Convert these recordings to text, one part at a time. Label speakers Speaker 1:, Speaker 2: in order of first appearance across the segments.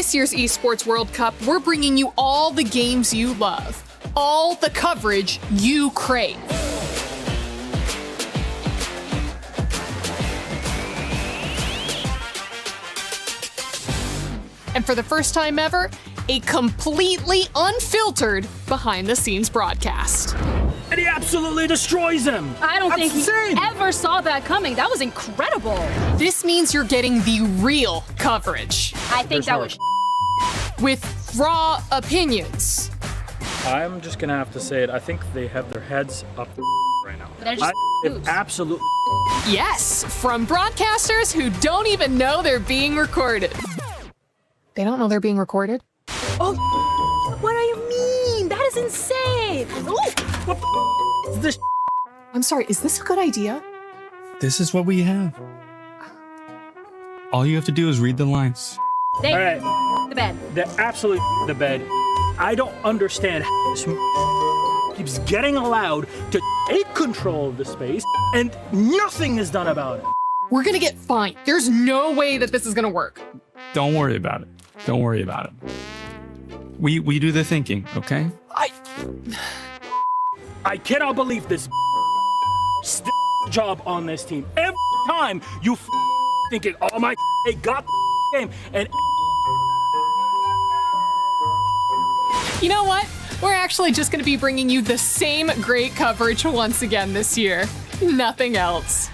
Speaker 1: this year's Esports World Cup, we're bringing you all the games you love, all the coverage you crave. And for the first time ever, a completely unfiltered behind-the-scenes broadcast.
Speaker 2: And he absolutely destroys him.
Speaker 3: I don't think
Speaker 2: insane.
Speaker 3: he ever saw that coming. That was incredible.
Speaker 1: This means you're getting the real coverage.
Speaker 3: I think that was
Speaker 1: with raw opinions.
Speaker 2: I'm just gonna have to say it. I think they have their heads up right now.
Speaker 3: They're just
Speaker 2: It absolutely.
Speaker 1: Yes, from broadcasters who don't even know they're being recorded. They don't know they're being recorded?
Speaker 3: Oh, what do you mean? That is insane.
Speaker 2: What is this?
Speaker 1: I'm sorry, is this a good idea?
Speaker 4: This is what we have. All you have to do is read the lines.
Speaker 3: They
Speaker 2: All right.
Speaker 3: the bed.
Speaker 2: They're absolutely the bed. I don't understand how this keeps getting allowed to take control of the space and nothing is done about it.
Speaker 1: We're gonna get fined. There's no way that this is gonna work.
Speaker 4: Don't worry about it. Don't worry about it. We do the thinking, okay?
Speaker 2: I cannot believe this job on this team. Every time you thinking, oh my, they got the game, and
Speaker 1: You know what? We're actually just gonna be bringing you the same great coverage once again this year. Nothing else.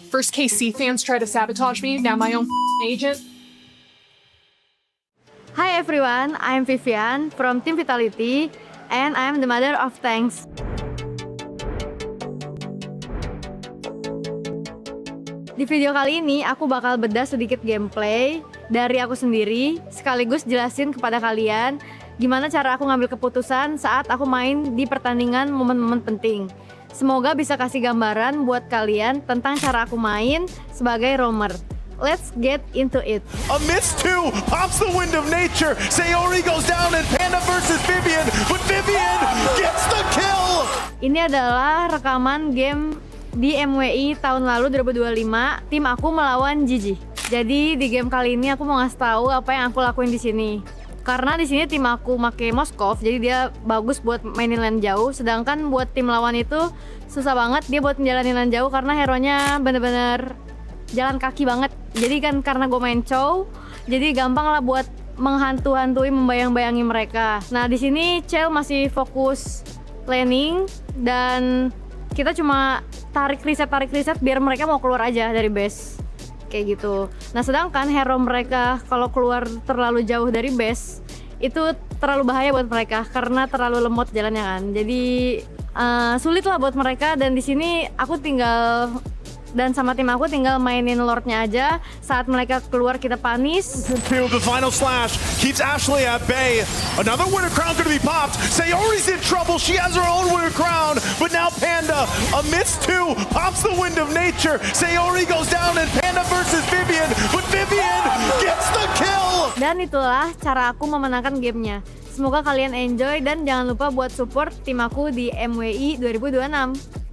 Speaker 1: First KC fans try to sabotage me, now my own agent.
Speaker 5: Hi everyone, I'm Vivian from Team Vitality and I'm the mother of tanks. Di video kali ini aku bakal bedah sedikit gameplay dari aku sendiri sekaligus jelasin kepada kalian gimana cara aku ngambil keputusan saat aku main di pertandingan momen-momen penting. Semoga bisa kasih gambaran buat kalian tentang cara aku main sebagai roamer. Let's get into it.
Speaker 6: A miss two pops the wind of nature. Sayori goes down and Panda versus Vivian, but Vivian gets the kill.
Speaker 5: Ini adalah rekaman game di MWI tahun lalu 2025. Tim aku melawan Gigi. Jadi di game kali ini aku mau ngasih tahu apa yang aku lakuin di sini. Karena di sini tim aku make Moskov, jadi dia bagus buat mainin lane jauh. Sedangkan buat tim lawan itu susah banget dia buat menjalani lane jauh karena hero-nya bener-bener jalan kaki banget. Jadi kan karena gue main Chow, jadi gampang lah buat menghantu-hantui, membayang-bayangi mereka. Nah di sini Chell masih fokus laning dan kita cuma tarik reset biar mereka mau keluar aja dari base. Kayak gitu. Nah sedangkan hero mereka kalau keluar terlalu jauh dari base itu terlalu bahaya buat mereka karena terlalu lemot jalannya kan. Jadi sulit lah buat mereka dan di sini aku tinggal dan sama tim aku tinggal mainin Lordnya aja. Saat mereka keluar kita panis.
Speaker 6: The final slash keeps Ashley at bay. Another winner crown going to be popped. Sayori's in trouble. She has her own winner crown. But now Panda, a miss two, pops the wind of nature. Sayori goes down and Panda versus Vivian. But Vivian gets the kill.
Speaker 5: Dan itulah cara aku memenangkan gamenya. Semoga kalian enjoy dan jangan lupa buat support tim aku di MWI 2026.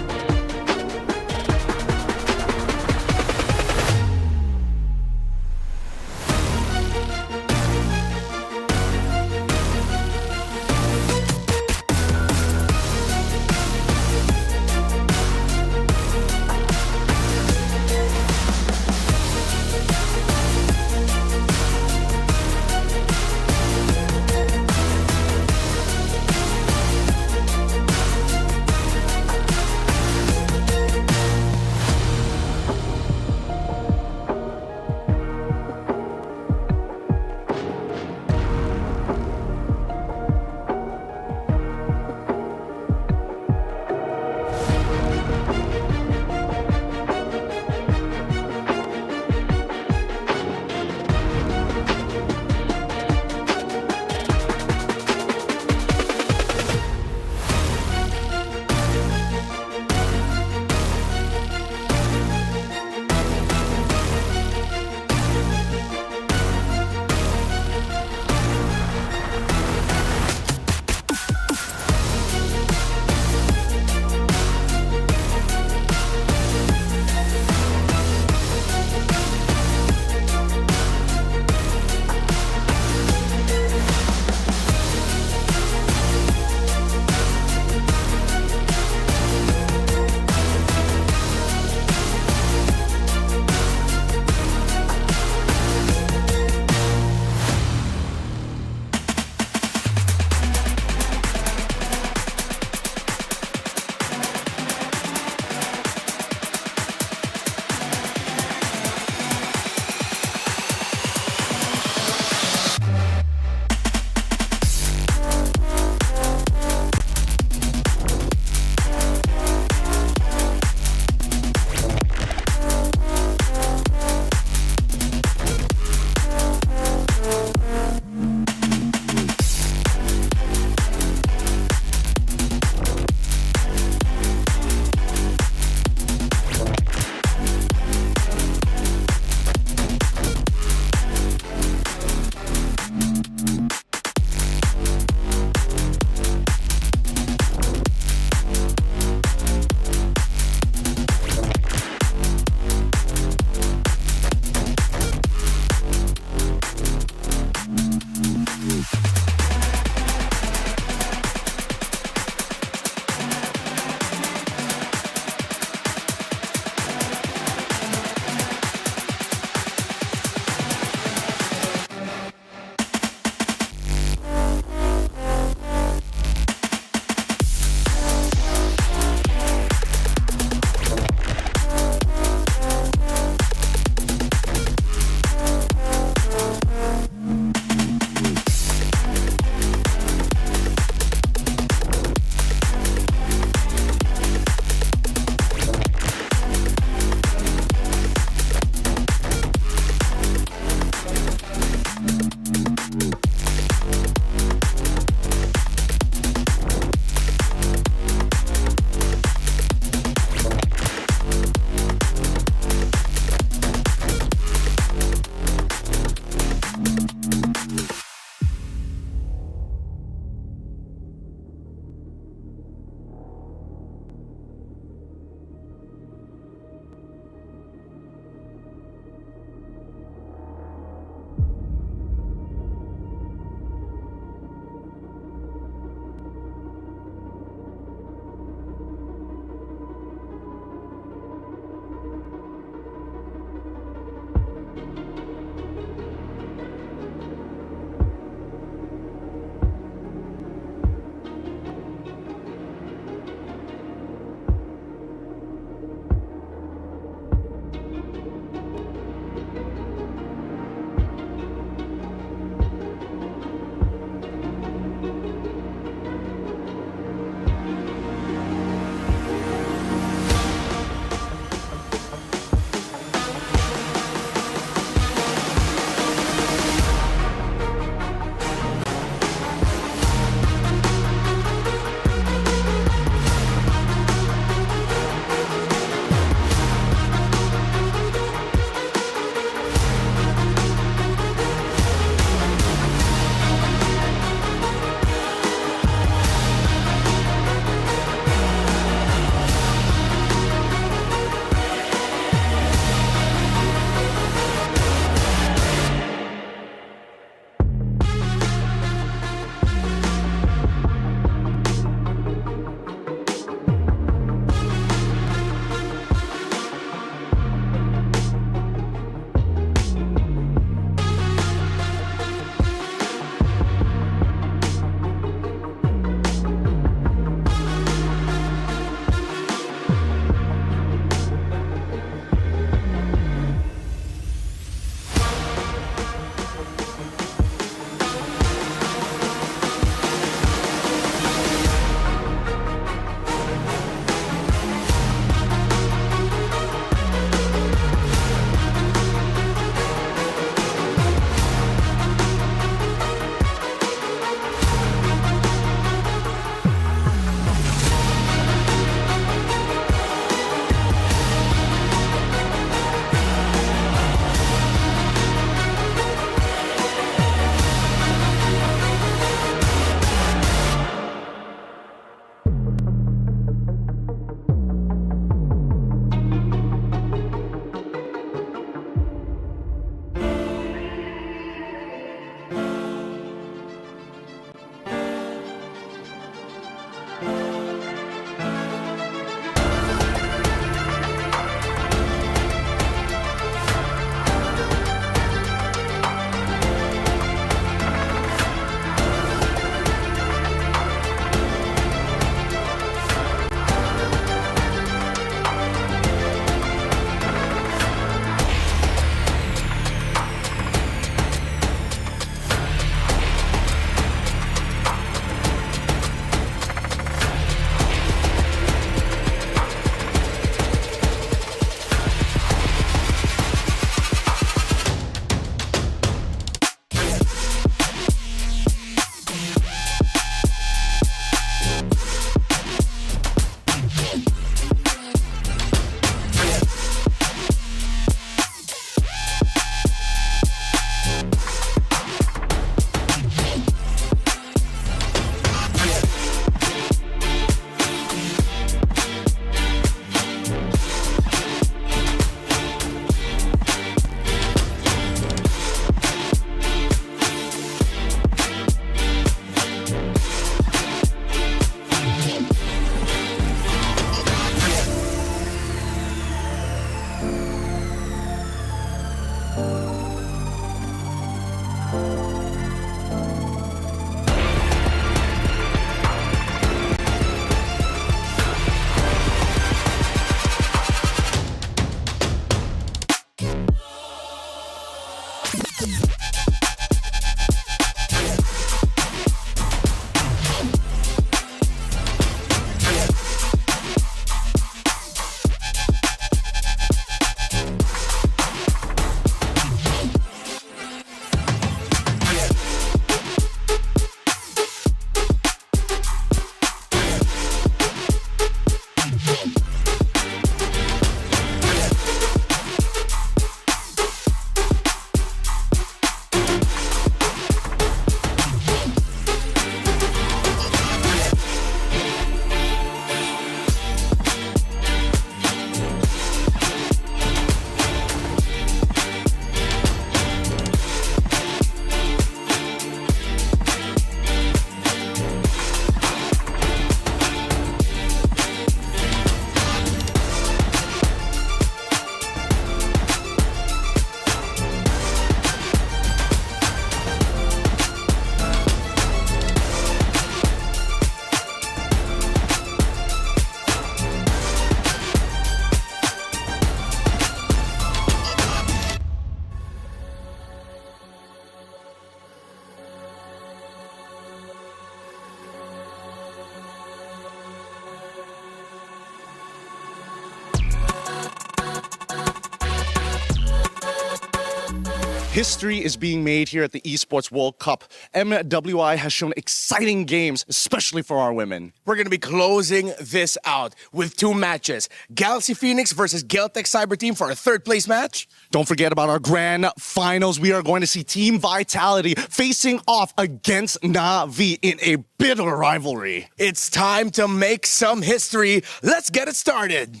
Speaker 7: History is being made here at the Esports World Cup. MWI has shown exciting games, especially for our women.
Speaker 8: We're going to be closing this out with 2 matches. Galaxy Phoenix versus Geltec Cyber Team for a 3rd place match.
Speaker 7: Don't forget about our grand finals. We are going to see Team Vitality facing off against Na'Vi in a bitter rivalry.
Speaker 8: It's time to make some history. Let's get it started.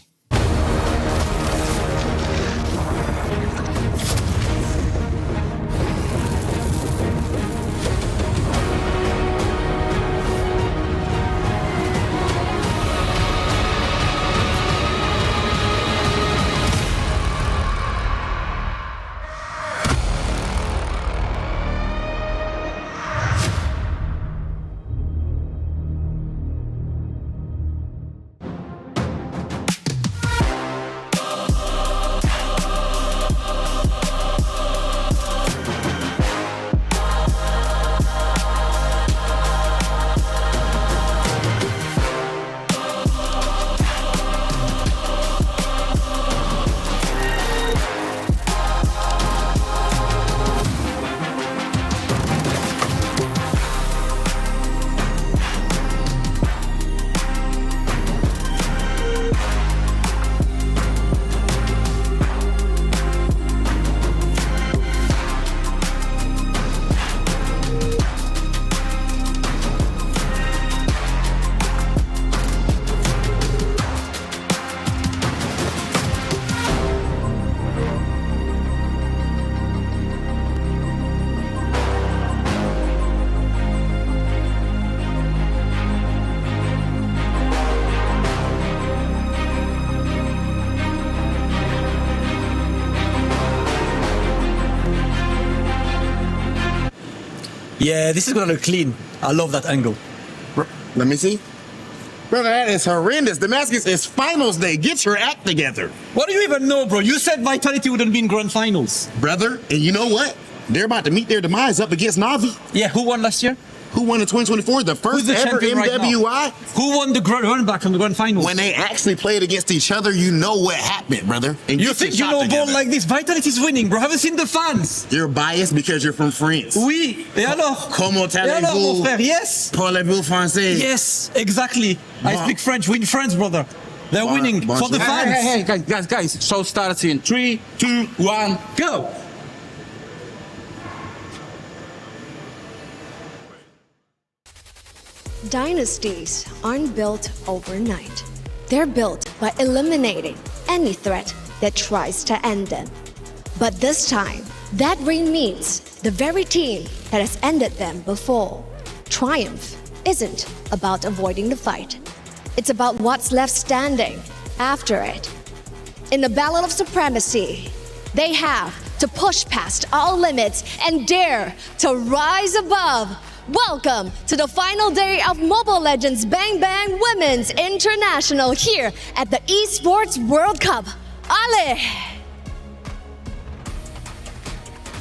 Speaker 9: Yeah, this is gonna look clean. I love that angle.
Speaker 10: Let me see. Brother, that is horrendous. Damascus, it's finals day. Get your act together.
Speaker 9: What do you even know, bro? You said Vitality wouldn't be in grand finals.
Speaker 10: Brother, and you know what? They're about to meet their demise up against Na'Vi.
Speaker 9: Yeah, who won last year?
Speaker 10: Who won in 2024? The first
Speaker 9: the
Speaker 10: ever
Speaker 9: champion right
Speaker 10: MWI?
Speaker 9: now? Who won the run back from the grand finals?
Speaker 10: When they actually played against each other, you know what happened, brother. And
Speaker 9: you think you know ball like this? Vitality's winning, bro. Haven't seen the fans.
Speaker 10: You're biased because you're from France.
Speaker 9: Oui. Et alors?
Speaker 10: Comment
Speaker 9: Et alors, mon
Speaker 10: allez-vous?
Speaker 9: frère? Yes.
Speaker 10: Parlez-vous français?
Speaker 9: Yes, exactly. I speak French. Win France, brother. They're winning for the fans.
Speaker 11: Hey, guys. Show starts in 3, 2, 1, go.
Speaker 12: Dynasties aren't built overnight. They're built by eliminating any threat that tries to end them. But this time, that reign means the very team that has ended them before. Triumph isn't about avoiding the fight. It's about what's left standing after it. In the battle of supremacy, they have to push past all limits and dare to rise above. Welcome to the final day of Mobile Legends Bang Bang Women's International here at the Esports World Cup. Ale!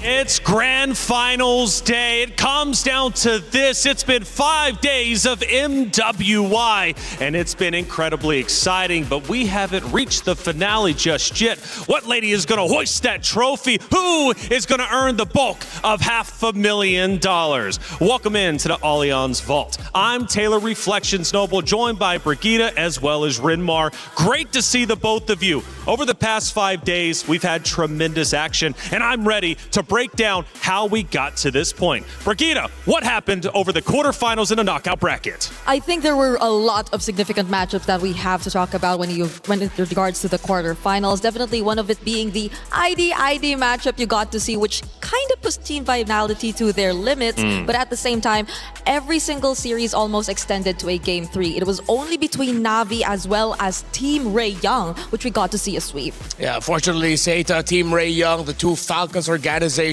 Speaker 13: It's grand finals day. It comes down to this. It's been 5 days of MWI, and it's been incredibly exciting, but we haven't reached the finale just yet. What lady is going to hoist that trophy? Who is going to earn the bulk of $500,000? Welcome into the Allianz Vault. I'm Taylor Reflections Noble, joined by Brigitte as well as Rinmar. Great to see the both of you. Over the past 5 days, we've had tremendous action, and I'm ready to break down how we got to this point. Brigitte, what happened over the quarterfinals in the knockout bracket?
Speaker 14: I think there were a lot of significant matchups that we have to talk about when in regards to the quarterfinals. Definitely one of it being the ID matchup you got to see, which kind of pushed Team Vitality to their limits. But at the same time, every single series almost extended to a Game 3. It was only between Na'Vi as well as Team Ray Young, which we got to see a sweep.
Speaker 8: Yeah, fortunately, Seita, Team Ray Young, the two Falcons organizations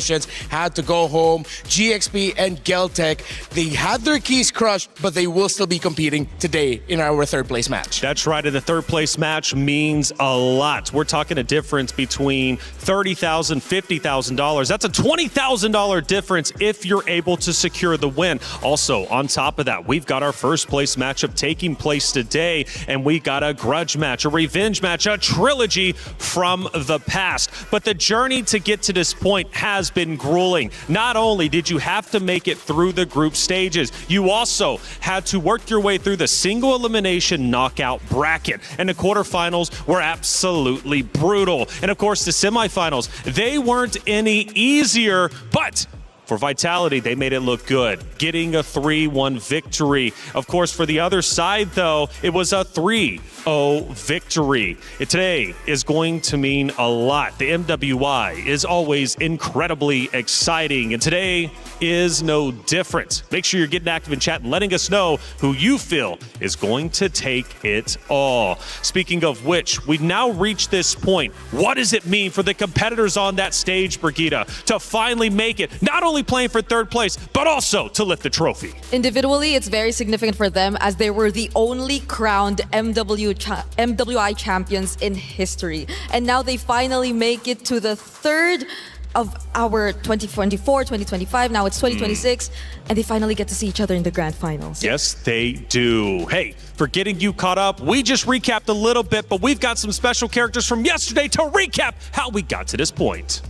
Speaker 8: had to go home. GXP and Geltec, they had their keys crushed, but they will still be competing today in our third place match.
Speaker 13: That's right, and the third place match means a lot. We're talking a difference between $30,000, $50,000. That's a $20,000 difference if you're able to secure the win. Also, on top of that, we've got our first place matchup taking place today, and we got a grudge match, a revenge match, a trilogy from the past. But the journey to get to this point has has been grueling. Not only did you have to make it through the group stages, you also had to work your way through the single elimination knockout bracket. And the quarterfinals were absolutely brutal. And of course, the semifinals, they weren't any easier, but for Vitality, they made it look good, getting a 3-1 victory. Of course, for the other side, though, it was a 3-0 victory. Today is going to mean a lot. The MWI is always incredibly exciting, and today is no different. Make sure you're getting active in chat and letting us know who you feel is going to take it all. Speaking of which, we've now reached this point. What does it mean for the competitors on that stage, Brigitte, to finally make it, not only playing for third place, but also to lift the trophy?
Speaker 14: Individually, it's very significant for them as they were the only crowned MWI champions in history. And now they finally make it to the third of our 2024, 2025, now it's 2026, and they finally get to see each other in the grand finals.
Speaker 13: Yes, they do. Hey, for getting you caught up, we just recapped a little bit, but we've got some special characters from yesterday to recap how we got to this point.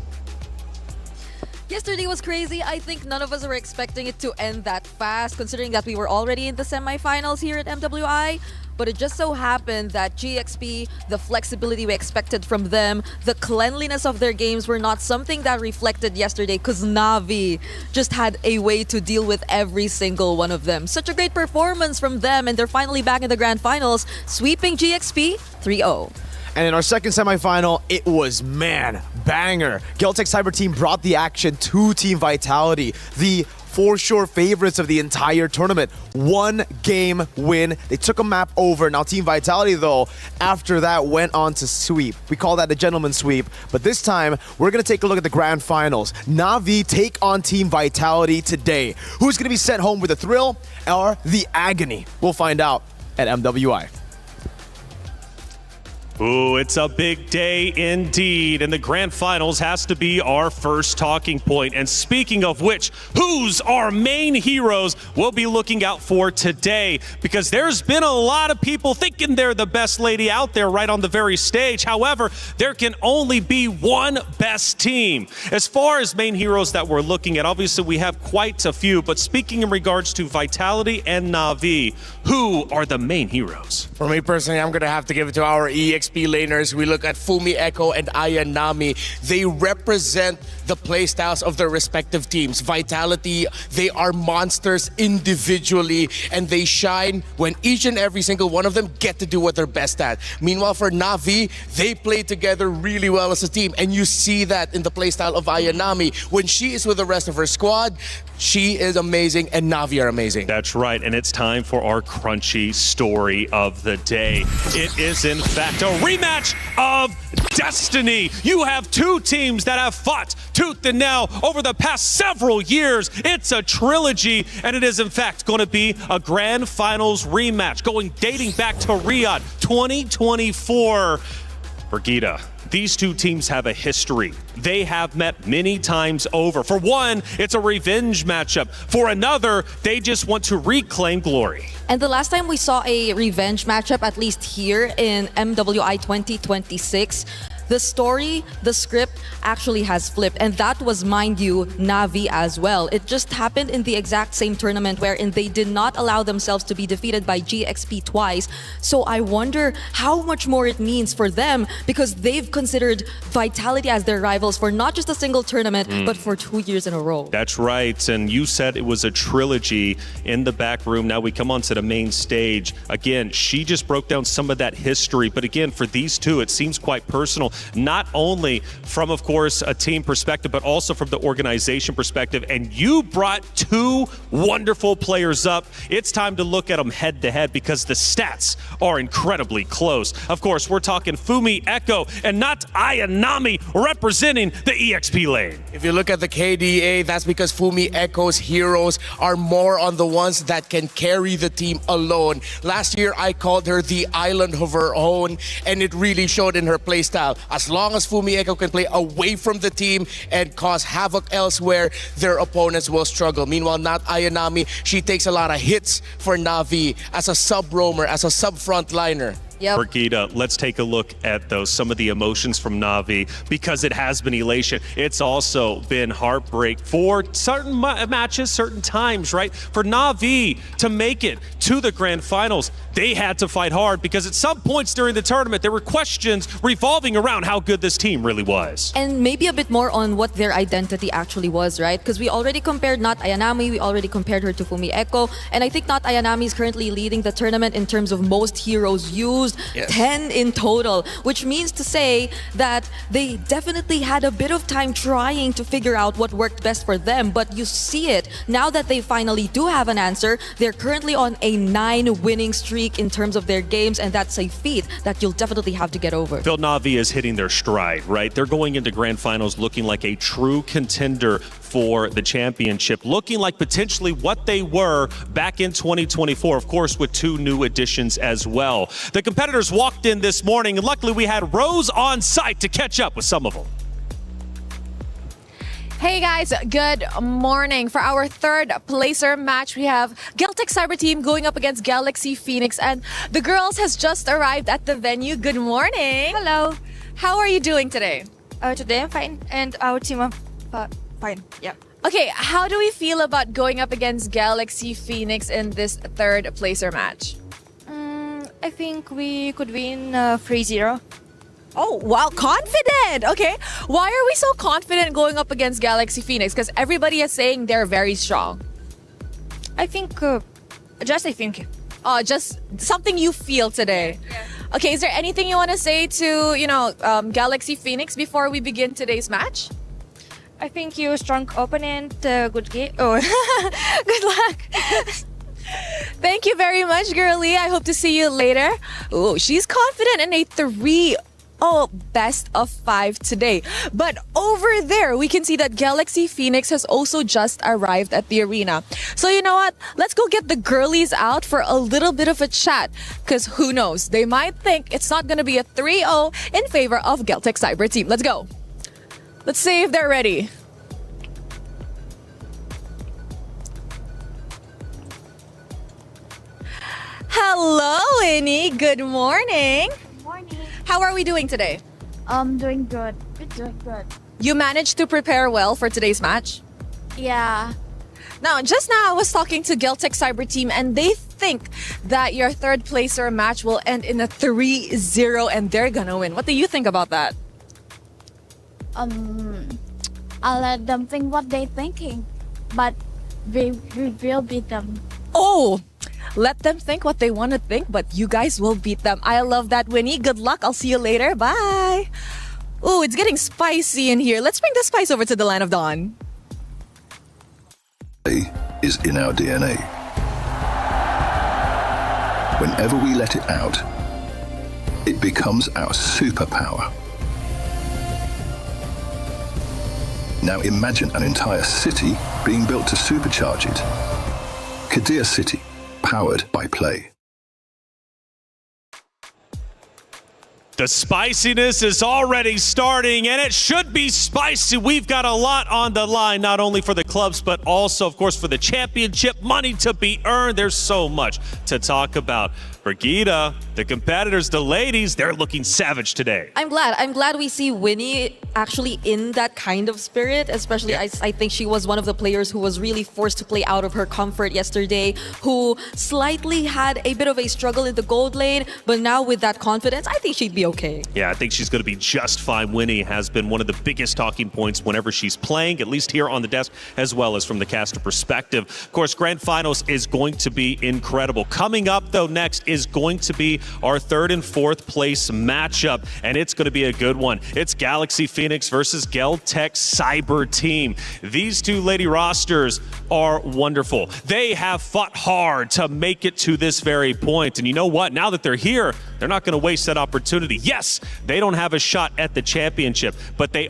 Speaker 14: Yesterday was crazy. I think none of us were expecting it to end that fast, considering that we were already in the semifinals here at MWI. But it just so happened that GXP, the flexibility we expected from them, the cleanliness of their games were not something that reflected yesterday because Na'Vi just had a way to deal with every single one of them. Such a great performance from them, and they're finally back in the grand finals, sweeping GXP 3-0.
Speaker 15: And in our second semifinal, it was, man, banger. Geltec Cyber Team brought the action to Team Vitality, the for sure favorites of the entire tournament. 1 game win. They took a map over. Now Team Vitality, though, after that went on to sweep. We call that the gentleman's sweep. But this time, we're going to take a look at the grand finals. Na'Vi take on Team Vitality today. Who's going to be sent home with the thrill or the agony? We'll find out at MWI.
Speaker 13: Ooh, it's a big day indeed, and the grand finals has to be our first talking point. And speaking of which, who's our main heroes we'll be looking out for today? Because there's been a lot of people thinking they're the best lady out there right on the very stage. However, there can only be one best team. As far as main heroes that we're looking at, obviously we have quite a few, but speaking in regards to Vitality and Na'Vi, who are the main heroes?
Speaker 8: For me personally, I'm going to have to give it to our EXP laners. We look at Fumi Echo and Ayanami. They represent the playstyles of their respective teams. Vitality, they are monsters individually, and they shine when each and every single one of them get to do what they're best at. Meanwhile, for Na'Vi, they play together really well as a team, and you see that in the playstyle of Ayanami. When she is with the rest of her squad, she is amazing, and Na'Vi are amazing.
Speaker 13: That's right, and it's time for our crunchy story of the day. It is, in fact, a rematch of destiny. You have two teams that have fought tooth and nail over the past several years. It's a trilogy, and it is, in fact, going to be a grand finals rematch, dating back to Riyadh 2024. Brigitte, these two teams have a history. They have met many times over. For one, it's a revenge matchup. For another, they just want to reclaim glory.
Speaker 14: And the last time we saw a revenge matchup, at least here in MWI 2026, the story, the script actually has flipped. And that was, mind you, Na'Vi as well. It just happened in the exact same tournament wherein they did not allow themselves to be defeated by GXP twice. So I wonder how much more it means for them, because they've considered Vitality as their rivals for not just a single tournament, but for 2 years in a row.
Speaker 13: That's right. And you said it was a trilogy in the back room. Now we come on to the main stage. Again, she just broke down some of that history. But again, for these two, it seems quite personal. Not only from, of course, a team perspective, but also from the organization perspective. And you brought two wonderful players up. It's time to look at them head to head because the stats are incredibly close. Of course, we're talking Fumi Echo and not Ayanami representing the EXP lane.
Speaker 8: If you look at the KDA, that's because Fumi Echo's heroes are more on the ones that can carry the team alone. Last year, I called her the island of her own, and it really showed in her playstyle. As long as Fumi Echo can play away from the team and cause havoc elsewhere, their opponents will struggle. Meanwhile, not Ayanami, she takes a lot of hits for Na'Vi as a sub-roamer, as a sub-frontliner.
Speaker 14: Yep.
Speaker 13: Brigida, let's take a look at some of the emotions from Na'Vi, because it has been elation. It's also been heartbreak for certain matches, certain times, right? For Na'Vi to make it to the grand finals, they had to fight hard, because at some points during the tournament, there were questions revolving around how good this team really was.
Speaker 14: And maybe a bit more on what their identity actually was, right? Because we already compared Not Ayanami, we already compared her to Fumi Echo, and I think Not Ayanami is currently leading the tournament in terms of most heroes used, yes. 10 in total, which means to say that they definitely had a bit of time trying to figure out what worked best for them, but you see it, now that they finally do have an answer, they're currently on a 9-winning streak in terms of their games, and that's a feat that you'll definitely have to get over.
Speaker 13: Phil, Na'Vi is hitting their stride, right? They're going into grand finals looking like a true contender for the championship, looking like potentially what they were back in 2024, of course, with 2 new additions as well. The competitors walked in this morning, and luckily we had Rose on site to catch up with some of them.
Speaker 16: Hey guys, good morning. For our third placer match, we have Geltec Cyber Team going up against Galaxy Phoenix, and the girls has just arrived at the venue. Good morning.
Speaker 17: Hello.
Speaker 16: How are you doing today?
Speaker 17: Today I'm fine, and our team are fine. Yeah.
Speaker 16: Okay, how do we feel about going up against Galaxy Phoenix in this third placer match?
Speaker 17: I think we could win 3-0.
Speaker 16: Oh, wow, confident. Okay, why are we so confident going up against Galaxy Phoenix? Because everybody is saying they're very strong.
Speaker 17: I think, just
Speaker 16: something you feel today.
Speaker 17: Yeah.
Speaker 16: Okay, is there anything you want to say to, Galaxy Phoenix before we begin today's match?
Speaker 17: I think you're a strong opponent, good game. Oh, good luck.
Speaker 16: Thank you very much, girlie. I hope to see you later. Oh, she's confident in a 3-0 best of 5 today. But over there, we can see that Galaxy Phoenix has also just arrived at the arena. So you know what? Let's go get the girlies out for a little bit of a chat. Because who knows? They might think it's not going to be a 3-0 in favor of Geltec Cyber Team. Let's go. Let's see if they're ready. Hello, Winnie. Good morning.
Speaker 17: Good morning.
Speaker 16: How are we doing today?
Speaker 17: Doing good. We're doing good.
Speaker 16: You managed to prepare well for today's match?
Speaker 17: Yeah.
Speaker 16: Now, just now I was talking to Geltec Cyber Team, and they think that your third placer match will end in a 3-0 and they're gonna win. What do you think about that?
Speaker 17: I'll let them think what they're thinking, but we will beat them.
Speaker 16: Oh, let them think what they want to think, but you guys will beat them. I love that, Winnie. Good luck. I'll see you later. Bye. Oh, it's getting spicy in here. Let's bring the spice over to the Land of Dawn.
Speaker 18: Is in our DNA. Whenever we let it out, it becomes our superpower. Now imagine an entire city being built to supercharge it. Kadir City, powered by play.
Speaker 13: The spiciness is already starting, and it should be spicy. We've got a lot on the line, not only for the clubs, but also, of course, for the championship. Money to be earned. There's so much to talk about. Brigida, the competitors, the ladies, they're looking savage today.
Speaker 14: I'm glad we see Winnie actually in that kind of spirit, especially I think she was one of the players who was really forced to play out of her comfort yesterday, who slightly had a bit of a struggle in the gold lane, but now with that confidence, I think she'd be okay.
Speaker 13: Yeah, I think she's going to be just fine. Winnie has been one of the biggest talking points whenever she's playing, at least here on the desk, as well as from the caster perspective. Of course, Grand Finals is going to be incredible. Coming up, though, next is going to be our third and fourth place matchup, and it's going to be a good one. It's Galaxy Phoenix versus Geltec Cyber Team. These two lady rosters are wonderful. They have fought hard to make it to this very point, and you know what? Now that they're here, they're not going to waste that opportunity. Yes, they don't have a shot at the championship, but they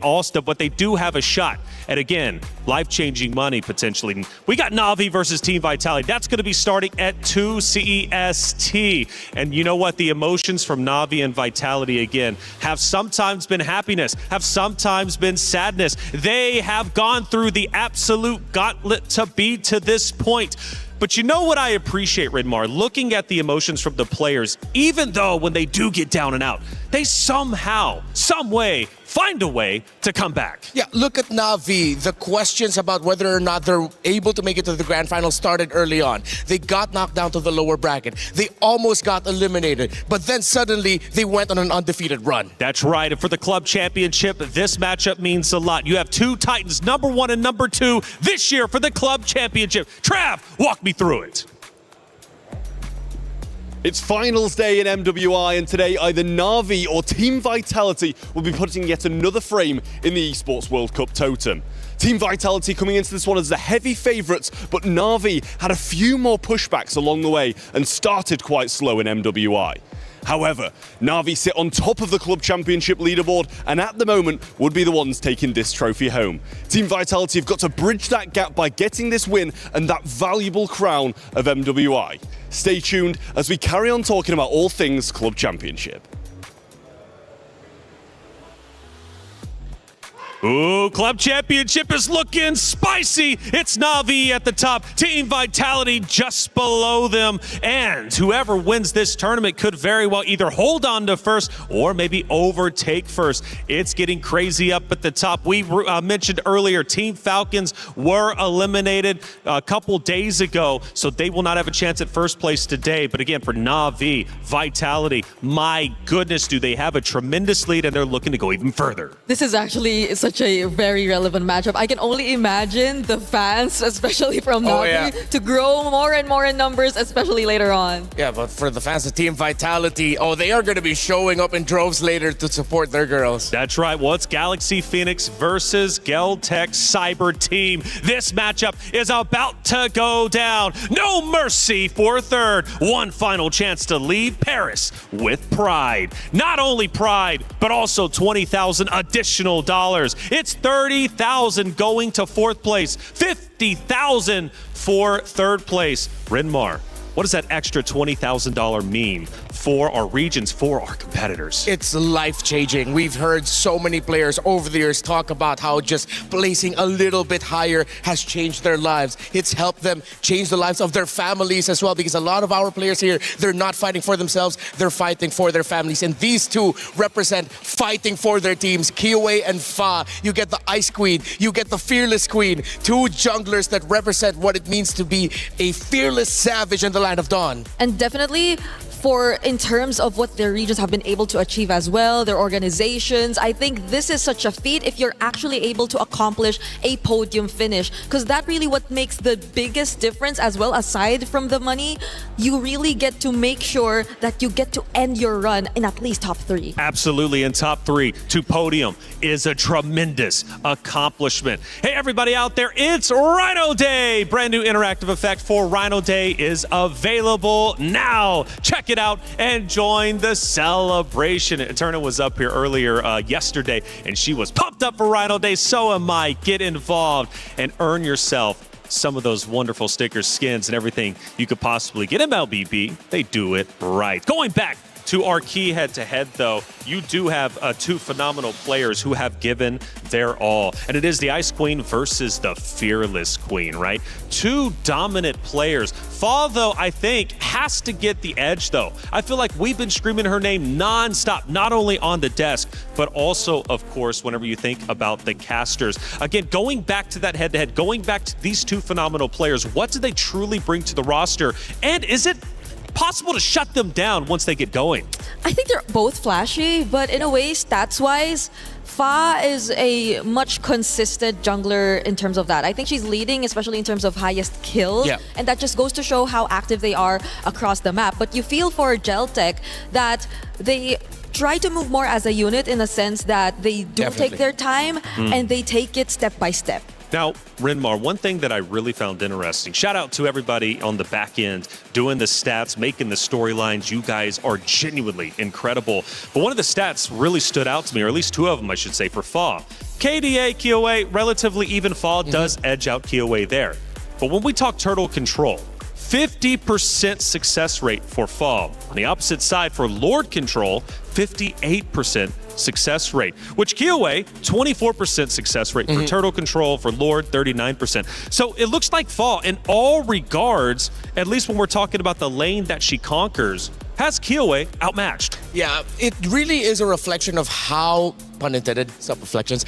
Speaker 13: do have a shot at, again, life-changing money potentially. We got Na'Vi versus Team Vitality. That's going to be starting at 2 CEST. And you know what? The emotions from Na'Vi and Vitality, again, have sometimes been happiness, have sometimes been sadness. They have gone through the absolute gauntlet to be to this point. But you know what I appreciate, Ridmar? Looking at the emotions from the players, even though when they do get down and out, they somehow, some way, find a way to come back.
Speaker 8: Yeah, look at Na'Vi. The questions about whether or not they're able to make it to the grand final started early on. They got knocked down to the lower bracket. They almost got eliminated, but then suddenly they went on an undefeated run.
Speaker 13: That's right, and for the club championship, this matchup means a lot. You have two Titans, number 1 and number 2, this year for the club championship. Trav, walk me through it.
Speaker 19: It's finals day in MWI, and today either Na'Vi or Team Vitality will be putting yet another frame in the Esports World Cup totem. Team Vitality coming into this one as the heavy favourites, but Na'Vi had a few more pushbacks along the way and started quite slow in MWI. However, Na'Vi sit on top of the club championship leaderboard and at the moment would be the ones taking this trophy home. Team Vitality have got to bridge that gap by getting this win and that valuable crown of MWI. Stay tuned as we carry on talking about all things club championship.
Speaker 13: Ooh, club championship is looking spicy. It's Na'Vi at the top, Team Vitality just below them. And whoever wins this tournament could very well either hold on to first or maybe overtake first. It's getting crazy up at the top. We mentioned earlier, Team Falcons were eliminated a couple days ago, so they will not have a chance at first place today. But again, for Na'Vi, Vitality, my goodness, do they have a tremendous lead, and they're looking to go even further.
Speaker 14: This is actually such a very relevant matchup. I can only imagine the fans, especially from Na'Vi, to grow more and more in numbers, especially later on.
Speaker 8: Yeah, but for the fans of Team Vitality, they are going to be showing up in droves later to support their girls.
Speaker 13: That's right. Well, it's Galaxy Phoenix versus Geltech Cyber Team. This matchup is about to go down. No mercy for third. One final chance to leave Paris with pride. Not only pride, but also $20,000 additional dollars. It's $30,000 going to fourth place, $50,000 for third place. Rinmar, what does that extra $20,000 mean for our regions, for our competitors?
Speaker 8: It's life-changing. We've heard so many players over the years talk about how just placing a little bit higher has changed their lives. It's helped them change the lives of their families as well, because a lot of our players here, they're not fighting for themselves, they're fighting for their families. And these two represent fighting for their teams. Kiyoe and Fa, you get the Ice Queen, you get the Fearless Queen, two junglers that represent what it means to be a fearless savage in the Land of Dawn.
Speaker 14: And definitely in terms of what their regions have been able to achieve as well, their organizations, I think this is such a feat if you're actually able to accomplish a podium finish, because that really what makes the biggest difference as well. Aside from the money, you really get to make sure that you get to end your run in at least top 3.
Speaker 13: Absolutely, in top 3 to podium is a tremendous accomplishment. Hey, everybody out there, it's Rhino Day. Brand new interactive effect for Rhino Day is available now. Check it out and join the celebration. Eterna was up here earlier yesterday, and she was pumped up for Rhino Day. So am I. Get involved and earn yourself some of those wonderful stickers, skins, and everything you could possibly get. MLBB, they do it right. Going back to our key head-to-head, though, you do have two phenomenal players who have given their all. And it is the Ice Queen versus the Fearless Queen, right? Two dominant players. Fa, though, I think, has to get the edge, though. I feel like we've been screaming her name nonstop, not only on the desk, but also, of course, whenever you think about the casters. Again, going back to that head-to-head, going back to these two phenomenal players, what do they truly bring to the roster? And is it possible to shut them down once they get going?
Speaker 14: I think they're both flashy, but in a way, stats-wise, Fa is a much consistent jungler in terms of that. I think she's leading, especially in terms of highest kills, and that just goes to show how active they are across the map. But you feel for Geltech that they try to move more as a unit in a sense that they do take their time and they take it step by step.
Speaker 13: Now, Rinmar, one thing that I really found interesting, shout out to everybody on the back end doing the stats, making the storylines. You guys are genuinely incredible. But one of the stats really stood out to me, or at least two of them, I should say, for Fa. KDA, Kiyoe, relatively even. Fa does edge out Kiyoe there. But when we talk turtle control, 50% success rate for Fa. On the opposite side, for Lord control, 58% success rate, which Kiowa, 24% success rate for Turtle Control, for Lord, 39%. So it looks like Fall, in all regards, at least when we're talking about the lane that she conquers, has Kiowa outmatched.
Speaker 8: Yeah, it really is a reflection of how, pun intended, self-reflections,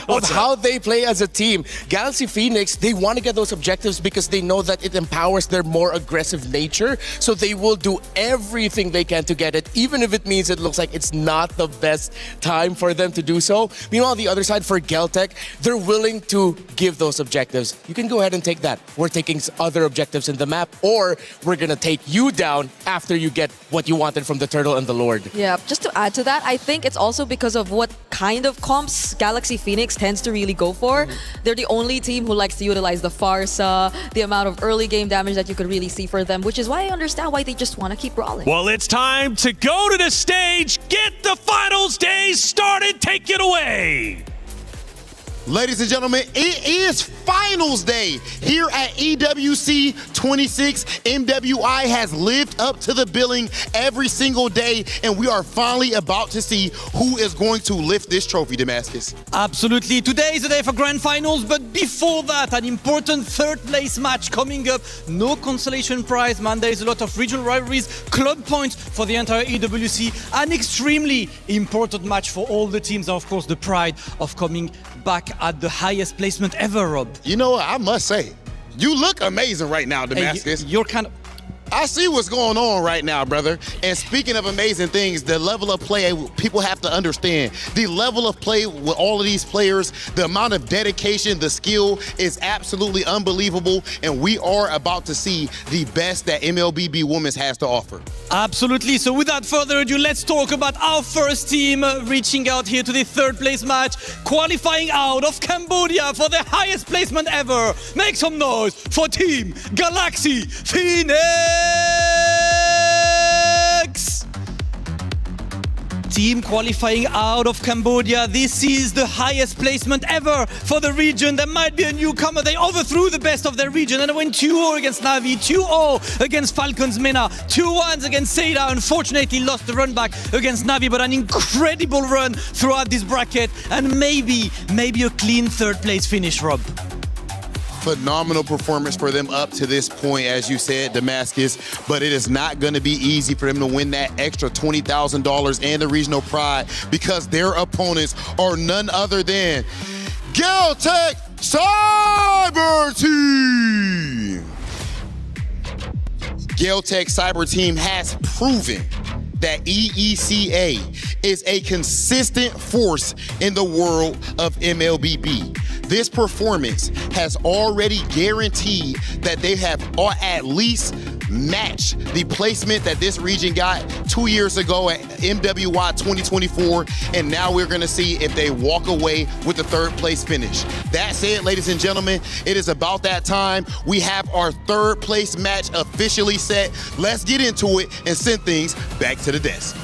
Speaker 8: of how they play as a team. Galaxy Phoenix, they want to get those objectives because they know that it empowers their more aggressive nature. So they will do everything they can to get it, even if it means it looks like it's not the best time for them to do so. Meanwhile, on the other side, for Geltec, they're willing to give those objectives. You can go ahead and take that. We're taking other objectives in the map, or we're going to take you down after you get what you wanted from the Turtle and the Lord.
Speaker 14: Yeah, just to add to that, I think it's also because of what kind of comps Galaxy Phoenix tends to really go for. They're the only team who likes to utilize the Farsa, the amount of early game damage that you could really see for them, which is why I understand why they just want to keep rolling.
Speaker 13: Well, it's time to go to the stage, get the finals days started, take it away.
Speaker 10: Ladies and gentlemen, it is finals day here at EWC26. MWI has lived up to the billing every single day, and we are finally about to see who is going to lift this trophy, Damascus.
Speaker 9: Absolutely. Today is the day for grand finals, but before that, an important third place match coming up. No consolation prize, man. There is a lot of regional rivalries, club points for the entire EWC. An extremely important match for all the teams, and of course the pride of coming back at the highest placement ever, Rob.
Speaker 10: You know what? I must say, you look amazing right now, Damascus.
Speaker 9: Hey, you're kind of...
Speaker 10: I see what's going on right now, brother. And speaking of amazing things, the level of play, people have to understand. The level of play with all of these players, the amount of dedication, the skill is absolutely unbelievable. And we are about to see the best that MLBB Women's has to offer.
Speaker 9: Absolutely. So without further ado, let's talk about our first team reaching out here to the third place match, qualifying out of Cambodia for the highest placement ever. Make some noise for Team Galaxy Phoenix! Team qualifying out of Cambodia. This is the highest placement ever for the region. There might be a newcomer. They overthrew the best of their region and went 2-0 against Na'Vi, 2-0 against Falcons Mena, 2-1 against Seda. Unfortunately lost the run back against Na'Vi, but an incredible run throughout this bracket and maybe a clean third place finish, Rob.
Speaker 10: Phenomenal performance for them up to this point, as you said, Damascus, but it is not going to be easy for them to win that extra $20,000 and the regional pride because their opponents are none other than Geltec Cyber Team. Geltec Cyber Team has proven that EECA is a consistent force in the world of MLBB. This performance has already guaranteed that they have at least matched the placement that this region got 2 years ago at MWI 2024, and now we're gonna see if they walk away with the third place finish. That said, ladies and gentlemen, it is about that time. We have our third place match officially set. Let's get into it and send things back to the desk.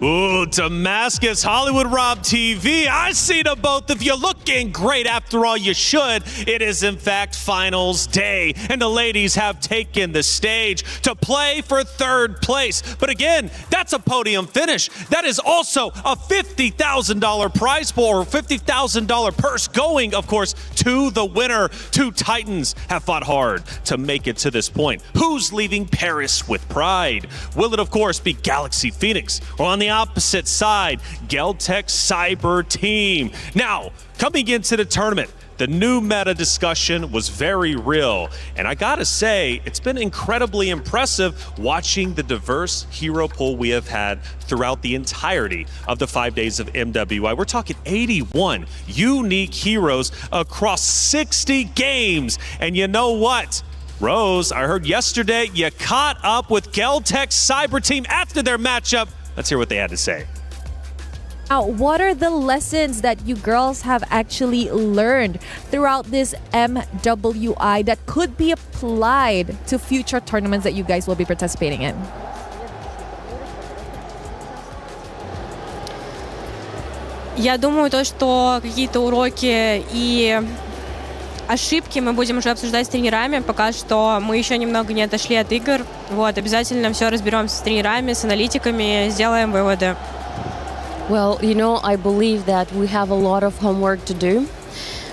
Speaker 13: Ooh, Damascus, Hollywood Rob TV. I see the both of you looking great. After all, you should. It is, in fact, finals day, and the ladies have taken the stage to play for third place. But again, that's a podium finish. That is also a $50,000 prize pool, or $50,000 purse going, of course, to the winner. Two Titans have fought hard to make it to this point. Who's leaving Paris with pride? Will it, of course, be Galaxy Phoenix, or on the opposite side, Geltec Cyber Team? Now, coming into the tournament, the new meta discussion was very real, and I gotta say, it's been incredibly impressive watching the diverse hero pool we have had throughout the entirety of the 5 days of MWI. We're talking 81 unique heroes across 60 games, and you know what? Rose, I heard yesterday you caught up with Geltec Cyber Team after their matchup. Let's hear what they had to say.
Speaker 16: Now, what are the lessons that you girls have actually learned throughout this MWI that could be applied to future tournaments that you guys will be participating in?
Speaker 20: Я думаю, то, что какие-то уроки и ошибки мы будем уже обсуждать с тренерами. Пока что мы еще немного не отошли от игр. Вот, обязательно все разберемся с тренерами, с аналитиками, сделаем выводы.
Speaker 21: Well, I believe that we have a lot of homework to do.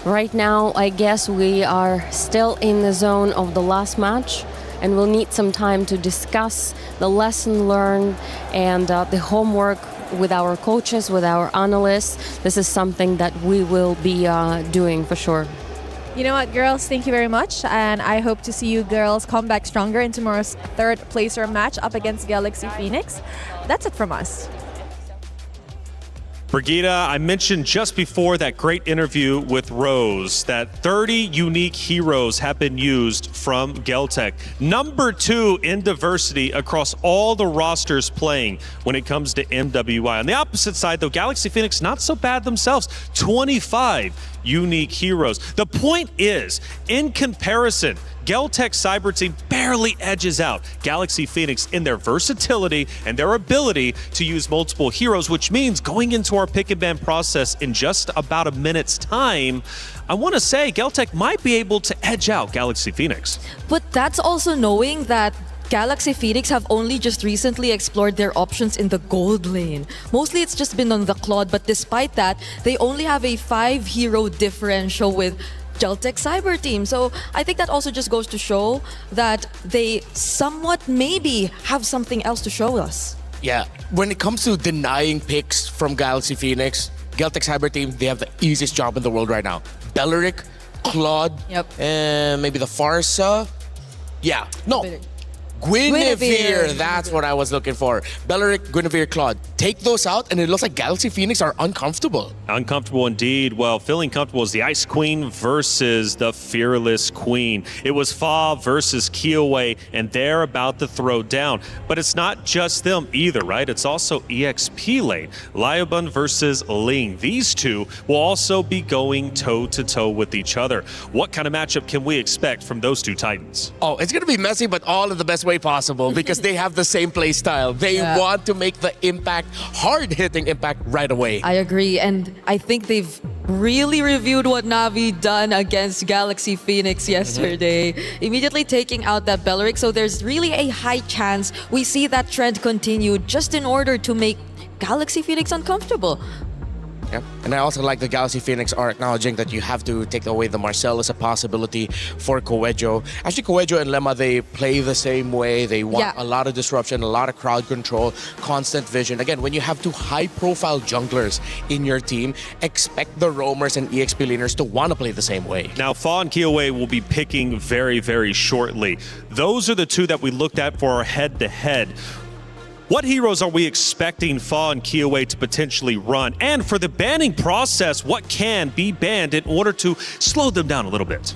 Speaker 21: Right now, I guess we are still in the zone of the last match, and we'll need some time to discuss the lesson learned and the homework with our coaches, with our analysts. This is something that we will be doing for sure.
Speaker 16: You know what, girls? Thank you very much. And I hope to see you girls come back stronger in tomorrow's third placer match up against Galaxy Phoenix. That's it from us.
Speaker 13: Brigida, I mentioned just before that great interview with Rose that 30 unique heroes have been used from Geltec. Number 2 in diversity across all the rosters playing when it comes to MWI. On the opposite side, though, Galaxy Phoenix not so bad themselves. 25 unique heroes. The point is, in comparison, Geltec Cyber Team barely edges out Galaxy Phoenix in their versatility and their ability to use multiple heroes, which means going into our pick and ban process in just about a minute's time, I want to say Geltec might be able to edge out Galaxy Phoenix.
Speaker 14: But that's also knowing that Galaxy Phoenix have only just recently explored their options in the gold lane. Mostly it's just been on the Claude, but despite that, they only have a 5-hero differential with Geltec Cyber Team. So I think that also just goes to show that they somewhat maybe have something else to show us.
Speaker 8: Yeah, when it comes to denying picks from Galaxy Phoenix, Geltec Cyber Team, they have the easiest job in the world right now. Belleric, Claude, and maybe the Farsa. Yeah, no. Guinevere, that's what I was looking for. Belleric, Guinevere, Claude. Take those out, and it looks like Galaxy Phoenix are uncomfortable.
Speaker 13: Uncomfortable indeed. Well, feeling comfortable is the Ice Queen versus the Fearless Queen. It was Fa versus Kiowe, and they're about to throw down. But it's not just them either, right? It's also EXP lane. Liobun versus Ling. These two will also be going toe-to-toe with each other. What kind of matchup can we expect from those two titans?
Speaker 8: Oh, it's going to be messy, but all in the best way possible because they have the same play style. They want to make the impact, hard-hitting impact right away.
Speaker 14: I agree, and I think they've really reviewed what Na'Vi done against Galaxy Phoenix yesterday, immediately taking out that Belleric. So there's really a high chance we see that trend continue just in order to make Galaxy Phoenix uncomfortable.
Speaker 8: Yep. And I also like the Galaxy Phoenix are acknowledging that you have to take away the Marcel as a possibility for Coejo. Actually, Coejo and Lemma, they play the same way. They want a lot of disruption, a lot of crowd control, constant vision. Again, when you have two high-profile junglers in your team, expect the roamers and EXP laners to want to play the same way.
Speaker 13: Now, Fa and Kiowe will be picking very, very shortly. Those are the two that we looked at for our head-to-head. What heroes are we expecting Fa and Kiowe to potentially run? And for the banning process, what can be banned in order to slow them down a little bit?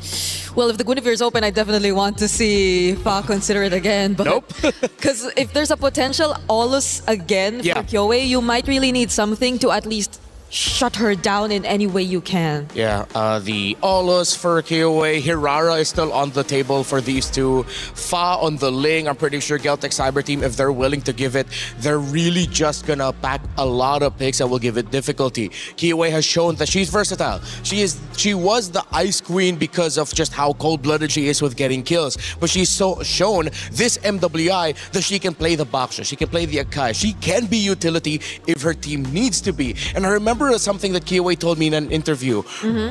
Speaker 14: Well, if the Guinevere is open, I definitely want to see Fa consider it again. But nope. Because if there's a potential Olus again for Kiowe, you might really need something to at least shut her down in any way you can.
Speaker 8: Yeah, the Olus for Kiowe, Hirara is still on the table for these two. Fa on the Ling, I'm pretty sure Geltec Cyber Team, if they're willing to give it, they're really just gonna pack a lot of picks that will give it difficulty. Kiowe has shown that she's versatile. She was the Ice Queen because of just how cold-blooded she is with getting kills. But she's shown this MWI that she can play the Baksha, she can play the Akai, she can be utility if her team needs to be. And I remember something that Kiowe told me in an interview.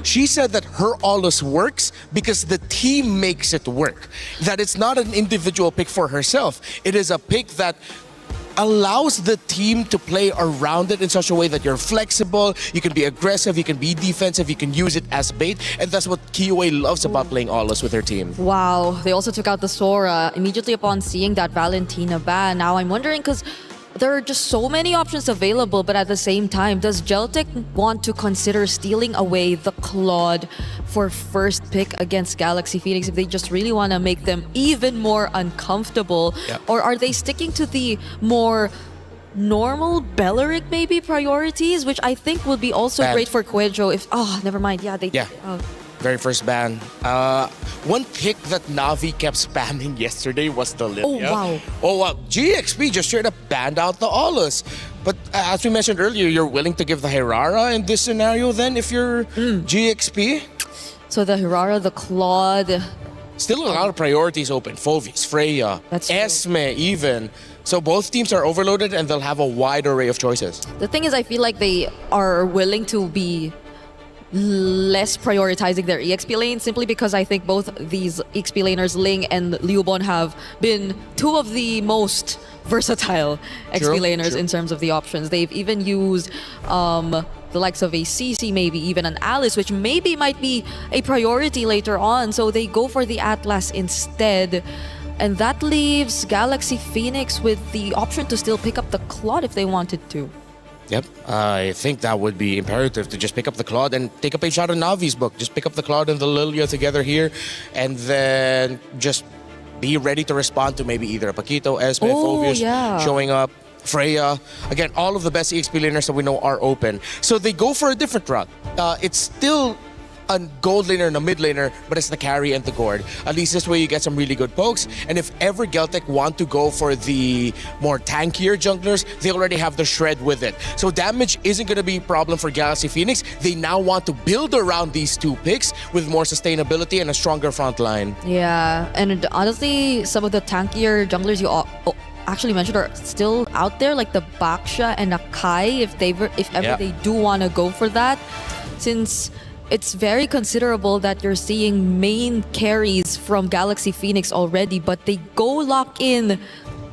Speaker 8: She said that her Olus works because the team makes it work. That it's not an individual pick for herself. It is a pick that allows the team to play around it in such a way that you're flexible, you can be aggressive, you can be defensive, you can use it as bait, and that's what Kiowe loves about playing Olus with her team.
Speaker 14: Wow, they also took out the Sora immediately upon seeing that Valentina ban. Now I'm wondering, because there are just so many options available, but at the same time, does Geltec want to consider stealing away the Claude for first pick against Galaxy Phoenix if they just really want to make them even more uncomfortable? Or are they sticking to the more normal Belleric maybe priorities, which I think would be also great for Coejo if... Oh, never mind. Yeah, they...
Speaker 8: Very first ban. One pick that Na'Vi kept spamming yesterday was the Lilia. Oh, wow. GXP just straight up banned out the Olus. But as we mentioned earlier, you're willing to give the Hirara in this scenario then if you're GXP?
Speaker 14: So the Hirara, the Claude.
Speaker 8: Still a lot of priorities open. Phoveus, Freya, Esme even. So both teams are overloaded and they'll have a wide array of choices.
Speaker 14: The thing is, I feel like they are willing to be less prioritizing their EXP lane simply because I think both these EXP laners, Ling and Liubon, have been two of the most versatile XP laners in terms of the options. They've even used the likes of a CC, maybe even an Alice, which maybe might be a priority later on. So they go for the Atlas instead. And that leaves Galaxy Phoenix with the option to still pick up the Claude if they wanted to.
Speaker 8: Yep, I think that would be imperative to just pick up the Claude and take a page out of Navi's book. Just pick up the Claude and the Lilia together here, and then just be ready to respond to maybe either a Paquito, Esme, Phoveus showing up, Freya. Again, all of the best EXP laners that we know are open. So they go for a different route. It's still a gold laner and a mid laner, but it's the carry and the gourd. At least this way you get some really good pokes. And if ever Geltec want to go for the more tankier junglers, they already have the shred with it. So damage isn't going to be a problem for Galaxy Phoenix. They now want to build around these two picks with more sustainability and a stronger front line.
Speaker 14: Yeah, and honestly, some of the tankier junglers you actually mentioned are still out there, like the Baksha and Akai, if ever they do want to go for that, since it's very considerable that you're seeing main carries from Galaxy Phoenix already, but they go lock in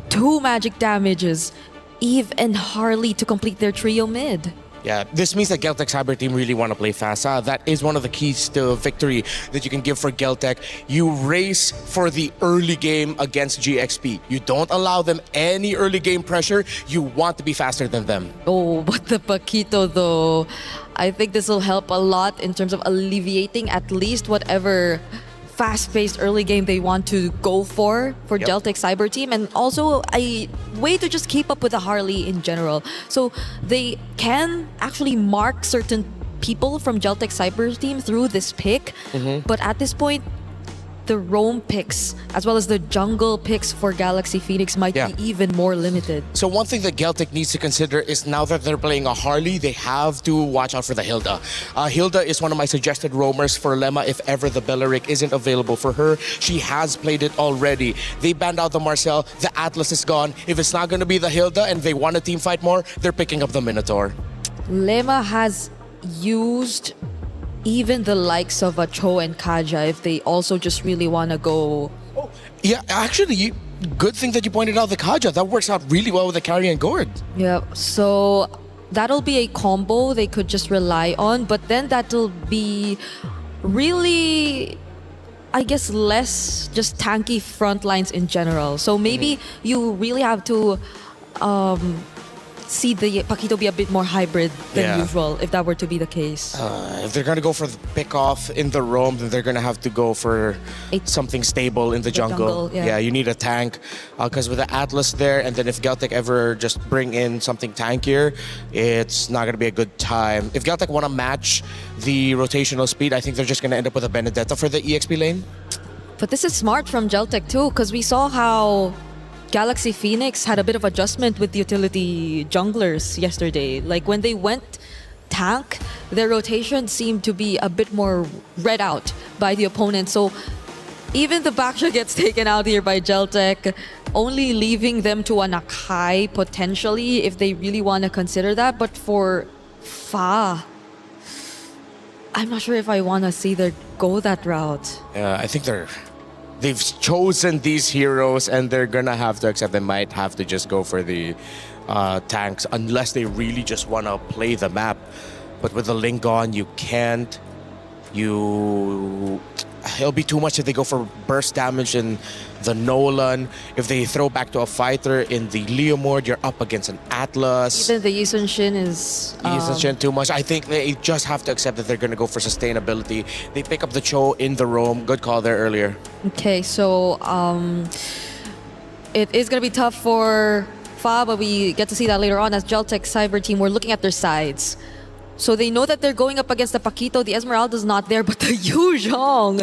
Speaker 14: 2 magic damages, Eve and Harley, to complete their trio mid.
Speaker 8: Yeah, this means that Geltec Cyber Team really want to play fast. That is one of the keys to victory that you can give for Geltec. You race for the early game against GXP. You don't allow them any early game pressure. You want to be faster than them.
Speaker 14: Oh, but the Paquito though, I think this will help a lot in terms of alleviating at least whatever fast-paced early game they want to go for Geltec Cyber Team, and also a way to just keep up with the Harley in general. So they can actually mark certain people from Geltec Cyber Team through this pick, but at this point, the roam picks as well as the jungle picks for Galaxy Phoenix might be even more limited.
Speaker 8: So one thing that Geltec needs to consider is now that they're playing a Harley, they have to watch out for the Hilda. Hilda is one of my suggested roamers for Lemma if ever the Belleric isn't available for her. She has played it already. They banned out the Marcel, the Atlas is gone. If it's not going to be the Hilda and they want to team fight more, they're picking up the Minotaur.
Speaker 14: Lemma has used even the likes of a Cho and Kaja if they also just really want to go.
Speaker 8: Yeah, actually, good thing that you pointed out the Kaja. That works out really well with the carry and gourd.
Speaker 14: Yeah, so that'll be a combo they could just rely on, but then that'll be really, I guess, less just tanky front lines in general. So maybe you really have to see the Paquito be a bit more hybrid than usual if that were to be the case.
Speaker 8: If they're going to go for the pick off in the roam, then they're going to have to go for something stable in the jungle. Yeah, you need a tank because with the Atlas there, and then if Geltec ever just bring in something tankier, it's not going to be a good time. If Geltec want to match the rotational speed, I think they're just going to end up with a Benedetta for the EXP lane.
Speaker 14: But this is smart from Geltec too, because we saw how Galaxy Phoenix had a bit of adjustment with the utility junglers yesterday. Like when they went tank, their rotation seemed to be a bit more read out by the opponent. So even the Baksha gets taken out here by Geltec, only leaving them to an Akai potentially if they really want to consider that. But for Fa, I'm not sure if I want to see them go that route.
Speaker 8: I think they've chosen these heroes and they're gonna have to accept they might have to just go for the tanks unless they really just want to play the map. But with the Link gone, you can't. It'll be too much if they go for burst damage in the Nolan. If they throw back to a fighter in the Leomord, you're up against an Atlas.
Speaker 14: Even the Yi Sun-shin is...
Speaker 8: Yi Sun-shin too much. I think they just have to accept that they're going to go for sustainability. They pick up the Cho in the roam. Good call there earlier.
Speaker 14: Okay, so it is going to be tough for Fa, but we get to see that later on as Geltec Cyber Team. We're looking at their sides. So they know that they're going up against the Paquito. The Esmeralda's not there, but the Yuzhong.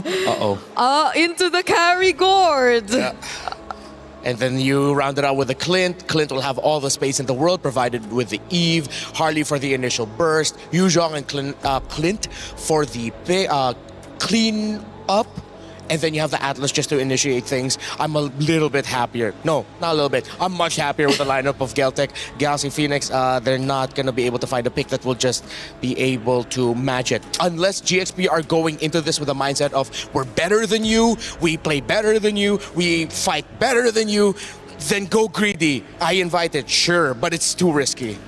Speaker 14: Into the carry gourd.
Speaker 8: Yeah. And then you round it out with the Clint. Clint will have all the space in the world provided with the Eve. Harley for the initial burst. Yuzhong and Clint for the clean up, and then you have the Atlas just to initiate things. I'm a little bit happier. No, not a little bit. I'm much happier with the lineup of Geltec. Galaxy Phoenix, they're not going to be able to find a pick that will just be able to match it. Unless GXP are going into this with a mindset of, we're better than you, we play better than you, we fight better than you, then go greedy. I invite it, sure, but it's too risky.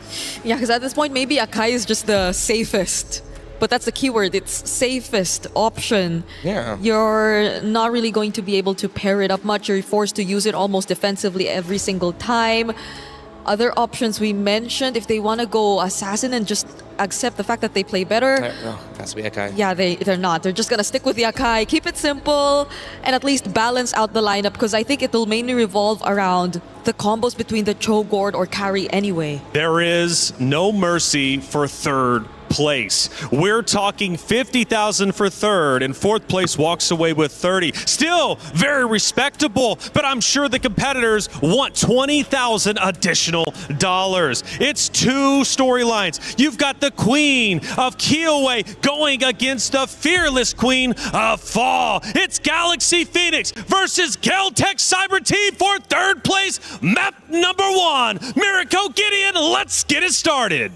Speaker 14: Yeah, because at this point, maybe Akai is just the safest. But that's the keyword, it's safest option.
Speaker 8: Yeah.
Speaker 14: You're not really going to be able to pair it up much. You're forced to use it almost defensively every single time. Other options we mentioned, if they want to go Assassin and just accept the fact that they play better.
Speaker 8: No, has to be Akai.
Speaker 14: Yeah, they're not. They're just going to stick with the Akai, keep it simple, and at least balance out the lineup, because I think it'll mainly revolve around the combos between the Cho'Gord or carry anyway.
Speaker 13: There is no mercy for third place. We're talking 50,000 for third, and fourth place walks away with 30. Still very respectable, but I'm sure the competitors want 20,000 additional dollars. It's two storylines. You've got the Queen of Kiowa going against the fearless Queen of Fall. It's Galaxy Phoenix versus Geltec Cyber Team for third place. Map number 1. Mirako Gideon, let's get it started.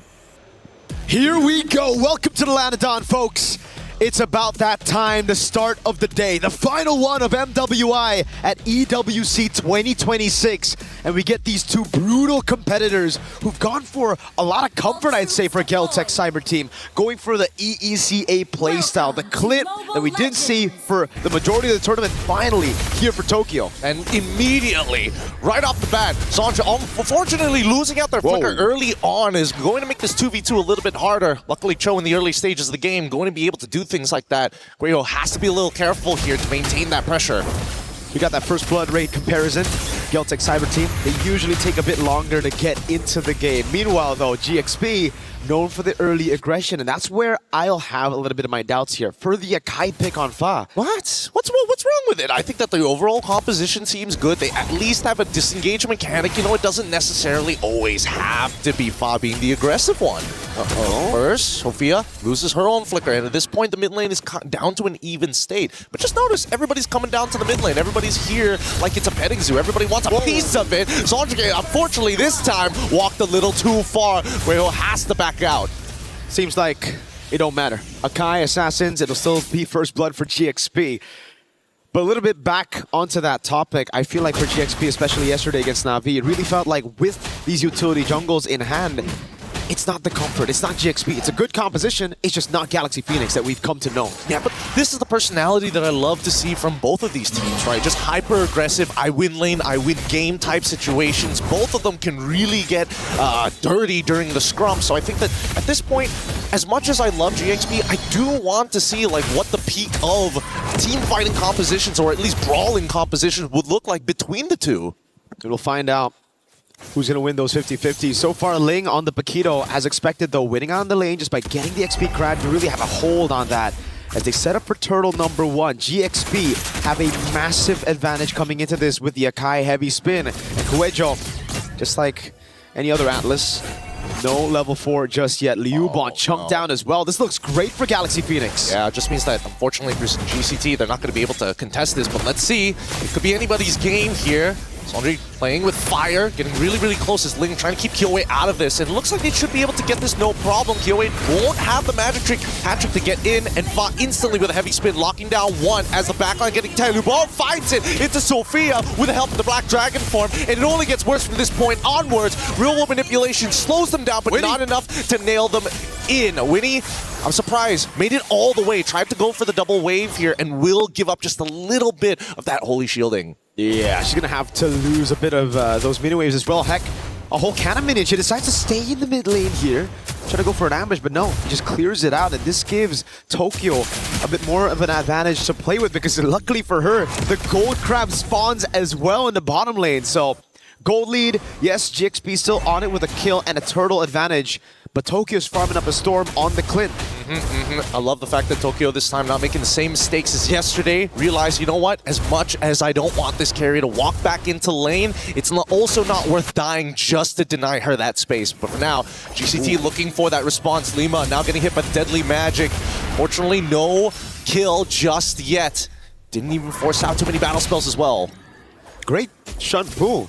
Speaker 15: Here we go. Welcome to the Lanadon, folks. It's about that time, the start of the day, the final one of MWI at EWC26. And we get these two brutal competitors who've gone for a lot of comfort, I'd say, for Geltec Cyber Team, going for the EECA playstyle, the clip that we didn't see for the majority of the tournament, finally here for Tokyo.
Speaker 7: And immediately, right off the bat, Sandra, unfortunately losing out their flicker early on is going to make this 2v2 a little bit harder. Luckily, Cho in the early stages of the game going to be able to do things like that. Guerrero has to be a little careful here to maintain that pressure.
Speaker 15: We got that first blood rate comparison. Geltec Cyber Team, they usually take a bit longer to get into the game. Meanwhile, though, GXP, known for the early aggression, and that's where I'll have a little bit of my doubts here. For the Akai pick on Fa.
Speaker 7: What? What's wrong with it? I think that the overall composition seems good. They at least have a disengage mechanic. You know, it doesn't necessarily always have to be Fa being the aggressive one. First, Sophia loses her own flicker, and at this point, the mid lane is down to an even state. But just notice, everybody's coming down to the mid lane. Everybody's here like it's a petting zoo. Everybody wants a piece of it. Sandra, unfortunately, this time, walked a little too far. Guerrero has to back out.
Speaker 15: Seems like it don't matter. Akai, Assassins, it'll still be first blood for GXP. But a little bit back onto that topic, I feel like for GXP, especially yesterday against Na'Vi, it really felt like with these utility jungles in hand, it's not the comfort, it's not GXP, it's a good composition, it's just not Galaxy Phoenix that we've come to know.
Speaker 7: Yeah, but this is the personality that I love to see from both of these teams, right? Just hyper-aggressive, I win lane, I win game type situations. Both of them can really get dirty during the scrum, so I think that at this point, as much as I love GXP, I do want to see like what the peak of team fighting compositions, or at least brawling compositions, would look like between the two.
Speaker 15: We'll find out who's going to win those 50-50s. So far, Ling on the Paquito, as expected though, winning on the lane just by getting the XP grab to really have a hold on that. As they set up for turtle number 1, GXP have a massive advantage coming into this with the Akai heavy spin. And Kuejo, just like any other Atlas, no level 4 just yet. Liubon chunked down as well. This looks great for Galaxy Phoenix.
Speaker 7: Yeah, it just means that unfortunately for GCT, they're not going to be able to contest this, but let's see. It could be anybody's game here. Sandri playing with fire, getting really, really close as Ling trying to keep Kiowa out of this. And it looks like they should be able to get this no problem. Kiowa won't have the magic trick hat-trick to get in and fought instantly with a heavy spin, locking down 1 as the backline getting 10. Lubon finds it into Sophia with the help of the Black Dragon form. And it only gets worse from this point onwards. Real-world manipulation slows them down, but not enough to nail them in. Winnie, I'm surprised, made it all the way, tried to go for the double wave here, and will give up just a little bit of that holy shielding.
Speaker 15: Yeah, she's going to have to lose a bit of those mini waves as well. Heck, a whole cannon minion. She decides to stay in the mid lane here. Try to go for an ambush, but no, he just clears it out. And this gives Tokyo a bit more of an advantage to play with, because luckily for her, the gold crab spawns as well in the bottom lane. So gold lead, yes, GXP still on it with a kill and a turtle advantage. But Tokyo's farming up a storm on the Clint.
Speaker 7: I love the fact that Tokyo this time not making the same mistakes as yesterday. Realize, you know what? As much as I don't want this carry to walk back into lane, it's also not worth dying just to deny her that space. But for now, GCT looking for that response. Lima now getting hit by Deadly Magic. Fortunately, no kill just yet. Didn't even force out too many battle spells as well.
Speaker 15: Great Shunpu.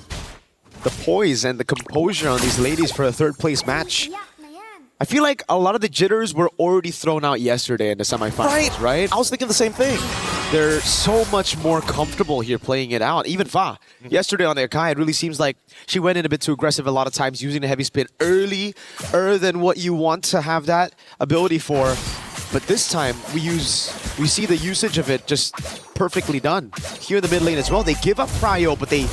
Speaker 15: The poise and the composure on these ladies for a third place match. I feel like a lot of the jitters were already thrown out yesterday in the semifinals, right?
Speaker 7: I was thinking the same thing.
Speaker 15: They're so much more comfortable here playing it out. Even Fa, yesterday on the Akai, it really seems like she went in a bit too aggressive a lot of times, using the heavy spin earlier than what you want to have that ability for. But this time, we see the usage of it just perfectly done. Here in the mid lane as well, they give up Pryo, but they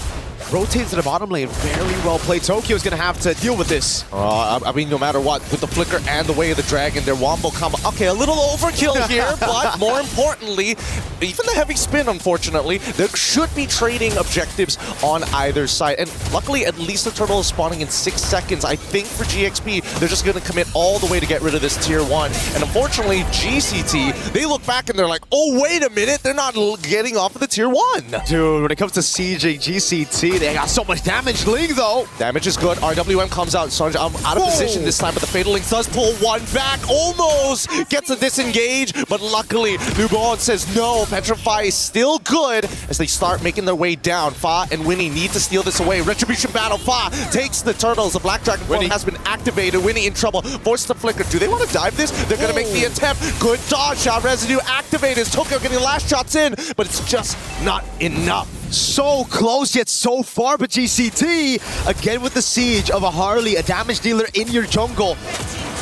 Speaker 15: rotate to the bottom lane. Very well played. Tokyo's going to have to deal with this.
Speaker 7: I mean, no matter what, with the flicker and the way of the dragon, their wombo combo. Okay, a little overkill here, but more importantly, even the heavy spin, unfortunately, there should be trading objectives on either side. And luckily, at least the turtle is spawning in 6 seconds. I think for GXP, they're just going to commit all the way to get rid of this tier 1. And unfortunately, GCT, they look back and they're like, oh, wait a minute, they're not getting off of the tier 1.
Speaker 15: Dude, when it comes to sieging GCT, they got so much damage. Ling, though.
Speaker 7: Damage is good. RWM comes out. So I'm out of position this time, but the Fatal Link does pull one back. Almost gets a disengage, but luckily, Nubon says no. Petrify is still good as they start making their way down. Fa and Winnie need to steal this away. Retribution battle. Fa takes the turtles. The Black Dragon form has been activated. Winnie in trouble. Forced to flicker. Do they want to dive this? They're going to make the attempt. Good dodge shot. Residue activated. Tokyo getting the last shots in, but it's just not enough.
Speaker 15: So close yet so far, but GCT, again with the siege of a Harley, a damage dealer in your jungle.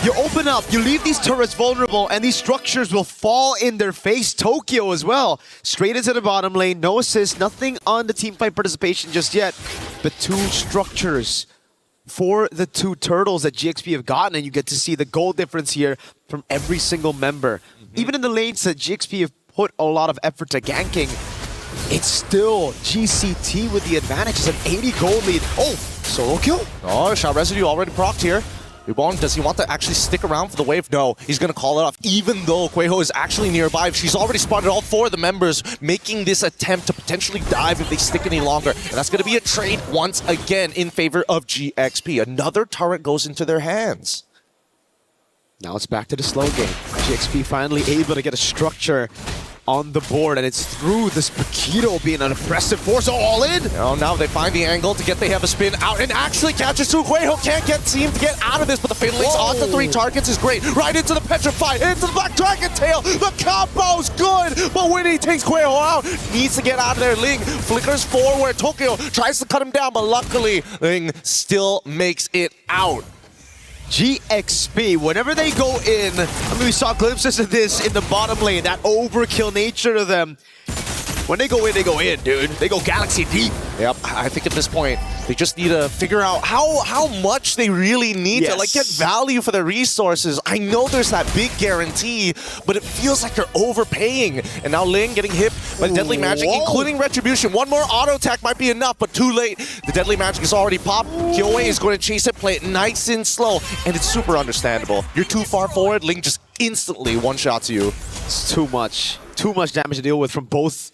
Speaker 15: You open up, you leave these turrets vulnerable, and these structures will fall in their face. Tokyo as well. Straight into the bottom lane, no assist, nothing on the teamfight participation just yet. But 2 structures for the 2 turtles that GXP have gotten, and you get to see the goal difference here from every single member. Even in the lanes that GXP have put a lot of effort to ganking, it's still GCT with the advantage. It's an 80 gold lead. Oh, solo kill?
Speaker 7: Oh, shot residue already procced here. Ubon, does he want to actually stick around for the wave? No, he's going to call it off, even though Quejo is actually nearby. She's already spotted all 4 of the members making this attempt to potentially dive if they stick any longer. And that's going to be a trade once again in favor of GXP. Another turret goes into their hands.
Speaker 15: Now it's back to the slow game. GXP finally able to get a structure on the board, and it's through this Paquito being an oppressive force all in.
Speaker 7: Oh, now they find the angle to get they have a spin out and actually catches Quejo. Can't seem to get out of this, but the Fatal Links onto 3 targets is great. Right into the Petrify, into the Black Dragon Tail. The combo's good, but when he takes Quejo out, needs to get out of there. Ling flickers forward. Tokyo tries to cut him down, but luckily Ling still makes it out.
Speaker 15: GXP, whenever they go in, I mean, we saw glimpses of this in the bottom lane, that overkill nature to them. When they go in, dude. They go galaxy deep.
Speaker 7: Yep, I think at this point, they just need to figure out how much they really need to like get value for their resources. I know there's that big guarantee, but it feels like they're overpaying. And now Ling getting hit by Deadly Magic, including Retribution. One more auto attack might be enough, but too late. The Deadly Magic is already popped. Kyoei is going to chase it, play it nice and slow, and it's super understandable. You're too far forward, Ling just instantly one-shots you.
Speaker 15: It's too much damage to deal with from both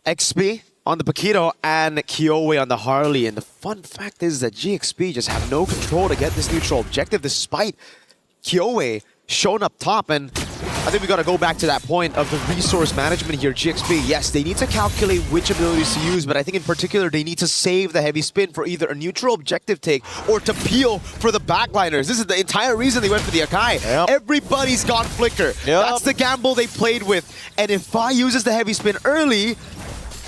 Speaker 15: XP on the Paquito and Kyoei on the Harley. And the fun fact is that GXP just have no control to get this neutral objective despite Kyoei shown up top. And I think we got to go back to that point of the resource management here. GXP, yes, they need to calculate which abilities to use, but I think in particular they need to save the heavy spin for either a neutral objective take or to peel for the backliners. This is the entire reason they went for the Akai. Everybody's got Flicker. That's the gamble they played with. And if Fa uses the heavy spin early,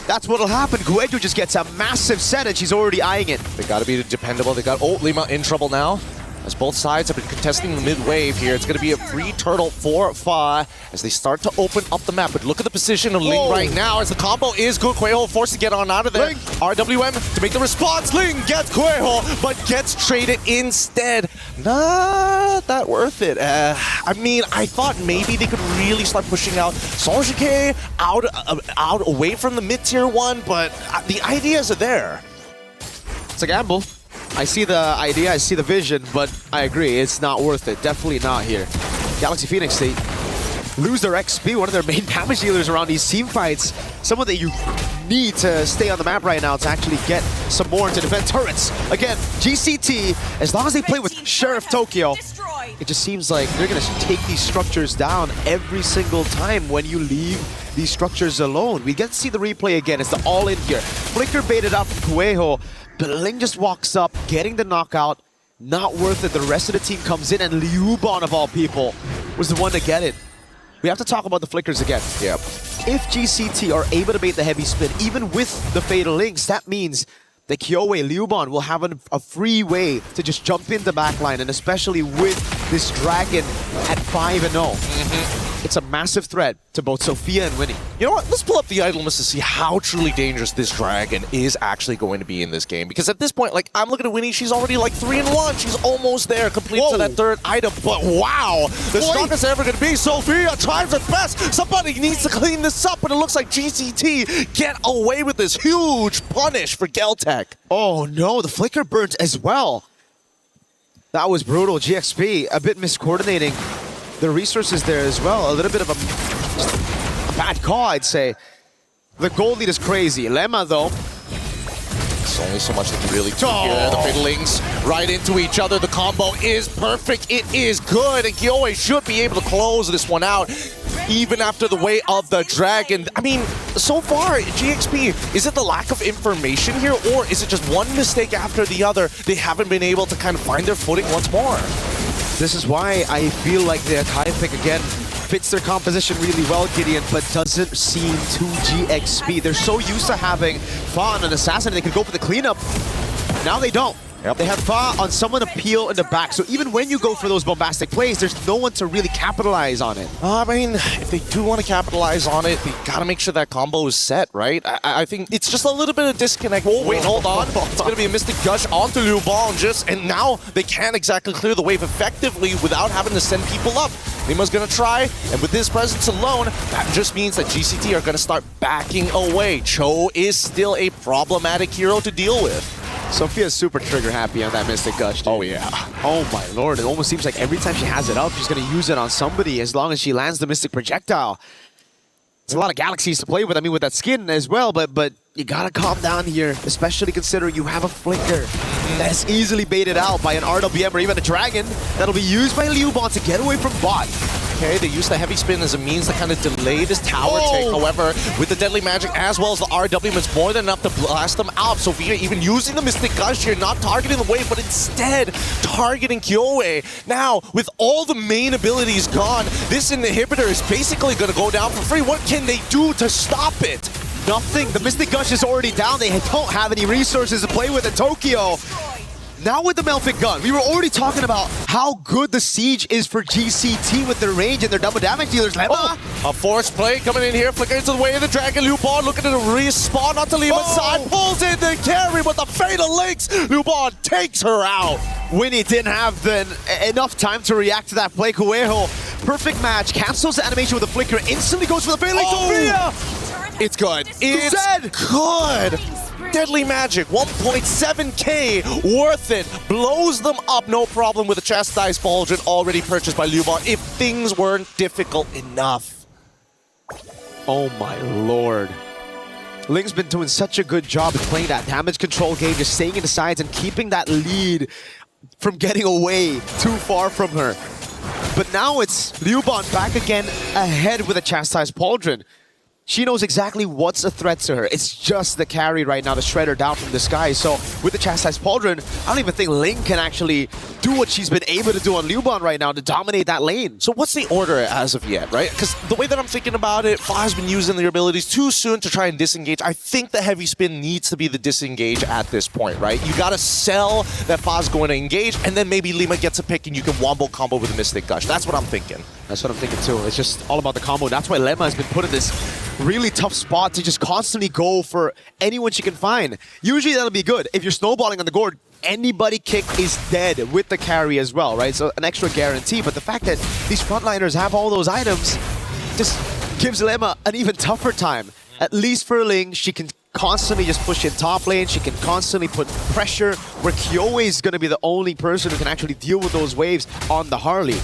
Speaker 15: that's what'll happen. Guejo just gets a massive set and she's already eyeing it.
Speaker 7: They gotta be dependable. They got Lima in trouble now, as both sides have been contesting the mid-wave here. It's going to be a free turtle for Fa as they start to open up the map. But look at the position of Ling right now as the combo is good. Quejo forced to get on out of there. Ling. RWM to make the response. Ling gets Quejo, but gets traded instead. Not that worth it. I mean, I thought maybe they could really start pushing out Sonjike out away from the mid-tier 1, but the ideas are there.
Speaker 15: It's a gamble. I see the idea, I see the vision, but I agree, it's not worth it. Definitely not here. Galaxy Phoenix, they lose their XP, one of their main damage dealers around these team fights. Someone that you need to stay on the map right now to actually get some more to defend turrets. Again, GCT, as long as they play with Sheriff Tokyo, it just seems like they're going to take these structures down every single time when you leave these structures alone. We get to see the replay again. It's the all-in here. Flicker baited up from Kueho, but Ling just walks up, getting the knockout. Not worth it. The rest of the team comes in, and Liuban, of all people, was the one to get it. We have to talk about the flickers again.
Speaker 7: Yep.
Speaker 15: If GCT are able to bait the heavy spin, even with the Fatal Links, that means that Kyoe, Liuban will have a free way to just jump in the backline, and especially with this Dragon at 5-0. It's a massive threat to both Sophia and Winnie.
Speaker 7: You know what? Let's pull up the idol list to see how truly dangerous this Dragon is actually going to be in this game. Because at this point, like, I'm looking at Winnie, she's already like 3-1. She's almost there, complete to that third item. But wow, the strongest ever going to be Sophia tries her best. Somebody needs to clean this up, but it looks like GCT get away with this huge punish for Geltech.
Speaker 15: Oh no, the flicker burnt as well. That was brutal. GXP a bit miscoordinating the resources there as well. A little bit of a bad call, I'd say. The goal lead is crazy. Lemma, though.
Speaker 7: There's only so much they can really do here. The Fatal Links right into each other. The combo is perfect. It is good. And Kyoe should be able to close this one out, even after the way of the Dragon. I mean, so far, GXP, is it the lack of information here, or is it just one mistake after the other? They haven't been able to kind of find their footing once more.
Speaker 15: This is why I feel like the Akai pick again fits their composition really well, Gideon, but doesn't seem too GXP. They're so used to having Fa on an assassin, they could go for the cleanup. Now they don't. Yep. They have Fa on someone to peel in the back, so even when you go for those bombastic plays, there's no one to really capitalize on it.
Speaker 7: I mean, if they do want to capitalize on it, they gotta make sure that combo is set, right? I think it's just a little bit of disconnect. Oh, wait, hold on. It's gonna be a Mystic Gush onto Liuban, and now they can't exactly clear the wave effectively without having to send people up. Lima's gonna try, and with this presence alone, that just means that GCT are gonna start backing away. Cho is still a problematic hero to deal with.
Speaker 15: Sophia's super trigger happy on that Mystic Gush, dude.
Speaker 7: Oh yeah.
Speaker 15: Oh my lord, it almost seems like every time she has it up, she's gonna use it on somebody as long as she lands the Mystic Projectile. There's a lot of galaxies to play with, I mean, with that skin as well, but you gotta calm down here, especially considering you have a flicker that's easily baited out by an RWM or even a Dragon that'll be used by Liuban to get away from bot.
Speaker 7: Okay, they use the heavy spin as a means to kind of delay this tower take. However, with the deadly magic as well as the RWM, it's more than enough to blast them out. Sophia even using the Mystic Gush here, not targeting the wave, but instead targeting Kyoe. Now, with all the main abilities gone, this inhibitor is basically going to go down for free. What can they do to stop it?
Speaker 15: Nothing. The Mystic Gush is already down. They don't have any resources to play with in Tokyo. Now with the Melfic gun, we were already talking about how good the siege is for GCT with their range and their double damage dealers. Lemma.
Speaker 7: A forced play coming in here, flickering to the way of the Dragon. Liuban looking to respawn onto Lima's side, pulls in the carry with the Fatal Links. Liuban takes her out.
Speaker 15: Winnie didn't have enough time to react to that play. Kueho, perfect match, cancels the animation with a flicker, instantly goes for the Fatal Link. Sophia!
Speaker 7: It's good. It's good. Deadly Magic, 1.7k, worth it. Blows them up, no problem with a Chastised Pauldron already purchased by Liuban if things weren't difficult enough.
Speaker 15: Oh my lord. Ling's been doing such a good job of playing that damage control game, just staying in the sides and keeping that lead from getting away too far from her. But now it's Liuban back again ahead with a Chastised Pauldron. She knows exactly what's a threat to her. It's just the carry right now to shred her down from the sky. So with the Chastised Pauldron, I don't even think Ling can actually do what she's been able to do on Liuban right now to dominate that lane.
Speaker 7: So what's the order as of yet, right? Because the way that I'm thinking about it, Fa has been using their abilities too soon to try and disengage. I think the heavy spin needs to be the disengage at this point, right? You gotta sell that Fa's going to engage, and then maybe Lima gets a pick and you can wombo combo with a Mystic Gush. That's what I'm thinking.
Speaker 15: That's what I'm thinking too. It's just all about the combo. That's why Lemma has been put in this really tough spot to just constantly go for anyone she can find. Usually that'll be good. If you're snowballing on the board, anybody kick is dead with the carry as well, right? So an extra guarantee. But the fact that these frontliners have all those items just gives Lemma an even tougher time. At least for Ling, she can constantly just push in top lane. She can constantly put pressure where Kyoe is going to be the only person who can actually deal with those waves on the Harley.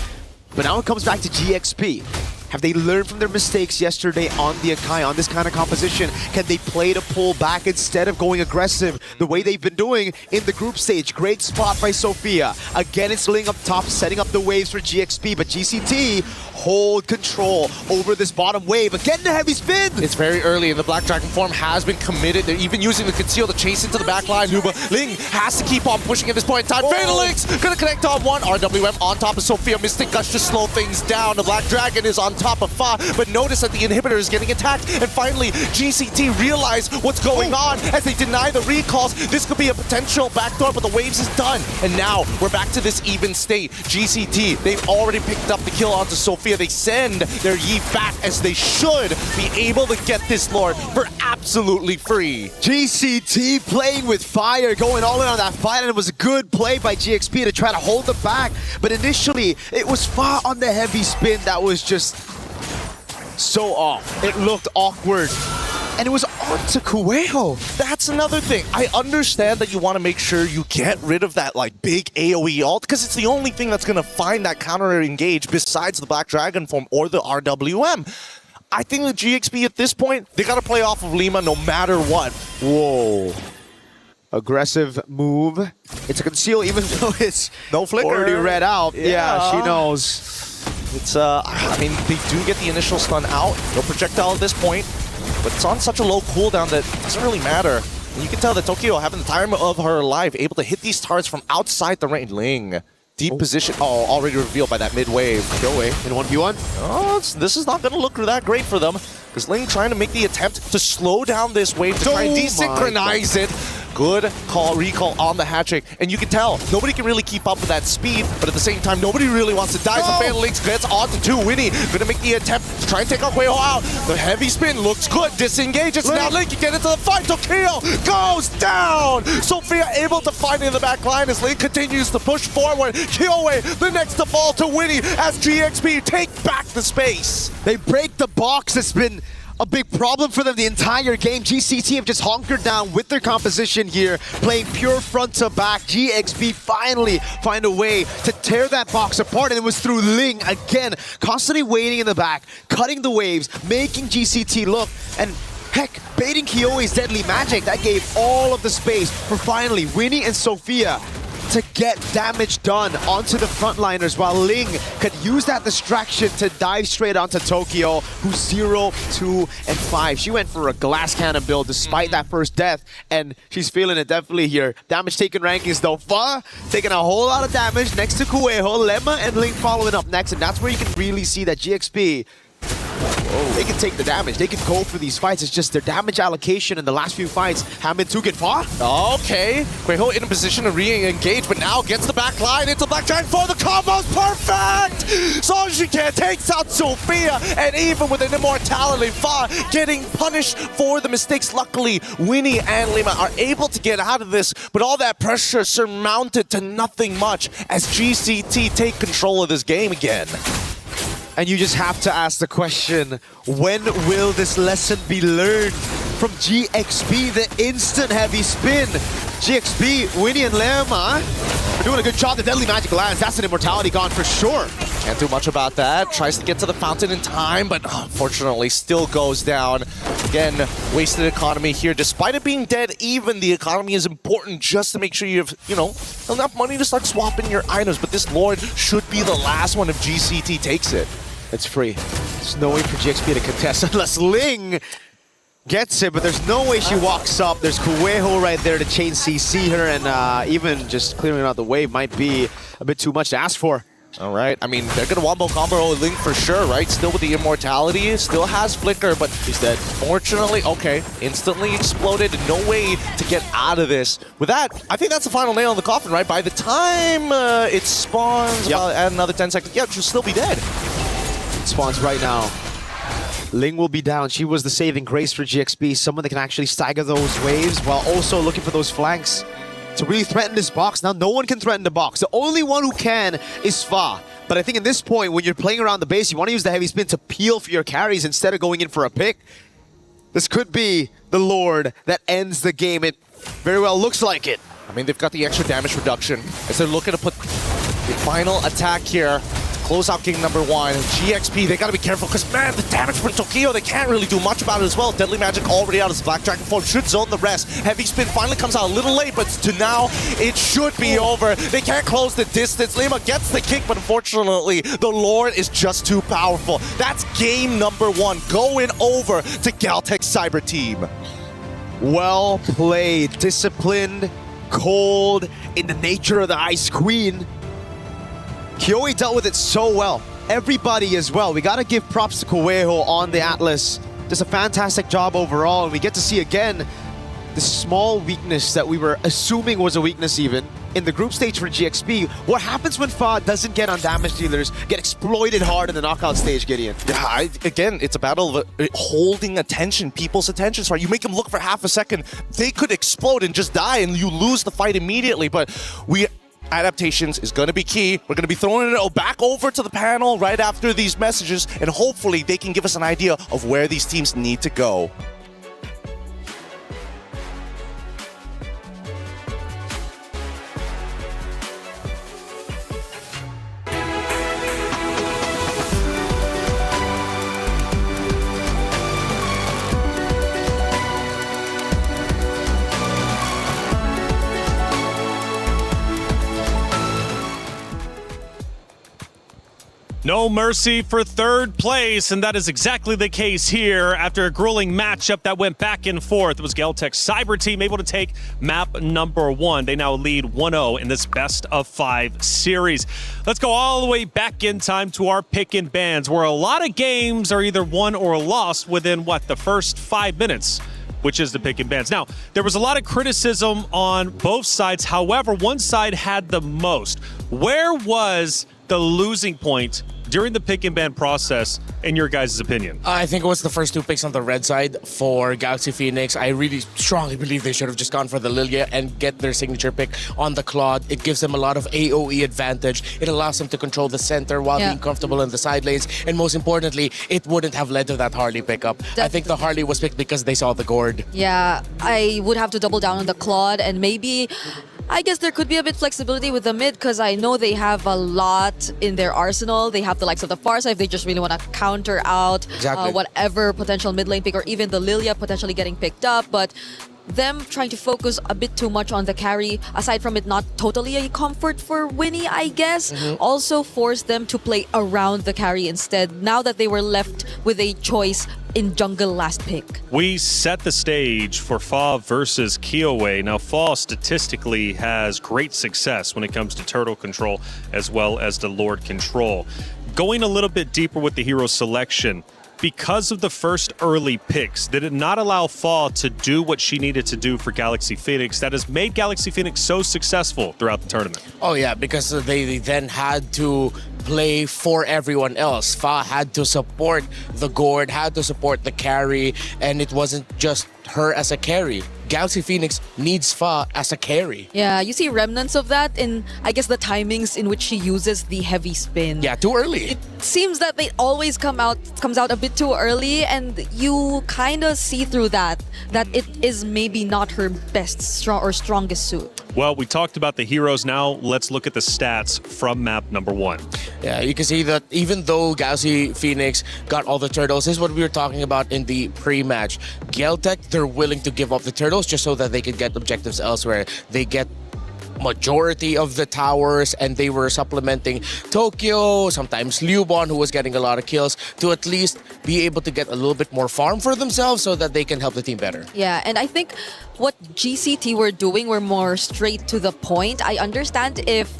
Speaker 15: But now it comes back to GXP. Have they learned from their mistakes yesterday on the Akai, on this kind of composition? Can they play to pull back instead of going aggressive the way they've been doing in the group stage? Great spot by Sophia. Again, it's Ling up top, setting up the waves for GXP, but GCT hold control over this bottom wave. Again, the heavy spin!
Speaker 7: It's very early, and the Black Dragon form has been committed. They're even using the conceal to chase into the back line. Luba Ling has to keep on pushing at this point in time. Fatal Links gonna connect on one. RWM on top of Sophia. Mystic Gush to slow things down. The Black Dragon is on top of Fa, but notice that the inhibitor is getting attacked. And finally, GCT realize what's going on as they deny the recalls. This could be a potential backdoor, but the waves is done. And now we're back to this even state. GCT, they've already picked up the kill onto Sophia. They send their Yi back as they should be able to get this Lord for absolutely free.
Speaker 15: GCT playing with fire, going all in on that fight, and it was a good play by GXP to try to hold them back. But initially, it was Fa on the heavy spin that was just so off. It looked awkward. And it was on to Kueho.
Speaker 7: That's another thing. I understand that you want to make sure you get rid of that like big AoE ult because it's the only thing that's going to find that counter engage besides the Black Dragon form or the RWM. I think the GXP at this point, they got to play off of Lima no matter what.
Speaker 15: Whoa. Aggressive move. It's a conceal even though it's
Speaker 7: no flicker.
Speaker 15: Already read out. Yeah, she knows.
Speaker 7: It's, I mean, they do get the initial stun out. No projectile at this point. But it's on such a low cooldown that it doesn't really matter. And you can tell that Tokyo having the time of her life, able to hit these targets from outside the range. Ling, deep position. Oh, already revealed by that mid-wave.
Speaker 15: Go away in 1v1.
Speaker 7: Oh, this is not going to look that great for them. Because Ling trying to make the attempt to slow down this wave, to try and desynchronize it. Good recall on the hat trick. And you can tell, nobody can really keep up with that speed, but at the same time, nobody really wants to die. So Fatal Links gets onto 2. Winnie gonna make the attempt to try and take out Kueho out. The heavy spin looks good, disengages. Now Link can get into the fight. Tokyo goes down! Sophia able to find it in the back line as Link continues to push forward. Kyoe, the next to fall to Winnie as GXP take back the space.
Speaker 15: They break the box. It's been a big problem for them the entire game. GCT have just hunkered down with their composition here, playing pure front to back. GXP finally find a way to tear that box apart, and it was through Ling again, constantly waiting in the back, cutting the waves, making GCT look, and heck, baiting Kyoe's deadly magic. That gave all of the space for finally Winnie and Sophia to get damage done onto the frontliners, while Ling could use that distraction to dive straight onto Tokyo, who's 0, 2, and 5. She went for a glass cannon build despite that first death, and she's feeling it definitely here. Damage taken rankings though. Fa taking a whole lot of damage next to Kueho, Lemma and Ling following up next, and that's where you can really see that GXP, they can take the damage. They can go for these fights. It's just their damage allocation in the last few fights haven't been too good.
Speaker 7: Okay, Kueho in a position to re-engage, but now gets the back line into Black Dragon for the combo's perfect! Sonjike takes out Sophia, and even with an immortality, Fa getting punished for the mistakes. Luckily, Winnie and Lima are able to get out of this, but all that pressure surmounted to nothing much as GCT take control of this game again.
Speaker 15: And you just have to ask the question, when will this lesson be learned from GXP, the instant heavy spin? GXP, Winnie and Lemma are doing a good job. The deadly magic lands. That's an immortality gone for sure.
Speaker 7: Can't do much about that. Tries to get to the fountain in time, but unfortunately still goes down. Again, wasted economy here. Despite it being dead even, the economy is important just to make sure you have, you know, enough money to start swapping your items. But this Lord should be the last one if GCT takes it.
Speaker 15: It's free. There's no way for GXP to contest unless Ling gets it, but there's no way she walks up. There's Kueho right there to chain CC her, and even just clearing out the wave might be a bit too much to ask for.
Speaker 7: All right, I mean, they're gonna wombo combo Link for sure, right? Still with the immortality, still has flicker, but he's dead. Fortunately, okay, instantly exploded, no way to get out of this. With that, I think that's the final nail in the coffin, right? By the time it spawns, about another 10 seconds, yeah, she'll still be dead.
Speaker 15: It spawns right now. Ling will be down. She was the saving grace for GXP, someone that can actually stagger those waves while also looking for those flanks to really threaten this box. Now, no one can threaten the box. The only one who can is Fa. But I think at this point, when you're playing around the base, you want to use the heavy spin to peel for your carries instead of going in for a pick. This could be the Lord that ends the game. It very well looks like it.
Speaker 7: I mean, they've got the extra damage reduction as they're looking to put the final attack here. close out game number 1. GXP, they gotta be careful because, man, the damage from Tokyo, they can't really do much about it as well. Deadly Magic already out as Black Dragon form, should zone the rest. Heavy Spin finally comes out a little late, but to now, it should be over. They can't close the distance. Lima gets the kick, but unfortunately, the Lord is just too powerful. That's game number 1, going over to Galtech Cyber Team.
Speaker 15: Well played, disciplined, cold, in the nature of the Ice Queen. Kyoe dealt with it so well. Everybody as well. We gotta give props to Coelho on the Atlas. Just a fantastic job overall, and we get to see again the small weakness that we were assuming was a weakness even in the group stage for GXP. What happens when Fa doesn't get on damage dealers, get exploited hard in the knockout stage, Gideon?
Speaker 7: Yeah, again, it's a battle of holding attention, people's attention. So you make them look for half a second, they could explode and just die, and you lose the fight immediately. But adaptations is going to be key. We're going to be throwing it back over to the panel right after these messages, and hopefully they can give us an idea of where these teams need to go.
Speaker 13: No mercy for third place, and that is exactly the case here. After a grueling matchup that went back and forth, it was Galtech Cyber Team able to take map number 1. They now lead 1-0 in this best of 5 series. Let's go all the way back in time to our pick and bans, where a lot of games are either won or lost within, the first 5 minutes, which is the pick and bans. Now, there was a lot of criticism on both sides. However, one side had the most. Where was the losing point during the pick and ban process, in your guys' opinion?
Speaker 8: I think it was the first 2 picks on the red side for Galaxy Phoenix. I really strongly believe they should have just gone for the Lilia and get their signature pick on the Claude. It gives them a lot of AoE advantage. It allows them to control the center while being comfortable in the side lanes. And most importantly, it wouldn't have led to that Harley pickup. I think the Harley was picked because they saw the gourd.
Speaker 14: Yeah, I would have to double down on the Claude, and maybe I guess there could be a bit flexibility with the mid, because I know they have a lot in their arsenal. They have the likes of the Farsight if they just really want to counter out whatever potential mid lane pick, or even the Lilia potentially getting picked up. But them trying to focus a bit too much on the carry, aside from it not totally a comfort for Winnie, I guess, also forced them to play around the carry instead, now that they were left with a choice in jungle last pick.
Speaker 13: We set the stage for Fa versus Kyoe. Now, Fa statistically has great success when it comes to turtle control as well as the Lord control. Going a little bit deeper with the hero selection, because of the first early picks, did it not allow Fa to do what she needed to do for Galaxy Phoenix that has made Galaxy Phoenix so successful throughout the tournament?
Speaker 8: Oh yeah, because they then had to play for everyone else. Fa had to support the gourd, had to support the carry, and it wasn't just her as a carry. Galaxy Phoenix needs Fa as a carry.
Speaker 14: Yeah, you see remnants of that in, I guess, the timings in which she uses the heavy spin.
Speaker 8: Yeah, too early.
Speaker 14: It seems that they always comes out a bit too early, and you kind of see through that it is maybe not her best strongest suit.
Speaker 13: Well, we talked about the heroes. Now let's look at the stats from map number 1.
Speaker 8: Yeah, you can see that even though Galaxy Phoenix got all the turtles, this is what we were talking about in the pre-match. Galtech, they're willing to give up the turtles just so that they can get objectives elsewhere. They get majority of the towers, and they were supplementing Tokyo, sometimes Liubon, who was getting a lot of kills, to at least be able to get a little bit more farm for themselves so that they can help the team better.
Speaker 14: Yeah, and I think what GCT were doing were more straight to the point. I understand if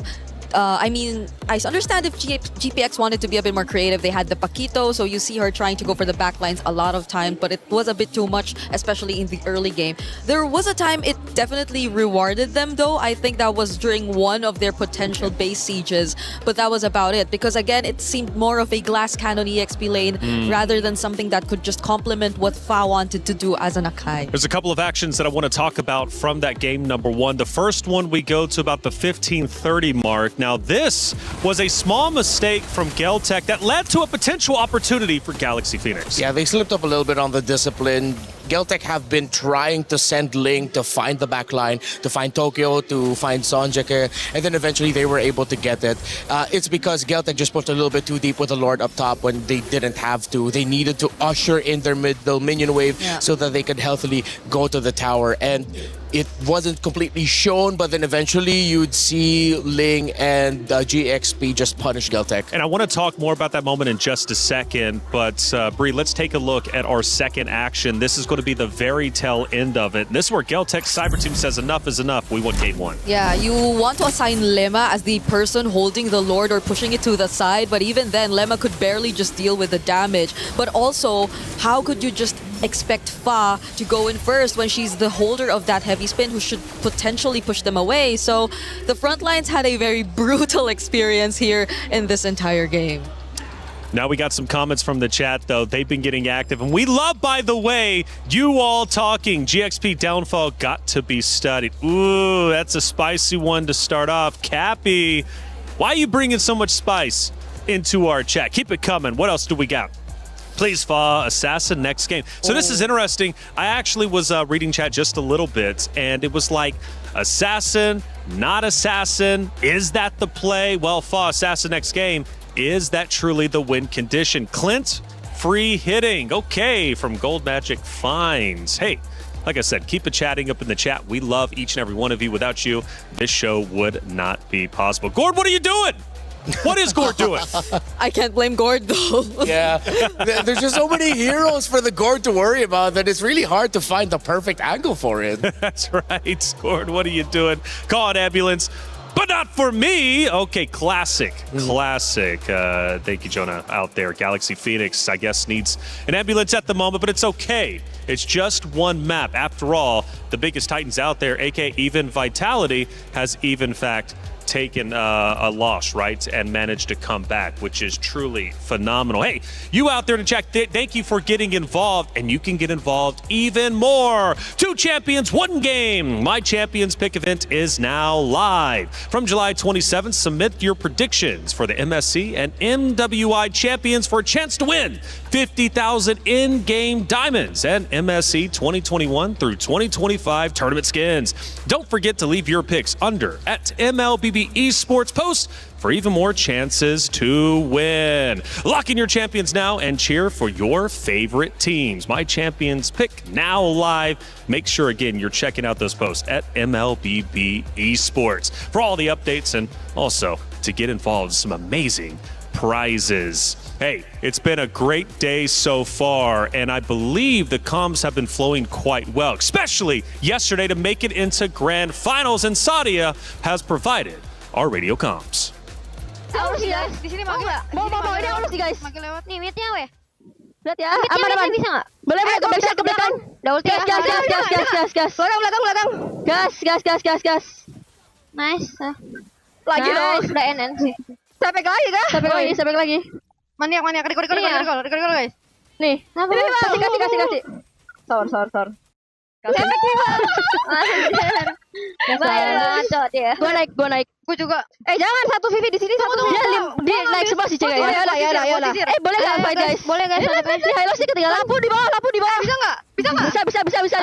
Speaker 14: I understand if GPX wanted to be a bit more creative. They had the Paquito, so you see her trying to go for the backlines a lot of time, but it was a bit too much, especially in the early game. There was a time it definitely rewarded them, though. I think that was during one of their potential base sieges, but that was about it. Because again, it seemed more of a glass cannon EXP lane rather than something that could just complement what Fa wanted to do as an Akai.
Speaker 13: There's a couple of actions that I want to talk about from that game number 1. The first one, we go to about the 15:30 mark. Now, this was a small mistake from Galtech that led to a potential opportunity for Galaxy Phoenix.
Speaker 8: Yeah, they slipped up a little bit on the discipline. Geltec have been trying to send Ling to find the backline, to find Tokyo, to find Sonjeke, and then eventually they were able to get it. It's because Geltec just pushed a little bit too deep with the Lord up top when they didn't have to. They needed to usher in their middle minion wave so that they could healthily go to the tower. And it wasn't completely shown, but then eventually you'd see Ling and GXP just punish Geltec.
Speaker 13: And I want to talk more about that moment in just a second, but Bree, let's take a look at our second action. This is going to be the very tail end of it. And this is where Geltec Cyber Team says enough is enough. We want game one.
Speaker 14: Yeah, you want to assign Lemma as the person holding the Lord or pushing it to the side, but even then, Lemma could barely just deal with the damage. But also, how could you just expect Fa to go in first when she's the holder of that heavy spin who should potentially push them away? So the front lines had a very brutal experience here in this entire game.
Speaker 13: Now we got some comments from the chat, though. They've been getting active. And we love, by the way, you all talking. GXP downfall got to be studied. Ooh, that's a spicy one to start off. Cappy, why are you bringing so much spice into our chat? Keep it coming. What else do we got? Please, Fa, Assassin next game. So this is interesting. I actually was reading chat just a little bit, and it was like, Assassin, not Assassin. Is that the play? Well, Fa, Assassin next game. Is that truly the win condition? Clint, free hitting. Okay, from Gold Magic Finds. Hey, like I said, keep it chatting up in the chat. We love each and every one of you. Without you, this show would not be possible. Gord, what are you doing? What is Gord doing?
Speaker 14: I can't blame Gord, though.
Speaker 8: Yeah, there's just so many heroes for the Gord to worry about that it's really hard to find the perfect angle for it.
Speaker 13: That's right, Gord, what are you doing? Call an ambulance. But not for me. Okay, classic. Thank you, Jonah, out there. Galaxy Phoenix, I guess, needs an ambulance at the moment, but it's okay. It's just one map. After all, the biggest Titans out there, aka Even Vitality, has even fact taken a loss, right, and managed to come back, which is truly phenomenal. Hey, you out there to check, thank you for getting involved, and you can get involved even more. 2 champions, 1 game. My Champions Pick event is now live. From July 27th, submit your predictions for the MSC and MWI champions for a chance to win 50,000 in-game diamonds and MSC 2021 through 2025 tournament skins. Don't forget to leave your picks under at MLBB Esports post for even more chances to win. Lock in your champions now and cheer for your favorite teams. My Champions Pick now live. Make sure, again, you're checking out those posts at MLBB Esports for all the updates and also to get involved in some amazing prizes. Hey, it's been a great day so far, and I believe the comms have been flowing quite well, especially yesterday to make it into grand finals, and Sadia has provided our radio comms.
Speaker 5: Aurus guys, di sini manggil. Mau ini aurus guys. Manggil lewat nih, mid-nya weh. Lihat ya, aman. Bisa enggak? Boleh ke backside ke belakang. Gas. Belakang. Gas. Nice. Lagi dong. Udah NN sih. Sampai lagi. Maniak. Record guys. Nih. Kasih. Sor. Gue naik. Gue juga. Jangan satu Vivi di sini, satu dia naik semua sih cewek. Ya. Boleh enggak fight guys? Boleh guys. Ini Hylos sih ketinggalan. Lampu di bawah. Bisa enggak? Bisa.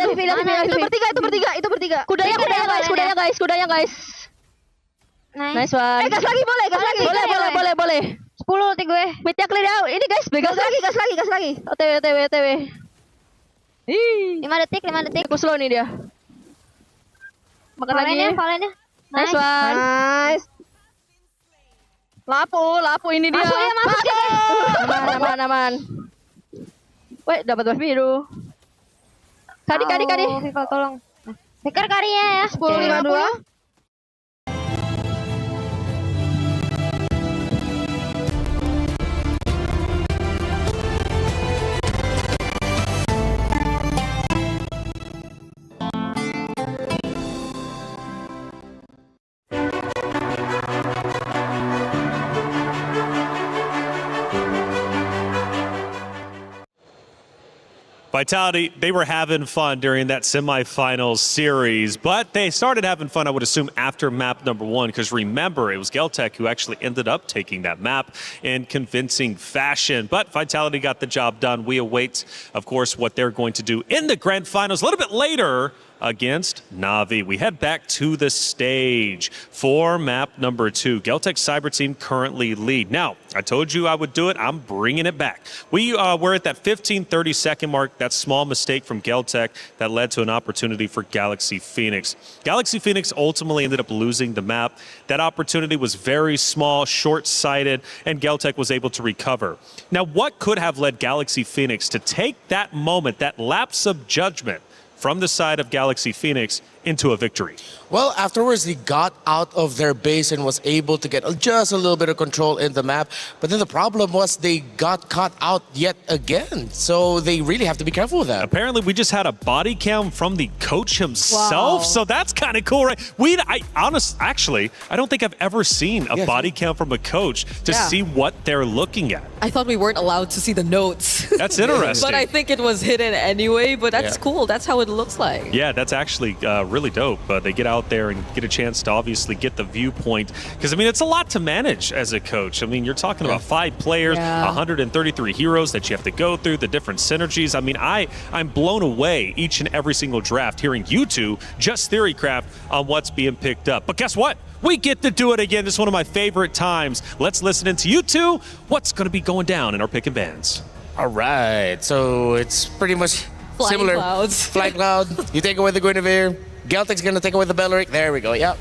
Speaker 5: Itu bertiga. Kudanya guys. Nice one. Gas lagi boleh. Boleh. 10 ulti gue. Midnya clear out. Ini guys, gas lagi. OTW. 5 detik. Aku slow nih dia. Makan lagi. Valennya. Nice one. Nice. Lapu ini dia. Masuk guys. Aman. Wait, dapat buff biru. Kadi. Viva tolong. Pikir karinya ya. 10-52.
Speaker 13: Vitality, they were having fun during that semifinals series, but they started having fun, I would assume, after map number 1, because remember, it was Geltec who actually ended up taking that map in convincing fashion. But Vitality got the job done. We await, of course, what they're going to do in the grand finals a little bit later against Na'Vi. We head back to the stage for map number 2. Geltec Cyber Team currently lead. Now, I told you I would do it. I'm bringing it back. We're at that 15-30 second mark. That small mistake from Geltec that led to an opportunity for Galaxy Phoenix. Galaxy Phoenix ultimately ended up losing the map. That opportunity was very small, short-sighted, and Geltec was able to recover. Now, what could have led Galaxy Phoenix to take that moment, that lapse of judgment from the side of Galaxy Phoenix into a victory?
Speaker 8: Well, afterwards, they got out of their base and was able to get just a little bit of control in the map. But then the problem was they got caught out yet again. So they really have to be careful with that.
Speaker 13: Apparently, we just had a body cam from the coach himself.
Speaker 14: Wow.
Speaker 13: So that's kind of cool, right? Actually, I don't think I've ever seen a body cam from a coach to see what they're looking at.
Speaker 14: I thought we weren't allowed to see the notes.
Speaker 13: That's interesting.
Speaker 14: But I think it was hidden anyway, but that's cool. That's how it looks like.
Speaker 13: Yeah, that's actually really dope. They get out there and get a chance to obviously get the viewpoint. Because, I mean, it's a lot to manage as a coach. I mean, you're talking about 5 players, 133 heroes that you have to go through, the different synergies. I mean, I'm blown away each and every single draft hearing you two just theorycraft on what's being picked up. But guess what? We get to do it again. It's one of my favorite times. Let's listen into you two. What's going to be going down in our pick and bans?
Speaker 8: All right. So it's pretty much
Speaker 14: Flying
Speaker 8: similar.
Speaker 14: clouds.
Speaker 8: Flying Cloud. You take away the Guinevere. Geltec's going to take away the Belleric. There we go. Yep.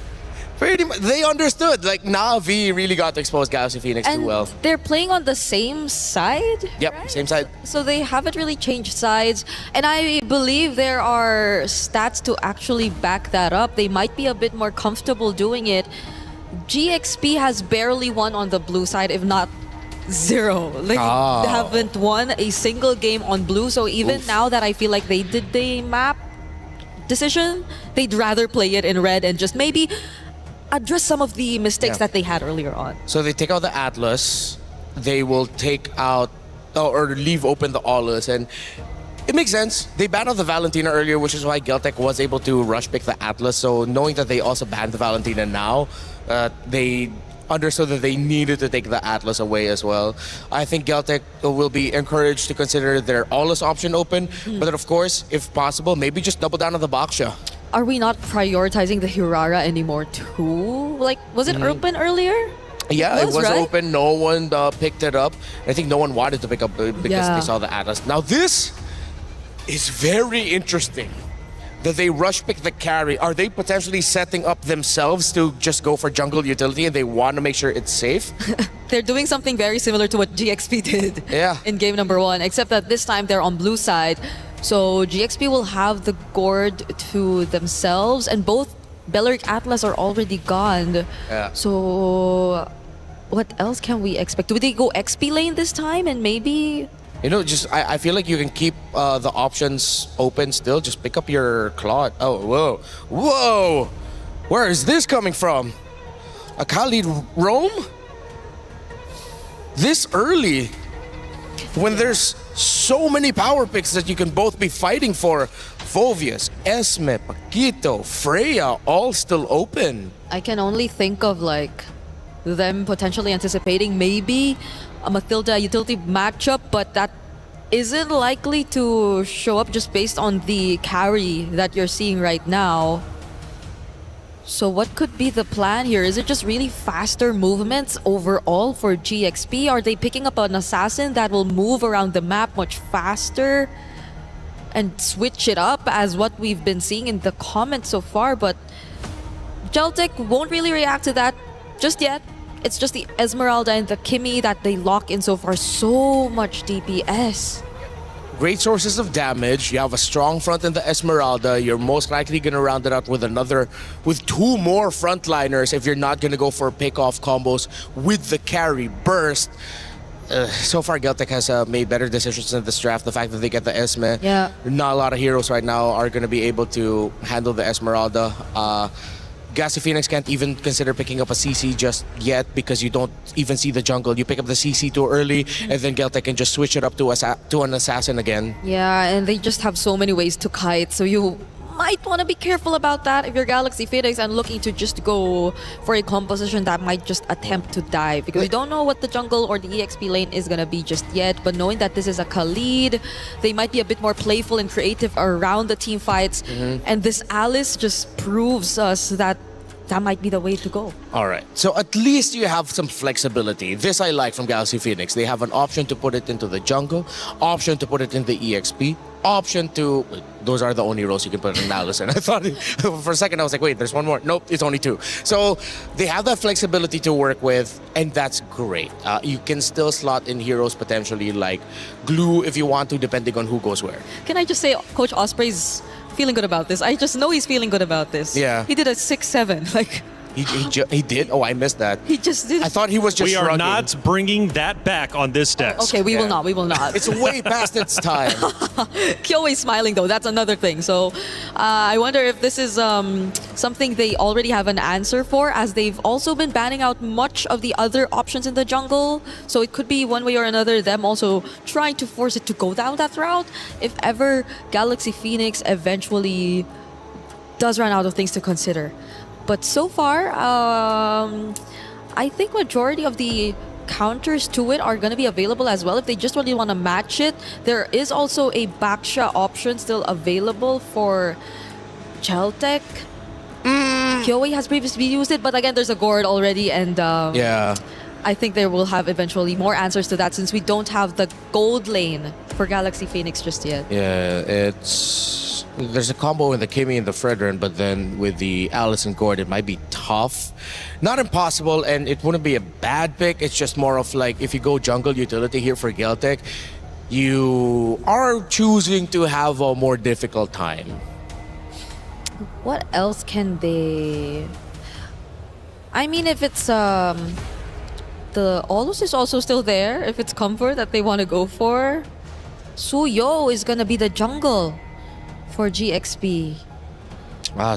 Speaker 8: Pretty much. They understood. Like, Na'Vi really got to expose Galaxy Phoenix too well.
Speaker 14: They're playing on the same side?
Speaker 8: Yep, same side.
Speaker 14: So they haven't really changed sides. And I believe there are stats to actually back that up. They might be a bit more comfortable doing it. GXP has barely won on the blue side, if not 0. Like, they haven't won a single game on blue. So even now that I feel like they did the map decision, they'd rather play it in red and just maybe address some of the mistakes that they had earlier on.
Speaker 8: So they take out the Atlas. They will take out or leave open the Aulus, and it makes sense. They banned out the Valentina earlier, which is why Geltec was able to rush pick the Atlas. So knowing that they also banned the Valentina now, they understood that they needed to take the Atlas away as well. I think Geltec will be encouraged to consider their Aulus option open, but then of course, if possible, maybe just double down on the Baksha.
Speaker 14: Are we not prioritizing the Hirara anymore too? Like, was it open earlier?
Speaker 8: Yeah, it was
Speaker 14: right?
Speaker 8: open. No one picked it up. I think no one wanted to pick up because they saw the Atlas. Now this is very interesting that they rush pick the carry. Are they potentially setting up themselves to just go for jungle utility and they want to make sure it's safe?
Speaker 14: They're doing something very similar to what GXP did in game number 1, except that this time they're on blue side. So GXP will have the gourd to themselves, and both Belleric Atlas are already gone.
Speaker 8: Yeah.
Speaker 14: So what else can we expect? Do they go XP lane this time and maybe...
Speaker 8: You know, just I feel like you can keep the options open still. Just pick up your Claude. Oh, whoa. Whoa! Where is this coming from? A Khalid roam? This early? When there's so many power picks that you can both be fighting for. Phovius, Esme, Paquito, Freya, all still open.
Speaker 14: I can only think of like them potentially anticipating maybe a Mathilda utility matchup, but that isn't likely to show up just based on the carry that you're seeing right now. So what could be the plan here? Is it just really faster movements overall for GXP? Are they picking up an assassin that will move around the map much faster and switch it up as what we've been seeing in the comments so far? But Geltec won't really react to that just yet. It's just the Esmeralda and the Kimi that they lock in so far. So much DPS.
Speaker 8: Great sources of damage. You have a strong front in the Esmeralda. You're most likely going to round it out with with 2 more frontliners if you're not going to go for pick-off combos with the carry burst. So far, Geltec has made better decisions in this draft. The fact that they get the Esme.
Speaker 14: Yeah.
Speaker 8: Not a lot of heroes right now are going to be able to handle the Esmeralda. Galaxy Phoenix can't even consider picking up a CC just yet because you don't even see the jungle. You pick up the CC too early, and then Geltek can just switch it up to an assassin again.
Speaker 14: Yeah, and they just have so many ways to kite, so you might want to be careful about that if you're Galaxy Phoenix and looking to just go for a composition that might just attempt to dive, because you don't know what the jungle or the EXP lane is going to be just yet. But knowing that this is a Khalid, they might be a bit more playful and creative around the team fights. And this Alice just proves us that that might be the way to go.
Speaker 8: All right. So at least you have some flexibility. This I like from Galaxy Phoenix. They have an option to put it into the jungle, option to put it in the EXP, option to... Those are the only roles you can put in Alice. And I thought for a second, I was like, wait, there's one more. Nope, it's only two. So they have that flexibility to work with, and that's great. You can still slot in heroes potentially like Glue if you want to, depending on who goes where.
Speaker 14: Can I just say, Coach Osprey's feeling good about this. I just know he's feeling good about this.
Speaker 8: Yeah.
Speaker 14: He did a 6-7. Like,
Speaker 8: he did? Oh, I missed that.
Speaker 14: he just did.
Speaker 8: I thought he was just
Speaker 13: We are
Speaker 8: shrugging.
Speaker 13: not bringing that back on this desk.
Speaker 14: Okay, we will not. We will not.
Speaker 8: It's way past its time.
Speaker 14: Kyoe is smiling though. That's another thing. So I wonder if this is something they already have an answer for, as they've also been banning out much of the other options in the jungle. So it could be one way or another them also trying to force it to go down that route if ever Galaxy Phoenix eventually does run out of things to consider. But so far, I think majority of the counters to it are going to be available as well if they just really want to match it. There is also a Baksha option still available for Geltek. Kyoe has previously used it, but again, there's a Gord already, and
Speaker 8: yeah,
Speaker 14: I think they will have eventually more answers to that since we don't have the gold lane for Galaxy Phoenix just yet.
Speaker 8: Yeah, there's a combo in the Kimmy and the Fredrin, but then with the Alice and Gord, it might be tough. Not impossible, and it wouldn't be a bad pick. It's just more of like, if you go jungle utility here for Geltek, you are choosing to have a more difficult time.
Speaker 14: What else can they... I mean, if it's... the Olus is also still there, if it's Comfort that they want to go for. Suyo is gonna be the jungle for GXP.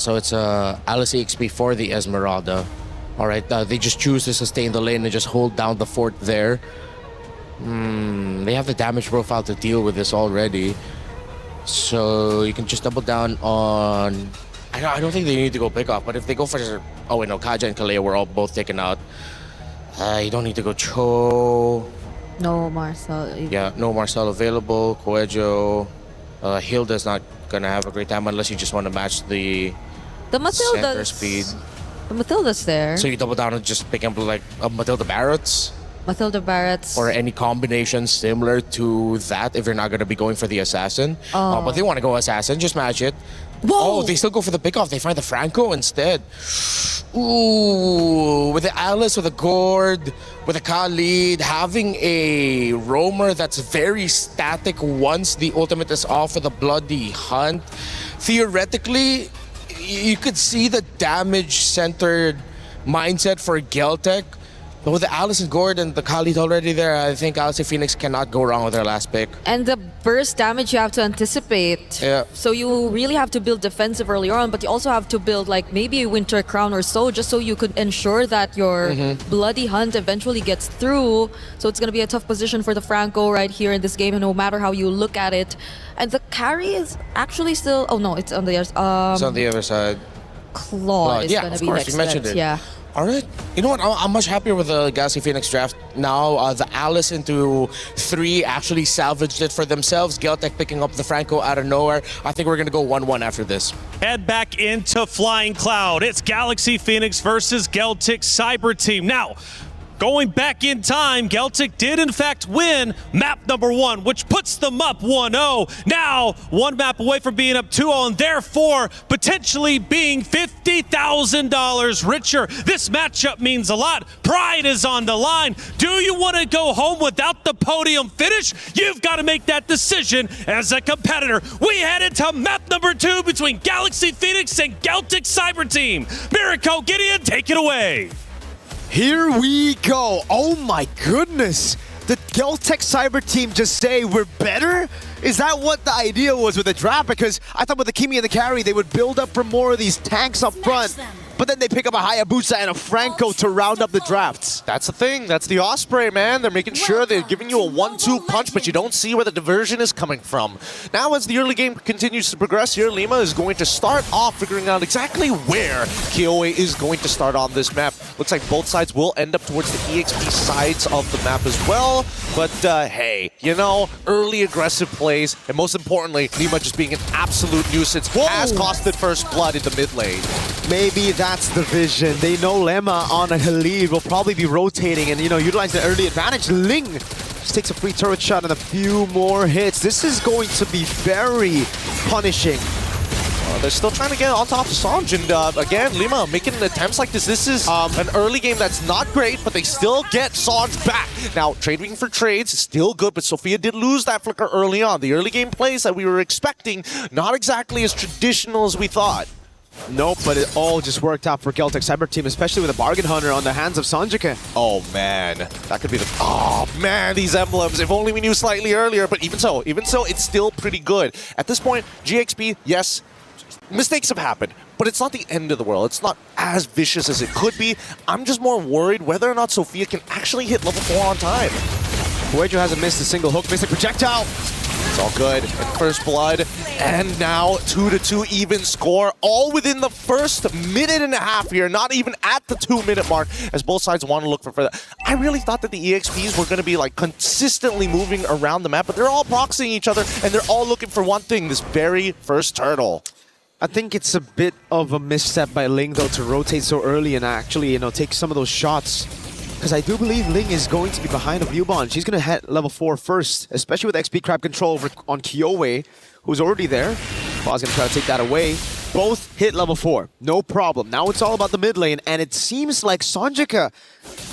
Speaker 8: So it's Alice EXP for the Esmeralda. Alright, they just choose to sustain the lane and just hold down the fort there. They have the damage profile to deal with this already. So you can just double down on... I don't think they need to go pick off, but if they go for... Oh wait, no, Kaja and Kalea were all both taken out. You don't need to go Cho.
Speaker 14: No Marcel.
Speaker 8: Yeah, no Marcel available. Coelho. Hilda's not gonna have a great time unless you just want to match the center speed.
Speaker 14: The Matilda's there.
Speaker 8: So you double down and just pick up like Matilda Barrett's.
Speaker 14: Matilda Barrett's.
Speaker 8: Or any combination similar to that if you're not gonna be going for the assassin. But they want to go assassin, just match it.
Speaker 14: Whoa.
Speaker 8: Oh, they still go for the pickoff. They find the Franco instead. Ooh, with the Alice, with the Gord, with the Khalid, having a roamer that's very static once the ultimate is off with a Bloody Hunt. Theoretically, you could see the damage-centered mindset for Geltek. But with the Alice and Gord and the Khalid already there, I think Alice Phoenix cannot go wrong with their last pick.
Speaker 14: And the burst damage you have to anticipate.
Speaker 8: Yeah.
Speaker 14: So you really have to build defensive early on, but you also have to build like maybe a Winter Crown or so, just so you could ensure that your Bloody Hunt eventually gets through. So it's going to be a tough position for the Franco right here in this game, and no matter how you look at it. And the carry is actually still... Oh no, it's on the...
Speaker 8: it's on the other side.
Speaker 14: Claw is going to be next.
Speaker 8: You mentioned it.
Speaker 14: Yeah.
Speaker 8: All right. You know what? I'm much happier with the Galaxy Phoenix draft now. The Alice into 3 actually salvaged it for themselves. Geltek picking up the Franco out of nowhere. I think we're going to go 1-1 after this.
Speaker 13: Head back into Flying Cloud. It's Galaxy Phoenix versus Geltek Cyber Team. Now, going back in time, Geltek did in fact win map number 1, which puts them up 1-0. Now, 1 map away from being up 2-0, and therefore potentially being $50,000 richer. This matchup means a lot. Pride is on the line. Do you want to go home without the podium finish? You've got to make that decision as a competitor. We head into map number 2 between Galaxy Phoenix and Geltek Cyber Team. Miracle Gideon, take it away.
Speaker 15: Here we go. Oh my goodness. Did Geltek Cyber Team just say we're better? Is that what the idea was with the draft? Because I thought with the Kimi and the carry, they would build up for more of these tanks up front. but then they pick up a Hayabusa and a Franco to round up the drafts.
Speaker 7: That's the thing. That's the Osprey, man. They're making sure they're giving you a 1-2 punch, but you don't see where the diversion is coming from. Now, as the early game continues to progress here, Lima is going to start off figuring out exactly where Kiowe is going to start on this map. Looks like both sides will end up towards the EXP sides of the map as well. But hey, you know, early aggressive plays, and most importantly, Lima just being an absolute nuisance has costed first blood in the mid lane.
Speaker 15: Maybe that's the vision. They know Lemma on a Khalid will probably be rotating and, you know, utilize the early advantage. Ling just takes a free turret shot and a few more hits. This is going to be very punishing.
Speaker 7: They're still trying to get on top of Sanj, and again, Lima making attempts like this. This is an early game that's not great, but they still get Sanj back. Now, trading for trades is still good, but Sophia did lose that flicker early on. The early game plays that we were expecting, not exactly as traditional as we thought.
Speaker 15: Nope, but it all just worked out for Celtic Cyber Team, especially with a Bargain Hunter on the hands of Sanjika.
Speaker 7: Oh man, that could be the... Oh man, these emblems. If only we knew slightly earlier, but even so, it's still pretty good. At this point, GXP, yes, mistakes have happened, but it's not the end of the world. It's not as vicious as it could be. I'm just more worried whether or not Sophia can actually hit level 4 on time.
Speaker 15: Huejo hasn't missed a single hook, missed a projectile.
Speaker 7: It's all good. And first blood, and now 2-2 even score, all within the first minute and a half here, not even at the 2-minute mark, as both sides want to look for further. I really thought that the EXPs were going to be like consistently moving around the map, but they're all proxying each other, and they're all looking for one thing, this very first turtle.
Speaker 15: I think it's a bit of a misstep by Ling, though, to rotate so early and actually, you know, take some of those shots. Because I do believe Ling is going to be behind of Yubon. She's going to hit level 4 first, especially with XP Crab control over on Kiowe, who's already there. Pa's going to try to take that away. Both hit level 4, no problem. Now it's all about the mid lane, and it seems like Sanjika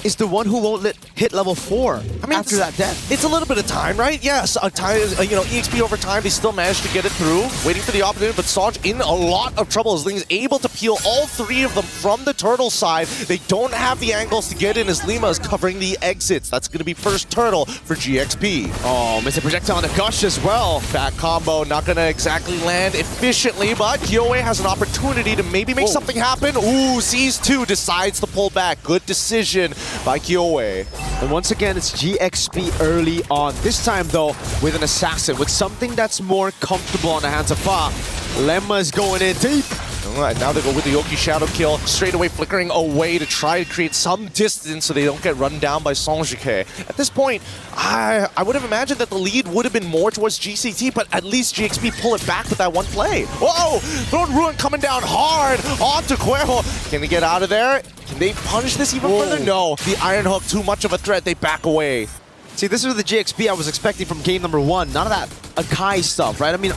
Speaker 15: is the one who won't hit level 4 after that death.
Speaker 7: It's a little bit of time, right? Yes, time, you know, EXP over time, they still managed to get it through, waiting for the opportunity, but Sanj in a lot of trouble as Ling is able to peel all 3 of them from the turtle side. They don't have the angles to get in as Lima is covering the exits. That's going to be first turtle for GXP.
Speaker 15: Oh, missed a projectile on the Gush as well.
Speaker 7: That combo not going to exactly land efficiently, but Kiowe has an opportunity to maybe make something happen. Ooh, sees 2, decides to pull back. Good decision by Kiowe.
Speaker 15: And once again, it's GXP early on. This time, though, with an assassin, with something that's more comfortable on the hands of Fa. Lemma's going in deep.
Speaker 7: All right, now they go with the Yoki Shadow Kill, straight away flickering away to try to create some distance so they don't get run down by Sanjike. At this point, I would have imagined that the lead would have been more towards GCT, but at least GXP pull it back with that one play. Whoa! Throne Ruin coming down hard onto Cuervo. Can they get out of there? Can they punish this even further? No. The Iron Hook, too much of a threat. They back away.
Speaker 15: See, this is the GXP I was expecting from game number 1. None of that Akai stuff, right? I mean,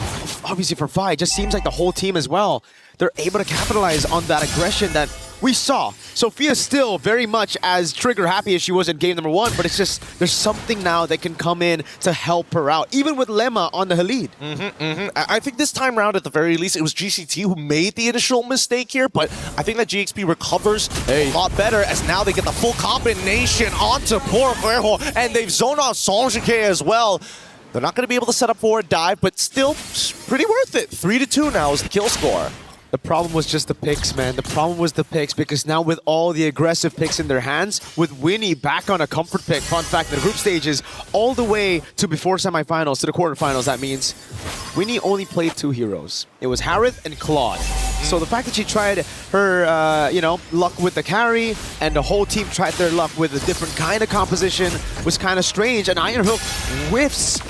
Speaker 15: obviously for Fi, it just seems like the whole team as well, they're able to capitalize on that aggression that we saw. Sophia's still very much as trigger happy as she was in game number 1, but it's just, there's something now that can come in to help her out, even with Lemma on the Khalid.
Speaker 7: I think this time around, at the very least, it was GCT who made the initial mistake here, but I think that GXP recovers a lot better as now they get the full combination onto poor Cuervo, and they've zoned out Sanjike as well. They're not going to be able to set up for a dive, but still pretty worth it. 3-2 now is the kill score.
Speaker 15: The problem was just the picks, man. The problem was the picks, because now with all the aggressive picks in their hands, with Winnie back on a comfort pick, fun fact, the group stages, all the way to before semifinals, to the quarterfinals, that means Winnie only played 2 heroes. It was Harith and Claude. So the fact that she tried her, you know, luck with the carry, and the whole team tried their luck with a different kind of composition was kind of strange, and Iron Hook whiffs.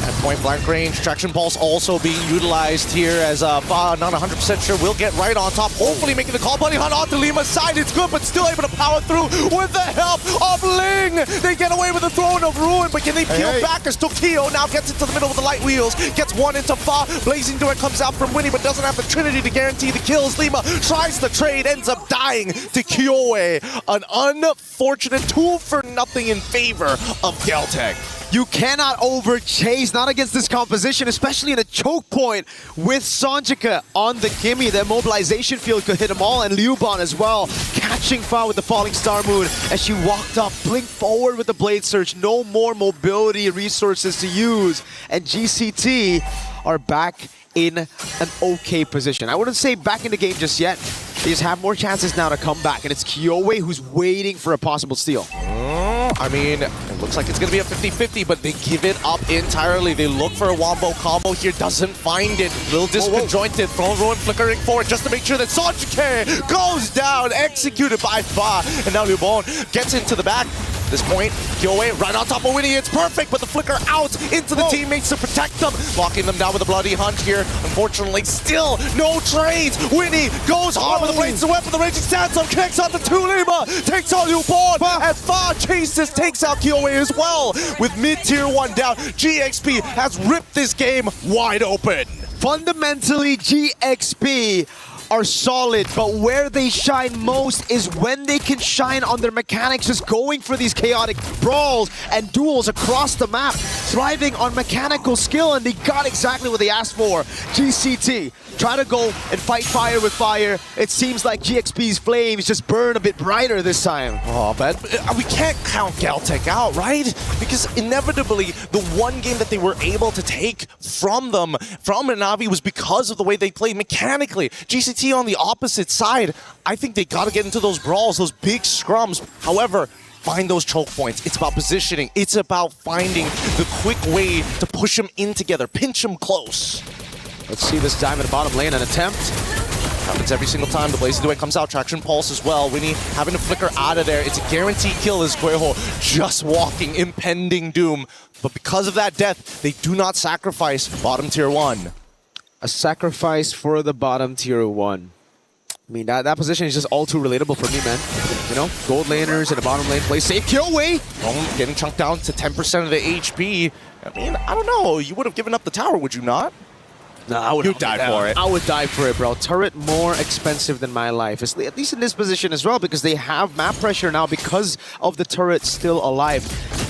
Speaker 7: At point blank range, Traction Pulse also being utilized here as Fa, not 100% sure, will get right on top. Hopefully making the call. Bunny Hunt onto Lima's side. It's good, but still able to power through with the help of Ling. They get away with the Throne of Ruin, but can they peel back as Tokyo now gets into the middle with the light wheels. Gets one into Fa. Blazing Door comes out from Winnie, but doesn't have the Trinity to guarantee the kills. Lima tries the trade, ends up dying to Kiowe. An unfortunate 2-for-0 in favor of Geltec.
Speaker 15: You cannot overchase, not against this composition, especially in a choke point with Sanjika on the gimme. The immobilization field could hit them all, and Liuban as well, catching Fa with the Falling Star Moon as she walked up, blinked forward with the Blade Search. No more mobility resources to use, and GCT are back in an okay position. I wouldn't say back in the game just yet, They just have more chances now to come back, and it's Kyowe who's waiting for a possible steal.
Speaker 7: I mean, it looks like it's going to be a 50-50, but they give it up entirely. They look for a wombo combo here, doesn't find it. Little disconjointed, throwing ruin flickering forward just to make sure that Sanjike goes down, executed by Fa. And now Lubon gets into the back. At this point, Kyowe right on top of Winnie. It's perfect, but the flicker out into the teammates to protect them. Locking them down with a bloody hunt here. Unfortunately, still no trades. Winnie goes hard with the blades of the weapon. The raging stands up, connects on the 2 Lima, takes on Lubon, and Fa chases, takes out Kyowe as well. With mid-tier 1 down, GXP has ripped this game wide open.
Speaker 15: Fundamentally, GXP are solid, but where they shine most is when they can shine on their mechanics, just going for these chaotic brawls and duels across the map, thriving on mechanical skill, and they got exactly what they asked for. GCT, try to go and fight fire with fire. It seems like GXP's flames just burn a bit brighter this time.
Speaker 7: Oh, but we can't count Galtech out, right? Because inevitably, the one game that they were able to take from them, from Na'Vi, was because of the way they played mechanically. GCT on the opposite side, I think they got to get into those brawls, those big scrums. However, find those choke points. It's about positioning. It's about finding the quick way to push them in together, pinch them close.
Speaker 15: Let's see this time in the bottom lane, an attempt.
Speaker 7: Happens every single time. The Blazing Away comes out. Traction Pulse as well. Winnie having to flicker out of there. It's a guaranteed kill as Guejo just walking, impending doom. But because of that death, they do not sacrifice bottom tier 1.
Speaker 15: A sacrifice for the bottom tier 1. I mean, that position is just all too relatable for me, man. You know, gold laners in the bottom lane play safe. Kyowe!
Speaker 7: Getting chunked down to 10% of the HP. I mean, I don't know. You would have given up the tower, would you not?
Speaker 15: No, I would
Speaker 7: die for it.
Speaker 15: I would die for it, bro. Turret more expensive than my life. At least in this position as well, because they have map pressure now because of the turret still alive.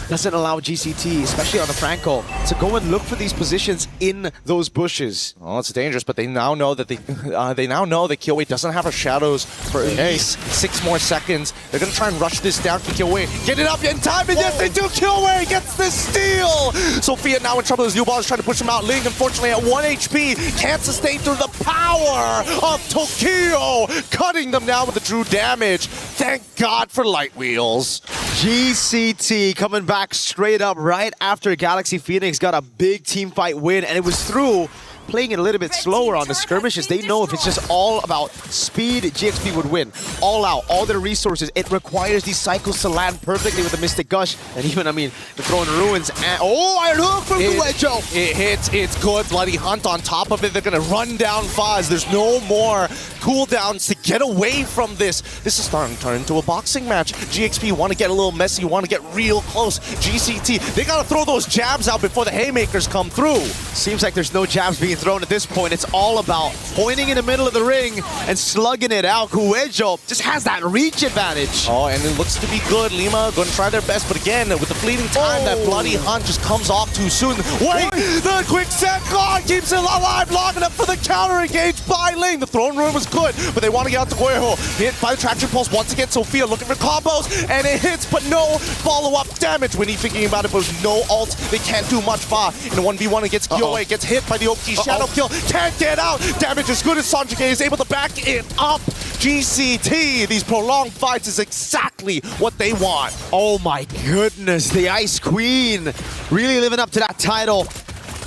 Speaker 15: Doesn't allow GCT, especially on the Franco, to go and look for these positions in those bushes.
Speaker 7: Oh, it's dangerous, but they now know that they now know that Kyowe doesn't have her shadows for at least 6 more seconds. They're gonna try and rush this down to Kyowe. Get it up in time, and yes, they do. Kyowe gets the steal. Sophia now in trouble as Lubon is trying to push him out. Ling, unfortunately, at 1 HP, can't sustain through the power of Tokyo, cutting them down with the true damage. Thank God for light wheels.
Speaker 15: GCT coming back straight up right after Galaxy Phoenix got a big team fight win, and it was through playing it a little bit slower on the skirmishes. They know if it's just all about speed, GXP would win. All out, all their resources. It requires these cycles to land perfectly with the Mystic Gush. And even, I mean, the throwing ruins. And, oh, Iron Hook from Guejo!
Speaker 7: It hits, it's good. Bloody Hunt on top of it. They're going to run down Faz. There's no more cooldowns to get away from this. This is starting to turn into a boxing match. GXP want to get a little messy, want to get real close. GCT, they got to throw those jabs out before the haymakers come through.
Speaker 15: Seems like there's no jabs being thrown at this point. It's all about pointing in the middle of the ring and slugging it out. Guejo just has that reach advantage.
Speaker 7: Oh, and it looks to be good. Lima going to try their best, but again, with the fleeting time, that Bloody Hunt just comes off too soon. Wait, the quick set God keeps it alive, long enough for the counter engage by Ling. The throne room was good, but they want to get out to Guejo. Hit by the traction pulse once again. Sophia looking for combos, and it hits, but no follow-up damage. When he's thinking about it, but with no ult, they can't do much. Fa in a 1v1 against Kyowe, gets hit by the Oki Shadow Kill, can't get out. Damage as good as Sanjike is able to back it up. GCT, these prolonged fights is exactly what they want.
Speaker 15: Oh my goodness, the Ice Queen really living up to that title.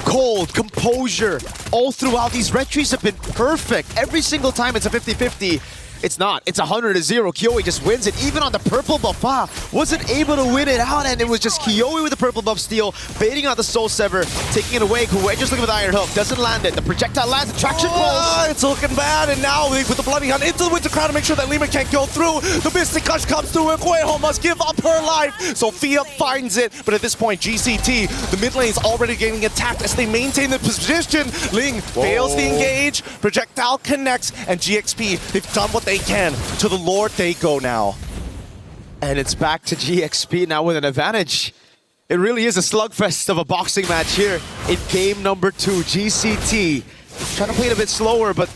Speaker 15: Cold, composure, all throughout. These retreats have been perfect. Every single time it's a 50-50. It's not. It's 100-0. Kyowe just wins it. Even on the purple buff, wasn't able to win it out, and it was just Kyowe with the purple buff steal, baiting out the Soul Sever, taking it away. Kuwait just looking with the Iron Hook, doesn't land it. The projectile lands, the traction pulse.
Speaker 7: It's looking bad, and now with the Bloody Hunt into the Winter Crown to make sure that Lima can't go through. The Mystic Gush comes through, and Guejo must give up her life. Sophia finds it, but at this point, GCT, the mid lane is already getting attacked as they maintain the position. Ling fails the engage, projectile connects, and GXP, they've done what they can. To the Lord they go now.
Speaker 15: And it's back to GXP now with an advantage. It really is a slugfest of a boxing match here in game number 2. GCT trying to play it a bit slower, but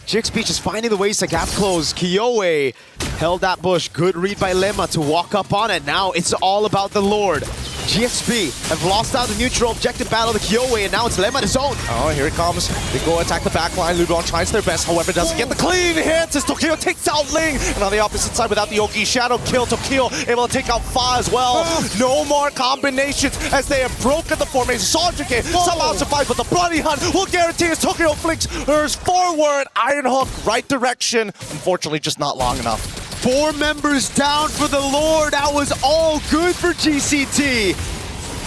Speaker 15: GXP just finding the ways to gap close. Kyowe held that bush. Good read by Lemma to walk up on it. Now it's all about the Lord. GXP have lost out the neutral objective battle to Kyowe, and now it's Lem at his own.
Speaker 7: Oh, here it comes. They go attack the backline. Lubon tries their best, however, doesn't get the clean hits as Tokyo takes out Ling. And on the opposite side, without the Oki Shadow kill, Tokyo able to take out Fa as well. No more combinations as they have broken the formation. Sanjike somehow survives, but the Bloody Hunt will guarantee as Tokyo flicks hers forward. Iron Hook, right direction. Unfortunately, just not long enough.
Speaker 15: 4 members down for the Lord. That was all good for GCT.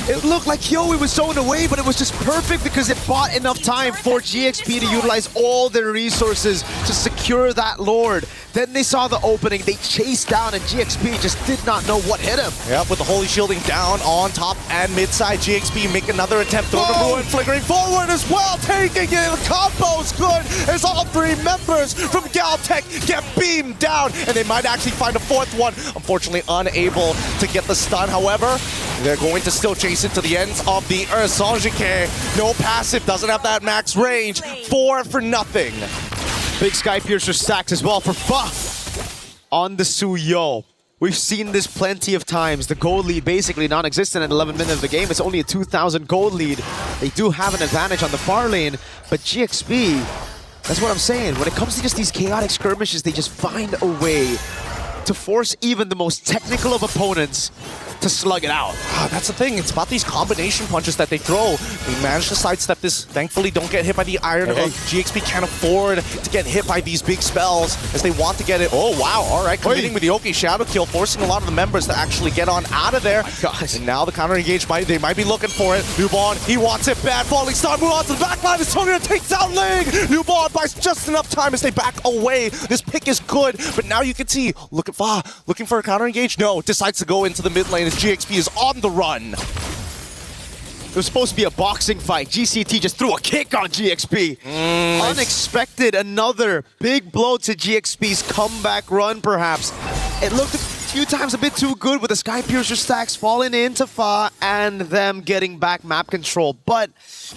Speaker 15: It looked like Kyowe was zoned away, but it was just perfect because it bought enough time for GXP to utilize all their resources to secure that Lord. Then they saw the opening, they chased down, and GXP just did not know what hit him.
Speaker 7: Yep, with the Holy Shielding down on top and mid side, GXP make another attempt. Throw the Ruin, flickering forward as well, taking it. The combo's good as all 3 members from Galtech get beamed down, and they might actually find a 4th one. Unfortunately, unable to get the stun. However, they're going to still chase it to the ends of the earth. Sanjike, no passive, doesn't have that max range. 4 for nothing.
Speaker 15: Big Sky Piercer stacks as well for Fa on the Suyo. We've seen this plenty of times. The gold lead basically non-existent at 11 minutes of the game. It's only a 2,000 gold lead. They do have an advantage on the far lane, but GXP, that's what I'm saying. When it comes to just these chaotic skirmishes, they just find a way to force even the most technical of opponents to slug it out.
Speaker 7: That's the thing. It's about these combination punches that they throw. They manage to sidestep this. Thankfully, don't get hit by the Iron Hook. GXP can't afford to get hit by these big spells as they want to get it. Oh, wow. All right. Committing with the Oki Shadow Kill, forcing a lot of the members to actually get on out of there. And now the counter engage, they might be looking for it. Lubon, he wants it bad. Falling Star, move on to the backline as Tokyo takes out Ling. Lubon buys just enough time as they back away. This pick is good, but now you can see, look at Fa, looking for a counter engage. No, decides to go into the mid lane. GXP is on the run.
Speaker 15: It was supposed to be a boxing fight. GCT just threw a kick on GXP. Unexpected, another big blow to GXP's comeback run, perhaps. It looked a few times a bit too good with the Sky Piercer stacks falling into Fa and them getting back map control. But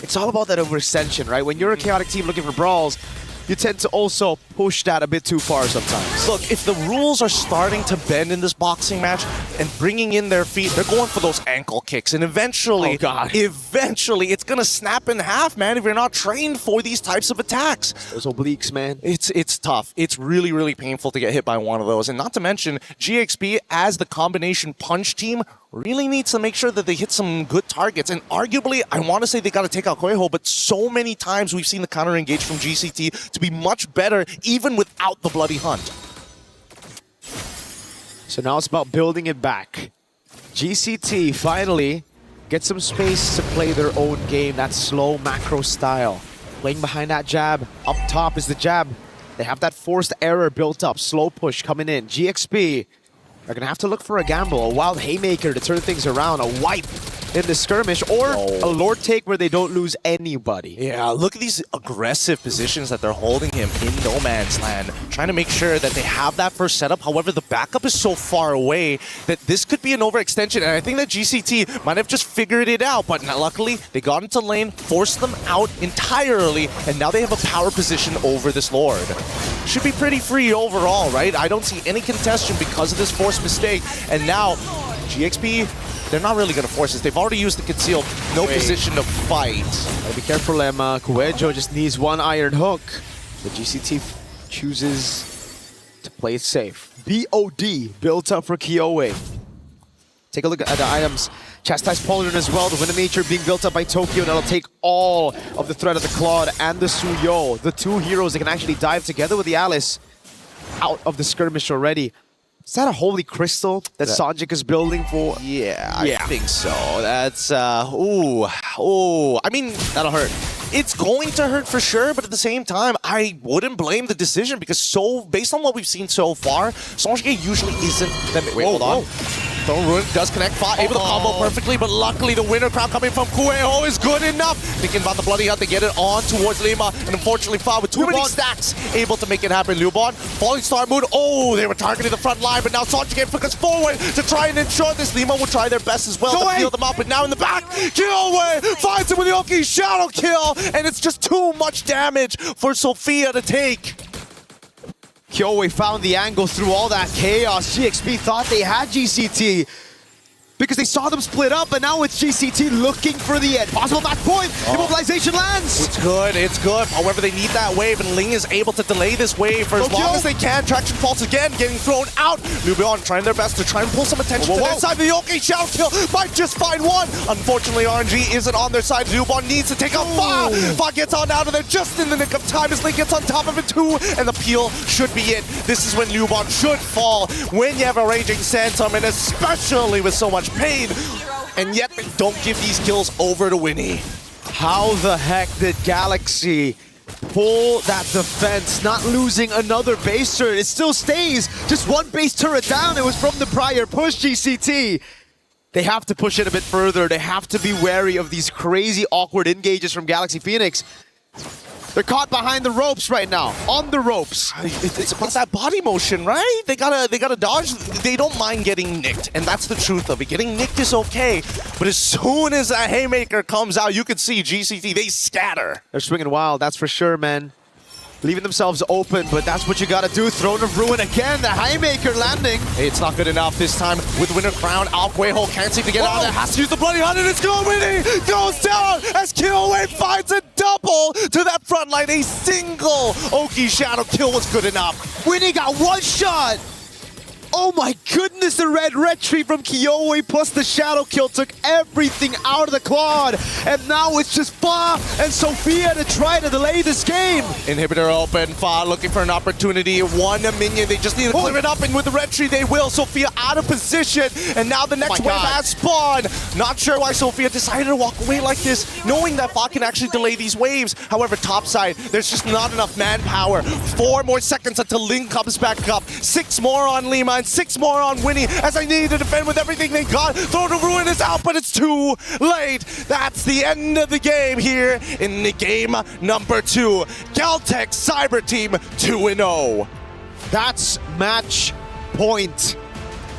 Speaker 15: it's all about that overextension, right? When you're a chaotic team looking for brawls, you tend to also push that a bit too far sometimes.
Speaker 7: Look, if the rules are starting to bend in this boxing match and bringing in their feet, they're going for those ankle kicks. And eventually, eventually, it's going to snap in half, man, if you're not trained for these types of attacks.
Speaker 15: Those obliques, man.
Speaker 7: It's tough. It's really, really painful to get hit by one of those. And not to mention, GXP, as the combination punch team, really needs to make sure that they hit some good targets. And arguably, I want to say they got to take out Koiho, but so many times we've seen the counter engage from GCT to be much better, even without the Bloody Hunt.
Speaker 15: So now it's about building it back. GCT finally get some space to play their own game, that slow macro style. Playing behind that jab. Up top is the jab. They have that forced error built up. Slow push coming in. GXP are going to have to look for a gamble, a wild haymaker to turn things around, a wipe in the skirmish, or a Lord take where they don't lose anybody.
Speaker 7: Yeah, look at these aggressive positions that they're holding him in no man's land, trying to make sure that they have that first setup. However, the backup is so far away that this could be an overextension, and I think that GCT might have just figured it out, but luckily they got into lane, forced them out entirely, and now they have a power position over this Lord. Should be pretty free overall, right? I don't see any contestation because of this forced mistake, and now GXP, they're not really going to force this. They've already used the conceal. No position to fight.
Speaker 15: Gotta be careful, Emma. Kuejo just needs one Iron Hook. The GCT chooses to play it safe. BOD built up for Kyowe. Take a look at the items. Chastise Pauldron as well. The Wind of Nature being built up by Tokyo. That'll take all of the threat of the Claude and the Suyo. The two heroes that can actually dive together with the Alice out of the skirmish already. Is that a holy crystal that Sanjik is building for?
Speaker 7: Yeah, I think so. That's, I mean, that'll hurt. It's going to hurt for sure, but at the same time, I wouldn't blame the decision because based on what we've seen so far, Sanjik usually isn't that... Wait, hold on. Throne Ruin does connect, Fa able to combo perfectly, but luckily the Winter Crown coming from Kueho is good enough. Thinking about the Bloody Hunt, they get it on towards Lima, and unfortunately Fa with too many stacks able to make it happen. Lubon, Falling Star Moon, they were targeting the front line, but now Sanjik flickers forward to try and ensure this. Lima will try their best as well to heal them up, but now in the back, Kyowe finds him with the Oki Shadow Kill, and it's just too much damage for Sophia to take.
Speaker 15: Kyowe found the angle through all that chaos. GXP thought they had GCT. because they saw them split up, and now it's GCT looking for the end. Possible match point. Immobilization lands.
Speaker 7: It's good, it's good. However, they need that wave, and Ling is able to delay this wave for as long as they can. Traction faults again, getting thrown out. Nubion trying their best to try and pull some attention to their side. The OK Shadow Kill might just find one. Unfortunately, RNG isn't on their side. Nubion needs to take out Fa. Fa gets on out of there just in the nick of time as Ling gets on top of it too, and the peel should be it. This is when Nubion should fall, when you have a Raging Phantom, and especially with so much pain, and yet they don't give these kills over to Winnie.
Speaker 15: How the heck did Galaxy pull that defense, not losing another base turret? It still stays just one base turret down. It was from the prior push, GCT. They have to push it a bit further. They have to be wary of these crazy, awkward engages from Galaxy Phoenix. They're caught behind the ropes right now, on the ropes.
Speaker 7: It's about that body motion, right? They gotta dodge. They don't mind getting nicked, and that's the truth of it. Getting nicked is okay, but as soon as that haymaker comes out, you can see GCT, they scatter.
Speaker 15: They're swinging wild, that's for sure, man. Leaving themselves open, but that's what you gotta do. Throne of Ruin again, the haymaker landing.
Speaker 7: Hey, it's not good enough this time with Winter Crown. Alquejo can't seem to get out of there. Has to use the Bloody Hunt, and it's going Winnie! Goes down as Killway finds a double to that front line. A single Oki Shadow kill was good enough.
Speaker 15: Winnie got one shot! Oh my goodness, the red tree from Kyoe plus the shadow kill took everything out of the quad. And now it's just Fa and Sophia to try to delay this game.
Speaker 7: Inhibitor open, Fa looking for an opportunity. One minion, they just need to clear it up, and with the red tree they will. Sophia out of position, and now the next wave has spawned. Not sure why Sophia decided to walk away like this, knowing that Fa can actually delay these waves. However, topside, there's just not enough manpower. 4 more seconds until Ling comes back up. 6 more on Lima, and 6 more on Winnie, as I need to defend with everything they got. Throne of Ruin is out, but it's too late. That's the end of the game here in the game number 2. Galtech Cyber Team 2-0.
Speaker 15: That's match point.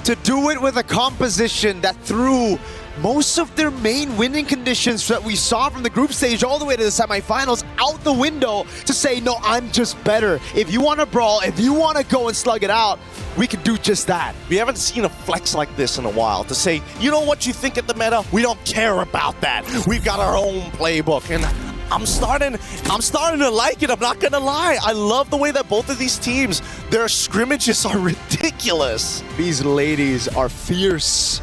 Speaker 15: To do it with a composition that threw most of their main winning conditions that we saw from the group stage all the way to the semifinals out the window to say, no, I'm just better. If you want to brawl, if you want to go and slug it out, we can do just that.
Speaker 7: We haven't seen a flex like this in a while, to say, you know what you think at the meta? We don't care about that. We've got our own playbook, and I'm starting to like it, I'm not gonna lie. I love the way that both of these teams, their scrimmages are ridiculous.
Speaker 15: These ladies are fierce.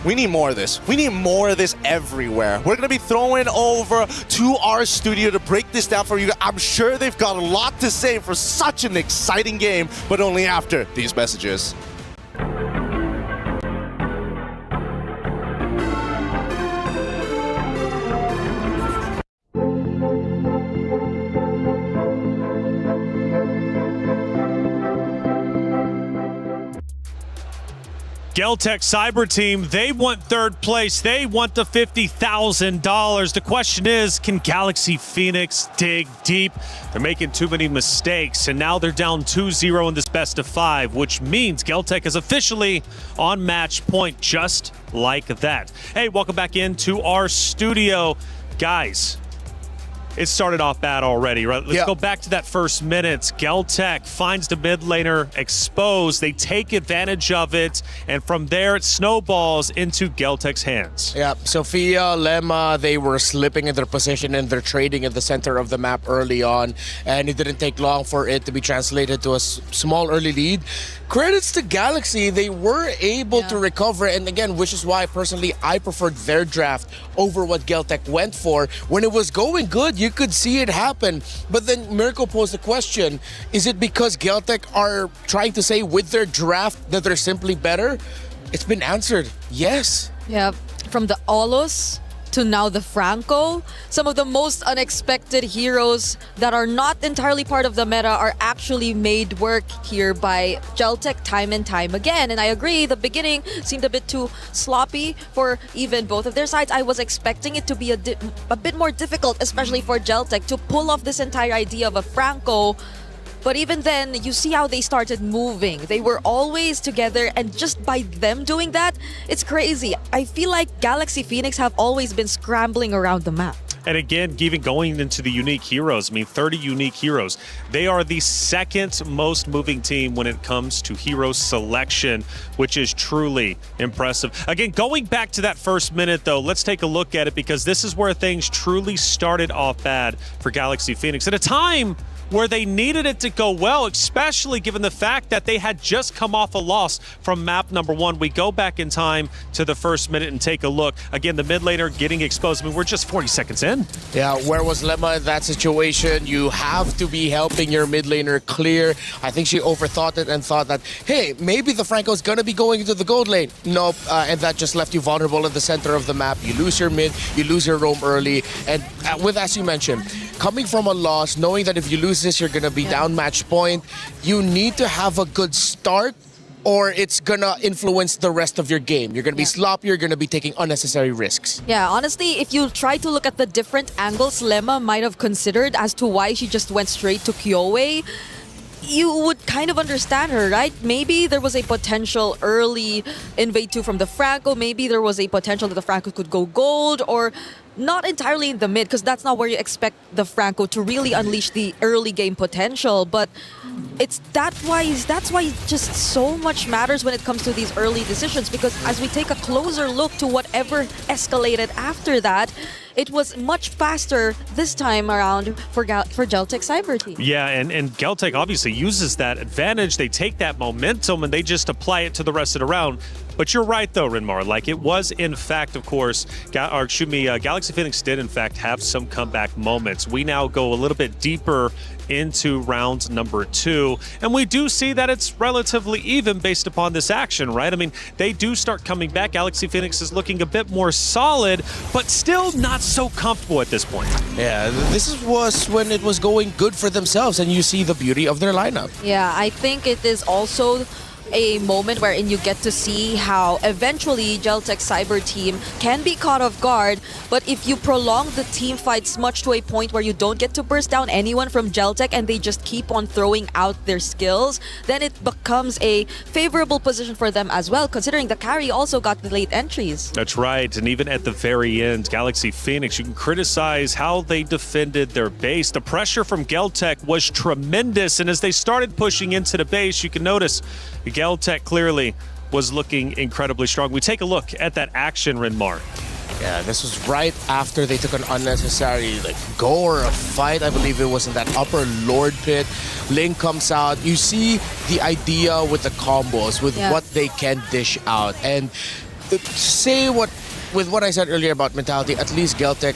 Speaker 7: We need more of this. We need more of this everywhere. We're going to be throwing over to our studio to break this down for you. I'm sure they've got a lot to say for such an exciting game, but only after these messages.
Speaker 13: Galtech Cyber Team, they want 3rd place. They want the $50,000. The question is, can Galaxy Phoenix dig deep? They're making too many mistakes, and now they're down 2-0 in this best of 5, which means Galtech is officially on match point just like that. Hey, welcome back into our studio. Guys, it started off bad already, right? Let's go back to that first minute. Galtech finds the mid laner exposed. They take advantage of it, and from there it snowballs into Galtech's hands.
Speaker 8: Yeah, Sophia, Lemma, they were slipping in their position and they're trading in the center of the map early on, and it didn't take long for it to be translated to a small early lead. Credits to Galaxy, they were able to recover, and again, which is why personally I preferred their draft over what Galtech went for. When it was going good, you could see it happen, but then Mirko posed the question, is it because Galtech are trying to say with their draft that they're simply better? It's been answered, yes.
Speaker 14: Yeah, from the Olos to now the Franco, some of the most unexpected heroes that are not entirely part of the meta are actually made work here by Galtech time and time again. And I agree, the beginning seemed a bit too sloppy for even both of their sides. I was expecting it to be a bit more difficult, especially for Galtech, to pull off this entire idea of a Franco. But even then, you see how they started moving. They were always together, and just by them doing that, it's crazy. I feel like Galaxy Phoenix have always been scrambling around the map.
Speaker 13: And again, even going into the unique heroes, I mean, 30 unique heroes. They are the second most moving team when it comes to hero selection, which is truly impressive. Again, going back to that first minute, though, let's take a look at it because this is where things truly started off bad for Galaxy Phoenix. At a time where they needed it to go well, especially given the fact that they had just come off a loss from map number 1. We go back in time to the first minute and take a look. Again, the mid laner getting exposed. I mean, we're just 40 seconds in.
Speaker 8: Yeah, where was Lemma in that situation? You have to be helping your mid laner clear. I think she overthought it and thought that, hey, maybe the Franco's gonna be going into the gold lane. Nope, and that just left you vulnerable in the center of the map. You lose your mid, you lose your roam early, and with, as you mentioned, coming from a loss, knowing that if you lose this, you're gonna be down match point, you need to have a good start or it's gonna influence the rest of your game. You're gonna be sloppy, you're gonna be taking unnecessary risks.
Speaker 14: Yeah, honestly, if you try to look at the different angles Lemma might have considered as to why she just went straight to Kyowe, you would kind of understand her, right? Maybe there was a potential early invade 2 from the Franco, maybe there was a potential that the Franco could go gold, or not entirely in the mid, because that's not where you expect the Franco to really unleash the early game potential, but that's why just so much matters when it comes to these early decisions, because as we take a closer look to whatever escalated after that, it was much faster this time around for Geltec Cyber Team.
Speaker 13: Yeah, and Geltec obviously uses that advantage. They take that momentum and they just apply it to the rest of the round. But you're right, though, Rinmar. Like, it was, in fact, of course, Galaxy Phoenix did, in fact, have some comeback moments. We now go a little bit deeper into round number 2, and we do see that it's relatively even based upon this action, right? I mean, they do start coming back. Galaxy Phoenix is looking a bit more solid, but still not so comfortable at this point.
Speaker 8: Yeah, this was when it was going good for themselves, and you see the beauty of their lineup.
Speaker 14: Yeah, I think it is also a moment wherein you get to see how eventually Geltec Cyber Team can be caught off guard, but if you prolong the team fights much to a point where you don't get to burst down anyone from Geltec and they just keep on throwing out their skills, then it becomes a favorable position for them as well, considering the carry also got the late entries.
Speaker 13: That's right, and even at the very end, Galaxy Phoenix, you can criticize how they defended their base. The pressure from Geltec was tremendous, and as they started pushing into the base, you can notice Geltec clearly was looking incredibly strong. We take a look at that action, Rinmar.
Speaker 8: Yeah, this was right after they took an unnecessary go or a fight. I believe it was in that upper Lord pit. Ling comes out. You see the idea with the combos, with what they can dish out. And with what I said earlier about mentality, at least Galaxy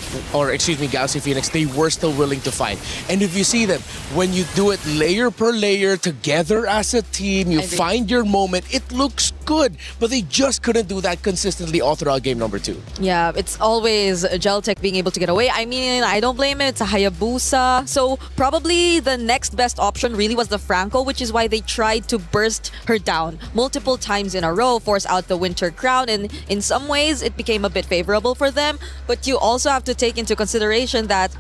Speaker 8: Phoenix, they were still willing to fight. And if you see them, when you do it layer per layer together as a team, you find your moment, it looks good, but they just couldn't do that consistently all throughout game number 2.
Speaker 14: Yeah, it's always Geltec being able to get away. I mean, I don't blame it. It's a Hayabusa. So probably the next best option really was the Franco, which is why they tried to burst her down multiple times in a row, force out the Winter Crown, and in some ways it became a bit favorable for them. But you also have to take into consideration that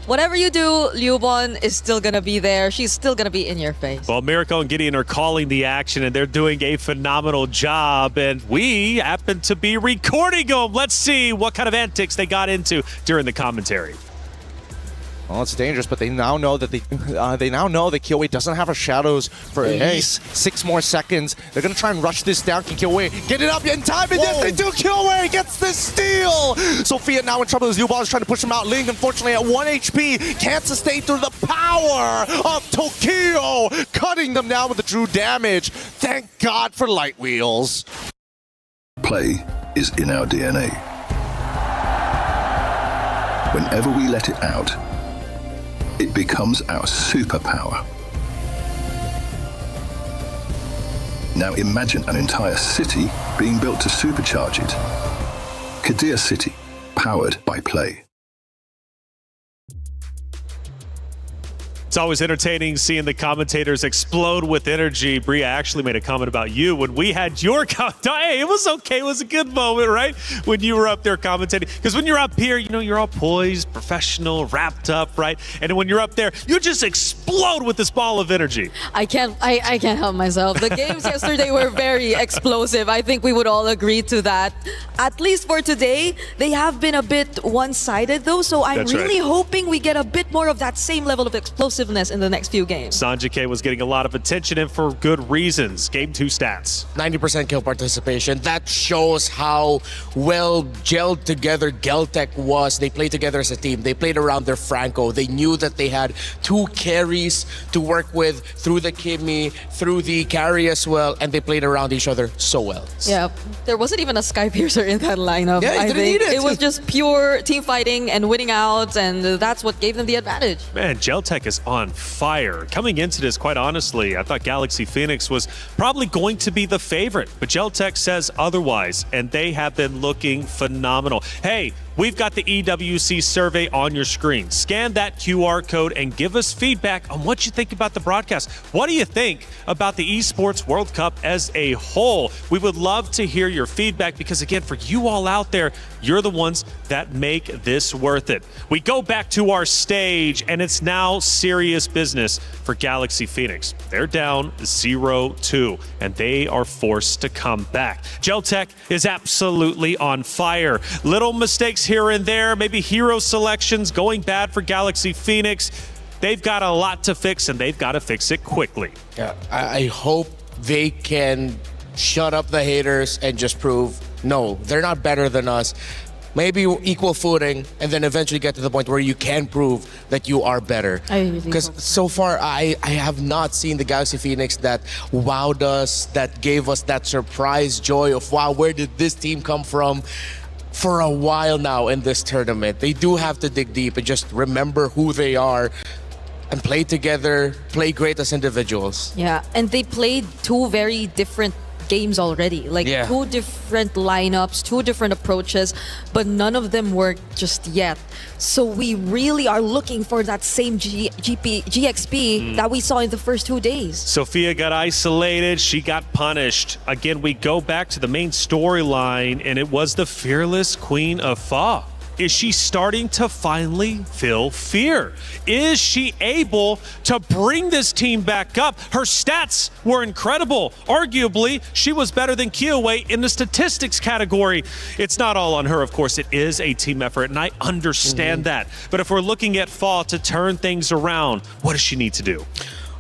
Speaker 14: whatever you do, Liubon is still going to be there. She's still going to be in your face.
Speaker 13: Well, Miracle and Gideon are calling the action, and they're doing a phenomenal job, and we happen to be recording them. Let's see what kind of antics they got into during the commentary.
Speaker 7: Well, it's dangerous, but they now know that Kyowe doesn't have her shadows for at least 6 more seconds. They're going to try and rush this down. Can Kyowe get it up in time? And yes, they do. Kyowe gets the steal. Sophia now in trouble as Newball is trying to push him out. Ling, unfortunately, at 1 HP, can't sustain through the power of Tokyo, cutting them down with the true damage. Thank God for light wheels.
Speaker 18: Play is in our DNA. Whenever we let it out, it becomes our superpower. Now imagine an entire city being built to supercharge it. Kadir City, powered by play.
Speaker 13: It's always entertaining seeing the commentators explode with energy. Bria actually made a comment about you when we had your hey, it was okay. It was a good moment, right? When you were up there commentating. Because when you're up here, you know, you're all poised, professional, wrapped up, right? And when you're up there, you just explode with this ball of energy.
Speaker 14: I can't help myself. The games yesterday were very explosive. I think we would all agree to that. At least for today, they have been a bit one-sided though. So I'm
Speaker 13: That's
Speaker 14: really
Speaker 13: right.
Speaker 14: hoping we get a bit more of that same level of explosiveness in the next few games.
Speaker 13: Sanjike was getting a lot of attention and for good reasons. Game 2 stats.
Speaker 8: 90% kill participation. That shows how well gelled together Geltec was. They played together as a team. They played around their Franco. They knew that they had 2 carries to work with through the Kimmy, through the carry as well, and they played around each other so well.
Speaker 14: Yeah, there wasn't even a Sky Piercer in that lineup.
Speaker 8: Yeah,
Speaker 14: I
Speaker 8: didn't
Speaker 14: think
Speaker 8: need it.
Speaker 14: it was just pure team fighting and winning out, and that's what gave them the advantage.
Speaker 13: Man, Geltec is on fire. Coming into this, quite honestly, I thought Galaxy Phoenix was probably going to be the favorite, but Geltec says otherwise, and they have been looking phenomenal. Hey, we've got the EWC survey on your screen. Scan that QR code and give us feedback on what you think about the broadcast. What do you think about the Esports World Cup as a whole? We would love to hear your feedback because, again, for you all out there, you're the ones that make this worth it. We go back to our stage, and it's now serious business for Galaxy Phoenix. They're down 0-2, and they are forced to come back. Geltec is absolutely on fire. Little mistakes here and there, maybe hero selections going bad for Galaxy Phoenix. They've got a lot to fix, and they've got to fix it quickly.
Speaker 8: Yeah, I hope they can shut up the haters and just prove, no, they're not better than us. Maybe equal footing, and then eventually get to the point where you can prove that you are better.
Speaker 14: I really
Speaker 8: Because
Speaker 14: hope
Speaker 8: so far, I have not seen the Galaxy Phoenix that wowed us, that gave us that surprise joy of, wow, where did this team come from? For a while now in this tournament. They do have to dig deep and just remember who they are and play together, play great as individuals.
Speaker 14: Yeah, and they played 2 very different games already. Like 2 different lineups, 2 different approaches, but none of them worked just yet. So we really are looking for that same GXP that we saw in the first 2 days.
Speaker 13: Sophia got isolated. She got punished. Again, we go back to the main storyline, and it was the fearless Queen of Fa. Is she starting to finally feel fear? Is she able to bring this team back up? Her stats were incredible. Arguably, she was better than Kiowe in the statistics category. It's not all on her, of course. It is a team effort, and I understand that. But if we're looking at Fa to turn things around, what does she need to do?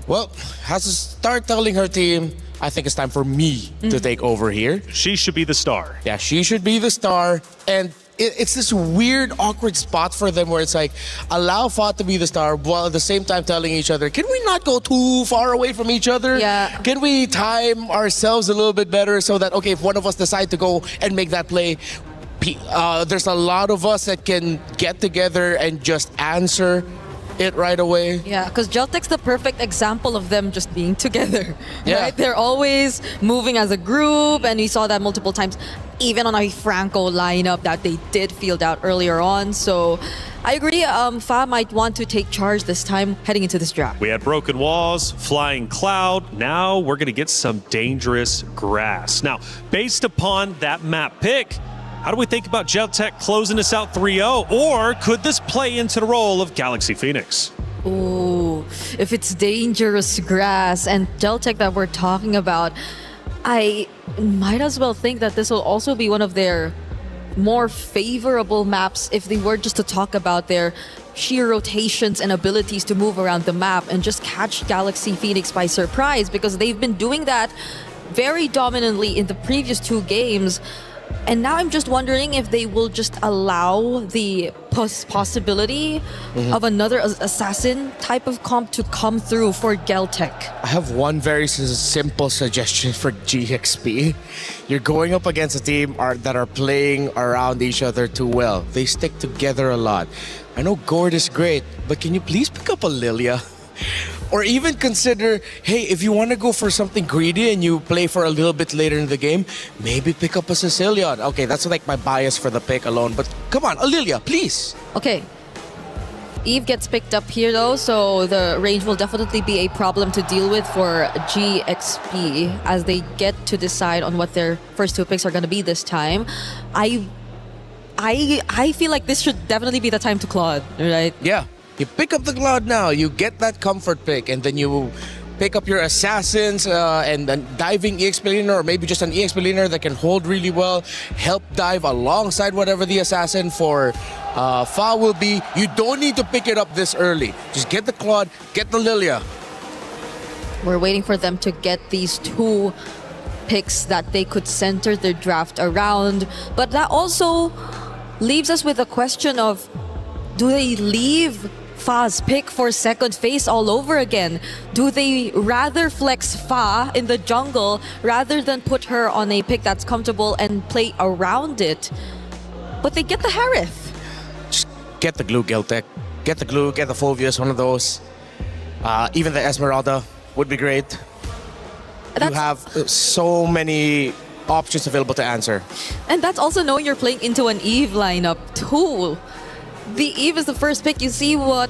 Speaker 8: Well, has to start telling her team, I think it's time for me to take over here.
Speaker 13: She should be the star.
Speaker 8: Yeah, she should be the star. And it's this weird, awkward spot for them where it's like, allow Fa to be the star while at the same time telling each other, can we not go too far away from each other?
Speaker 14: Yeah.
Speaker 8: Can we time ourselves a little bit better so that, okay, if one of us decide to go and make that play, there's a lot of us that can get together and just answer it right away.
Speaker 14: Yeah, because Geltec's the perfect example of them just being together.
Speaker 8: Yeah.
Speaker 14: Right? They're always moving as a group, and we saw that multiple times, even on a Franco lineup that they did field out earlier on. So I agree, Fa might want to take charge this time heading into this draft.
Speaker 13: We had broken walls, flying cloud. Now we're going to get some dangerous grass. Now, based upon that map pick, how do we think about Geltec closing us out 3-0? Or could this play into the role of Galaxy Phoenix?
Speaker 14: Ooh, if it's dangerous grass and Geltec that we're talking about, I might as well think that this will also be one of their more favorable maps if they were just to talk about their sheer rotations and abilities to move around the map and just catch Galaxy Phoenix by surprise, because they've been doing that very dominantly in the previous 2 games. And now I'm just wondering if they will just allow the possibility of another assassin type of comp to come through for Geltec.
Speaker 8: I have one very simple suggestion for GXP. You're going up against a team that are playing around each other too well. They stick together a lot. I know Gord is great, but can you please pick up a Lilia? Or even consider, hey, if you want to go for something greedy and you play for a little bit later in the game, maybe pick up a Sicilian. Okay, that's like my bias for the pick alone, but come on, a Lilia, please.
Speaker 14: Okay, Eve gets picked up here though, so the range will definitely be a problem to deal with for GXP as they get to decide on what their first two picks are going to be this time. I feel like this should definitely be the time to Claude, right?
Speaker 8: Yeah, you pick up the Cloud now, you get that comfort pick, and then you pick up your assassins and then diving EXP laner, or maybe just an EXP laner that can hold really well, help dive alongside whatever the assassin for Fa will be. You don't need to pick it up this early. Just get the Claude, get the Lilia.
Speaker 14: We're waiting for them to get these two picks that they could center their draft around. But that also leaves us with a question of, do they leave Fa's pick for second phase all over again? Do they rather flex Fa in the jungle rather than put her on a pick that's comfortable and play around it? But they get the Harith.
Speaker 8: Just get the glue, Giltech. Get the glue, get the Phoveus, one of those. Even the Esmeralda would be great. You have so many options available to answer.
Speaker 14: And that's also knowing you're playing into an Eve lineup too. The Eve is the first pick. You see what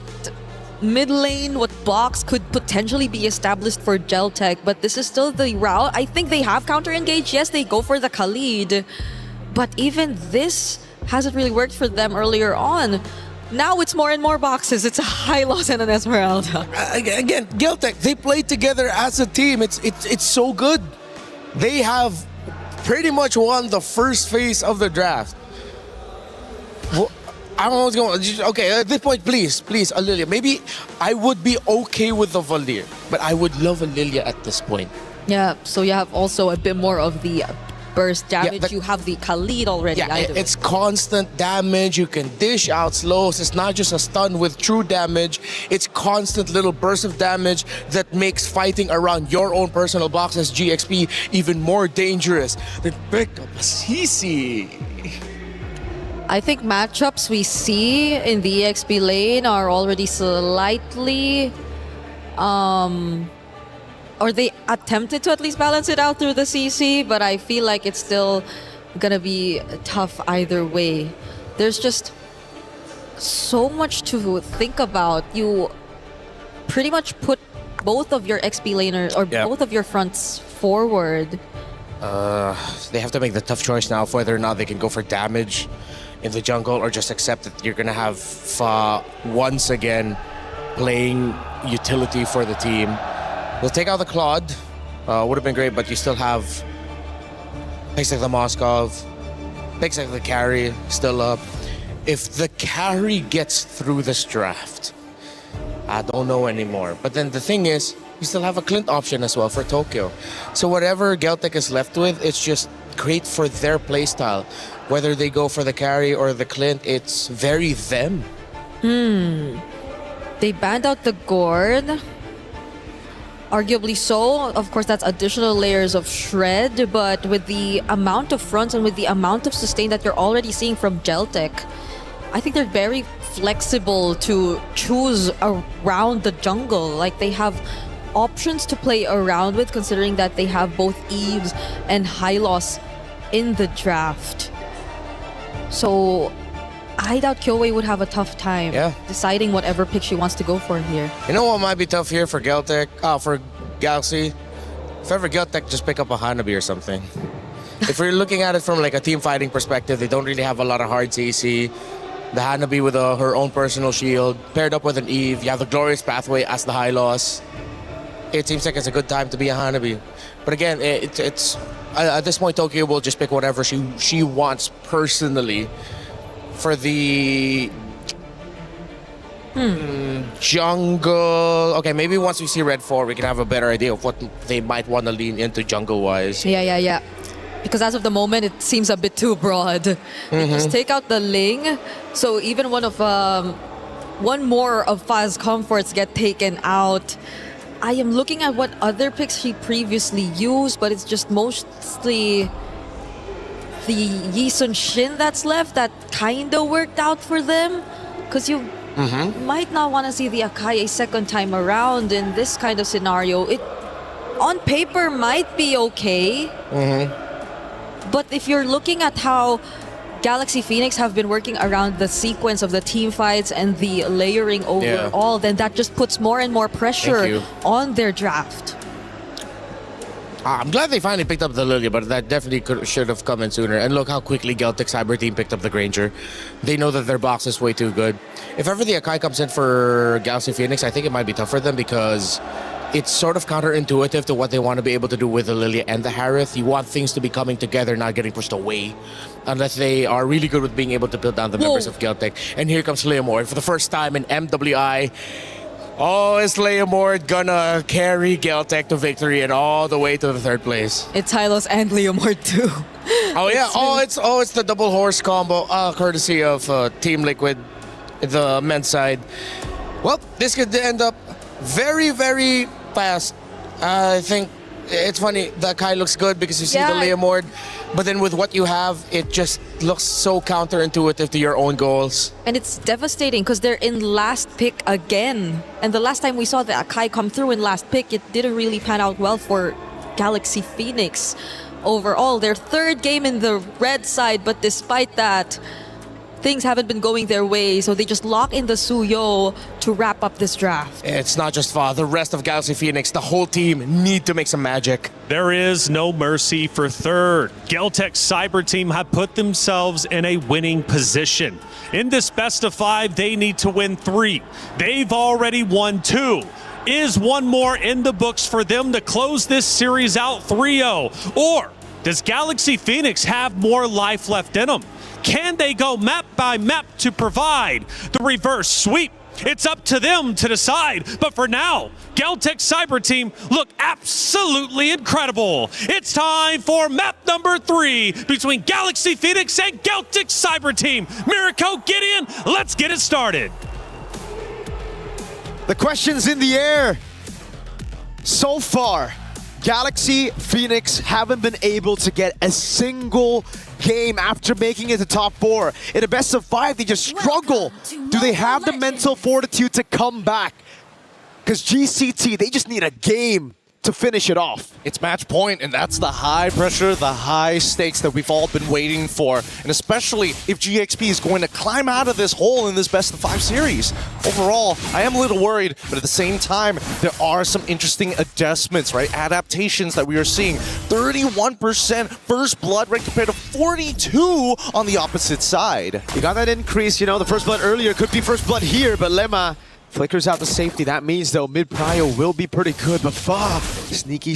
Speaker 14: mid lane, what box could potentially be established for Geltech, but this is still the route. I think they have counter engaged. Yes, they go for the Khalid, but even this hasn't really worked for them earlier on. Now it's more and more boxes. It's a Hylos and an Esmeralda.
Speaker 8: Again, Geltech, they play together as a team. It's so good. They have pretty much won the first phase of the draft. I don't know what's going on. Okay, at this point, please, Lilia. Maybe I would be okay with the Valir, but I would love a Lilia at this point.
Speaker 14: Yeah, so you have also a bit more of the burst damage.
Speaker 8: Yeah,
Speaker 14: you have the Khalid already.
Speaker 8: Yeah, it's constant damage. You can dish out slows. It's not just a stun with true damage. It's constant little bursts of damage that makes fighting around your own personal box as GXP even more dangerous. Then pick up a CC.
Speaker 14: I think matchups we see in the EXP lane are already slightly, or they attempted to at least balance it out through the CC, but I feel like it's still gonna be tough either way. There's just so much to think about. You pretty much put both of your XP laners, or both of your fronts forward.
Speaker 8: They have to make the tough choice now of whether or not they can go for damage in the jungle or just accept that you're gonna have Fa once again playing utility for the team. They'll take out the Claude. Would have been great, but you still have picks like the Moskov, picks like the carry still up. If the carry gets through this draft, I don't know anymore. But then the thing is, you still have a Clint option as well for Tokyo. So whatever Geltech is left with, it's just great for their playstyle. Whether they go for the carry or the Clint, it's very them.
Speaker 14: They banned out the Gord. Arguably so. Of course, that's additional layers of shred, but with the amount of fronts and with the amount of sustain that you're already seeing from Geltech, I think they're very flexible to choose around the jungle. Like, they have options to play around with, considering that they have both Eves and Hylos in the draft. So I doubt Kyoei would have a tough time deciding whatever pick she wants to go for here.
Speaker 8: You know what might be tough here for Geltech? For Galaxy? If ever Geltech, just pick up a Hanabi or something. If we're looking at it from like a team fighting perspective, they don't really have a lot of hard CC. The Hanabi with her own personal shield, paired up with an Eve. You have the Glorious Pathway as the Hylos. It seems like it's a good time to be a Hanabi. But again, it's at this point, Tokyo will just pick whatever she wants personally. For the jungle, okay, maybe once we see Red 4, we can have a better idea of what they might want to lean into jungle-wise.
Speaker 14: Yeah. Because as of the moment, it seems a bit too broad. Just take out the Ling, so even one more of Fa's comforts get taken out. I am looking at what other picks she previously used, but it's just mostly the Yi Sun Shin that's left that kind of worked out for them. Because you might not want to see the Akai a second time around in this kind of scenario. It, on paper, might be okay. But if you're looking at how Galaxy Phoenix have been working around the sequence of the team fights and the layering overall, then that just puts more and more pressure on their draft.
Speaker 8: I'm glad they finally picked up the Lilia, but that definitely should have come in sooner. And look how quickly Geltic Cyber Team picked up the Granger. They know that their box is way too good. If ever the Akai comes in for Galaxy Phoenix, I think it might be tough for them because it's sort of counterintuitive to what they want to be able to do with the Lilia and the Harith. You want things to be coming together, not getting pushed away, unless they are really good with being able to build down the members of Geltic. And here comes Leomord for the first time in MWI. Oh, is Leomord gonna carry Geltic to victory and all the way to the third place?
Speaker 14: It's Hylos and Leomord too.
Speaker 8: Oh yeah, it's the double horse combo, courtesy of Team Liquid, the men's side. Well, this could end up very, very fast. I think it's funny, the Kai looks good because you see the Leomord, but then with what you have, it just looks so counterintuitive to your own goals.
Speaker 14: And it's devastating because they're in last pick again. And the last time we saw the Akai come through in last pick, it didn't really pan out well for Galaxy Phoenix. Overall, their third game in the red side, but despite that, things haven't been going their way, so they just lock in the Suyo to wrap up this draft.
Speaker 8: It's not just Fa, the rest of Galaxy Phoenix, the whole team need to make some magic.
Speaker 13: There is no mercy for third. Geltic Cyber Team have put themselves in a winning position. In this best of 5, they need to win 3. They've already won 2. Is one more in the books for them to close this series out 3-0? Or does Galaxy Phoenix have more life left in them? Can they go map by map to provide the reverse sweep? It's up to them to decide. But for now, Geltic Cyber Team look absolutely incredible. It's time for map number 3 between Galaxy Phoenix and Geltic Cyber Team. Mirko, get in. Let's get it started.
Speaker 15: The question's in the air. So far, Galaxy Phoenix haven't been able to get a single game after making it to top 4. In a best of 5, they just struggle. Do they have the mental fortitude to come back? Because GCT, they just need a game to finish it off.
Speaker 7: It's match point, and that's the high pressure, the high stakes that we've all been waiting for. And especially if GXP is going to climb out of this hole in this best of 5 series. Overall, I am a little worried, but at the same time, there are some interesting adjustments, right? Adaptations that we are seeing. 31% first blood rate compared to 42 on the opposite side.
Speaker 15: You got that increase, you know, the first blood earlier could be first blood here, but Lemma flickers out the safety. That means, though, mid-prio will be pretty good, but Fa, sneaky,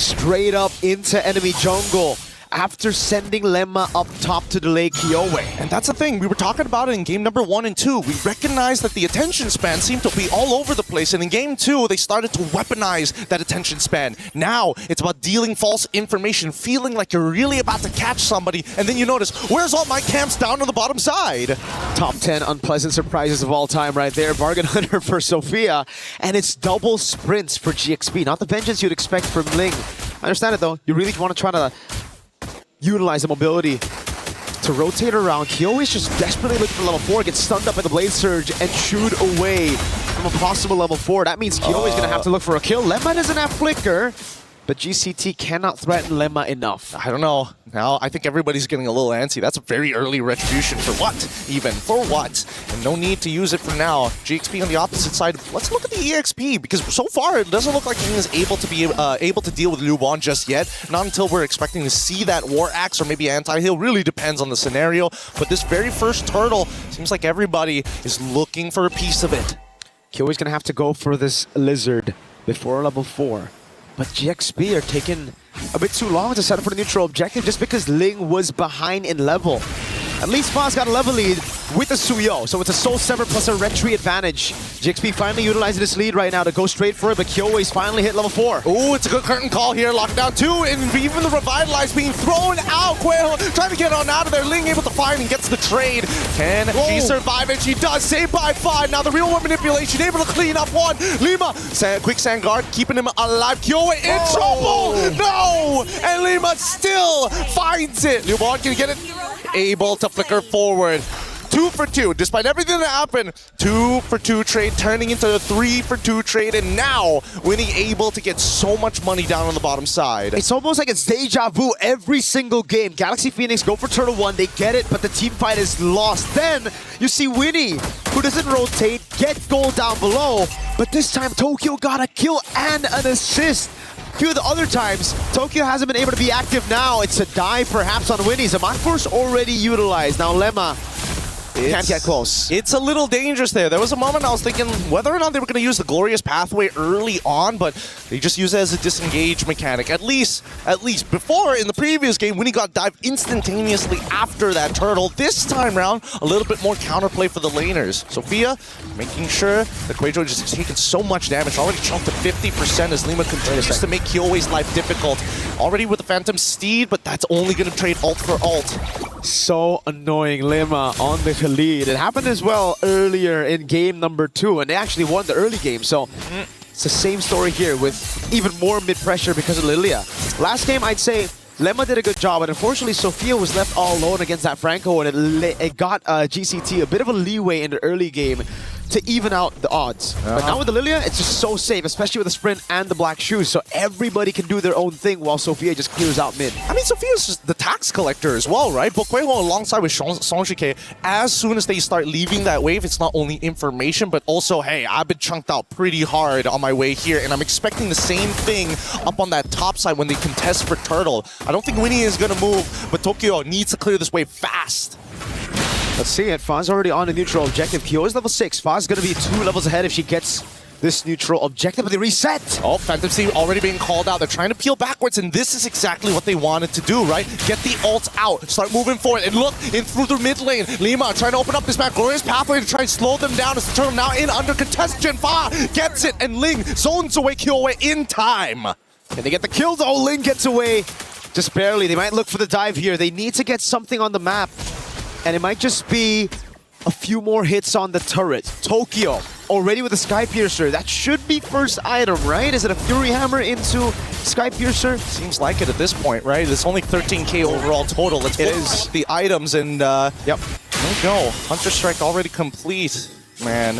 Speaker 15: straight up into enemy jungle after sending Lemma up top to delay Kiowe.
Speaker 7: And that's the thing, we were talking about it in game number 1 and 2. We recognized that the attention span seemed to be all over the place, and in game 2, they started to weaponize that attention span. Now, it's about dealing false information, feeling like you're really about to catch somebody, and then you notice, where's all my camps down on the bottom side?
Speaker 15: Top 10 unpleasant surprises of all time right there. Bargain Hunter for Sophia, and it's double sprints for GXP. Not the vengeance you'd expect from Ling. I understand it, though. You really want to try to utilize the mobility to rotate around. Kyo is just desperately looking for level 4, gets stunned up by the Blade Surge and chewed away from a possible level 4. That means Kyo is going to have to look for a kill. Lemma doesn't have Flicker, but GCT cannot threaten Lemma enough.
Speaker 7: I don't know. Now, I think everybody's getting a little antsy. That's a very early retribution. For what? Even. For what? And no need to use it for now. GXP on the opposite side. Let's look at the EXP, because so far it doesn't look like he is able to be able to deal with Lubon just yet. Not until we're expecting to see that War Axe or maybe Anti-Heal. Really depends on the scenario. But this very first turtle, seems like everybody is looking for a piece of it.
Speaker 15: Kyo is going to have to go for this Lizard before level 4. But GXP are taking a bit too long to set up for the neutral objective just because Ling was behind in level. At least Fa's got a level lead with the Suyo, so it's a Soul Sever plus a Retry advantage. GXP finally utilizing this lead right now to go straight for it, but Kyoe's finally hit level 4.
Speaker 7: Ooh, it's a good curtain call here, lockdown 2, and even the Revitalize being thrown out. Quail trying to get on out of there, Ling able to find and gets the trade. Can she survive it? She does, saved by 5. Now the real one manipulation, able to clean up 1. Lima, quick sand guard, keeping him alive. Kyoe in trouble! No! And Lima still finds it. Lubon can get it. Able to flicker forward. 2 2 for 2. Despite everything that happened, 2 for 2 trade turning into a 3 for 2 trade, and now Winnie able to get so much money down on the bottom side.
Speaker 15: It's almost like it's deja vu every single game. Galaxy Phoenix go for Turtle 1, they get it, but the team fight is lost. Then you see Winnie, who doesn't rotate, get goal down below, but this time Tokyo got a kill and an assist. A few of the other times, Tokyo hasn't been able to be active now. It's a dive perhaps on Winnie. Zaman Force already utilized. Now Lemma can't get close.
Speaker 7: It's a little dangerous there. There was a moment I was thinking whether or not they were going to use the Glorious Pathway early on, but they just use it as a disengage mechanic. At least before, in the previous game, Winnie got dived instantaneously after that turtle. This time round, a little bit more counterplay for the laners. Sophia making sure that Quajo just taking so much damage, already chunked to 50% as Lima continues to make Kyowe's life difficult. Already with the Phantom Steed, but that's only going to trade ult for ult.
Speaker 15: So annoying. Lima on the lead. It happened as well earlier in game number 2, and they actually won the early game. So it's the same story here with even more mid-pressure because of Lilia. Last game, I'd say Lemma did a good job, but unfortunately Sophia was left all alone against that Franco, and it got GCT a bit of a leeway in the early game to even out the odds. But now with the Lilia, it's just so safe, especially with the sprint and the black shoes, so everybody can do their own thing while Sophia just clears out mid.
Speaker 7: I mean, Sophia's just the tax collector as well, right? Bokweho alongside with Sonjike, as soon as they start leaving that wave, it's not only information, but also, hey, I've been chunked out pretty hard on my way here, and I'm expecting the same thing up on that top side when they contest for Turtle. I don't think Winnie is going to move, but Tokyo needs to clear this wave fast.
Speaker 15: Let's see it. Faz already on a neutral objective. Kyo is level 6. Faz is going to be 2 levels ahead if she gets this neutral objective, but they reset.
Speaker 7: Oh, Phantom Steed already being called out. They're trying to peel backwards, and this is exactly what they wanted to do, right? Get the ult out, start moving forward, and look in through the mid lane. Lima trying to open up this map. Glorious Pathway to try and slow them down as the turtle now in under contestation. Fa gets it, and Ling zones away Kyowe in time.
Speaker 15: Can they get the kill though? Ling gets away just barely. They might look for the dive here. They need to get something on the map. And it might just be a few more hits on the turret. Tokyo already with the Sky Piercer. That should be first item, right? Is it a Fury Hammer into Sky Piercer?
Speaker 7: Seems like it at this point, right? It's only 13k overall total. Let's focus the items and
Speaker 15: yep.
Speaker 7: There we go. Hunter Strike already complete. Man,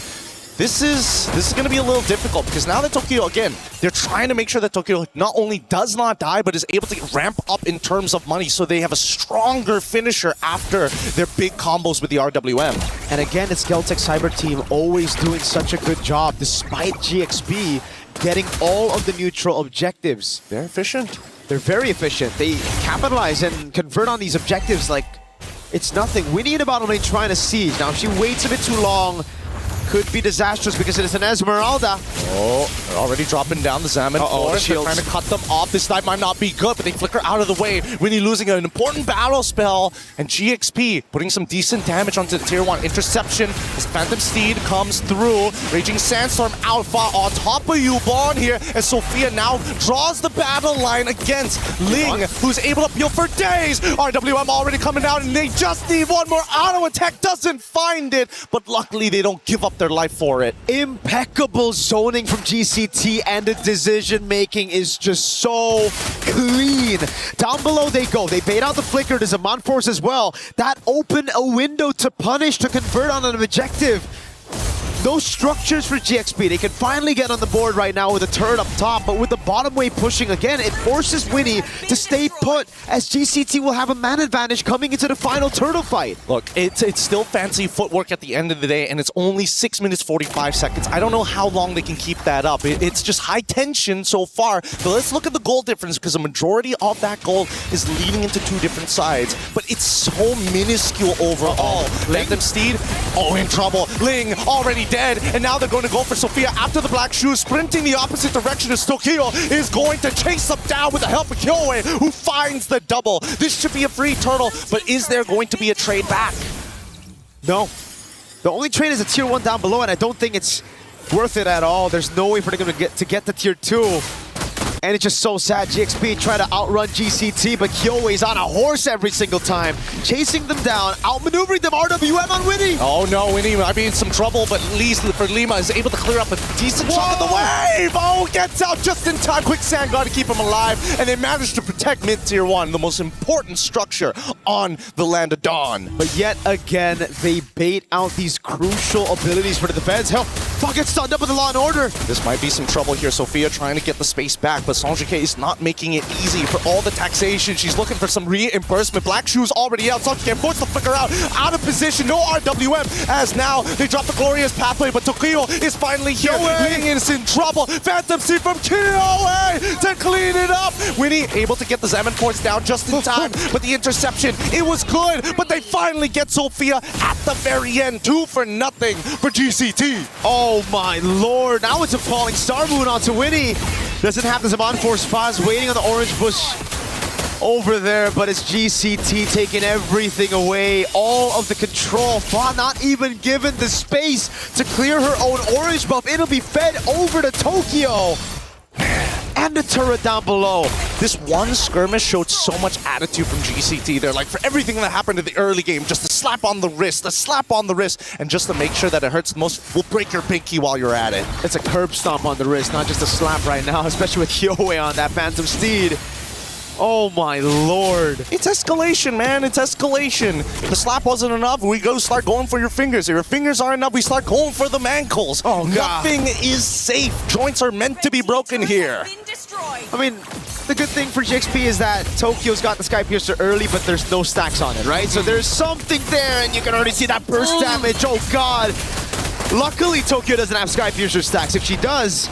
Speaker 7: this is going to be a little difficult because now that Tokyo, again, they're trying to make sure that Tokyo not only does not die, but is able to ramp up in terms of money so they have a stronger finisher after their big combos with the RWM.
Speaker 15: And again, it's Geltec Cyber Team always doing such a good job despite GXP getting all of the neutral objectives.
Speaker 7: They're efficient.
Speaker 15: They're very efficient. They capitalize and convert on these objectives like it's nothing. Winnie in the bottom lane trying to siege. Now, if she waits a bit too long, could be disastrous because it is an Esmeralda.
Speaker 7: Oh, they're already dropping down the Zaman Force. They're trying to cut them off. This dive might not be good, but they flicker out of the way. Winnie losing an important battle spell. And GXP putting some decent damage onto the tier 1. Interception as Phantom Steed comes through. Raging Sandstorm Alpha on top of you, Bond here. As Sophia now draws the battle line against Ling, who's able to peel for days. RWM already coming down, and they just need one more auto attack. Doesn't find it, but luckily they don't give up their life for it.
Speaker 15: Impeccable zoning from GCT, and the decision making is just so clean. Down below they go. They bait out the flicker to Zaman Force as well. That opened a window to punish, to convert on an objective. No structures for GXP. They can finally get on the board right now with a turret up top, but with the bottom wave pushing again, it forces Winnie to stay put as GCT will have a man advantage coming into the final turtle fight.
Speaker 7: Look, it's still fancy footwork at the end of the day, and it's only 6 minutes 45 seconds. I don't know how long they can keep that up. It's just high tension so far. But let's look at the goal difference because the majority of that goal is leading into 2 different sides. But it's so minuscule overall. Phantom Steed, in trouble. Ling already dead, and now they're going to go for Sophia after the black shoes, sprinting the opposite direction as Tokyo is going to chase them down with the help of Kyowe, who finds the double. This should be a free turtle, but is there going to be a trade back?
Speaker 15: No. The only trade is a tier 1 down below, and I don't think it's worth it at all. There's no way for them to get to tier 2. And it's just so sad. GXP try to outrun GCT, but Kyoei's on a horse every single time, chasing them down, outmaneuvering them. RWM on Winnie.
Speaker 7: Oh no, Winnie might be in some trouble, but at least for Lima is able to clear up a decent chunk of the wave. Oh, gets out just in time. Quicksand got to keep him alive, and they managed to protect mid-tier 1, the most important structure on the land of Dawn.
Speaker 15: But yet again, they bait out these crucial abilities for the defense. Hell, fuck, gets stunned up with the Law and Order.
Speaker 7: This might be some trouble here. Sophia trying to get the space back, but Sanjike is not making it easy for all the taxation. She's looking for some reimbursement. Black Shoes already out. Sanjike forced to flicker out of position. No RWM, as now they drop the glorious pathway, but Tokyo is finally here. Ling is in trouble. Phantom C from Kyoei to clean it up. Winnie able to get the Zeman Force down just in time, but the interception, it was good, but they finally get Sophia at the very end. 2 for nothing for GCT.
Speaker 15: Oh my lord, now it's a falling Star Moon onto Winnie. Doesn't have the Zaman Force. Faz waiting on the orange bush over there, but it's GCT taking everything away. All of the control. Fa not even given the space to clear her own orange buff. It'll be fed over to Tokyo. And the turret down below.
Speaker 7: This one skirmish showed so much attitude from GCT. They're like, for everything that happened in the early game, just a slap on the wrist, and just to make sure that it hurts the most, we'll break your pinky while you're at it.
Speaker 15: It's a curb stomp on the wrist, not just a slap right now, especially with Kyoei on that Phantom Steed. Oh my lord.
Speaker 7: It's escalation, man. It's escalation. If the slap wasn't enough, we go start going for your fingers. If your fingers aren't enough, we start going for the mankles.
Speaker 15: Oh, God.
Speaker 7: Nothing is safe. Joints are meant to be broken here.
Speaker 15: I mean, the good thing for GXP is that Tokyo's got the Sky Piercer early, but there's no stacks on it, right? So there's something there, and you can already see that burst damage. Oh God. Luckily, Tokyo doesn't have Sky Piercer stacks. If she does,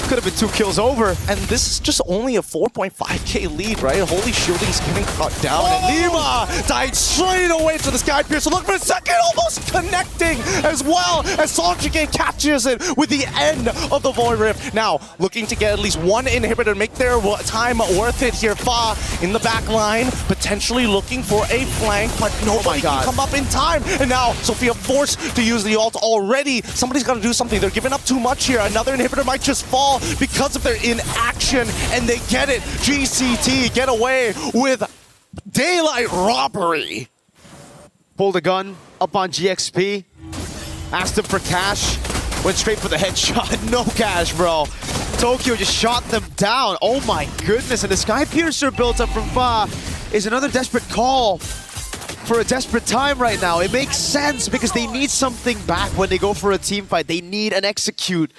Speaker 15: could have been 2 kills over.
Speaker 7: And this is just only a 4.5k lead, right? Holy Shielding's getting cut down, and Lima died straight away to the Sky Piercer. Look for a second, almost connecting as well as Sanjike catches it with the end of the Void Rift. Now, looking to get at least 1 inhibitor, make their time worth it here. Fa in the back line, potentially looking for a flank, but nobody can come up in time. And now, Sophia forced to use the ult already. Somebody's got to do something. They're giving up too much here. Another inhibitor might just fall because of their inaction, and they get it. GCT get away with daylight robbery.
Speaker 15: Pulled a gun up on GXP. Asked him for cash. Went straight for the headshot. No cash, bro. Tokyo just shot them down. Oh my goodness. And the Sky Piercer built up from Fa is another desperate call for a desperate time right now. It makes sense because they need something back when they go for a team fight. They need an execute.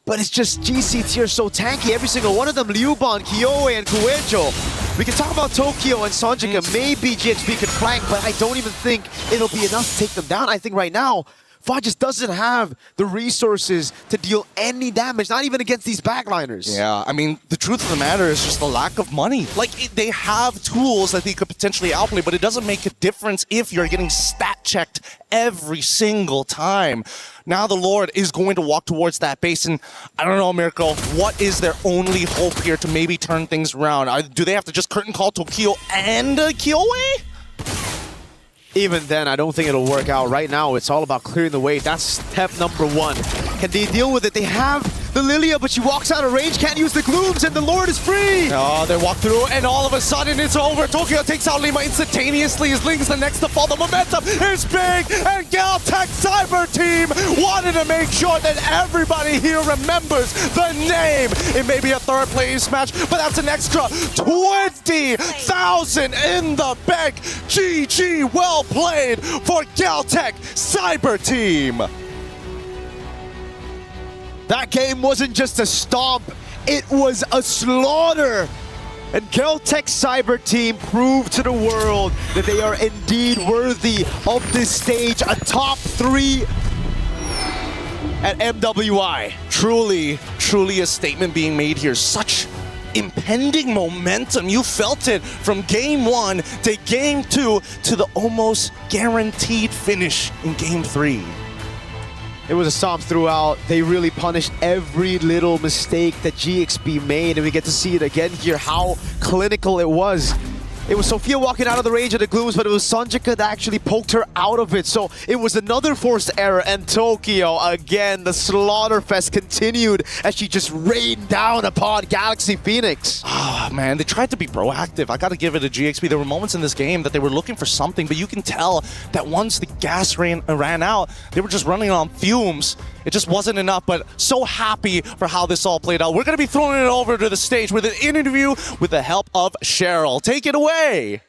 Speaker 15: But it's just GCT are so tanky. Every single one of them, Liuban, Kyoei, and Kuejo. We can talk about Tokyo and Sanjika. Maybe GXP could flank, but I don't even think it'll be enough to take them down. I think right now, Fa just doesn't have the resources to deal any damage, not even against these backliners.
Speaker 7: Yeah, I mean, the truth of the matter is just the lack of money. Like, they have tools that they could potentially outplay, but it doesn't make a difference if you're getting stat checked every single time. Now the Lord is going to walk towards that base, and I don't know, Miracle, what is their only hope here to maybe turn things around? Do they have to just curtain call Tokyo and Kyoei?
Speaker 15: Even then, I don't think it'll work out. Right now, it's all about clearing the way. That's step number 1. Can they deal with it? They have the Lilia, but she walks out of range, can't use the glooms, and the Lord is free!
Speaker 7: Oh, they walk through, and all of a sudden, it's over. Tokyo takes out Lima instantaneously. As Ling's the next to fall. The momentum is big, and Galtech Cyber Team wanted to make sure that everybody here remembers the name. It may be a third place match, but that's an extra 20,000 in the bank. GG, well played for Galtech Cyber Team.
Speaker 15: That game wasn't just a stomp, it was a slaughter. And Galtech Cyber Team proved to the world that they are indeed worthy of this stage, a top 3 at MWI.
Speaker 7: Truly a statement being made here. Such impending momentum. You felt it from game 1 to game 2 to the almost guaranteed finish in game 3.
Speaker 15: It was a stomp throughout. They really punished every little mistake that GXP made, and we get to see it again here, how clinical it was. It was Sophia walking out of the range of the glooms, but it was Sanjika that actually poked her out of it. So it was another forced error, and Tokyo, again, the slaughterfest continued as she just rained down upon Galaxy Phoenix.
Speaker 7: Oh, man, they tried to be proactive. I got to give it to GXP. There were moments in this game that they were looking for something, but you can tell that once the gas ran out, they were just running on fumes. It just wasn't enough, but so happy for how this all played out. We're going to be throwing it over to the stage with an interview with the help of Cheryl. Take it away.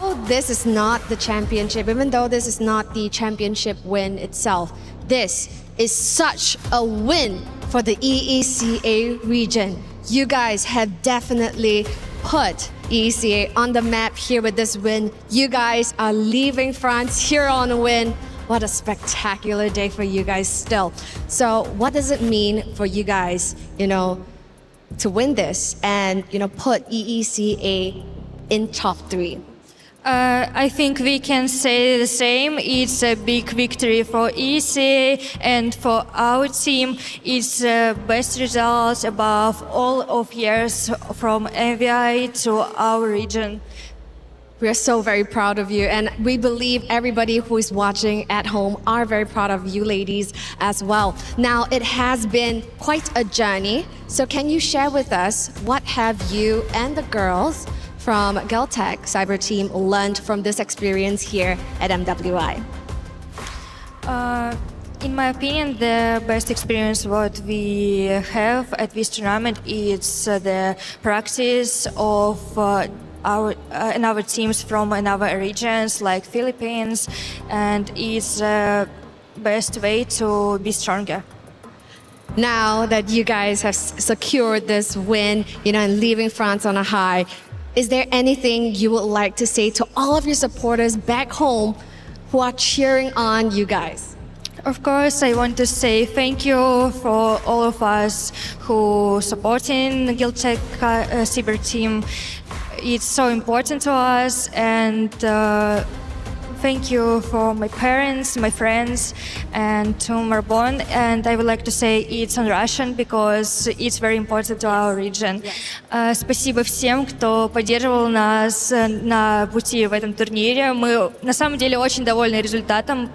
Speaker 12: Oh, this is not the championship, even though this is not the championship win itself. This is such a win for the EECA region. You guys have definitely put EECA on the map here with this win. You guys are leaving France here on a win. What a spectacular day for you guys still. So what does it mean for you guys, to win this and, put EECA in top 3?
Speaker 3: I think we can say the same. It's a big victory for EECA, and for our team, it's best results above all of years from MWI to our region.
Speaker 12: We are so very proud of you, and we believe everybody who is watching at home are very proud of you ladies as well. Now, it has been quite a journey, so can you share with us what have you and the girls from Geltec Cyber Team learned from this experience here at MWI?
Speaker 3: In my opinion, the best experience what we have at this tournament is the practice of our teams from other regions like Philippines, and it's the best way to be stronger.
Speaker 12: Now that you guys have secured this win, and leaving France on a high, is there anything you would like to say to all of your supporters back home who are cheering on you guys?
Speaker 3: Of course, I want to say thank you for all of us who supporting the Geltec Cyber Team. It's so important to us, and thank you for my parents, my friends, and to Marbon. And I would like to say it's on Russian because it's very important to our region. Спасибо всем, кто поддерживал нас на пути в этом турнире. Мы на самом деле очень довольны результатом.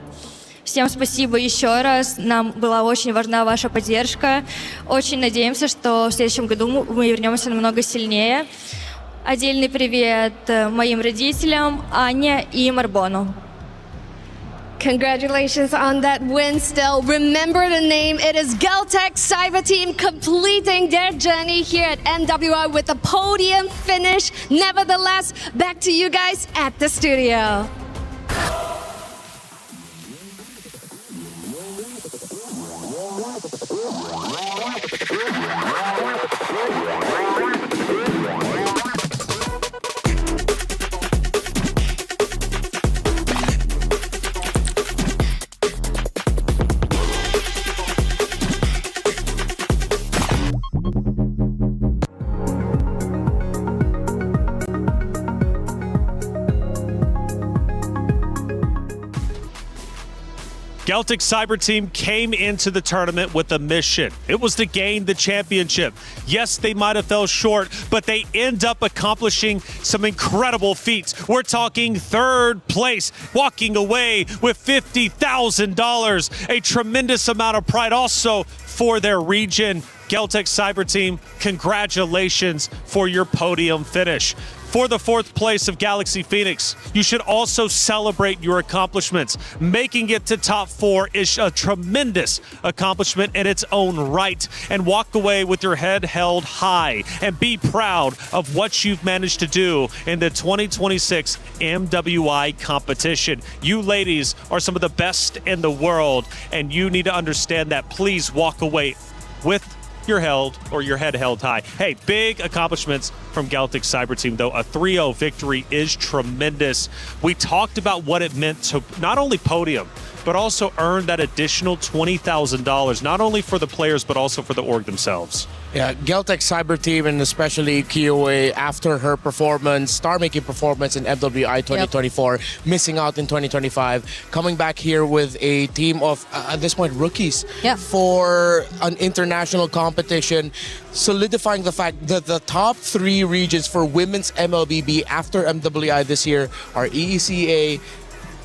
Speaker 3: Всем спасибо еще раз. Нам была очень важна ваша поддержка. Очень надеемся, что в следующем году мы вернемся намного сильнее. Отдельный привет моим родителям, Ане и Марбону.
Speaker 12: Congratulations on that win still. Remember the name. It is Geltec Cyber Team completing their journey here at MWI with a podium finish. Nevertheless, back to you guys at the studio.
Speaker 13: Geltec Cyber Team came into the tournament with a mission. It was to gain the championship. Yes, they might have fell short, but they end up accomplishing some incredible feats. We're talking third place, walking away with $50,000, a tremendous amount of pride also for their region. Geltec Cyber Team, congratulations for your podium finish. For the fourth place of Galaxy Phoenix, you should also celebrate your accomplishments. Making it to top 4 is a tremendous accomplishment in its own right. And walk away with your head held high and be proud of what you've managed to do in the 2026 MWI competition. You ladies are some of the best in the world, and you need to understand that. Please walk away with your head held high. Hey, big accomplishments from Geltec Cyber Team, though. A 3-0 victory is tremendous. We talked about what it meant to not only podium, but also earn that additional $20,000, not only for the players, but also for the org themselves.
Speaker 8: Yeah, Geltech Cyber Team and especially KOA after her performance, star-making performance in MWI 2024, missing out in 2025, coming back here with a team of, at this point, rookies for an international competition, solidifying the fact that the top 3 regions for women's MLBB after MWI this year are EECA,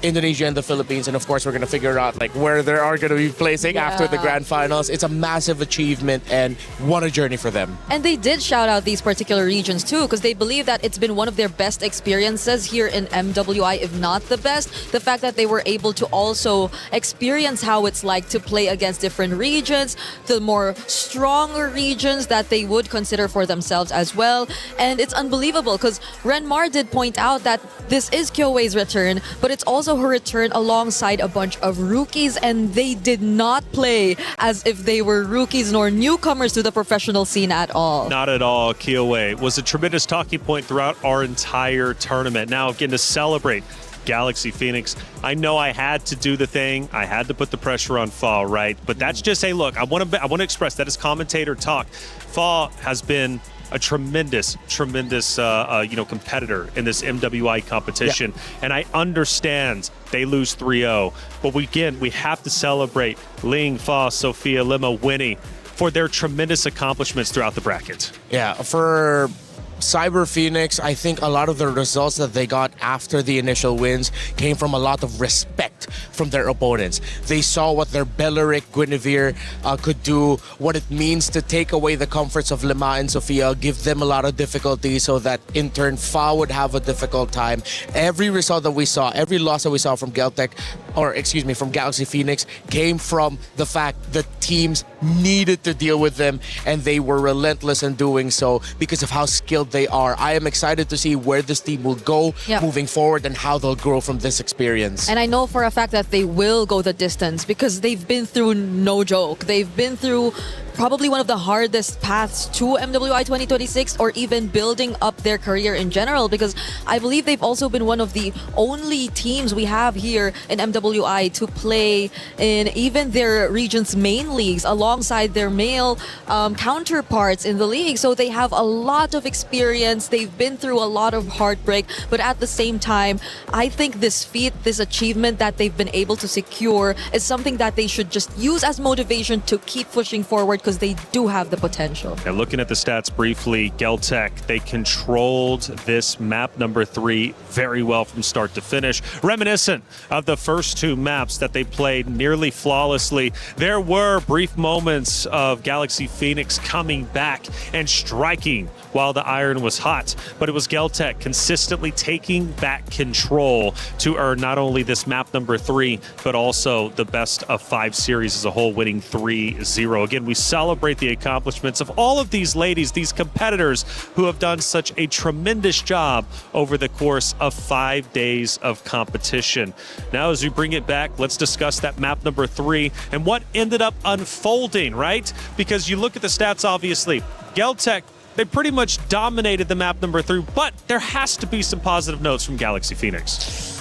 Speaker 8: Indonesia and the Philippines, and of course we're going to figure out like where they are going to be placing after the grand finals. It's a massive achievement and what a journey for them.
Speaker 14: And they did shout out these particular regions too, because they believe that it's been one of their best experiences here in MWI, if not the best. The fact that they were able to also experience how it's like to play against different regions, the more stronger regions that they would consider for themselves as well. And it's unbelievable because Renmar did point out that this is Kyoei's return, but it's also her return alongside a bunch of rookies, and they did not play as if they were rookies nor newcomers to the professional scene at all.
Speaker 13: Not at all. Kyoei was a tremendous talking point throughout our entire tournament. Now getting to celebrate Galaxy Phoenix. I know I had to do the thing. I had to put the pressure on Fa, right? But that's just, hey, look, I want to express that as commentator talk. Fa has been a tremendous competitor in this MWI competition. And I understand they lose 3-0. But we have to celebrate Ling, Fa, Sophia, Lima, Winnie for their tremendous accomplishments throughout the bracket.
Speaker 8: Yeah, for Cyber Phoenix, I think a lot of the results that they got after the initial wins came from a lot of respect from their opponents. They saw what their Belleric Guinevere could do, what it means to take away the comforts of Lima and Sophia, give them a lot of difficulty so that in turn Fa would have a difficult time. Every result that we saw, every loss that we saw from from Galaxy Phoenix came from the fact that teams needed to deal with them and they were relentless in doing so because of how skilled they are. I am excited to see where this team will go moving forward and how they'll grow from this experience.
Speaker 14: And I know for a fact that they will go the distance because they've been through no joke. They've been through probably one of the hardest paths to MWI 2026 or even building up their career in general, because I believe they've also been one of the only teams we have here in MWI to play in even their region's main leagues alongside their male counterparts in the league. So they have a lot of experience. They've been through a lot of heartbreak, but at the same time, I think this feat, this achievement that they've been able to secure is something that they should just use as motivation to keep pushing forward, because they do have the potential.
Speaker 13: And looking at the stats briefly, Geltech, they controlled this map number 3 very well from start to finish. Reminiscent of the first 2 maps that they played nearly flawlessly. There were brief moments of Galaxy Phoenix coming back and striking while the iron was hot, but it was Geltech consistently taking back control to earn not only this map number 3, but also the best of 5 series as a whole, winning 3-0. Again, we celebrate the accomplishments of all of these ladies, these competitors who have done such a tremendous job over the course of 5 days of competition. Now, as we bring it back, let's discuss that map number 3 and what ended up unfolding, right? Because you look at the stats, obviously, Geltech, they pretty much dominated the map number 3, but there has to be some positive notes from Galaxy Phoenix.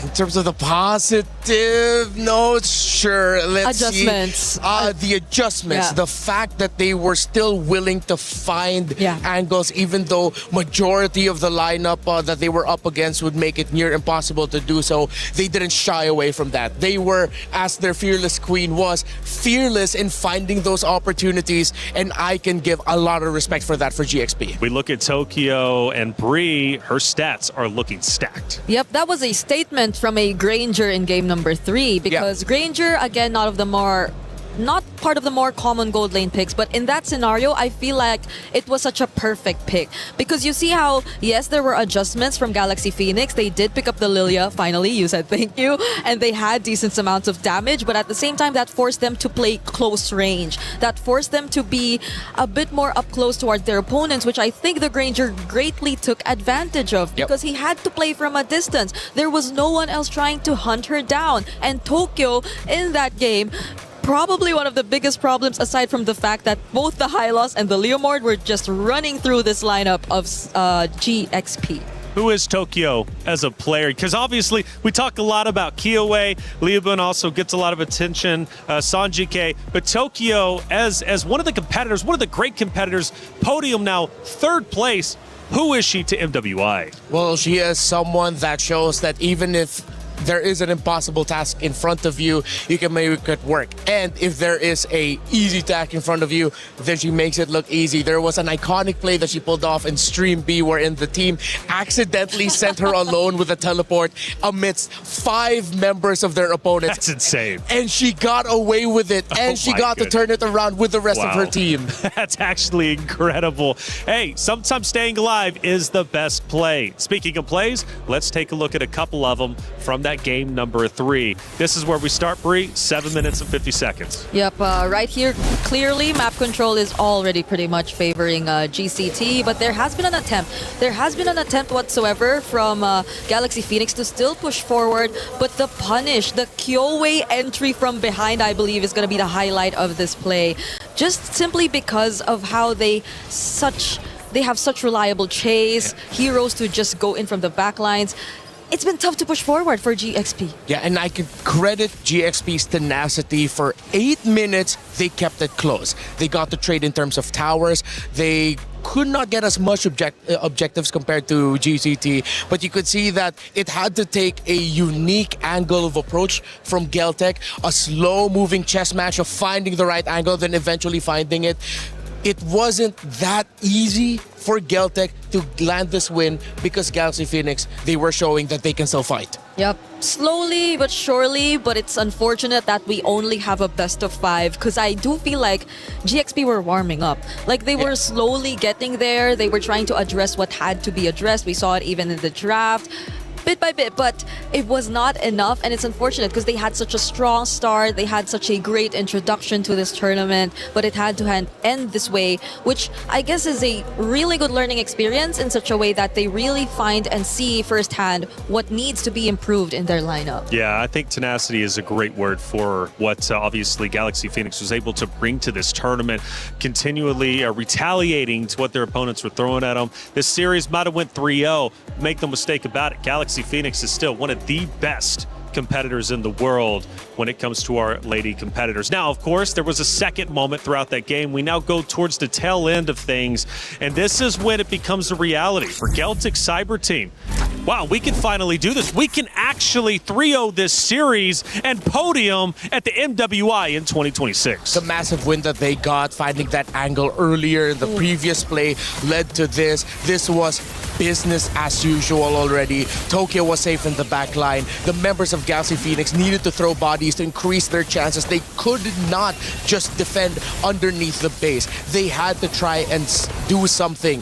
Speaker 8: In terms of the positive notes, sure. Let's see. The adjustments. The fact that they were still willing to find angles, even though majority of the lineup that they were up against would make it near impossible to do so. They didn't shy away from that. They were, as their fearless queen was, fearless in finding those opportunities, and I can give a lot of respect for that for GXP.
Speaker 13: We look at Tokyo and Bree, her stats are looking stacked.
Speaker 14: Yep, that was a statement from a Granger in game number 3, because Granger, again, not part of the more common gold lane picks, but in that scenario, I feel like it was such a perfect pick, because you see how, yes, there were adjustments from Galaxy Phoenix. They did pick up the Lilia, finally, you said thank you, and they had decent amounts of damage, but at the same time, that forced them to play close range. That forced them to be a bit more up close towards their opponents, which I think the Granger greatly took advantage of, because he had to play from a distance. There was no one else trying to hunt her down, and Tokyo, in that game, probably one of the biggest problems, aside from the fact that both the Hylos and the Leomord were just running through this lineup of GXP.
Speaker 13: who is Tokyo as a player? Because obviously we talk a lot about Kiowe. Liabun also gets a lot of attention, Sanjike. But Tokyo as one of the competitors, one of the great competitors, podium now, third place. Who is she to MWI?
Speaker 8: Well, she is someone that shows that even if there is an impossible task in front of you, you can make it work. And if there is a easy task in front of you, then she makes it look easy. There was an iconic play that she pulled off in Stream B wherein the team accidentally sent her alone with a teleport amidst 5 members of their opponents.
Speaker 13: That's insane.
Speaker 8: And she got away with it, and she got to turn it around with the rest of her team.
Speaker 13: That's actually incredible. Hey, sometimes staying alive is the best play. Speaking of plays, let's take a look at a couple of them from that game number 3. This is where we start, Bree, 7 minutes and 50 seconds.
Speaker 14: Yep, right here, clearly map control is already pretty much favoring GCT, but there has been an attempt. There has been an attempt whatsoever from Galaxy Phoenix to still push forward, but the punish, the Kyowe entry from behind, I believe, is going to be the highlight of this play. Just simply because of how they have such reliable chase, heroes to just go in from the back lines. It's been tough to push forward for GXP.
Speaker 8: Yeah, and I can credit GXP's tenacity. For 8 minutes, they kept it close. They got the trade in terms of towers. They could not get as much objectives compared to GCT, but you could see that it had to take a unique angle of approach from Geltec, a slow-moving chess match of finding the right angle, then eventually finding it. It wasn't that easy for Geltec to land this win because Galaxy Phoenix, they were showing that they can still fight.
Speaker 14: Yep, slowly but surely, but it's unfortunate that we only have a best of 5 because I do feel like GXP were warming up. Like they were slowly getting there. They were trying to address what had to be addressed. We saw it even in the draft. Bit by bit, but it was not enough, and it's unfortunate because they had such a strong start, they had such a great introduction to this tournament, but it had to end this way, which I guess is a really good learning experience in such a way that they really find and see firsthand what needs to be improved in their lineup.
Speaker 13: Yeah, I think tenacity is a great word for what obviously Galaxy Phoenix was able to bring to this tournament, continually retaliating to what their opponents were throwing at them. This series might have went 3-0. Make no mistake about it, Galaxy Phoenix is still one of the best competitors in the world when it comes to our lady competitors. Now, of course, there was a second moment throughout that game. We now go towards the tail end of things, and this is when it becomes a reality for Geltic Cyber Team. Wow, we can finally do this. We can actually 3-0 this series and podium at the MWI in 2026.
Speaker 8: The massive win that they got, finding that angle earlier in the previous play, led to this. This was business as usual already. Tokyo was safe in the back line. The members of Galaxy Phoenix needed to throw bodies to increase their chances. They could not just defend underneath the base. They had to try and do something.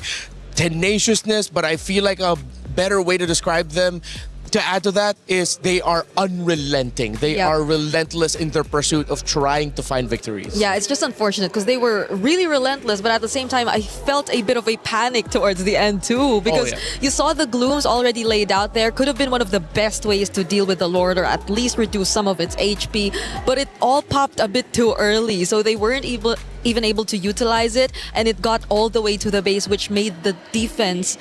Speaker 8: Tenaciousness, but I feel like a better way to describe them, to add to that, is they are unrelenting. They are relentless in their pursuit of trying to find victories.
Speaker 14: Yeah, it's just unfortunate because they were really relentless, but at the same time, I felt a bit of a panic towards the end too, because you saw the glooms already laid out there. Could have been one of the best ways to deal with the Lord, or at least reduce some of its HP, but it all popped a bit too early, so they weren't even able to utilize it, and it got all the way to the base, which made the defense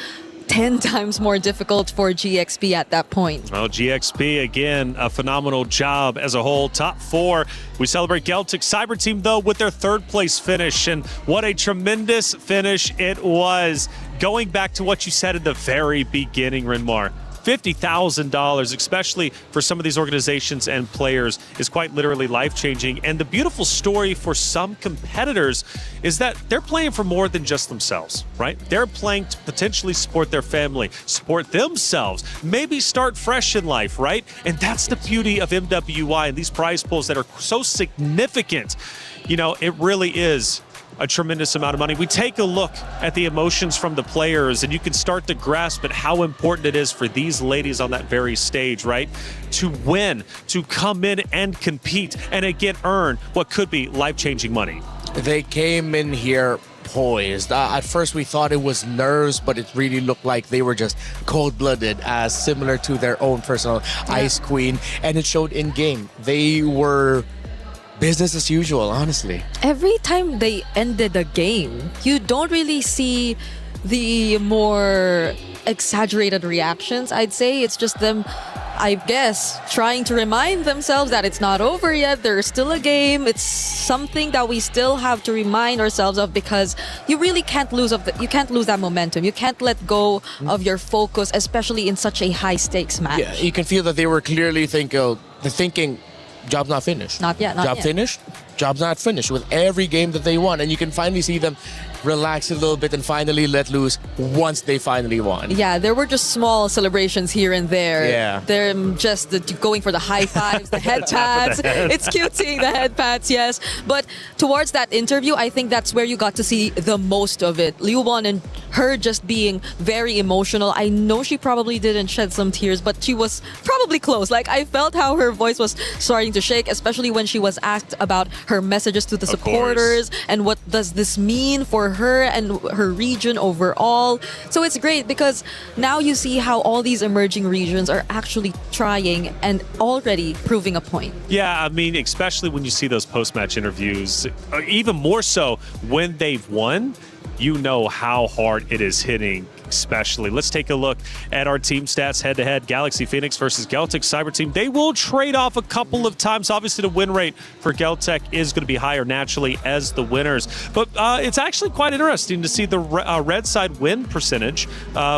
Speaker 14: 10 times more difficult for GXP at that point.
Speaker 13: Well, GXP, again, a phenomenal job as a whole. Top 4. We celebrate Geltic Cyber Team, though, with their 3rd place finish. And what a tremendous finish it was. Going back to what you said at the very beginning, Renmar. $50,000, especially for some of these organizations and players, is quite literally life-changing. And the beautiful story for some competitors is that they're playing for more than just themselves, right? They're playing to potentially support their family, support themselves, maybe start fresh in life, right? And that's the beauty of MWI and these prize pools that are so significant. You know, it really is a tremendous amount of money. We take a look at the emotions from the players, and you can start to grasp at how important it is for these ladies on that very stage, right? To win, to come in and compete, and again earn what could be life-changing money.
Speaker 8: They came in here poised. At first we thought it was nerves, but it really looked like they were just cold-blooded, as similar to their own personal Ice Queen, and it showed in-game. They were business as usual, honestly.
Speaker 14: Every time they ended a game, you don't really see the more exaggerated reactions. I'd say it's just them, I guess, trying to remind themselves that it's not over yet. There's still a game. It's something that we still have to remind ourselves of, because you really can't lose you can't lose that momentum. You can't let go of your focus, especially in such a high stakes match.
Speaker 8: Yeah, you can feel that they were clearly thinking, job's not finished.
Speaker 14: Not yet.
Speaker 8: Job finished? Job's not finished with every game that they won. And you can finally see them relax a little bit and finally let loose once they finally won.
Speaker 14: Yeah, there were just small celebrations here and there.
Speaker 8: Yeah.
Speaker 14: They're just going for the high fives, the head pats. It's cute seeing the head pats, yes. But towards that interview, I think that's where you got to see the most of it. Liubon and her just being very emotional. I know she probably didn't shed some tears, but she was probably close. Like, I felt how her voice was starting to shake, especially when she was asked about her messages to the supporters and what does this mean for her and her region overall. So it's great because now you see how all these emerging regions are actually trying and already proving a point.
Speaker 13: Yeah, I mean, especially when you see those post-match interviews, even more so when they've won, you know how hard it is hitting, especially. Let's take a look at our team stats head-to-head. Galaxy Phoenix versus Geltec Cyber Team. They will trade off a couple of times. Obviously, the win rate for Geltec is going to be higher naturally as the winners. But it's actually quite interesting to see the red side win percentage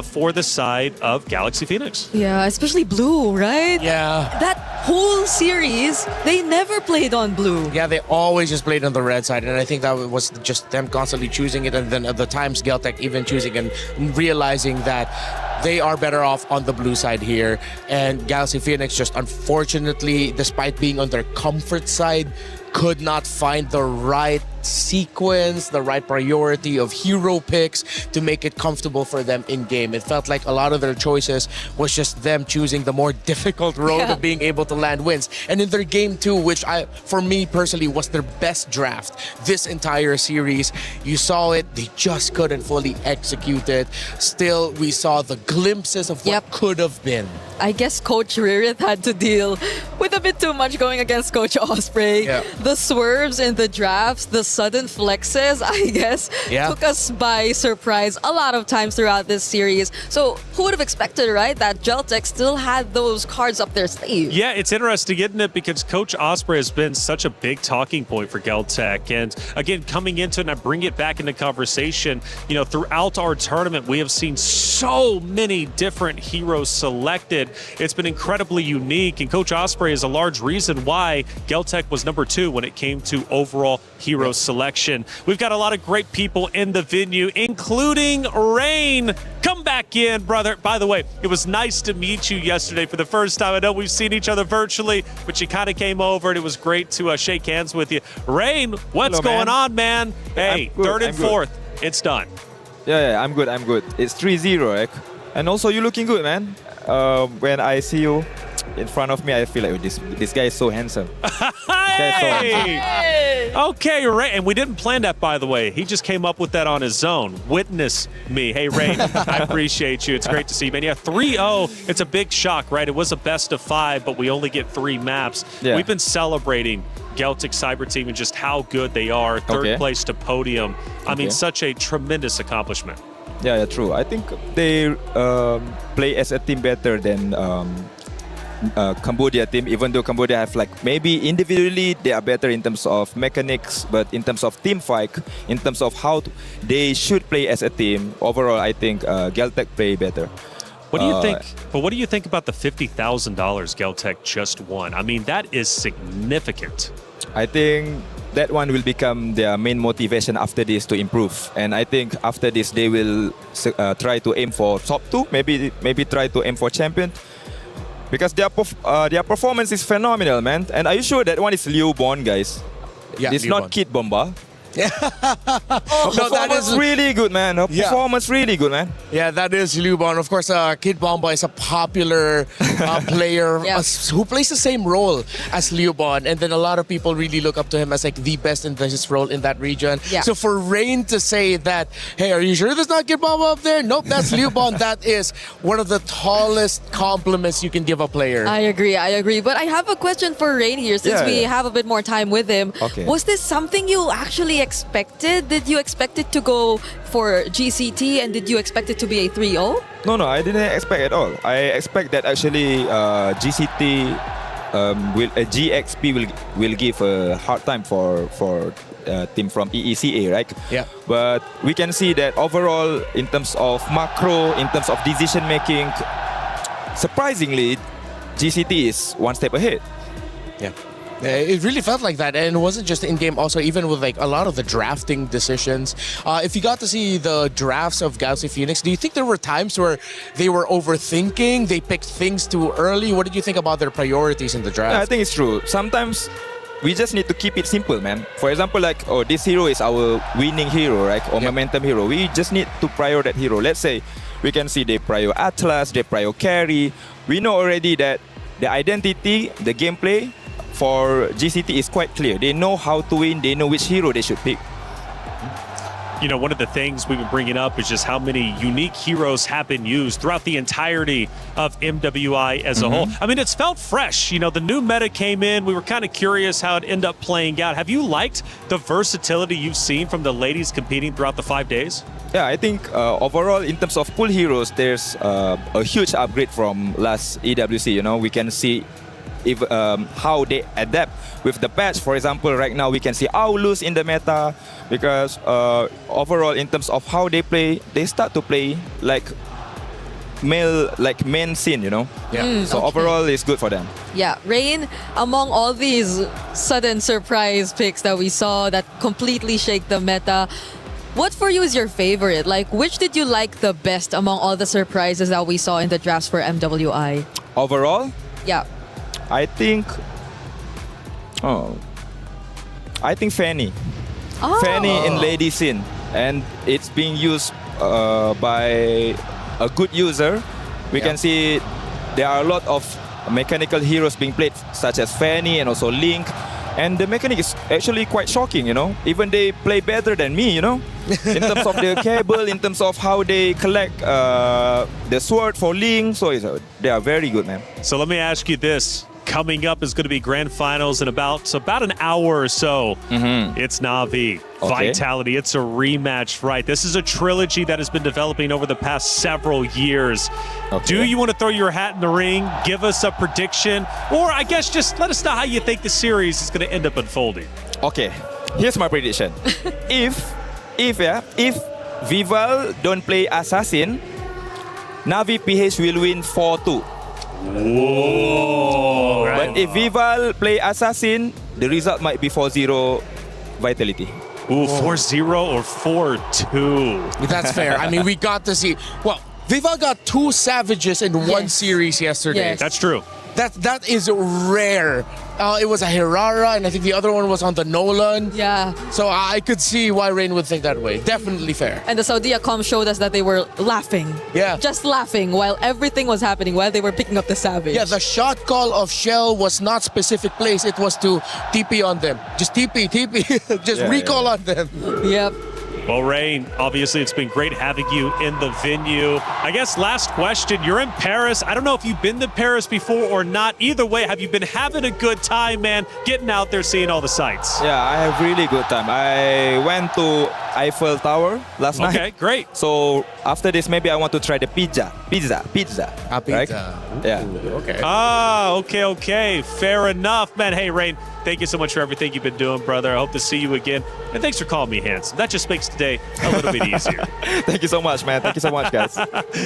Speaker 13: for the side of Galaxy Phoenix.
Speaker 14: Yeah, especially blue, right?
Speaker 8: Yeah.
Speaker 14: That whole series, they never played on blue.
Speaker 8: Yeah, they always just played on the red side, and I think that was just them constantly choosing it, and then at the times Geltec even choosing and realizing that they are better off on the blue side here. And Galaxy Phoenix just unfortunately, despite being on their comfort side, could not find the right sequence, the right priority of hero picks to make it comfortable for them in game. It felt like a lot of their choices was just them choosing the more difficult road of being able to land wins. And in their game 2, which for me personally was their best draft this entire series, you saw it, they just couldn't fully execute it. Still, we saw the glimpses of what could have been.
Speaker 14: I guess Coach Ririth had to deal with a bit too much going against Coach Osprey.
Speaker 8: Yeah.
Speaker 14: The swerves in the drafts, the sudden flexes, I guess, took us by surprise a lot of times throughout this series. So who would have expected, right, that Geltec still had those cards up their sleeve?
Speaker 13: Yeah, it's interesting, isn't it? Because Coach Osprey has been such a big talking point for Geltec. And again, coming into it, and I bring it back into conversation, you know, throughout our tournament, we have seen so many different heroes selected. It's been incredibly unique, and Coach Osprey is a large reason why Geltec was number 2 when it came to overall hero selection. We've got a lot of great people in the venue, including Rain. Come back in, brother. By the way, it was nice to meet you yesterday for the first time. I know we've seen each other virtually, but you kind of came over, and it was great to shake hands with you. Rain, what's going on, man? Hey, third and fourth, it's done.
Speaker 4: Yeah, I'm good. It's 3-0, and also you're looking good, man. When I see you in front of me, I feel like this guy is so handsome.
Speaker 13: Okay, Ray, and we didn't plan that, by the way. He just came up with that on his own. Witness me. Hey, Ray, I appreciate you. It's great to see you, man. Yeah, 3-0, it's a big shock, right? It was a best of 5, but we only get 3 maps.
Speaker 4: Yeah.
Speaker 13: We've been celebrating Geltec Cyber Team and just how good they are. Third place to podium. I mean, such a tremendous accomplishment.
Speaker 4: Yeah, true. I think they play as a team better than Cambodia team, even though Cambodia have maybe individually they are better in terms of mechanics, but in terms of team fight, in terms of how they should play as a team, overall I think Geltec play better.
Speaker 13: What do you think? But what do you think about the $50,000 Geltec just won? I mean, that is significant.
Speaker 4: I think that one will become their main motivation after this to improve, and I think after this they will try to aim for top 2, maybe try to aim for champion, because their performance is phenomenal, man. And are you sure that one is Liubon, guys?
Speaker 8: Yeah,
Speaker 4: it's not Kid Bomba.
Speaker 8: Yeah.
Speaker 4: No, that is really good, man. Her performance really good, man.
Speaker 8: Yeah, that is Liubon. Of course, Kid Bomba is a popular player who plays the same role as Liubon, and then a lot of people really look up to him as like the best in his role in that region.
Speaker 14: Yeah.
Speaker 8: So for Rain to say that, hey, are you sure there's not Kid Bomba up there? Nope, that's Liubon. That is one of the tallest compliments you can give a player.
Speaker 14: I agree. But I have a question for Rain here, since we have a bit more time with him.
Speaker 4: Okay.
Speaker 14: Was this something you actually expected? Did you expect it to go for GCT, and did you expect it to be a 3-0?
Speaker 4: No, I didn't expect at all. I expect that actually GCT GXP will give a hard time for team from EECA, right?
Speaker 15: Yeah.
Speaker 4: But we can see that overall, in terms of macro, in terms of decision making, surprisingly, GCT is one step ahead.
Speaker 8: Yeah. It really felt like that, and it wasn't just in game. Also, even with like a lot of the drafting decisions. If you got to see the drafts of Galaxy Phoenix, do you think there were times where they were overthinking? They picked things too early. What did you think about their priorities in the draft?
Speaker 4: Yeah, I think it's true. Sometimes we just need to keep it simple, man. For example, like, oh, this hero is our winning hero, right? Or momentum hero. We just need to prior that hero. Let's say we can see they prior Atlas, they prior carry. We know already that the identity, the gameplay for GCT is quite clear. They know how to win. They know which hero they should pick.
Speaker 13: You know, one of the things we've been bringing up is just how many unique heroes have been used throughout the entirety of MWI as a whole. I mean, it's felt fresh. You know, the new meta came in. We were kind of curious how it ended up playing out. Have you liked the versatility you've seen from the ladies competing throughout the 5 days?
Speaker 4: Yeah, I think overall, in terms of pool heroes, there's a huge upgrade from last EWC. You know, we can see if how they adapt with the patch. For example, right now we can see Aulus in the meta because overall in terms of how they play, they start to play like main scene, you know.
Speaker 8: Yeah.
Speaker 4: So overall it's good for them.
Speaker 14: Yeah, Rain, among all these sudden surprise picks that we saw that completely shake the meta, what for you is your favorite? Like, which did you like the best among all the surprises that we saw in the drafts for MWI?
Speaker 4: Overall,
Speaker 14: Yeah.
Speaker 4: I think Fanny.
Speaker 14: Oh.
Speaker 4: Fanny in lady scene, and it's being used by a good user. We can see there are a lot of mechanical heroes being played, such as Fanny and also Link, and the mechanic is actually quite shocking, you know. Even they play better than me, you know, in terms of the cable, in terms of how they collect the sword for Link. So they are very good, man.
Speaker 13: So let me ask you this. Coming up is going to be grand finals in about an hour or so. It's Na'Vi, Vitality. It's a rematch, right? This is a trilogy that has been developing over the past several years. Do you want to throw your hat in the ring, give us a prediction, or I guess just let us know how you think the series is going to end up unfolding?
Speaker 4: Okay, here's my prediction. if Vival don't play Assassin, Na'Vi PH will win 4-2.
Speaker 13: Whoa.
Speaker 4: But if Vival play Assassin, the result might be 4-0 Vitality.
Speaker 13: Ooh, 4-0 or 4-2.
Speaker 8: That's fair. I mean, we got to see. Well, Viva got 2 Savages in one series yesterday.
Speaker 14: Yes.
Speaker 13: That's true.
Speaker 8: That is rare. It was a Hirara, and I think the other one was on the Nolan.
Speaker 14: Yeah.
Speaker 8: So I could see why Rain would think that way. Definitely fair.
Speaker 14: And the Saudia comm showed us that they were laughing.
Speaker 8: Yeah.
Speaker 14: Just laughing while everything was happening, while they were picking up the Savage.
Speaker 8: Yeah, the shot call of Shell was not specific place. It was to TP on them. Just TP. Just recall on them.
Speaker 14: Yep.
Speaker 13: Well, Rain, obviously it's been great having you in the venue. I guess last question, you're in Paris. I don't know if you've been to Paris before or not. Either way, have you been having a good time, man, getting out there, seeing all the sights?
Speaker 4: Yeah, I have really good time. I went to Eiffel Tower last night.
Speaker 13: Okay, great.
Speaker 4: So after this, maybe I want to try the pizza.
Speaker 8: Pizza.
Speaker 4: Right? Yeah.
Speaker 8: Okay.
Speaker 13: Okay. Fair enough, man. Hey, Rain, thank you so much for everything you've been doing, brother. I hope to see you again. And thanks for calling me handsome. That just makes today a little bit easier.
Speaker 4: Thank you so much, man. Thank you so much, guys.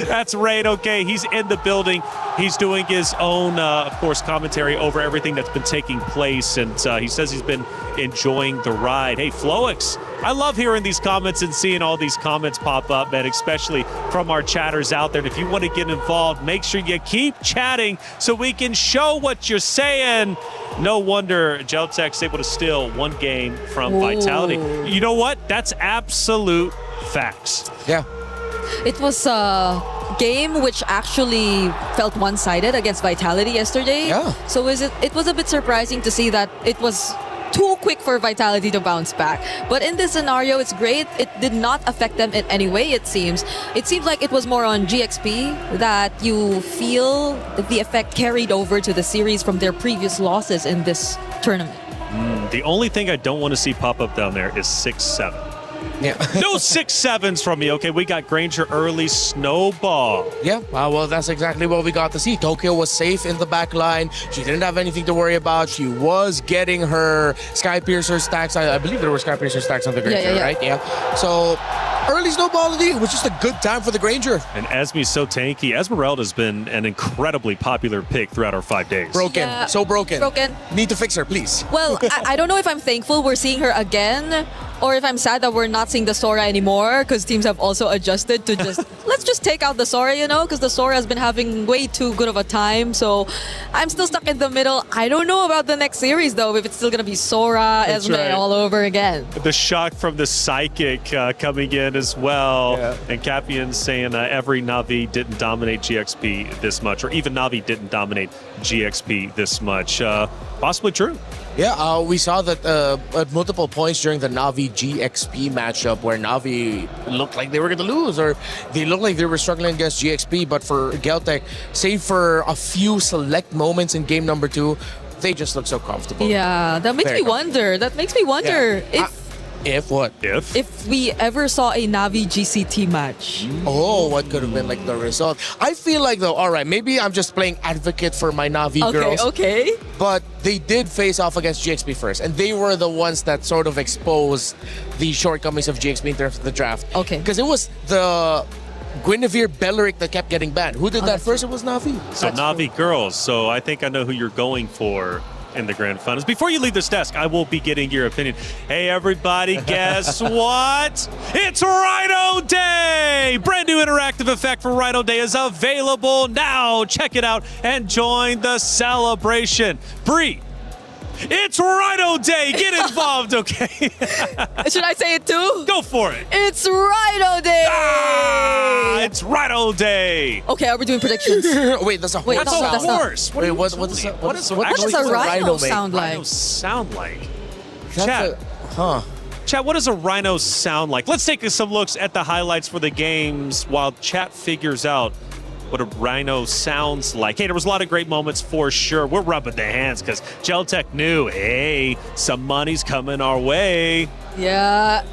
Speaker 13: That's Rain. Okay, he's in the building. He's doing his own, of course, commentary over everything that's been taking place. And he says he's been enjoying the ride. Hey, Floix, I love hearing these comments and seeing all these comments pop up, man, especially from our chatters out there. And if you want to get involved, make sure you keep chatting so we can show what you're saying. No wonder Geltek's able to steal one game from Vitality. You know what? That's absolute facts.
Speaker 8: Yeah.
Speaker 14: It was a game which actually felt one-sided against Vitality yesterday.
Speaker 8: Yeah.
Speaker 14: So it was a bit surprising to see that it was too quick for Vitality to bounce back. But in this scenario, it's great. It did not affect them in any way, it seems. It seems like it was more on GXP that you feel the effect carried over to the series from their previous losses in this tournament.
Speaker 13: The only thing I don't want to see pop up down there is 6-7.
Speaker 8: Yeah.
Speaker 13: No 6-7s from me. Okay, we got Granger early snowball.
Speaker 8: Yeah, well, that's exactly what we got to see. Tokyo was safe in the back line. She didn't have anything to worry about. She was getting her Sky Piercer stacks. I believe there were Sky Piercer stacks on the Granger, right? Yeah. So early snowball indeed, which is a good time for the Granger.
Speaker 13: And Esme's so tanky. Esmeralda's been an incredibly popular pick throughout our 5 days.
Speaker 8: Broken.
Speaker 14: Yeah.
Speaker 8: So broken.
Speaker 14: Broken.
Speaker 8: Need to fix her, please.
Speaker 14: Well, I don't know if I'm thankful we're seeing her again, or if I'm sad that we're not seeing the Sora anymore, because teams have also adjusted to just let's just take out the Sora, because the Sora has been having way too good of a time. So I'm still stuck in the middle. I don't know about the next series though, if it's still gonna be Sora, Esme all over again.
Speaker 13: The shock from the Psychic coming in as well. And Capian saying every Na'Vi didn't dominate GXP this much, or even Na'Vi didn't dominate GXP this much. Possibly true.
Speaker 8: Yeah, we saw that at multiple points during the Na'Vi GXP matchup where Na'Vi looked like they were going to lose, or they looked like they were struggling against GXP. But for Geltec, save for a few select moments in game number 2, they just look so comfortable.
Speaker 14: Yeah, that makes me wonder.
Speaker 8: If what?
Speaker 14: If we ever saw a Na'Vi GCT match.
Speaker 8: Oh, what could have been like the result? I feel like though, all right, maybe I'm just playing advocate for my Na'Vi girls.
Speaker 14: Okay.
Speaker 8: But they did face off against GXP first, and they were the ones that sort of exposed the shortcomings of GXP in terms of the draft.
Speaker 14: Okay.
Speaker 8: Because it was the Guinevere Belleric that kept getting banned. Who did that first? It was Na'Vi.
Speaker 13: So Na'Vi girls. So I think I know who you're going for in the grand finals. Before you leave this desk, I will be getting your opinion. Hey everybody, guess what? It's Rhino Day! Brand new interactive effect for Rhino Day is available now. Check it out and join the celebration. Bree, it's Rhino Day! Get involved, okay?
Speaker 14: Should I say it too?
Speaker 13: Go for it!
Speaker 14: It's Rhino Day!
Speaker 13: It's Rhino Day!
Speaker 14: Okay, are we doing predictions?
Speaker 8: Wait, that's a horse.
Speaker 13: That's a horse!
Speaker 8: Wait, what does
Speaker 14: a rhino sound like?
Speaker 13: Rhino sound like?
Speaker 8: Chat.
Speaker 13: Chat, what does a rhino sound like? Let's take some looks at the highlights for the games while chat figures out what a rhino sounds like. Hey, there was a lot of great moments for sure. We're rubbing the hands because Geltec knew, hey, some money's coming our way.
Speaker 14: Yeah.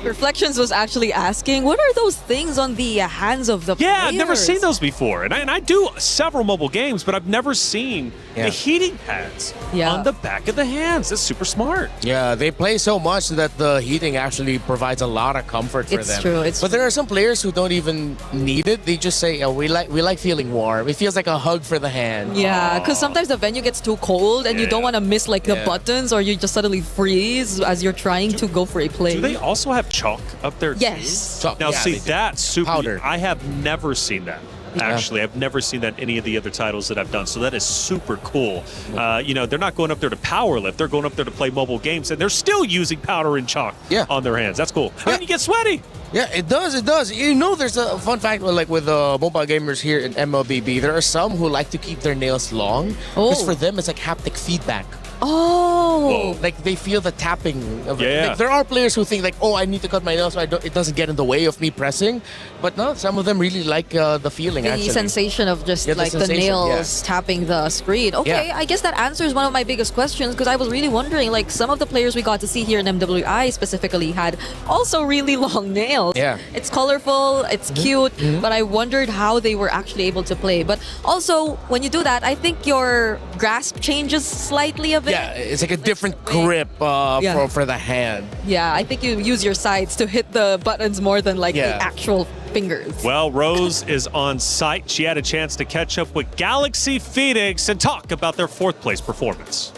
Speaker 14: Reflections was actually asking, what are those things on the hands of the players?
Speaker 13: Yeah, I've never seen those before. And I do several mobile games, but I've never seen the heating pads on the back of the hands. That's super smart.
Speaker 8: Yeah, they play so much that the heating actually provides a lot of comfort for them.
Speaker 14: It's true.
Speaker 8: But there are some players who don't even need it. They just say, oh, we like feeling warm. It feels like a hug for the hand.
Speaker 14: Yeah, because sometimes the venue gets too cold and you don't want to miss like the buttons, or you just suddenly freeze as you're trying to go for a play.
Speaker 13: Do they also have chalk up there
Speaker 14: yes.
Speaker 13: too? Now see, that's super powder. I have never seen that. Actually, I've never seen that in any of the other titles that I've done. So that is super cool. They're not going up there to power lift. They're going up there to play mobile games, and they're still using powder and chalk on their hands. That's cool. And you get sweaty.
Speaker 8: Yeah, it does. It does. There's a fun fact like with mobile gamers here in MLBB. There are some who like to keep their nails long because for them it's like haptic feedback.
Speaker 14: Oh,
Speaker 8: like they feel the tapping of it.
Speaker 13: Yeah.
Speaker 8: Like, there are players who think like, oh, I need to cut my nails so it doesn't get in the way of me pressing. But no, some of them really like the feeling.
Speaker 14: The sensation of just like the nails tapping the screen. Okay, I guess that answers one of my biggest questions, because I was really wondering, like, some of the players we got to see here in MWI specifically had also really long nails.
Speaker 8: Yeah,
Speaker 14: it's colorful, it's cute, but I wondered how they were actually able to play. But also, when you do that, I think your grasp changes slightly a bit.
Speaker 8: Yeah, it's like a different grip for the hand.
Speaker 14: Yeah, I think you use your sides to hit the buttons more than like the actual fingers.
Speaker 13: Well, Rose is on site. She had a chance to catch up with Galaxy Phoenix and talk about their 4th place performance.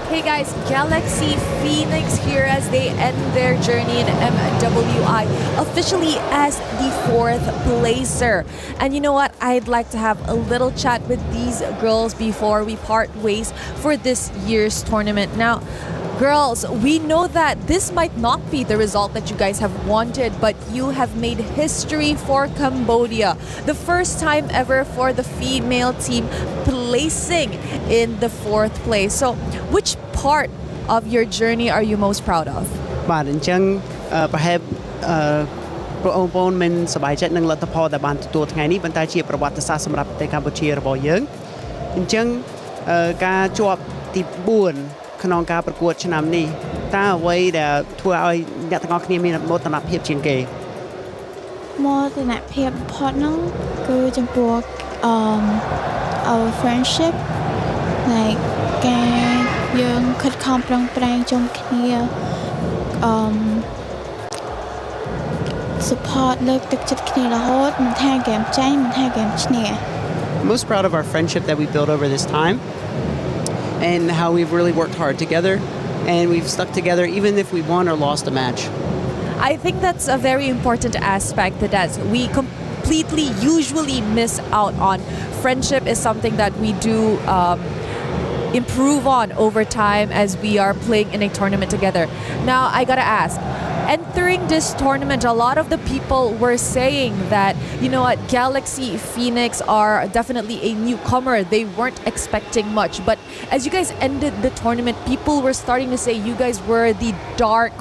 Speaker 2: Hey guys, Galaxy Phoenix here as they end their journey in MWI, officially as the 4th placer. And you know what? I'd like to have a little chat with these girls before we part ways for this year's tournament. Now, girls, we know that this might not be the result that you guys have wanted, but you have made history for Cambodia. The first time ever for the female team placing in the 4th place. So, which part of your journey are you most proud of?
Speaker 22: បាទអញ្ចឹងប្រហែលបងប្អូនមិនសប្បាយចិត្តនឹងលទ្ធផលដែលបានទទួលថ្ងៃនេះប៉ុន្តែជាប្រវត្តិសាស្ត្រសម្រាប់ប្រទេសកម្ពុជារបស់យើងអញ្ចឹងការជាប់ទី4 ក្នុងការប្រកួតឆ្នាំនេះតើអ្វីដែលធ្វើឲ្យអ្នកទាំងអស់គ្នាមានមោទនភាពជាងគេ
Speaker 17: មោទនភាពបំផុតហ្នឹងគឺចំពោះour friendship like ការយើងខិតខំប្រឹងប្រែងជុំគ្នា support លើកទឹកចិត្តគ្នារហូតមិនថាហ្គេមចាញ់មិនថាហ្គេមឈ្នះ
Speaker 22: I'm most proud of our friendship that we built over this time and how we've really worked hard together and we've stuck together even if we won or lost a match.
Speaker 2: I think that's a very important aspect that we completely usually miss out on. Friendship is something that we do improve on over time as we are playing in a tournament together. Now, I gotta ask, entering this tournament, a lot of the people were saying that, you know what, Galaxy Phoenix are definitely a newcomer. They weren't expecting much. But as you guys ended the tournament, people were starting to say you guys were the dark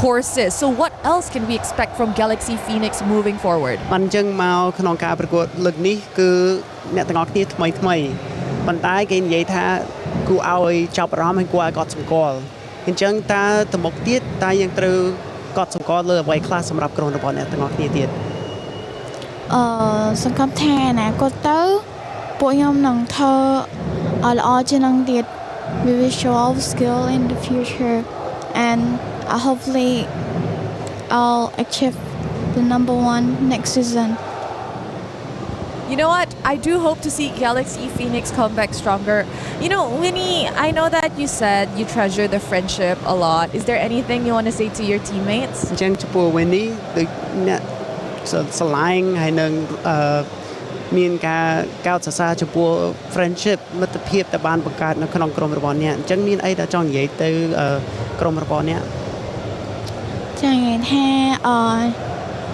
Speaker 2: horses. So what else can we expect from Galaxy Phoenix moving forward?
Speaker 22: បានអញ្ចឹងមកក្នុងការប្រកួតលើកនេះគឺអ្នកទាំងអស់គ្នាថ្មីប៉ុន្តែគេនិយាយថាគួរឲ្យចាប់អារម្មណ៍ហើយគួរឲ្យកត់សម្គាល់អញ្ចឹងតើទៅមុខទៀតតើយើងត្រូវកត់សម្គាល់លើអ្វីខ្លះសម្រាប់ក្រុមរបស់អ្នកទាំងអស់គ្នាទៀត
Speaker 17: សង្ឃឹមថាអនាគតទៅពួកខ្ញុំនឹងធ្វើឲ្យល្អជាងនឹងទៀត we will show our skill in the future and hopefully I'll achieve the #1 next season.
Speaker 2: You know what? I do hope to see Galaxy Phoenix come back stronger. You know, Winnie, I know that you said you treasure the friendship a lot. Is there anything you want to say to your teammates?
Speaker 22: អញ្ចឹងចំពោះ Winnie ដូចអ្នកស្រឡាញ់ហើយនឹងមានការកោតសរសើរចំពោះ friendship មិត្តភាពដែលបានបង្កើតនៅក្នុងក្រុមរបស់អ្នកអញ្ចឹងមានអីដែលចង់និយាយទៅក្រុមរបស់អ្នក
Speaker 17: ចា៎និយាយថា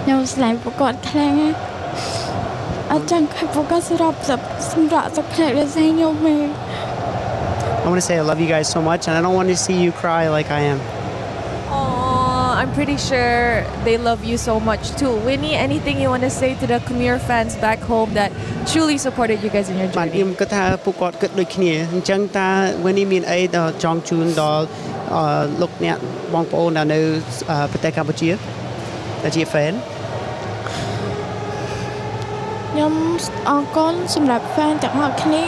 Speaker 17: ខ្ញុំស្រឡាញ់ពួកគាត់ខ្លាំងណាស់អត់ចង់ឲ្យពួកគាត់សម្រាប់ទឹកភ្នែកដូចខ្ញុំទេ
Speaker 22: I want to say I love you guys so much and I don't want to see you cry like I am.
Speaker 2: I'm pretty sure they love you so much too. Winnie, anything you want to say to the Khmer fans back home that truly supported you guys in your journey?
Speaker 22: ខ្ញុំគិតថាពួកគាត់គិតដូចគ្នាអញ្ចឹងតើ Winnie មានអីដែលចង់ជូនដល់លោកអ្នកបងប្អូនដែលនៅប្រទេសកម្ពុជាដែលជា fan
Speaker 17: ខ្ញុំអរគុណសម្រាប់ fan ទាំងអស់គ្នា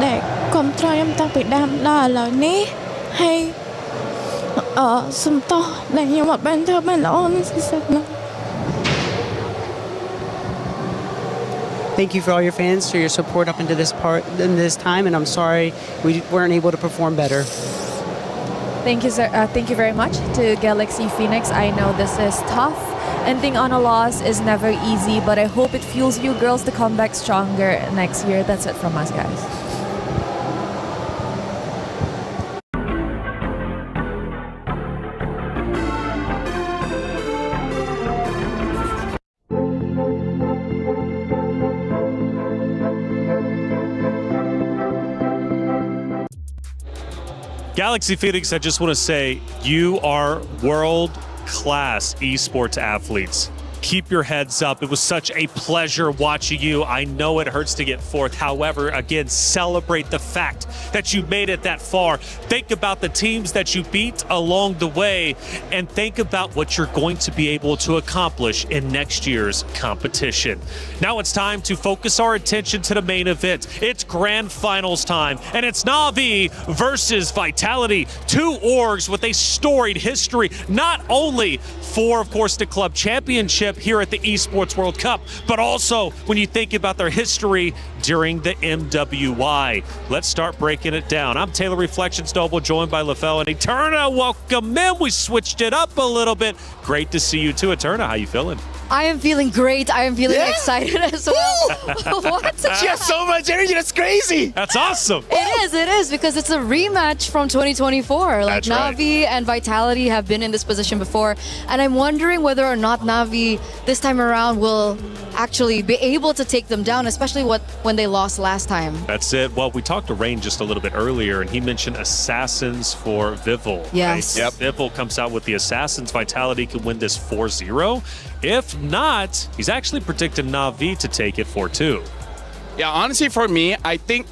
Speaker 17: ដែលគាំទ្រខ្ញុំតាំងពីដើមដល់ឥឡូវនេះហើយសុំទោសដែលខ្ញុំអត់បានធ្វើបានល្អនេះសិនណា
Speaker 22: Thank you for all your fans for your support up into this time and I'm sorry we weren't able to perform better.
Speaker 2: Thank you, sir. Thank you very much to Galaxy Phoenix. I know this is tough. Ending on a loss is never easy, but I hope it fuels you girls to come back stronger next year. That's it from us, guys.
Speaker 13: Galaxy Phoenix, I just want to say you are world-class esports athletes. Keep your heads up. It was such a pleasure watching you. I know it hurts to get fourth. However, again, celebrate the fact that you made it that far. Think about the teams that you beat along the way and think about what you're going to be able to accomplish in next year's competition. Now it's time to focus our attention to the main event. It's grand finals time, and it's Na'Vi versus Vitality. Two orgs with a storied history, not only for, of course, the club championship here at the Esports World Cup, but also when you think about their history during the MWI. Let's start breaking it down. I'm Taylor Reflections Noble, joined by LaFell and Eterna. Welcome in. We switched it up a little bit. Great to see you too, Eterna. How you feeling?
Speaker 14: I am feeling great. I am feeling excited as well. What?
Speaker 9: She has so much energy. That's crazy.
Speaker 13: That's awesome.
Speaker 14: It is, because it's a rematch from 2024. Like,
Speaker 13: That's right.
Speaker 14: Na'Vi and Vitality have been in this position before. And I'm wondering whether or not Na'Vi this time around will actually be able to take them down, especially when they lost last time.
Speaker 13: That's it. Well, we talked to Rain just a little bit earlier, and he mentioned Assassins for Vival.
Speaker 14: Yes.
Speaker 13: Right? Yep. Vival comes out with the Assassins. Vitality can win this 4-0. If not, he's actually predicting Na'Vi to take it 4-2.
Speaker 11: Yeah, honestly, for me, I think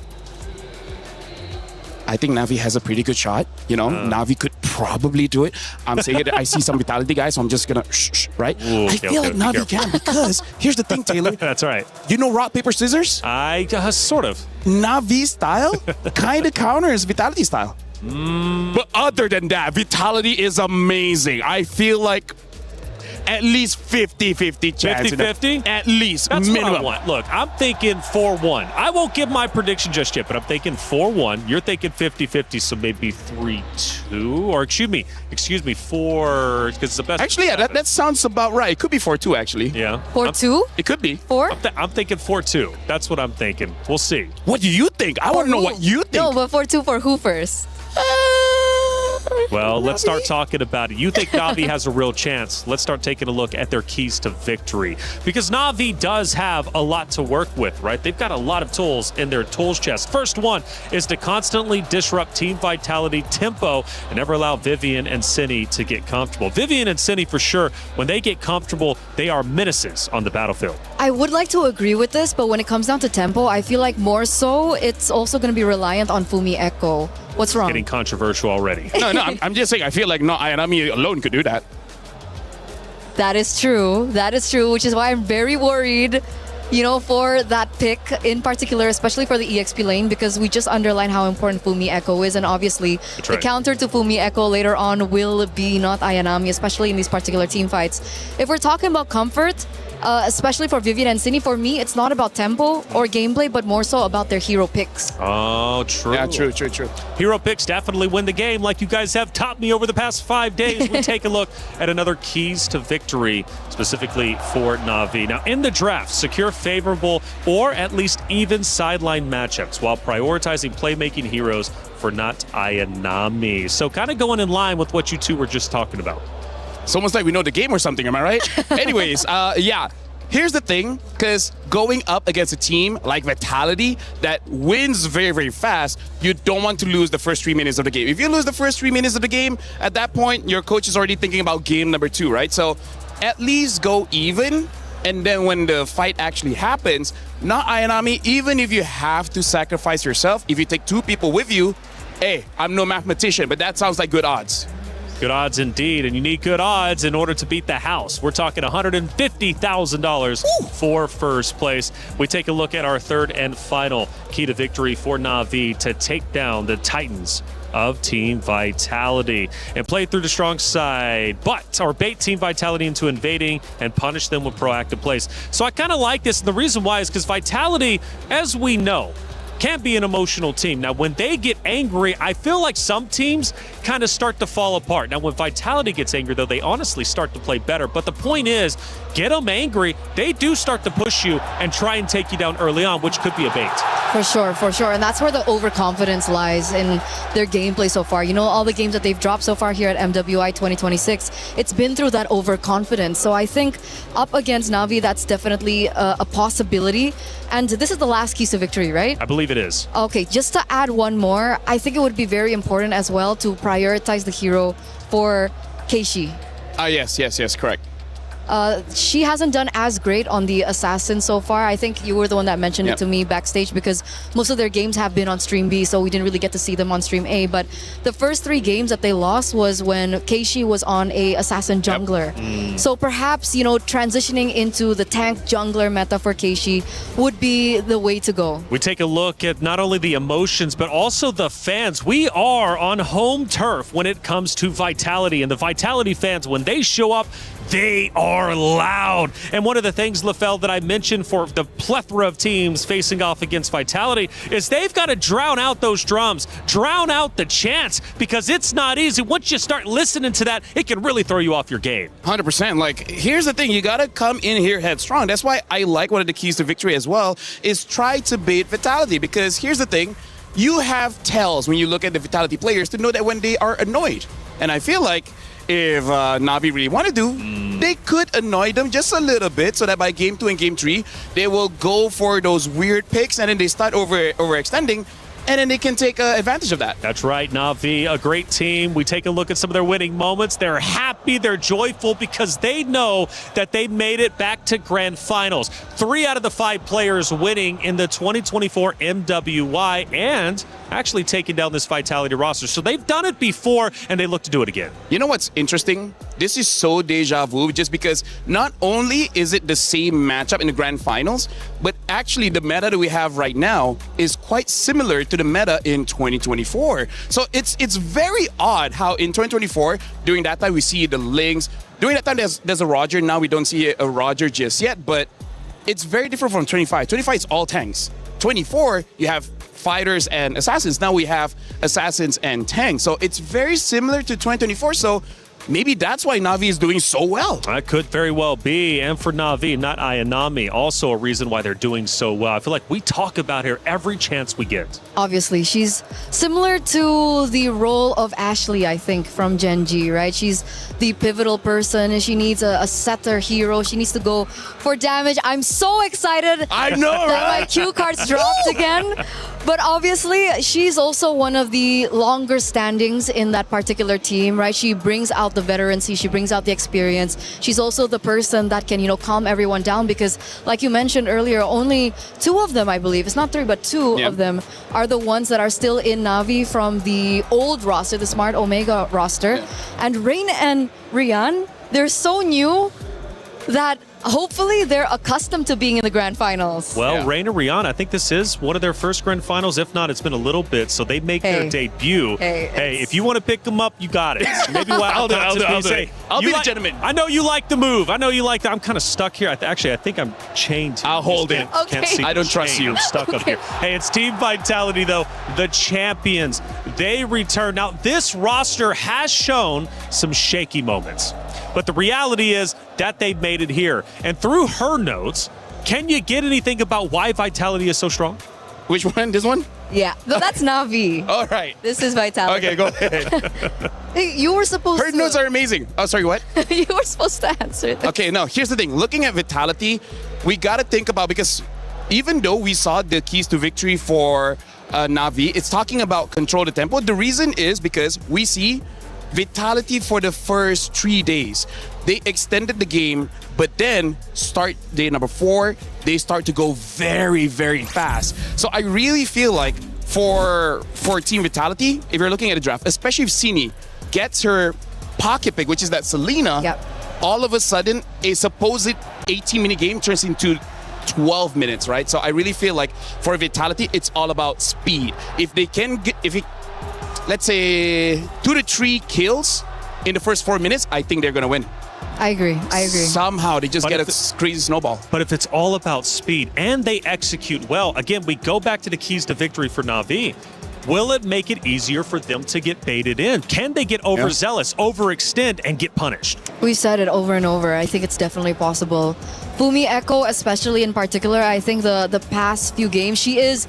Speaker 11: I think Navi has a pretty good shot. You know, Navi could probably do it. I'm saying it. I see some vitality guys, so I'm just gonna right.
Speaker 13: Ooh,
Speaker 11: I feel like Navi can because here's the thing, Taylor.
Speaker 13: That's right.
Speaker 11: You know, rock paper scissors.
Speaker 13: I sort of.
Speaker 11: Navi style kind of counters vitality style. But other than that, vitality is amazing. I feel like at least 50-50 chance.
Speaker 13: 50-50?
Speaker 11: At least,
Speaker 13: That's
Speaker 11: minimum.
Speaker 13: what I want. Look, I'm thinking 4-1. I won't give my prediction just yet, but I'm thinking 4-1. You're thinking 50-50, so maybe 3-2, or excuse me, 4, because it's the best.
Speaker 11: Actually, yeah, that sounds about right. It could be 4-2, actually.
Speaker 13: Yeah.
Speaker 14: 4-2?
Speaker 11: It could be.
Speaker 14: 4?
Speaker 13: I'm thinking 4-2. That's what I'm thinking. We'll see.
Speaker 11: What do you think? I want to know what you think.
Speaker 14: No, but 4-2 for who first?
Speaker 13: Well, let's start talking about it. You think Navi has a real chance? Let's start taking a look at their keys to victory. Because Navi does have a lot to work with, right? They've got a lot of tools in their tools chest. First one is to constantly disrupt team vitality, tempo, and never allow Vivian and Cinny to get comfortable. Vivian and Cinny, for sure, when they get comfortable, they are menaces on the battlefield.
Speaker 3: I would like to agree with this, but when it comes down to tempo, I feel like more so it's also going to be reliant on Fumi Echo. What's wrong?
Speaker 13: Getting controversial already.
Speaker 11: No, I'm just saying, I feel like not Ayanami alone could do that.
Speaker 3: That is true. That is true, which is why I'm very worried, you know, for that pick in particular, especially for the EXP lane, because we just underlined how important Fumi Echo is, and obviously the counter to Fumi Echo later on will be not Ayanami, especially in these particular team fights. If we're talking about comfort, especially for Vivian and Cindy, for me, it's not about tempo or gameplay, but more so about their hero picks.
Speaker 13: Oh, true.
Speaker 11: Yeah, true.
Speaker 13: Hero picks definitely win the game, like you guys have taught me over the past 5 days. We take a look at another keys to victory, specifically for Navi. Now, in the draft, secure favorable or at least even sideline matchups while prioritizing playmaking heroes for not Ayanami. So kind of going in line with what you two were just talking about.
Speaker 11: It's almost like we know the game or something, am I right? Anyways, yeah. Here's the thing, because going up against a team like Vitality that wins very, very fast, you don't want to lose the first 3 minutes of the game. If you lose the first 3 minutes of the game, at that point, your coach is already thinking about game number 2, right? So at least go even, and then when the fight actually happens, not Ayanami, even if you have to sacrifice yourself, if you take 2 people with you, hey, I'm no mathematician, but that sounds like good odds.
Speaker 13: Good odds indeed, and you need good odds in order to beat the house. We're talking $150,000 for first place. We take a look at our third and final key to victory for Navi to take down the Titans of Team Vitality and play through the strong side, or bait Team Vitality into invading and punish them with proactive plays. So I kind of like this, and the reason why is because Vitality, as we know, can be an emotional team. Now, when they get angry, I feel like some teams kind of start to fall apart. Now, when Vitality gets angry, though, they honestly start to play better. But the point is, get them angry, they do start to push you and try and take you down early on, which could be a bait.
Speaker 3: For sure. And that's where the overconfidence lies in their gameplay so far. You know, all the games that they've dropped so far here at MWI 2026, it's been through that overconfidence. So I think up against Navi, that's definitely a possibility. And this is the last keys to victory, right?
Speaker 13: I believe it is.
Speaker 3: Okay, just to add one more, I think it would be very important as well to prioritize the hero for Keishi.
Speaker 11: Yes, correct.
Speaker 3: She hasn't done as great on the assassin so far. I think you were the one that mentioned it to me backstage because most of their games have been on stream B, so we didn't really get to see them on stream A. But the first 3 games that they lost was when Keishi was on a assassin jungler. So perhaps, you know, transitioning into the tank jungler meta for Keishi would be the way to go.
Speaker 13: We take a look at not only the emotions, but also the fans. We are on home turf when it comes to Vitality, and the Vitality fans, when they show up, they are loud. And one of the things, LaFell, that I mentioned for the plethora of teams facing off against Vitality is they've got to drown out those drums, drown out the chants, because it's not easy. Once you start listening to that, it can really throw you off your game.
Speaker 11: 100%. Like, here's the thing. You got to come in here headstrong. That's why I like one of the keys to victory as well is try to bait Vitality, because here's the thing. You have tells when you look at the Vitality players to know that when they are annoyed. And I feel like if Navi really wanted to, they could annoy them just a little bit so that by game 2 and game 3, they will go for those weird picks and then they start overextending, and then they can take advantage of that.
Speaker 13: That's right, Navi, a great team. We take a look at some of their winning moments. They're happy, they're joyful because they know that they made it back to grand finals. 3 out of the 5 players winning in the 2024 MWI, and actually taking down this Vitality roster. So they've done it before, and they look to do it again.
Speaker 11: You know what's interesting? This is so deja vu just because not only is it the same matchup in the grand finals, but actually the meta that we have right now is quite similar to the meta in 2024. So it's very odd how in 2024, during that time we see the Lings. During that time there's a Roger. Now we don't see a Roger just yet, but it's very different from 25. 25 is all tanks. 24, you have fighters and assassins. Now we have assassins and tanks. So it's very similar to 2024. So maybe that's why Na'Vi is doing so well.
Speaker 13: That could very well be. And for Na'Vi, not Ayanami, also a reason why they're doing so well. I feel like we talk about her every chance we get.
Speaker 1: Obviously, she's similar to the role of Ashley, I think, from Gen G, right? She's the pivotal person, and she needs a setter hero. She needs to go for damage. I'm so excited
Speaker 11: I know,
Speaker 1: that
Speaker 11: right?
Speaker 1: my cue cards dropped again. But obviously, she's also one of the longer standings in that particular team, right? She brings out the veterancy, she brings out the experience. She's also the person that can, calm everyone down because, like you mentioned earlier, only 2 of them, I believe, it's not 3, but 2 of them are the ones that are still in Na'Vi from the old roster, the Smart Omega roster. Yeah. And Rain and Rian, they're so new that hopefully they're accustomed to being in the grand finals.
Speaker 13: Well, Rain and Rihanna, I think this is one of their first grand finals. If not, it's been a little bit. So they make their debut. Hey, if you want to pick them up, you got it. Maybe
Speaker 11: I'll do it. I'll be the gentleman.
Speaker 13: I know you like the move. I know you like that. I'm kind of stuck here. Actually, I think I'm chained.
Speaker 11: I'll hold it.
Speaker 13: Can't see.
Speaker 11: I don't trust you.
Speaker 13: I'm stuck up here. Hey, it's Team Vitality, though. The champions. They return. Now, this roster has shown some shaky moments. But the reality is that they've made it here. And through her notes, can you get anything about why Vitality is so strong?
Speaker 11: Which one? This one?
Speaker 1: Yeah, no, that's Na'Vi.
Speaker 11: All right.
Speaker 1: This is Vitality.
Speaker 11: Okay, go ahead.
Speaker 1: Hey, you were supposed
Speaker 11: Her notes are amazing. Oh, sorry, what?
Speaker 1: You were supposed to answer it.
Speaker 11: Okay, no, here's the thing. Looking at Vitality, we got to think about, because even though we saw the keys to victory for Na'Vi, it's talking about control the tempo. The reason is because we see Vitality for the first 3 days. They extended the game, but then start day number 4, they start to go very, very fast. So I really feel like for Team Vitality, if you're looking at a draft, especially if Sini gets her pocket pick, which is that Selena, all of a sudden a supposed 18-minute game turns into 12 minutes, right? So I really feel like for Vitality, it's all about speed. If they can get, let's say 2 to 3 kills in the first 4 minutes, I think they're going to win.
Speaker 1: I agree.
Speaker 11: Somehow they just get a crazy snowball.
Speaker 13: But if it's all about speed and they execute well, again, we go back to the keys to victory for Na'Vi. Will it make it easier for them to get baited in? Can they get overzealous, overextend, and get punished?
Speaker 1: We said it over and over. I think it's definitely possible. Fumi Echo, especially in particular, I think the past few games, she is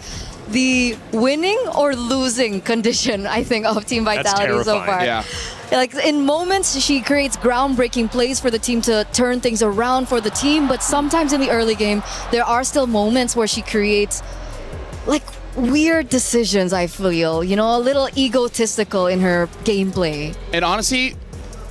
Speaker 1: the winning or losing condition, I think, of Team Vitality so far.
Speaker 11: Yeah.
Speaker 1: Like in moments, she creates groundbreaking plays for the team to turn things around for the team, but sometimes in the early game, there are still moments where she creates like weird decisions, I feel, a little egotistical in her gameplay.
Speaker 11: And honestly,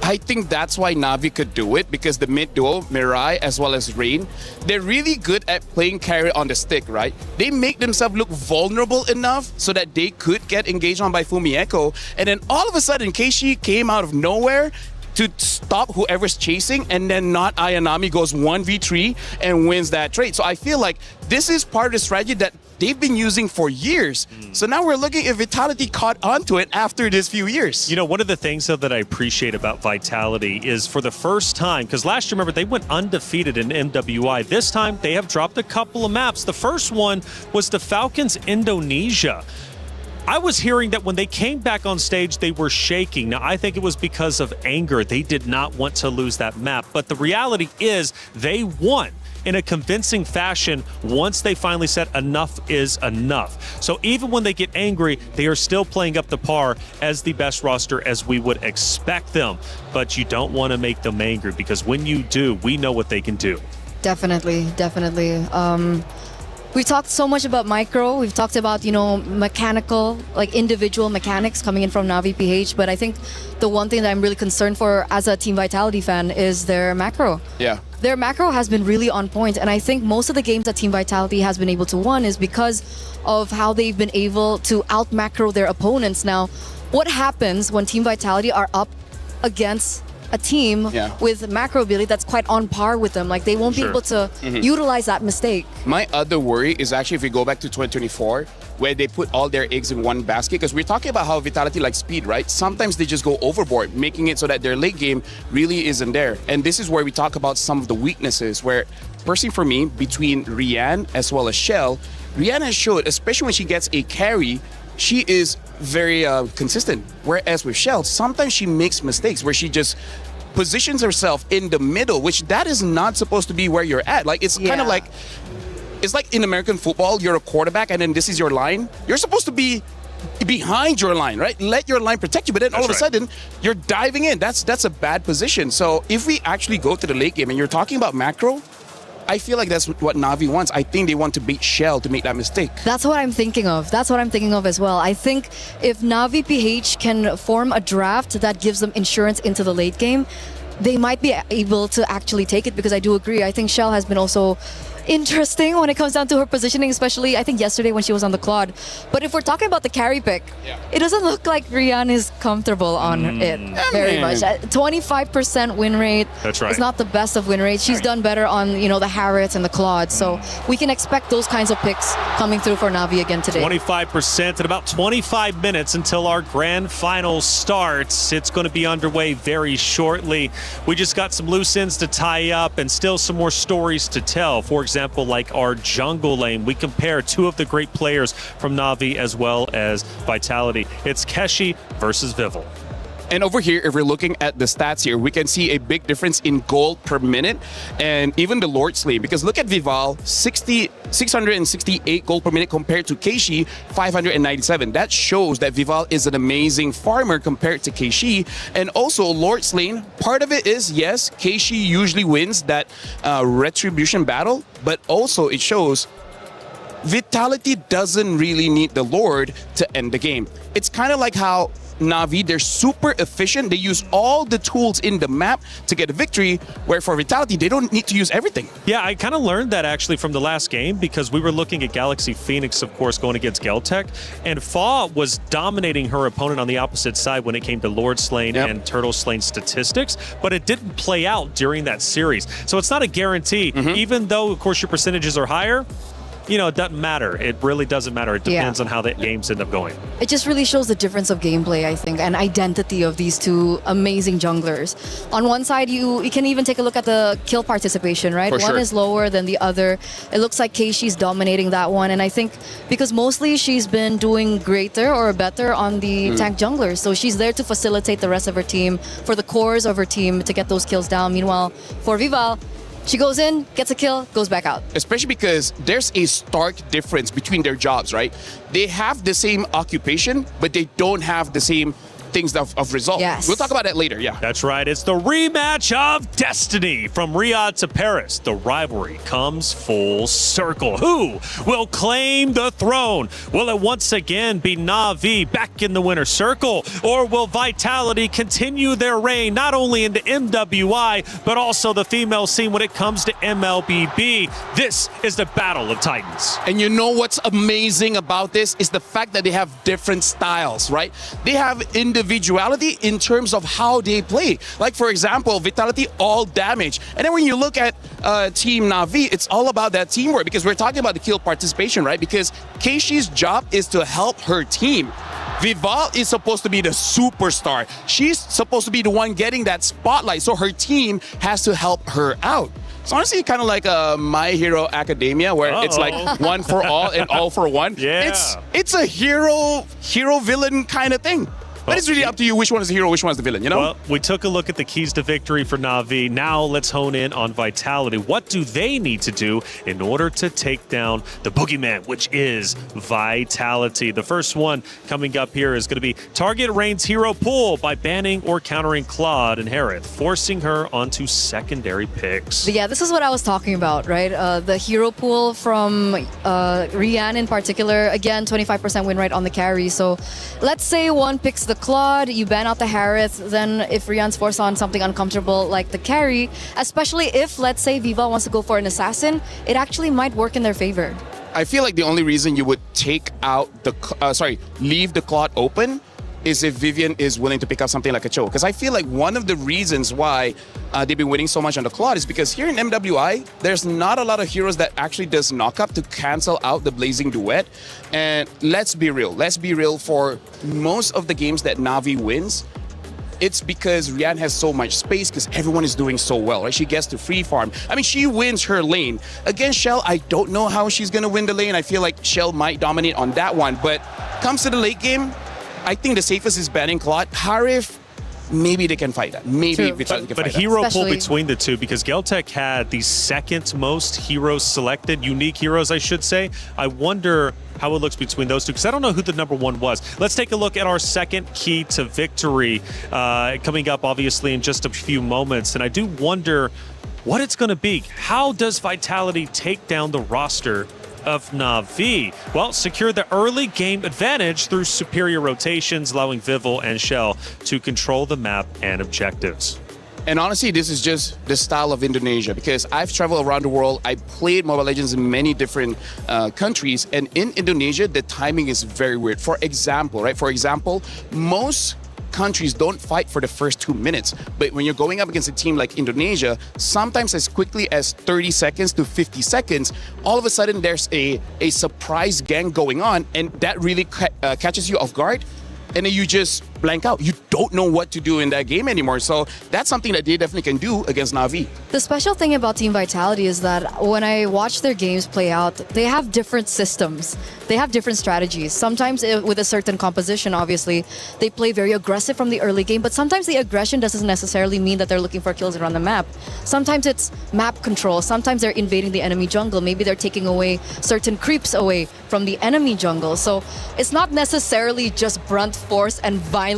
Speaker 11: I think that's why Na'Vi could do it, because the mid duo, Mirai as well as Rain, they're really good at playing carry on the stick, right? They make themselves look vulnerable enough so that they could get engaged on by Fumi Echo. And then all of a sudden, Keishi came out of nowhere to stop whoever's chasing, and then not Ayanami goes 1v3 and wins that trade. So I feel like this is part of the strategy that they've been using for years. So now we're looking if Vitality caught onto it after this few years.
Speaker 13: One of the things, though, that I appreciate about Vitality is for the first time, because last year, remember, they went undefeated in MWI. This time, they have dropped a couple of maps. The first one was the Falcons Indonesia. I was hearing that when they came back on stage, they were shaking. Now, I think it was because of anger. They did not want to lose that map. But the reality is they won in a convincing fashion once they finally said enough is enough. So even when they get angry, they are still playing up to par as the best roster as we would expect them. But you don't want to make them angry, because when you do, we know what they can do.
Speaker 1: Definitely. We talked so much about micro. We've talked about, mechanical, like individual mechanics coming in from Navi PH. But I think the one thing that I'm really concerned for as a Team Vitality fan is their macro.
Speaker 11: Yeah.
Speaker 1: Their macro has been really on point. And I think most of the games that Team Vitality has been able to win is because of how they've been able to out macro their opponents. Now, what happens when Team Vitality are up against a team with macro ability that's quite on par with them? Like, they won't be able to utilize that mistake.
Speaker 11: My other worry is actually if we go back to 2024, where they put all their eggs in one basket, because we're talking about how Vitality likes speed, right? Sometimes they just go overboard, making it so that their late game really isn't there. And this is where we talk about some of the weaknesses, where, personally for me, between Rian as well as Shell, Rian has showed, especially when she gets a carry, she is very consistent. Whereas with Shell, sometimes she makes mistakes where she just positions herself in the middle, which that is not supposed to be where you're at. Like, it's kind of like, it's like in American football, you're a quarterback and then this is your line. You're supposed to be behind your line, right? Let your line protect you, but then all of a sudden you're diving in. That's a bad position. So if we actually go to the late game and you're talking about macro, I feel like that's what Navi wants. I think they want to beat Shell to make that mistake.
Speaker 1: That's what I'm thinking of. That's what I'm thinking of as well. I think if Navi PH can form a draft that gives them insurance into the late game, they might be able to actually take it, because I do agree. I think Shell has been also interesting when it comes down to her positioning, especially I think yesterday when she was on the quad. But if we're talking about the carry pick, it doesn't look like Rian is comfortable on it very much. 25% win rate.
Speaker 13: That's right.
Speaker 1: It's not the best of win rates. She's done better on the Harriets and the Claude. So we can expect those kinds of picks coming through for Navi again today.
Speaker 13: 25% in about 25 minutes until our grand final starts. It's going to be underway very shortly. We just got some loose ends to tie up and still some more stories to tell. For example, like our jungle lane, we compare two of the great players from Navi as well as Vitality. It's Keshi versus Vival.
Speaker 11: And over here, if we're looking at the stats here, we can see a big difference in gold per minute and even the Lord's Lane. Because look at Vival, 668 gold per minute compared to Keishi, 597. That shows that Vival is an amazing farmer compared to Keishi. And also Lord's Lane, part of it is, yes, Keishi usually wins that retribution battle, but also it shows Vitality doesn't really need the Lord to end the game. It's kind of like how Navi, they're super efficient. They use all the tools in the map to get a victory, where for Vitality, they don't need to use everything.
Speaker 13: Yeah, I kind of learned that actually from the last game, because we were looking at Galaxy Phoenix, of course, going against Geltech, and Fa was dominating her opponent on the opposite side when it came to Lord Slain and Turtle Slain statistics, but it didn't play out during that series. So it's not a guarantee, even though, of course, your percentages are higher. It doesn't matter. It really doesn't matter. It depends on how the games end up going.
Speaker 1: It just really shows the difference of gameplay, I think, and identity of these two amazing junglers. On one side, you can even take a look at the kill participation, right? One is lower than the other. It looks like Keishi's dominating that one, and I think because mostly she's been doing greater or better on the tank junglers, so she's there to facilitate the rest of her team, for the cores of her team to get those kills down. Meanwhile, for Vival, she goes in, gets a kill, goes back out.
Speaker 11: Especially because there's a stark difference between their jobs, right? They have the same occupation, but they don't have the same things of result.
Speaker 1: Yes.
Speaker 11: We'll talk about that later, yeah.
Speaker 13: That's right. It's the rematch of destiny from Riyadh to Paris. The rivalry comes full circle. Who will claim the throne? Will it once again be Navi back in the winner's circle? Or will Vitality continue their reign not only in the MWI, but also the female scene when it comes to MLBB? This is the Battle of Titans.
Speaker 11: And you know what's amazing about this is the fact that they have different styles, right? They have individuality in terms of how they play. Like, for example, Vitality all damage. And then when you look at Team Navi, it's all about that teamwork, because we're talking about the kill participation, right? Because Keishi's job is to help her team. Vival is supposed to be the superstar. She's supposed to be the one getting that spotlight, so her team has to help her out. It's honestly kind of like My Hero Academia, where it's like one for all and all for one.
Speaker 13: Yeah.
Speaker 11: It's a hero-villain kind of thing. But it's really up to you which one is the hero, which one is the villain, you know?
Speaker 13: Well, we took a look at the keys to victory for Na'Vi. Now let's hone in on Vitality. What do they need to do in order to take down the boogeyman, which is Vitality? The first one coming up here is going to be target Reign's hero pool by banning or countering Claude and Harith, forcing her onto secondary picks.
Speaker 1: Yeah, this is what I was talking about, right? The hero pool from Rian in particular. Again, 25% win rate on the carry. So let's say one picks the Claude, you ban out the Harith, then if Rian's forced on something uncomfortable like the carry, especially if, let's say, Viva wants to go for an assassin, it actually might work in their favor.
Speaker 11: I feel like the only reason you would take out the, leave the Claude open is if Vivian is willing to pick up something like a Cho. Because I feel like one of the reasons why they've been winning so much on the Claude is because here in MWI, there's not a lot of heroes that actually does knock-up to cancel out the Blazing Duet. And let's be real, for most of the games that Na'Vi wins, it's because Rian has so much space because everyone is doing so well, right? She gets to free farm. I mean, she wins her lane. Against Shell, I don't know how she's going to win the lane. I feel like Shell might dominate on that one. But comes to the late game, I think the safest is banning Claude. Harith, maybe they can fight that. Maybe Vitality can
Speaker 13: but
Speaker 11: fight
Speaker 13: hero
Speaker 11: that.
Speaker 13: pool between the two, because Geltec had the second most heroes selected, unique heroes, I should say. I wonder how it looks between those two, because I don't know who the number one was. Let's take a look at our second key to victory coming up, obviously, in just a few moments. And I do wonder what it's going to be. How does Vitality take down the roster of Na'Vi? Well, secure the early game advantage through superior rotations, allowing Vival and Shell to control the map and objectives.
Speaker 11: And honestly, this is just the style of Indonesia, because I've traveled around the world. I played Mobile Legends in many different countries, and in Indonesia, the timing is very weird. For example, most countries don't fight for the first 2 minutes, but when you're going up against a team like Indonesia, sometimes as quickly as 30 seconds to 50 seconds, all of a sudden there's a surprise gang going on, and that really catches you off guard, and then you just blank out. You don't know what to do in that game anymore. So that's something that they definitely can do against Na'Vi.
Speaker 1: The special thing about Team Vitality is that when I watch their games play out, they have different systems. They have different strategies. Sometimes with a certain composition, obviously, they play very aggressive from the early game, but sometimes the aggression doesn't necessarily mean that they're looking for kills around the map. Sometimes it's map control. Sometimes they're invading the enemy jungle. Maybe they're taking away certain creeps away from the enemy jungle. So it's not necessarily just brunt force and violence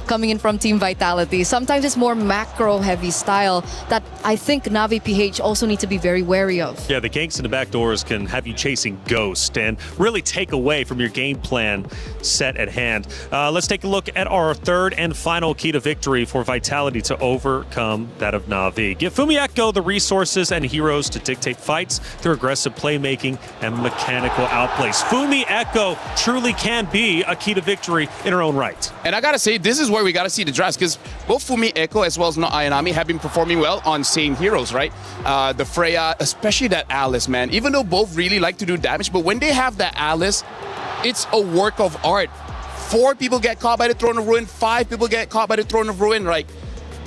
Speaker 1: coming in from Team Vitality. Sometimes it's more macro-heavy style that I think Na'Vi PH also need to be very wary of.
Speaker 13: Yeah, the ganks and the backdoors can have you chasing Ghost and really take away from your game plan set at hand. Let's take a look at our third and final key to victory for Vitality to overcome that of Na'Vi. Give Fumi Echo the resources and heroes to dictate fights through aggressive playmaking and mechanical outplays. Fumi Echo truly can be a key to victory in her own right.
Speaker 11: And I gotta say, this is where we gotta see the drafts, because both Fumi Echo as well as Not Ayanami have been performing well on same heroes, right? The Freya, especially that Alice, man. Even though both really like to do damage, but when they have that Alice, it's a work of art. 4 people get caught by the Throne of Ruin, 5 people get caught by the Throne of Ruin. Like,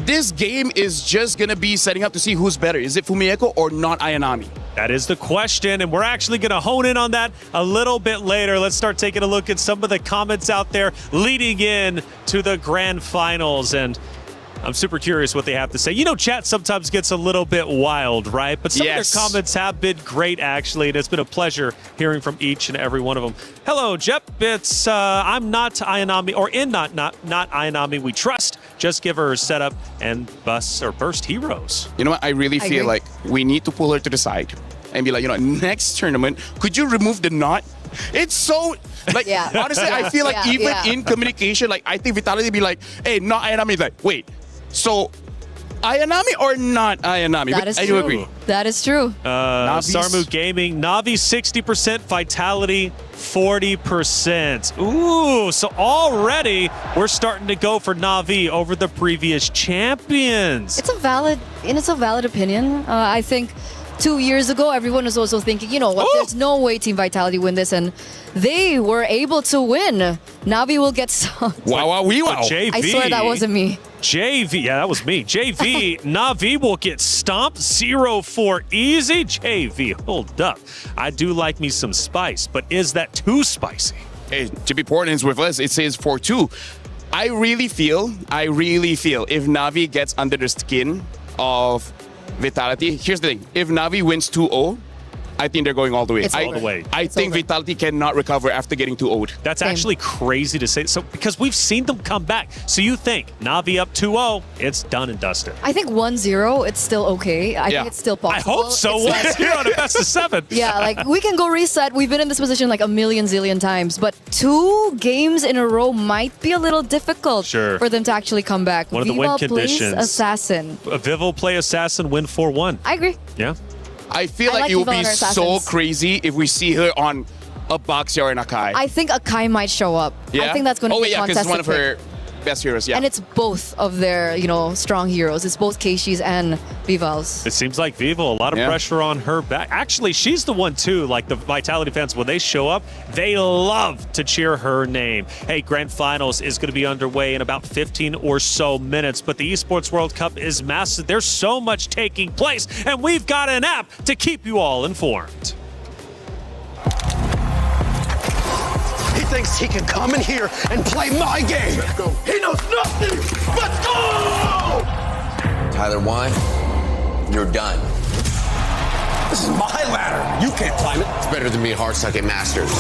Speaker 11: this game is just gonna be setting up to see who's better. Is it Fumi Echo or Not Ayanami?
Speaker 13: That is the question, and we're actually going to hone in on that a little bit later. Let's start taking a look at some of the comments out there leading in to the grand finals, and I'm super curious what they have to say. You know, chat sometimes gets a little bit wild, right? But some of their comments have been great, actually, and it's been a pleasure hearing from each and every one of them. Hello, Jep. It's I'm not Ayanami, or in not Ayanami we trust. Just give her setup and burst heroes.
Speaker 11: You know what? I really feel like we need to pull her to the side and be like, you know, next tournament, could you remove the knot? It's so, like, honestly, I feel like even in communication, like, I think Vitality be like, hey, not Ayanami. Like, wait, so Ayanami or not Ayanami?
Speaker 1: That is
Speaker 11: I
Speaker 1: true.
Speaker 11: do agree.
Speaker 1: That is true.
Speaker 13: Sarmu Gaming, Na'Vi 60%, Vitality 40%. Ooh, so already we're starting to go for Na'Vi over the previous champions.
Speaker 1: It's a valid opinion. I think 2 years ago, everyone was also thinking, you know what, there's no way Team Vitality win this, and they were able to win. Na'Vi will get some.
Speaker 11: Wow.
Speaker 13: JV,
Speaker 1: I swear that wasn't me.
Speaker 13: JV, yeah, that was me. JV, Na'Vi will get stomped 0-4 easy. JV, hold up. I do like me some spice, but is that too spicy?
Speaker 11: Hey, to be Portland's with us, it says 4-2. I really feel if Navi gets under the skin of Vitality, here's the thing. If Navi wins 2-0, I think they're going all the way.
Speaker 13: All the way.
Speaker 11: I think Vitality cannot recover after getting 2-0'd.
Speaker 13: That's actually crazy to say. So because we've seen them come back. So you think Navi up 2-0, it's done and dusted.
Speaker 1: I think 1-0, it's still okay. I think it's still possible.
Speaker 13: I hope so. 1-0 on a best of 7.
Speaker 1: Yeah, like we can go reset. We've been in this position like a million zillion times, but 2 games in a row might be a little difficult for them to actually come back.
Speaker 13: One of the win conditions.
Speaker 1: Assassin.
Speaker 13: Vivo play Assassin, win 4-1.
Speaker 1: I agree.
Speaker 13: Yeah.
Speaker 11: I feel like it would be so crazy if we see her on a Baxia or an Akai.
Speaker 1: I think Akai might show up. I think that's going to be a
Speaker 11: because it's
Speaker 1: contested
Speaker 11: one of her
Speaker 1: pick.
Speaker 11: best heroes. Yeah,
Speaker 1: And it's both of their, strong heroes. It's both Keishi's and Vival's.
Speaker 13: It seems like Vivo, a lot of pressure on her back. Actually, she's the one too, like the Vitality fans, when they show up, they love to cheer her name. Hey, Grand Finals is going to be underway in about 15 or so minutes, but the Esports World Cup is massive. There's so much taking place, and we've got an app to keep you all informed.
Speaker 6: He thinks he can come in here and play my game. Let's go. He knows nothing. Let's go!
Speaker 19: Tyler Wine, you're done.
Speaker 6: This is my ladder. You can't climb it.
Speaker 19: It's better than me at Hearthstone Masters.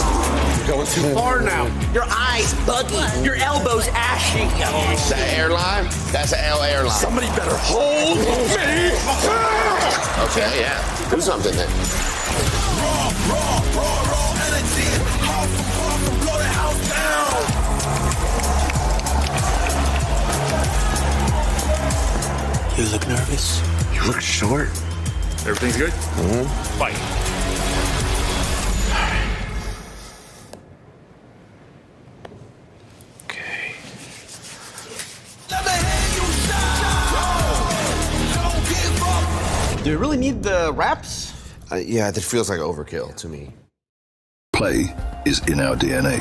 Speaker 6: You're going too far now. Your eyes buggy. Your elbows ashy.
Speaker 19: Is that airline? That's an L airline.
Speaker 6: Somebody better hold me.
Speaker 19: Okay, yeah. Do something then.
Speaker 6: You look nervous.
Speaker 19: You look short.
Speaker 6: Everything's good?
Speaker 19: Mm-hmm.
Speaker 13: Fight.
Speaker 6: Okay. Do you really need the wraps?
Speaker 19: Yeah, that feels like overkill to me.
Speaker 18: Play is in our DNA.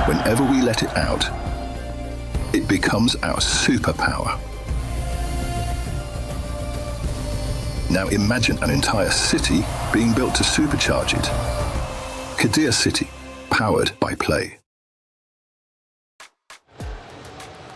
Speaker 18: Whenever we let it out, it becomes our superpower. Now imagine an entire city being built to supercharge it. Kadir City, powered by Play.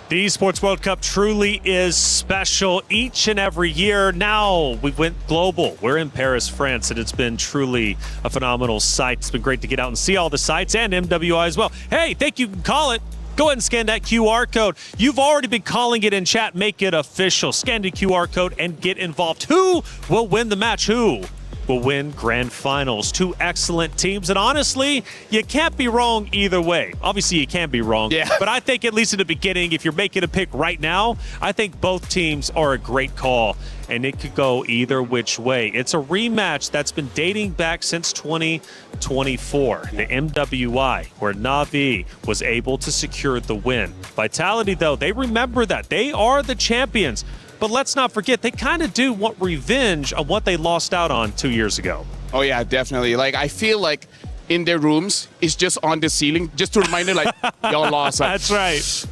Speaker 13: The Esports World Cup truly is special each and every year. Now we went global. We're in Paris, France, and it's been truly a phenomenal sight. It's been great to get out and see all the sites and MWI as well. Hey, think you can call it. Go ahead and scan that QR code. You've already been calling it in chat. Make it official. Scan the QR code and get involved. Who will win the match? Who will win Grand Finals? 2 excellent teams. And honestly, you can't be wrong either way. Obviously, you can be wrong. Yeah. But I think at least in the beginning, if you're making a pick right now, I think both teams are a great call. And it could go either which way. It's a rematch that's been dating back since 2024. The MWI, where Navi was able to secure the win. Vitality, though, they remember that. They are the champions. But let's not forget, they kind of do want revenge on what they lost out on 2 years ago.
Speaker 11: Oh yeah, definitely. Like I feel like in their rooms, it's just on the ceiling, just to remind them like, y'all lost. Like,
Speaker 13: that's right.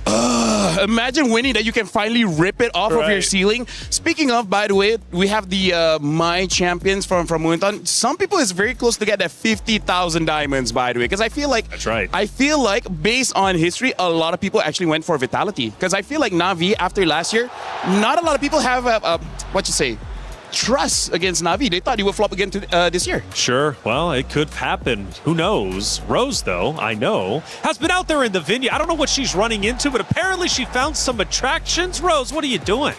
Speaker 11: Imagine winning that you can finally rip it off of your ceiling. Speaking of, by the way, we have the My Champions from Muntan. Some people is very close to get that 50,000 diamonds, by the way, because I feel like
Speaker 13: that's right.
Speaker 11: I feel like based on history, a lot of people actually went for Vitality, because I feel like Navi after last year, not a lot of people have trust against Navi. They thought he would flop again this year.
Speaker 13: Sure. Well, it could happen. Who knows? Rose, though, I know, has been out there in the venue. I don't know what she's running into, but apparently she found some attractions. Rose, what are you doing?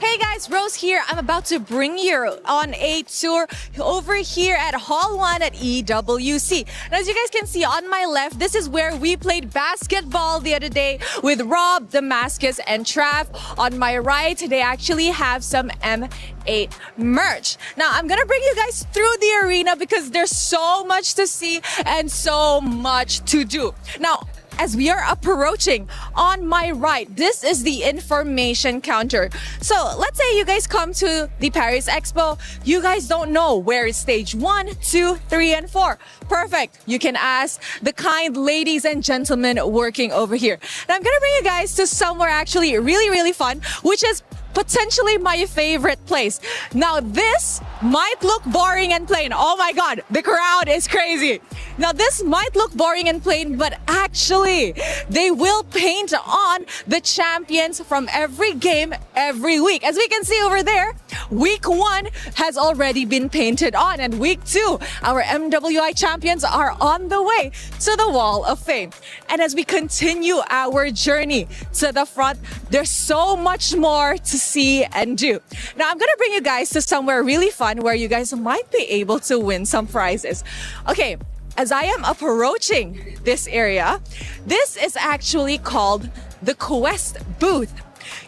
Speaker 16: Hey guys, Rose here. I'm about to bring you on a tour over here at Hall 1 at EWC. And as you guys can see on my left, this is where we played basketball the other day with Rob, Damascus, and Trav. On my right, they actually have some M8 merch. Now, I'm gonna bring you guys through the arena because there's so much to see and so much to do. Now, as we are approaching, on my right, this is the information counter. So let's say you guys come to the Paris Expo, you guys don't know where is stage 1, 2, 3, and 4. Perfect. You can ask the kind ladies and gentlemen working over here. And I'm gonna bring you guys to somewhere actually really, really fun, which is potentially my favorite place. Now this might look boring and plain. Oh my God, the crowd is crazy. Now this might look boring and plain, but actually they will paint on the champions from every game every week. As we can see over there, week 1 has already been painted on, and week 2, our MWI champions are on the way to the Wall of Fame. And as we continue our journey to the front, there's so much more to see and do. Now I'm gonna bring you guys to somewhere really fun where you guys might be able to win some prizes. Okay, as I am approaching this area, this is actually called the Quest booth.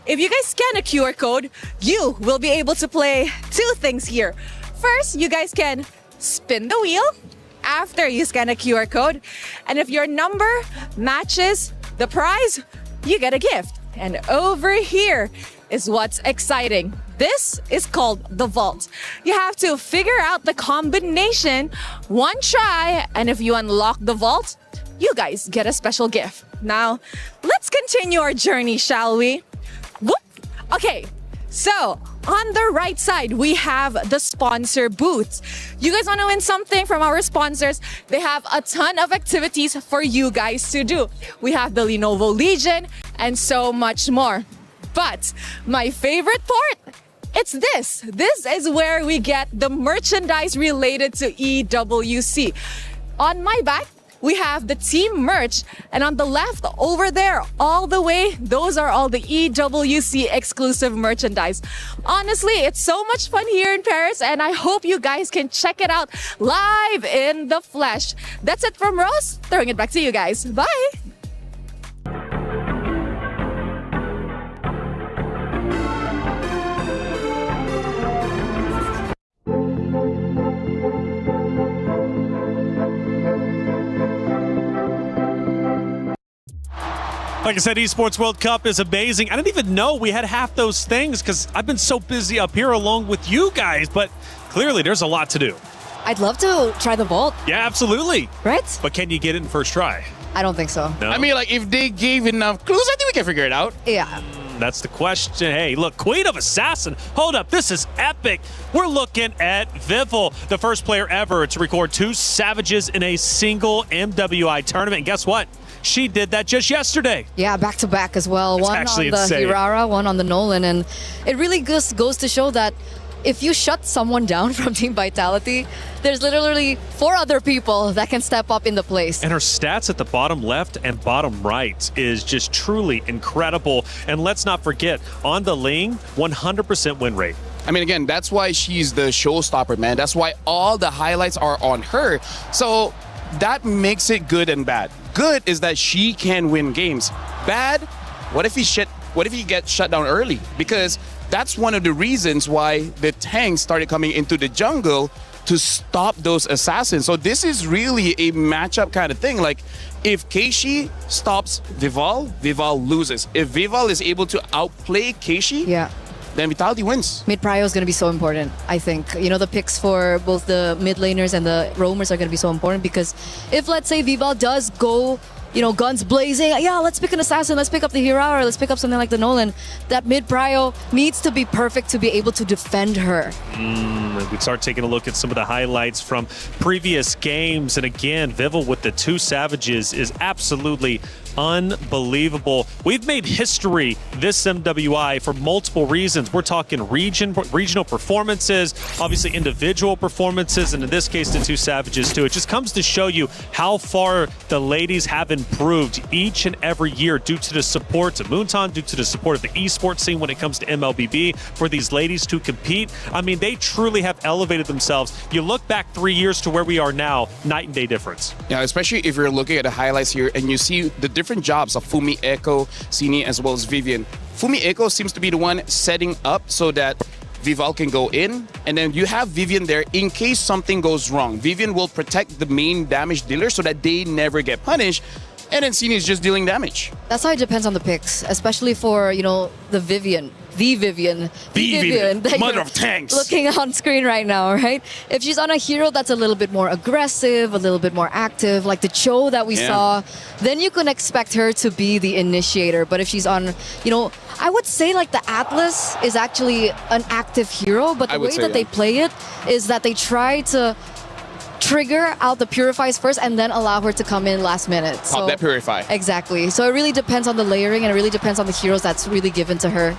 Speaker 16: If you guys scan a QR code, you will be able to play 2 things here. First, you guys can spin the wheel after you scan a QR code. And if your number matches the prize, you get a gift. And over here is what's exciting. This is called the vault. You have to figure out the combination 1 try, and if you unlock the vault, you guys get a special gift. Now, let's continue our journey, shall we? Whoop. Okay, so on the right side, we have the sponsor booths. You guys want to win something from our sponsors? They have a ton of activities for you guys to do. We have the Lenovo Legion and so much more. But my favorite part, it's this. This is where we get the merchandise related to EWC. On my back, we have the team merch, and on the left over there all the way, those are all the EWC exclusive merchandise. Honestly, it's so much fun here in Paris, and I hope you guys can check it out live in the flesh. That's it from Rose, throwing it back to you guys. Bye.
Speaker 13: Like I said, Esports World Cup is amazing. I didn't even know we had half those things because I've been so busy up here along with you guys, but clearly there's a lot to do.
Speaker 1: I'd love to try the vault.
Speaker 13: Yeah, absolutely.
Speaker 1: Right?
Speaker 13: But can you get it in first try?
Speaker 1: I don't think so.
Speaker 13: No?
Speaker 11: I mean, like, if they gave enough clues, I think we can figure it out.
Speaker 1: Yeah.
Speaker 13: That's the question. Hey, look, Queen of Assassin. Hold up, this is epic. We're looking at Vival, the first player ever to record 2 Savages in a single MWI tournament. And guess what? She did that just yesterday.
Speaker 1: Yeah, back to back as well.
Speaker 13: It's
Speaker 1: one on the
Speaker 13: insane.
Speaker 1: Hirara, one on the Nolan. And it really just goes to show that if you shut someone down from Team Vitality, there's literally 4 other people that can step up in the place.
Speaker 13: And her stats at the bottom left and bottom right is just truly incredible. And let's not forget, on the Ling, 100% win rate.
Speaker 11: I mean, again, that's why she's the showstopper, man. That's why all the highlights are on her. So that makes it good and bad. Good is that she can win games. Bad, what if he gets shut down early? Because that's one of the reasons why the tanks started coming into the jungle to stop those assassins. So this is really a matchup kind of thing. Like, if Keishi stops Vival, Vival loses. If Vival is able to outplay Keishi, then Vitality wins.
Speaker 1: Mid prio is going to be so important, I think. You know, the picks for both the mid laners and the roamers are going to be so important because if, let's say, Vival does go, you know, guns blazing, yeah, let's pick an assassin, let's pick up the Hirara, let's pick up something like the Nolan, that mid prio needs to be perfect to be able to defend her.
Speaker 13: We start taking a look at some of the highlights from previous games. And again, Vival with the 2 Savages is absolutely unbelievable. We've made history this MWI for multiple reasons. We're talking regional performances, obviously individual performances, and in this case, the 2 Savages too. It just comes to show you how far the ladies have improved each and every year due to the support of Moonton, due to the support of the esports scene when it comes to MLBB, for these ladies to compete. I mean, they truly have elevated themselves. You look back 3 years to where we are now, night and day difference.
Speaker 11: Yeah, especially if you're looking at the highlights here and you see the different jobs of Fumi, Echo, Sini, as well as Vivian. Fumi Echo seems to be the one setting up so that Vival can go in, and then you have Vivian there in case something goes wrong. Vivian will protect the main damage dealer so that they never get punished, and then Sini is just dealing damage.
Speaker 1: That's how it depends on the picks, especially for, you know, the Vivian. the Vivian. that
Speaker 11: Mother
Speaker 1: you're
Speaker 11: of tanks.
Speaker 1: looking on screen right now, right? If she's on a hero that's a little bit more aggressive, a little bit more active, like the Cho that we saw, then you can expect her to be the initiator. But if she's on, I would say like the Atlas is actually an active hero, but the way that they play it is that they try to trigger out the Purifies first and then allow her to come in last minute.
Speaker 11: Pop that Purify.
Speaker 1: Exactly. So it really depends on the layering and it really depends on the heroes that's really given to her.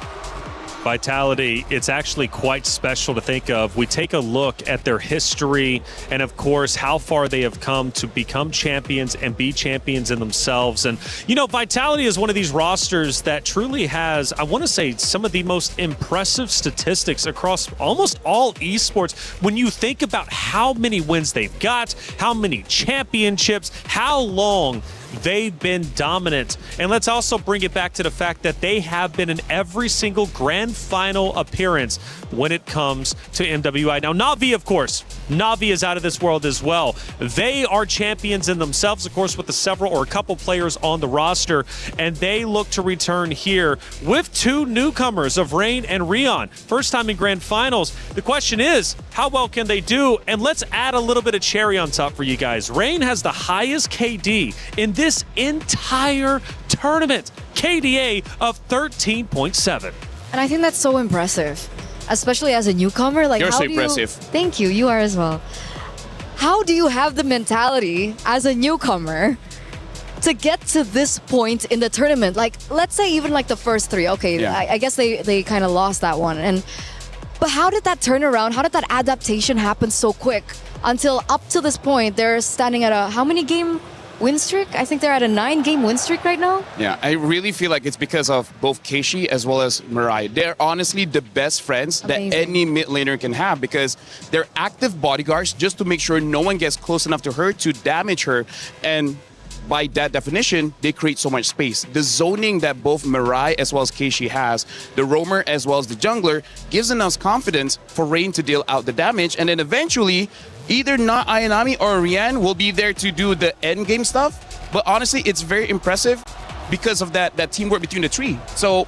Speaker 13: Vitality, it's actually quite special to think of. We take a look at their history and, of course, how far they have come to become champions and be champions in themselves. And, Vitality is one of these rosters that truly has, I want to say, some of the most impressive statistics across almost all esports. When you think about how many wins they've got, how many championships, how long they've been dominant. And let's also bring it back to the fact that they have been in every single grand final appearance when it comes to MWI. Now, Na'Vi, of course, Na'Vi is out of this world as well. They are champions in themselves, of course, with a couple players on the roster, and they look to return here with two newcomers of Rain and Rion. First time in grand finals. The question is, how well can they do? And let's add a little bit of cherry on top for you guys. Rain has the highest KD in this entire tournament, KDA of 13.7.
Speaker 1: And I think that's so impressive, especially as a newcomer. Like,
Speaker 11: You're
Speaker 1: how
Speaker 11: so
Speaker 1: do
Speaker 11: impressive.
Speaker 1: Thank you. You are as well. How do you have the mentality as a newcomer to get to this point in the tournament? Like, let's say even like the first three. Okay, I guess they kind of lost that one. But how did that turn around? How did that adaptation happen so quick until up to this point they're standing at a how many game win streak? I think they're at a 9-game win streak right now.
Speaker 11: Yeah, I really feel like it's because of both Keishi as well as Mirai. They're honestly the best friends that any mid laner can have because they're active bodyguards just to make sure no one gets close enough to her to damage her. And by that definition, they create so much space. The zoning that both Mirai as well as Keishi has, the roamer as well as the jungler, gives enough confidence for Rain to deal out the damage. And then eventually, either not Ayanami or Rian will be there to do the end game stuff. But honestly, it's very impressive because of that teamwork between the three. So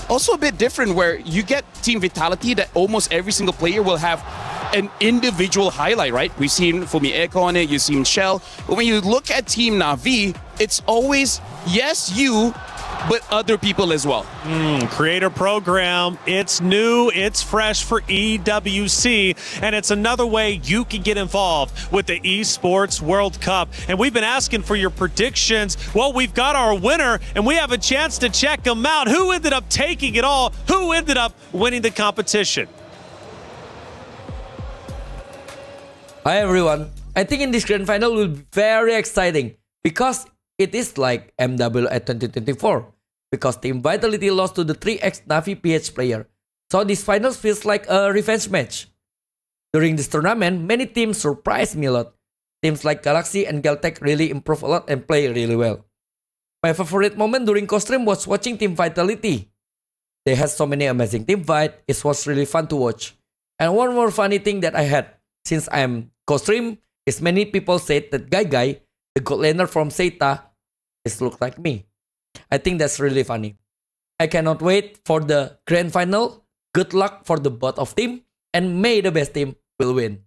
Speaker 11: also a bit different where you get team vitality that almost every single player will have an individual highlight, right? We've seen Fumi Echo on it, you've seen Shell. But when you look at Team Na'Vi, it's always, yes, you, but other people as well.
Speaker 13: Creator program, it's new, it's fresh for EWC, and it's another way you can get involved with the Esports World Cup. And we've been asking for your predictions. Well, we've got our winner, and we have a chance to check them out. Who ended up taking it all? Who ended up winning the competition?
Speaker 10: Hi everyone. I think in this grand final will be very exciting because it is like MWI 2024 because Team Vitality lost to the 3x Na'Vi PH player. So this finals feels like a revenge match. During this tournament, many teams surprised me a lot. Teams like Galaxy and Galtech really improve a lot and play really well. My favorite moment during co-stream was watching Team Vitality. They had so many amazing team fight, it was really fun to watch. And one more funny thing that I had, since I'm co-stream, is many people said that Guy, the god laner from Zeta, is look like me. I think that's really funny. I cannot wait for the grand final. Good luck for the both of team, and may the best team will win.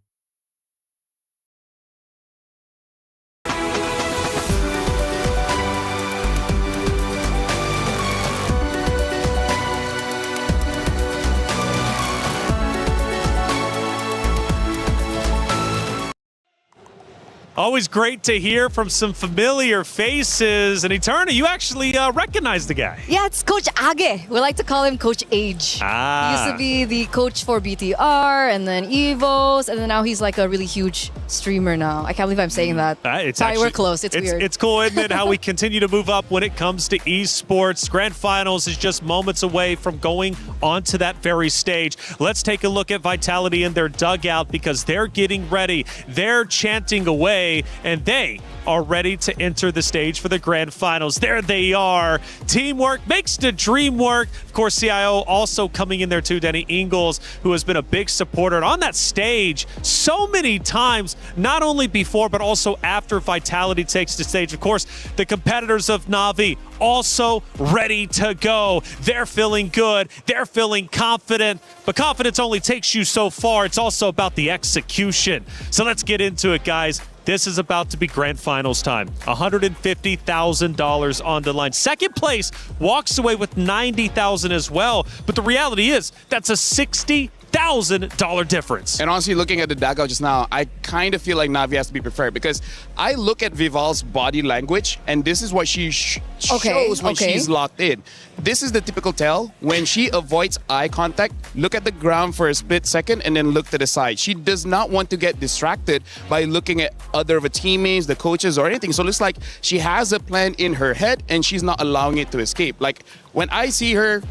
Speaker 13: Always great to hear from some familiar faces. And Eterna, you actually recognize the guy.
Speaker 1: Yeah, it's Coach Age. We like to call him Coach Age. He used to be the coach for BTR and then EVOS, and then now he's like a really huge streamer now. I can't believe I'm saying that. Sorry, we're close. It's weird.
Speaker 13: It's cool, isn't it, how we continue to move up when it comes to esports. Grand Finals is just moments away from going onto that very stage. Let's take a look at Vitality in their dugout because they're getting ready. They're chanting away today, and they are ready to enter the stage for the grand finals. There they are. Teamwork makes the dream work. Of course, CIO also coming in there too, Denny Ingles, who has been a big supporter and on that stage so many times, not only before, but also after Vitality takes the stage. Of course, the competitors of Na'Vi also ready to go. They're feeling good. They're feeling confident, but confidence only takes you so far. It's also about the execution. So let's get into it, guys. This is about to be grand finals time. $150,000 on the line. Second place walks away with $90,000 as well. But the reality is that's a $60,000 difference.
Speaker 11: And honestly, looking at the dugout just now, I kind of feel like Na'Vi has to be prepared because I look at Vival's body language, and this is what she shows when she's locked in. This is the typical tell when she avoids eye contact, look at the ground for a split second, and then look to the side. She does not want to get distracted by looking at other of her teammates, the coaches, or anything. So it looks like she has a plan in her head, and she's not allowing it to escape. Like when I see her,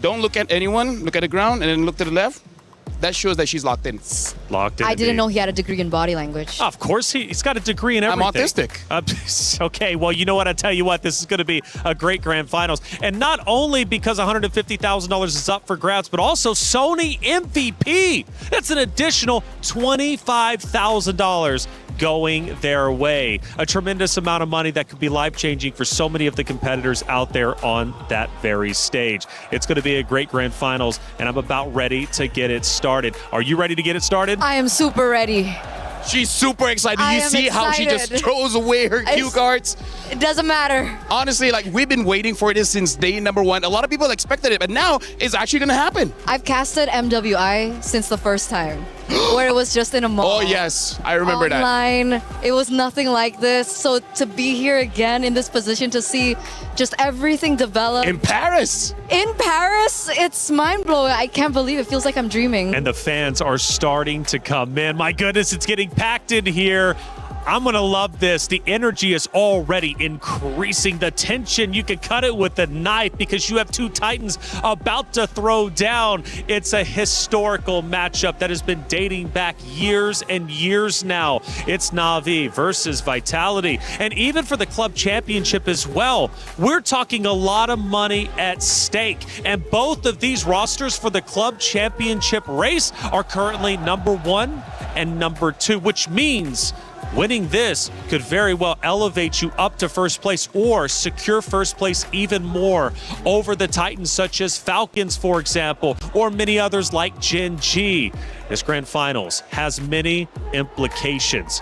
Speaker 11: don't look at anyone, look at the ground, and then look to the left. That shows that she's locked in.
Speaker 13: Locked in.
Speaker 1: I didn't know he had a degree in body language.
Speaker 13: Of course, he's got a degree in everything.
Speaker 11: I'm autistic.
Speaker 13: Okay, well, you know what? I tell you what, this is going to be a great grand finals. And not only because $150,000 is up for grabs, but also Sony MVP. That's an additional $25,000 going their way. A tremendous amount of money that could be life-changing for so many of the competitors out there on that very stage. It's going to be a great grand finals, and I'm about ready to get it started. Are you ready to get it started?
Speaker 1: I am super ready.
Speaker 11: She's super excited.
Speaker 1: I
Speaker 11: You
Speaker 1: am
Speaker 11: see how she just
Speaker 1: excited.
Speaker 11: throws away her cue cards?
Speaker 1: It doesn't matter.
Speaker 11: Honestly, like we've been waiting for this since day number one. A lot of people expected it, but now it's actually going to happen.
Speaker 1: I've casted MWI since the first time, where it was just in a mall.
Speaker 11: Oh, yes. I remember that.
Speaker 1: Online. It was nothing like this. So to be here again in this position, to see just everything develop.
Speaker 11: In Paris.
Speaker 1: In Paris, it's mind-blowing. I can't believe it. Feels like I'm dreaming.
Speaker 13: And the fans are starting to come in. My goodness, it's getting packed in here. I'm going to love this. The energy is already increasing. The tension, you can cut it with a knife because you have two Titans about to throw down. It's a historical matchup that has been dating back years and years now. It's Na'Vi versus Vitality. And even for the club championship as well, we're talking a lot of money at stake. And both of these rosters for the club championship race are currently number 1 and number 2, which means winning this could very well elevate you up to first place or secure first place even more over the Titans such as Falcons, for example, or many others like Gen G. This grand finals has many implications.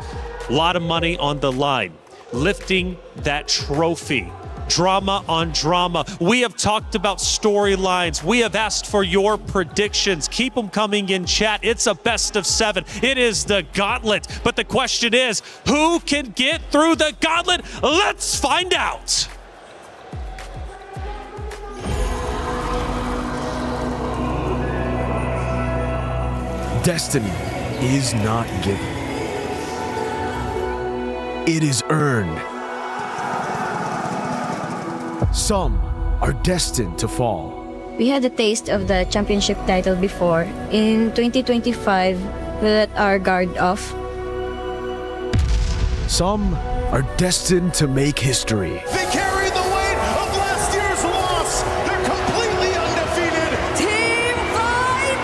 Speaker 13: A lot of money on the line. Lifting that trophy. Drama on drama. We have talked about storylines. We have asked for your predictions. Keep them coming in chat. It's a best of 7. It is the gauntlet. But the question is, who can get through the gauntlet? Let's find out.
Speaker 15: Destiny is not given. It is earned. Some are destined to fall.
Speaker 20: We had a taste of the championship title before. In 2025, we let our guard off.
Speaker 15: Some are destined to make history.
Speaker 6: They carry the weight of last year's loss. They're completely undefeated.
Speaker 2: Team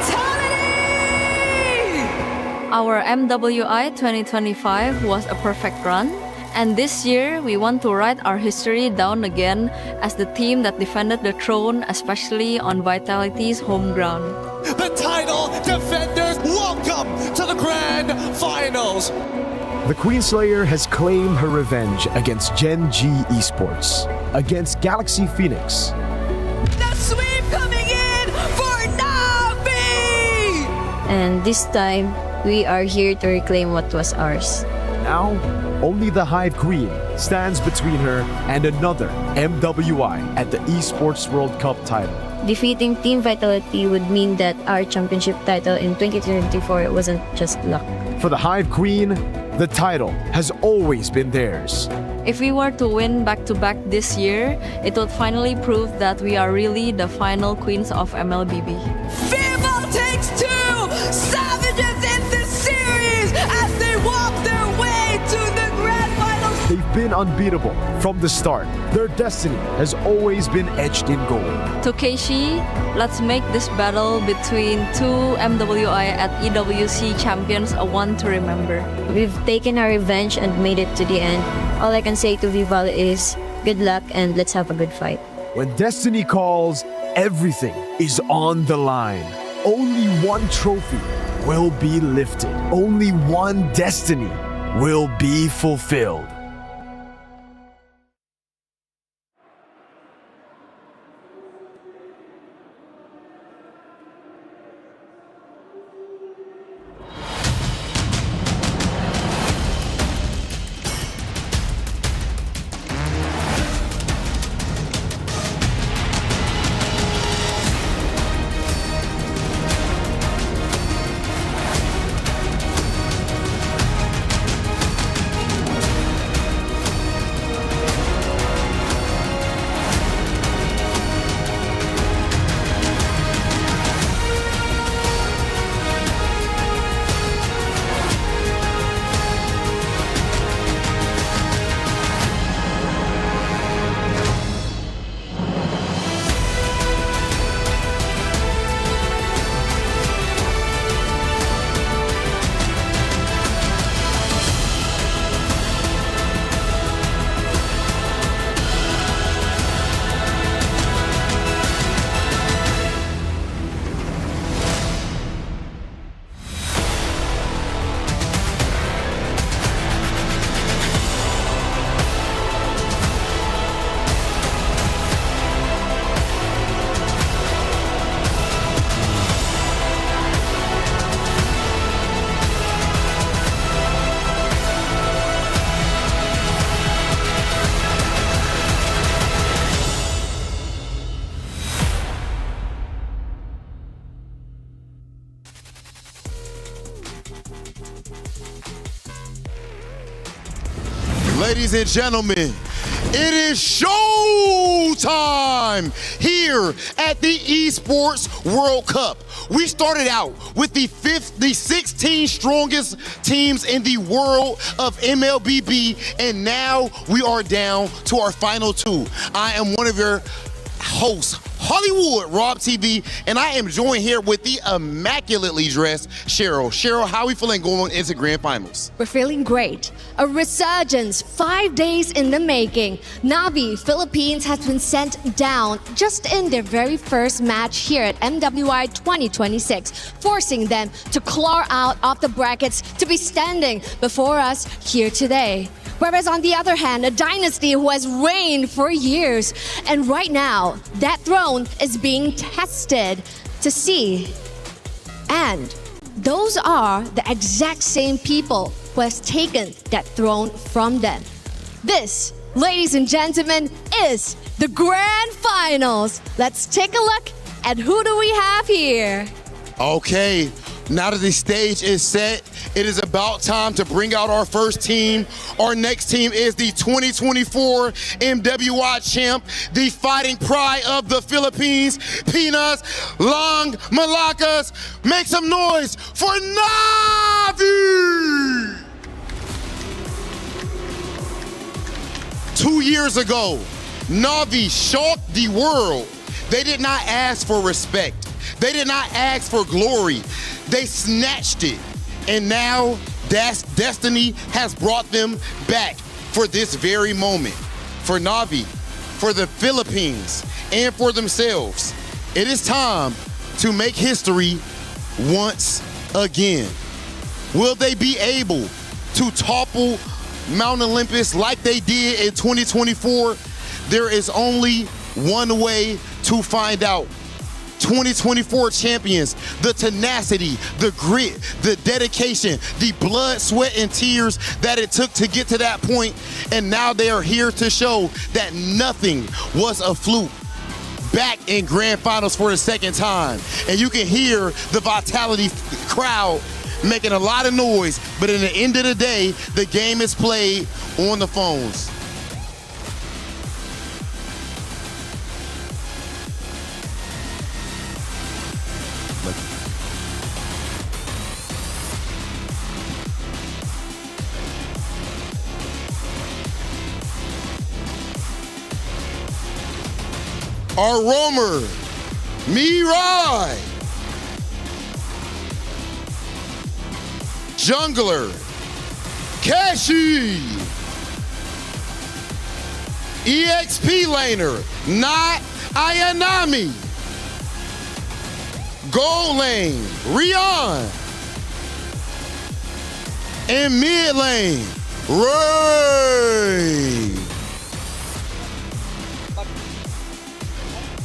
Speaker 2: Vitality!
Speaker 3: Our MWI 2025 was a perfect run. And this year, we want to write our history down again as the team that defended the throne, especially on Vitality's home ground.
Speaker 6: The title defenders, welcome to the grand finals.
Speaker 15: The Queenslayer has claimed her revenge against Gen G Esports, against Galaxy Phoenix.
Speaker 2: The sweep coming in for Na'Vi!
Speaker 20: And this time, we are here to reclaim what was ours.
Speaker 15: Now, only the Hive Queen stands between her and another MWI at the Esports World Cup title.
Speaker 20: Defeating Team Vitality would mean that our championship title in 2024 wasn't just luck.
Speaker 15: For the Hive Queen, the title has always been theirs.
Speaker 3: If we were to win back-to-back this year, it would finally prove that we are really the final queens of MLBB.
Speaker 2: Vival takes 2 savages in this series as they walk their way to the
Speaker 15: been unbeatable from the start. Their destiny has always been etched in gold.
Speaker 5: Tokeshi, let's make this battle between two MWI at EWC champions a one to remember.
Speaker 20: We've taken our revenge and made it to the end. All I can say to Vival is good luck and let's have a good fight.
Speaker 15: When destiny calls, everything is on the line. Only one trophy will be lifted. Only one destiny will be fulfilled.
Speaker 21: Ladies and gentlemen, it is show time here at the Esports World Cup. We started out with the 16 strongest teams in the world of MLBB, and now we are down to our final two. I am one of your hosts, Hollywood Rob TV, and I am joined here with the immaculately dressed Cheryl. Cheryl, how are we feeling going into grand finals?
Speaker 12: We're feeling great. A resurgence 5 days in the making. Na'Vi, Philippines, has been sent down just in their very first match here at MWI 2026, forcing them to claw out of the brackets to be standing before us here today. Whereas on the other hand, a dynasty who has reigned for years, and right now, that throne is being tested to see. And those are the exact same people who has taken that throne from them. This, ladies and gentlemen, is the grand finals. Let's take a look at who do we have here.
Speaker 21: Okay, now that the stage is set, it is about time to bring out our first team. Our next team is the 2024 MWI champ, the fighting pride of the Philippines, Pinas Long Malakas. Make some noise for Na'Vi! 2 years ago, Na'Vi shocked the world. They did not ask for respect. They did not ask for glory. They snatched it. And now destiny has brought them back for this very moment. For Na'Vi, for the Philippines, and for themselves, it is time to make history once again. Will they be able to topple Mount Olympus like they did in 2024? There is only one way to find out. 2024 champions, the tenacity, the grit, the dedication, the blood, sweat, and tears that it took to get to that point, and now they are here to show that nothing was a fluke. Back in grand finals for the second time, and you can hear the Vitality crowd making a lot of noise, but in the end of the day, the game is played on the phones. our roamer, Mirai. Jungler, Kashi. EXP laner, not Ayanami. Gold lane, Rion. And mid lane, Ray.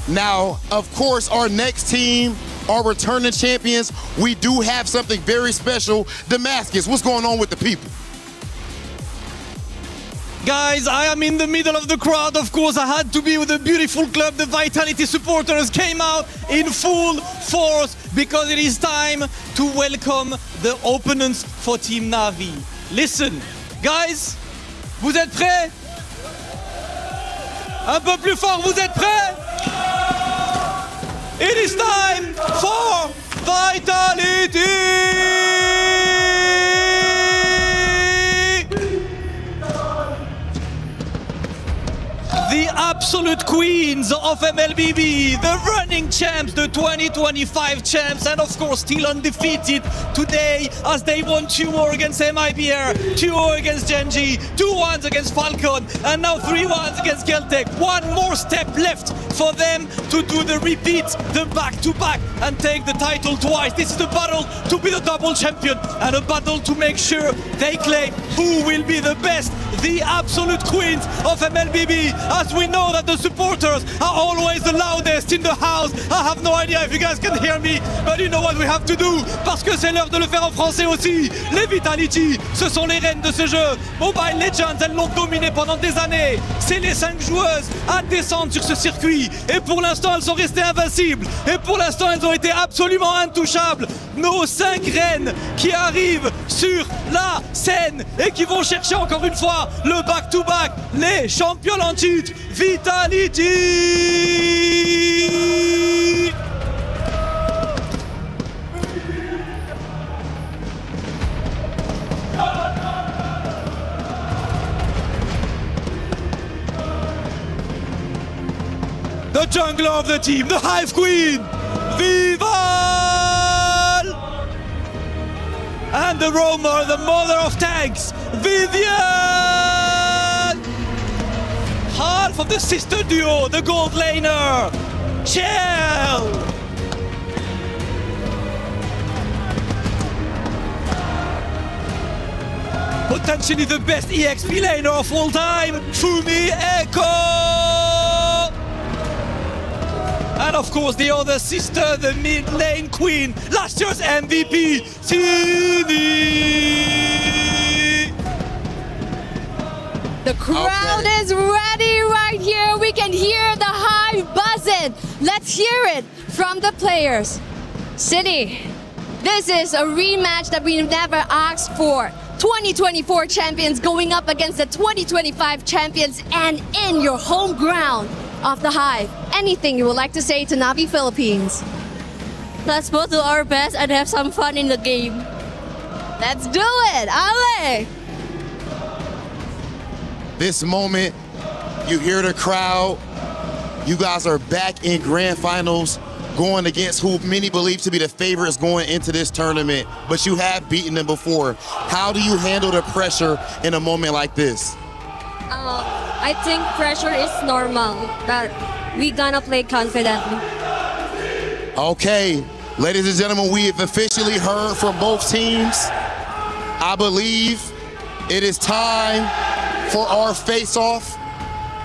Speaker 21: Now, of course, our next team, our returning champions, we do have something very special. Damascus, what's going on with the people?
Speaker 9: Guys, I am in the middle of the crowd. Of course, I had to be with the beautiful club. The Vitality supporters came out in full force because it is time to welcome the opponents for Team Navi. Listen, guys, vous êtes prêts? Un peu plus fort, vous êtes prêts? It is time for Vitality! The absolute queens of MLBB, the running champs, the 2025 champs, and of course still undefeated today as they won 2-0 against MIBR, 2-0 against Genji, 2-1 against Falcon, and now 3-1 against Geltec. One more step left for them to do the repeat, the back-to-back, and take the title twice. This is the battle to be the double champion and a battle to make sure they claim who will be the best, the absolute queens of MLBB, as we know that the supporters are always the loudest in the house. I have no idea if you guys can hear me, but you know what we have to do, parce que c'est l'heure de le faire en français aussi. Les Vitality, ce sont les reines de ce jeu. Mobile Legends, elles l'ont dominé pendant des années. C'est les 5 joueuses à descendre sur ce circuit. Et pour l'instant, elles sont restées invincibles. Et pour l'instant, elles ont été absolument intouchables. Nos 5 reines qui arrivent sur la scène et qui vont chercher encore une fois le back-to-back, les champions en titre, Vitality! The jungler of the team, the Hive Queen, Vival! And the roamer, the mother of tanks, Vivian! Half of the sister duo, the gold laner, Chell! Potentially the best EXP laner of all time, Fumi Echo! And of course the other sister, the mid lane queen, last year's MVP, Tini!
Speaker 1: The crowd is ready right here. We can hear the hive buzzing. Let's hear it from the players. City, this is a rematch that we never asked for. 2024 champions going up against the 2025 champions and in your home ground of the Hive. Anything you would like to say to Navi Philippines?
Speaker 5: Let's both do our best and have some fun in the game.
Speaker 1: Let's do it, Ale!
Speaker 21: This moment, you hear the crowd. You guys are back in grand finals, going against who many believe to be the favorites going into this tournament, but you have beaten them before. How do you handle the pressure in a moment like this?
Speaker 5: I think pressure is normal, that we gonna play confidently.
Speaker 21: Okay, ladies and gentlemen, we have officially heard from both teams. I believe it is time for our face-off.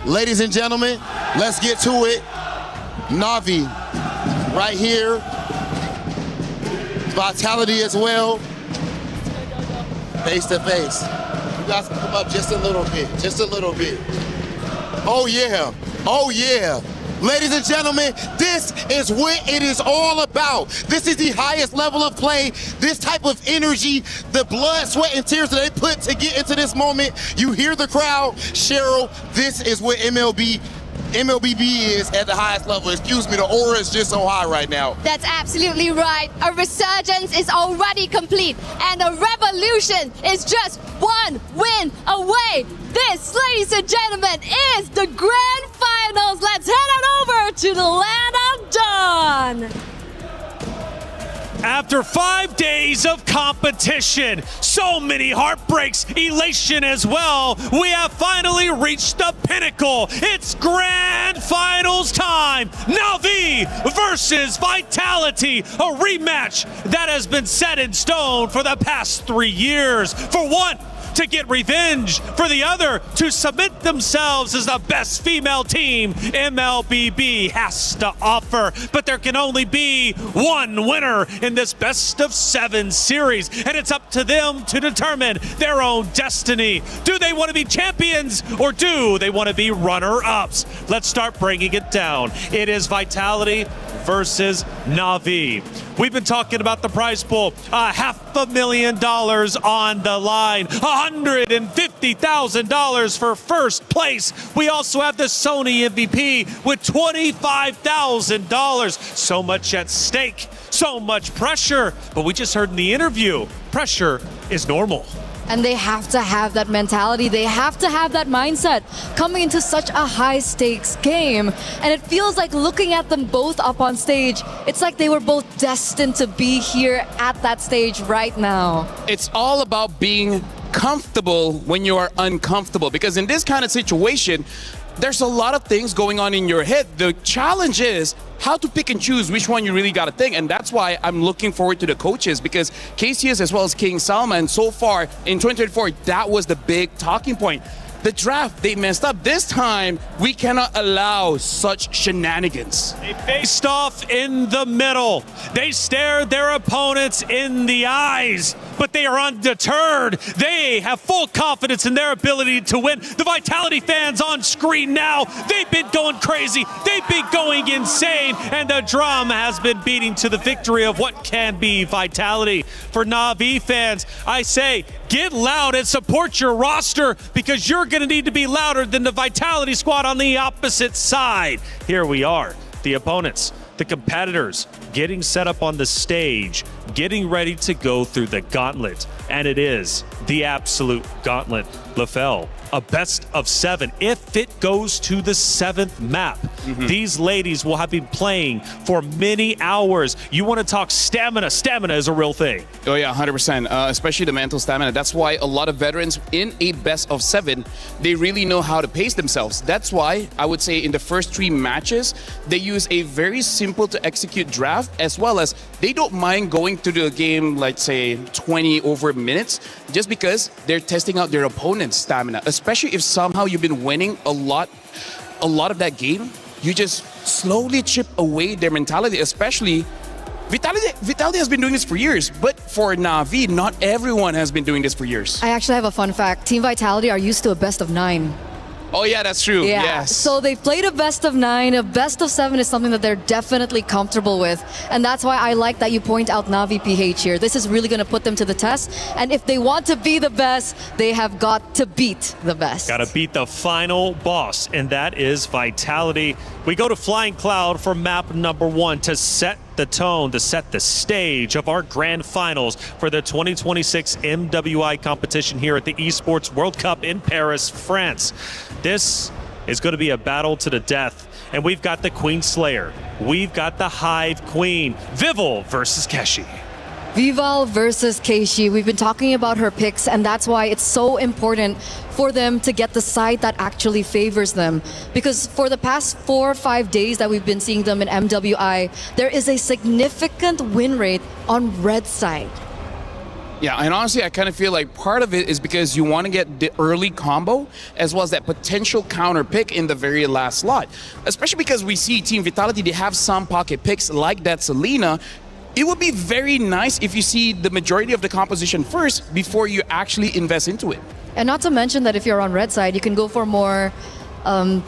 Speaker 21: Ladies and gentlemen, let's get to it. Navi, right here. Vitality as well. Face to face. You guys can come up just a little bit, just a little bit. Oh yeah, oh yeah. Ladies and gentlemen, this is what it is all about. This is the highest level of play, this type of energy, the blood, sweat, and tears that they put to get into this moment. You hear the crowd. Cheryl, this is what MLBB is at the highest level. Excuse me, the aura is just so high right now.
Speaker 1: That's absolutely right. A resurgence is already complete, and a revolution is just one win away. This, ladies and gentlemen, is the grand finals. Let's head on over
Speaker 16: to the land of Dawn.
Speaker 13: After 5 days of competition, so many heartbreaks, elation as well, we have finally reached the pinnacle. It's grand finals time. Navi versus Vitality, a rematch that has been set in stone for the past 3 years. For one, to get revenge, for the other to cement themselves as the best female team MLBB has to offer. But there can only be one winner in this best of 7 series, and it's up to them to determine their own destiny. Do they want to be champions, or do they want to be runner-ups? Let's start breaking it down. It is Vitality versus Navi. We've been talking about the prize pool, $500,000 on the line, $150,000 for first place. We also have the Sony MVP with $25,000. So much at stake, so much pressure. But we just heard in the interview, pressure is normal.
Speaker 1: And they have to have that mentality. They have to have that mindset coming into such a high stakes game. And it feels like looking at them both up on stage, it's like they were both destined to be here at that stage right now.
Speaker 11: It's all about being comfortable when you are uncomfortable, because in this kind of situation, there's a lot of things going on in your head. The challenge is how to pick and choose which one you really got to think. And that's why I'm looking forward to the coaches, because KCS as well as King Salman, so far in 2024, that was the big talking point. The draft, they messed up. This time, we cannot allow such shenanigans.
Speaker 13: They faced off in the middle. They stared their opponents in the eyes, but they are undeterred. They have full confidence in their ability to win. The Vitality fans on screen now, they've been going crazy. They've been going insane, and the drum has been beating to the victory of what can be Vitality. For Navi fans, I say, get loud and support your roster, because you're going to need to be louder than the Vitality squad on the opposite side. Here we are, the opponents, the competitors, getting set up on the stage, getting ready to go through the gauntlet. And it is the absolute gauntlet. LaFell, a best of 7 if it goes to the 7th map. These ladies will have been playing for many hours. You want to talk stamina. Stamina is a real thing.
Speaker 11: Oh yeah, 100%, especially the mental stamina. That's why a lot of veterans in a best of 7, they really know how to pace themselves. That's why I would say in the first 3 matches, they use a very simple to execute draft, as well as they don't mind going to the game, let's say 20 over minutes, just because they're testing out their opponent's stamina, especially if somehow you've been winning a lot of that game. You just slowly chip away their mentality, especially Vitality has been doing this for years, but for Navi, not everyone has been doing this for years.
Speaker 1: I actually have a fun fact. Team Vitality are used to a best of 9.
Speaker 11: Oh yeah, that's true.
Speaker 1: Yeah.
Speaker 11: Yes.
Speaker 1: So they've played a best of 9. A best of 7 is something that they're definitely comfortable with. And that's why I like that you point out Navi PH here. This is really going to put them to the test. And if they want to be the best, they have got to beat the best.
Speaker 13: Got to beat the final boss, and that is Vitality. We go to Flying Cloud for map number 1 to set the tone, to set the stage of our grand finals for the 2026 MWI competition here at the Esports World Cup in Paris, France. This is going to be a battle to the death, and we've got the Queen Slayer. We've got the Hive Queen, Vival versus Keshi.
Speaker 1: Vival versus Keishi. We've been talking about her picks, and that's why it's so important for them to get the side that actually favors them. Because for the past 4 or 5 days that we've been seeing them in MWI, there is a significant win rate on red side.
Speaker 11: Yeah, and honestly, I kind of feel like part of it is because you want to get the early combo as well as that potential counter pick in the very last slot. Especially because we see Team Vitality, they have some pocket picks like that Selena. It would be very nice if you see the majority of the composition first before you actually invest into it.
Speaker 1: And not to mention that if you're on red side, you can go for more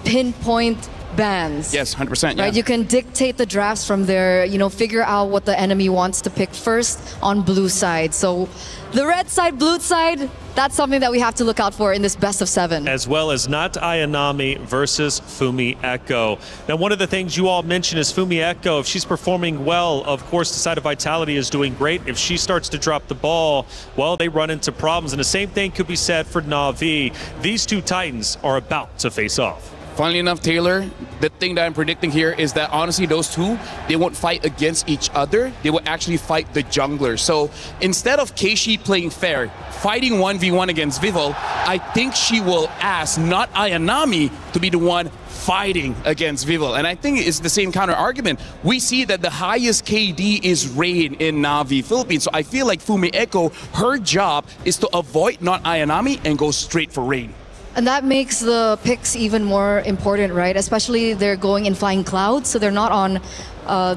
Speaker 1: pinpoint bans.
Speaker 11: Yes, 100%. Yeah.
Speaker 1: Right, you can dictate the drafts from there, you know, figure out what the enemy wants to pick first on blue side. So the red side, blue side, that's something that we have to look out for in this best of 7.
Speaker 13: As well as Not Ayanami versus Fumi Echo. Now, one of the things you all mentioned is Fumi Echo. If she's performing well, of course, the side of Vitality is doing great. If she starts to drop the ball, well, they run into problems. And the same thing could be said for Navi. These two Titans are about to face off.
Speaker 11: Funnily enough, Taylor, the thing that I'm predicting here is that honestly, those two, they won't fight against each other. They will actually fight the jungler. So instead of Keishi playing fair, fighting 1v1 against Vivol, I think she will ask not Ayanami to be the one fighting against Vivol. And I think it's the same counter argument. We see that the highest KD is Rain in Na'Vi Philippines. So I feel like Fumi Echo, her job is to avoid not Ayanami and go straight for Rain.
Speaker 1: And that makes the picks even more important, right? Especially they're going in Flying Clouds, so they're not on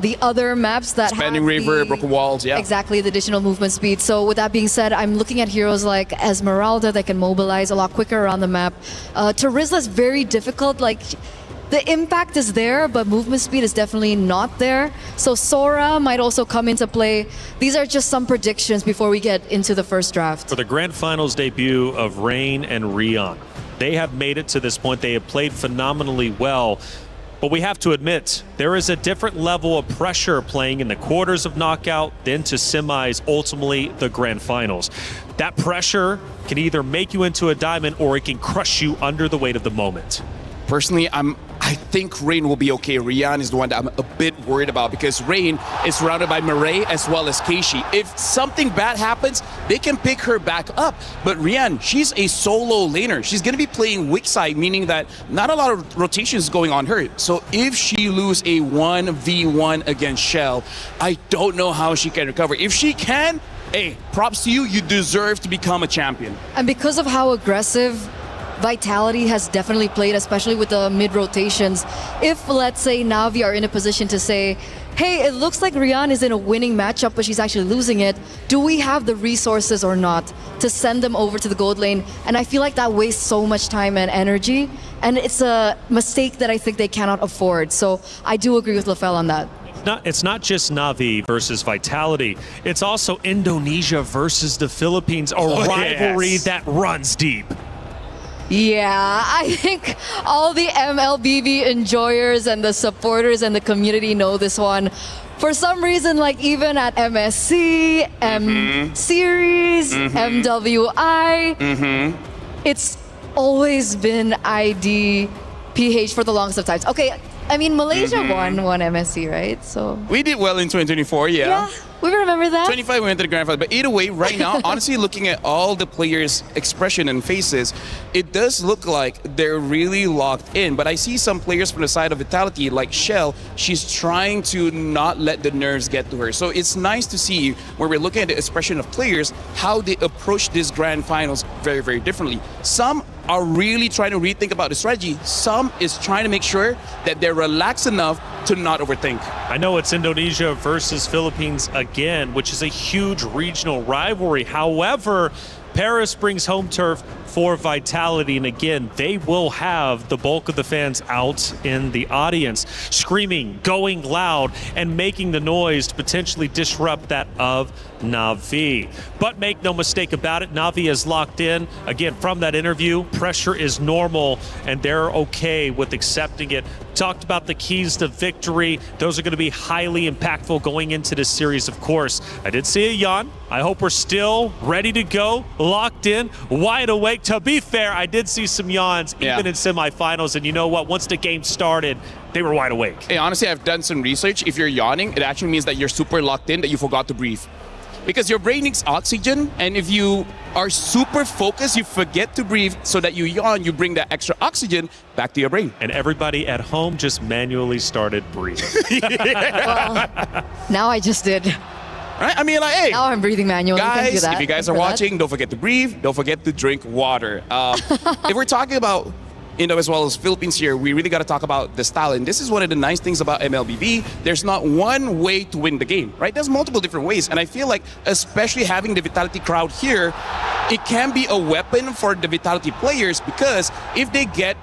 Speaker 1: the other maps that
Speaker 11: Expanding
Speaker 1: have
Speaker 11: River, Broken Walls, yeah.
Speaker 1: Exactly, the additional movement speed. So with that being said, I'm looking at heroes like Esmeralda that can mobilize a lot quicker around the map. Terizla's very difficult, like the impact is there, but movement speed is definitely not there. So Sora might also come into play. These are just some predictions before we get into the first draft.
Speaker 13: For the Grand Finals debut of Rain and Rion, they have made it to this point. They have played phenomenally well. But we have to admit, there is a different level of pressure playing in the quarters of knockout, then to semis, ultimately the grand finals. That pressure can either make you into a diamond or it can crush you under the weight of the moment.
Speaker 11: Personally, I think Rain will be okay. Rian is the one that I'm a bit worried about because Rain is surrounded by Murray as well as Keishi. If something bad happens, they can pick her back up. But Rian, she's a solo laner. She's going to be playing weak side, meaning that not a lot of rotations going on her. So if she lose a 1v1 against Shell, I don't know how she can recover. If she can, hey, props to you. You deserve to become a champion.
Speaker 1: And because of how aggressive Vitality has definitely played, especially with the mid rotations. If, let's say, Na'Vi are in a position to say, hey, it looks like Rian is in a winning matchup, but she's actually losing it, do we have the resources or not to send them over to the gold lane? And I feel like that wastes so much time and energy, and it's a mistake that I think they cannot afford. So I do agree with Lafell on that.
Speaker 13: It's not just Na'Vi versus Vitality. It's also Indonesia versus the Philippines, a rivalry that runs deep.
Speaker 1: Yeah, I think all the MLBB enjoyers and the supporters and the community know this one. For some reason, like even at MSC, M Series, MWI, it's always been IDPH for the longest of times. Okay, I mean, Malaysia won MSC, right? So
Speaker 11: we did well in 2024,
Speaker 1: yeah. We remember that.
Speaker 11: 25 we went to the grand final. But either way, right now, honestly, looking at all the players' expression and faces, it does look like they're really locked in. But I see some players from the side of Vitality, like Shell, she's trying to not let the nerves get to her. So it's nice to see when we're looking at the expression of players, how they approach this grand finals very, very differently. Some are really trying to rethink about the strategy. Some is trying to make sure that they're relaxed enough to not overthink.
Speaker 13: I know it's Indonesia versus Philippines again, which is a huge regional rivalry. However, Paris brings home turf for Vitality, and again, they will have the bulk of the fans out in the audience, screaming, going loud, and making the noise to potentially disrupt that of Na'Vi. But make no mistake about it, Na'Vi is locked in. Again, from that interview, pressure is normal, and they're okay with accepting it. Talked about the keys to victory. Those are going to be highly impactful going into this series, of course. I did see a yawn. I hope we're still ready to go, locked in, wide awake. To be fair, I did see some yawns even in semifinals, and you know what? Once the game started, they were wide awake.
Speaker 11: Hey, honestly, I've done some research. If you're yawning, it actually means that you're super locked in, that you forgot to breathe. Because your brain needs oxygen, and if you are super focused, you forget to breathe, so that you yawn, you bring that extra oxygen back to your brain.
Speaker 13: And everybody at home just manually started breathing.
Speaker 1: Well, now I just did.
Speaker 11: Right? I mean, like, hey.
Speaker 1: Now I'm breathing manually. Thank you
Speaker 11: Guys, if you guys are watching, don't forget to breathe. Don't forget to drink water. If we're talking about Indo as well as Philippines here, we really got to talk about the style. And this is one of the nice things about MLBB. There's not one way to win the game, right? There's multiple different ways. And I feel like, especially having the Vitality crowd here, it can be a weapon for the Vitality players, because if they get,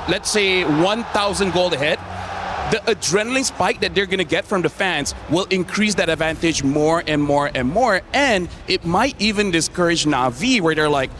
Speaker 11: let's say, 1,000 gold ahead, the adrenaline spike that they're going to get from the fans will increase that advantage more and more and more. And it might even discourage Na'Vi, where they're like,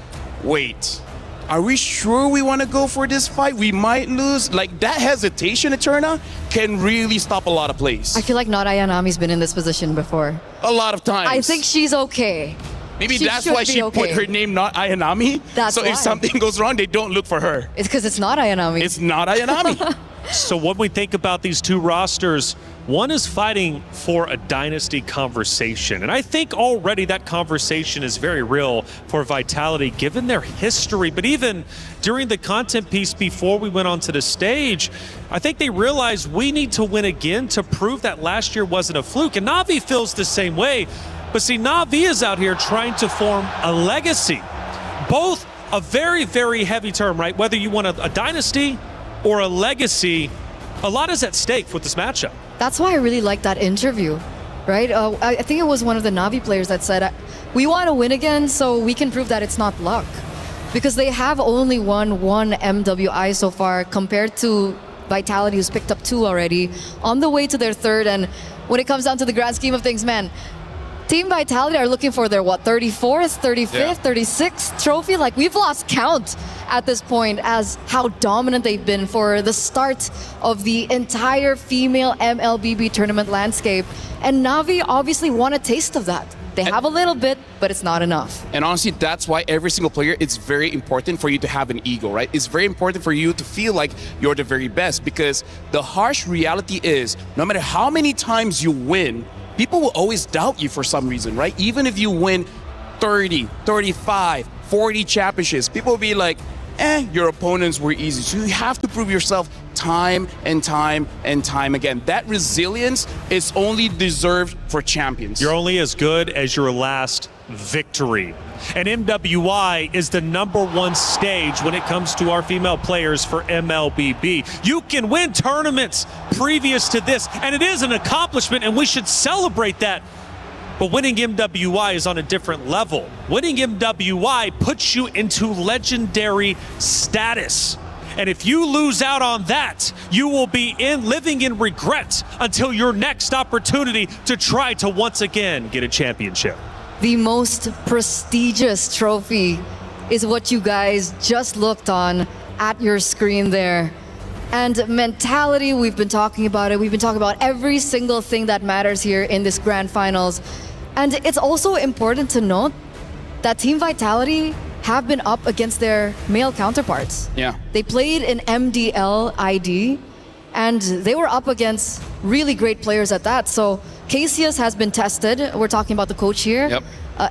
Speaker 11: wait, are we sure we want to go for this fight? We might lose. Like, that hesitation, Eterna, can really stop a lot of plays.
Speaker 1: I feel like not Ayanami's been in this position before.
Speaker 11: A lot of times.
Speaker 1: I think she's okay.
Speaker 11: Maybe
Speaker 1: She
Speaker 11: that's
Speaker 1: should
Speaker 11: why
Speaker 1: be
Speaker 11: she
Speaker 1: okay.
Speaker 11: put her name not Ayanami.
Speaker 1: That's
Speaker 11: so
Speaker 1: why.
Speaker 11: if something goes wrong, they don't look for her.
Speaker 1: It's because it's not Ayanami.
Speaker 11: It's not Ayanami.
Speaker 13: So when we think about these two rosters, one is fighting for a dynasty conversation. And I think already that conversation is very real for Vitality given their history. But even during the content piece before we went onto the stage, I think they realized we need to win again to prove that last year wasn't a fluke. And Na'Vi feels the same way. But see, Na'Vi is out here trying to form a legacy. Both a very, very heavy term, right? Whether you want a dynasty or a legacy, a lot is at stake with this matchup.
Speaker 1: That's why I really like that interview, right? I think it was one of the Na'Vi players that said, we want to win again so we can prove that it's not luck. Because they have only won one MWI so far compared to Vitality, who's picked up 2 already, on the way to their 3rd. And when it comes down to the grand scheme of things, man, Team Vitality are looking for their, 34th, 35th, 36th trophy? Like, we've lost count at this point as how dominant they've been for the start of the entire female MLBB tournament landscape. And Na'Vi obviously want a taste of that. They have a little bit, but it's not enough.
Speaker 11: And honestly, that's why every single player, it's very important for you to have an ego, right? It's very important for you to feel like you're the very best, because the harsh reality is, no matter how many times you win, people will always doubt you for some reason, right? Even if you win 30, 35, 40 championships, people will be like, your opponents were easy. So you have to prove yourself time and time and time again. That resilience is only deserved for champions.
Speaker 13: You're only as good as your last victory. And MWI is the #1 stage when it comes to our female players for MLBB. You can win tournaments previous to this, and it is an accomplishment, and we should celebrate that. But winning MWI is on a different level. Winning MWI puts you into legendary status. And if you lose out on that, you will be living in regret until your next opportunity to try to once again get a championship.
Speaker 1: The most prestigious trophy is what you guys just looked on at your screen there. And mentality, we've been talking about it. We've been talking about every single thing that matters here in this grand finals. And it's also important to note that Team Vitality have been up against their male counterparts.
Speaker 11: Yeah.
Speaker 1: They played in MDL ID, and they were up against really great players at that. So Cassius has been tested. We're talking about the coach here.
Speaker 11: Yep.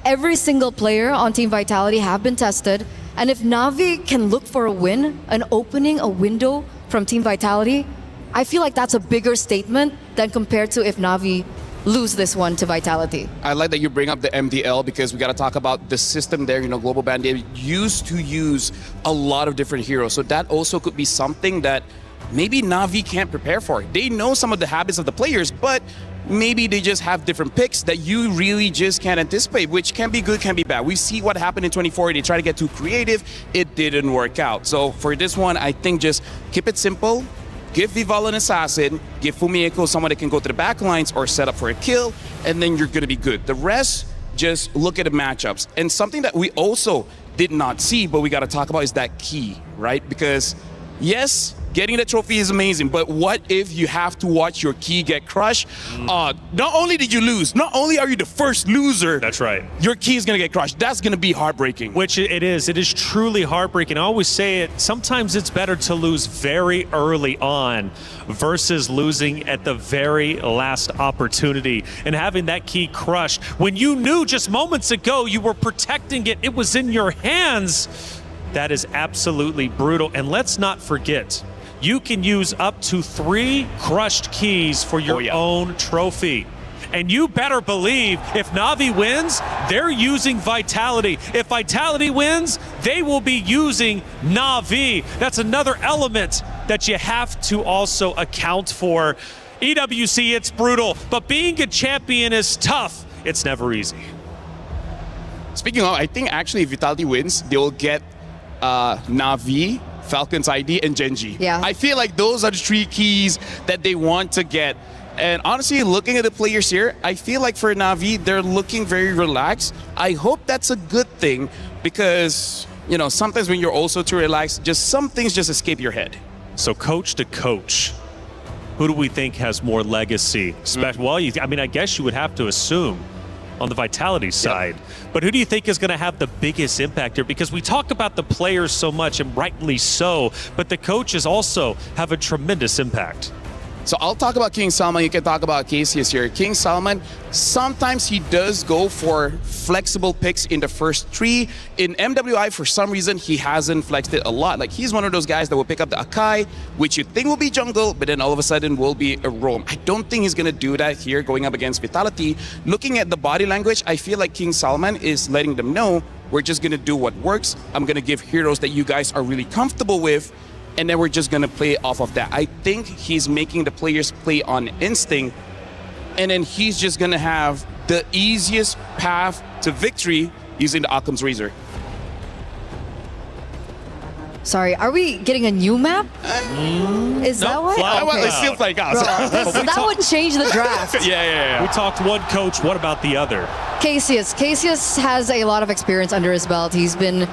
Speaker 1: Every single player on Team Vitality have been tested. And if Na'Vi can look for a win, an opening, a window from Team Vitality, I feel like that's a bigger statement than compared to if Na'Vi lose this one to Vitality.
Speaker 11: I like that you bring up the MDL, because we got to talk about the system there. You know, Global Band, they used to use a lot of different heroes. So that also could be something that maybe Na'Vi can't prepare for. They know some of the habits of the players, but maybe they just have different picks that you really just can't anticipate, which can be good, can be bad. We see what happened in 24. They try to get too creative. It didn't work out. So for this one, I think just keep it simple. Give Vival an assassin, give Fumieko someone that can go to the back lines or set up for a kill, and then you're going to be good. The rest, just look at the matchups. And something that we also did not see, but we got to talk about, is that key, right? Because yes, getting the trophy is amazing, but what if you have to watch your key get crushed? Not only did you lose, not only are you the first loser,
Speaker 13: that's right,
Speaker 11: your key is going to get crushed. That's going to be heartbreaking.
Speaker 13: Which it is. It is truly heartbreaking. I always say it, sometimes it's better to lose very early on versus losing at the very last opportunity and having that key crushed when you knew just moments ago you were protecting it, it was in your hands. That is absolutely brutal. And let's not forget, you can use up to 3 crushed keys for your own trophy. And you better believe if Na'Vi wins, they're using Vitality. If Vitality wins, they will be using Na'Vi. That's another element that you have to also account for. EWC, it's brutal, but being a champion is tough. It's never easy.
Speaker 11: Speaking of, I think actually if Vitality wins, they'll get Na'Vi, Falcon's ID, and Genji.
Speaker 1: Yeah.
Speaker 11: I feel like those are the 3 keys that they want to get. And honestly, looking at the players here, I feel like for Na'Vi, they're looking very relaxed. I hope that's a good thing, because, you know, sometimes when you're also too relaxed, just some things just escape your head.
Speaker 13: So coach to coach, who do we think has more legacy? Well, I mean, I guess you would have to assume on the Vitality side. But who do you think is going to have the biggest impact here? Because we talk about the players so much, and rightly so, but the coaches also have a tremendous impact.
Speaker 11: So I'll talk about King Salman. You can talk about Cassius here. King Salman, sometimes he does go for flexible picks in the first three. In MWI, for some reason, he hasn't flexed it a lot. Like, he's one of those guys that will pick up the Akai, which you think will be jungle, but then all of a sudden will be a roam. I don't think he's going to do that here going up against Vitality. Looking at the body language, I feel like King Salman is letting them know, we're just going to do what works. I'm going to give heroes that you guys are really comfortable with, and then we're just going to play off of that. I think he's making the players play on instinct, and then he's just going to have the easiest path to victory using the Occam's Razor.
Speaker 1: Sorry, are we getting a new map? Is that what?
Speaker 11: It's still playing out.
Speaker 1: That would change the draft.
Speaker 11: Yeah.
Speaker 13: We talked one coach. What about the other?
Speaker 1: Cassius has a lot of experience under his belt. He's been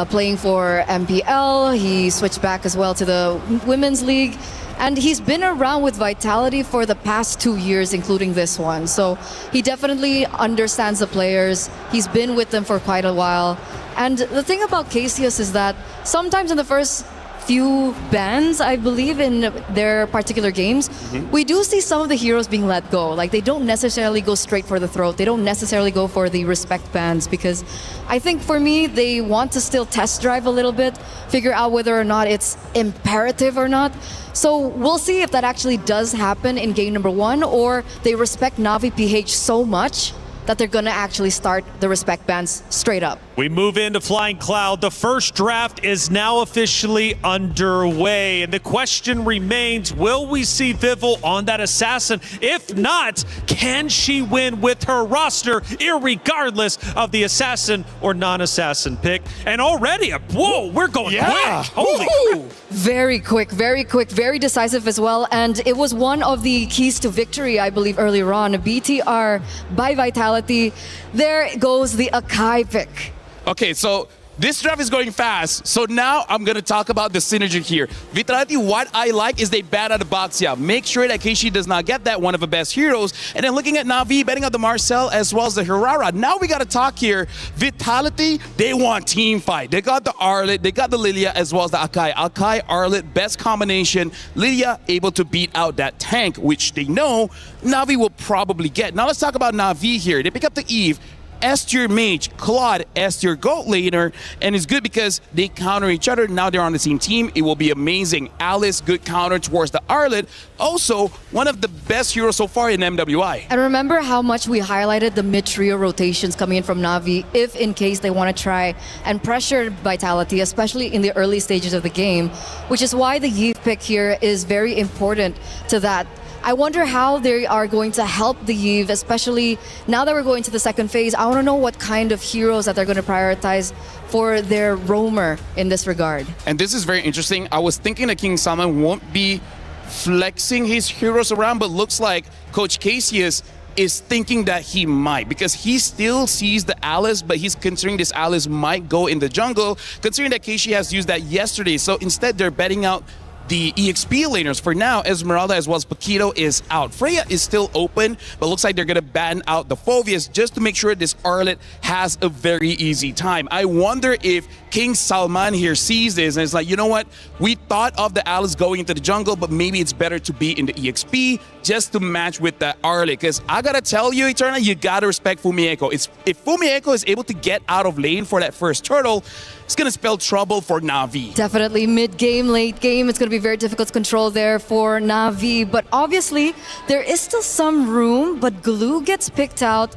Speaker 1: playing for MPL. He switched back as well to the Women's League. And he's been around with Vitality for the past 2 years, including this one. So he definitely understands the players. He's been with them for quite a while. And the thing about Cassius is that sometimes in the first few bans, I believe, in their particular games, we do see some of the heroes being let go. Like, they don't necessarily go straight for the throat. They don't necessarily go for the respect bans, because I think for me, they want to still test drive a little bit, figure out whether or not it's imperative or not. So we'll see if that actually does happen in game number 1, or they respect Na'Vi PH so much that they're gonna actually start the respect bans straight up.
Speaker 13: We move into Flying Cloud. The first draft is now officially underway, and the question remains, will we see Vival on that assassin? If not, can she win with her roster, irregardless of the assassin or non-assassin pick? And already, whoa, we're going quick. Holy.
Speaker 1: Very quick, very decisive as well. And it was one of the keys to victory, I believe, earlier on. BTR by Vitality. There goes the Akai pick.
Speaker 11: Okay, so this draft is going fast. So now I'm going to talk about the synergy here. Vitality, what I like is they ban out the Baxia. Make sure that Keishi does not get that, one of the best heroes. And then looking at Na'Vi, betting out the Marcel as well as the Hirara. Now we got to talk here. Vitality, they want team fight. They got the Arlet, they got the Lilia as well as the Akai. Akai, Arlet, best combination. Lilia able to beat out that tank, which they know Na'Vi will probably get. Now let's talk about Na'Vi here. They pick up the Eve. S tier mage, Claude, S tier goat laner, and it's good because they counter each other. Now they're on the same team. It will be amazing. Alice, good counter towards the Arlet. Also, one of the best heroes so far in MWI.
Speaker 1: And remember how much we highlighted the mid-trio rotations coming in from Na'Vi, if in case they want to try and pressure Vitality, especially in the early stages of the game, which is why the Yve pick here is very important to that. I wonder how they are going to help the Yve, especially now that we're going to the second phase. I want to know what kind of heroes that they're going to prioritize for their roamer in this regard.
Speaker 11: And this is very interesting. I was thinking that King Salman won't be flexing his heroes around, but looks like Coach Cassius is thinking that he might, because he still sees the Alice, but he's considering this Alice might go in the jungle, considering that Keishi has used that yesterday. So instead, they're betting out the EXP laners. For now, Esmeralda as well as Paquito is out. Freya is still open, but looks like they're going to ban out the Phoveus just to make sure this Arlet has a very easy time. I wonder if King Salman here sees this and it's like, you know what? We thought of the Alice going into the jungle, but maybe it's better to be in the EXP just to match with the Arlet. Because I got to tell you, Eterna, you got to respect Fumieko. If Fumieko is able to get out of lane for that first turtle, it's going to spell trouble for Na'Vi.
Speaker 1: Definitely mid-game, late game, it's going to be very difficult to control there for Na'Vi. But obviously, there is still some room, but Glue gets picked out.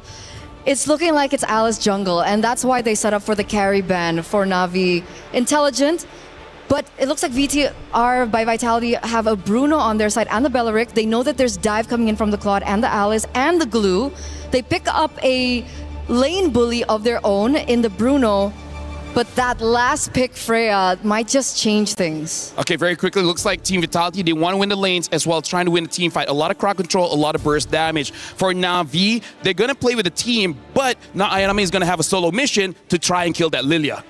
Speaker 1: It's looking like it's Alice jungle, and that's why they set up for the carry ban for Na'Vi. Intelligent, but it looks like VTR by Vitality have a Bruno on their side and the Belleric. They know that there's dive coming in from the Claude and the Alice and the Glue. They pick up a lane bully of their own in the Bruno. But that last pick, Freya, might just change things.
Speaker 11: Okay, very quickly, looks like Team Vitality, they want to win the lanes as well as trying to win the team fight. A lot of crowd control, a lot of burst damage. For Na'Vi, they're going to play with the team, but now Ayanami is going to have a solo mission to try and kill that Lilia.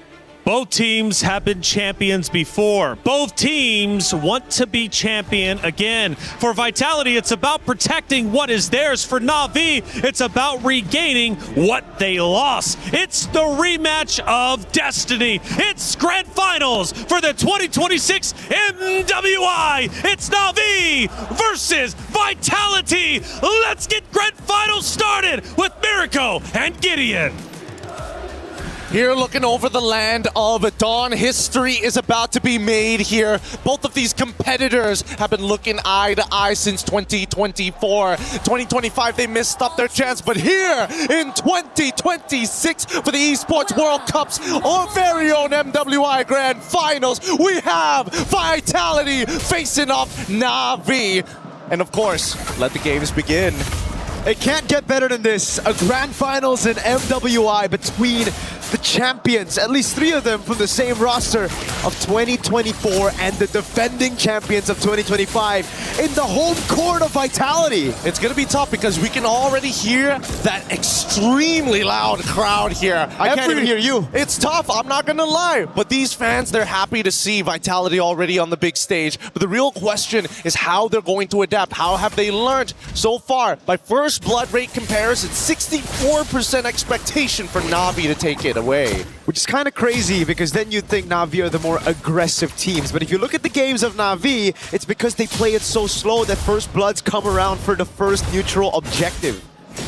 Speaker 13: Both teams have been champions before. Both teams want to be champion again. For Vitality, it's about protecting what is theirs. For Na'Vi, it's about regaining what they lost. It's the rematch of destiny. It's grand finals for the 2026 MWI. It's Na'Vi versus Vitality. Let's get grand finals started with Miracle and Gideon.
Speaker 4: Here looking over the land of Dawn, history is about to be made here. Both of these competitors have been looking eye to eye since 2024. 2025, they missed up their chance, but here in 2026 for the Esports World Cup's our very own MWI Grand Finals, we have Vitality facing off Na'Vi. And of course, let the games begin.
Speaker 15: It can't get better than this. A grand finals in MWI between the champions, at least 3 of them from the same roster of 2024 and the defending champions of 2025 in the home court of Vitality.
Speaker 4: It's going to be tough because we can already hear that extremely loud crowd here.
Speaker 15: I can't even hear you.
Speaker 4: It's tough, I'm not going to lie. But these fans, they're happy to see Vitality already on the big stage. But the real question is how they're going to adapt. How have they learned so far? By first blood rate comparison, 64% expectation for Na'Vi to take it away.
Speaker 15: Which is kind of crazy because then you'd think Na'Vi are the more aggressive teams. But if you look at the games of Na'Vi, it's because they play it so slow that first bloods come around for the first neutral objective.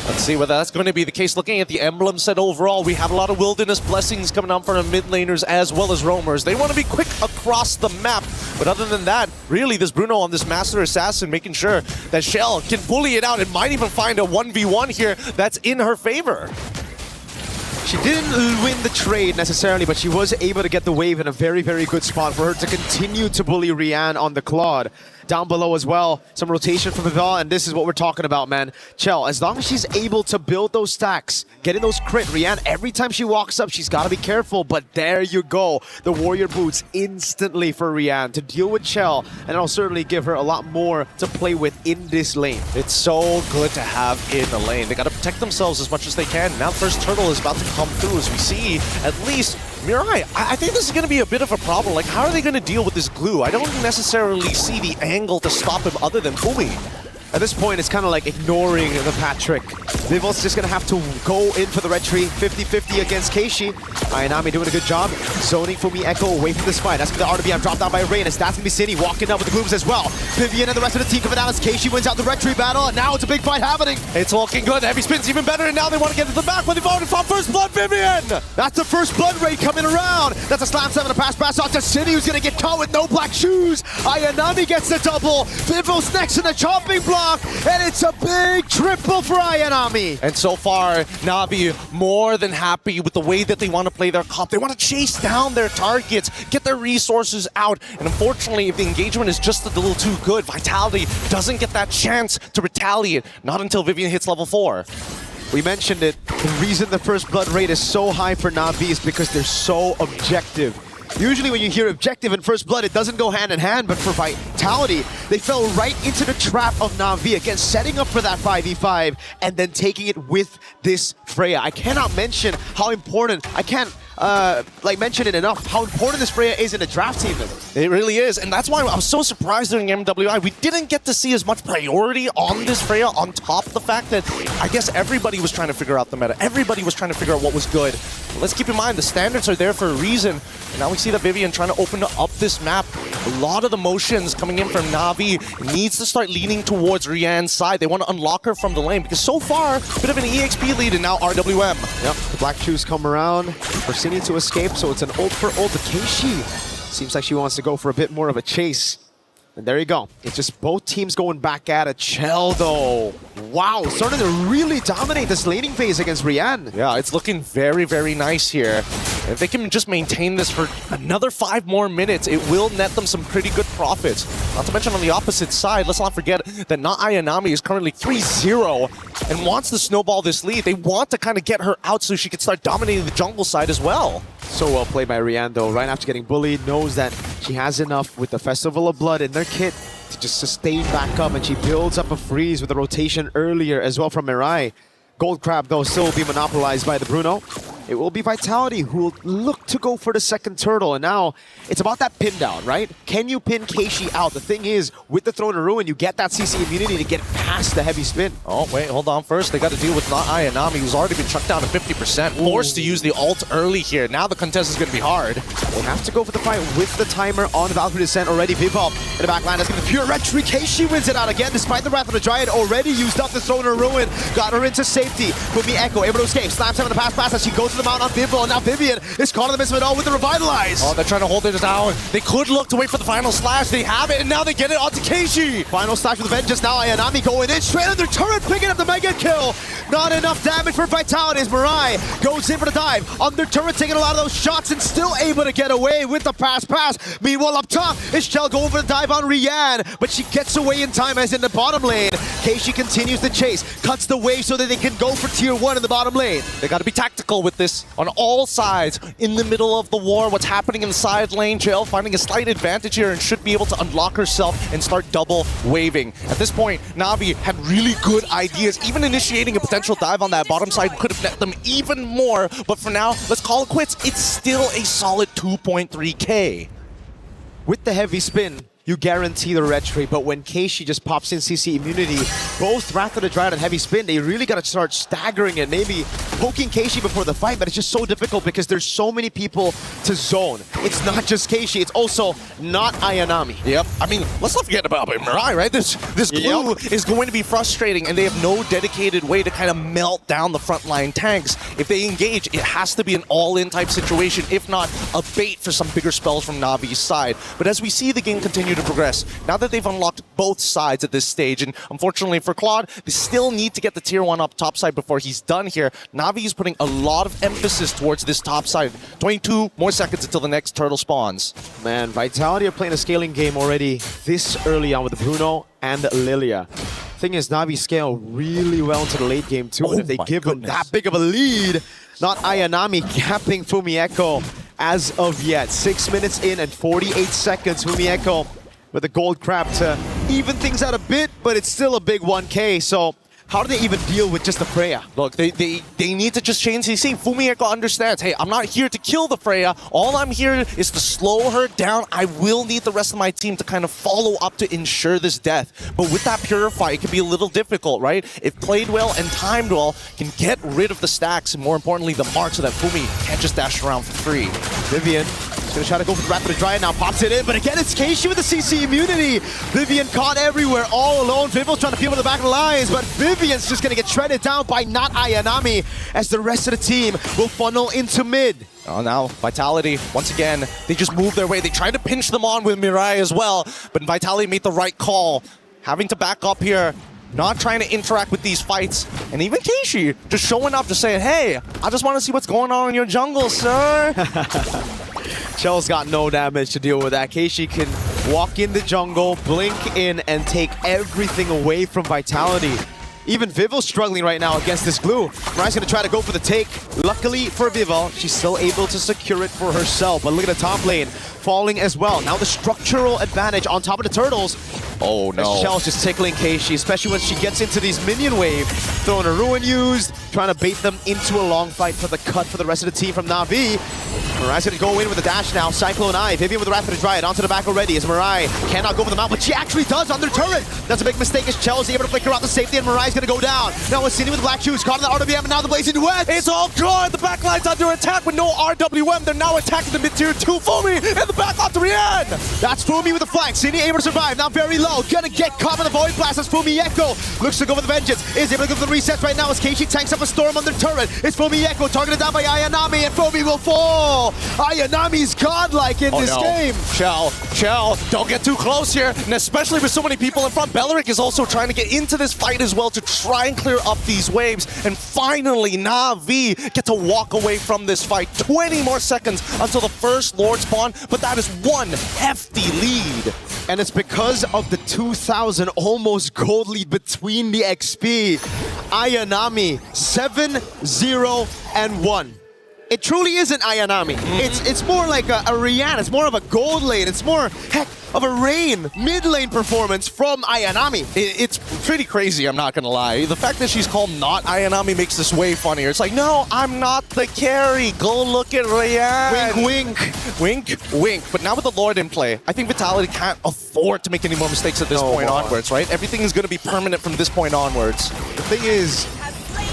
Speaker 4: Let's see whether that's going to be the case. Looking at the emblem set overall, we have a lot of Wilderness Blessings coming out from the mid laners as well as roamers. They want to be quick across the map. But other than that, really, this Bruno on this Master Assassin making sure that Shell can bully it out and might even find a 1v1 here that's in her favor.
Speaker 15: She didn't win the trade necessarily, but she was able to get the wave in a very, very good spot for her to continue to bully Rian on the Claude. Down below as well, some rotation from Vival, and this is what we're talking about, man. Chell, as long as she's able to build those stacks, getting those crit, Rian, every time she walks up, she's got to be careful, but there you go. The Warrior Boots instantly for Rian to deal with Chell, and it'll certainly give her a lot more to play with in this lane.
Speaker 4: It's so good to have in the lane. They got to protect themselves as much as they can. Now first turtle is about to come through as we see at least Mirai. I think this is going to be a bit of a problem. Like, how are they going to deal with this glue? I don't necessarily see the angle to stop him other than booming.
Speaker 15: At this point, it's kind of like ignoring the Patrick. Vival's just going to have to go in for the red tree. 50-50 against Keishi. Ayanami doing a good job. Zoning for me Echo away from this fight. That's going to be the RWM dropped down by Reynes. That's going to be City walking up with the glooms as well. Vivian and the rest of the team coming down as Keishi wins out the red tree battle. And now it's a big fight happening.
Speaker 4: It's looking good. Heavy spin's even better. And now they want to get to the back when they've already found first blood. Vivian!
Speaker 15: That's the first blood rate coming around. That's a slam 7 to pass off to City, who's going to get caught with no black shoes. Ayanami gets the double. Vival's next in the chopping block. And it's a big triple for Ayanami.
Speaker 4: And so far, Na'Vi more than happy with the way that they want to play their comp. They want to chase down their targets, get their resources out. And unfortunately, if the engagement is just a little too good, Vitality doesn't get that chance to retaliate. Not until Vivian hits level 4.
Speaker 15: We mentioned it. The reason the first blood rate is so high for Na'Vi is because they're so objective. Usually when you hear objective and first blood, it doesn't go hand in hand, but for Vitality, they fell right into the trap of Na'Vi, again, setting up for that 5v5 and then taking it with this Freya. I cannot mention how important, I can't mention it enough, how important this Freya is in a draft team.
Speaker 4: It really is, and that's why I was so surprised during MWI. We didn't get to see as much priority on this Freya, on top of the fact that I guess everybody was trying to figure out the meta. Everybody was trying to figure out what was good. But let's keep in mind, the standards are there for a reason. And now we see that Vivian trying to open up this map. A lot of the motions coming in from Na'Vi needs to start leaning towards Rian's side. They want to unlock her from the lane because so far, a bit of an EXP lead and now RWM.
Speaker 15: Yep, the black shoes come around. Orsini to escape, so it's an ult for ult to Keishi. Seems like she wants to go for a bit more of a chase. And there you go. It's just both teams going back at it. Chell, though. Wow, starting to really dominate this laning phase against Rian.
Speaker 4: Yeah, it's looking very, very nice here. If they can just maintain this for another 5 more minutes, it will net them some pretty good profits. Not to mention on the opposite side, let's not forget that Ayanami is currently 3-0 and wants to snowball this lead. They want to kind of get her out so she can start dominating the jungle side as well.
Speaker 15: So well played by Rian, though. Right after getting bullied, knows that she has enough with the Festival of Blood in their kit to just sustain back up, and she builds up a freeze with a rotation earlier as well from Mirai. Gold Crab, though, still will be monopolized by the Bruno. it will be Vitality who will look to go for the second turtle. And now it's about that pin down, right? Can you pin Keishi out? The thing is, with the Throne of Ruin, you get that CC immunity to get past the heavy spin.
Speaker 4: Oh, wait, hold on. First, they got to deal with not Ayanami, who's already been chucked down to 50%. Forced to use the ult early here. Now the contest is going to be hard.
Speaker 15: They have to go for the fight with the timer on Valkyrie Descent already. Vivop in the back line. That's going to be pure retry. Keishi wins it out again, despite the Wrath of the Dryad already used up the Throne of Ruin. Got her into safety. Fumi Echo able to escape. Slams him in the pass as she goes to the mount on Vivo. And now Vivian is caught in the midst of it all with the Revitalize.
Speaker 4: Oh, they're trying to hold it down. They could look to wait for the final slash. They have it, and now they get it onto Keishi.
Speaker 15: Final slash with the Vengeance. Now Ayanami going in straight under turret, picking up the mega kill. Not enough damage for Vitality as Mirai goes in for the dive. Under turret, taking a lot of those shots and still able to get away with the pass. Meanwhile, up top is Shell going for the dive on Rian, but she gets away in time as in the bottom lane. Keishi continues the chase, cuts the wave so that they can go for tier 1 in the bottom lane.
Speaker 4: They got to be tactical with this on all sides. In the middle of the war, what's happening in the side lane, Jail finding a slight advantage here and should be able to unlock herself and start double waving. At this point, Na'Vi had really good ideas. Even initiating a potential dive on that bottom side could have net them even more. But for now, let's call it quits. It's still a solid 2.3k.
Speaker 15: With the heavy spin, you guarantee the retry, but when Keishi just pops in CC immunity, both Wrath of the Dryad and heavy spin, they really got to start staggering it, maybe poking Keishi before the fight, but it's just so difficult because there's so many people to zone. It's not just Keishi, it's also not Ayanami.
Speaker 4: Yep, I mean, let's not forget about Mirai, right? This glue is going to be frustrating, and they have no dedicated way to kind of melt down the frontline tanks. If they engage, it has to be an all-in type situation, if not a bait for some bigger spells from Navi's side. But as we see the game continue to progress, now that they've unlocked both sides at this stage, and unfortunately for Claude, they still need to get the tier 1 up top side before he's done here. Na'Vi is putting a lot of emphasis towards this top side. 22 more seconds until the next turtle spawns.
Speaker 15: Man, Vitality are playing a scaling game already this early on with Bruno and Lilia. Thing is, Na'Vi scale really well into the late game too, and if they give them that big of a lead, not Ayanami capping Fumi Echo as of yet. 6 minutes in and 48 seconds, Fumi Echo with a gold crab to even things out a bit, but it's still a big 1k, so how do they even deal with just the Freya?
Speaker 4: Look, they need to just change CC. Fumi Echo understands, hey, I'm not here to kill the Freya. All I'm here is to slow her down. I will need the rest of my team to kind of follow up to ensure this death. But with that Purify, it can be a little difficult, right? If played well and timed well, can get rid of the stacks, and more importantly, the mark, so that Fumi can't just dash around for free.
Speaker 15: Vivian gonna try to go for the Rapid Dryad now, pops it in, but again, it's Keishi with the CC immunity. Vivian caught everywhere, all alone. Vivil's trying to peel in the back of the lines, but Vivian's just gonna get shredded down by not Ayanami, as the rest of the team will funnel into mid.
Speaker 4: Oh, now Vitality, once again, they just move their way. They tried to pinch them on with Mirai as well, but Vitality made the right call. Having to back up here, not trying to interact with these fights. And even Keishi just showing up, just saying, hey, I just want to see what's going on in your jungle, sir.
Speaker 15: Shell's got no damage to deal with that. Keishi can walk in the jungle, blink in, and take everything away from Vitality. Even Vivil's struggling right now against this glue. Mirai's gonna try to go for the take. Luckily for Vival, she's still able to secure it for herself. But look at the top lane, falling as well. Now the structural advantage on top of the turtles.
Speaker 4: Oh no.
Speaker 15: Shell's just tickling Keishi, especially when she gets into these minion wave. Throwing a Ruin used, trying to bait them into a long fight for the cut for the rest of the team from Na'Vi. Mirai's gonna go in with the dash now. Cyclone Eye, Vivian with the Rapid Dryad onto the back already as Mirai cannot go for the mount, but she actually does under turret. That's a big mistake as Chell's able to flicker out the safety, and Mirai's gonna go down. Now we're sitting with Black Shoes, caught in the RWM, and now the Blazing Duets.
Speaker 4: It's all good. The backline's under attack with no RWM. They're now attacking the mid-tier 2. Fumi in the back off to Rian.
Speaker 15: That's Fumi with the flank. Cine able to survive, now very low. Gonna get caught in the Void Blast as Fumi Echo looks to go for the Vengeance. Is able to go for the resets right now as Keishi tanks up a Storm on the turret. It's Fumi Echo targeted down by Ayanami, and Fumi will fall. Ayanami's godlike in this game.
Speaker 4: Chell, don't get too close here, and especially with so many people in front. Beleric is also trying to get into this fight as well to try and clear up these waves, and finally Na'Vi get to walk away from this fight. 20 more seconds until the first Lord spawn, but that is one hefty lead.
Speaker 15: And it's because of the 2,000 almost gold lead between the XP. Ayanami 7-0-1. it truly isn't Ayanami. It's more like a Rian. It's more of a gold lane. It's more, heck, of a Rain mid lane performance from Ayanami.
Speaker 4: It's pretty crazy, I'm not gonna lie. The fact that she's called not Ayanami makes this way funnier. It's like, no, I'm not the carry. Go look at Rian.
Speaker 15: Wink, wink.
Speaker 4: Wink, wink. But now with the Lord in play, I think Vitality can't afford to make any more mistakes at this point onwards, right? Everything is gonna be permanent from this point onwards.
Speaker 15: The thing is,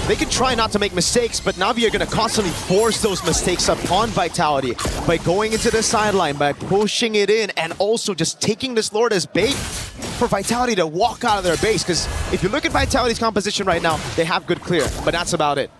Speaker 15: they can try not to make mistakes, but Na'Vi are going to constantly force those mistakes upon Vitality by going into the sideline, by pushing it in, and also just taking this Lord as bait for Vitality to walk out of their base. Because if you look at Vitality's composition right now, they have good clear, but that's about it.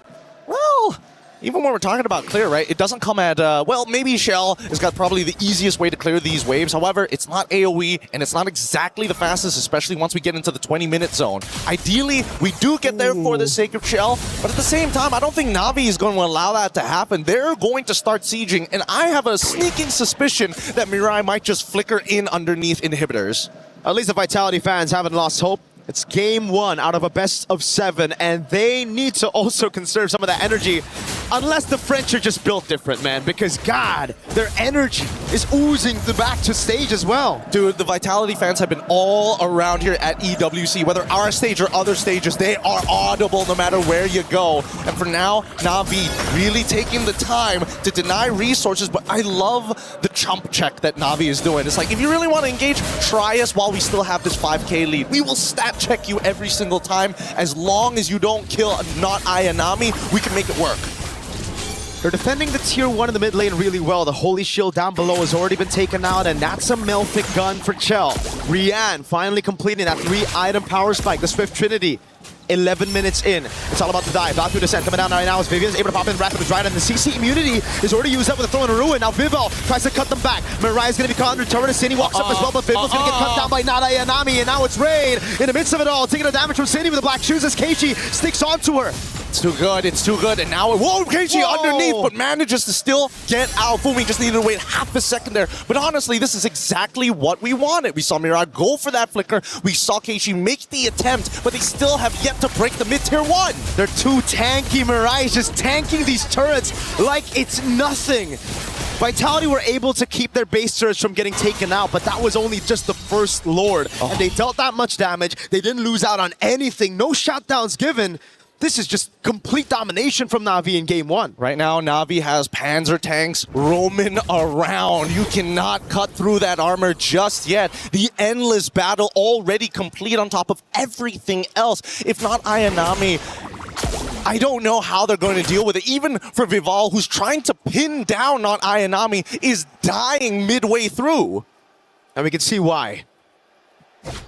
Speaker 4: Well, even when we're talking about clear, right, it doesn't come at, well, maybe Shell has got probably the easiest way to clear these waves. However, it's not AoE, and it's not exactly the fastest, especially once we get into the 20-minute zone. Ideally, we do get there for the sake of Shell, but at the same time, I don't think Na'Vi is going to allow that to happen. They're going to start sieging, and I have a sneaking suspicion that Mirai might just flicker in underneath inhibitors.
Speaker 15: At least the Vitality fans haven't lost hope. It's game 1 out of a best of 7, and they need to also conserve some of that energy, unless the French are just built different, man, because God, their energy is oozing back to stage as well.
Speaker 4: Dude, the Vitality fans have been all around here at EWC, whether our stage or other stages, they are audible no matter where you go. And for now, Na'Vi really taking the time to deny resources, but I love the chump check that Na'Vi is doing. It's like, if you really want to engage, try us while we still have this 5k lead. We will stat check you every single time. As long as you don't kill not Ayanami, we can make it work.
Speaker 15: They're defending the tier 1 in the mid lane really well. The Holy Shield down below has already been taken out, and that's a Melfic gun for Chell. Rian finally completing that 3-item power spike, the Swift Trinity. 11 minutes in. It's all about the dive. Not through descent. Coming down right now as Vivian's able to pop in rapid with Dryden. And the CC immunity is already used up with a throw in a ruin. Now Vivo tries to cut them back. Mirai's going to be caught under turret. Cine walks up as well, but Vivo's going to get cut down by Nada Ayanami. And now it's Rain in the midst of it all, taking the damage from Cine with the black shoes as Keiichi sticks onto her.
Speaker 4: It's too good, it's too good. And now, whoa, Keiichi underneath, but manages to still get out. Fumi just needed to wait half a second there. But honestly, this is exactly what we wanted. We saw Mirai go for that flicker. We saw Keiichi make the attempt, but they still have yet to break the mid-tier 1.
Speaker 15: They're too tanky. Mirai is just tanking these turrets like it's nothing. Vitality were able to keep their base turrets from getting taken out, but that was only just the first Lord. And they dealt that much damage. They didn't lose out on anything. No shutdowns given. This is just complete domination from Na'Vi in game 1.
Speaker 4: Right now, Na'Vi has Panzer tanks roaming around. You cannot cut through that armor just yet. The endless battle already complete on top of everything else. If not Ayanami, I don't know how they're going to deal with it. Even for Vival, who's trying to pin down on Ayanami, is dying midway through.
Speaker 15: And we can see why.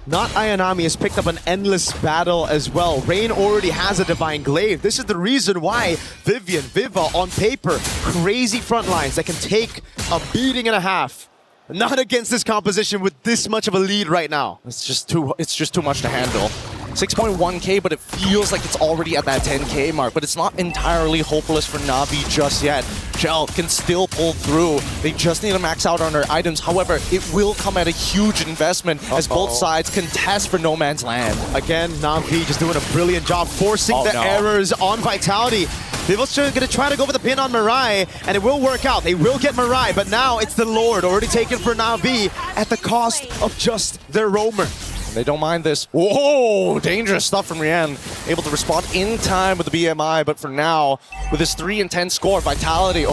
Speaker 15: Not Ayanami has picked up an endless battle as well. Rain already has a Divine Glaive. This is the reason why Viva on paper, crazy front lines that can take a beating and a half. Not against this composition with this much of a lead right now.
Speaker 4: It's just too much to handle. 6.1k, but it feels like it's already at that 10k mark, but it's not entirely hopeless for Na'Vi just yet. Shell can still pull through. They just need to max out on their items. However, it will come at a huge investment as both sides contest for no man's land.
Speaker 15: Again, Na'Vi just doing a brilliant job forcing the errors on Vitality. Vivo's going to try to go for the pin on Mirai, and it will work out. They will get Mirai, but now it's the Lord already taken for Na'Vi at the cost of just their roamer.
Speaker 4: They don't mind this. Whoa, dangerous stuff from Rian. Able to respond in time with the BMI, but for now, with his 3 and 10 score, Vitality,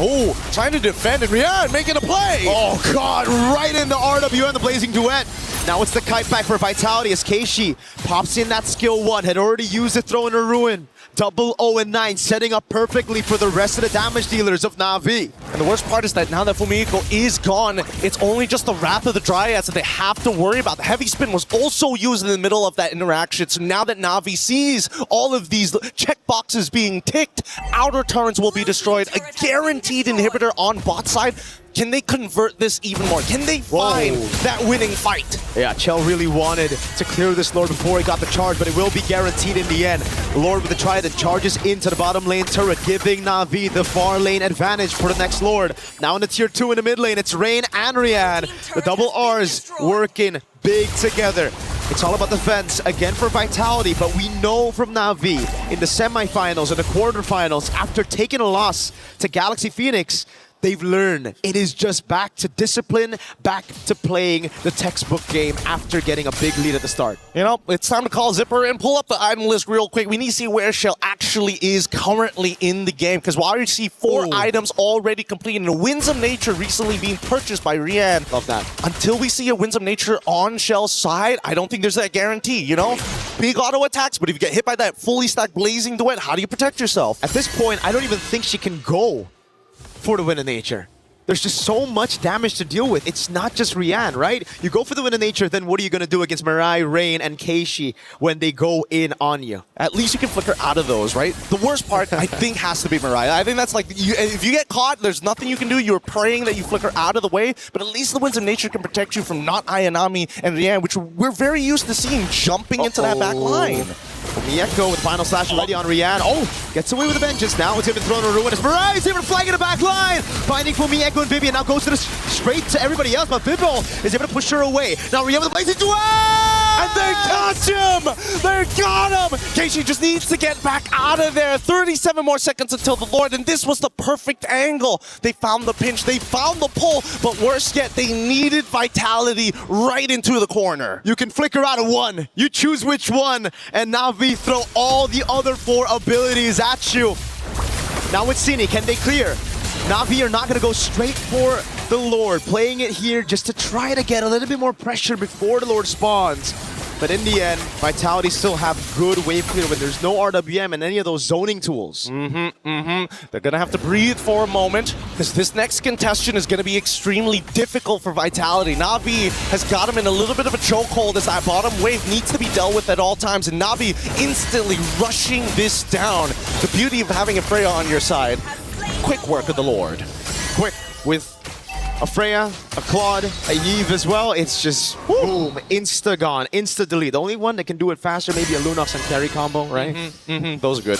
Speaker 4: trying to defend, and Rian making a play.
Speaker 15: Oh God, right in the RWN, the Blazing Duet. Now it's the kite back for Vitality as Keiichi pops in that skill 1, had already used the throw in a ruin. Double 0 and 9, setting up perfectly for the rest of the damage dealers of Na'Vi.
Speaker 4: And the worst part is that now that Fumiko is gone, it's only just the Wrath of the Dryads that they have to worry about. The Heavy Spin was also used in the middle of that interaction, so now that Na'Vi sees all of these checkboxes being ticked, outer turrets will be destroyed, a guaranteed inhibitor on bot side. Can they convert this even more? Can they find that winning fight?
Speaker 15: Yeah, Chell really wanted to clear this Lord before he got the charge, but it will be guaranteed in the end. Lord with the Trident charges into the bottom lane turret, giving Na'Vi the far lane advantage for the next Lord. Now in the tier 2 in the mid lane, it's Rain and Rian. The double R's working big together. It's all about defense again for Vitality, but we know from Na'Vi in the semifinals and the quarterfinals, after taking a loss to Galaxy Phoenix, they've learned it is just back to discipline, back to playing the textbook game after getting a big lead at the start.
Speaker 4: You know, it's time to call Zipper and pull up the item list real quick. We need to see where Shell actually is currently in the game, because while you see 4 items already complete and the Winds of Nature recently being purchased by Rian.
Speaker 15: Love that.
Speaker 4: Until we see a Winds of Nature on Shell's side, I don't think there's that guarantee, you know? Big auto attacks, but if you get hit by that fully stacked Blazing Duet, how do you protect yourself?
Speaker 15: At this point, I don't even think she can go for the Wind of Nature. There's just so much damage to deal with. It's not just Rian, right? You go for the Wind of Nature, then what are you going to do against Mirai, Rain, and Keishi when they go in on you?
Speaker 4: At least you can flicker out of those, right? The worst part, I think, has to be Mirai. I think that's like, if you get caught, there's nothing you can do. You're praying that you flicker out of the way, but at least the Winds of Nature can protect you from not Ayanami and Rian, which we're very used to seeing jumping into that back line.
Speaker 15: Mieko with final slash already on Rian. Oh, gets away with the vengeance. Now it's going to be thrown to ruin. It's Mirai is able to flag in the back line. Finding for Mieko and Vivian. Now goes to the straight to everybody else, but Vivo is able to push her away. Now Rian with the blazing duel!
Speaker 4: And they got him! They got him! Keishi just needs to get back out of there. 37 more seconds until the Lord, and this was the perfect angle. They found the pinch, they found the pull, but worse yet, they needed Vitality right into the corner.
Speaker 15: You can flicker out of one. You choose which one, and Na'Vi throw all the other 4 abilities at you. Now with Cine, can they clear? Na'Vi are not going to go straight for the Lord, playing it here just to try to get a little bit more pressure before the Lord spawns. But in the end, Vitality still have good wave clear when there's no RWM and any of those zoning tools.
Speaker 4: They're going to have to breathe for a moment, because this next contestant is going to be extremely difficult for Vitality. Na'Vi has got him in a little bit of a chokehold as that bottom wave needs to be dealt with at all times, and Na'Vi instantly rushing this down. The beauty of having a Freya on your side. Quick work of the Lord.
Speaker 15: Quick with a Freya, a Claude, a Yves as well. It's just boom, insta gone, insta delete. The only one that can do it faster, maybe a Lunox and carry combo, right?
Speaker 4: Those are good.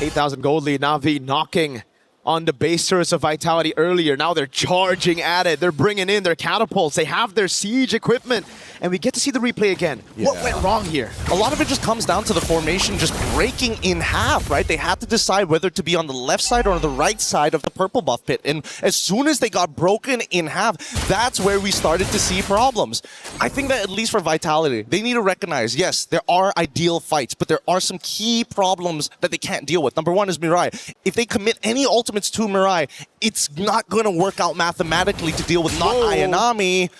Speaker 15: 8,000 gold lead. Na'Vi knocking on the base turrets of Vitality earlier. Now they're charging at it. They're bringing in their catapults. They have their siege equipment. And we get to see the replay again.
Speaker 4: Yeah.
Speaker 15: What went wrong here?
Speaker 4: A lot of it just comes down to the formation just breaking in half, right? They had to decide whether to be on the left side or the right side of the purple buff pit. And as soon as they got broken in half, that's where we started to see problems. I think that at least for Vitality, they need to recognize, yes, there are ideal fights, but there are some key problems that they can't deal with. Number one is Mirai. If they commit any ultimates to Mirai, it's not going to work out mathematically to deal with not Ayanami.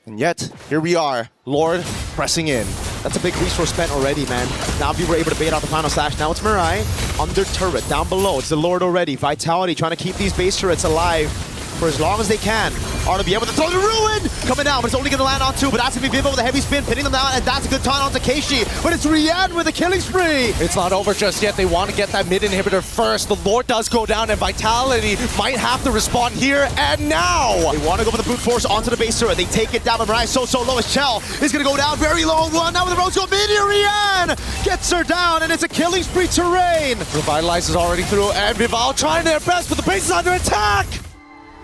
Speaker 4: And yet, here we are, Lord pressing in.
Speaker 15: That's a big resource spent already, man. Na'Vi were able to bait out the final slash. Now it's Mirai under turret, down below. It's the Lord already. Vitality trying to keep these base turrets alive for as long as they can. Are to be able to throw the ruin! Coming down, but it's only going to land on 2. But that's going to be Vivo with a heavy spin, pinning them down, and that's a good taunt onto Keishi. But it's Rian with a killing spree!
Speaker 4: It's not over just yet. They want to get that mid inhibitor first. The Lord does go down, and Vitality might have to respond here and now.
Speaker 15: They want to go for the brute force onto the base turret. They take it down, but Mirai so low as Chell is going to go down. Very long run. Now with the Rose go mid here, Rian gets her down, and it's a killing spree to Rain.
Speaker 4: Revitalize is already through, and Vival trying their best, but the base is under attack.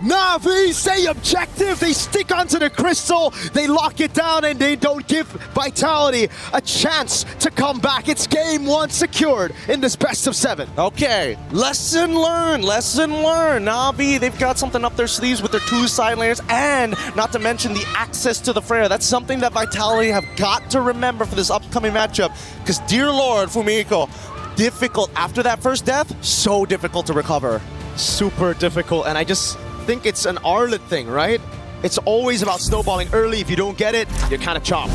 Speaker 15: Na'Vi say objective. They stick onto the crystal. They lock it down, and they don't give Vitality a chance to come back. It's game 1 secured in this best of 7.
Speaker 4: Okay, lesson learned, lesson learned. Na'Vi, they've got something up their sleeves with their 2 side layers, and not to mention the access to the Freya. That's something that Vitality have got to remember for this upcoming matchup, because dear Lord, Fumiko, difficult after that first death, so difficult to recover.
Speaker 15: Super difficult, and I just think it's an Arlet thing, right? It's always about snowballing early. If you don't get it, you're kind of chopped.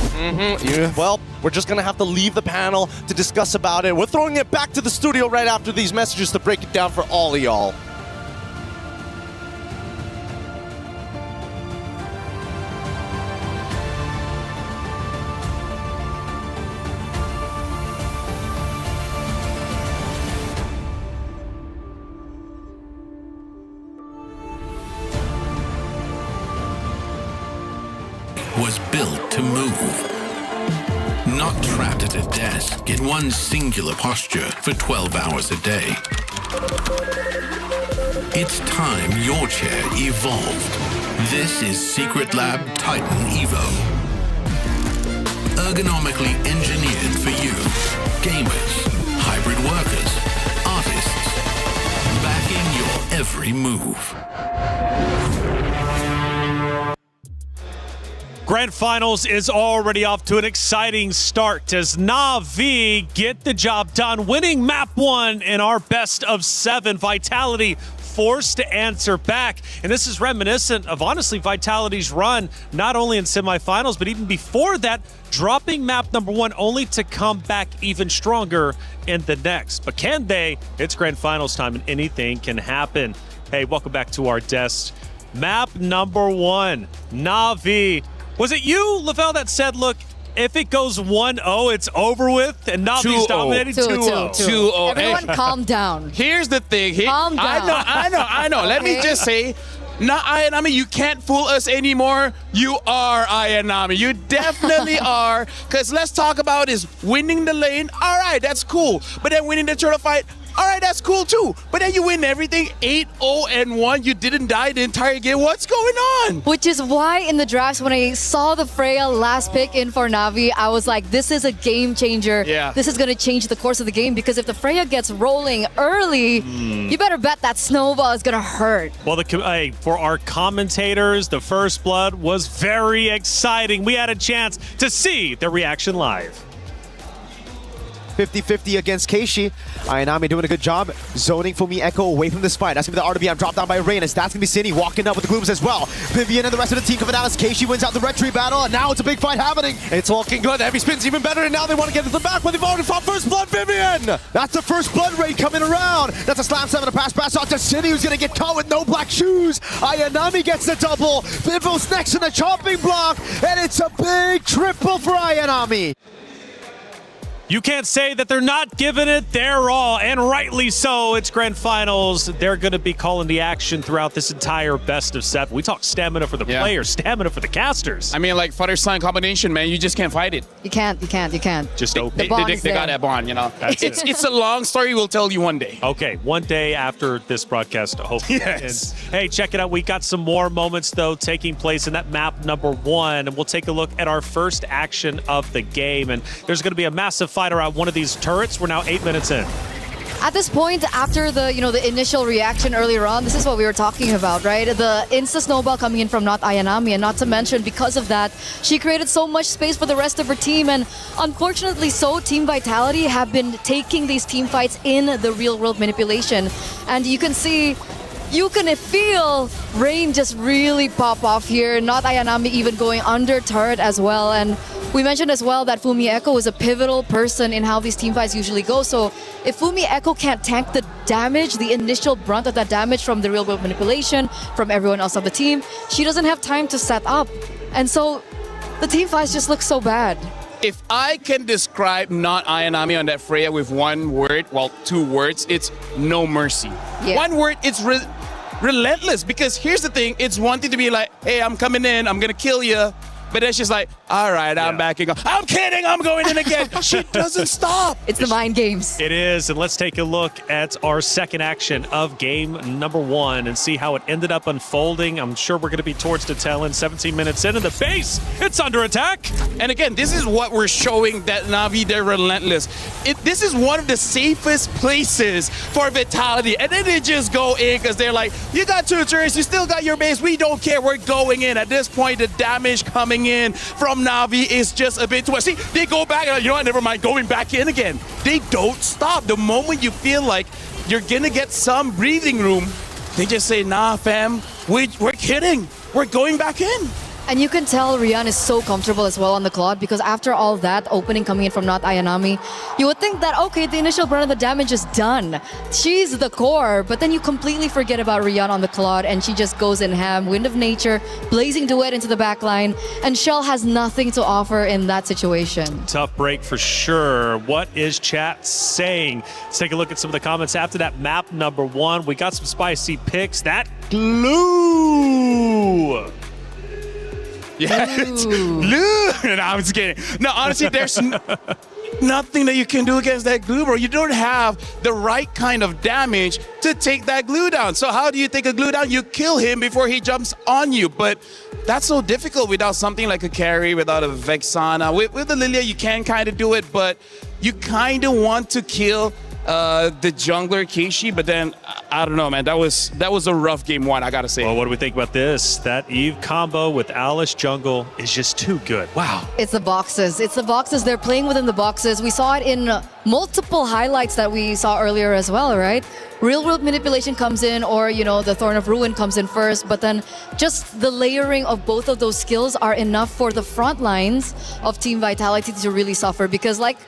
Speaker 4: Well, we're just going to have to leave the panel to discuss about it. We're throwing it back to the studio right after these messages to break it down for all of y'all.
Speaker 7: Was built to move. Not trapped at a desk in one singular posture for 12 hours a day. It's time your chair evolved. This is Secret Lab Titan Evo. ergonomically engineered for you. Gamers, hybrid workers, artists, backing your every move.
Speaker 13: Grand Finals is already off to an exciting start as Na'Vi get the job done, winning map 1 in our best of 7. Vitality forced to answer back. And this is reminiscent of, honestly, Vitality's run, not only in semifinals, but even before that, dropping map number 1 only to come back even stronger in the next. But can they? It's Grand Finals time and anything can happen. Hey, welcome back to our desk. Map number 1, Na'Vi. Was it you, Lavelle, that said, look, if it goes 1-0, it's over with, and Na'Vi's dominating 2-0?
Speaker 11: 2-0.
Speaker 1: Everyone calm down.
Speaker 11: Here's the thing.
Speaker 1: Calm down.
Speaker 11: I know. Let me just say, Ayanami, you can't fool us anymore. You are Ayanami. You definitely are. Because let's talk about is winning the lane. All right, that's cool. But then winning the turtle fight, all right, that's cool too. But then you win everything 8-0-1. You didn't die the entire game. What's going on?
Speaker 1: Which is why in the drafts, when I saw the Freya last pick in for Na'Vi, I was like, this is a game changer.
Speaker 11: Yeah.
Speaker 1: This is going to change the course of the game, because if the Freya gets rolling early, you better bet that snowball is going to hurt.
Speaker 13: Well, for our commentators, the first blood was very exciting. We had a chance to see the reaction live.
Speaker 15: 50-50 against Keishi. Ayanami doing a good job zoning Fumi Echo away from this fight. That's going to be the RWM dropped down by Rain, as that's going to be Cindy walking up with the Glooms as well. Vivian and the rest of the team coming out as Keishi wins out the red tree battle, and now it's a big fight happening.
Speaker 4: It's looking good. Heavy Spin's even better, and now they want to get to the back, but they've already fought first blood. Vivian!
Speaker 15: That's the first blood raid coming around. That's a slam 7 to pass out to Cindy, who's going to get caught with no black shoes. Ayanami gets the double. Vivo's next in the chopping block, and it's a big triple for Ayanami.
Speaker 13: You can't say that they're not giving it their all, and rightly so. It's Grand Finals. They're going to be calling the action throughout this entire best of 7. We talk stamina for the players, stamina for the casters.
Speaker 11: I mean, like father-son combination, man. You just can't fight it.
Speaker 1: You can't.
Speaker 13: Just open.
Speaker 11: They got that bond, you know. It's a long story. We'll tell you one day.
Speaker 13: Okay, one day after this broadcast, hopefully.
Speaker 11: Yes.
Speaker 13: And, hey, check it out. We got some more moments, though, taking place in that map number 1. And we'll take a look at our first action of the game. And there's going to be a massive fight around one of these turrets. We're now 8 minutes in.
Speaker 1: At this point, after the initial reaction earlier on, this is what we were talking about, right? The insta snowball coming in from not Ayanami, and not to mention, because of that, she created so much space for the rest of her team, and unfortunately so, Team Vitality have been taking these team fights in the real world manipulation, and you can feel Rain just really pop off here, not Ayanami even going under turret as well. And we mentioned as well that Fumi Echo is a pivotal person in how these team fights usually go. So if Fumi Echo can't tank the damage, the initial brunt of that damage from the real world manipulation, from everyone else on the team, she doesn't have time to set up. And so the team fights just look so bad.
Speaker 11: If I can describe not Ayanami on that Freya with one word, well, 2 words, it's no mercy.
Speaker 1: Yeah.
Speaker 11: One word, it's relentless. Because here's the thing, it's one thing to be like, hey, I'm coming in, I'm gonna kill you. But then she's like, all right, I'm backing up. I'm kidding, I'm going in again. She doesn't stop.
Speaker 1: It's the mind games.
Speaker 13: It is, and let's take a look at our second action of game number 1 and see how it ended up unfolding. I'm sure we're going to be towards the tail end, 17 minutes into the base. It's under attack.
Speaker 11: And again, this is what we're showing that Na'Vi, they're relentless. This is one of the safest places for Vitality. And then they just go in because they're like, you got 2 turrets, you still got your base, we don't care, we're going in. At this point, the damage coming in from Na'Vi is just a bit too much. See, they go back and you know what, never mind, going back in again. They don't stop. The moment you feel like you're gonna get some breathing room, they just say, nah, fam, we're kidding. We're going back in.
Speaker 1: And you can tell Rian is so comfortable as well on the Claude, because after all that opening coming in from not Ayanami, you would think that, okay, the initial brunt of the damage is done. She's the core, but then you completely forget about Rian on the Claude, and she just goes in ham. Wind of Nature, blazing duet into the back line, and Shell has nothing to offer in that situation.
Speaker 13: Tough break for sure. What is chat saying? Let's take a look at some of the comments after that map number 1. We got some spicy picks. That glue.
Speaker 11: Yeah, glue. No, I'm just kidding. No, honestly, there's nothing that you can do against that glue, bro. You don't have the right kind of damage to take that glue down. So how do you take a glue down? You kill him before he jumps on you. But that's so difficult without something like a carry, without a Vexana. With the Lilia, you can kind of do it, but you kind of want to kill the jungler Keishi, but then I don't know, man. That was a rough game one, I gotta say.
Speaker 13: Well, what do we think about this? That Eve combo with Alice jungle is just too good. Wow.
Speaker 1: It's the boxes. It's the boxes. They're playing within the boxes. We saw it in multiple highlights that we saw earlier as well, right? Real world manipulation comes in, or the Thorn of Ruin comes in first, but then just the layering of both of those skills are enough for the front lines of Team Vitality to really suffer, because like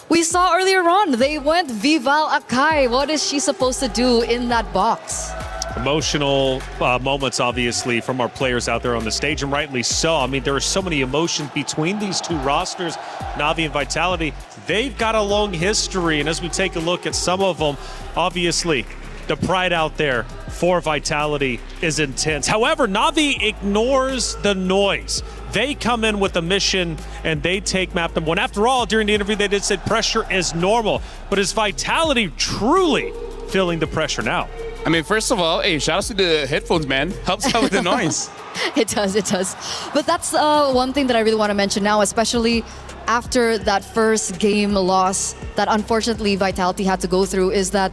Speaker 1: we saw earlier on, they went Vival Akai. What is she supposed to do in that box?
Speaker 13: Emotional moments, obviously, from our players out there on the stage, and rightly so. I mean, there are so many emotions between these two rosters, Na'Vi and Vitality. They've got a long history, and as we take a look at some of them, obviously, the pride out there for Vitality is intense. However, Na'Vi ignores the noise. They come in with a mission, and they take map number one. After all, during the interview, they did say pressure is normal, but is Vitality truly feeling the pressure now?
Speaker 11: I mean, first of all, hey, shout out to the headphones, man. Helps out with the noise.
Speaker 1: It does. But that's one thing that I really want to mention now, especially after that first game loss that unfortunately Vitality had to go through, is that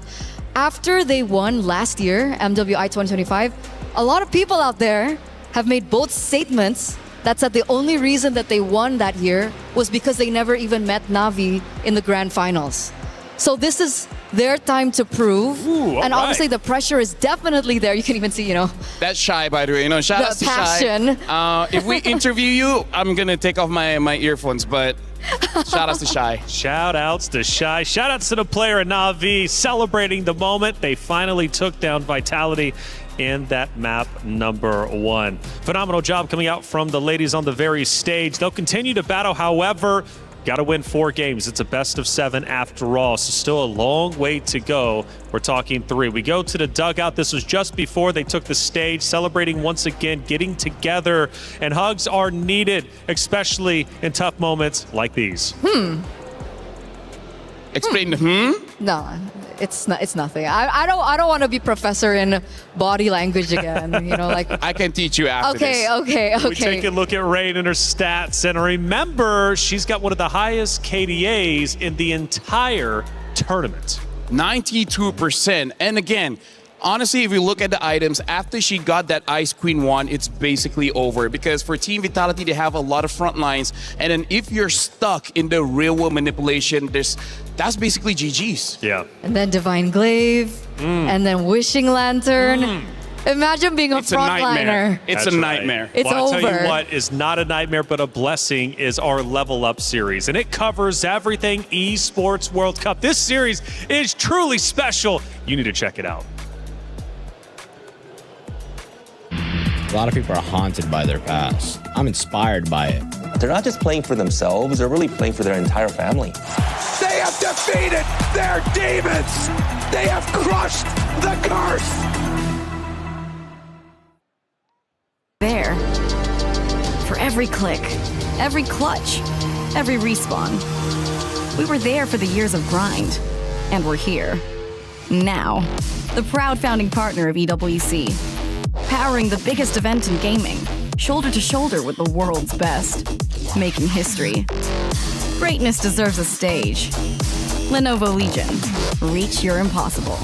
Speaker 1: after they won last year, MWI 2025, a lot of people out there have made both statements that said the only reason that they won that year was because they never even met Na'Vi in the grand finals. So this is their time to prove. And obviously the pressure is definitely there. You can even see,
Speaker 11: That's Shy, by the way. Shout out to
Speaker 1: passion.
Speaker 11: Shy. If we interview you, I'm going to take off my earphones, but shout outs to Shy.
Speaker 13: Shout outs to Shy. Shout outs to the player at Na'Vi celebrating the moment they finally took down Vitality in that map number one. Phenomenal job coming out from the ladies on the very stage. They'll continue to battle, however, got to win 4 games. It's a best of 7 after all, so still a long way to go. We're talking 3. We go to the dugout. This was just before they took the stage, celebrating once again, getting together, and hugs are needed, especially in tough moments like these.
Speaker 11: Explain
Speaker 1: No, it's not. It's nothing. I don't want to be professor in body language again.
Speaker 11: I can teach you after this.
Speaker 1: Okay.
Speaker 13: We take a look at Rain and her stats, and remember, she's got one of the highest KDAs in the entire tournament.
Speaker 11: 92%. And again, honestly, if you look at the items, after she got that Ice Queen 1, it's basically over. Because for Team Vitality, they have a lot of front lines. And then if you're stuck in the real world manipulation, that's basically GG's.
Speaker 13: Yeah.
Speaker 1: And then Divine Glaive, and then Wishing Lantern. Imagine being a frontliner.
Speaker 11: It's a nightmare.
Speaker 1: It's
Speaker 13: I'll
Speaker 1: over.
Speaker 13: tell you what is not a nightmare, but a blessing is our Level Up series. And it covers everything Esports World Cup. This series is truly special. You need to check it out.
Speaker 8: A lot of people are haunted by their past. I'm inspired by it.
Speaker 17: They're not just playing for themselves, they're really playing for their entire family.
Speaker 6: They have defeated their demons. They have crushed the curse.
Speaker 23: There. For every click, every clutch, every respawn. We were there for the years of grind, and we're here. Now, the proud founding partner of EWC. Powering the biggest event in gaming, shoulder to shoulder with the world's best. Making history. Greatness deserves a stage. Lenovo Legion. Reach your impossible.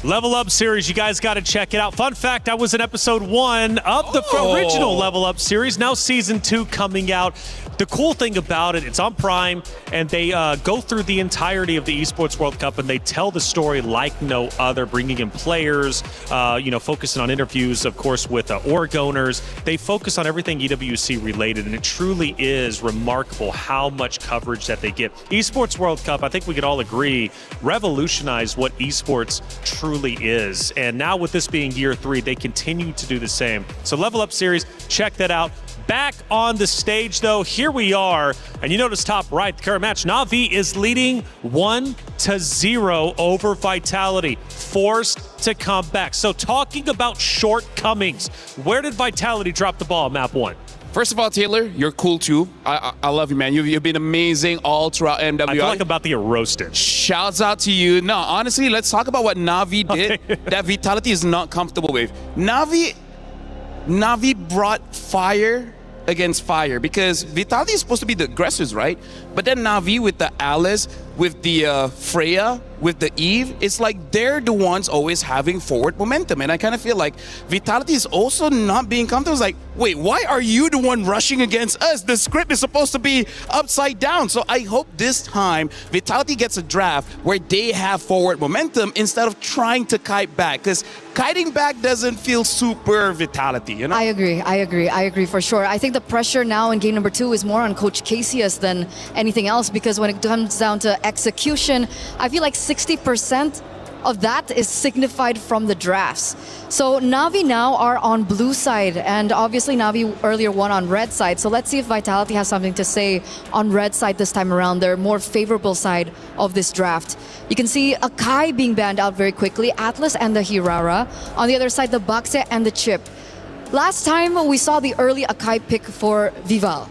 Speaker 13: Level Up series, you guys got to check it out. Fun fact, I was in episode 1 of the original Level Up series. Now season 2 coming out. The cool thing about it, it's on Prime, and they go through the entirety of the Esports World Cup, and they tell the story like no other, bringing in players, focusing on interviews, of course, with org owners. They focus on everything EWC related, and it truly is remarkable how much coverage that they get. Esports World Cup, I think we could all agree, revolutionized what esports truly is. And now with this being year 3, they continue to do the same. So Level Up series, check that out. Back on the stage, though, here we are. And you notice top right, the current match, Na'Vi is leading 1-0 over Vitality, forced to come back. So talking about shortcomings, where did Vitality drop the ball, map 1?
Speaker 11: First of all, Taylor, you're cool too. I love you, man. You've been amazing all throughout MWI.
Speaker 13: I feel like I'm about to get roasted.
Speaker 11: Shouts out to you. No, honestly, let's talk about what Na'Vi did that Vitality is not comfortable with. Na'Vi brought fire against fire because Vitality is supposed to be the aggressors, right? But then Na'Vi with the Alice, with the Freya, with the Eve, it's like they're the ones always having forward momentum. And I kind of feel like Vitality is also not being comfortable. It's like, wait, why are you the one rushing against us? The script is supposed to be upside down. So I hope this time Vitality gets a draft where they have forward momentum instead of trying to kite back. Because kiting back doesn't feel super Vitality, you know?
Speaker 1: I agree for sure. I think the pressure now in game number 2 is more on Coach Casius than anything else, because when it comes down to execution, I feel like 60% of that is signified from the drafts. So Na'Vi now are on blue side, and obviously Na'Vi earlier won on red side. So let's see if Vitality has something to say on red side this time around, their more favorable side of this draft. You can see Akai being banned out very quickly, Atlas and the Hirara. On the other side, the Bakse and the Chip. Last time we saw the early Akai pick for Vival.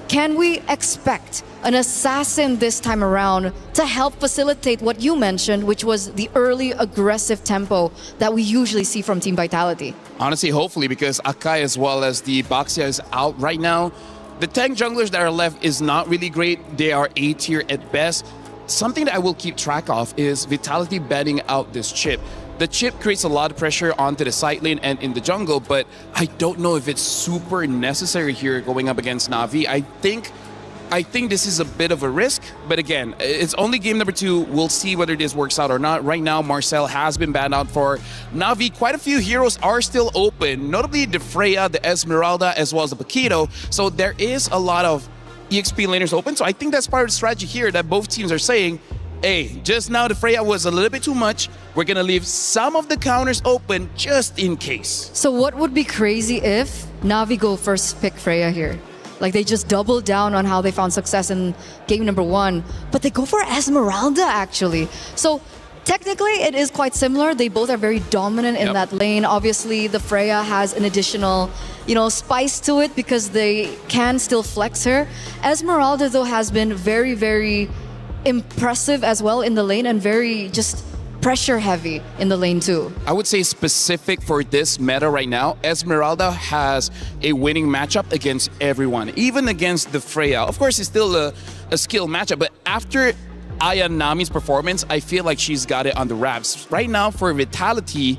Speaker 1: Can we expect an assassin this time around to help facilitate what you mentioned, which was the early aggressive tempo that we usually see from Team Vitality?
Speaker 11: Honestly, hopefully, because Akai as well as the Baxia is out right now. The tank junglers that are left is not really great. They are A tier at best. Something that I will keep track of is Vitality banning out this Chip. The Chip creates a lot of pressure onto the side lane and in the jungle, but I don't know if it's super necessary here going up against Na'Vi. I think this is a bit of a risk, but again, it's only game number 2. We'll see whether this works out or not. Right now, Marcel has been banned out for Na'Vi. Quite a few heroes are still open, notably the Freya, the Esmeralda, as well as the Paquito. So there is a lot of EXP laners open. So I think that's part of the strategy here that both teams are saying, hey, just now the Freya was a little bit too much. We're going to leave some of the counters open just in case.
Speaker 1: So what would be crazy if Na'Vi go first pick Freya here? Like they just double down on how they found success in game number 1, but they go for Esmeralda actually. So technically it is quite similar. They both are very dominant in that lane. Obviously the Freya has an additional, spice to it because they can still flex her. Esmeralda though has been very, very impressive as well in the lane and very just pressure heavy in the lane too.
Speaker 11: I would say specific for this meta right now, Esmeralda has a winning matchup against everyone, even against the Freya. Of course, it's still a skill matchup, but after Aya Nami's performance, I feel like she's got it on the wraps. Right now for Vitality,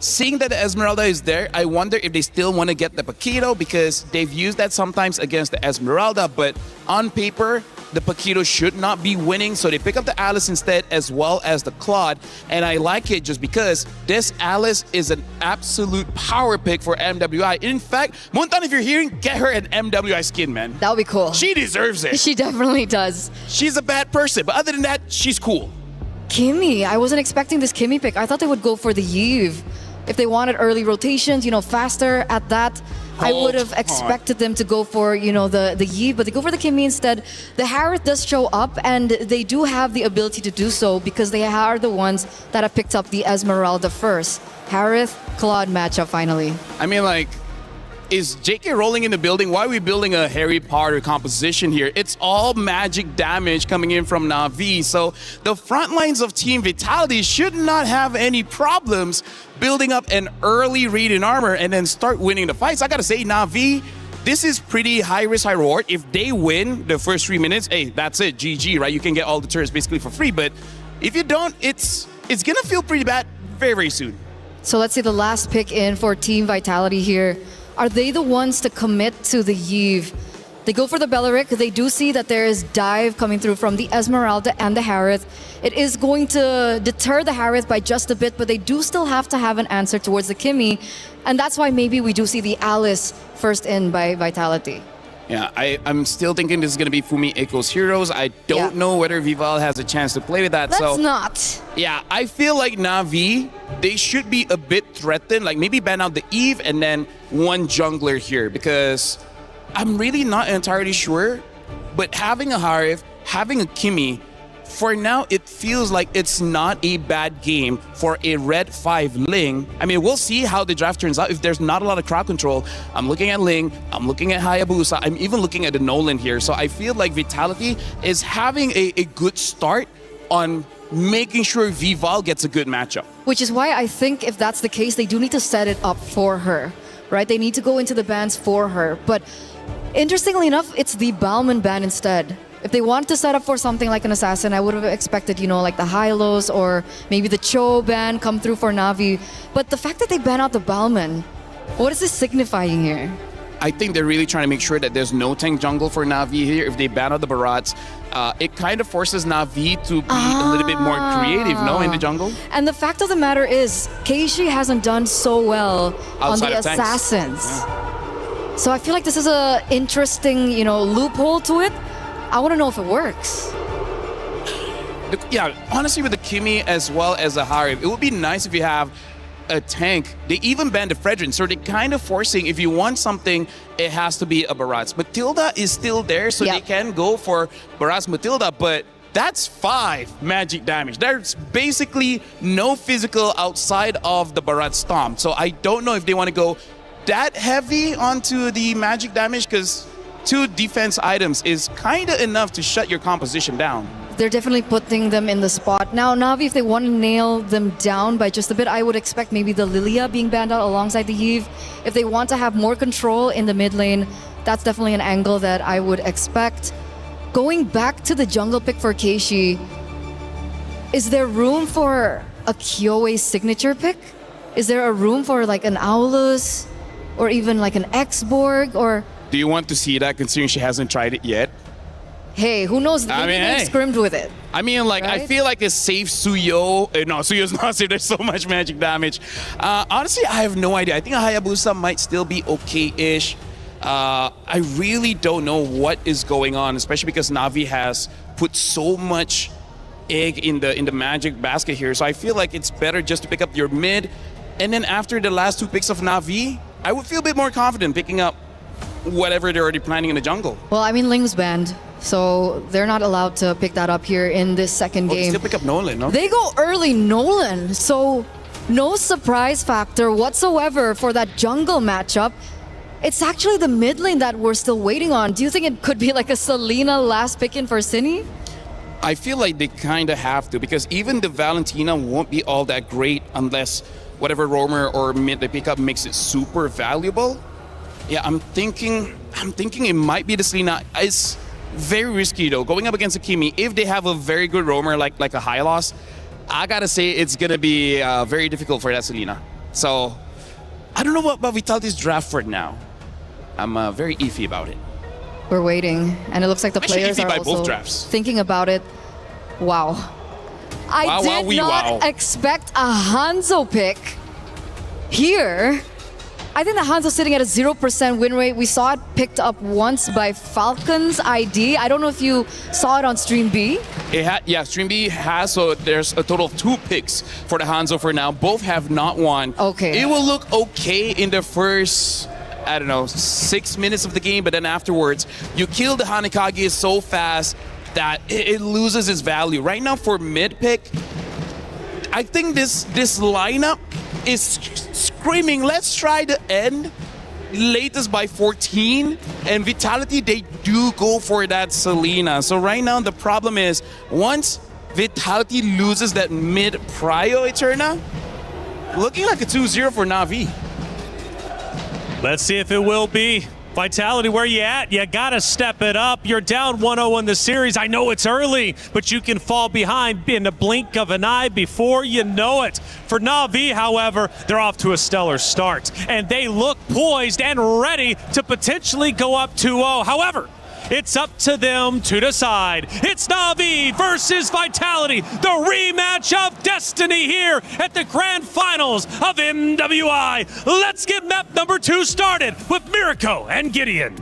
Speaker 11: seeing that the Esmeralda is there, I wonder if they still want to get the Paquito because they've used that sometimes against the Esmeralda, but on paper, the Paquito should not be winning, so they pick up the Alice instead as well as the Claude, and I like it just because this Alice is an absolute power pick for MWI. In fact, Montan, if you're hearing, get her an MWI skin, man.
Speaker 1: That would be cool.
Speaker 11: She deserves it.
Speaker 1: She definitely does.
Speaker 11: She's a bad person, but other than that, she's cool.
Speaker 1: Kimmy, I wasn't expecting this Kimmy pick. I thought they would go for the Yves. If they wanted early rotations, faster at that, I would have expected them to go for, the Yi, but they go for the Kimmy instead. The Harith does show up, and they do have the ability to do so because they are the ones that have picked up the Esmeralda first. Harith, Claude matchup finally.
Speaker 11: I mean, is JK rolling in the building? Why are we building a Harry Potter composition here? It's all magic damage coming in from Na'Vi. So the front lines of Team Vitality should not have any problems building up an early read in armor and then start winning the fights. I gotta say, Na'Vi, this is pretty high risk, high reward. If they win the first 3 minutes, hey, that's it, GG, right? You can get all the turrets basically for free. But if you don't, it's gonna feel pretty bad very, very soon.
Speaker 1: So let's see the last pick in for Team Vitality here. Are they the ones to commit to the Yves? They go for the Beleric. They do see that there is dive coming through from the Esmeralda and the Harith. It is going to deter the Harith by just a bit, but they do still have to have an answer towards the Kimmy. And that's why maybe we do see the Alice first in by Vitality.
Speaker 11: Yeah, I'm still thinking this is going to be Fumi Echo's Heroes. I don't know whether Vival has a chance to play with that.
Speaker 1: Let's not.
Speaker 11: Yeah, I feel like Na'Vi, they should be a bit threatened. Like maybe ban out the Eve and then one jungler here because I'm really not entirely sure. But having a Harith, having a Kimmy, for now, it feels like it's not a bad game for a red 5 Ling. I mean, we'll see how the draft turns out. If there's not a lot of crowd control, I'm looking at Ling, I'm looking at Hayabusa, I'm even looking at the Nolan here. So I feel like Vitality is having a good start on making sure Vival gets a good matchup.
Speaker 1: Which is why I think if that's the case, they do need to set it up for her, right? They need to go into the bans for her. But interestingly enough, it's the Bauman ban instead. If they want to set up for something like an assassin, I would have expected, you know, like the Hylos or maybe the Cho ban come through for Na'Vi. But the fact that they ban out the Bauman, what is this signifying here?
Speaker 11: I think they're really trying to make sure that there's no tank jungle for Na'Vi here. If they ban out the Barats, it kind of forces Na'Vi to be a little bit more creative, no, in the jungle.
Speaker 1: And the fact of the matter is, Keishi hasn't done so well
Speaker 11: Outside
Speaker 1: on the
Speaker 11: of tanks.
Speaker 1: assassins.
Speaker 11: Yeah.
Speaker 1: So I feel like this is a interesting, you know, loophole to it. I want to know if it works.
Speaker 11: Yeah, honestly, with the Kimi as well as the Harib, it would be nice if you have a tank. They even banned the Fredrin, so they're kind of forcing, if you want something, it has to be a Barats. Matilda is still there, so they can go for Barats Matilda, but that's 5 magic damage. There's basically no physical outside of the Barat Stomp, so I don't know if they want to go that heavy onto the magic damage, because 2 defense items is kind of enough to shut your composition down.
Speaker 1: They're definitely putting them in the spot. Now, Na'Vi, if they want to nail them down by just a bit, I would expect maybe the Lilia being banned out alongside the Eve. If they want to have more control in the mid lane, that's definitely an angle that I would expect. Going back to the jungle pick for Keishi, is there room for a Kyoe signature pick? Is there a room for like an Aulus or even like an X-Borg or...
Speaker 11: Do you want to see that, considering she hasn't tried it yet?
Speaker 1: Hey, who knows? Maybe they've scrimmed with it.
Speaker 11: I mean, like, I
Speaker 1: Right?
Speaker 11: feel like a safe Suyo. No, Suyo's not safe. There's so much magic damage. Honestly, I have no idea. I think a Hayabusa might still be okay-ish. I really don't know what is going on, especially because Na'Vi has put so much egg in the magic basket here. So I feel like it's better just to pick up your mid. And then after the last 2 picks of Na'Vi, I would feel a bit more confident picking up whatever they're already planning in the jungle.
Speaker 1: Well, I mean, Ling's banned, so they're not allowed to pick that up here in this second
Speaker 11: They
Speaker 1: game.
Speaker 11: still pick up Nolan, no?
Speaker 1: They go early Nolan, so no surprise factor whatsoever for that jungle matchup. It's actually the mid lane that we're still waiting on. Do you think it could be like a Selena last pick in for Cine?
Speaker 11: I feel like they kind of have to, because even the Valentina won't be all that great unless whatever roamer or mid they pick up makes it super valuable. Yeah, I'm thinking it might be the Selena. It's very risky though. Going up against a Kimi, if they have a very good roamer like a Hylos, I gotta say it's gonna be very difficult for that Selena. So I don't know what about Vitality's draft for now. I'm very iffy about it.
Speaker 1: We're waiting, and it looks like the
Speaker 11: I'm actually
Speaker 1: players
Speaker 11: iffy
Speaker 1: are
Speaker 11: by
Speaker 1: also
Speaker 11: both drafts.
Speaker 1: thinking about it. Wow. I did not expect a Hanzo pick here. I think the Hanzo's sitting at a 0% win rate. We saw it picked up once by Falcon's ID. I don't know if you saw it on Stream B.
Speaker 11: Yeah, Stream B has, so there's a total of 2 picks for the Hanzo for now. Both have not won.
Speaker 1: Okay.
Speaker 11: It will look okay in the first, I don't know, 6 minutes of the game, but then afterwards, you kill the Hanekage so fast that it loses its value. Right now for mid pick, I think this lineup is screaming, let's try to end latest by 14, and Vitality, they do go for that Selena. So right now the problem is, once Vitality loses that mid prio Eterna, looking like a 2-0 for Na'Vi.
Speaker 13: Let's see if it will be. Vitality, where you at? You gotta step it up. You're down 1-0 in the series. I know it's early, but you can fall behind in the blink of an eye before you know it. For Na'Vi, however, they're off to a stellar start, and they look poised and ready to potentially go up 2-0. However, it's up to them to decide. It's Na'Vi versus Vitality, the rematch of destiny here at the grand finals of MWI. Let's get map number 2 started with Mirko and Gideon.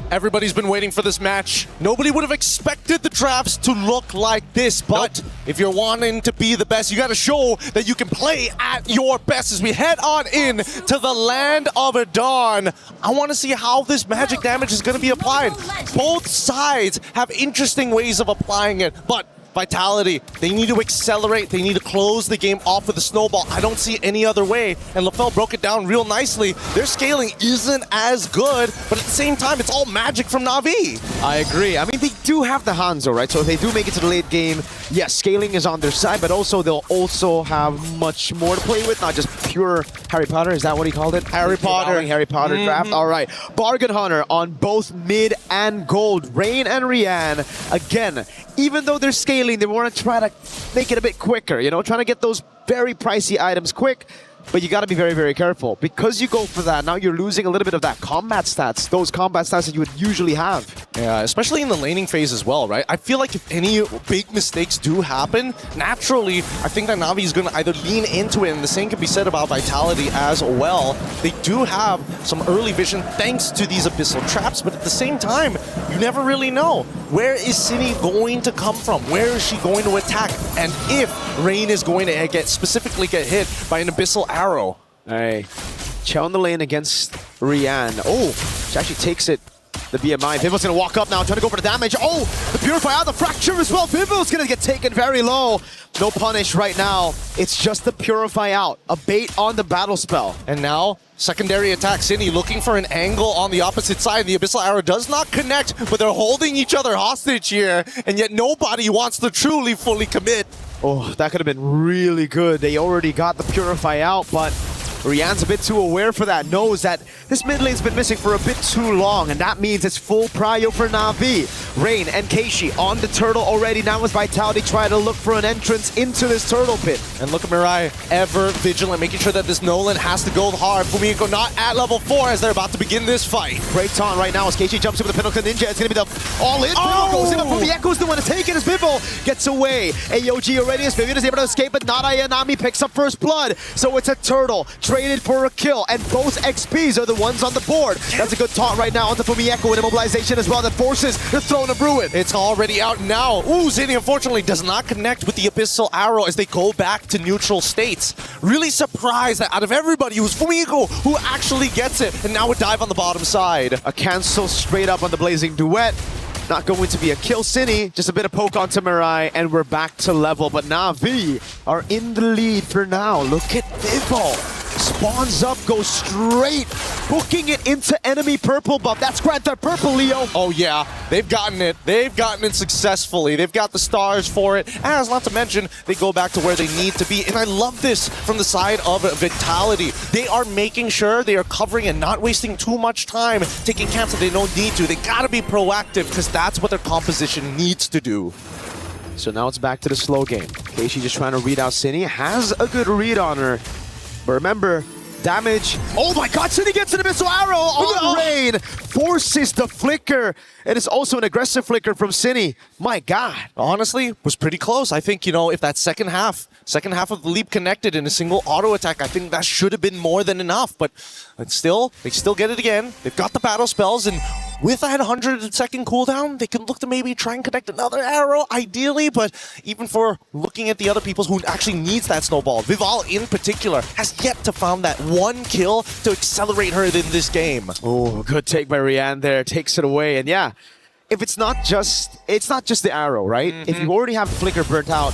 Speaker 4: Everybody's been waiting for this match. Nobody would have expected the drafts to look like this, but if you're wanting to be the best, you got to show that you can play at your best as we head on in to the land of Dawn. I want to see how this magic damage is going to be applied. Both sides have interesting ways of applying it, but Vitality, they need to accelerate. They need to close the game off with a snowball. I don't see any other way. And LaFell broke it down real nicely. Their scaling isn't as good, but at the same time, it's all magic from Na'Vi.
Speaker 15: I agree. I mean, they do have the Hanzo, right? So if they do make it to the late game, yes, scaling is on their side, but also they'll also have much more to play with, not just pure Harry Potter. Is that what he called it?
Speaker 4: Harry Potter.
Speaker 15: Harry Potter draft. All right. Bargain Hunter on both mid and gold. Rain and Rian. Again, even though they're scaling, they want to try to make it a bit quicker, you know, trying to get those very pricey items quick. But you got to be very, very careful. Because you go for that, now you're losing a little bit of that combat stats, those combat stats that you would usually have.
Speaker 4: Yeah, especially in the laning phase as well, right? I feel like if any big mistakes do happen, naturally, I think that Na'Vi is going to either lean into it, and the same can be said about Vitality as well. They do have some early vision thanks to these Abyssal traps, but at the same time, you never really know. Where is Cine going to come from? Where is she going to attack? And if Rain is going to specifically get hit by an Abyssal arrow.
Speaker 15: Hey, Chow on the lane against Rian. Oh, she actually takes it. The BMI. Vivil's gonna walk up now, trying to go for the damage. Oh, the Purify out, the Fracture as well. Vivil's gonna get taken very low. No punish right now. It's just the Purify out. A bait on the battle spell.
Speaker 4: And now, secondary attack. Cine looking for an angle on the opposite side. The Abyssal Arrow does not connect, but they're holding each other hostage here, and yet nobody wants to truly fully commit.
Speaker 15: Oh, that could have been really good. They already got the Purify out, but Rian's a bit too aware for that, knows that this mid lane's been missing for a bit too long, and that means it's full prio for Na'Vi. Rain and Keishi on the turtle already. Now with Vitality trying to look for an entrance into this turtle pit.
Speaker 4: And look at Mirai, ever vigilant, making sure that this Nolan has to go hard. Fumiko not at level 4 as they're about to begin this fight.
Speaker 15: Great taunt right now as Keishi jumps in with the Pinnacle Ninja. It's going to be the all-in. Vivo goes in, but Fumiko's the one to take it as Vivo gets away. AOG already as Vivian is able to escape, but not Ayanami picks up first blood. So it's a turtle traded for a kill, and both XPs are the ones on the board. That's a good taunt right now onto Fumiko with immobilization as well that forces the Throne of Ruin.
Speaker 4: It's already out now. Ooh, Zini unfortunately does not connect with the Abyssal Arrow as they go back to neutral states. Really surprised that out of everybody, it was Fumiko who actually gets it, and now a dive on the bottom side.
Speaker 15: A cancel straight up on the Blazing Duet. Not going to be a kill. Cine, just a bit of poke onto Mirai, and we're back to level. But Na'Vi are in the lead for now. Look at Vivo. Spawns up, goes straight, booking it into enemy purple buff. That's Grand Theft Purple, Leo.
Speaker 4: Oh yeah, they've gotten it. They've gotten it successfully. They've got the stars for it. As not to mention, they go back to where they need to be. And I love this from the side of Vitality. They are making sure they are covering and not wasting too much time taking camps that they don't need to. They gotta be proactive because that's what their composition needs to do.
Speaker 15: So now it's back to the slow game. Keishi just trying to read out Cine. Has a good read on her. But remember, damage. Oh my god, Cine gets an Abyssal Arrow on Rain. Forces the flicker. And it's also an aggressive flicker from Cine. My god.
Speaker 4: Honestly, was pretty close. I think, you know, if that second half of the leap connected in a single auto attack, I think that should have been more than enough. But still, they still get it again. They've got the battle spells, and with that 100-second cooldown, they can look to maybe try and connect another arrow, ideally, but even for looking at the other people who actually needs that snowball, Vival in particular has yet to find that one kill to accelerate her in this game.
Speaker 15: Oh, good take by Rian there, takes it away, and yeah, if it's not just the arrow, right? If you already have Flicker burnt out,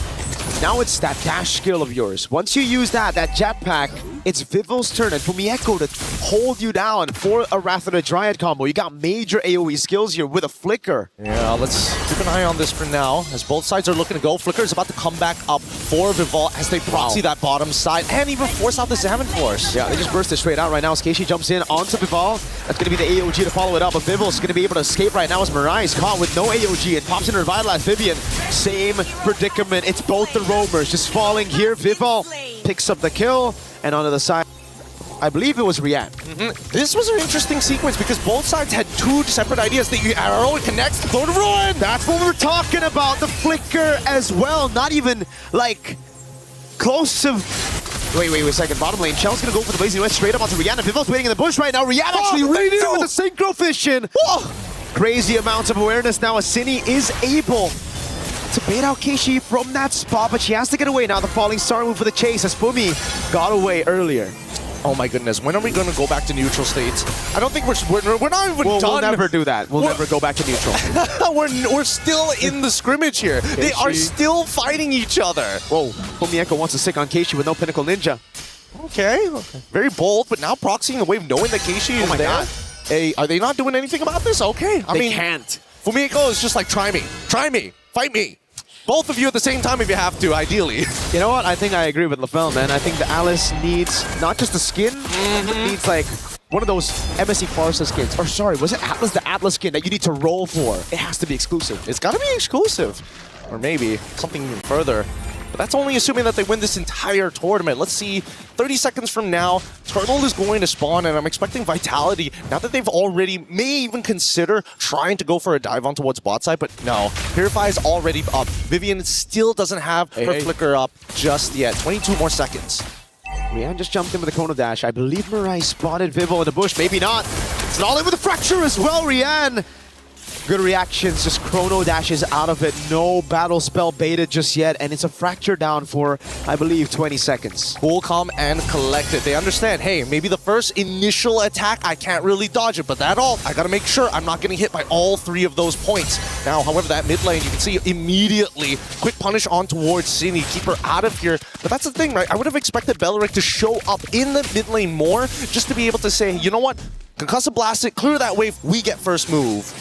Speaker 15: now it's that dash skill of yours. Once you use that jetpack, it's Vivil's turn and Fumiko to hold you down for a Wrath of the Dryad combo. You got major AoE skills here with a Flicker.
Speaker 4: Yeah, let's keep an eye on this for now, as both sides are looking to go. Flicker is about to come back up for Vival as they proxy that bottom side and even force out the Salmon Force.
Speaker 15: Yeah, they just burst it straight out right now as Keishi jumps in onto Vival. That's going to be the AOG to follow it up, but Vivil's going to be able to escape right now as Mirai is caught with no AOG and pops in Revitalize Vivian. Same predicament. It's both the roamers just falling here. Vival picks up the kill, and onto the side, I believe it was Rian.
Speaker 4: This was an interesting sequence because both sides had two separate ideas. The arrow connects the Throne of Ruin.
Speaker 15: That's what we're talking about. The flicker as well. Not even like close to. Wait a second. Bottom lane. Shell's gonna go for the Blazing West straight up onto Rian. Vival's waiting in the bush right now. Rian actually reads it with the Synchro Fission. Crazy amounts of awareness now as Cine is able to bait out Keishi from that spot, but she has to get away now. The Falling Star move for the chase as Fumi got away earlier.
Speaker 4: Oh my goodness, when are we going to go back to neutral states? I don't think we're not even done.
Speaker 15: We'll never do that. We'll never go back to neutral.
Speaker 4: we're still in the scrimmage here. They are still fighting each other.
Speaker 15: Whoa, Fumieko wants to stick on Keishi with no Pinnacle Ninja.
Speaker 4: Okay, very bold, but now proxying the wave knowing that Keishi is there.
Speaker 15: God.
Speaker 4: Hey, are they not doing anything about this? Okay, I mean,
Speaker 15: can't.
Speaker 4: Fumieko is just like, try me, fight me. Both of you at the same time if you have to, ideally.
Speaker 15: You know what? I think I agree with LaFell, man. I think the Alice needs not just the skin, it needs like one of those MSC Farsa skins. Or sorry, was it Atlas, the Atlas skin that you need to roll for? It has to be exclusive.
Speaker 4: It's got to be exclusive. Or maybe something even further. But that's only assuming that they win this entire tournament. Let's see, 30 seconds from now, Turtle is going to spawn, and I'm expecting Vitality, now that they've already, may even consider trying to go for a dive on towards bot side, but no. Purify is already up. Vivian still doesn't have her flicker up just yet. 22 more seconds.
Speaker 15: Rian just jumped in with a Chrono Dash. I believe Mirai spotted Vivo in the bush. Maybe not. It's an all-in with a Fracture as well, Rian. Good reactions, just Chrono Dashes out of it. No battle spell baited just yet, and it's a Fracture down for, I believe, 20 seconds.
Speaker 4: Cool, calm, and collected. They understand, hey, maybe the first initial attack, I can't really dodge it, but that all, I gotta make sure I'm not getting hit by all three of those points. Now, however, that mid lane, you can see immediately, quick punish on towards Cine, keep her out of here. But that's the thing, right? I would have expected Belleric to show up in the mid lane more, just to be able to say, you know what? Concussive Blast it, clear that wave, we get first move.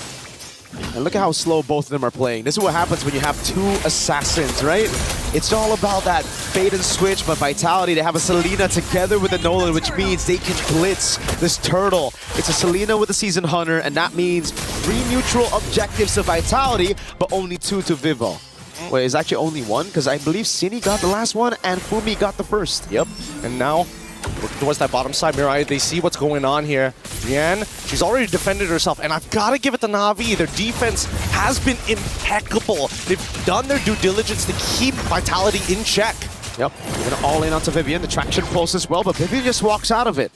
Speaker 15: And look at how slow both of them are playing. This is what happens when you have two assassins, right? It's all about that bait and switch, but Vitality, they have a Selena together with a Nolan, which means they can blitz this Turtle. It's a Selena with a Season Hunter, and that means 3 neutral objectives to Vitality, but only 2 to Vivo. Wait, it's actually only 1? Because I believe Cine got the last one, and Fumi got the first.
Speaker 4: Yep, and now looking towards that bottom side, Mirai, they see what's going on here. Yan, she's already defended herself, and I've got to give it to Na'Vi. Their defense has been impeccable. They've done their due diligence to keep Vitality in check.
Speaker 15: Yep, we're going to all in onto Vivian. The traction pulse as well, but Vivian just walks out of it.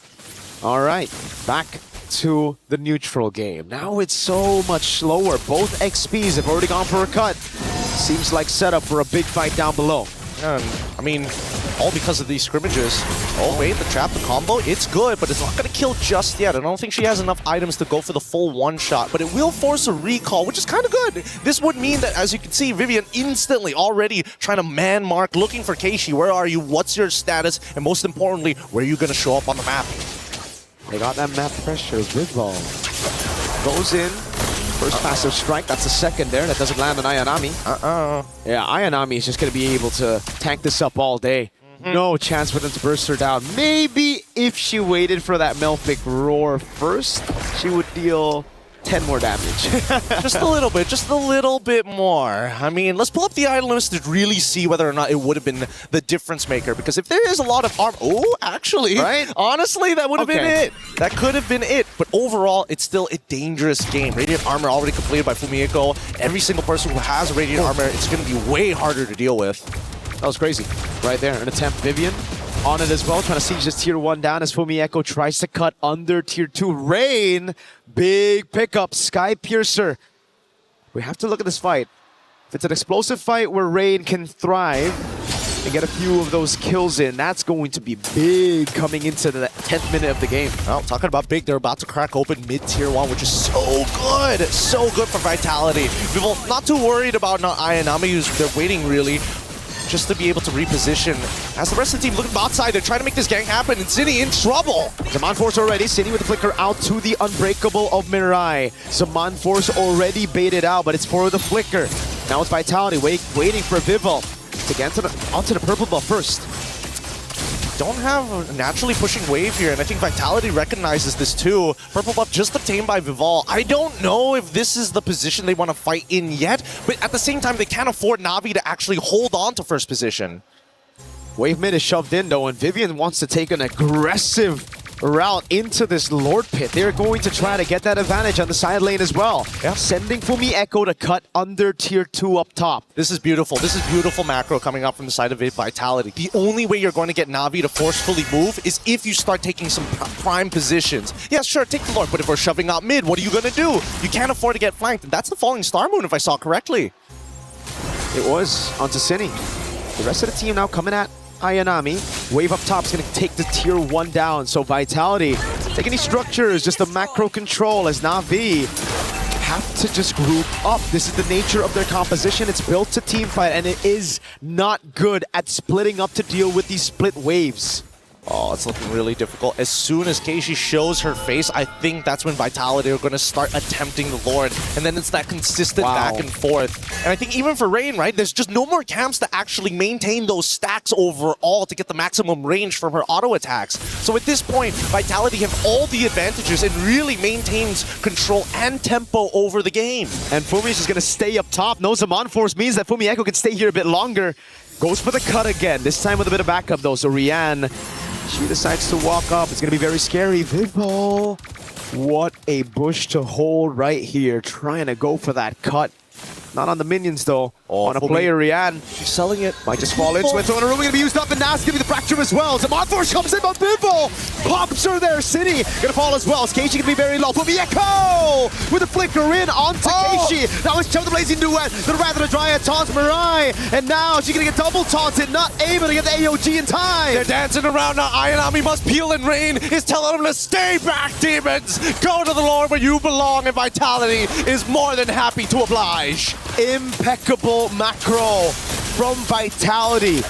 Speaker 15: All right, back to the neutral game. Now it's so much slower. Both XPs have already gone for a cut. Seems like setup for a big fight down below.
Speaker 4: And, I mean, all because of these scrimmages. Oh wait, the trap, the combo, it's good, but it's not going to kill just yet. I don't think she has enough items to go for the full one-shot, but it will force a recall, which is kind of good. This would mean that, as you can see, Vivian instantly already trying to man mark, looking for Keishi. Where are you? What's your status? And most importantly, where are you going to show up on the map?
Speaker 15: They got that map pressure. Vidball goes in. First passive strike, that's the second there. That doesn't land on Ayanami. Yeah, Ayanami is just going to be able to tank this up all day. No chance for them to burst her down. Maybe if she waited for that Melfic roar first, she would deal 10 more damage.
Speaker 4: Just a little bit more. I mean, let's pull up the item list to really see whether or not it would have been the difference maker. Because if there is a lot of armor, actually, right? Honestly, that would have been it. That could have been it. But overall, it's still a dangerous game. Radiant armor already completed by Fumieko. Every single person who has Radiant armor, it's going to be way harder to deal with.
Speaker 15: That was crazy. Right there, an attempt. Vivian on it as well, trying to siege this tier 1 down as Fumieko tries to cut under tier 2. Rain, big pickup, Sky Piercer. We have to look at this fight. If it's an explosive fight where Rain can thrive and get a few of those kills in, that's going to be big coming into the 10th minute of the game.
Speaker 4: Well, talking about big, they're about to crack open mid-tier 1, which is so good. So good for Vitality. People not too worried about Ayanami, who's they're waiting really just to be able to reposition. As the rest of the team looking bot side, they're trying to make this gang happen, and Cine in trouble.
Speaker 15: Zaman Force already, Cine with the flicker out to the Unbreakable of Mirai. Zaman Force already baited out, but it's for the flicker. Now it's Vitality waiting for Vivo to get onto the purple buff first.
Speaker 4: Don't have a naturally pushing wave here, and I think Vitality recognizes this too. Purple buff just obtained by Vival. I don't know if this is the position they want to fight in yet, but at the same time, they can't afford Na'Vi to actually hold on to first position.
Speaker 15: Wave mid is shoved in though, and Vivian wants to take an aggressive route into this Lord Pit. They're going to try to get that advantage on the side lane as well. Yeah. Sending Fumieko to cut under tier 2 up top.
Speaker 4: This is beautiful. This is beautiful macro coming up from the side of Vitality. The only way you're going to get Na'Vi to forcefully move is if you start taking some prime positions. Yeah, sure, take the Lord, but if we're shoving out mid, what are you going to do? You can't afford to get flanked. And that's the Falling Star Moon, if I saw correctly.
Speaker 15: It was onto Cine. The rest of the team now coming at Ayanami. Wave up top is going to take the tier 1 down. So Vitality, take any structures, just the macro control as Na'Vi have to just group up. This is the nature of their composition. It's built to team fight, and it is not good at splitting up to deal with these split waves.
Speaker 4: Oh, it's looking really difficult. As soon as Keishi shows her face, I think that's when Vitality are going to start attempting the Lord. And then it's that consistent back and forth. And I think even for Rain, right, there's just no more camps to actually maintain those stacks overall to get the maximum range from her auto attacks. So at this point, Vitality have all the advantages and really maintains control and tempo over the game.
Speaker 15: And Fumi is just going to stay up top. No Zaman Force means that Fumi Echo can stay here a bit longer. Goes for the cut again, this time with a bit of backup though. So Rian, she decides to walk up. It's going to be very scary. Vivo, what a bush to hold right here. Trying to go for that cut. Not on the minions though. On a player, Rian.
Speaker 4: She's selling it.
Speaker 15: Might just fall into it. So Narumi going to be used up, and now it's going to be the fracture as well. Zaman Force comes in, but Vivo pops her there. City going to fall as well. Keishi going to be very low. Fumi Echo with a flicker in onto Keishi. Now it's Chum the Blazing Duet. The Rather to Dryad taunts Mirai. And now she's going to get double taunted. Not able to get the AOG in time.
Speaker 4: They're dancing around now. Ayanami must peel, and Rain is telling them to stay back, demons. Go to the Lord where you belong, and Vitality is more than happy to oblige.
Speaker 15: Impeccable macro from Vitality.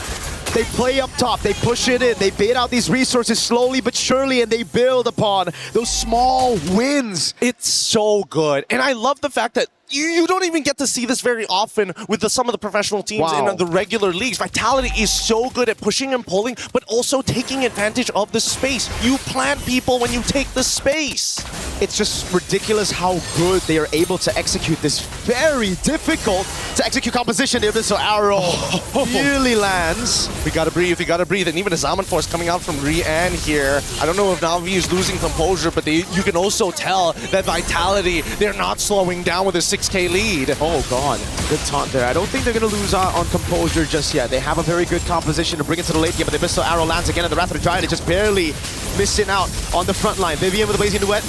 Speaker 15: They play up top, they push it in, they bait out these resources slowly but surely, and they build upon those small wins.
Speaker 4: It's so good. And I love the fact that you don't even get to see this very often with some of the professional teams in the regular leagues. Vitality is so good at pushing and pulling, but also taking advantage of the space. You plant people when you take the space.
Speaker 15: It's just ridiculous how good they are able to execute this very difficult to execute composition. The Abyssal Arrow really lands.
Speaker 4: We gotta breathe, and even a Zaman Force coming out from Rian here. I don't know if Na'Vi is losing composure, but you can also tell that Vitality, they're not slowing down with a 6K lead.
Speaker 15: Oh god, good taunt there. I don't think they're gonna lose on composure just yet. They have a very good composition to bring it to the late game, but the Abyssal Arrow lands again, and the Wrath of the Giant is just barely missing out on the front line. Vivian with the Blazing Duet,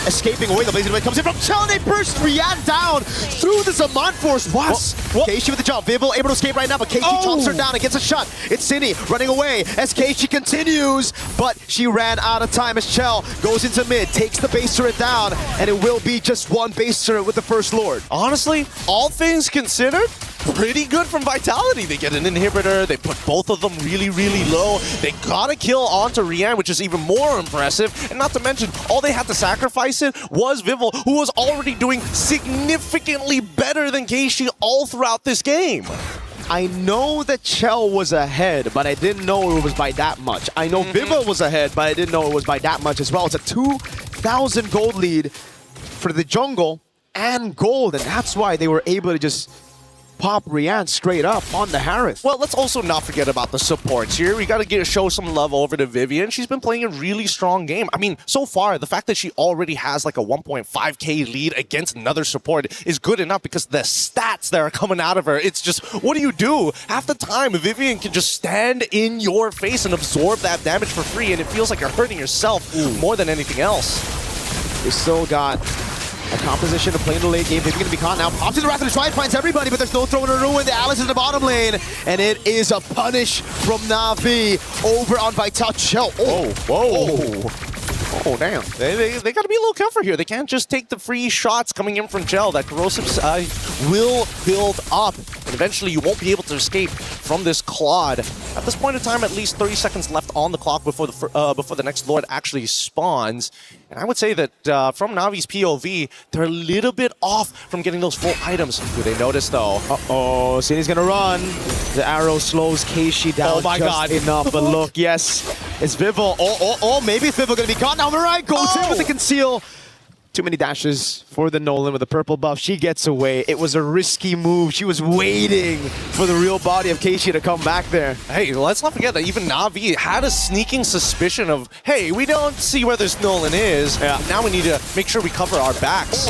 Speaker 15: escaping away. The Blazing Duet comes in from Chell, and they burst Rian down through the Zaman Force. Keishi with the jump. Vivo able to escape right now, but Keishi chomps her down and gets a shot. It's Cindy running away as Keishi continues, but she ran out of time as Chell goes into mid, takes the base turret down, and it will be just one base turret with the First Lord.
Speaker 4: Honestly, all things considered, pretty good from Vitality. They get an inhibitor, they put both of them really, really low. They got a kill onto Rian, which is even more impressive. And not to mention, all they had to sacrifice it was Vivo, who was already doing significantly better than Keishi all throughout this game.
Speaker 15: I know that Chell was ahead, but I didn't know it was by that much. I know Vivo was ahead, but I didn't know it was by that much as well. It's a 2,000 gold lead for the jungle and gold, and that's why they were able to just pop Rian straight up on the Harith.
Speaker 4: Well, let's also not forget about the supports here. We got to show some love over to Vivian. She's been playing a really strong game. I mean, so far, the fact that she already has like a 1.5k lead against another support is good enough because the stats that are coming out of her, it's just, what do? Half the time, Vivian can just stand in your face and absorb that damage for free, and it feels like you're hurting yourself more than anything else.
Speaker 15: They still got a composition to play in the late game. They're going to be caught now. Pops in the Wrath of the Triad, finds everybody, but there's no throw in a ruin. The Alice is in the bottom lane, and it is a punish from Na'Vi over on Vital.
Speaker 4: Oh, damn. They got to be a little careful here. They can't just take the free shots coming in from Gel. That corrosive side will build up, and eventually you won't be able to escape from this Claude. At this point in time, at least 30 seconds left on the clock before the next Lord actually spawns. And I would say that from Navi's POV, they're a little bit off from getting those full items. Do they notice, though?
Speaker 15: Uh-oh, Cindy's gonna run. The arrow slows Keishi down enough, but look, yes, it's Vivo. Maybe Vivo gonna be caught now. Mirai goes in with the conceal. Too many dashes for the Nolan with the purple buff. She gets away. It was a risky move. She was waiting for the real body of Keishi to come back there.
Speaker 4: Hey, let's not forget that even Na'Vi had a sneaking suspicion of, hey, we don't see where this Nolan is. Yeah. Now we need to make sure we cover our backs.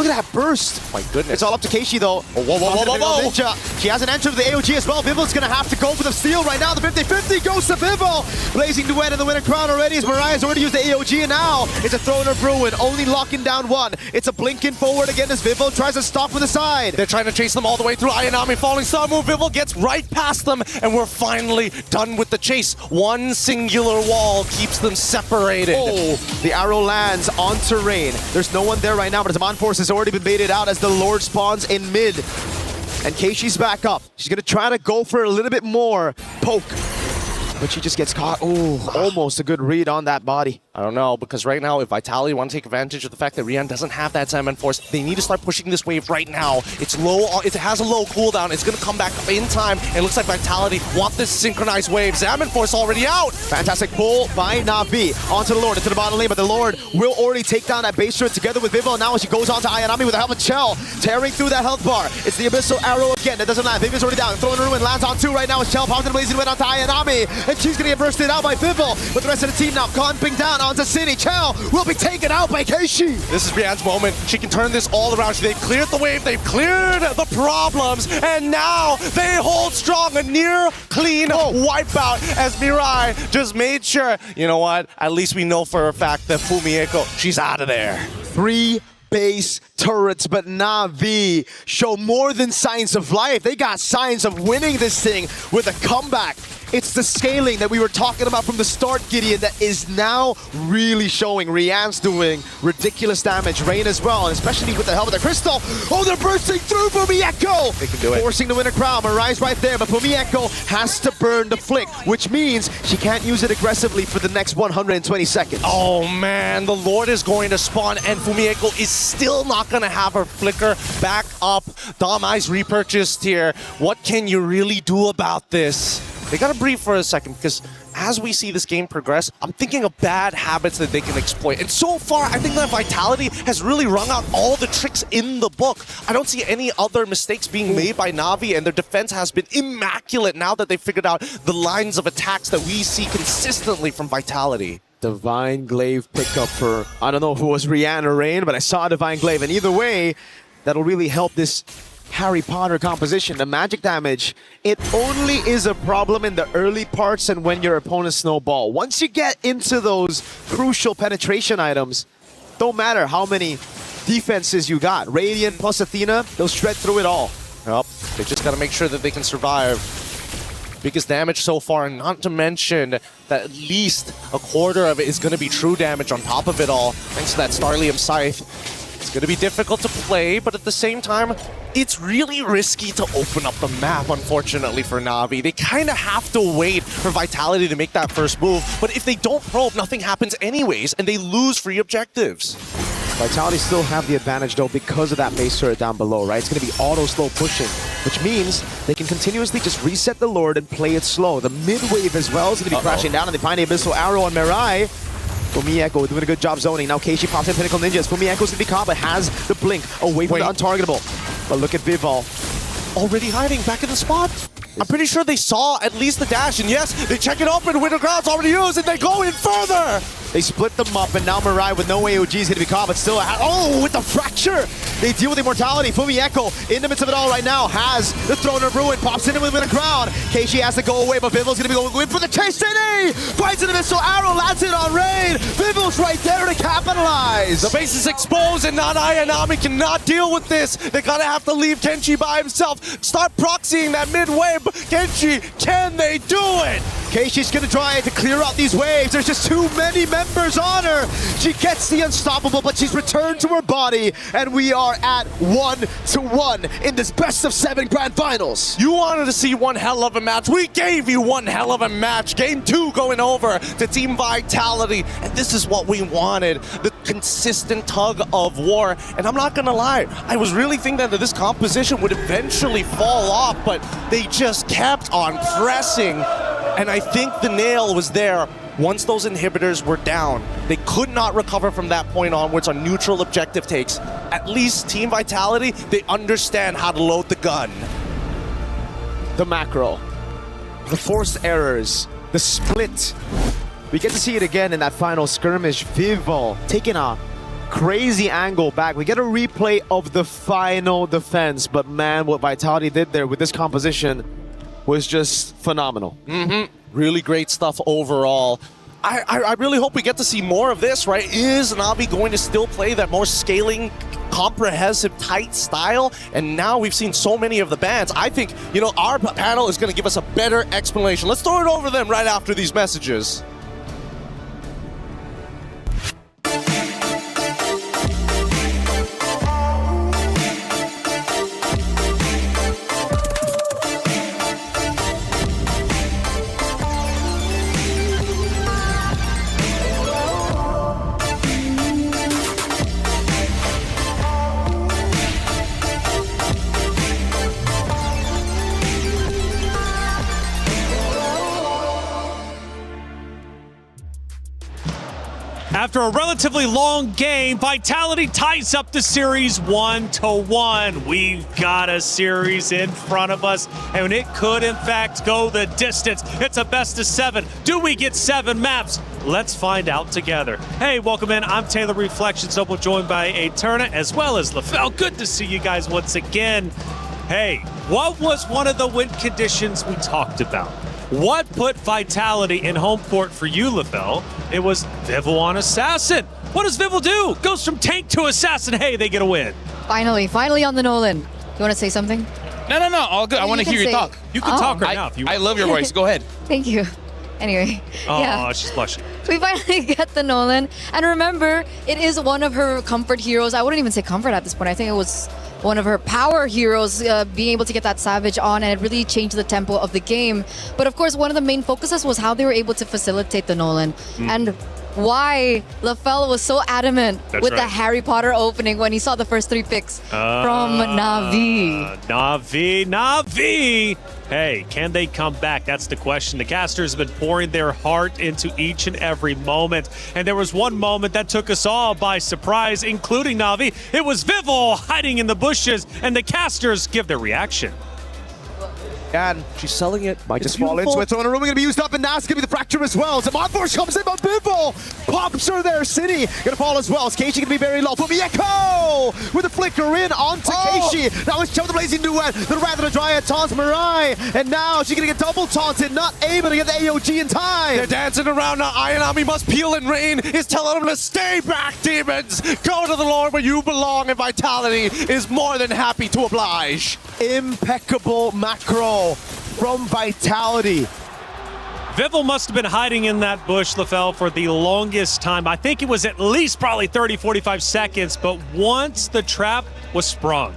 Speaker 15: Look at that burst.
Speaker 4: My goodness.
Speaker 15: It's all up to Keishi though.
Speaker 4: Oh, whoa.
Speaker 15: Ninja. She hasn't entered the AOG as well. Vival's gonna have to go for the steal right now. The 50-50 goes to Vival. Blazing duet in the winning crown already as Mariah's already used the AOG, and now it's a Throner Bruin, only locking down one. It's a blinking forward again as Vival tries to stop from the side.
Speaker 4: They're trying to chase them all the way through. Ayanami falling star move. Vival gets right past them, and we're finally done with the chase. One singular wall keeps them separated.
Speaker 15: Oh, the arrow lands on terrain. There's no one there right now, but Zaman Force has already been baited out as the Lord spawns in mid. And Keishi's back up. She's gonna try to go for a little bit more poke, but she just gets caught. Oh, almost a good read on that body.
Speaker 4: I don't know, because right now, if Vitality want to take advantage of the fact that Rian doesn't have that Salmon Force, they need to start pushing this wave right now. It's low, it has a low cooldown. It's going to come back in time. It looks like Vitality want this synchronized wave. Salmon Force already out.
Speaker 15: Fantastic pull by Na'Vi onto the Lord, into the bottom lane, but the Lord will already take down that base turret together with Vival. Now she goes on to Ayanami with a helmet shell, tearing through that health bar. It's the Abyssal Arrow again. That doesn't land. Vival's already down. Throwing a ruin, lands on two right now as Shell pops and blazing went onto Ayanami, and she's going to get bursted out by Vival. But the rest of the team now comping down onto City. Chell will be taken out by Keishi.
Speaker 4: This is Rian's moment. She can turn this all around. They've cleared the wave. They've cleared the problems. And now they hold strong. A near clean wipeout as Mirai just made sure, you know what? At least we know for a fact that Fumieko, she's out of there.
Speaker 15: 3 base turrets, but Na'Vi show more than signs of life. They got signs of winning this thing with a comeback. It's the scaling that we were talking about from the start, Gideon, that is now really showing. Rian's doing ridiculous damage. Rain as well, and especially with the help of the Crystal. Oh, they're bursting through Fumieko!
Speaker 4: They can do it.
Speaker 15: Forcing the winner crown. Mariah's right there, but Fumieko has to burn the flick, which means she can't use it aggressively for the next 120 seconds.
Speaker 4: Oh man, the Lord is going to spawn, and Fumieko is still not going to have her flicker back up. Dom Eyes repurchased here. What can you really do about this? They gotta breathe for a second, because as we see this game progress, I'm thinking of bad habits that they can exploit. And so far, I think that Vitality has really wrung out all the tricks in the book. I don't see any other mistakes being made by Na'Vi, and their defense has been immaculate now that they've figured out the lines of attacks that we see consistently from Vitality.
Speaker 15: Divine Glaive pickup for, I don't know if it was Rian or Rain, but I saw Divine Glaive, and either way, that'll really help this Harry Potter composition. The magic damage, it only is a problem in the early parts and when your opponents snowball. Once you get into those crucial penetration items, don't matter how many defenses you got. Radiant plus Athena, they'll shred through it all.
Speaker 4: Yep, they just gotta make sure that they can survive. Biggest damage so far, and not to mention that at least a quarter of it is gonna be true damage on top of it all, thanks to that Starlium Scythe. It's going to be difficult to play, but at the same time, it's really risky to open up the map, unfortunately, for Na'Vi. They kind of have to wait for Vitality to make that first move, but if they don't probe, nothing happens anyways, and they lose free objectives.
Speaker 15: Vitality still have the advantage, though, because of that base turret down below, right? It's going to be auto-slow pushing, which means they can continuously just reset the Lord and play it slow. The mid-wave as well is going to be crashing down, and they find the Abyssal Arrow on Mirai. Fumieko doing a good job zoning. Now Keishi pops in Pinnacle Ninjas. Fumieko's going to be caught, but has the blink away from the untargetable. But look at Vival.
Speaker 4: Already hiding back in the spot. I'm pretty sure they saw at least the dash, and yes, they check it open. Winter Ground's already used, and they go in further.
Speaker 15: They split them up, and now Mirai with no AOG is going to be caught, but still, with the fracture! They deal with immortality. Fumieko, in the midst of it all right now, has the Throne of Ruin, pops in with a crown. Keishi has to go away, but Vival's going to be going in for the chase. City! Finds an Abyssal Arrow, lands it on Rain. Vival's right there to capitalize.
Speaker 4: The base is exposed, and Ayanami cannot deal with this. They're going to have to leave Kenshi by himself. Start proxying that mid-wave. Kenshi, can they do it?
Speaker 15: Keishi's going to try to clear out these waves. There's just too many members on her. She gets the unstoppable, but she's returned to her body, and we are at 1-1 in this best of 7 grand finals.
Speaker 4: You wanted to see one hell of a match. We gave you one hell of a match. Game 2 going over to Team Vitality, and this is what we wanted. The consistent tug of war, and I'm not going to lie, I was really thinking that this composition would eventually fall off, but they just kept on pressing. And I think the nail was there once those inhibitors were down. They could not recover from that point onwards on neutral objective takes. At least Team Vitality, they understand how to load the gun.
Speaker 15: The macro, the forced errors, the split. We get to see it again in that final skirmish. Vival taking a crazy angle back. We get a replay of the final defense, but man, what Vitality did there with this composition was just phenomenal.
Speaker 4: Really great stuff overall. I really hope we get to see more of this, right? Is Na'Vi going to still play that more scaling, comprehensive, tight style? And now we've seen so many of the bans. I think, you know, our panel is going to give us a better explanation. Let's throw it over them right after these messages.
Speaker 13: After a relatively long game, Vitality ties up the series 1-1. We've got a series in front of us, and it could, in fact, go the distance. It's a best of 7. Do we get 7 maps? Let's find out together. Hey, welcome in. I'm Taylor Reflections, double joined by Eterna as well as LaFell. Good to see you guys once again. Hey, what was one of the win conditions we talked about? What put Vitality in home court for you, LaFell? It was Vivel on Assassin. What does Vivel do? Goes from tank to assassin. Hey, they get a win.
Speaker 1: Finally on the Nolan. You want to say something?
Speaker 11: No, all good. I want to hear you talk.
Speaker 13: You can talk right now if you want.
Speaker 11: I love your voice. Go ahead.
Speaker 1: Thank you. Anyway,
Speaker 13: Oh, she's blushing.
Speaker 1: we finally get the Nolan. And remember, it is one of her comfort heroes. I wouldn't even say comfort at this point. I think it was one of her power heroes being able to get that Savage on, and it really changed the tempo of the game. But of course, one of the main focuses was how they were able to facilitate the Nolan. And why LaFell was so adamant with the Harry Potter opening when he saw the first 3 picks from Na'Vi.
Speaker 13: Na'Vi! Hey, can they come back? That's the question. The casters have been pouring their heart into each and every moment. And there was one moment that took us all by surprise, including Na'Vi. It was Vivel hiding in the bushes, and the casters give their reaction.
Speaker 15: And
Speaker 4: she's selling it.
Speaker 15: Might just fall into it. Throwing a room going to be used up, and now it's going to be the fracture as well. Force comes in, but Vivel pops her there. City going to fall as well. Keishi going to be very low. Echo with a flicker in onto Keishi. Now it's Joe the Blazing Duet. The Rather Dryad taunts Mirai, and now she's going to get double taunted, not able to get the AOG in time.
Speaker 4: They're dancing around now. Ayanami must peel and rain. Is telling them to stay back, demons. Go to the Lord where you belong, and Vitality is more than happy to oblige.
Speaker 15: Impeccable macro from Vitality.
Speaker 13: Vivel must have been hiding in that bush, LaFell, for the longest time. I think it was at least probably 30, 45 seconds, but once the trap was sprung,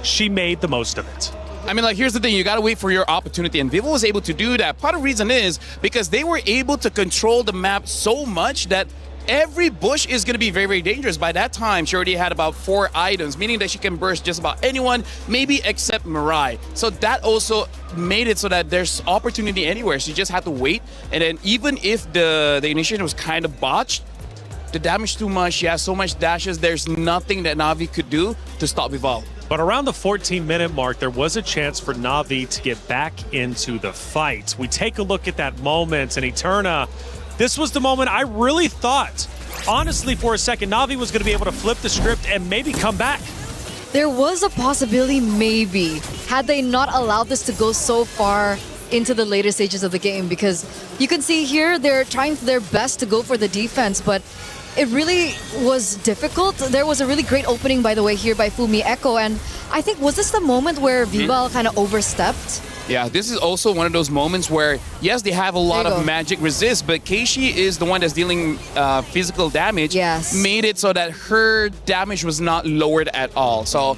Speaker 13: she made the most of it.
Speaker 11: I mean, like, here's the thing. You got to wait for your opportunity, and Vivel was able to do that. Part of the reason is because they were able to control the map so much that every bush is going to be very, very dangerous. By that time, she already had about 4 items, meaning that she can burst just about anyone, maybe except Mirai. So that also made it so that there's opportunity anywhere. She just had to wait. And then even if the initiation was kind of botched, the damage too much, she has so much dashes, there's nothing that Na'Vi could do to stop Vivel.
Speaker 13: But around the 14-minute mark, there was a chance for Na'Vi to get back into the fight. We take a look at that moment, and Eterna, this was the moment I really thought, honestly, for a second, Na'Vi was going to be able to flip the script and maybe come back.
Speaker 1: There was a possibility, maybe, had they not allowed this to go so far into the later stages of the game, because you can see here they're trying their best to go for the defense, but it really was difficult. There was a really great opening, by the way, here by Fumi Echo, and I think, was this the moment where Vivel kind of overstepped?
Speaker 11: Yeah, this is also one of those moments where, yes, they have a lot of magic resist, but Keishi is the one that's dealing physical damage.
Speaker 1: Yes.
Speaker 11: Made it so that her damage was not lowered at all. So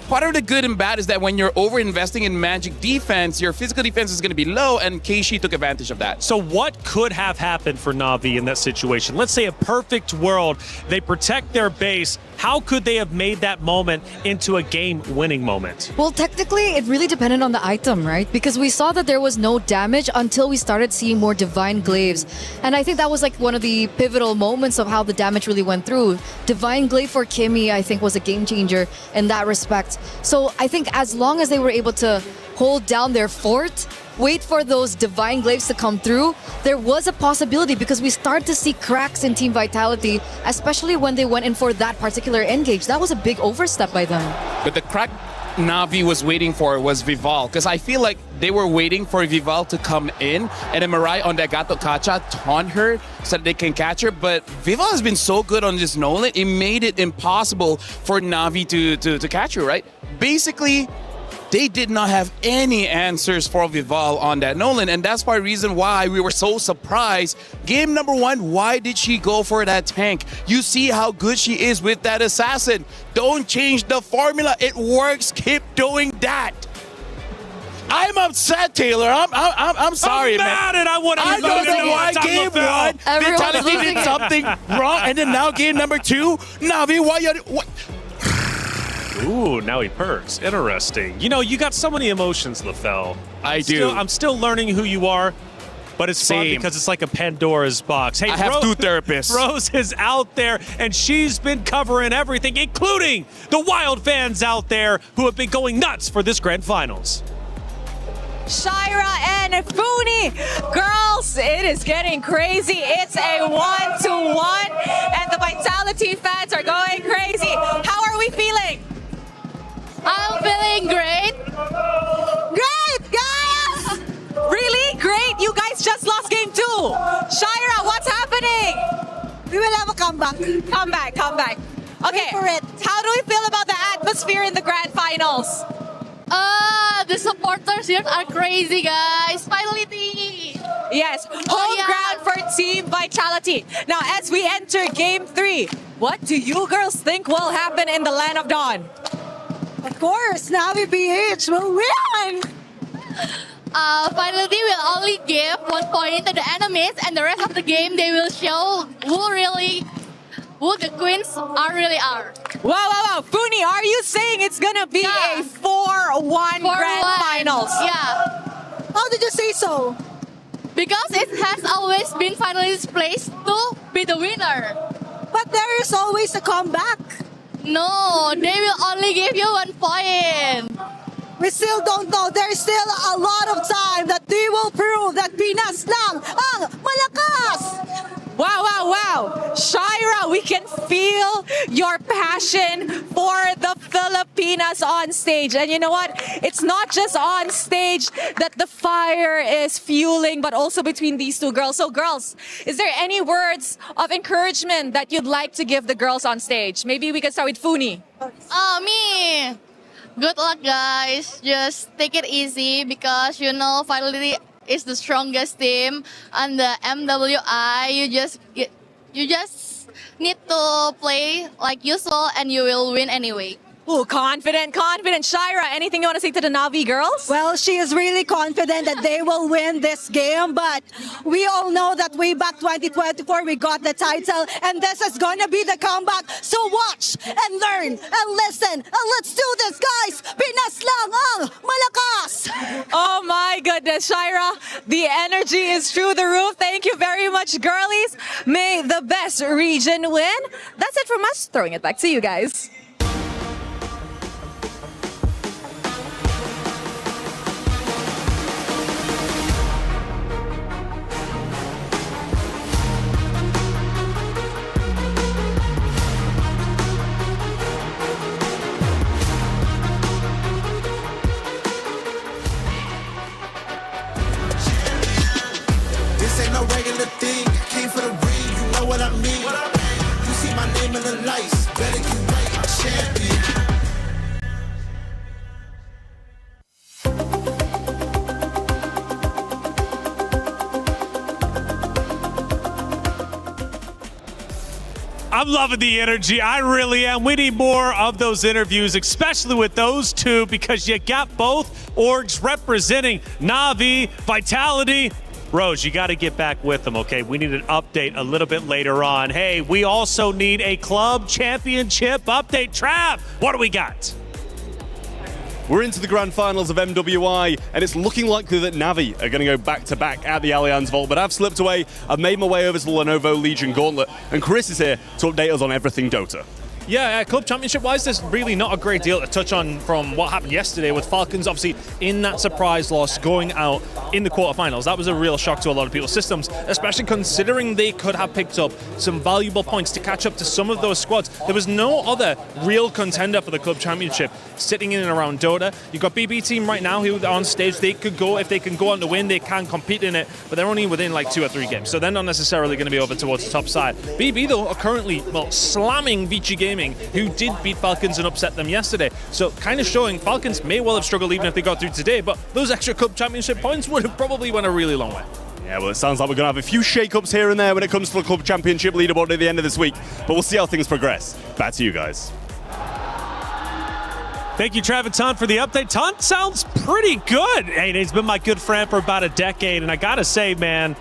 Speaker 11: part of the good and bad is that when you're over-investing in magic defense, your physical defense is going to be low, and Keishi took advantage of that.
Speaker 13: So what could have happened for Na'Vi in that situation? Let's say a perfect world. They protect their base. How could they have made that moment into a game-winning moment?
Speaker 1: Well, technically, it really depended on the item, right? Because we saw that there was no damage until we started seeing more Divine Glaives. And I think that was like one of the pivotal moments of how the damage really went through. Divine Glaive for Kimmy, I think, was a game changer in that respect. So I think as long as they were able to hold down their fort, wait for those divine glaives to come through, there was a possibility because we start to see cracks in Team Vitality, especially when they went in for that particular engage. That was a big overstep by them.
Speaker 11: But the crack Na'Vi was waiting for was Vival, because I feel like they were waiting for Vival to come in, and then Mirai on that Gato Kacha taunt her so that they can catch her. But Vival has been so good on this Nolan, it made it impossible for Na'Vi to catch her, right? Basically, they did not have any answers for Vival on that Nolan, and that's the reason why we were so surprised. Game number 1, why did she go for that tank? You see how good she is with that assassin. Don't change the formula. It works. Keep doing that. I'm upset, Taylor. I'm sorry,
Speaker 13: I'm
Speaker 11: man.
Speaker 13: mad and I want
Speaker 11: I don't know why game 1 Vitality did something wrong, and then now game number 2, Na'Vi, why you? What?
Speaker 13: Ooh, now he perks. Interesting. You know, you got so many emotions, LaFell.
Speaker 11: I do.
Speaker 13: I'm still learning who you are, but it's fun because it's like a Pandora's box. Hey,
Speaker 11: I have 2 therapists.
Speaker 13: Rose is out there, and she's been covering everything, including the Wild fans out there who have been going nuts for this grand finals.
Speaker 16: Shira and Funi. Girls, it is getting crazy. It's a 1-1, and the Vitality fans are going crazy. How are we feeling?
Speaker 14: I'm feeling great.
Speaker 16: Great, guys! Really? Great. You guys just lost game 2. Shira, what's happening?
Speaker 14: We will have a comeback.
Speaker 16: Come back. Okay.
Speaker 14: For it.
Speaker 16: How do we feel about the atmosphere in the grand finals?
Speaker 14: The supporters here are crazy, guys. Finally.
Speaker 16: Yes, home ground for Team Vitality. Now, as we enter game 3, what do you girls think will happen in the Land of Dawn?
Speaker 14: Of course, Na'Vi BH will win. Finally, will only give 1 point to the enemies, and the rest of the game they will show who the queens really are.
Speaker 16: Wow. Funi, are you saying it's gonna be a 4-1 grand finals?
Speaker 14: Yeah. How did you say so? Because it has always been finalist place to be the winner. But there is always a comeback. No, they will only give you 1 point. We still don't know. There's still a lot of time that they will prove that Pinas lang ang malakas.
Speaker 16: Wow. Shira, we can feel your passion for the Filipinas on stage. And you know what? It's not just on stage that the fire is fueling, but also between these 2 girls. So girls, is there any words of encouragement that you'd like to give the girls on stage? Maybe we can start with Funi.
Speaker 14: Me. Good luck, guys. Just take it easy because, you know, finally is the strongest team and the MWI. You just need to play like usual and you will win anyway.
Speaker 16: Ooh, confident. Shira, anything you want to say to the Na'Vi girls?
Speaker 14: Well, she is really confident that they will win this game, but we all know that way back 2024 we got the title, and this is going to be the comeback. So watch and learn and listen, and let's do this, guys! Pinas lang ang malakas!
Speaker 16: Oh my goodness, Shira, the energy is through the roof. Thank you very much, girlies. May the best region win. That's it from us. Throwing it back to you guys.
Speaker 19: Ain't no regular thing. Came for the ring, you know what I mean. You see my name in the lights, better get right, I'm champion.
Speaker 13: I'm loving the energy. I really am. We need more of those interviews, especially with those 2, because you got both orgs representing Na'Vi, Vitality. Rose, you got to get back with them, okay? We need an update a little bit later on. Hey, we also need a club championship update. Trav, what do we got?
Speaker 22: We're into the grand finals of MWI, and it's looking likely that Na'Vi are going to go back-to-back at the Allianz Vault, but I've slipped away. I've made my way over to the Lenovo Legion Gauntlet, and Chris is here to update us on everything Dota.
Speaker 13: Yeah, club championship-wise, there's really not a great deal to touch on from what happened yesterday with Falcons, obviously, in that surprise loss going out in the quarterfinals. That was a real shock to a lot of people's systems, especially considering they could have picked up some valuable points to catch up to some of those squads. There was no other real contender for the club championship sitting in and around Dota. You've got BB team right now who are on stage. They could go, if they can go on to win, they can compete in it, but they're only within like 2 or 3 games, so they're not necessarily going to be over towards the top side. BB, though, are currently, well, slamming Vici Gaming, who did beat Falcons and upset them yesterday. So kind of showing Falcons may well have struggled even if they got through today, but those extra club championship points would have probably went a really long way.
Speaker 22: Yeah, well, it sounds like we're going to have a few shake-ups here and there when it comes to the club championship leaderboard at the end of this week, but we'll see how things progress. Back to you guys.
Speaker 13: Thank you, Travis Taunt, for the update. Taunt sounds pretty good. Hey, he's been my good friend for about a decade, and I gotta say, man,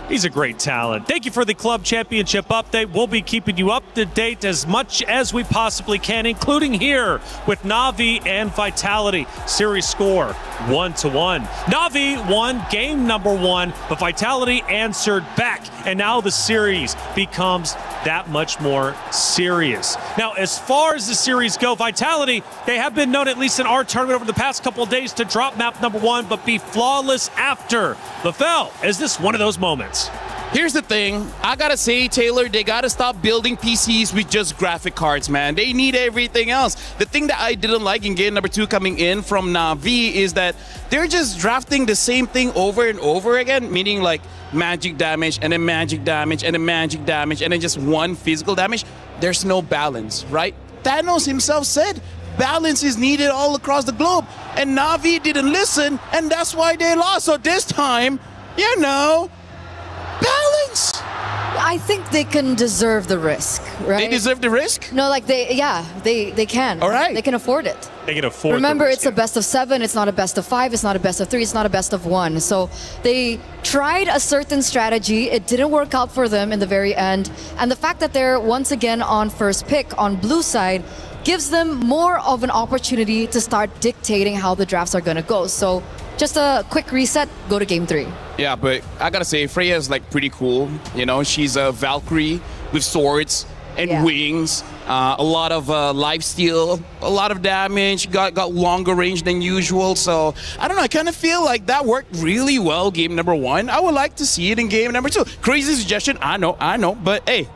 Speaker 13: he's a great talent. Thank you for the club championship update. We'll be keeping you up to date as much as we possibly can, including here with Na'Vi and Vitality. Series score 1-1. Na'Vi won game number 1, but Vitality answered back, and now the series becomes that much more serious. Now, as far as the series go, Vitality, they have been known, at least in our tournament over the past couple of days, to drop map number 1, but be flawless after. LaFell, is this one of those moments?
Speaker 11: Here's the thing, I gotta say, Taylor, they gotta stop building PCs with just graphic cards, man. They need everything else. The thing that I didn't like in game number 2 coming in from Na'Vi is that they're just drafting the same thing over and over again, meaning like magic damage and then magic damage and then magic damage and then just one physical damage. There's no balance, right? Thanos himself said balance is needed all across the globe, and Na'Vi didn't listen, and that's why they lost. So this time, you know, balance.
Speaker 1: I think they can deserve the risk, right?
Speaker 11: They deserve the risk?
Speaker 1: No, like they can.
Speaker 11: All right.
Speaker 1: They can afford it.
Speaker 13: They can afford
Speaker 1: Remember,
Speaker 13: the
Speaker 1: it's a best of 7, it's not a best of 5, it's not a best of 3, it's not a best of 1. So they tried a certain strategy, it didn't work out for them in the very end. And the fact that they're once again on first pick on blue side gives them more of an opportunity to start dictating how the drafts are gonna go. So just a quick reset, go to game 3.
Speaker 11: Yeah, but I gotta say, Freya is like pretty cool. You know, she's a Valkyrie with swords and wings, a lot of life steal, a lot of damage, got longer range than usual. So I don't know, I kind of feel like that worked really well game number 1. I would like to see it in game number 2. Crazy suggestion, I know, but hey,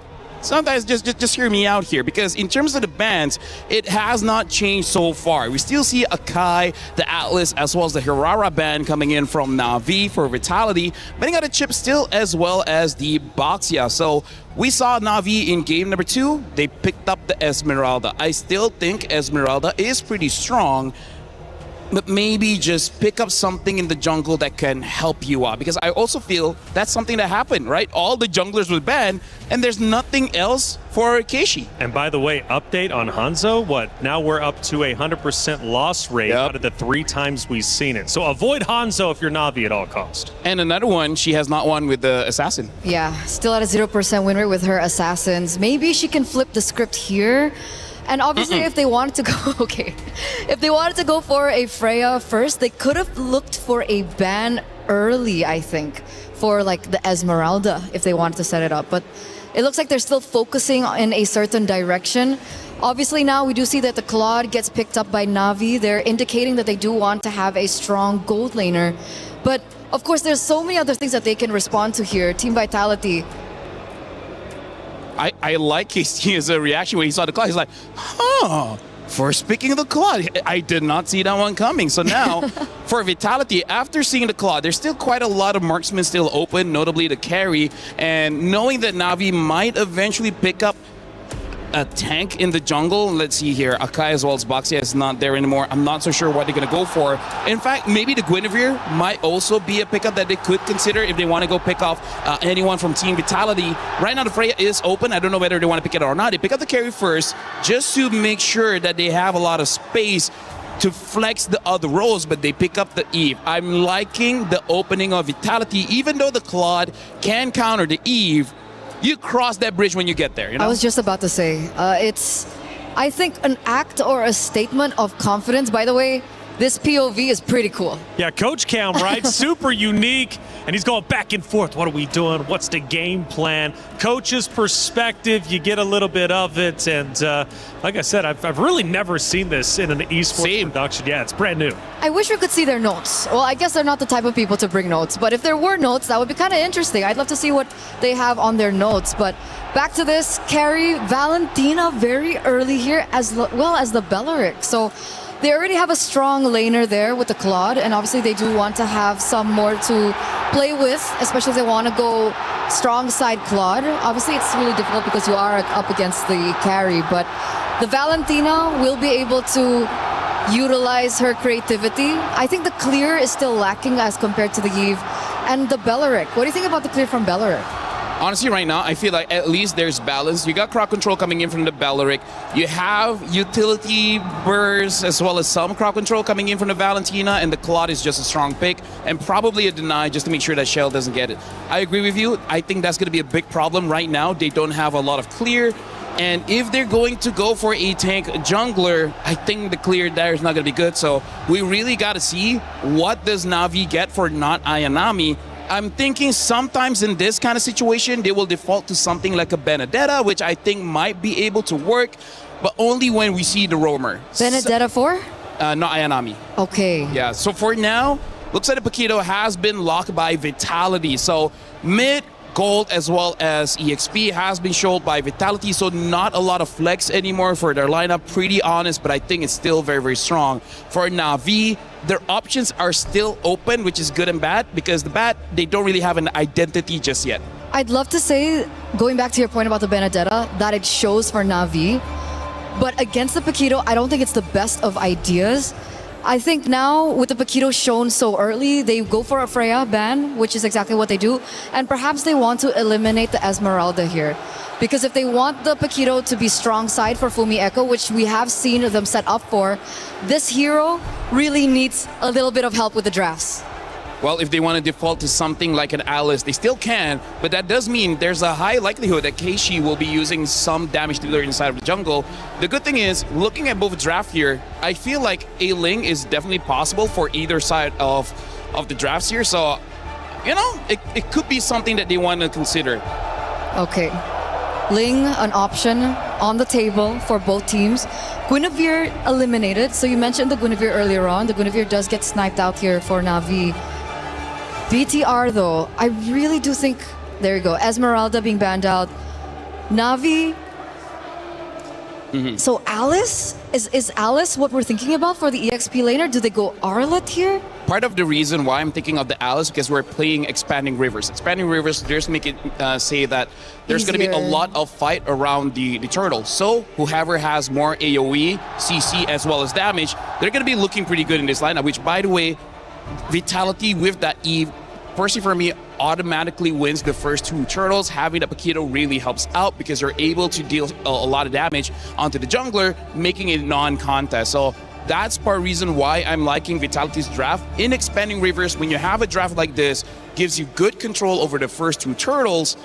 Speaker 11: sometimes just hear me out here, because in terms of the bans, it has not changed so far. We still see Akai, the Atlas, as well as the Hirara ban coming in from Na'Vi for Vitality, but they got a chip still, as well as the Boxia. So we saw Na'Vi in game number 2. They picked up the Esmeralda. I still think Esmeralda is pretty strong, but maybe just pick up something in the jungle that can help you out, because I also feel that's something that happened, right? All the junglers were banned, and there's nothing else for Keishi.
Speaker 13: And by the way, update on Hanzo, now we're up to a 100% loss rate out of the 3 times we've seen it. So avoid Hanzo if you're Na'Vi at all cost.
Speaker 11: And another one, she has not won with the Assassin.
Speaker 1: Yeah, still at a 0% win rate with her Assassins. Maybe she can flip the script here. And obviously, if they wanted to go, if they wanted to go for a Freya first, they could have looked for a ban early, I think, for like the Esmeralda, if they wanted to set it up. But it looks like they're still focusing in a certain direction. Obviously, now we do see that the Claude gets picked up by Na'Vi. They're indicating that they do want to have a strong gold laner. But of course, there's so many other things that they can respond to here. Team Vitality.
Speaker 11: I like his reaction when he saw the Claude. He's like, huh, first picking of the Claude. I did not see that one coming. So now, for Vitality, after seeing the Claude, there's still quite a lot of marksmen still open, notably the carry. And knowing that Na'Vi might eventually pick up a tank in the jungle. Let's see here. Akai as well as Boxia is not there anymore. I'm not so sure what they're going to go for. In fact, maybe the Guinevere might also be a pickup that they could consider if they want to go pick off anyone from Team Vitality. Right now, the Freya is open. I don't know whether they want to pick it or not. They pick up the carry first just to make sure that they have a lot of space to flex the other roles, but they pick up the Eve. I'm liking the opening of Vitality. Even though the Claude can counter the Eve, you cross that bridge when you get there, you know?
Speaker 1: I was just about to say, it's, I think, an act or a statement of confidence. By the way, this POV is pretty cool.
Speaker 13: Yeah, Coach Cam, right? Super unique. And he's going back and forth. What are we doing? What's the game plan? Coach's perspective, you get a little bit of it. And like I said, I've really never seen this in an esports production. Yeah, it's brand new.
Speaker 1: I wish we could see their notes. Well, I guess they're not the type of people to bring notes. But if there were notes, that would be kind of interesting. I'd love to see what they have on their notes. But back to this, carry Valentina very early here, as well as the Belleric. So they already have a strong laner there with the Claude, and obviously they do want to have some more to play with, especially if they want to go strong side Claude. Obviously it's really difficult because you are up against the carry, but the Valentina will be able to utilize her creativity. I think the clear is still lacking as compared to the Eve and the Belleric. What do you think about the clear from Belleric?
Speaker 11: Honestly, right now, I feel like at least there's balance. You got crowd control coming in from the Belleric. You have utility bursts as well as some crowd control coming in from the Valentina, and the Claude is just a strong pick and probably a deny just to make sure that Shell doesn't get it. I agree with you. I think that's going to be a big problem right now. They don't have a lot of clear. And if they're going to go for a tank jungler, I think the clear there is not going to be good. So we really got to see what does Na'Vi get for not Ayanami. I'm thinking sometimes in this kind of situation, they will default to something like a Benedetta, which I think might be able to work, but only when we see the roamer.
Speaker 1: Benedetta for?
Speaker 11: Not Ayanami.
Speaker 1: Okay.
Speaker 11: Yeah, so for now, looks like the Paquito has been locked by Vitality. So mid, gold, as well as EXP has been showed by Vitality, so not a lot of flex anymore for their lineup, pretty honest, but I think it's still very, very strong. For Na'Vi, their options are still open, which is good and bad, because the bad, they don't really have an identity just yet.
Speaker 1: I'd love to say, going back to your point about the Benedetta, that it shows for Na'Vi, but against the Paquito, I don't think it's the best of ideas. I think now, with the Paquito shown so early, they go for a Freya ban, which is exactly what they do, and perhaps they want to eliminate the Esmeralda here. Because if they want the Paquito to be strong side for Fumi Echo, which we have seen them set up for, this hero really needs a little bit of help with the drafts.
Speaker 11: Well, if they want to default to something like an Alice, they still can, but that does mean there's a high likelihood that Keishi will be using some damage dealer inside of the jungle. The good thing is, looking at both draft here, I feel like a Ling is definitely possible for either side of the drafts here, so, you know, it could be something that they want to consider.
Speaker 1: Okay. Ling, an option on the table for both teams. Guinevere eliminated, so you mentioned the Guinevere earlier on. The Guinevere does get sniped out here for Na'Vi. BTR though, I really do think, there you go, Esmeralda being banned out. Na'Vi, so Alice? Is Alice what we're thinking about for the EXP laner? Do they go Arlet here?
Speaker 11: Part of the reason why I'm thinking of the Alice, because we're playing Expanding Rivers. Expanding Rivers, just make it say that there's going to be a lot of fight around the turtle. So whoever has more AoE, CC, as well as damage, they're going to be looking pretty good in this lineup, which, by the way, Vitality with that Eve, personally for me, automatically wins the first two turtles. Having the Paquito really helps out because you're able to deal a lot of damage onto the jungler, making it non-contest. So that's part reason why I'm liking Vitality's draft. In Expanding Rivers, when you have a draft like this, gives you good control over the first two turtles,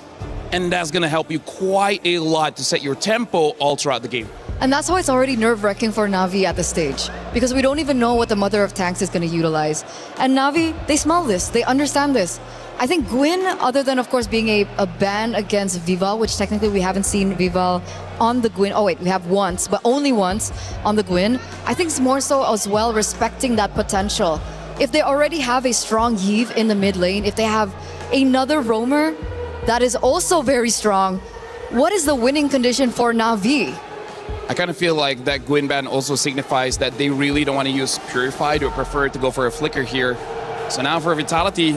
Speaker 11: and that's going to help you quite a lot to set your tempo all throughout the game.
Speaker 1: And that's why it's already nerve-wracking for Na'Vi at this stage, because we don't even know what the Mother of Tanks is going to utilize. And Na'Vi, they smell this, they understand this. I think Gwyn, other than of course being a ban against Vival, which technically we haven't seen Vival on the Gwyn. Oh wait, we have once, but only once on the Gwyn. I think it's more so as well respecting that potential. If they already have a strong Yve in the mid lane, if they have another roamer that is also very strong, what is the winning condition for Na'Vi?
Speaker 11: I kind of feel like that Gwyn ban also signifies that they really don't want to use Purified or prefer to go for a Flicker here. So now for Vitality,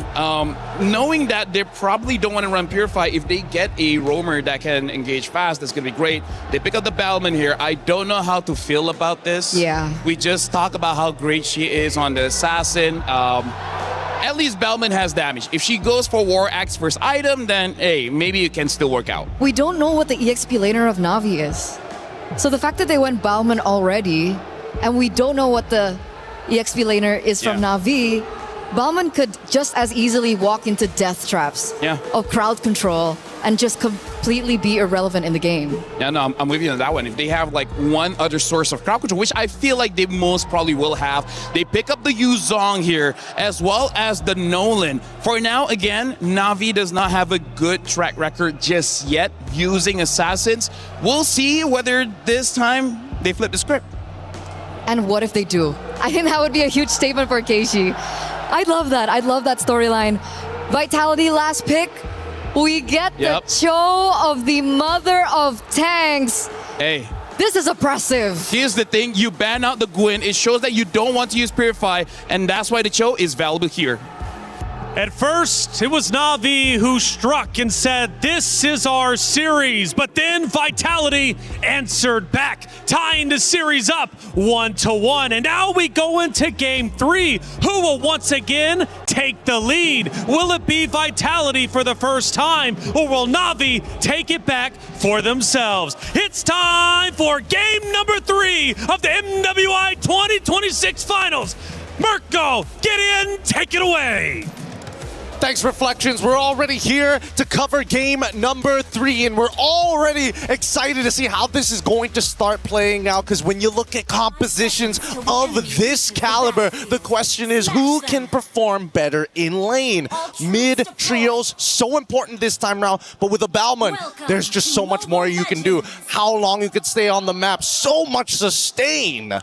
Speaker 11: knowing that they probably don't want to run Purify, if they get a roamer that can engage fast, that's going to be great. They pick up the Bellman here. I don't know how to feel about this.
Speaker 1: Yeah.
Speaker 11: We just talk about how great she is on the Assassin. At least Bellman has damage. If she goes for War Axe first item, then hey, maybe it can still work out.
Speaker 1: We don't know what the EXP laner of Na'Vi is. So the fact that they went Bauman already, and we don't know what the EXP laner is from Na'Vi, Bauman could just as easily walk into death traps of crowd control. and just completely be irrelevant in the game.
Speaker 11: Yeah, no, I'm with you on that one. If they have like one other source of crowd control, which I feel like they most probably will have, they pick up the Yuzong here as well as the Nolan. For now, again, Na'Vi does not have a good track record just yet using assassins. We'll see whether this time they flip the script.
Speaker 1: And what if they do? I think that would be a huge statement for Keishi. I'd love that. I'd love that storyline. Vitality last pick. We get the show of the mother of tanks.
Speaker 11: Hey.
Speaker 1: This is oppressive.
Speaker 11: Here's the thing, you ban out the Gwyn, it shows that you don't want to use Purify, and that's why the Cho is valuable here.
Speaker 13: At first, it was Na'Vi who struck and said, "This is our series." But then Vitality answered back, tying the series up 1-1. And now we go into Game 3. Who will once again take the lead? Will it be Vitality for the first time, or will Na'Vi take it back for themselves? It's time for Game number 3 of the MWI 2026 Finals. Mirko, get in, take it away.
Speaker 4: Thanks, Reflections. We're already here to cover game number 3, and we're already excited to see how this is going to start playing out, because when you look at compositions of this caliber, the question is who can perform better in lane? Mid trios, so important this time around, but with a Bauman, there's just so much more you can do. How long you can stay on the map, so much sustain.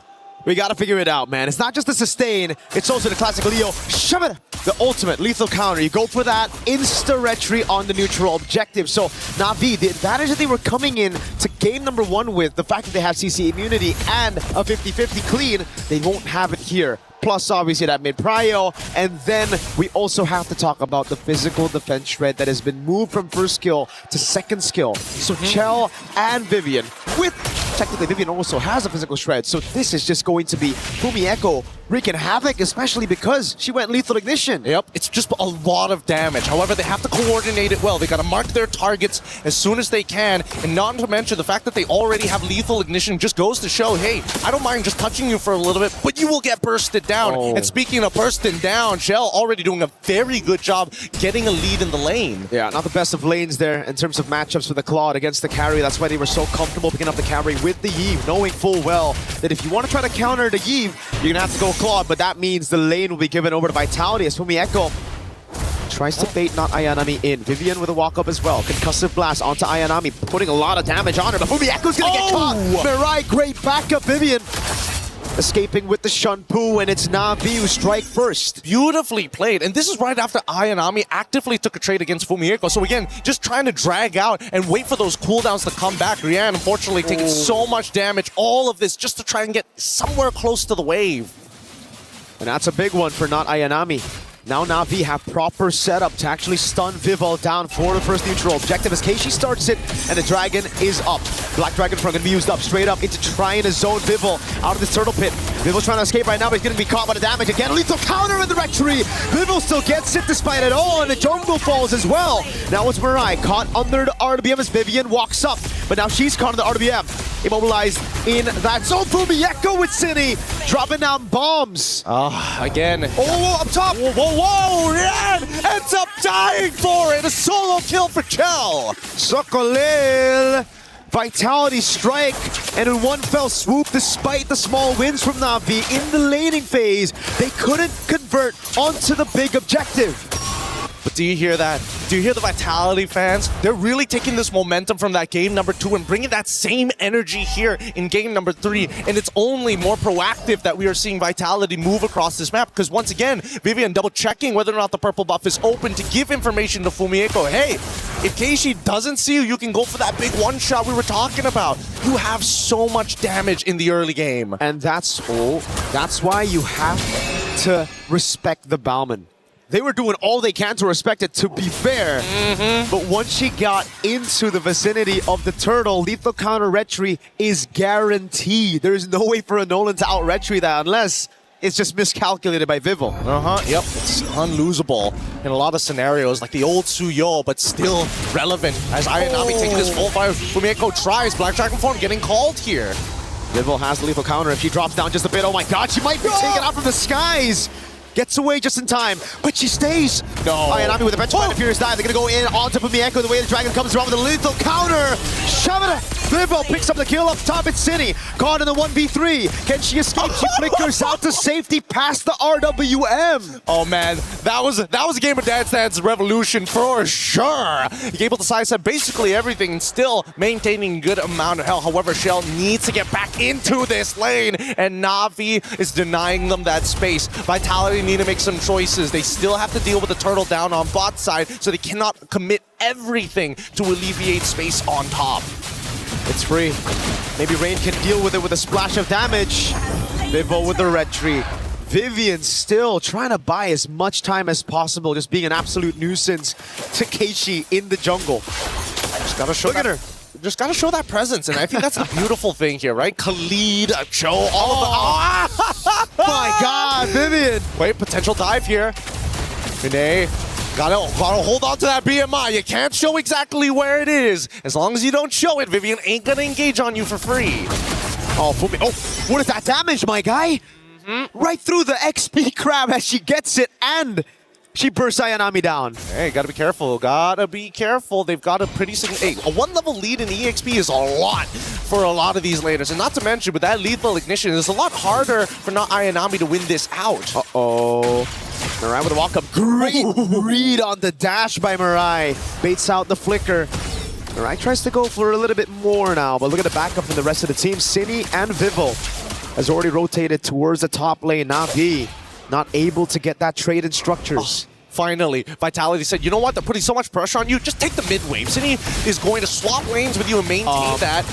Speaker 15: We gotta figure it out, man. It's not just the sustain, it's also the classic Leo. Shove it! The ultimate lethal counter. You go for that insta-retry on the neutral objective. So Na'Vi, the advantage that they were coming in to game number 1 with, the fact that they have CC immunity and a 50-50 clean, they won't have it here. Plus, obviously, that mid-prio. And then we also have to talk about the physical defense shred that has been moved from first skill to second skill. So Chell and Vivian, with technically Vivian also has a physical shred. So this is just going to be Fumi Echo wreaking havoc, especially because she went lethal ignition.
Speaker 4: Yep, it's just a lot of damage. However, they have to coordinate it well. They got to mark their targets as soon as they can. And not to mention the fact that they already have lethal ignition just goes to show, hey, I don't mind just touching you for a little bit, but you will get bursted down. And speaking of bursting down, Shell already doing a very good job getting a lead in the lane.
Speaker 15: Yeah, not the best of lanes there in terms of matchups with the Claude against the carry. That's why they were so comfortable picking up the carry with the Yve, knowing full well that if you want to try to counter the Yve, you're going to have to go Claude, but that means the lane will be given over to Vitality as Fumi Echo tries to bait not Ayanami in. Vivian with a walk-up as well. Concussive blast onto Ayanami, putting a lot of damage on her, but Fumi Echo's going to get caught. Mirai, great backup, Vivian. Escaping with the Shunpu, and it's Na'Vi who strike first.
Speaker 4: Beautifully played, and this is right after Ayanami actively took a trade against Fumi. So again, just trying to drag out and wait for those cooldowns to come back. Rian, unfortunately, taking so much damage. All of this just to try and get somewhere close to the wave.
Speaker 15: And that's a big one for not Ayanami. Now Na'Vi have proper setup to actually stun Vival down for the first neutral objective as Keishi starts it, and the Dragon is up. Black Dragon Front gonna be used up straight up into trying to zone Vival out of the turtle pit. Vival's trying to escape right now, but he's gonna be caught by the damage again. Lethal counter in the rectory. Vival still gets it despite it all, and the jungle falls as well. Now it's Mirai caught under the RBM as Vivian walks up, but now she's caught in the RBM. Immobilized in that zone. Fumi Echo with Cine dropping down bombs.
Speaker 4: Again.
Speaker 15: Oh, up top.
Speaker 4: Whoa, Rian ends up dying for it. A solo kill for Chell.
Speaker 15: Sokolil. Vitality strike, and in one fell swoop, despite the small wins from Na'Vi in the laning phase, they couldn't convert onto the big objective.
Speaker 4: But do you hear that? Do you hear the Vitality fans? They're really taking this momentum from that game number 2 and bringing that same energy here in game number 3. And it's only more proactive that we are seeing Vitality move across this map. Because once again, Vivian double checking whether or not the purple buff is open to give information to Fumi Echo. Hey, if Keishi doesn't see you, you can go for that big one shot we were talking about. You have so much damage in the early game.
Speaker 15: And that's why you have to respect the Bauman. They were doing all they can to respect it, to be fair. But once she got into the vicinity of the turtle, lethal counter retry is guaranteed. There's no way for a Nolan to out retry that unless it's just miscalculated by Vival.
Speaker 4: Yep, it's unlosable in a lot of scenarios, like the old Suyo, but still relevant as Ayanami taking this full fire. Fumi Echo tries, Black Dragon form getting called here.
Speaker 15: Vival has the lethal counter. If she drops down just a bit, oh my god, she might be taken out from the skies. Gets away just in time, but she stays.
Speaker 4: No.
Speaker 15: Ayanami with a bench by the Furious Dive. They're gonna go in onto Pumieko. The way the Dragon comes around with a lethal counter. Shove it. Vivo picks up the kill up top. It's Cine. Caught in the 1v3. Can she escape? She flickers out to safety past the RWM.
Speaker 4: Oh man, that was a game of Dance Dance Revolution for sure. You're able to sidestep basically everything and still maintaining a good amount of health. However, Shell needs to get back into this lane, and Na'Vi is denying them that space. Vitality need to make some choices. They still have to deal with the turtle down on bot side, so they cannot commit everything to alleviate space on top.
Speaker 15: It's free. Maybe Rain can deal with it with a splash of damage. Vivo with the red tree. Vivian still trying to buy as much time as possible, just being an absolute nuisance to Keishi in the jungle.
Speaker 4: Just gotta show Just gotta show that presence, and I think that's the beautiful thing here, right? Khalid, show all of the...
Speaker 15: My God, Vivian!
Speaker 4: Wait, potential dive here. Renee, gotta hold on to that BMI. You can't show exactly where it is. As long as you don't show it, Vivian ain't gonna engage on you for free.
Speaker 15: Oh, what is that damage, my guy? Right through the XP crab as she gets it, and she bursts Ayanami down.
Speaker 4: Hey, gotta be careful. Gotta be careful. They've got a pretty significant... Hey, a one-level lead in EXP is a lot for a lot of these laners. And not to mention, with that lethal ignition, it's a lot harder for not Ayanami to win this out.
Speaker 15: Uh-oh. Mirai with a walk-up. Great read on the dash by Mirai. Baits out the flicker. Mirai tries to go for a little bit more now, but look at the backup from the rest of the team. Cine and Vivo has already rotated towards the top lane. Na'Vi not able to get that trade in structures.
Speaker 4: Finally, Vitality said, you know what? They're putting so much pressure on you. Just take the mid wave. Cine is going to swap lanes with you and maintain that.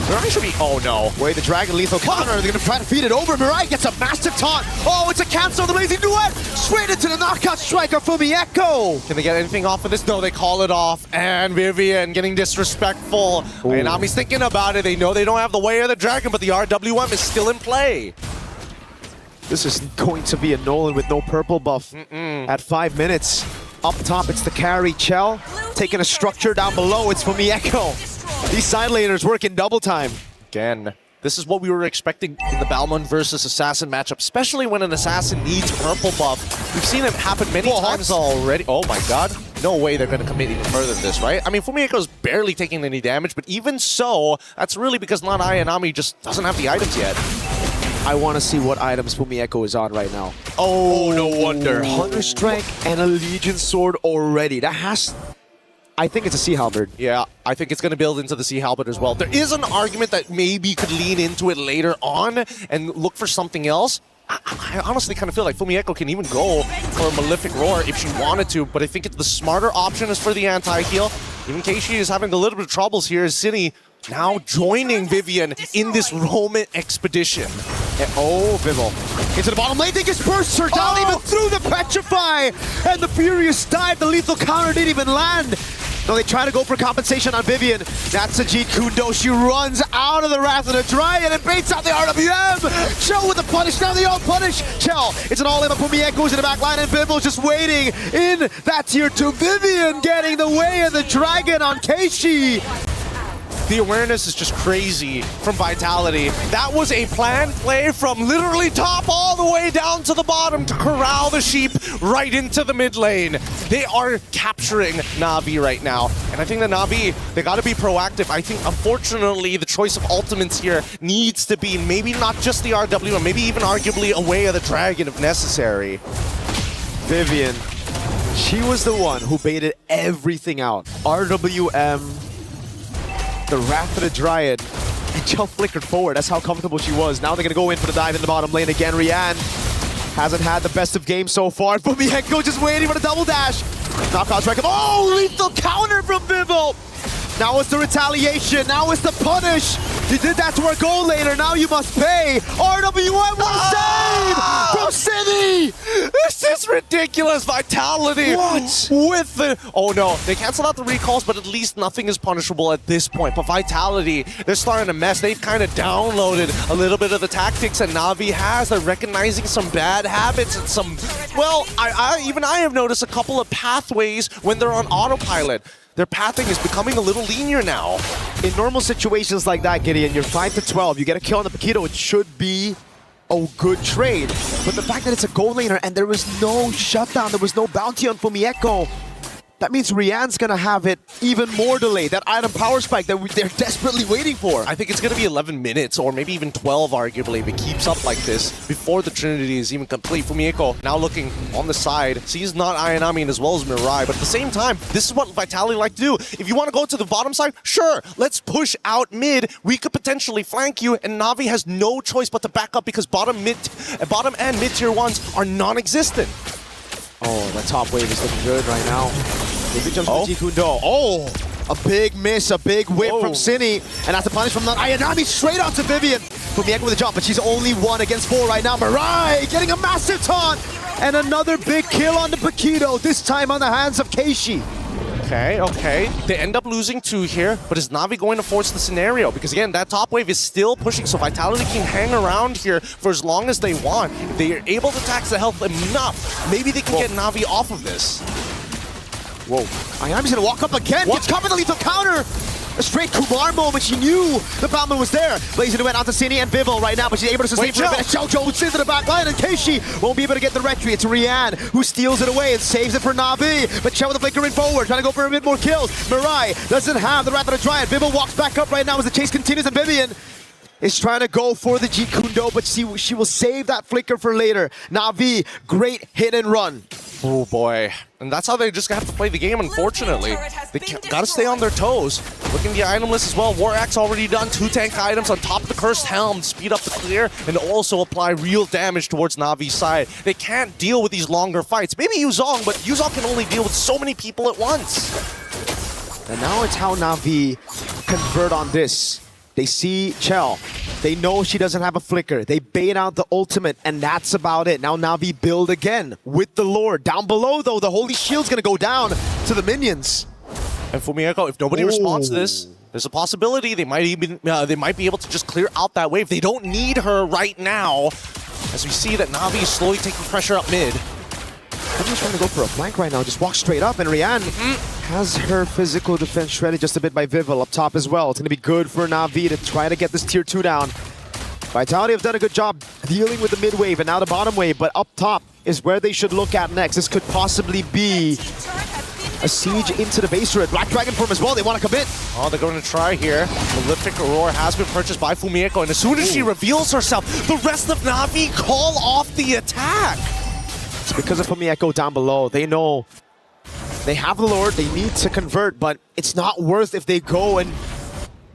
Speaker 4: Mirai should be... Oh, no.
Speaker 15: Wait, the Dragon lethal counter. They're going to try to feed it over. Mirai gets a massive taunt. Oh, it's a cancel. The amazing duet. Straight into the knockout striker for Mieko.
Speaker 4: Can they get anything off of this? No, they call it off. And Vivian getting disrespectful. Ayanami's thinking about it. They know they don't have the way of the Dragon, but the RWM is still in play.
Speaker 15: This is going to be a Nolan with no purple buff at 5 minutes. Up top, it's the carry. Chell taking a structure down below. It's from Mieko. These side laners work in double time.
Speaker 4: Again, this is what we were expecting in the Balmond versus Assassin matchup, especially when an Assassin needs purple buff. We've seen it happen many times already. Oh my God. No way they're going to commit even further than this, right? I mean, Fumieko's barely taking any damage, but even so, that's really because not Ayanami just doesn't have the items yet.
Speaker 15: I want to see what items Pumieko is on right now.
Speaker 4: Oh, no wonder.
Speaker 15: Hunter Strike and a Legion Sword already. That has... I think it's a Sea Halberd.
Speaker 4: Yeah, I think it's going to build into the Sea Halberd as well. There is an argument that maybe you could lean into it later on and look for something else. I honestly kind of feel like Fumieko can even go for a Malefic Roar if she wanted to, but I think the smarter option is for the anti-heal. Even Keishi is having a little bit of troubles here as Cine now joining Vivian in this Roman expedition.
Speaker 15: And, oh, Vivo. Into the bottom lane, they just burst her down even through the Petrify! And the Furious Dive, the lethal counter didn't even land! No, they try to go for compensation on Vivian. That's Sajid Kundo. She runs out of the Wrath of the Dryad and baits out the RWM! Chell with the punish, now they all punish! Chell, it's an all-in, but Pumieko in the back line, and Vivo's just waiting in that tier 2. Vivian getting the way of the Dragon on Keishi!
Speaker 4: The awareness is just crazy from Vitality. That was a planned play from literally top all the way down to the bottom to corral the sheep right into the mid lane. They are capturing Na'Vi right now. And I think the Na'Vi, they got to be proactive. I think, unfortunately, the choice of ultimates here needs to be maybe not just the RW, maybe even arguably a Way of the Dragon if necessary.
Speaker 15: Vivian, she was the one who baited everything out. RWM, the Wrath of the Dryad, and Chell flickered forward. That's how comfortable she was. Now they're going to go in for the dive in the bottom lane again. Rian hasn't had the best of games so far. Pumieko just waiting for the double dash. Knockout strike. Oh, lethal counter from Vivo. Now it's the retaliation. Now it's the punish. You did that to our goal laner. Now you must pay. RWM was saved from Cine.
Speaker 4: This is ridiculous. Vitality.
Speaker 15: What?
Speaker 4: With the... Oh, no. They canceled out the recalls, but at least nothing is punishable at this point. But Vitality, they're starting to mess. They've kind of downloaded a little bit of the tactics that Na'Vi has. They're recognizing some bad habits and some... Well, I have noticed a couple of pathways when they're on autopilot. Their pathing is becoming a little linear now.
Speaker 15: In normal situations like that, Gideon, you're 5 to 12. You get a kill on the Paquito, it should be a good trade. But the fact that it's a gold laner and there was no shutdown, there was no bounty on Fumieko, that means Rian's gonna have it even more delayed. That item power spike that they're desperately waiting for.
Speaker 4: I think it's gonna be 11 minutes or maybe even 12 arguably if it keeps up like this before the Trinity is even complete. Fumieko now looking on the side, sees not Ayanami as well as Mirai, but at the same time, this is what Vitality like to do. If you want to go to the bottom side, sure, let's push out mid. We could potentially flank you, and Na'Vi has no choice but to back up because bottom and mid tier 1s are non-existent.
Speaker 15: Oh, that top wave is looking good right now. Maybe jumps to Jikundo. Oh, a big miss, a big whip from Cine. And that's a punish from Ayanami straight onto Vivian. Fumieko with a jump, but she's only 1 against 4 right now. Mirai getting a massive taunt. And another big kill on the Paquito, this time on the hands of Keishi.
Speaker 4: Okay. They end up losing 2 here, but is Na'Vi going to force the scenario? Because again, that top wave is still pushing, so Vitality can hang around here for as long as they want. If they are able to tax the health enough, maybe they can get Na'Vi off of this.
Speaker 15: Whoa. Ayanami's gonna walk up again. Gets covered the lethal counter. A straight Kumar moment. She knew the Batman was there. Blazing it went out to Cine and Bivol right now, but she's able to sustain for a minute. Xiaozhou sends to the back line, and Keishi won't be able to get the retry. It's Rian who steals it away and saves it for Na'Vi. But Chen with the flickering forward, trying to go for a bit more kills. Mirai doesn't have the Wrath of the Giant. Bivol walks back up right now as the chase continues, and Vivian is trying to go for the Jikundo, but she will save that flicker for later. Na'Vi, great hit and run.
Speaker 4: Oh boy. And that's how they just have to play the game, unfortunately. They gotta stay on their toes. Looking at the item list as well. War Axe already done 2 tank items on top of the Cursed Helm to speed up the clear and also apply real damage towards Navi's side. They can't deal with these longer fights. Maybe Yuzong, but Yuzong can only deal with so many people at once.
Speaker 15: And now it's how Na'Vi convert on this. They see Chell. They know she doesn't have a flicker. They bait out the ultimate, and that's about it. Now Na'Vi build again with the Lord. Down below, though, the Holy Shield's gonna go down to the minions.
Speaker 4: And Fumieko, if nobody responds to this, there's a possibility they might be able to just clear out that wave. They don't need her right now, as we see that Na'Vi is slowly taking pressure up mid.
Speaker 15: I'm just trying to go for a flank right now. Just walk straight up, and Rian has her physical defense shredded just a bit by Vivel up top as well. It's going to be good for Na'Vi to try to get this tier 2 down. Vitality have done a good job dealing with the mid wave and now the bottom wave, but up top is where they should look at next. This could possibly be a siege into the base turret. Black Dragon form as well. They want to commit.
Speaker 4: Oh, they're going to try here. Prolific Aurora has been purchased by Fumieko, and as soon as she reveals herself, the rest of Na'Vi call off the attack.
Speaker 15: It's because of Fumieko down below. They know they have the Lord, they need to convert, but it's not worth if they go and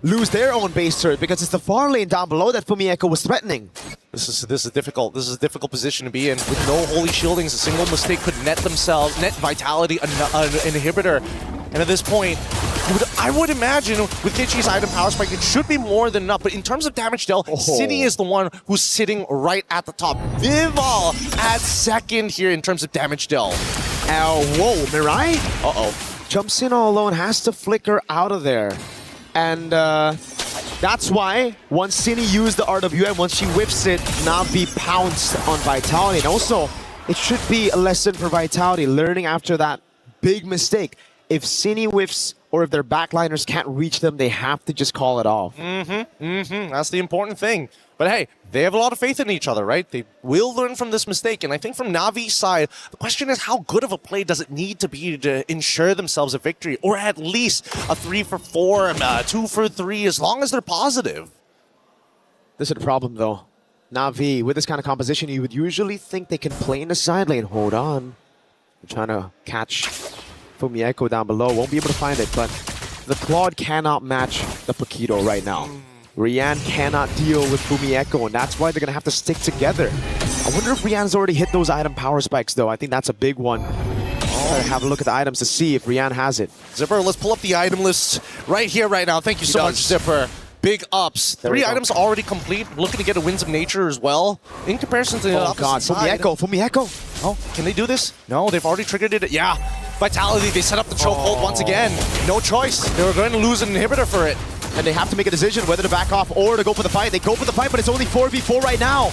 Speaker 15: lose their own base turret because it's the far lane down below that Fumieko was threatening.
Speaker 4: This is difficult. This is a difficult position to be in. With no holy shieldings, a single mistake could net Vitality an inhibitor. And at this point, I would imagine with Kichi's item power spike, it should be more than enough. But in terms of damage dealt, Cine is the one who's sitting right at the top. Vival at second here in terms of damage dealt.
Speaker 15: Whoa, Mirai? Jumps in all alone, has to flicker out of there. And that's why once Cine used the RWM, once she whips it, Na'Vi pounced on Vitality. And also, it should be a lesson for Vitality, learning after that big mistake. If Cine whiffs or if their backliners can't reach them, they have to just call it off.
Speaker 4: That's the important thing. But hey, they have a lot of faith in each other, right? They will learn from this mistake. And I think from Navi's side, the question is how good of a play does it need to be to ensure themselves a victory? Or at least a 3 for 4, 2 for 3, as long as they're positive.
Speaker 15: This is the problem, though. Na'Vi, with this kind of composition, you would usually think they can play in the side lane. Hold on. They're trying to catch Fumieko down below. Won't be able to find it, but the Claude cannot match the Paquito right now. Rian cannot deal with Fumieko, and that's why they're going to have to stick together. I wonder if Rian's already hit those item power spikes, though. I think that's a big one. Have a look at the items to see if Rian has it.
Speaker 4: Zipper, let's pull up the item list right here, right now. Thank you so much, Zipper. Big ups. 3 items already complete. Looking to get a Winds of Nature as well. In comparison to the opposite side.
Speaker 15: Fumieko.
Speaker 4: Oh, can they do this? No, they've already triggered it. Yeah. Vitality, they set up the chokehold once again. No choice. They were going to lose an inhibitor for it.
Speaker 15: And they have to make a decision whether to back off or to go for the fight. They go for the fight, but it's only 4v4 right now.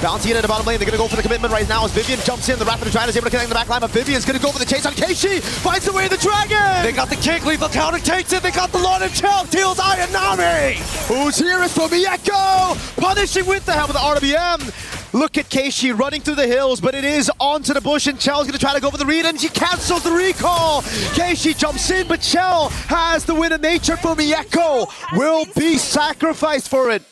Speaker 15: Bounty in at the bottom lane. They're going to go for the commitment right now as Vivian jumps in. The Rapid Dragon is able to connect in the back line, but Vivian's going to go for the chase on Keishi. Finds the way to the Dragon.
Speaker 4: They got the kick, lethal counter takes it. They got the Lord of Chell, deals Ayanami.
Speaker 15: Who's here is Fumieko. Punishing with the help of the RWM. Look at Keishi running through the hills, but it is onto the bush, and Chell's gonna try to go for the read, and she cancels the recall. Keishi jumps in, but Chell has the win of nature. Fumieko will be sacrificed for it.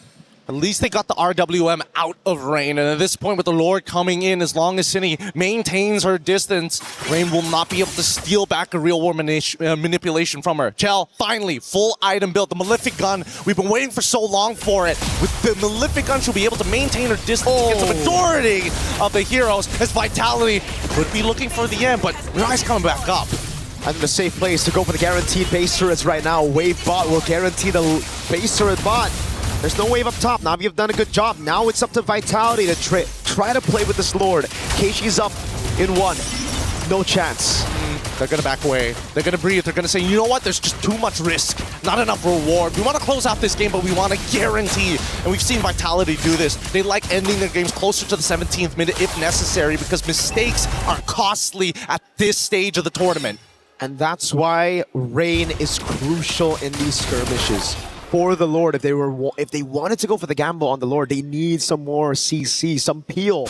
Speaker 4: At least they got the RWM out of Rain, and at this point with the Lord coming in, as long as Cine maintains her distance, Rain will not be able to steal back a real war manipulation from her. Chell, finally, full item build. The Malefic Gun, we've been waiting for so long for it. With the Malefic Gun, she'll be able to maintain her distance against the majority of the heroes, as Vitality could be looking for the end, but Mirai's coming back up.
Speaker 15: I think the safe place to go for the guaranteed base turrets right now. Wave bot will guarantee the base turret bot. There's no wave up top. Na'Vi have done a good job. Now it's up to Vitality to try to play with this Lord. Keishi's up in one. No chance.
Speaker 4: They're going to back away. They're going to breathe. They're going to say, you know what? There's just too much risk. Not enough reward. We want to close out this game, but we want to guarantee. And we've seen Vitality do this. They like ending their games closer to the 17th minute if necessary, because mistakes are costly at this stage of the tournament.
Speaker 15: And that's why Rain is crucial in these skirmishes. For the Lord, if they wanted to go for the gamble on the Lord, they need some more CC, some peel.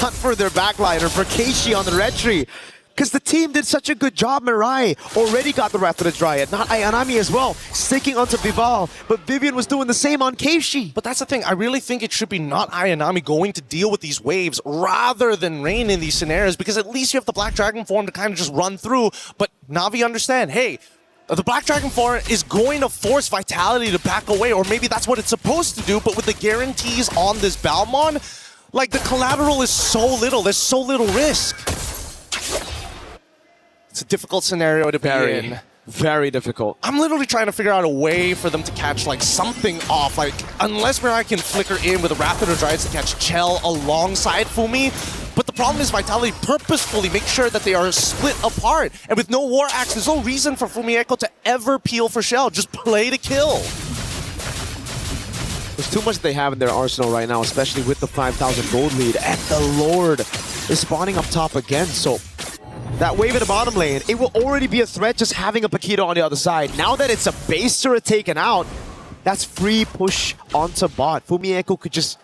Speaker 15: Not for their backline or for Keishi on the retry. Because the team did such a good job. Mirai already got the Wrath of the Dryad, not Ayanami as well, sticking onto Vival. But Vivian was doing the same on Keishi.
Speaker 4: But that's the thing, I really think it should be not Ayanami going to deal with these waves rather than Rain in these scenarios, because at least you have the Black Dragon form to kind of just run through. But Na'Vi understand, hey, the Black Dragon form is going to force Vitality to back away, or maybe that's what it's supposed to do, but with the guarantees on this Balmon, like the collateral is so little, there's so little risk. It's a difficult scenario to be in.
Speaker 15: Very difficult.
Speaker 4: I'm literally trying to figure out a way for them to catch like something off. Like, unless Mirai can flicker in with a Rapid or Dryades to catch Chell alongside Fumi. But the problem is Vitality purposefully make sure that they are split apart. And with no War Axe, there's no reason for Fumieko to ever peel for Chell. Just play to kill.
Speaker 15: There's too much that they have in their arsenal right now, especially with the 5,000 gold lead. And the Lord is spawning up top again, so that wave in the bottom lane, it will already be a threat just having a Paquito on the other side. Now that it's a base turret taken out, that's free push onto bot. Fumieko could just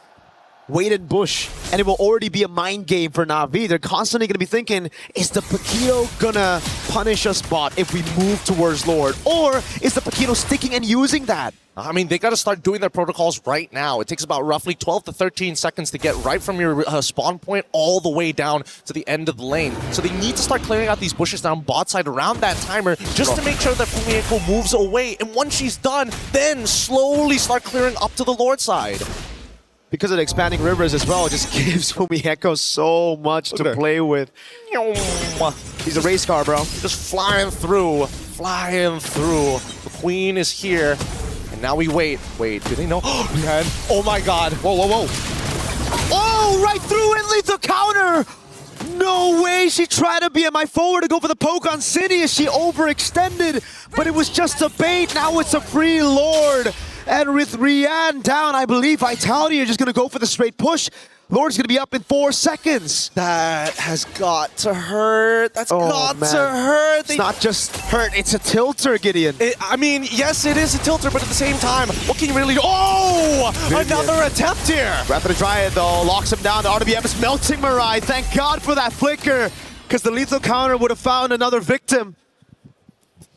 Speaker 15: wait in bush, and it will already be a mind game for Na'Vi. They're constantly going to be thinking, is the Paquito gonna punish us bot if we move towards Lord? Or is the Paquito sticking and using that?
Speaker 4: I mean, they got to start doing their protocols right now. It takes about roughly 12 to 13 seconds to get right from your spawn point all the way down to the end of the lane. So they need to start clearing out these bushes down bot side around that timer just to make sure that Fumieko moves away. And once she's done, then slowly start clearing up to the Lord side.
Speaker 15: Because of the expanding rivers as well, it just gives Fumieko so much to play with. He's a race car, bro.
Speaker 4: Just flying through, flying through. The Queen is here. And now we wait. Wait, do they know? Oh my god. Whoa, whoa, whoa.
Speaker 15: Oh, right through it, lethal counter! No way, she tried to be at my forward to go for the poke on City as she overextended, but it was just a bait. Now it's a free Lord. And with Rian down, I believe Vitality are just going to go for the straight push. Lord's going to be up in 4 seconds.
Speaker 4: That has got to hurt. That's got to hurt.
Speaker 15: It's not just hurt, it's a tilter, Gideon.
Speaker 4: I mean, yes, it is a tilter, but at the same time, what can you really do? Oh!
Speaker 15: Vivian. Another
Speaker 4: attempt here.
Speaker 15: Rapid Dryad, though, locks him down. The RWM is melting Mirai. Thank God for that flicker, because the lethal counter would have found another victim.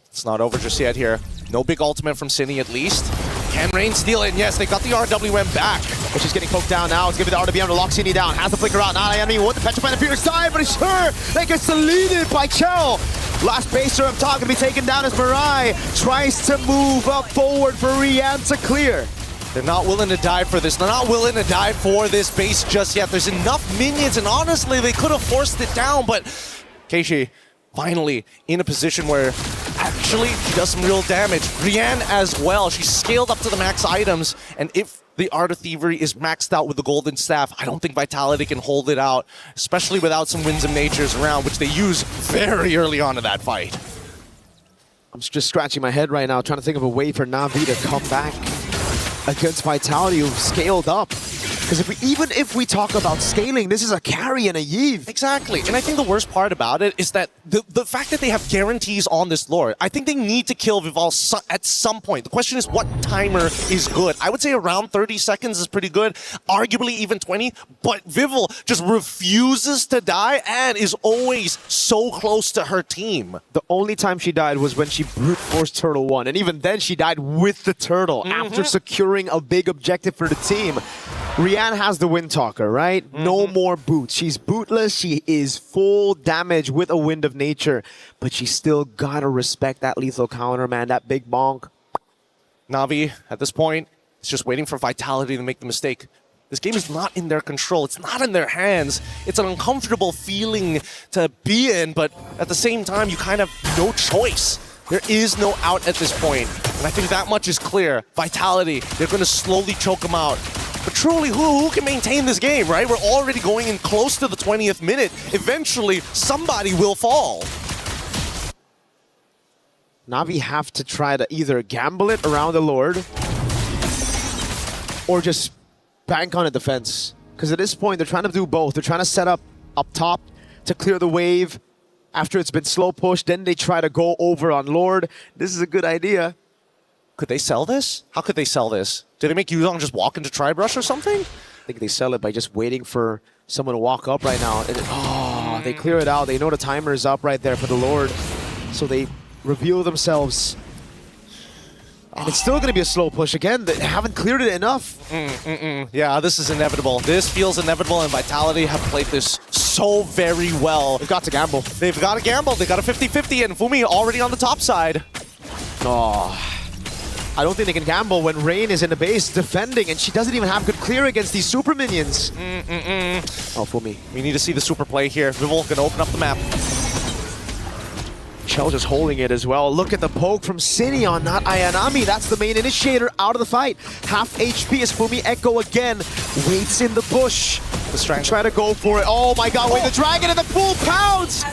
Speaker 4: It's not over just yet here. No big ultimate from Cine, at least. Can Rain steal it? And yes, they got the RWM back.
Speaker 15: But she's getting poked down now. It's giving the RWM to lock Cine down. Has the flicker out. Not Ayanami with the Petrify and Fierce side, but it's sure they get deleted by Chell. Last baser up top gonna be taken down as Mirai tries to move up forward for Rian to clear.
Speaker 4: They're not willing to die for this. They're not willing to die for this base just yet. There's enough minions, and honestly, they could have forced it down, but Keishi finally in a position where actually she does some real damage. Rian as well. She's scaled up to the max items, and if the Art of Thievery is maxed out with the Golden Staff, I don't think Vitality can hold it out, especially without some Winds of Natures around, which they use very early on in that fight.
Speaker 15: I'm just scratching my head right now, trying to think of a way for Na'Vi to come back against Vitality, who've scaled up. Because even if we talk about scaling, this is a carry and a Yve.
Speaker 4: Exactly. And I think the worst part about it is that the fact that they have guarantees on this Lord, I think they need to kill Vival at some point. The question is what timer is good. I would say around 30 seconds is pretty good, arguably even 20, but Vival just refuses to die and is always so close to her team.
Speaker 15: The only time she died was when she brute forced Turtle 1, and even then she died with the Turtle after securing a big objective for the team. Rianne has the Wind Talker, right? No more boots. She's bootless. She is full damage with a Wind of Nature, but she still gotta respect that lethal counter, man. That big bonk.
Speaker 4: Na'Vi, at this point, is just waiting for Vitality to make the mistake. This game is not in their control. It's not in their hands. It's an uncomfortable feeling to be in, but at the same time, you kind of have no choice. There is no out at this point. And I think that much is clear. Vitality, they're going to slowly choke them out. But truly, who can maintain this game, right? We're already going in close to the 20th minute. Eventually, somebody will fall.
Speaker 15: Na'Vi have to try to either gamble it around the Lord or just bank on a defense. Because at this point, they're trying to do both. They're trying to set up top to clear the wave. After it's been slow pushed, then they try to go over on Lord. This is a good idea.
Speaker 4: Could they sell this? How could they sell this? Did they make Yuzong just walk into Tri-Brush or something?
Speaker 15: I think they sell it by just waiting for someone to walk up right now. And they clear it out. They know the timer is up right there for the Lord. So they reveal themselves. And it's still going to be a slow push again. They haven't cleared it enough.
Speaker 4: Yeah, this is inevitable. This feels inevitable, and Vitality have played this so very well.
Speaker 15: They've got to gamble.
Speaker 4: They've got to gamble. They got a 50-50, and Fumi already on the top side.
Speaker 15: I don't think they can gamble when Rain is in the base defending, and she doesn't even have good clear against these super minions. Oh, Fumi.
Speaker 4: We need to see the super play here. Vival gonna open up the map.
Speaker 15: Shell just holding it as well. Look at the poke from Sinion, not Ayanami. That's the main initiator out of the fight. Half HP as Fumi Echo again waits in the bush. Try to go for it. Oh my god, wait, the dragon and the full pounds!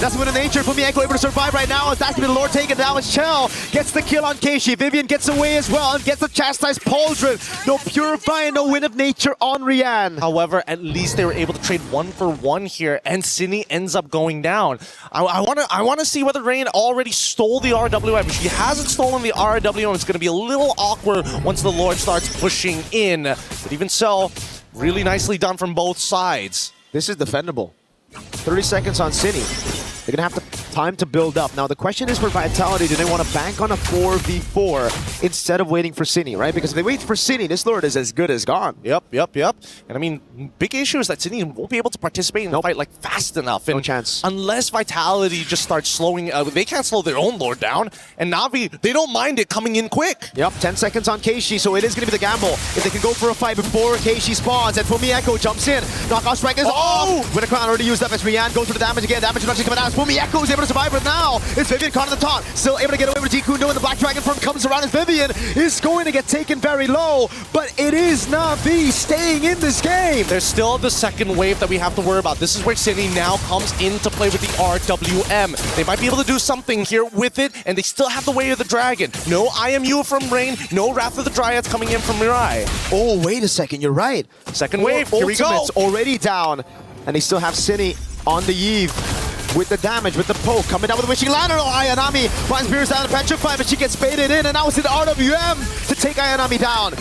Speaker 15: That's a Wind of Nature. Fumi Echo able to survive right now as that's gonna be the Lord taken down as Chell gets the kill on Keishi. Vivian gets away as well and gets the chastised Pauldron. No Purify and no Wind of Nature on Rianne.
Speaker 4: However, at least they were able to trade 1-for-1 here, and Cine ends up going down. I wanna see whether Rain already stole the RWM. If she hasn't stolen the RWM, it's gonna be a little awkward once the Lord starts pushing in. But even so, really nicely done from both sides.
Speaker 15: This is defendable. 30 seconds on Cine. They're going to have time to build up. Now, the question is for Vitality, do they want to bank on a 4v4 instead of waiting for Cine, right? Because if they wait for Cine, this Lord is as good as gone.
Speaker 4: Yep. And I mean, big issue is that Cine won't be able to participate in the fight like fast enough. And
Speaker 15: no chance.
Speaker 4: Unless Vitality just starts slowing, they can't slow their own Lord down. And Na'Vi, they don't mind it coming in quick.
Speaker 15: Yep, 10 seconds on Keishi, so it is going to be the gamble. If they can go for a fight before Keishi spawns, and Fumi Echo jumps in. Knockout strike is off! With a crown already used up as Rianne goes for the damage again. Damage reduction coming out as Fumi Echo is able to survive, but now it's Vivian caught on the top. Still able to get away with Jikundo, and the Black Dragon form comes around as Vivian is going to get taken very low, but it is Na'Vi staying in this game.
Speaker 4: There's still the second wave that we have to worry about. This is where Cine now comes into play with the RWM. They might be able to do something here with it, and they still have the Way of the Dragon. No IMU from Rain, no Wrath of the Dryads coming in from Mirai.
Speaker 15: Oh, wait a second, you're right.
Speaker 4: Second wave, here we go.
Speaker 15: Ultimate's already down, and they still have Cine on the Yve. With the damage, with the poke, coming down with the Wishing Lantern. Oh, Ayanami finds Beerus down to Petrify, but she gets baited in, and now it's in the RWM to take Ayanami down.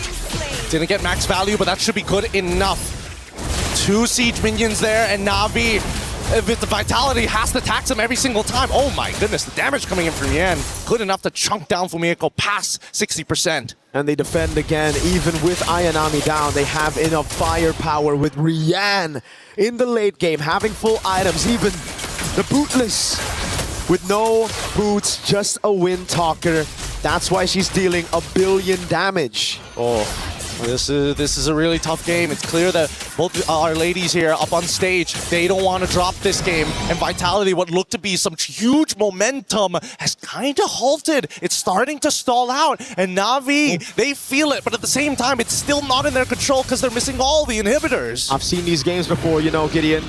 Speaker 4: Didn't get max value, but that should be good enough. 2 siege minions there, and Na'Vi, with the Vitality, has to tax him every single time. Oh my goodness, the damage coming in from Yan. Good enough to chunk down Fumiko past 60%.
Speaker 15: And they defend again, even with Ayanami down. They have enough firepower with Rianne in the late game, having full items, even the bootless with no boots, just a Wind Talker. That's why she's dealing 1 billion damage.
Speaker 4: Oh, this is a really tough game. It's clear that both our ladies here up on stage, they don't want to drop this game. And Vitality, what looked to be some huge momentum, has kind of halted. It's starting to stall out. And Na'Vi, they feel it, but at the same time, it's still not in their control because they're missing all the inhibitors.
Speaker 15: I've seen these games before, you know, Gideon.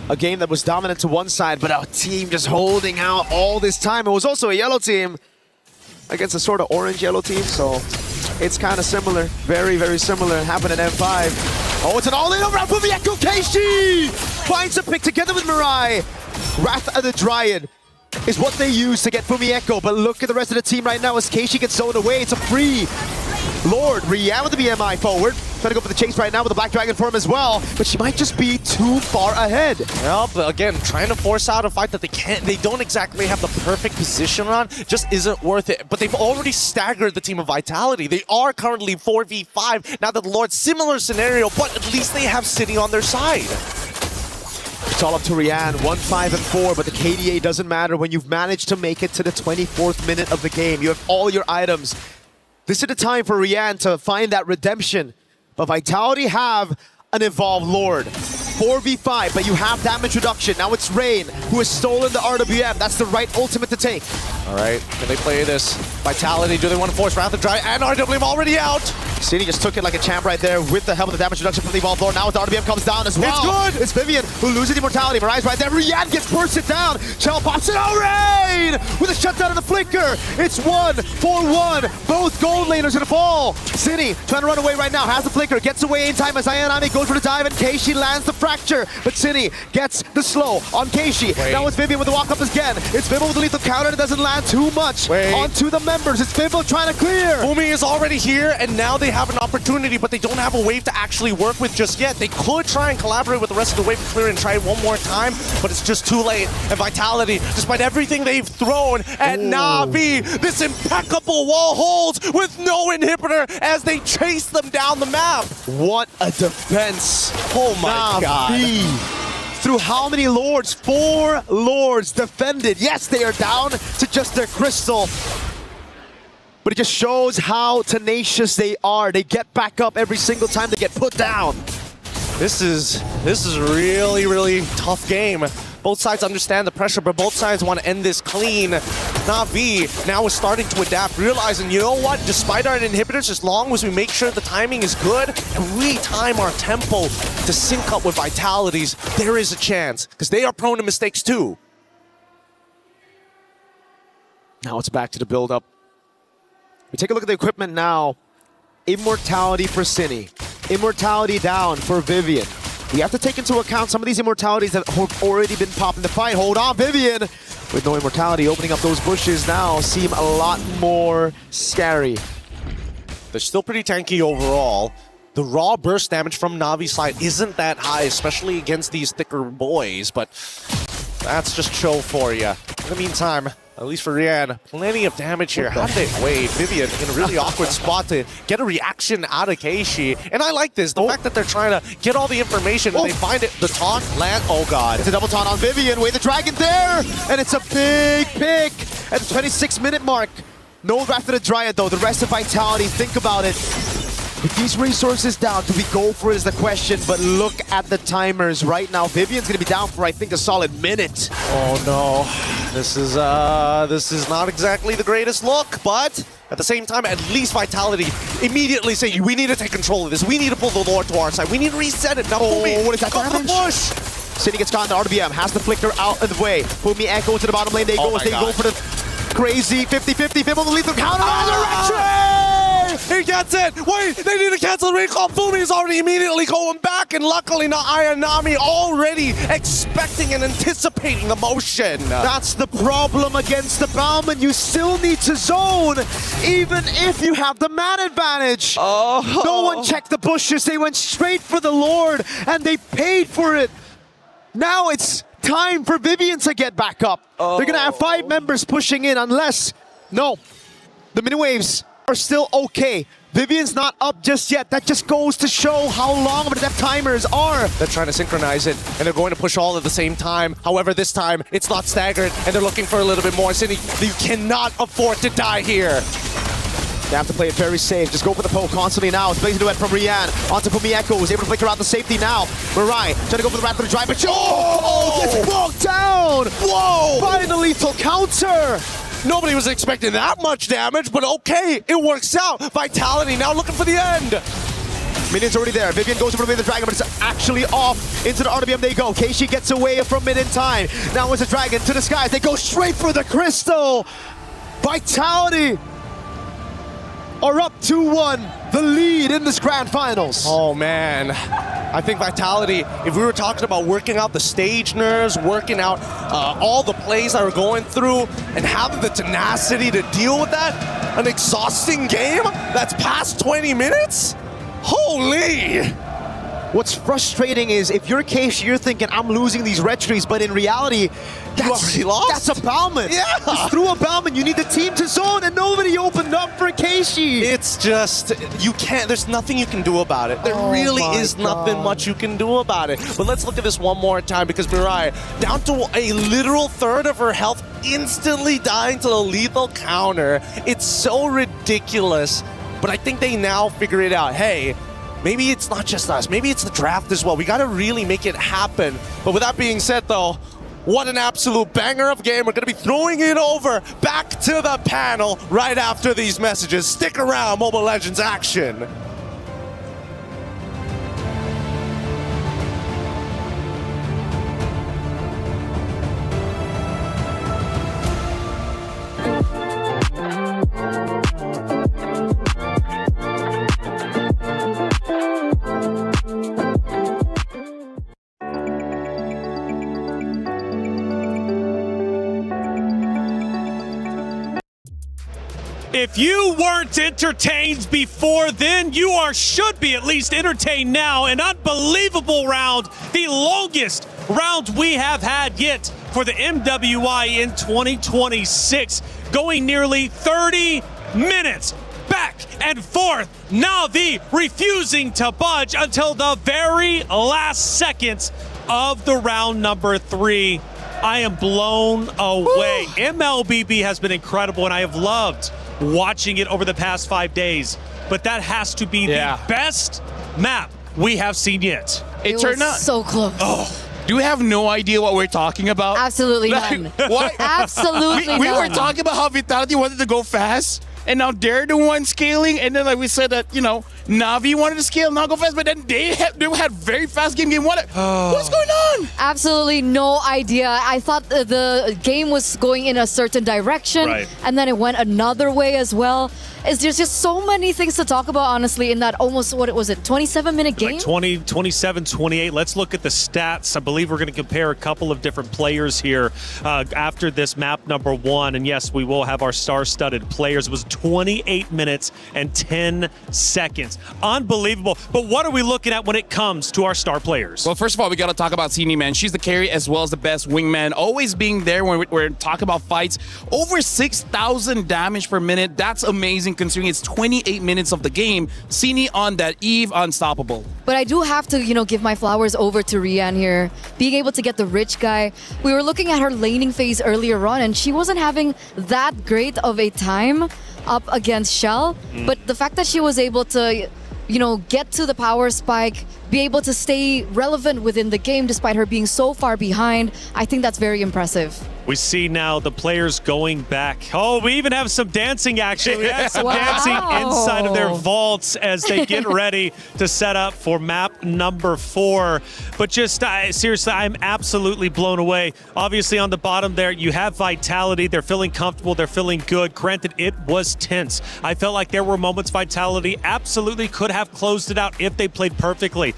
Speaker 15: A game that was dominant to one side, but a team just holding out all this time. It was also a yellow team against a sort of orange-yellow team, so it's kind of similar. Very, very similar. It happened in M5. Oh, it's an all-in around from the Echo. Keishi finds a pick together with Mirai. Wrath of the Dryad is what they use to get Fumieko, but look at the rest of the team right now as Keishi gets zoned away. It's a free Lord. Rian with the BMI forward. Trying to go for the chase right now with the Black Dragon form as well, but she might just be too far ahead.
Speaker 4: Well, but again, trying to force out a fight that they don't exactly have the perfect position on, just isn't worth it. But they've already staggered the team of Vitality. They are currently 4v5. Now that the Lord, similar scenario, but at least they have City on their side.
Speaker 15: It's all up to Rian, 1, 5, and 4, but the KDA doesn't matter when you've managed to make it to the 24th minute of the game. You have all your items. This is the time for Rian to find that redemption. But Vitality have an Evolved Lord. 4v5, but you have damage reduction. Now it's Rain, who has stolen the RWM. That's the right ultimate to take.
Speaker 4: All right, can they play this? Vitality, do they want to force Wrath of the Dryad? And RWM already out!
Speaker 15: City just took it like a champ right there with the help of the damage reduction from the Evolved Lord. Now the RWM comes down as well.
Speaker 4: It's good!
Speaker 15: It's Vivian who loses Immortality. Mirai's right there. Rian gets bursted down. Chell pops it. Oh, Rain! With a shutdown of the Flicker. It's 1-4-1. Both gold laners gonna fall. City trying to run away right now. Has the Flicker. Gets away in time as Ayanami goes for the dive and Keishi lands the fracture. But City gets the slow on Keishi. Now it's Vivian with the walk-up again. It's Vivo with the lethal counter and it doesn't land too much. Onto the members. It's Vivo trying to clear.
Speaker 4: Fumi is already here and now they have an opportunity, but they don't have a wave to actually work with just yet. They could try and collaborate with the rest of the wave to clear and try it one more time, but it's just too late. And Vitality, despite everything they've thrown at Na'Vi, this impeccable wall holds with no inhibitor as they chase them down the map.
Speaker 15: What a defense.
Speaker 4: Oh my God.
Speaker 15: Through how many Lords? 4 Lords defended. Yes, they are down to just their crystal. But it just shows how tenacious they are. They get back up every single time they get put down.
Speaker 4: This is a really, really tough game. Both sides understand the pressure, but both sides want to end this clean. Na'Vi now is starting to adapt, realizing, you know what, despite our inhibitors, as long as we make sure the timing is good and we time our tempo to sync up with Vitality's, there is a chance, because they are prone to mistakes too.
Speaker 15: Now it's back to the build-up. We take a look at the equipment now. Immortality for Cine. Immortality down for Vivian. We have to take into account some of these immortalities that have already been popping the fight. Hold on, Vivian! With no immortality, opening up those bushes now seem a lot more scary.
Speaker 4: They're still pretty tanky overall. The raw burst damage from Navi's side isn't that high, especially against these thicker boys, but that's just show for you. In the meantime, at least for Rian, plenty of damage here. How did they wait? Vivian in a really awkward spot to get a reaction out of Keishi. And I like this, the fact that they're trying to get all the information and they find it. The taunt land, oh God.
Speaker 15: It's a double taunt on Vivian, Way the Dragon there! And it's a big pick at the 26-minute mark. No Wrath of the Dryad though, the rest of Vitality, think about it. With these resources down, do we go for it is the question, but look at the timers right now. Vivian's gonna be down for, I think, a solid minute.
Speaker 4: Oh no, this is not exactly the greatest look, but at the same time, at least Vitality immediately say, we need to take control of this. We need to pull the Lord to our side. We need to reset it. Now, Fumi,
Speaker 15: what is that damage?
Speaker 4: Push.
Speaker 15: City gets caught in the RWM, has the Flicker out of the way. Fumi Echo to the bottom lane, they go as they go for the crazy 50-50. Vivo the lethal counter, resurrection!
Speaker 4: He gets it! Wait, they need to cancel the recall. Fumi is already immediately going back, and luckily not Ayanami already expecting and anticipating the motion.
Speaker 15: That's the problem against the Bauman. You still need to zone, even if you have the man advantage.
Speaker 4: Oh.
Speaker 15: No one checked the bushes. They went straight for the Lord, and they paid for it. Now it's time for Vivian to get back up. They're gonna have 5 members pushing in unless, no, the mini waves are still okay. Vivian's not up just yet. That just goes to show how long of the death timers are.
Speaker 4: They're trying to synchronize it, and they're going to push all at the same time. However, this time, it's not staggered, and they're looking for a little bit more. City, you cannot afford to die here.
Speaker 15: They have to play it very safe. Just go for the poke constantly now. It's Blazing Duet from Rian. Onto Fumieko, who's able to flicker out the safety now. Mirai trying to go for the Wrath of the Dryad, but gets walked down!
Speaker 4: Whoa!
Speaker 15: Find a lethal counter!
Speaker 4: Nobody was expecting that much damage, but okay, it works out. Vitality now looking for the end.
Speaker 15: Minion's already there. Vivian goes for the Dragon, but it's actually off. Into the RWM they go. Keishi gets away from mid in time. Now it's a Dragon to the skies. They go straight for the crystal. Vitality are up 2-1. The lead in this grand finals.
Speaker 4: Oh man. I think Vitality, if we were talking about working out the stage nerves, working out all the plays that we're going through, and having the tenacity to deal with that, an exhausting game that's past 20 minutes? Holy!
Speaker 15: What's frustrating is if you're KC, you're thinking, I'm losing these red trees, but in reality,
Speaker 4: already lost?
Speaker 15: That's a Bauman.
Speaker 4: Yeah.
Speaker 15: Just threw a Bauman. You need the team to zone, and nobody opened up for KC.
Speaker 4: It's just, you can't, there's nothing you can do about it. There really is nothing much you can do about it. But let's look at this one more time, because Mirai, down to a literal third of her health, instantly dying to the lethal counter. It's so ridiculous. But I think they now figure it out. Hey, maybe it's not just us. Maybe it's the draft as well. We got to really make it happen. But with that being said, though, what an absolute banger of a game. We're going to be throwing it over back to the panel right after these messages. Stick around, Mobile Legends action.
Speaker 13: If you weren't entertained before then, you should be at least entertained now. An unbelievable round, the longest round we have had yet for the MWI in 2026, going nearly 30 minutes. Back and forth, Na'Vi refusing to budge until the very last seconds of the round number 3. I am blown away. MLBB has been incredible, and I have loved watching it over the past 5 days. But that has to be the best map we have seen yet.
Speaker 1: It turned out so close.
Speaker 11: Do we have no idea what we're talking about?
Speaker 1: Absolutely none.
Speaker 11: What?
Speaker 1: Absolutely
Speaker 11: we were
Speaker 1: none.
Speaker 11: talking about how Vitality wanted to go fast, and now they're the one scaling. And then, like we said, that Na'Vi wanted to scale, not go fast, but then they had very fast game one. What's going on?
Speaker 1: Absolutely no idea. I thought the game was going in a certain direction, and then it went another way as well. There's just so many things to talk about, honestly, in that almost, 27-minute game?
Speaker 13: Like 27, 28. Let's look at the stats. I believe we're going to compare a couple of different players here after this map number 1. And yes, we will have our star-studded players. It was 28 minutes and 10 seconds. Unbelievable. But what are we looking at when it comes to our star players?
Speaker 11: Well, first of all, we got to talk about Sini, man. She's the carry as well as the best wingman. Always being there when we're talking about fights. Over 6,000 damage per minute. That's amazing considering it's 28 minutes of the game. Sini on that Eve, unstoppable.
Speaker 1: But I do have to, give my flowers over to Rian here. Being able to get the rich guy. We were looking at her laning phase earlier on, and she wasn't having that great of a time up against Shell. But the fact that she was able to, get to the power spike, be able to stay relevant within the game despite her being so far behind, I think that's very impressive.
Speaker 13: We see now the players going back. Oh, we even have some dancing action. We have some dancing inside of their vaults as they get ready to set up for map number 4. But just seriously, I'm absolutely blown away. Obviously on the bottom there, you have Vitality. They're feeling comfortable. They're feeling good. Granted, it was tense. I felt like there were moments Vitality absolutely could have closed it out if they played perfectly.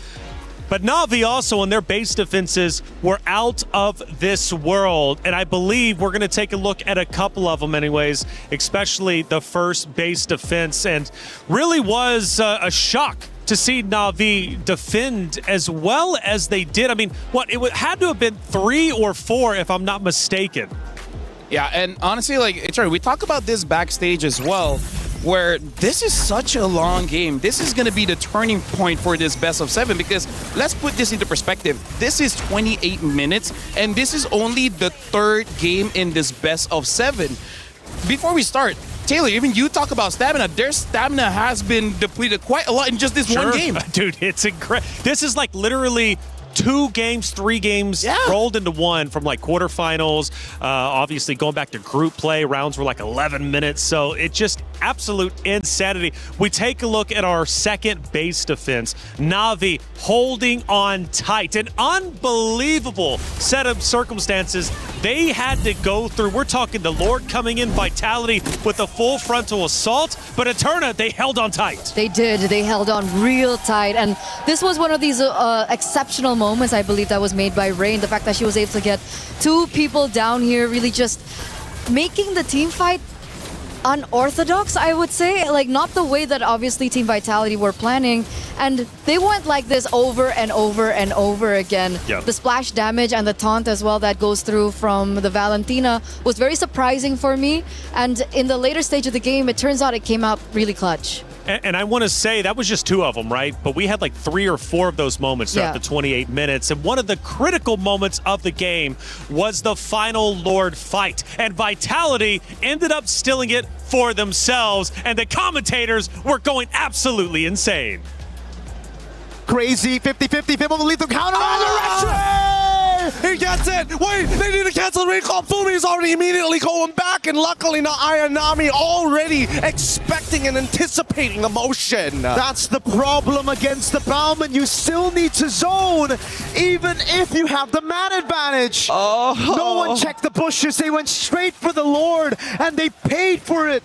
Speaker 13: But Na'Vi also in their base defenses were out of this world. And I believe we're going to take a look at a couple of them anyways, especially the first base defense. And really was a shock to see Na'Vi defend as well as they did. I mean, it had to have been 3 or 4 if I'm not mistaken.
Speaker 11: Yeah, and honestly, we talk about this backstage as well, where this is such a long game. This is going to be the turning point for this best of 7 because let's put this into perspective. This is 28 minutes, and this is only the 3rd game in this best of 7. Before we start, Taylor, even you talk about stamina. Their stamina has been depleted quite a lot in just this one game.
Speaker 13: Dude, it's incredible. This is like literally 2 games, 3 games rolled into one from like quarterfinals. Obviously, going back to group play, rounds were like 11 minutes. So it just absolute insanity. We take a look at our second base defense. Na'Vi holding on tight. An unbelievable set of circumstances they had to go through. We're talking the Lord coming in, Vitality with a full frontal assault, but Eterna, they held on tight.
Speaker 1: They did. They held on real tight. And this was one of these exceptional moments, I believe, that was made by Rain. The fact that she was able to get 2 people down here, really just making the team fight unorthodox, I would say. Like, not the way that obviously Team Vitality were planning. And they went like this over and over and over again.
Speaker 13: Yep.
Speaker 1: The splash damage and the taunt as well that goes through from the Valentina was very surprising for me. And in the later stage of the game, it turns out it came out really clutch.
Speaker 13: And I want to say that was just 2 of them, right? But we had like 3 or 4 of those moments throughout the 28 minutes. And one of the critical moments of the game was the final Lord fight. And Vitality ended up stealing it for themselves. And the commentators were going absolutely insane.
Speaker 15: Crazy 50-50. Vivo will lead the counter on the retro.
Speaker 4: He gets it. Wait, they need to cancel the recall. Fumi's already immediately going back, and luckily not Ayanami already expecting and anticipating the motion.
Speaker 15: That's the problem against the Bauman. You still need to zone, even if you have the man advantage. No one checked the bushes. They went straight for the Lord, and they paid for it.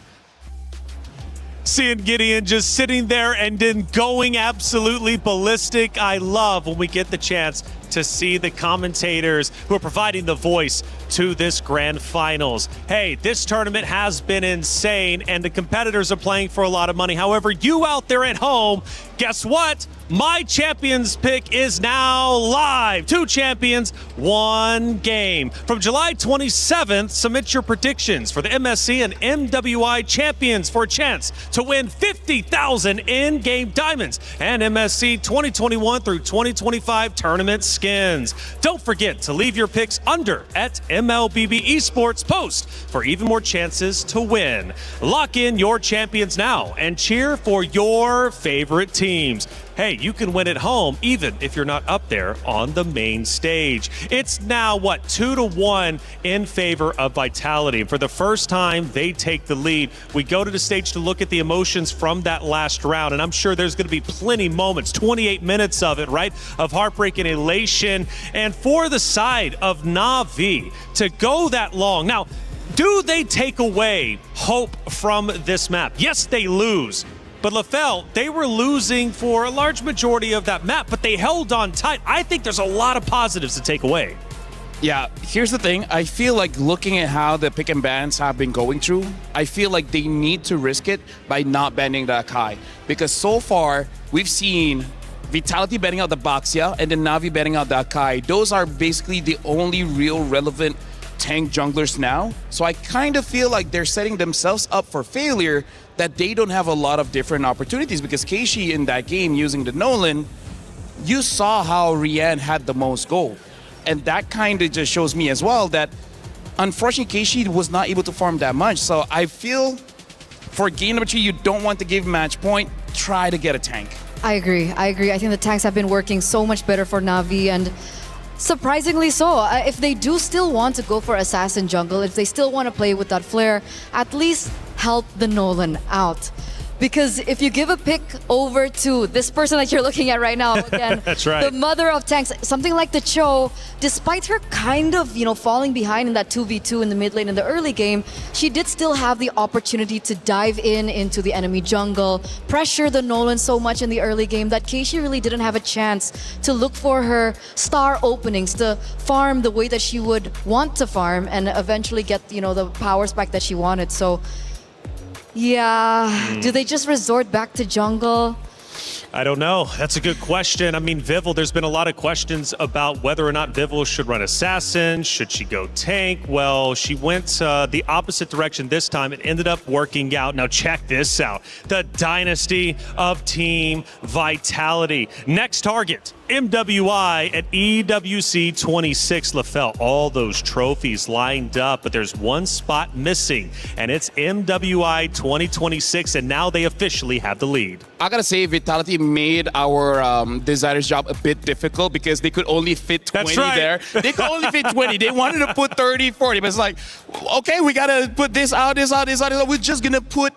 Speaker 13: Seeing Gideon just sitting there and then going absolutely ballistic. I love when we get the chance to see the commentators who are providing the voice to this grand finals. Hey, this tournament has been insane and the competitors are playing for a lot of money. However, you out there at home, guess what? My champions pick is now live. 2 champions, 1 game. From July 27th, submit your predictions for the MSC and MWI champions for a chance to win 50,000 in-game diamonds and MSC 2021 through 2025 tournament skins. Don't forget to leave your picks under at MLBB Esports post for even more chances to win. Lock in your champions now and cheer for your favorite teams. Hey, you can win at home even if you're not up there on the main stage. It's now, 2-1 in favor of Vitality. For the first time, they take the lead. We go to the stage to look at the emotions from that last round, and I'm sure there's going to be plenty moments, 28 minutes of it, right, of heartbreak and elation. And for the side of Na'Vi to go that long. Now, do they take away hope from this map? Yes, they lose. But LaFell, they were losing for a large majority of that map, but they held on tight. I think there's a lot of positives to take away.
Speaker 11: Yeah, here's the thing. I feel like looking at how the pick and bans have been going through, I feel like they need to risk it by not banning the Akai. Because so far, we've seen Vitality banning out the Baxia and then Na'Vi banning out the Akai. Those are basically the only real relevant tank junglers now. So I kind of feel like they're setting themselves up for failure, that they don't have a lot of different opportunities, because Keishi in that game using the Nolan, you saw how Rian had the most gold. And that kind of just shows me as well that unfortunately Keishi was not able to farm that much. So I feel for game number 2, you don't want to give match point, try to get a tank.
Speaker 1: I agree. I think the tanks have been working so much better for Na'Vi, and surprisingly so. If they do still want to go for Assassin Jungle, if they still want to play with that flare, at least help the Nolan out. Because if you give a pick over to this person that you're looking at right now, again,
Speaker 13: that's right,
Speaker 1: the mother of tanks, something like the Cho, despite her kind of, falling behind in that 2v2 in the mid lane in the early game, she did still have the opportunity to dive into the enemy jungle, pressure the Nolan so much in the early game that Keishi really didn't have a chance to look for her star openings, to farm the way that she would want to farm and eventually get, the power spike that she wanted. So, yeah, do they just resort back to jungle?
Speaker 13: I don't know. That's a good question. I mean, Vival, there's been a lot of questions about whether or not Vival should run Assassin. Should she go tank? Well, she went the opposite direction this time. It ended up working out. Now check this out. The dynasty of Team Vitality. Next target, MWI at EWC26. LaFell, all those trophies lined up, but there's one spot missing, and it's MWI 2026, and now they officially have the lead.
Speaker 11: I gotta say, Vitality made our designer's job a bit difficult because they could only fit 20 there. They could only fit 20. They wanted to put 30, 40, but it's like, okay, we gotta put this out, this out, this out. We're just gonna put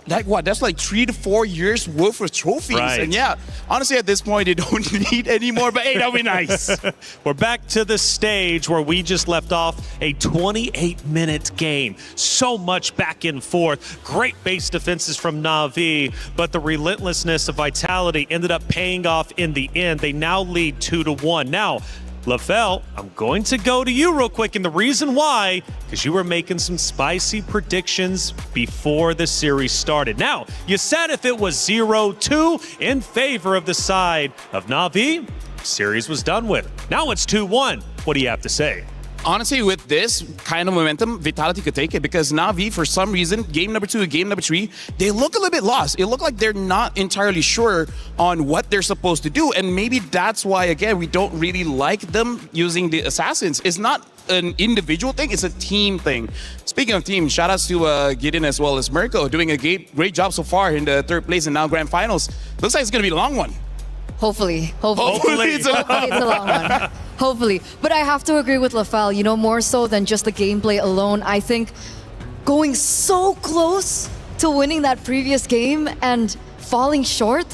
Speaker 11: like what? That's like 3 to 4 years worth of trophies.
Speaker 13: Right.
Speaker 11: And yeah, honestly, at this point, they don't need any more, but hey, that'll be nice.
Speaker 13: We're back to the stage where we just left off, a 28-minute game. So much back and forth. Great base defenses from Na'Vi, but the relentlessness of Vitality ended up paying off in the end. They now lead 2-1. Now, LaFell, I'm going to go to you real quick, and the reason why, because you were making some spicy predictions before the series started. Now, you said if it was 0-2 in favor of the side of Na'Vi, series was done with. Now it's 2-1. What do you have to say?
Speaker 11: Honestly, with this kind of momentum, Vitality could take it because Na'Vi, for some reason, game number 2 and game number 3, they look a little bit lost. It looked like they're not entirely sure on what they're supposed to do. And maybe that's why, again, we don't really like them using the Assassins. It's not an individual thing, it's a team thing. Speaking of team, shout outs to Gideon as well as Mirko, doing a great job so far in the 3rd place and now grand finals. Looks like it's going to be a long one.
Speaker 1: Hopefully it's a long one. Hopefully. But I have to agree with LaFell, more so than just the gameplay alone. I think going so close to winning that previous game and falling short,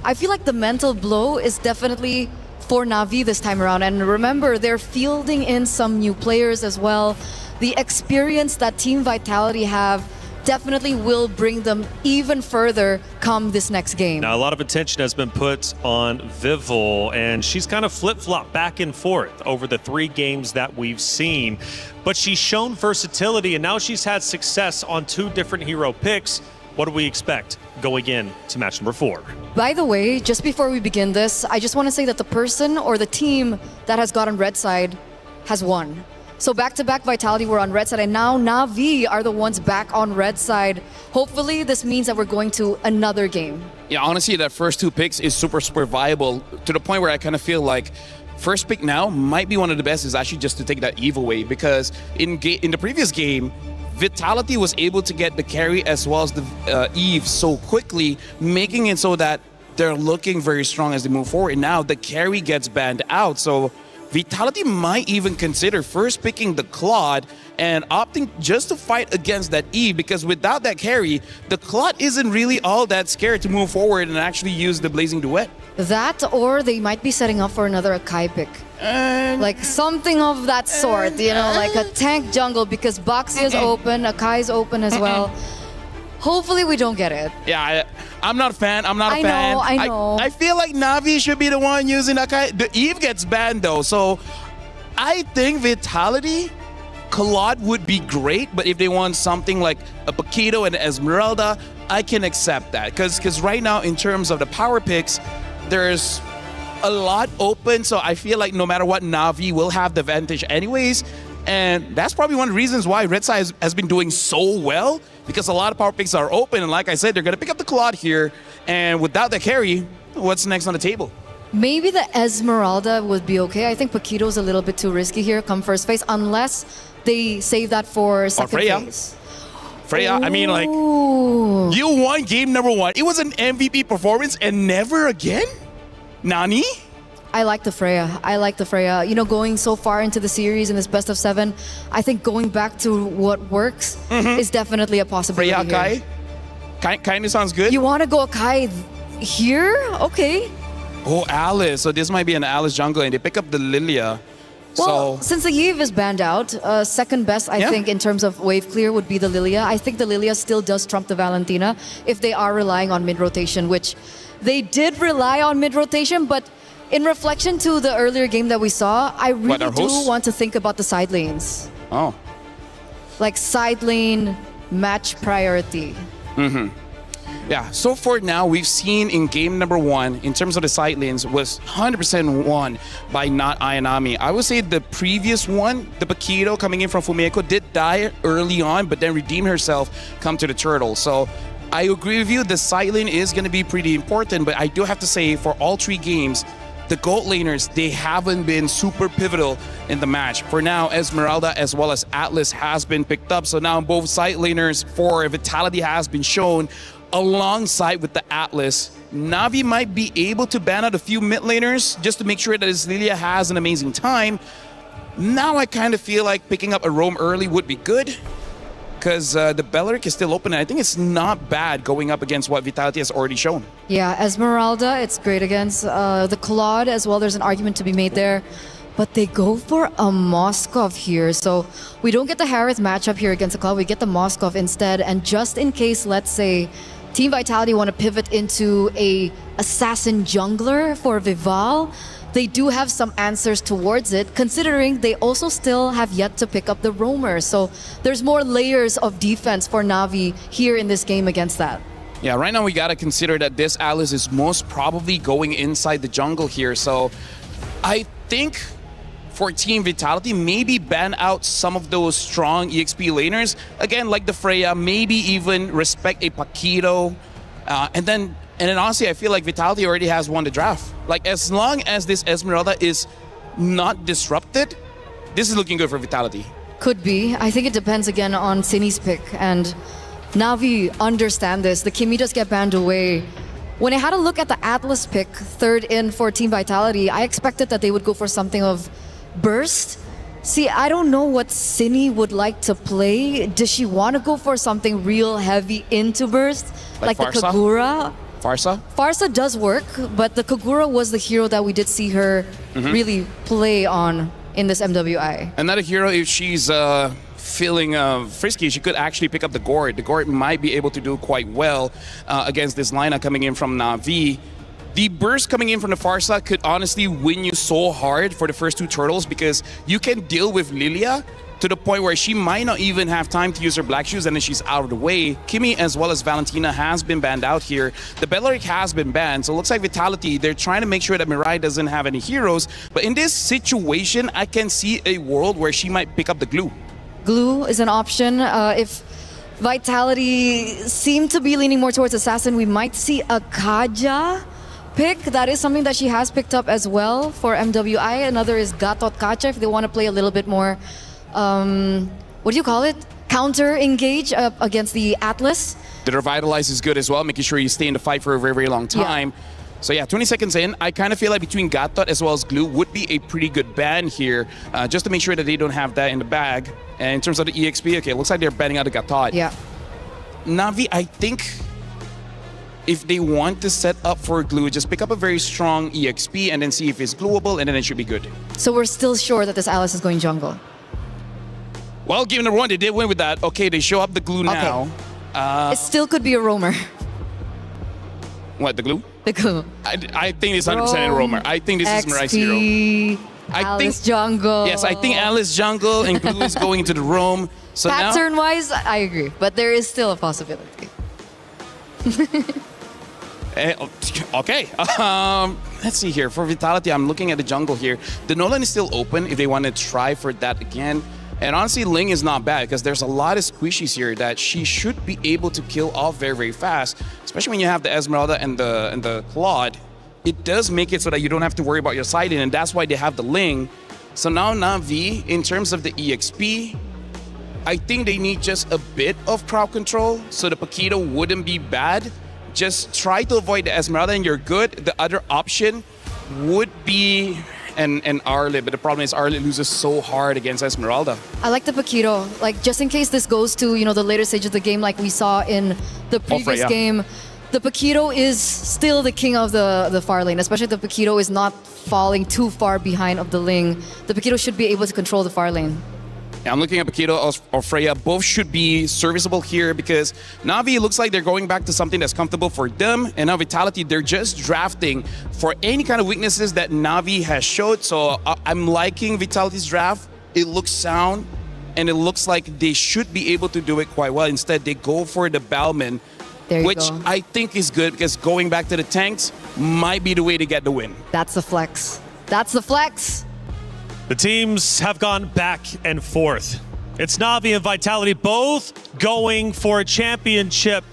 Speaker 1: I feel like the mental blow is definitely for Na'Vi this time around. And remember, they're fielding in some new players as well. The experience that Team Vitality have definitely will bring them even further come this next game.
Speaker 13: Now, a lot of attention has been put on Vivol, and she's kind of flip-flopped back and forth over the 3 games that we've seen. But she's shown versatility, and now she's had success on 2 different hero picks. What do we expect going in to match number 4?
Speaker 1: By the way, just before we begin this, I just want to say that the person or the team that has gotten red side has won. So back-to-back Vitality were on red side, and now Na'Vi are the ones back on red side. Hopefully, this means that we're going to another game.
Speaker 11: Yeah, honestly, that first 2 picks is super viable to the point where I kind of feel like first pick now might be one of the best is actually just to take that Eve away because in the previous game, Vitality was able to get the carry as well as the Eve so quickly, making it so that they're looking very strong as they move forward. And now the carry gets banned out, so Vitality might even consider first picking the Claude and opting just to fight against that Eve because without that carry, the Claude isn't really all that scared to move forward and actually use the Blazing Duet.
Speaker 1: That or they might be setting up for another Akai pick. Like something of that sort, like a tank jungle because Baxia's open, Akai's open as well. Hopefully we don't get it.
Speaker 11: Yeah, I'm not a fan. I'm not a fan.
Speaker 1: I know.
Speaker 11: I feel like Na'Vi should be the one using Akai. The Eve gets banned though, so I think Vitality, Claude would be great, but if they want something like a Paquito and Esmeralda, I can accept that. Because right now, in terms of the power picks, there's a lot open, so I feel like no matter what, Na'Vi will have the advantage anyways. And that's probably one of the reasons why Red Side has been doing so well, because a lot of power picks are open, and like I said, they're going to pick up the Claude here, and without the carry, what's next on the table?
Speaker 1: Maybe the Esmeralda would be okay. I think Paquito's a little bit too risky here, come first phase, unless they save that for second phase.
Speaker 11: Freya, I mean, like, you won game number 1. It was an MVP performance, and never again? Nani?
Speaker 1: I like the Freya. Going so far into the series in this best of 7, I think going back to what works is definitely a possibility.
Speaker 11: Freya Akai? Kind of sounds good.
Speaker 1: You want to go Akai here? Okay.
Speaker 11: Oh, Alice. So this might be an Alice jungle, and they pick up the Lilia.
Speaker 1: Well, since the Eve is banned out, second best, I think, in terms of wave clear would be the Lilia. I think the Lilia still does trump the Valentina if they are relying on mid-rotation, which they did rely on mid-rotation, but in reflection to the earlier game that we saw, I really do want to think about the side lanes.
Speaker 11: Oh.
Speaker 1: Like side lane match priority.
Speaker 11: Yeah, so for now, we've seen in game number 1, in terms of the side lanes, was 100% won by not Ayanami. I would say the previous one, the Paquito coming in from Fumeko, did die early on, but then redeemed herself, come to the Turtle. So I agree with you, the side lane is going to be pretty important, but I do have to say, for all 3 games, the gold laners, they haven't been super pivotal in the match. For now, Esmeralda as well as Atlas has been picked up. So now both side laners for Vitality has been shown alongside with the Atlas. Na'Vi might be able to ban out a few mid laners just to make sure that his Lilia has an amazing time. Now I kind of feel like picking up a roam early would be good, because the Belleric is still open, and I think it's not bad going up against what Vitality has already shown.
Speaker 1: Yeah, Esmeralda, it's great against the Claude as well. There's an argument to be made there. But they go for a Moskov here. So we don't get the Harith matchup here against the Claude. We get the Moskov instead. And just in case, let's say, Team Vitality want to pivot into a assassin jungler for Vival, they do have some answers towards it, considering they also still have yet to pick up the roamer. So there's more layers of defense for Na'Vi here in this game against that.
Speaker 11: Yeah, right now we got to consider that this Atlas is most probably going inside the jungle here. So I think for Team Vitality, maybe ban out some of those strong EXP laners. Again, like the Freya, maybe even respect a Paquito. And then honestly, I feel like Vitality already has won the draft. Like, as long as this Esmeralda is not disrupted, this is looking good for Vitality.
Speaker 1: Could be. I think it depends again on Cini's pick. And Na'Vi understand this. The Kimitas get banned away. When I had a look at the Atlas pick, third in for Team Vitality, I expected that they would go for something of Burst. See, I don't know what Cini would like to play. Does she want to go for something real heavy into Burst? Like the Kagura? Farsa does work, but the Kagura was the hero that we did see her really play on in this MWI.
Speaker 11: Another hero, if she's feeling frisky, she could actually pick up the Gord. The Gord might be able to do quite well against this lineup coming in from Na'Vi. The burst coming in from the Farsa could honestly win you so hard for the first two turtles, because you can deal with Lilia to the point where she might not even have time to use her black shoes, and then she's out of the way. Kimi as well as Valentina has been banned out here. The Belleric has been banned, so it looks like Vitality, they're trying to make sure that Mirai doesn't have any heroes. But in this situation, I can see a world where she might pick up the glue.
Speaker 1: Glue is an option. If Vitality seem to be leaning more towards Assassin, we might see a Kaja pick. That is something that she has picked up as well for MWI. Another is Gatot Kacha if they want to play a little bit more, what do you call it? Counter engage against the Atlas.
Speaker 11: The Revitalize is good as well, making sure you stay in the fight for a very, very long time. Yeah. So yeah, 20 seconds in, I kind of feel like between Gatot as well as Glue would be a pretty good ban here, just to make sure that they don't have that in the bag. And in terms of the EXP, okay, it looks like they're banning out the Gatot.
Speaker 1: Yeah.
Speaker 11: Na'Vi, I think if they want to set up for Glue, just pick up a very strong EXP and then see if it's glueable, and then it should be good.
Speaker 1: So we're still sure that this Alice is going jungle?
Speaker 11: Well, given the run, they did win with that. Okay, they show up the Glue now.
Speaker 1: It still could be a roamer.
Speaker 11: What, the Glue?
Speaker 1: The Glue.
Speaker 11: I think it's 100% a roamer. I think this is Mirai's hero.
Speaker 1: Alice jungle.
Speaker 11: Yes, I think Alice jungle and Glue is going to the roam. So
Speaker 1: pattern-wise, I agree. But there is still a possibility.
Speaker 11: Okay, let's see here. For Vitality, I'm looking at the jungle here. The Nolan is still open if they want to try for that again. And honestly, Ling is not bad, because there's a lot of squishies here that she should be able to kill off very, very fast. Especially when you have the Esmeralda and the Claude. It does make it so that you don't have to worry about your siding, and that's why they have the Ling. So now Na'Vi, in terms of the EXP, I think they need just a bit of crowd control, so the Paquito wouldn't be bad. Just try to avoid the Esmeralda and you're good. The other option would be an Arle, but the problem is Arle loses so hard against Esmeralda.
Speaker 1: I like the Paquito. Like, just in case this goes to, you know, the later stage of the game, like we saw in the previous game, the Paquito is still the king of the far lane, especially if the Paquito is not falling too far behind of the Ling. The Paquito should be able to control the far lane.
Speaker 11: Yeah, I'm looking at Paquito or Freya. Both should be serviceable here, because Na'Vi looks like they're going back to something that's comfortable for them. And now Vitality, they're just drafting for any kind of weaknesses that Na'Vi has showed. So I'm liking Vitality's draft. It looks sound, and it looks like they should be able to do it quite well. Instead, they go for the Balman, which I think is good, because going back to the tanks might be the way to get the win.
Speaker 1: That's the flex. That's the flex.
Speaker 13: The teams have gone back and forth. It's Na'Vi and Vitality both going for a championship.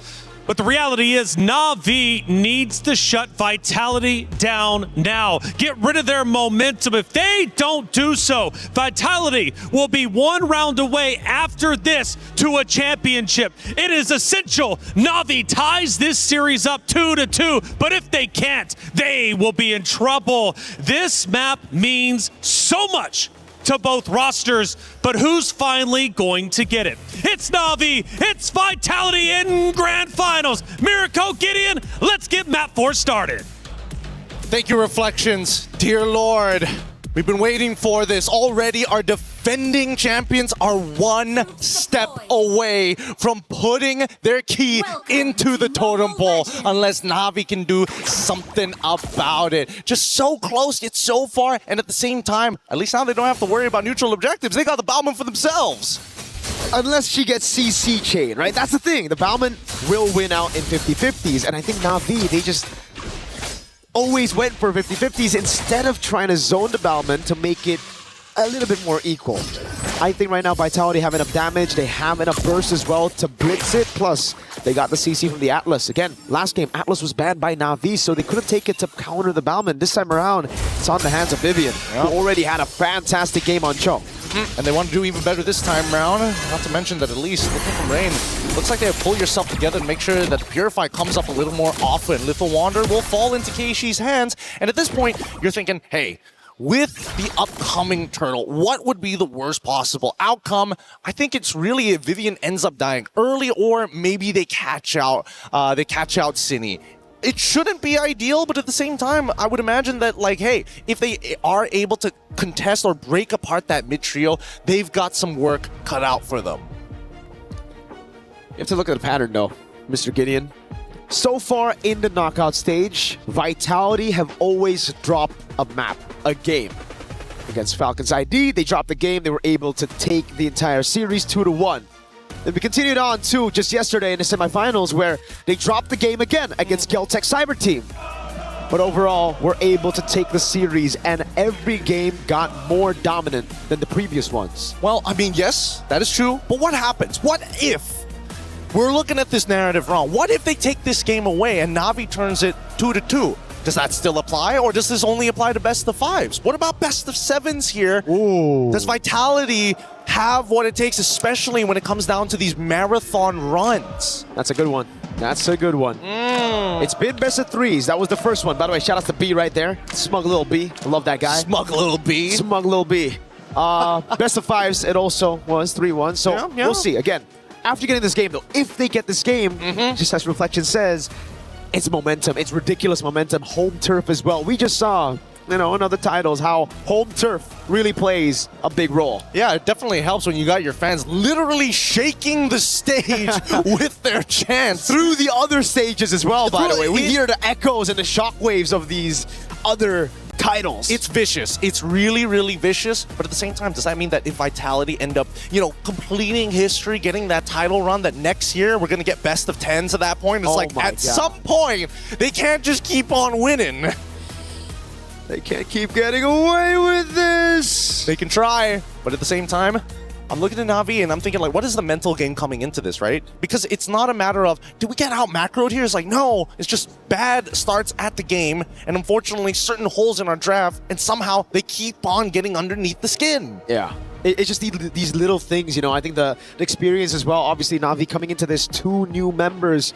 Speaker 13: But the reality is Na'Vi needs to shut Vitality down now. Get rid of their momentum. If they don't do so, Vitality will be one round away after this to a championship. It is essential Na'Vi ties this series up 2-2, but if they can't, they will be in trouble. This map means so much to both rosters, but who's finally going to get it? It's Na'Vi, it's Vitality in Grand Finals. Mirko, Gideon, let's get map 4 started.
Speaker 4: Thank you, Reflections. Dear Lord, we've been waiting for this. Already our defending champions are one step away from putting their key into the totem pole, unless Na'Vi can do something about it. Just so close, yet so far, and at the same time, at least now they don't have to worry about neutral objectives. They got the Bauman for themselves.
Speaker 15: Unless she gets CC chain, right? That's the thing. The Bauman will win out in 50-50s, and I think Na'Vi, they just always went for 50-50s instead of trying to zone the Bauman to make it a little bit more equal. I think right now Vitality have enough damage, they have enough burst as well to blitz it, plus they got the CC from the Atlas. Again, last game, Atlas was banned by Na'Vi, so they couldn't take it to counter the Bauman. This time around, it's on the hands of Vivian, who already had a fantastic game on Cho.
Speaker 4: And they want to do even better this time around. Not to mention that at least, looking from Rain, looks like they have to pull yourself together and make sure that the Purify comes up a little more often. Lethal Wander will fall into Keishi's hands, and at this point, you're thinking, hey, with the upcoming Turtle, what would be the worst possible outcome? I think it's really if Vivian ends up dying early, or maybe they catch out Cine. It shouldn't be ideal, but at the same time, I would imagine that, like, hey, if they are able to contest or break apart that mid trio, they've got some work cut out for them.
Speaker 15: You have to look at the pattern, though, Mr. Gideon. So far in the knockout stage, Vitality have always dropped a map, a game. Against Falcons ID, they dropped the game. They were able to take the entire series 2-1. Then we continued on to just yesterday in the semifinals where they dropped the game again against Geltech Cyber Team. But overall, we're able to take the series, and every game got more dominant than the previous ones.
Speaker 4: Well, I mean, yes, that is true. But what happens? What if we're looking at this narrative wrong? What if they take this game away and Na'Vi turns it 2-2? Does that still apply, or does this only apply to best of 5s? What about best of 7s here?
Speaker 15: Ooh.
Speaker 4: Does Vitality have what it takes, especially when it comes down to these marathon runs?
Speaker 15: That's a good one. That's a good one. It's been best of 3s. That was the first one. By the way, shout out to B right there. Smug little B. I love that guy.
Speaker 4: Smug little B.
Speaker 15: Smug little B. Best of 5s, it also was 3-1. So we'll see. Again, after getting this game, though, if they get this game, just as Reflection says, it's momentum. It's ridiculous momentum. Home turf as well. We just saw, in other titles, how home turf really plays a big role.
Speaker 4: Yeah, it definitely helps when you got your fans literally shaking the stage with their chants.
Speaker 15: Through the other stages as well, by the way. We hear the echoes and the shockwaves of these other titles.
Speaker 4: It's vicious. It's really, really vicious. But at the same time, does that mean that if Vitality end up, completing history, getting that title run, that next year we're going to get best of 10s at that point? It's like, at some point, they can't just keep on winning.
Speaker 15: They can't keep getting away with this.
Speaker 4: They can try, but at the same time, I'm looking at Na'Vi and I'm thinking, like, what is the mental game coming into this, right? Because it's not a matter of, did we get out macroed here? It's like, no, it's just bad starts at the game, and unfortunately, certain holes in our draft, and somehow they keep on getting underneath the skin.
Speaker 15: Yeah. It's just these little things, I think the experience as well. Obviously, Na'Vi coming into this, 2 new members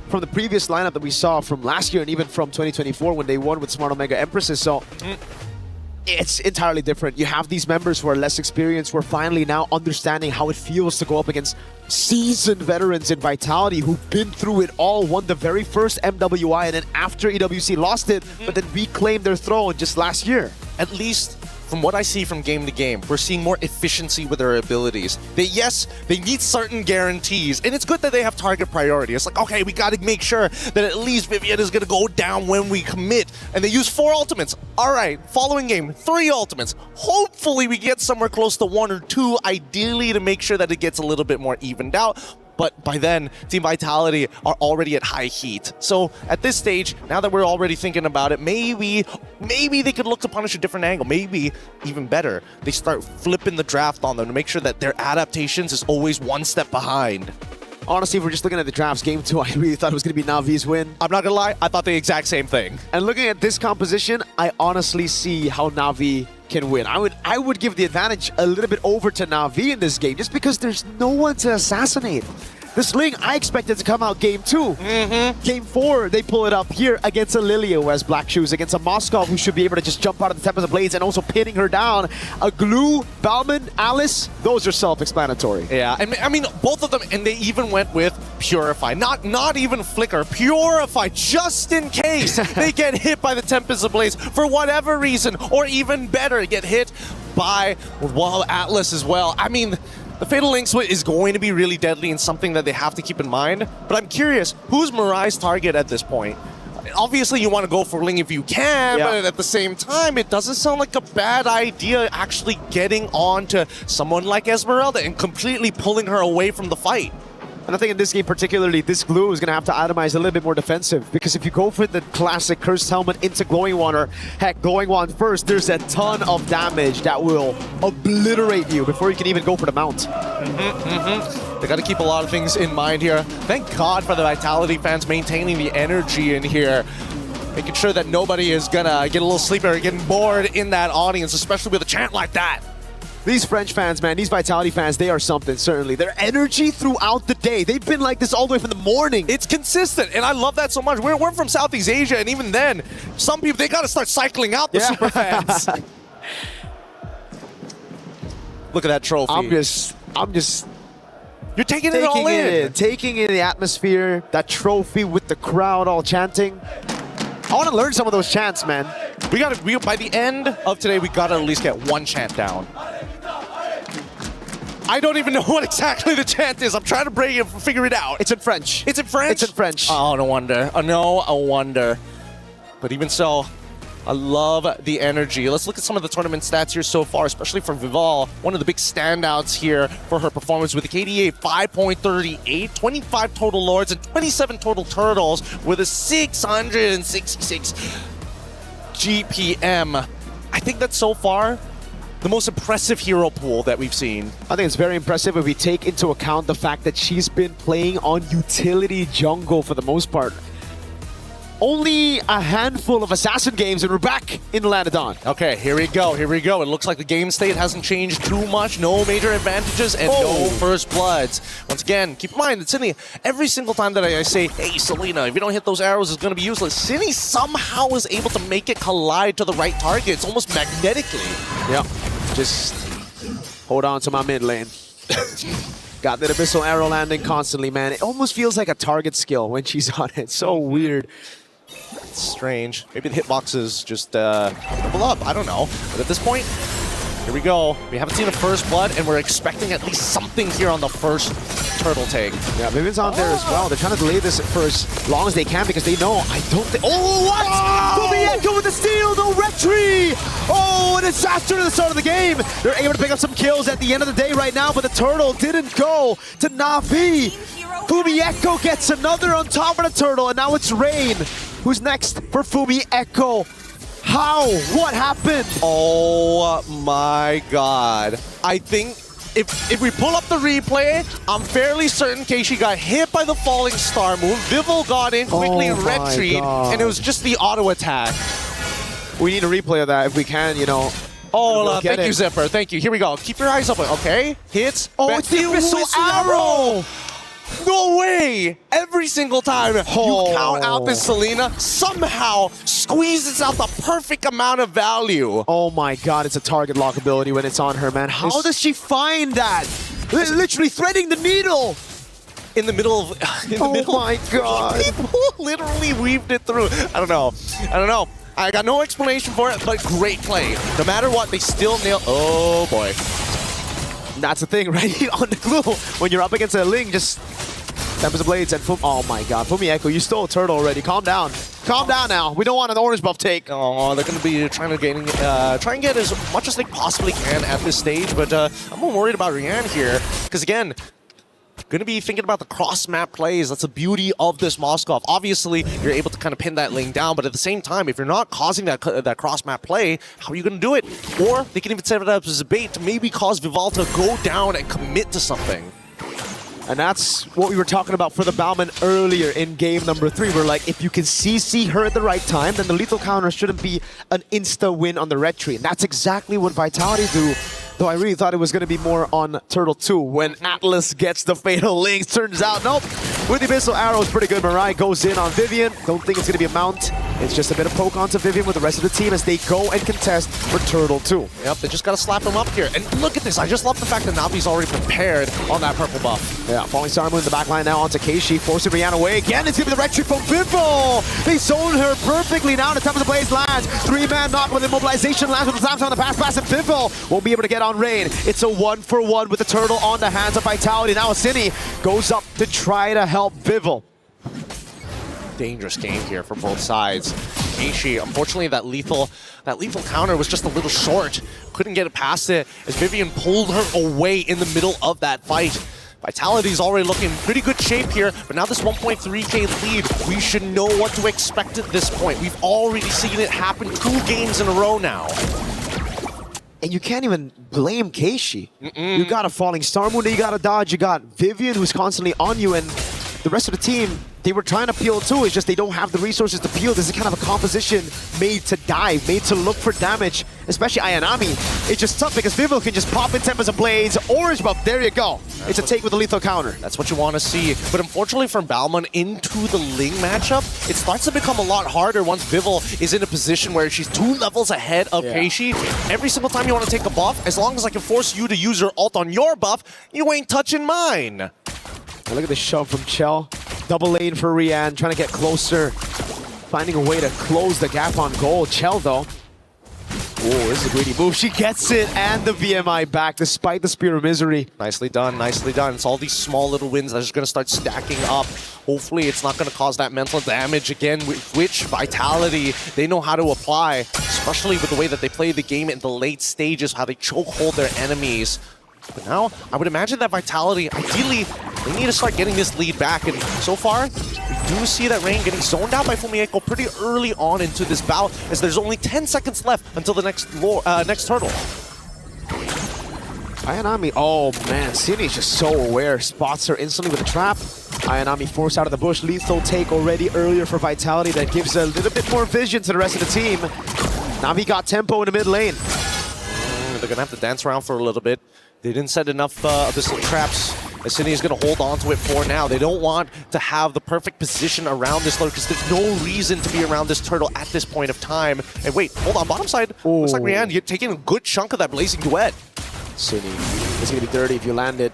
Speaker 15: from the previous lineup that we saw from last year and even from 2024 when they won with Smart Omega Empresses. So it's entirely different. You have these members who are less experienced, who are finally now understanding how it feels to go up against seasoned veterans in Vitality who've been through it all, won the very first MWI, and then after EWC lost it, but then reclaimed their throne just last year.
Speaker 4: At least from what I see from game to game, we're seeing more efficiency with their abilities. They need certain guarantees, and it's good that they have target priority. It's like, okay, we got to make sure that at least Vivian is going to go down when we commit. And they use 4 ultimates. All right, following game, 3 ultimates. Hopefully we get somewhere close to 1 or 2, ideally to make sure that it gets a little bit more evened out. But by then, Team Vitality are already at high heat. So at this stage, now that we're already thinking about it, maybe they could look to punish a different angle. Maybe even better, they start flipping the draft on them to make sure that their adaptations is always 1 step behind.
Speaker 15: Honestly, if we're just looking at the drafts, game 2, I really thought it was going to be Navi's win.
Speaker 4: I'm not gonna lie, I thought the exact same thing.
Speaker 15: And looking at this composition, I honestly see how Navi can win. I would give the advantage a little bit over to Navi in this game, just because there's no one to assassinate. This Ling, I expected to come out game 2. Game 4, they pull it up here against a Lilia who has black shoes, against a Moskov who should be able to just jump out of the Tempest of Blades and also pinning her down. A Glue, Bauman, Alice, those are self-explanatory.
Speaker 4: Yeah, and I mean, both of them, and they even went with Purify. Not even Flicker, Purify, just in case they get hit by the Tempest of Blades for whatever reason, or even better, get hit by, well, Atlas as well. I mean, the Fatal Link Switch is going to be really deadly and something that they have to keep in mind. But I'm curious, who's Mirai's target at this point? Obviously, you want to go for Ling if you can, but at the same time, it doesn't sound like a bad idea actually getting on to someone like Esmeralda and completely pulling her away from the fight.
Speaker 15: And I think in this game particularly, this Glue is going to have to itemize a little bit more defensive, because if you go for the classic Cursed Helmet into Glowing Wand, or heck, Glowing Wand first, there's a ton of damage that will obliterate you before you can even go for the mount.
Speaker 4: They got to keep a lot of things in mind here. Thank God for the Vitality fans maintaining the energy in here, making sure that nobody is going to get a little sleepy or getting bored in that audience, especially with a chant like that.
Speaker 15: These French fans, man, these Vitality fans, they are something, certainly. Their energy throughout the day. They've been like this all the way from the morning.
Speaker 4: It's consistent, and I love that so much. We're from Southeast Asia, and even then, some people, they got to start cycling out the super fans. Look at that trophy.
Speaker 15: I'm just...
Speaker 4: You're taking it all in.
Speaker 15: Taking in the atmosphere, that trophy with the crowd all chanting. I want to learn some of those chants, man.
Speaker 4: By the end of today, we got to at least get one chant down. I don't even know what exactly the chant is. I'm trying to figure it out.
Speaker 15: It's in French.
Speaker 4: It's in French?
Speaker 15: It's in French.
Speaker 4: Oh, no wonder. No wonder. But even so, I love the energy. Let's look at some of the tournament stats here so far, especially for Vival. One of the big standouts here for her performance with a KDA 5.38, 25 total Lords, and 27 total Turtles with a 666 GPM. I think that's so far the most impressive hero pool that we've seen.
Speaker 15: I think it's very impressive if we take into account the fact that she's been playing on utility jungle for the most part. Only a handful of Assassin games and we're back in the land of Dawn.
Speaker 4: Okay, here we go. It looks like the game state hasn't changed too much. No major advantages and no first bloods. Once again, keep in mind that Cindy, every single time that I say, hey, Selena, if you don't hit those arrows, it's going to be useless, Cindy somehow is able to make it collide to the right target. It's almost magnetically.
Speaker 15: Yeah, just hold on to my mid lane. Got that abyssal arrow landing constantly, man. It almost feels like a target skill when she's on it. So weird.
Speaker 4: It's strange. Maybe the hitboxes just level up. I don't know. But at this point, here we go. We haven't seen a first blood, and we're expecting at least something here on the first turtle take.
Speaker 15: Yeah, Vivian's on there as well. They're trying to delay this for as long as they can because they know, I don't think... Oh, what? Go with the steal, no retry! Oh, a disaster to the start of the game. They're able to pick up some kills at the end of the day right now, but the turtle didn't go to Na'Vi. Fumi Echo gets another on top of the turtle, and now it's Rain. Who's next for Fumi Echo? How? What happened?
Speaker 4: Oh my God. I think if we pull up the replay, I'm fairly certain Keishi got hit by the falling star move. Vival got in quickly and retreat, and it was just the auto attack.
Speaker 15: We need a replay of that if we can, you know.
Speaker 4: Oh, thank you, Zipper. Thank you. Here we go. Keep your eyes open, okay? Hits.
Speaker 15: Oh, it's the whistle arrow!
Speaker 4: No way! Every single time you count out this Selena, somehow squeezes out the perfect amount of value.
Speaker 15: Oh my God, it's a target lock ability when it's on her, man. How does she find that? Literally threading the needle!
Speaker 4: In the middle of...
Speaker 15: Oh my God.
Speaker 4: People literally weaved it through. I don't know. I got no explanation for it, but great play. No matter what, they still nail... Oh boy.
Speaker 15: That's the thing, right? On the glue, when you're up against a Ling, just Tempest of Blades and oh my God, Fumi Echo, you stole a turtle already. Calm down. Calm down now. We don't want an orange buff take.
Speaker 4: Oh, they're going to be trying to try and get as much as they possibly can at this stage, but I'm more worried about Rian here, because again, going to be thinking about the cross-map plays. That's the beauty of this Moskov. Obviously, you're able to kind of pin that Ling down, but at the same time, if you're not causing that cross-map play, how are you going to do it? Or they can even set it up as a bait to maybe cause Vival to go down and commit to something.
Speaker 15: And that's what we were talking about for the Bauman earlier in game number 3. We're like, if you can CC her at the right time, then the lethal counter shouldn't be an insta-win on the red tree. And that's exactly what Vitality do. Though I really thought it was going to be more on Turtle 2 when Atlas gets the Fatal Links. Turns out, nope. With the Abyssal Arrow, it's pretty good. Mirai goes in on Vivian. Don't think it's going to be a mount. It's just a bit of poke onto Vivian with the rest of the team as they go and contest for Turtle 2.
Speaker 4: Yep, they just got to slap him up here. And look at this. I just love the fact that Navi's already prepared on that purple buff.
Speaker 15: Yeah, Falling Star Moon in the back line now onto Keishi, forcing Rihanna away. Again, it's going to be the red tree from Vivo. They zone her perfectly now. The top of the blaze lands. 3-man knock with immobilization lands with the times on the pass, and Vivo won't be able to get on Rain. It's a 1-for-1 with the turtle on the hands of Vitality. Now Asini goes up to try to help Vivo.
Speaker 4: Dangerous game here for both sides. Keishi, unfortunately, that lethal counter was just a little short. Couldn't get it past it as Vivian pulled her away in the middle of that fight. Vitality's already looking in pretty good shape here, but now this 1.3k lead, we should know what to expect at this point. We've already seen it happen 2 games in a row now.
Speaker 15: And you can't even blame Keishi. You got a Falling Star Moon that you gotta dodge. You got Vivian who's constantly on you, and the rest of the team, they were trying to peel too. It's just they don't have the resources to peel. This is kind of a composition made to dive, made to look for damage, especially Ayanami. It's just tough because Vivo can just pop in Tempest of Blades, orange buff, there you go. It's a take with a lethal counter.
Speaker 4: That's what you want to see. But unfortunately for Bauman into the Ling matchup, it starts to become a lot harder once Vivo is in a position where she's 2 levels ahead of Keishi. Every single time you want to take a buff, as long as I can force you to use your ult on your buff, you ain't touching mine.
Speaker 15: Now look at the shove from Chell. Double lane for Rian, trying to get closer. Finding a way to close the gap on goal. Chell, though. Oh, this is a greedy move. She gets it, and the VMI back, despite the Spear of Misery.
Speaker 4: Nicely done, nicely done. It's all these small little wins that are just going to start stacking up. Hopefully, it's not going to cause that mental damage again, which Vitality, they know how to apply, especially with the way that they play the game in the late stages, how they chokehold their enemies. But now, I would imagine that Vitality, ideally, they need to start getting this lead back. And so far, we do see that Rain getting zoned out by Fumieko pretty early on into this bout, as there's only 10 seconds left until the next turtle.
Speaker 15: Ayanami, oh man, Sini's just so aware. Spots her instantly with a trap. Ayanami forced out of the bush. Lethal take already earlier for Vitality. That gives a little bit more vision to the rest of the team. Navi got tempo in the mid lane.
Speaker 4: They're going to have to dance around for a little bit. They didn't set enough Abyssal traps. Asini is going to hold on to it for now. They don't want to have the perfect position around this lurk because there's no reason to be around this turtle at this point of time. And wait, hold on, bottom side. Looks like Rian, you're taking a good chunk of that Blazing Duet.
Speaker 15: Asini, it's going to be dirty if you land it.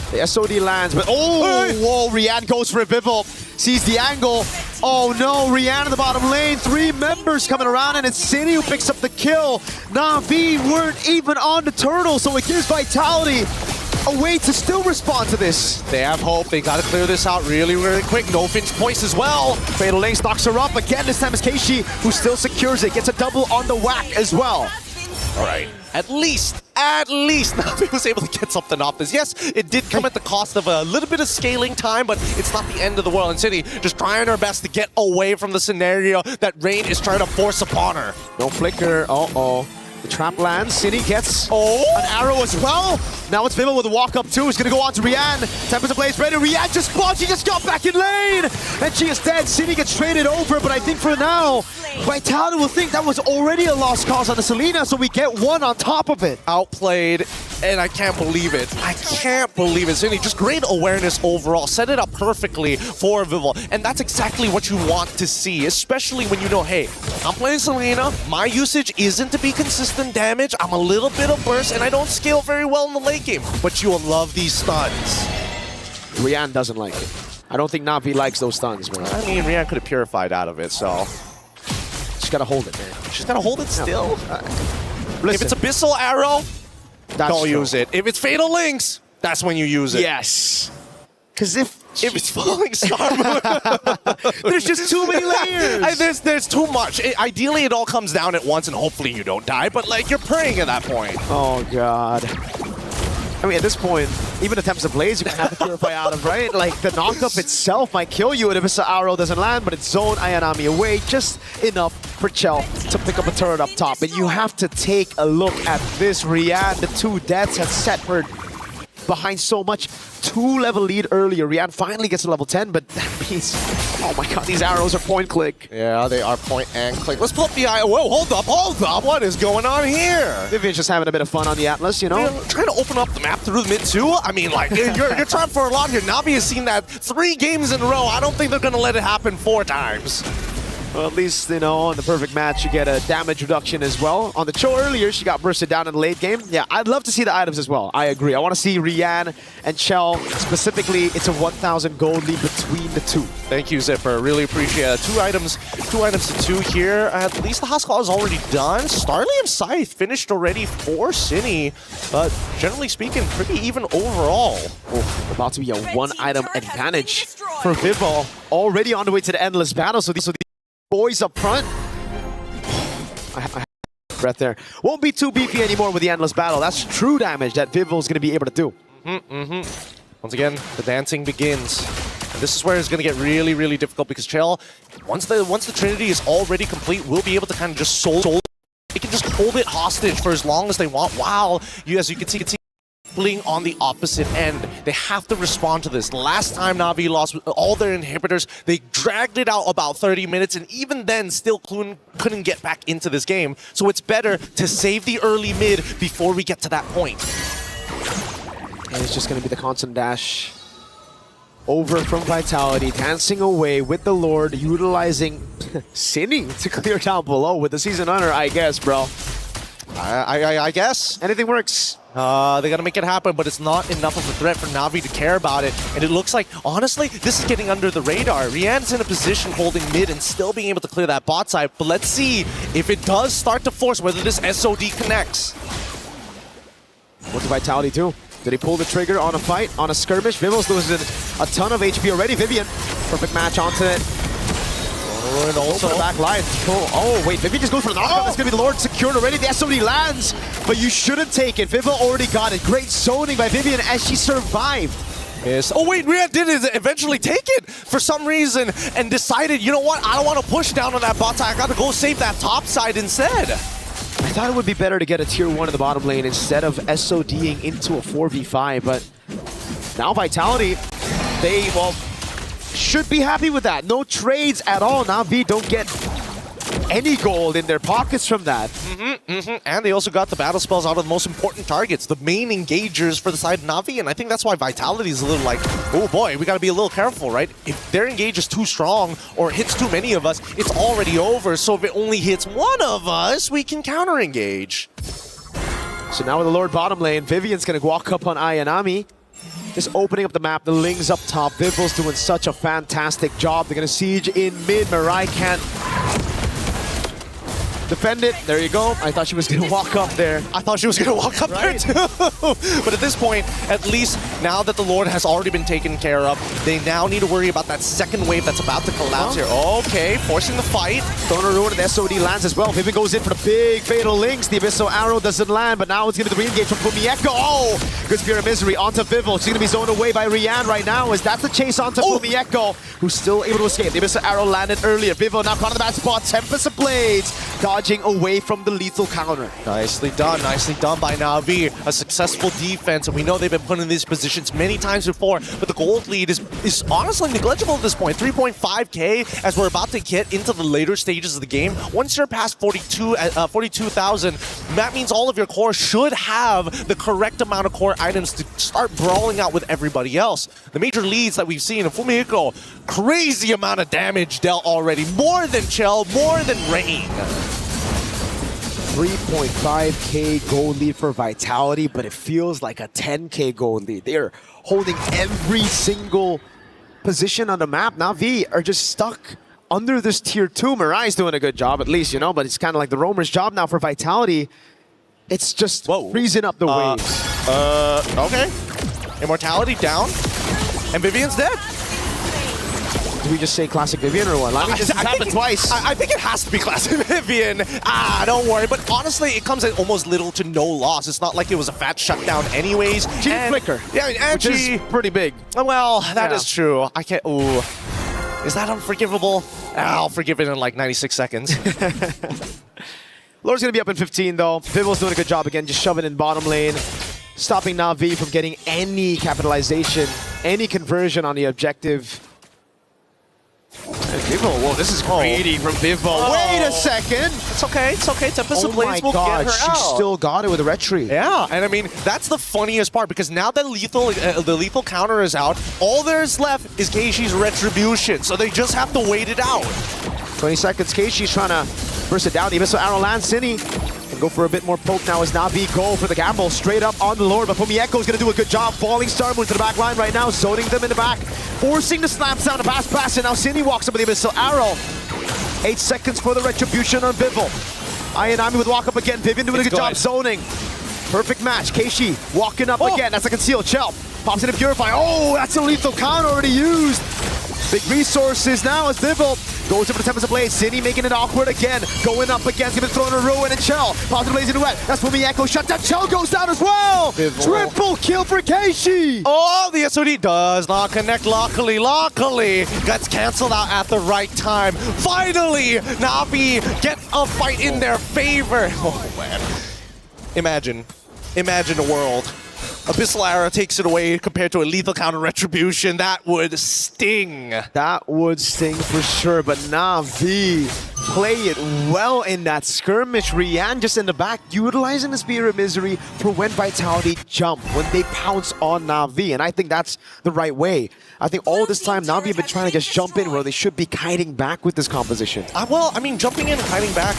Speaker 15: The SOD lands, but whoa, Rian goes for a Vivo. Sees the angle. Oh no, Rian in the bottom lane. 3 members coming around, and it's Cini who picks up the kill. Na'Vi weren't even on the turtle, so it gives Vitality a way to still respond to this.
Speaker 4: They have hope. They got to clear this out really, really quick. No Finch points as well.
Speaker 15: Fatal Link knocks her up. Again, this time it's Keishi who still secures it. Gets a double on the whack as well.
Speaker 4: All right. At least Navi was able to get something off this. Yes, it did come at the cost of a little bit of scaling time, but it's not the end of the world. And Cini just trying her best to get away from the scenario that Rain is trying to force upon her.
Speaker 15: No flicker. Uh-oh. The trap lands. Cini gets an arrow as well. Now it's Vivo with a walk up too. He's going to go on to Rian. Tempest of Blaze ready. Rian just spawned. She just got back in lane. And she is dead. Cini gets traded over, but I think for now, Vitality will think that was already a lost cause on the Selena, so we get one on top of it.
Speaker 4: Outplayed, and I can't believe it. I can't believe it. Cini, just great awareness overall. Set it up perfectly for Vivo, and that's exactly what you want to see, especially when you know, hey, I'm playing Selena. My usage isn't to be consistent damage. I'm a little bit of burst, and I don't scale very well in the late game, but you'll love these stuns.
Speaker 15: Rian doesn't like it. I don't think Na'Vi likes those stuns, man.
Speaker 4: I mean, Rian could have purified out of it, so...
Speaker 15: She's got to hold it, man.
Speaker 4: She's got to hold it still.
Speaker 15: Listen,
Speaker 4: if it's Abyssal Arrow, don't
Speaker 15: true.
Speaker 4: use it. If it's Fatal Links, that's when you use it.
Speaker 15: Yes. Because if
Speaker 4: it's Falling Star Moon,
Speaker 15: there's just too many layers.
Speaker 4: There's too much. Ideally, it all comes down at once, and hopefully you don't die, but like you're praying at that point.
Speaker 15: Oh, God. I mean, at this point, even attempts to blaze, you can have to purify out of, right? Like, the knockup itself might kill you if the arrow doesn't land, but it's zoned Ayanami away just enough for Chell to pick up a turret up top. And you have to take a look at this. Rian, the 2 deaths have set her behind so much. 2-level lead earlier. Rian finally gets to level 10, but that means, oh my god, these arrows are point click.
Speaker 4: Yeah, they are point and click. Let's pull up the eye. Whoa, hold up. What is going on here?
Speaker 15: Vivian's just having a bit of fun on the Atlas, you know?
Speaker 4: You're trying to open up the map through the mid too? I mean, like, you're trying for a lot here. Navi has seen that 3 games in a row. I don't think they're going to let it happen 4 times.
Speaker 15: Well, at least, you know, on the perfect match, you get a damage reduction as well. On the Cho earlier, she got bursted down in the late game. Yeah, I'd love to see the items as well. I agree. I want to see Rian and Chell. Specifically, it's a 1,000 gold lead between the two.
Speaker 4: Thank you, Zipper. Really appreciate it. 2 items to 2 here. At least the house call is already done. Starly and Scythe finished already for Cine. But generally speaking, pretty even overall.
Speaker 15: Oh, about to be a 1-item advantage for Vivo. Already on the way to the endless battle. So these boys up front. I have breath there. Won't be too beefy anymore with the endless battle. That's true damage that Vivo's going to be able to do.
Speaker 4: Once again, the dancing begins. And this is where it's going to get really, really difficult because Chell, once the Trinity is already complete, will be able to kind of just soul. They can just hold it hostage for as long as they want. Wow, as you can see, on the opposite end. They have to respond to this. Last time Na'Vi lost all their inhibitors, they dragged it out about 30 minutes, and even then still couldn't get back into this game. So it's better to save the early mid before we get to that point.
Speaker 15: And it's just going to be the constant dash over from Vitality, dancing away with the Lord, utilizing Cine to clear down below with the Season Hunter, I guess, bro.
Speaker 4: I guess.
Speaker 15: Anything works.
Speaker 4: They gotta make it happen, but it's not enough of a threat for Na'Vi to care about it. And it looks like, honestly, this is getting under the radar. Rian's in a position holding mid and still being able to clear that bot side. But let's see if it does start to force whether this SOD connects.
Speaker 15: What did Vitality do? Did he pull the trigger on a fight, on a skirmish? Vivo's losing a ton of HP already. Vivian, perfect match onto it.
Speaker 4: And also
Speaker 15: the back line. Oh, wait, Vivian just goes for the knockout. That's going to be the Lord secured already. The SOD lands, but you shouldn't take it. Vivo already got it. Great zoning by Vivian as she survived.
Speaker 4: Yes. Oh wait, Rian did eventually take it for some reason and decided, you know what, I don't want to push down on that bot side. I got to go save that top side instead.
Speaker 15: I thought it would be better to get a tier 1 in the bottom lane instead of SODing into a 4v5, but now Vitality, they, well, should be happy with that. No trades at all. Na'Vi don't get any gold in their pockets from that.
Speaker 4: And they also got the battle spells out of the most important targets, the main engagers for the side of Na'Vi, and I think that's why Vitality is a little like, oh boy, we gotta be a little careful, right? If their engage is too strong or hits too many of us, it's already over, so if it only hits one of us, we can counter-engage.
Speaker 15: So now with the Lord bottom lane, Vivian's gonna walk up on Ayanami. Just opening up the map, the Ling's up top. Vivo's doing such a fantastic job. They're gonna siege in mid. Mirai can't defend it. There you go. I thought she was gonna walk up there.
Speaker 4: I thought she was gonna walk up there too. But at this point, at least now that the Lord has already been taken care of, they now need to worry about that second wave that's about to collapse here. Okay, forcing the fight.
Speaker 15: Don't ruin it. The SOD lands as well. Vivian goes in for the big fatal links. The Abyssal Arrow doesn't land, but now it's gonna be the re-engage from Fumieko. Oh! Good Spear of Misery onto Vivo. She's gonna be zoned away by Rian right now as that's the chase onto Fumieko, who's still able to escape. The Abyssal Arrow landed earlier. Vivo now caught in the bad spot. Tempest of Blades dodging away from the lethal counter.
Speaker 4: Nicely done by Na'Vi. A successful defense, and we know they've been put in these positions many times before, but the gold lead is honestly negligible at this point. 3.5k as we're about to get into the later stages of the game. Once you're past 42,000, that means all of your core should have the correct amount of core items to start brawling out with everybody else. The major leads that we've seen in Fumieko, crazy amount of damage dealt already. More than Chell, more than Rain.
Speaker 15: 3.5k gold lead for Vitality, but it feels like a 10k gold lead. They're holding every single position on the map. Na'Vi are just stuck under this tier 2. Mirai's doing a good job at least, you know, but it's kind of like the roamer's job now for Vitality. It's just freezing up the waves.
Speaker 4: Okay. Immortality down, and Vivian's dead.
Speaker 15: Do we just say classic Vivian or what? This happened twice.
Speaker 4: I think it has to be classic Vivian. Don't worry. But honestly, it comes at almost little to no loss. It's not like it was a fat shutdown anyways.
Speaker 15: She flicker.
Speaker 4: Yeah, and
Speaker 15: which is pretty big.
Speaker 4: Well, that is true. I can't... Ooh. Is that unforgivable? I'll forgive it in like 96 seconds.
Speaker 15: Lord's going to be up in 15 though. Vivo's doing a good job again, just shoving in bottom lane. stopping Na'Vi from getting any capitalization, any conversion on the objective. And Vivo, whoa, this is greedy from Vivo. Wait a second.
Speaker 4: It's okay. It's okay. Tempest of Blades will get her
Speaker 15: she
Speaker 4: out.
Speaker 15: still got it with a retreat.
Speaker 4: Yeah, and I mean, that's the funniest part, because now that the lethal counter is out, all there's left is Keishi's Retribution, so they just have to wait it out.
Speaker 15: 20 seconds, Keishi's trying to burst it down. The missile arrow lands, Cine. And go for a bit more poke now as Na'Vi go for the gamble. Straight up on the Lord, but Fumiyeko's going to do a good job. Falling Star Moon to the back line right now, zoning them in the back. Forcing the slams down to pass, and now Cine walks up with the missile arrow. 8 seconds for the Retribution on Bivol. Ayanami with walk up again. Vivian doing a good job zoning. Perfect match. Keishi walking up again. That's a concealed Chell. Pops in a Purify. Oh, that's a lethal counter already used. Big resources now as Bivol goes over the Tempest of Blades. Cine making it awkward again. Going up against him and throwing a Ruin and Chell. Pops in Blades in wet. That's Fumieko shut down. Chell goes down as well. Bivol. Triple kill for Keishi.
Speaker 4: Oh, the SOD does not connect. Luckily, gets canceled out at the right time. Finally, Na'Vi get a fight in their favor. Oh, man. Imagine a world. Abyssal Arrow takes it away compared to a lethal counter Retribution. That would sting.
Speaker 15: That would sting for sure, but Na'Vi play it well in that skirmish. Rian just in the back, utilizing the Spear of Misery for when Vitality jump, when they pounce on Na'Vi, and I think that's the right way. I think all this time Na'Vi have been trying to just jump in where they should be kiting back with this composition.
Speaker 4: Well, I mean, jumping in and kiting back,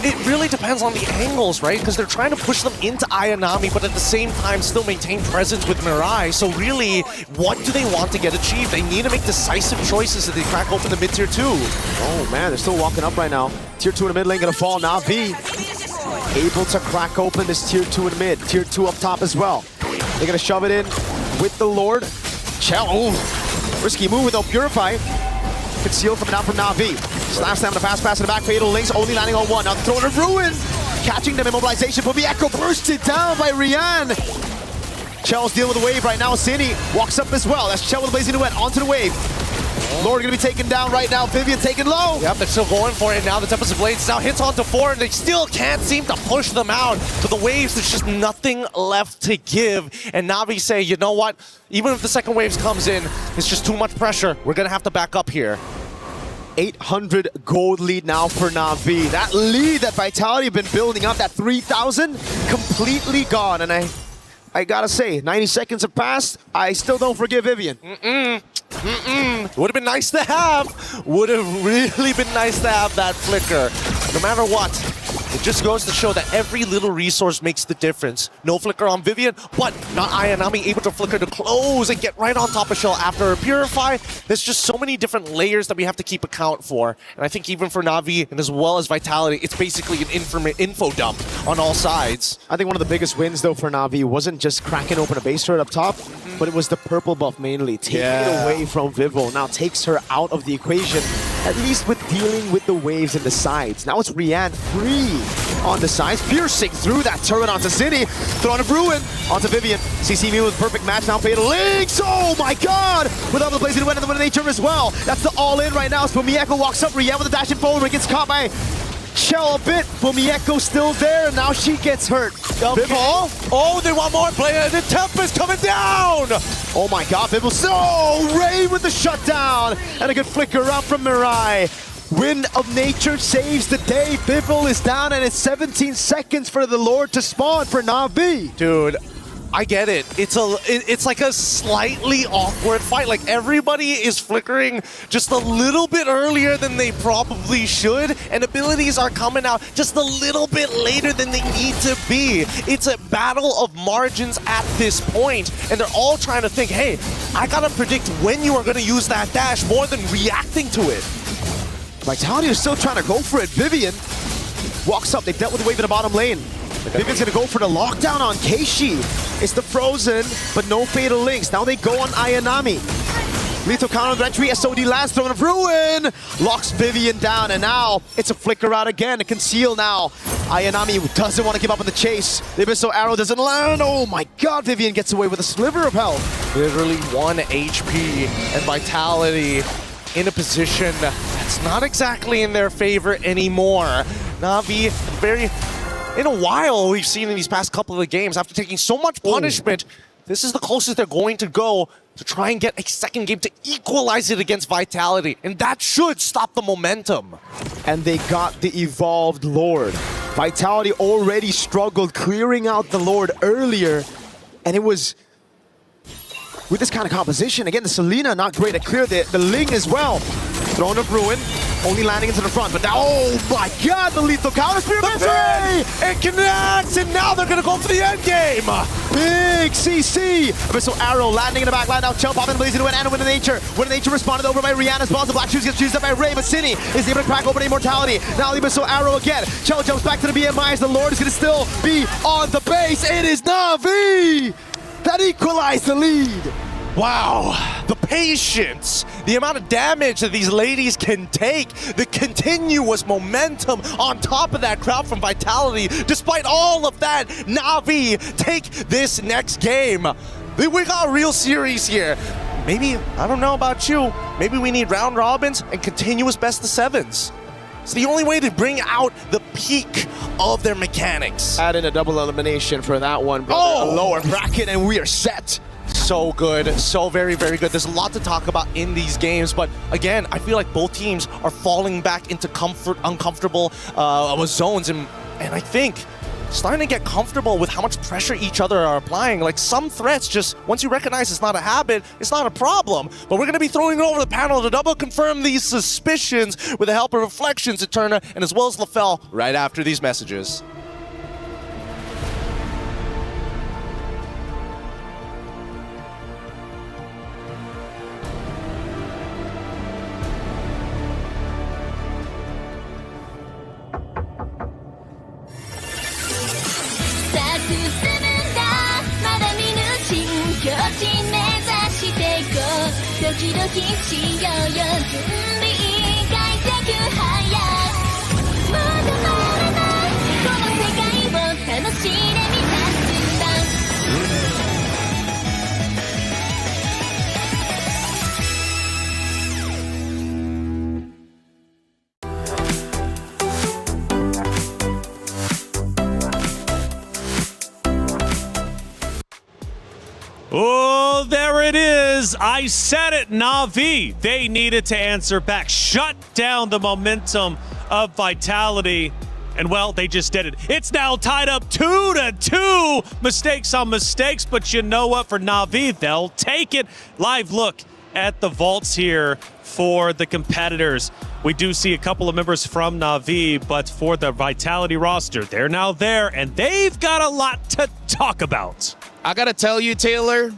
Speaker 4: it really depends on the angles, right? Because they're trying to push them into Ayanami, but at the same time still maintain presence with Mirai. So really, what do they want to get achieved? They need to make decisive choices as they crack open the mid tier 2.
Speaker 15: Oh man, they're still walking up right now. Tier 2 in the mid lane gonna fall. Na'Vi able to crack open this tier 2 in mid. Tier 2 up top as well. They're gonna shove it in with the Lord. Chell, oh, risky move with no Purify. Concealed coming out from Na'Vi. Slash down the pass in the back. Fatal Links only landing on one. Now throwing a Ruin. Catching them, immobilization. Fumieko bursted down by Rian. Chell's dealing with the wave right now. Cine walks up as well. That's Chell with the Blazing Duet onto the wave. Lord gonna be taken down right now. Vivian taken low.
Speaker 4: Yep, they're still going for it now. The Tempest of Blades now hits onto 4, and they still can't seem to push them out. To the waves, there's just nothing left to give. And Na'Vi say, you know what? Even if the second waves comes in, it's just too much pressure. We're gonna have to back up here.
Speaker 15: 800 gold lead now for Na'Vi. That lead that Vitality have been building up, that 3,000, completely gone. And I gotta say, 90 seconds have passed. I still don't forgive Vivian.
Speaker 4: Would have been nice to have. Would have really been nice to have that flicker. No matter what, it just goes to show that every little resource makes the difference. No flicker on Vivian, but not Ayanami able to flicker to close and get right on top of Shell after a Purify. There's just so many different layers that we have to keep account for. And I think even for Na'Vi and as well as Vitality, it's basically an info dump on all sides.
Speaker 15: I think one of the biggest wins though for Na'Vi wasn't just cracking open a base turret up top, but it was the purple buff mainly, taking it away from Vivol. Now takes her out of the equation, at least with dealing with the waves in the sides. Now it's Rian free on the sides, piercing through that turret onto Cine, throwing a Ruin onto Vivian. CC me with perfect match now, Fatal Links, oh my god! With all the Blazing Duet and the nature as well. That's the all-in right now, so Fumieko walks up, Rian with a dash and forward, gets caught by Chell a bit. Fumieko still there, and now she gets hurt.
Speaker 4: Okay.
Speaker 15: Vivol.
Speaker 4: Oh, they want more play. The Tempest coming down.
Speaker 15: Oh my god, Vivol. So, Ray with the shutdown. And a good flicker out from Mirai. Wind of Nature saves the day. Vivol is down, and it's 17 seconds for the Lord to spawn for Na'Vi.
Speaker 4: Dude, I get it. It's like a slightly awkward fight. Like everybody is flickering just a little bit earlier than they probably should, and abilities are coming out just a little bit later than they need to be. It's a battle of margins at this point, and they're all trying to think, hey, I gotta predict when you are gonna use that dash more than reacting to it.
Speaker 15: Vitality is still trying to go for it. Vivian walks up. They've dealt with the wave in the bottom lane. Vivian's gonna go for the lockdown on Keishi. It's the Frozen, but no Fatal Links. Now they go on Ayanami. Lethal counter of entry, SOD lands, throwing a Ruin. Locks Vivian down, and now it's a flicker out again. A conceal now. Ayanami doesn't want to give up on the chase. The Abyssal Arrow doesn't land. Oh my god, Vivian gets away with a sliver of health.
Speaker 4: Literally 1 HP and Vitality in a position that's not exactly in their favor anymore. Na'Vi very in a while we've seen in these past couple of games. After taking so much punishment, this is the closest they're going to go to try and get a second game to equalize it against Vitality. And that should stop the momentum.
Speaker 15: And they got the Evolved Lord. Vitality already struggled clearing out the Lord earlier. And it was with this kind of composition. Again, the Selena not great at clear. The Ling as well. Throne of Ruin, only landing into the front. But now, oh my god, the lethal counter spear victory!
Speaker 4: It connects, and now they're gonna go for the end game.
Speaker 15: Big CC! Abyssal Arrow landing in the back line. Now Chell popping blazing to an and Wind of Nature. Wind of Nature responded over by Rihanna's balls. The Black Shoes gets used up by Ray, but Cine is able to crack open Immortality. Now the Abyssal Arrow again. Chell jumps back to the BMI as the Lord is gonna still be on the base. It is Na'Vi that equalized the lead.
Speaker 4: Wow, the patience, the amount of damage that these ladies can take, the continuous momentum on top of that crowd from Vitality. Despite all of that, Na'Vi take this next game. We got a real series here. Maybe, I don't know about you, maybe we need round robins and continuous best of sevens. It's the only way to bring out the peak of their mechanics.
Speaker 15: Add in a double elimination for that one, brother. A lower bracket and we are set.
Speaker 4: So good, so very, very good. There's a lot to talk about in these games, but again, I feel like both teams are falling back into uncomfortable zones, and I think starting to get comfortable with how much pressure each other are applying. Like some threats, just once you recognize it's not a habit, it's not a problem. But we're going to be throwing it over the panel to double confirm these suspicions with the help of Reflections, Eterna, and as well as LaFell right after these messages.
Speaker 13: Oh, there it is. I said it, Na'Vi. They needed to answer back, shut down the momentum of Vitality. And well, they just did it. It's now tied up 2-2. Mistakes on mistakes, but you know what? For Na'Vi, they'll take it. Live look at the vaults here for the competitors. We do see a couple of members from Na'Vi, but for the Vitality roster, they're now there, and they've got a lot to talk about.
Speaker 11: I gotta tell you, Taylor,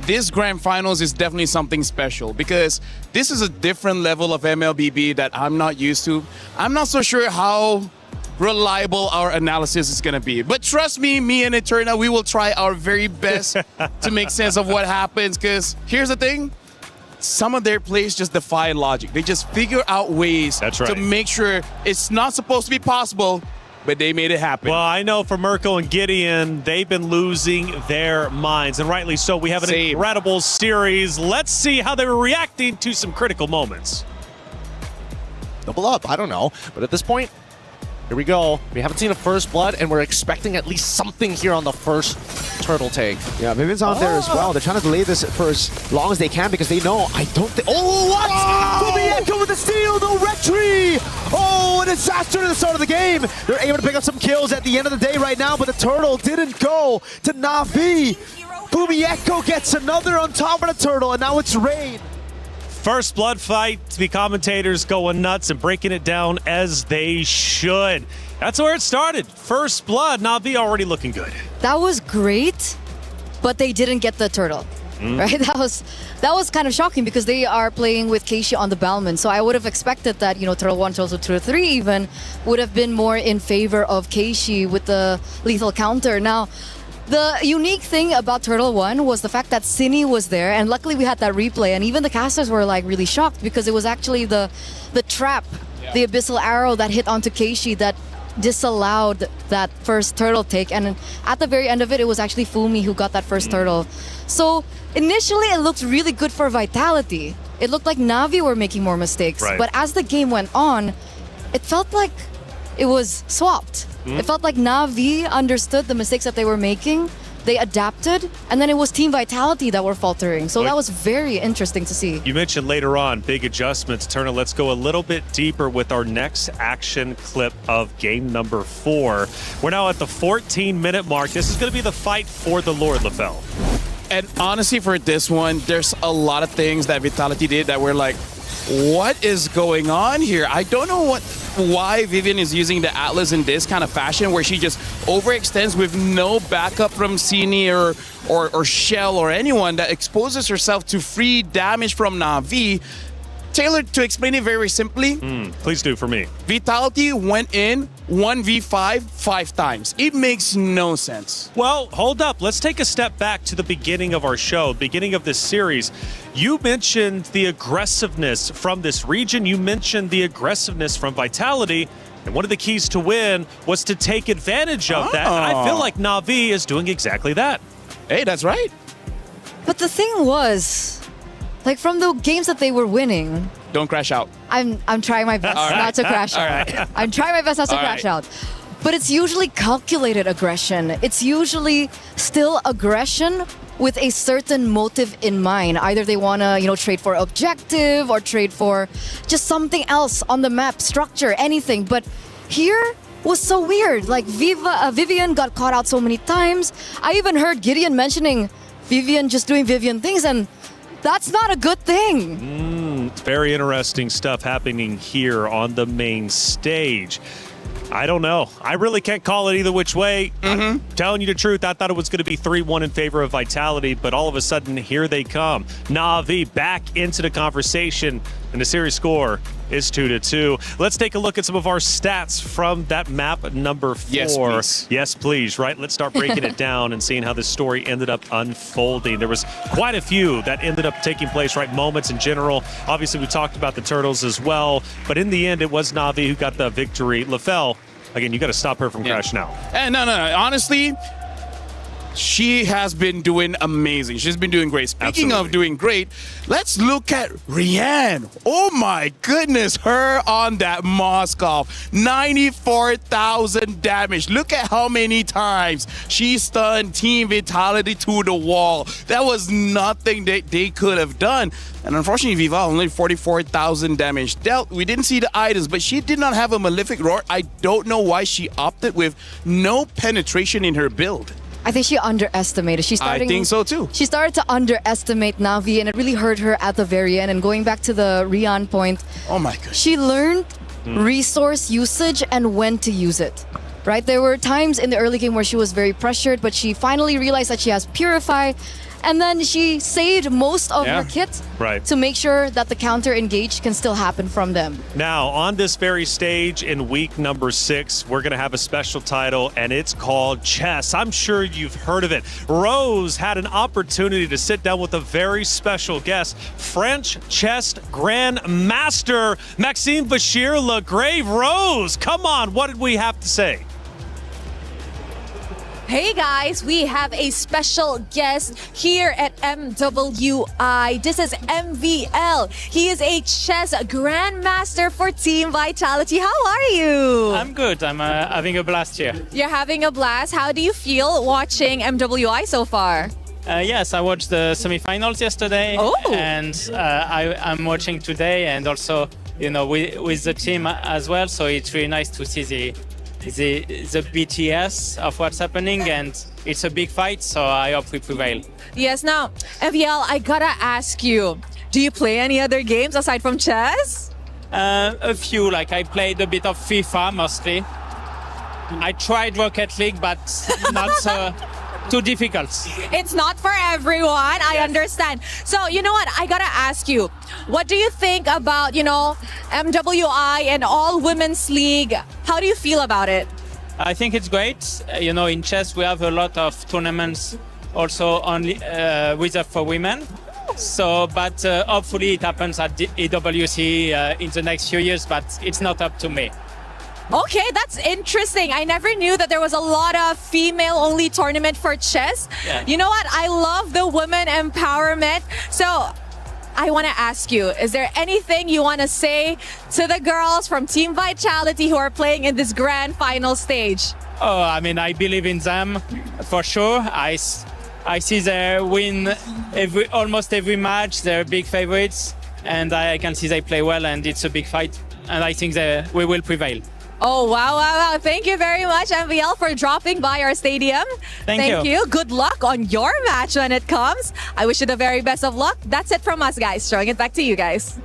Speaker 11: this grand finals is definitely something special because this is a different level of MLBB that I'm not used to. I'm not so sure how reliable our analysis is gonna be. But trust me, me and Eterna, we will try our very best to make sense of what happens, because here's the thing. Some of their plays just defy logic. They just figure out ways to make sure it's not supposed to be possible, but they made it happen.
Speaker 13: Well, I know for Mirko and Gideon, they've been losing their minds, and rightly so. We have an incredible series. Let's see how they were reacting to some critical moments.
Speaker 4: Double up, I don't know. But at this point, here we go. We haven't seen a first blood, and we're expecting at least something here on the first turtle take.
Speaker 15: Yeah, Vivian's out there as well. They're trying to delay this for as long as they can because they know, I don't think... Oh, what? Fumieko with the steal, the retry! Oh, a disaster at the start of the game. They're able to pick up some kills at the end of the day right now, but the turtle didn't go to Na'Vi. Fumieko gets another on top of the turtle, and now it's Rain.
Speaker 13: First blood fight, the commentators going nuts and breaking it down as they should. That's where it started. First blood, Na'Vi already looking good.
Speaker 1: That was great, but they didn't get the turtle. Right? That was kind of shocking because they are playing with Keishi on the Balman. So I would have expected that, you know, Turtle 1, Turtle 2, Turtle 3 even would have been more in favor of Keishi with the lethal counter. Now, the unique thing about Turtle 1 was the fact that Cine was there, and luckily we had that replay, and even the casters were like really shocked because it was actually the trap, the Abyssal Arrow that hit onto Keishi that disallowed that first turtle take, and at the very end of it, it was actually Fumi who got that first turtle. So initially it looked really good for Vitality. It looked like Na'Vi were making more mistakes, but as the game went on, it felt like it was swapped. It felt like Na'Vi understood the mistakes that they were making. They adapted, and then it was Team Vitality that were faltering. So that was very interesting to see.
Speaker 13: You mentioned later on big adjustments. Turner, let's go a little bit deeper with our next action clip of game number 4. We're now at the 14-minute mark. This is going to be the fight for the Lord, LaFell.
Speaker 11: And honestly, for this one, there's a lot of things that Vitality did that were like, what is going on here? I don't know why Vivian is using the Atlas in this kind of fashion where she just overextends with no backup from Cini or Shell or anyone, that exposes herself to free damage from Na'Vi. Taylor, to explain it very simply.
Speaker 13: Please do for me.
Speaker 11: Vitality went in 1v5 5 times. It makes no sense.
Speaker 13: Well, hold up. Let's take a step back to the beginning of our show, beginning of this series. You mentioned the aggressiveness from this region. You mentioned the aggressiveness from Vitality. And one of the keys to win was to take advantage of that. And I feel like Na'Vi is doing exactly that.
Speaker 11: Hey, that's right.
Speaker 1: But the thing was, like from the games that they were winning,
Speaker 11: don't crash out.
Speaker 1: I'm trying my best not to crash out. I'm trying my best not to crash out. But it's usually calculated aggression. It's usually still aggression with a certain motive in mind. Either they want to, trade for objective or trade for just something else on the map, structure, anything. But here was so weird. Like Vivian got caught out so many times. I even heard Gideon mentioning Vivian just doing Vivian things, and that's not a good thing.
Speaker 13: Very interesting stuff happening here on the main stage. I don't know. I really can't call it either which way. I'm telling you the truth, I thought it was going to be 3-1 in favor of Vitality, but all of a sudden, here they come. Na'Vi back into the conversation, and the series score is 2-2. Let's take a look at some of our stats from that map number 4.
Speaker 11: Yes, please.
Speaker 13: Yes, please. Right, let's start breaking it down and seeing how this story ended up unfolding. There was quite a few that ended up taking place, right? Moments in general. Obviously, we talked about the Turtles as well, but in the end, it was Na'Vi who got the victory. LaFell, again, you got to stop her from crashing out.
Speaker 11: No. Honestly, she has been doing amazing. She's been doing great. Speaking of doing great, let's look at Rianne. Oh my goodness, her on that Moskov. 94,000 damage. Look at how many times she stunned Team Vitality to the wall. That was nothing that they could have done. And unfortunately, Viva only 44,000 damage dealt. We didn't see the items, but she did not have a Malefic Roar. I don't know why she opted with no penetration in her build.
Speaker 1: I think she underestimated.
Speaker 11: I think so too.
Speaker 1: She started to underestimate Na'Vi, and it really hurt her at the very end. And going back to the Rian point,
Speaker 11: oh my goodness,
Speaker 1: she learned resource usage and when to use it. Right? There were times in the early game where she was very pressured, but she finally realized that she has Purify, and then she saved most of her kit to make sure that the counter engage can still happen from them.
Speaker 13: Now, on this very stage in week number 6, we're going to have a special title, and it's called Chess. I'm sure you've heard of it. Rose had an opportunity to sit down with a very special guest, French chess Grand Master Maxime Bashir Lagrave. Rose, come on, what did we have to say?
Speaker 2: Hey guys, we have a special guest here at MWI. This is MVL. He is a chess grandmaster for Team Vitality. How are you?
Speaker 3: I'm good. I'm having a blast here.
Speaker 2: You're having a blast. How do you feel watching MWI so far?
Speaker 3: Yes, I watched the semifinals yesterday.
Speaker 2: Oh.
Speaker 3: And I'm watching today, and also, with the team as well. So it's really nice to see the BTS of what's happening, and it's a big fight, so I hope we prevail.
Speaker 2: Yes, now, MVL, I gotta ask you, do you play any other games aside from chess?
Speaker 3: A few, like I played a bit of FIFA mostly. I tried Rocket League, but not too difficult.
Speaker 2: It's not for everyone, I understand. So, you know what, I gotta ask you, what do you think about, MWI and all women's league? How do you feel about it?
Speaker 3: I think it's great. In chess we have a lot of tournaments also only reserved for women. So, but hopefully it happens at the EWC in the next few years, but it's not up to me.
Speaker 2: Okay, that's interesting. I never knew that there was a lot of female-only tournament for chess.
Speaker 3: Yeah.
Speaker 2: You know what? I love the women empowerment. So,
Speaker 16: I want to ask you, is there anything you want to say to the girls from Team Vitality who are playing in this grand final stage?
Speaker 3: Oh, I mean, I believe in them for sure. I see they win almost every match. They're big favorites, and I can see they play well, and it's a big fight. And I think we will prevail.
Speaker 16: Oh, wow. Thank you very much, MVL, for dropping by our stadium.
Speaker 3: Thank
Speaker 16: you. Good luck on your match when it comes. I wish you the very best of luck. That's it from us, guys. Throwing it back to you guys.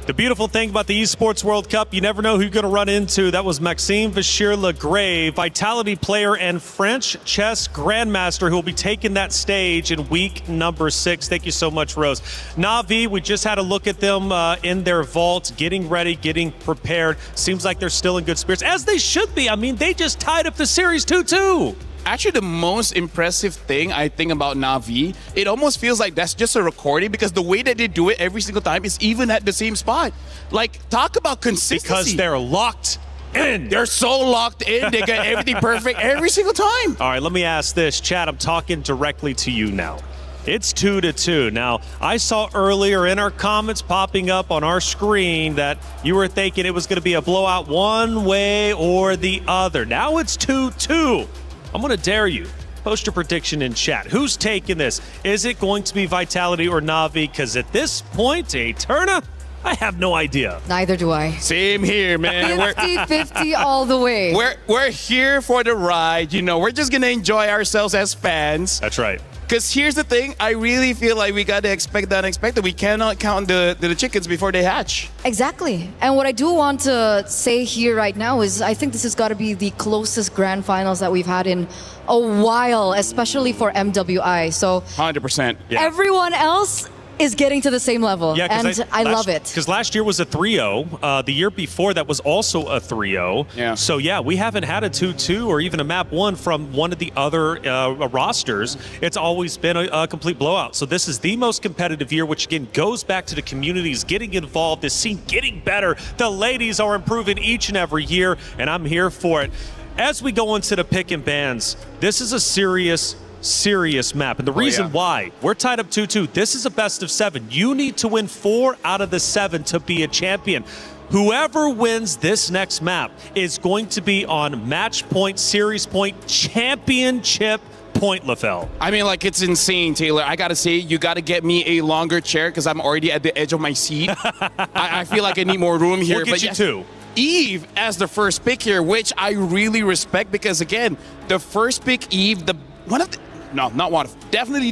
Speaker 13: The beautiful thing about the Esports World Cup, you never know who you're going to run into. That was Maxime Vachier-Lagrave, Vitality player and French chess grandmaster, who will be taking that stage in week number 6. Thank you so much, Rose. Na'Vi, we just had a look at them in their vault, getting ready, getting prepared. Seems like they're still in good spirits, as they should be. I mean, they just tied up the series 2-2.
Speaker 11: Actually, the most impressive thing I think about Na'Vi, it almost feels like that's just a recording, because the way that they do it every single time is even at the same spot. Like, talk about consistency.
Speaker 13: Because they're locked in.
Speaker 11: They're so locked in. They get everything perfect every single time.
Speaker 13: All right, let me ask this. Chad, I'm talking directly to you now. It's 2-2. Now, I saw earlier in our comments popping up on our screen that you were thinking it was going to be a blowout one way or the other. Now it's 2-2. I'm going to dare you. Post your prediction in chat. Who's taking this? Is it going to be Vitality or Na'Vi? Because at this point, Eterna, I have no idea.
Speaker 1: Neither do I.
Speaker 11: Same here, man.
Speaker 1: 50-50 all the way.
Speaker 11: We're here for the ride. You know, we're just going to enjoy ourselves as fans.
Speaker 13: That's right.
Speaker 11: Because here's the thing, I really feel like we got to expect the unexpected. We cannot count the chickens before they hatch.
Speaker 1: Exactly. And what I do want to say here right now is I think this has got to be the closest grand finals that we've had in a while, especially for MWI. So
Speaker 11: 100%.
Speaker 13: Yeah.
Speaker 1: Everyone else is getting to the same level,
Speaker 13: Yeah,
Speaker 1: and I love it.
Speaker 13: Because last year was a 3-0. The year before that was also a 3-0.
Speaker 11: Yeah.
Speaker 13: So yeah, we haven't had a 2-2 or even a map 1 from one of the other rosters. It's always been a complete blowout. So this is the most competitive year, which again goes back to the communities getting involved, the scene getting better. The ladies are improving each and every year, and I'm here for it. As we go into the pick and bans, this is a serious map. And the reason why, we're tied up 2-2. This is a best of 7. You need to win 4 out of the 7 to be a champion. Whoever wins this next map is going to be on match point, series point, championship point, LaFell.
Speaker 11: I mean, like, it's insane, Taylor. I got to say, you got to get me a longer chair because I'm already at the edge of my seat. I feel like I need more room here.
Speaker 13: We'll get you two.
Speaker 11: Eve as the first pick here, which I really respect because, again, the first pick, Eve, definitely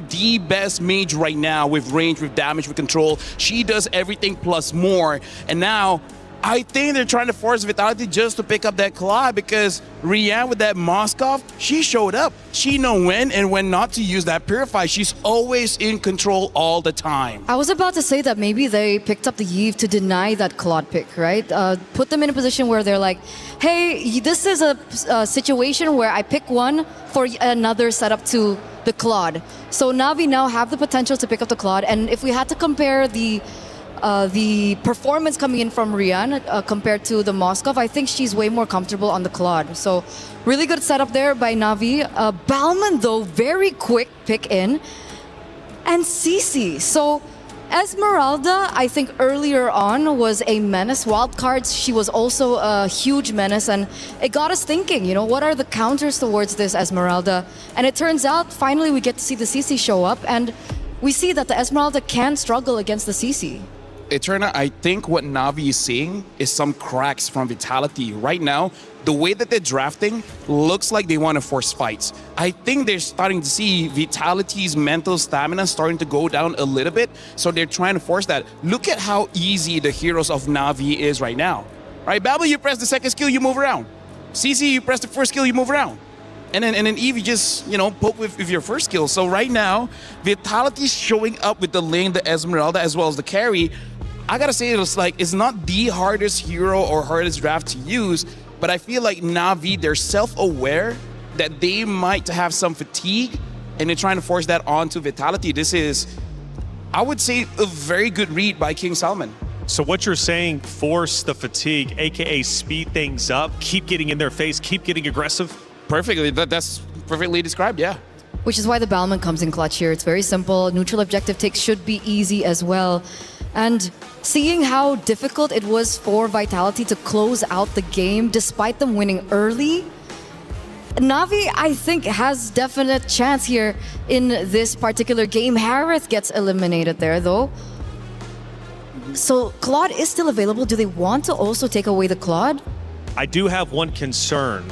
Speaker 11: the best mage right now with range, with damage, with control. She does everything plus more. And now, I think they're trying to force Vitality just to pick up that Claw because Rianne with that Moskov, she showed up. She know when and when not to use that Purify. She's always in control all the time.
Speaker 1: I was about to say that maybe they picked up the Eve to deny that Claude pick, right? Put them in a position where they're like, hey, this is a situation where I pick one for another setup to the Claude. So Na'Vi now have the potential to pick up the Claude. And if we had to compare the performance coming in from Rian compared to the Moskov, I think she's way more comfortable on the Claude. So really good setup there by Na'Vi. Balman, though, very quick pick in. And Cici. So Esmeralda, I think earlier on was a menace. Wildcards, she was also a huge menace. And it got us thinking, you know, what are the counters towards this Esmeralda? And it turns out, finally, we get to see the Cici show up. And we see that the Esmeralda can struggle against the Cici.
Speaker 11: Eterna, I think what Na'Vi is seeing is some cracks from Vitality. Right now, the way that they're drafting looks like they want to force fights. I think they're starting to see Vitality's mental stamina starting to go down a little bit, so they're trying to force that. Look at how easy the heroes of Na'Vi is right now. Right, Babel, you press the second skill, you move around. CC, you press the first skill, you move around. And then Eve, you just, you know, poke with your first skill. So right now, Vitality's showing up with the lane, the Esmeralda, as well as the carry. I gotta say, it's not the hardest hero or hardest draft to use, but I feel like Na'Vi, they're self-aware that they might have some fatigue, and they're trying to force that onto Vitality. This is, I would say, a very good read by King Salman.
Speaker 13: So what you're saying, force the fatigue, aka speed things up, keep getting in their face, keep getting aggressive?
Speaker 11: Perfectly, that's perfectly described, yeah.
Speaker 1: Which is why the Balman comes in clutch here. It's very simple. Neutral objective takes should be easy as well. And seeing how difficult it was for Vitality to close out the game despite them winning early, Na'Vi, I think, has definite chance here in this particular game. Harith gets eliminated there, though. So Claude is still available. Do they want to also take away the Claude?
Speaker 13: I do have one concern.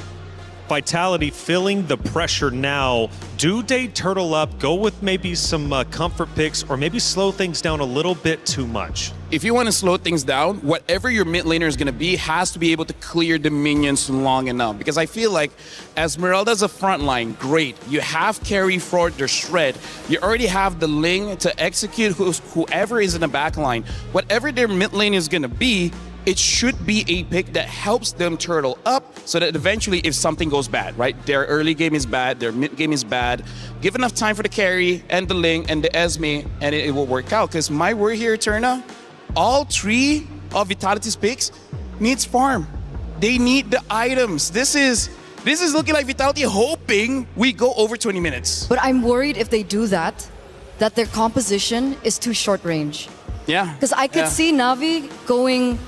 Speaker 13: Vitality feeling the pressure now. Do they turtle up, go with maybe some comfort picks, or maybe slow things down a little bit too much?
Speaker 11: If you want to slow things down, whatever your mid laner is going to be has to be able to clear the minions long enough. Because I feel like Esmeralda's a front line, great. You have carry for the shred. You already have the Ling to execute whoever is in the back line. Whatever their mid lane is going to be, it should be a pick that helps them turtle up so that eventually if something goes bad, right? Their early game is bad, their mid game is bad. Give enough time for the carry and the Ling and the Esme and it will work out. Because my word here, Turna, all three of Vitality's picks needs farm. They need the items. This is looking like Vitality hoping we go over 20 minutes.
Speaker 1: But I'm worried if they do that their composition is too short range.
Speaker 11: Yeah.
Speaker 1: Because I could see Na'Vi going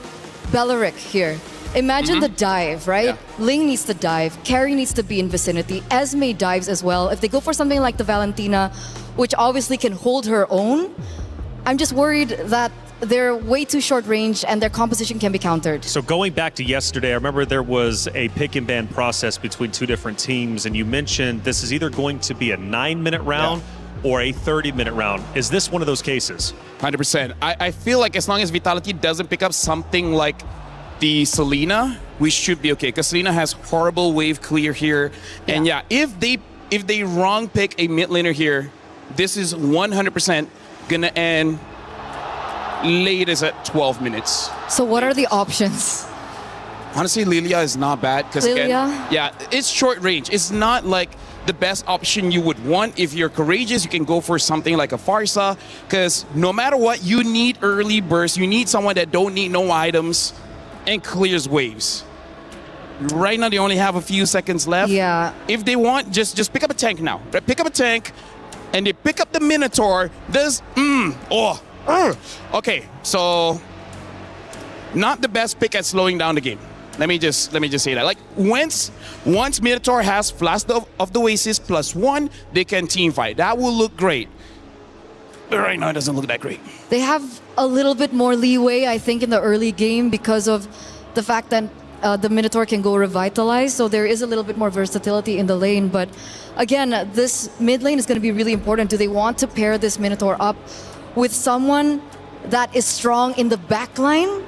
Speaker 1: Beleric here. Imagine the dive, right?
Speaker 11: Yeah.
Speaker 1: Ling needs to dive. Carry needs to be in vicinity. Esme dives as well. If they go for something like the Valentina, which obviously can hold her own, I'm just worried that they're way too short range and their composition can be countered.
Speaker 13: So going back to yesterday, I remember there was a pick and ban process between two different teams, and you mentioned this is either going to be a 9-minute round or a 30-minute round. Is this one of those cases?
Speaker 11: 100%. I feel like as long as Vitality doesn't pick up something like the Selena, we should be okay. Because Selena has horrible wave clear here. And yeah, if they wrong pick a mid laner here, this is 100% gonna end latest at 12 minutes.
Speaker 1: So what are the options?
Speaker 11: Honestly, Lilia is not bad. Because again, yeah, it's short range. It's not like the best option you would want. If you're courageous, you can go for something like a Farsa, because no matter what, you need early burst. You need someone that don't need no items and clears waves. Right now, they only have a few seconds left.
Speaker 1: Yeah.
Speaker 11: If they want, just pick up a tank now. Pick up a tank, and they pick up the Minotaur. Okay, so not the best pick at slowing down the game. Let me just say that. Like once Minotaur has Flash of the Oasis +1, they can team fight. That will look great. But right now it doesn't look that great.
Speaker 1: They have a little bit more leeway, I think, in the early game because of the fact that the Minotaur can go revitalize. So there is a little bit more versatility in the lane. But again, this mid lane is going to be really important. Do they want to pair this Minotaur up with someone that is strong in the back line?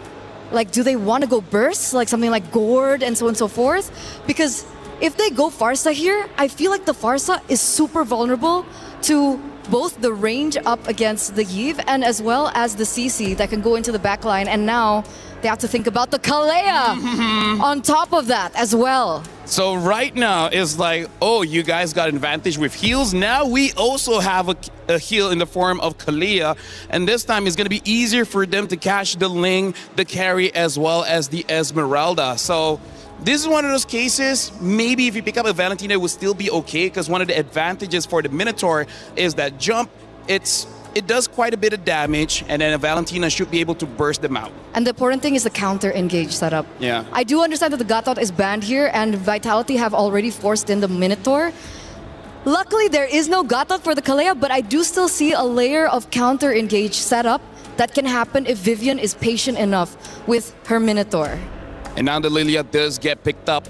Speaker 1: Like, do they want to go burst, like something like Gord and so on and so forth? Because if they go Farsa here, I feel like the Farsa is super vulnerable to both the range up against the Yve and as well as the CC that can go into the back line. And now they have to think about the Kalea on top of that as well.
Speaker 11: So right now it's like, oh, you guys got an advantage with heals. Now we also have a heal in the form of Kalea, and this time it's going to be easier for them to catch the Ling, the carry, as well as the Esmeralda. So this is one of those cases, maybe if you pick up a Valentina, it will still be okay, because one of the advantages for the Minotaur is that jump, it does quite a bit of damage, and then a Valentina should be able to burst them out.
Speaker 1: And the important thing is the counter engage setup.
Speaker 11: Yeah.
Speaker 1: I do understand that the Gatot is banned here, and Vitality have already forced in the Minotaur. Luckily, there is no Gatot for the Kalea, but I do still see a layer of counter engage setup that can happen if Vivian is patient enough with her Minotaur.
Speaker 11: And now the Lilia does get picked up.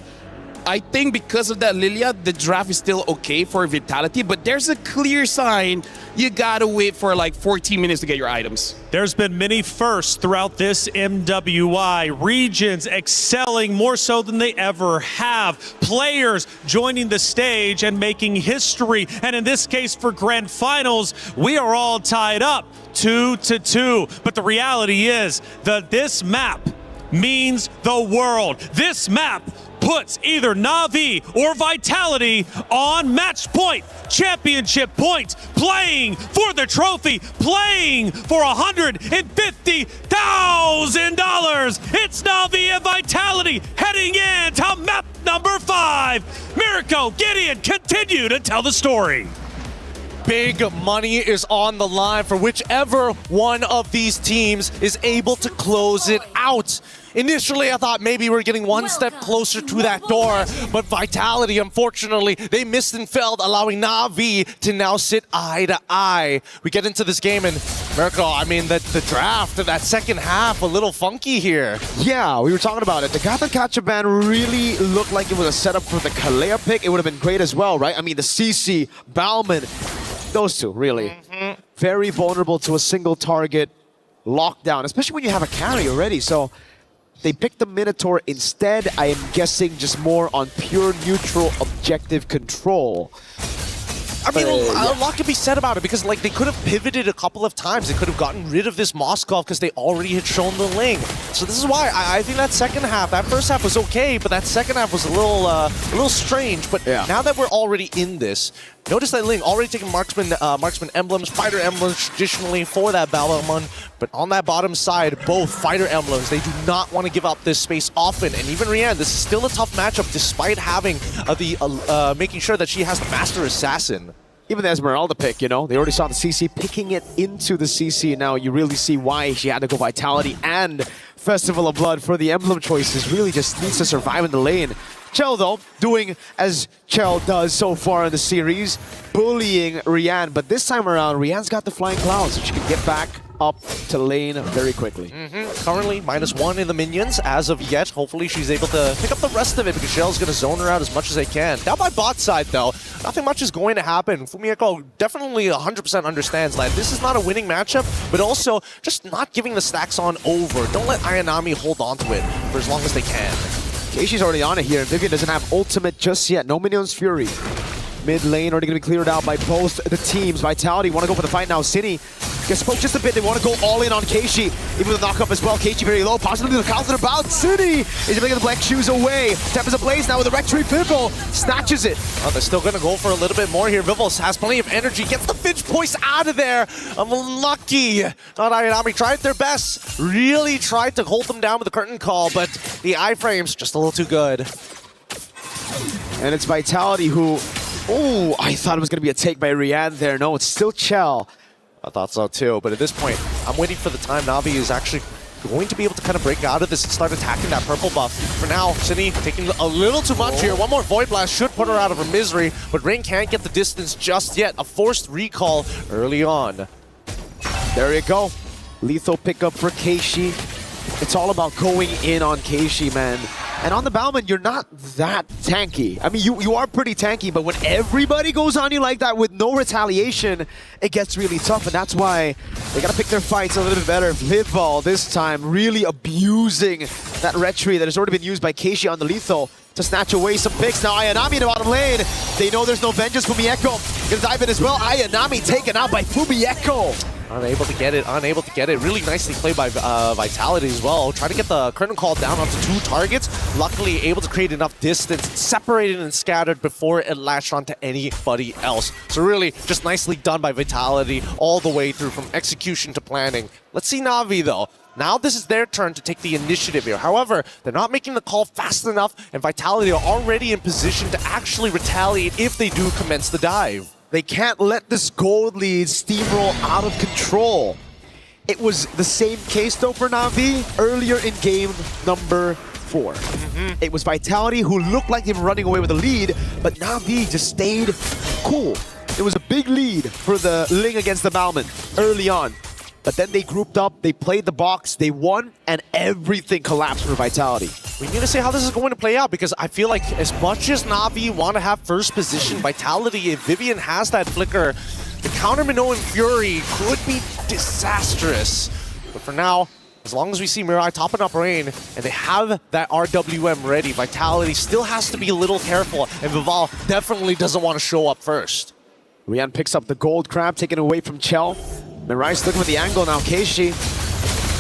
Speaker 11: I think because of that Lilia, the draft is still okay for Vitality, but there's a clear sign you gotta wait for like 14 minutes to get your items.
Speaker 13: There's been many firsts throughout this MWI. Regions excelling more so than they ever have. Players joining the stage and making history. And in this case, for grand finals, we are all tied up 2-2. But the reality is that this map means the world. This map puts either Na'Vi or Vitality on match point, championship point, playing for the trophy, playing for $150,000. It's Na'Vi and Vitality heading in to map number 5. Mirko, Gideon, continue to tell the story.
Speaker 4: Big money is on the line for whichever one of these teams is able to close it out. Initially, I thought maybe we're getting one step closer to that door, but Vitality, unfortunately, they missed and failed, allowing Na'Vi to now sit eye to eye. We get into this game, and Mirko, I mean, the draft, that second half, a little funky here.
Speaker 15: Yeah, we were talking about it. The Gotham Catcher ban really looked like it was a setup for the Kalea pick. It would have been great as well, right? I mean, the CC, Bauman, those two, really. Very vulnerable to a single target lockdown, especially when you have a carry already. So they picked the Minotaur instead. I am guessing just more on pure neutral objective control.
Speaker 4: I mean, a lot can be said about it because, like, they could have pivoted a couple of times. They could have gotten rid of this Moskov because they already had shown the Ling. So this is why I think that second half, that first half was okay, but that second half was a little strange. But now that we're already in this, notice that Ling already taking marksman emblems, fighter emblems traditionally for that Balmon. But on that bottom side, both fighter emblems, they do not want to give up this space often. And even Rianne, this is still a tough matchup despite having making sure that she has the Master Assassin.
Speaker 15: Even the Esmeralda pick, you know, they already saw the CC picking it into the CC. Now you really see why she had to go Vitality and Festival of Blood for the emblem choices. Really just needs to survive in the lane. Chell, though, doing as Chell does so far in the series, bullying Rianne. But this time around, Rianne's got the Flying Clouds, so she can get back up to lane very quickly.
Speaker 4: Currently, -1 in the minions as of yet. Hopefully, she's able to pick up the rest of it because Shell's going to zone her out as much as they can. Down by bot side, though, nothing much is going to happen. Fumiko definitely 100% understands that this is not a winning matchup, but also just not giving the stacks on over. Don't let Ayanami hold on to it for as long as they can.
Speaker 15: Keishi's already on it here. Vivian doesn't have ultimate just yet. No Minion's Fury. Mid lane already going to be cleared out by both the teams. Vitality want to go for the fight now. Cine gets spoke just a bit. They want to go all in on Keishi. Even with the knockup as well. Keishi very low. Possibly the counter about. Cine is bringing the black shoes away. Tap is ablaze now with the Rectory Vivel. Snatches it.
Speaker 4: Oh, they're still going to go for a little bit more here. Vivel has plenty of energy. Gets the Finch Poise out of there. Unlucky. Not Ayanami tried their best. Really tried to hold them down with the curtain call, but the iframes just a little too good.
Speaker 15: And it's Vitality who... Oh, I thought it was going to be a take by Rianne there. No, it's still Chell.
Speaker 4: I thought so too, but at this point, I'm waiting for the time Na'Vi is actually going to be able to kind of break out of this and start attacking that purple buff. For now, Cine taking a little too much here. One more Void Blast should put her out of her misery, but Rain can't get the distance just yet. A forced recall early on.
Speaker 15: There you go. Lethal pickup for Keishi. It's all about going in on Keishi, man. And on the Bauman, you're not that tanky. I mean, you are pretty tanky, but when everybody goes on you like that with no retaliation, it gets really tough, and that's why they gotta pick their fights a little bit better. Vidval this time really abusing that retry that has already been used by Keishi on the lethal to snatch away some picks. Now Ayanami in the bottom lane. They know there's no vengeance. Fumieko gonna dive in as well. Ayanami taken out by Fumieko.
Speaker 4: Unable to get it, unable to get it. Really nicely played by Vitality as well. Trying to get the curtain call down onto 2 targets. Luckily able to create enough distance, separated and scattered before it latched onto anybody else. So really just nicely done by Vitality all the way through from execution to planning. Let's see Na'Vi though. Now this is their turn to take the initiative here. However, they're not making the call fast enough, and Vitality are already in position to actually retaliate if they do commence the dive.
Speaker 15: They can't let this gold lead steamroll out of control. It was the same case though for Na'Vi earlier in game number 4. It was Vitality who looked like they were running away with the lead, but Na'Vi just stayed cool. It was a big lead for the Ling against the Bauman early on. But then they grouped up, they played the box, they won, and everything collapsed for Vitality.
Speaker 4: We need to see how this is going to play out because I feel like as much as Na'Vi want to have first position, Vitality, if Vivian has that flicker, The counter Minnow and Fury could be disastrous. But for now, as long as we see Mirai topping up Rain, and they have that RWM ready, Vitality still has to be a little careful, and Vival definitely doesn't want to show up first.
Speaker 15: Rian picks up the gold crab, taken away from Chell. Mirai's looking for the angle now. Keishi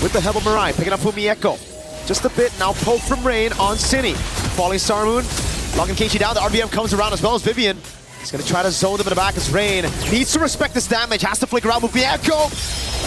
Speaker 15: with the help of Mirai, picking up Fumieko. Just a bit, now poke from Rain on Cine. Falling Star Moon, locking Keishi down. The RBM comes around as well as Vivian. He's gonna try to zone them in the back as Rain needs to respect this damage, has to flick around with Fumieko.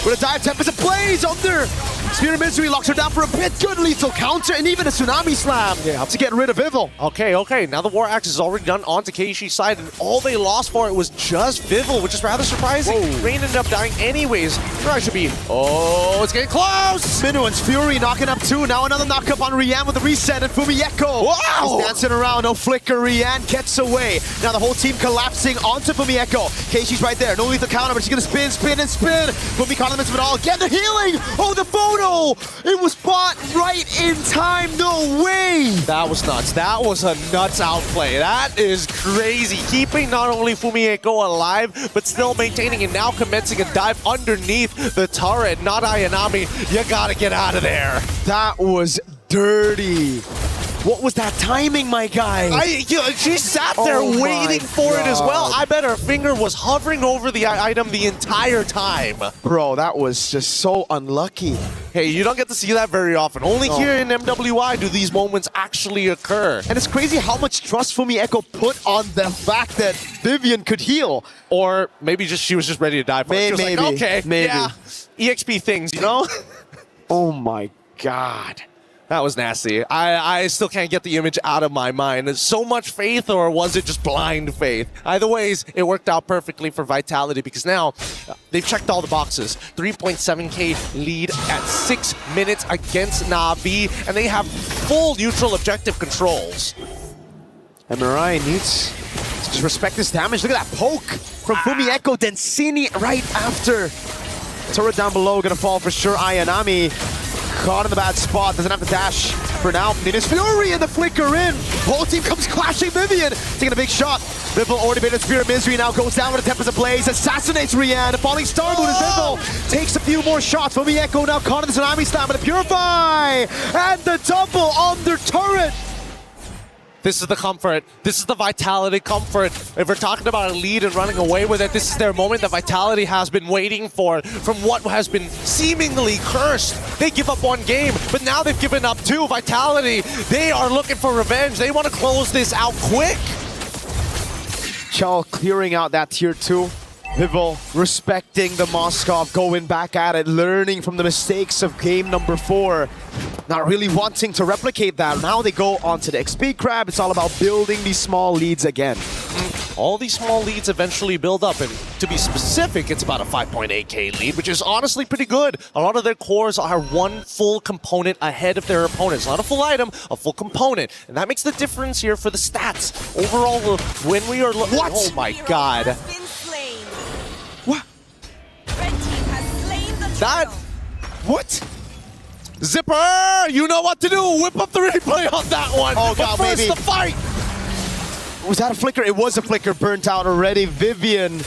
Speaker 15: With a dive, Tempest ablaze under. Spirit Misery locks her down for a bit. Good lethal counter and even a Tsunami Slam to get rid of Vival.
Speaker 4: Okay. Now the War Axe is already done onto Keishi's side, and all they lost for it was just Vival, which is rather surprising.
Speaker 15: Whoa.
Speaker 4: Rain ended up dying anyways. Mirai should be... Oh, it's getting close!
Speaker 15: Minuan's Fury knocking up 2. Now another knock up on Rian with the reset, and Fumieko.
Speaker 4: Wow!
Speaker 15: He's dancing around, no flicker. Rian gets away. Now the whole team collapsing onto Fumieko. Keishi's right there. No lethal counter, but she's gonna spin. Fumi condiments of it all. Get the healing! Oh, the photo! It was bought right in time. No way!
Speaker 4: That was nuts. That was a nuts outplay. That is crazy. Keeping not only Fumieko alive, but still maintaining and now commencing a dive underneath the turret. Not Ayanami. You gotta get out of there.
Speaker 15: That was dirty. What was that timing, my guy?
Speaker 4: She sat there waiting for it as well. I bet her finger was hovering over the item the entire time.
Speaker 15: Bro, that was just so unlucky.
Speaker 4: Hey, you don't get to see that very often. Only here in MWI do these moments actually occur.
Speaker 15: And it's crazy how much trust Fumieko put on the fact that Vivian could heal.
Speaker 4: Or maybe she was just ready to die for it. She was like, okay, yeah, EXP things, you know?
Speaker 15: Oh my God.
Speaker 4: That was nasty. I still can't get the image out of my mind. So much faith, or was it just blind faith? Either ways, it worked out perfectly for Vitality because now they've checked all the boxes. 3.7k lead at 6 minutes against Na'Vi, and they have full neutral objective controls.
Speaker 15: And Mirai needs to just respect this damage. Look at that poke from Fumieko, then Cine right after. Turret down below, gonna fall for sure. Ayanami caught in the bad spot, doesn't have the dash for now. Ninja's Fury and the flicker in. Whole team comes clashing. Vivian taking a big shot. Vival already made a Spirit Misery, now goes down with a Tempest Ablaze, assassinates Rian. Falling Star Moon as Vival takes a few more shots. Fumieko now caught in the Tsunami Slam with a Purify! And the double on their turret!
Speaker 4: This is the comfort. This is the Vitality comfort. If we're talking about a lead and running away with it, this is their moment that Vitality has been waiting for from what has been seemingly cursed. They give up one game, but now they've given up 2. Vitality, they are looking for revenge. They want to close this out quick.
Speaker 15: Chell clearing out that tier 2. Vival respecting the Moskov, going back at it, learning from the mistakes of game number 4. Not really wanting to replicate that. Now they go on to the XP Crab. It's all about building these small leads again.
Speaker 4: All these small leads eventually build up, and to be specific, it's about a 5.8k lead, which is honestly pretty good. A lot of their cores are one full component ahead of their opponents. Not a full item, a full component. And that makes the difference here for the stats. Overall, when we are looking...
Speaker 15: What?
Speaker 4: Oh my God.
Speaker 15: What?
Speaker 4: That... What? Zipper, you know what to do. Whip up the replay on that one.
Speaker 15: Oh God,
Speaker 4: but first,
Speaker 15: baby.
Speaker 4: the fight.
Speaker 15: Was that a flicker? It was a flicker, burnt out already. Vivian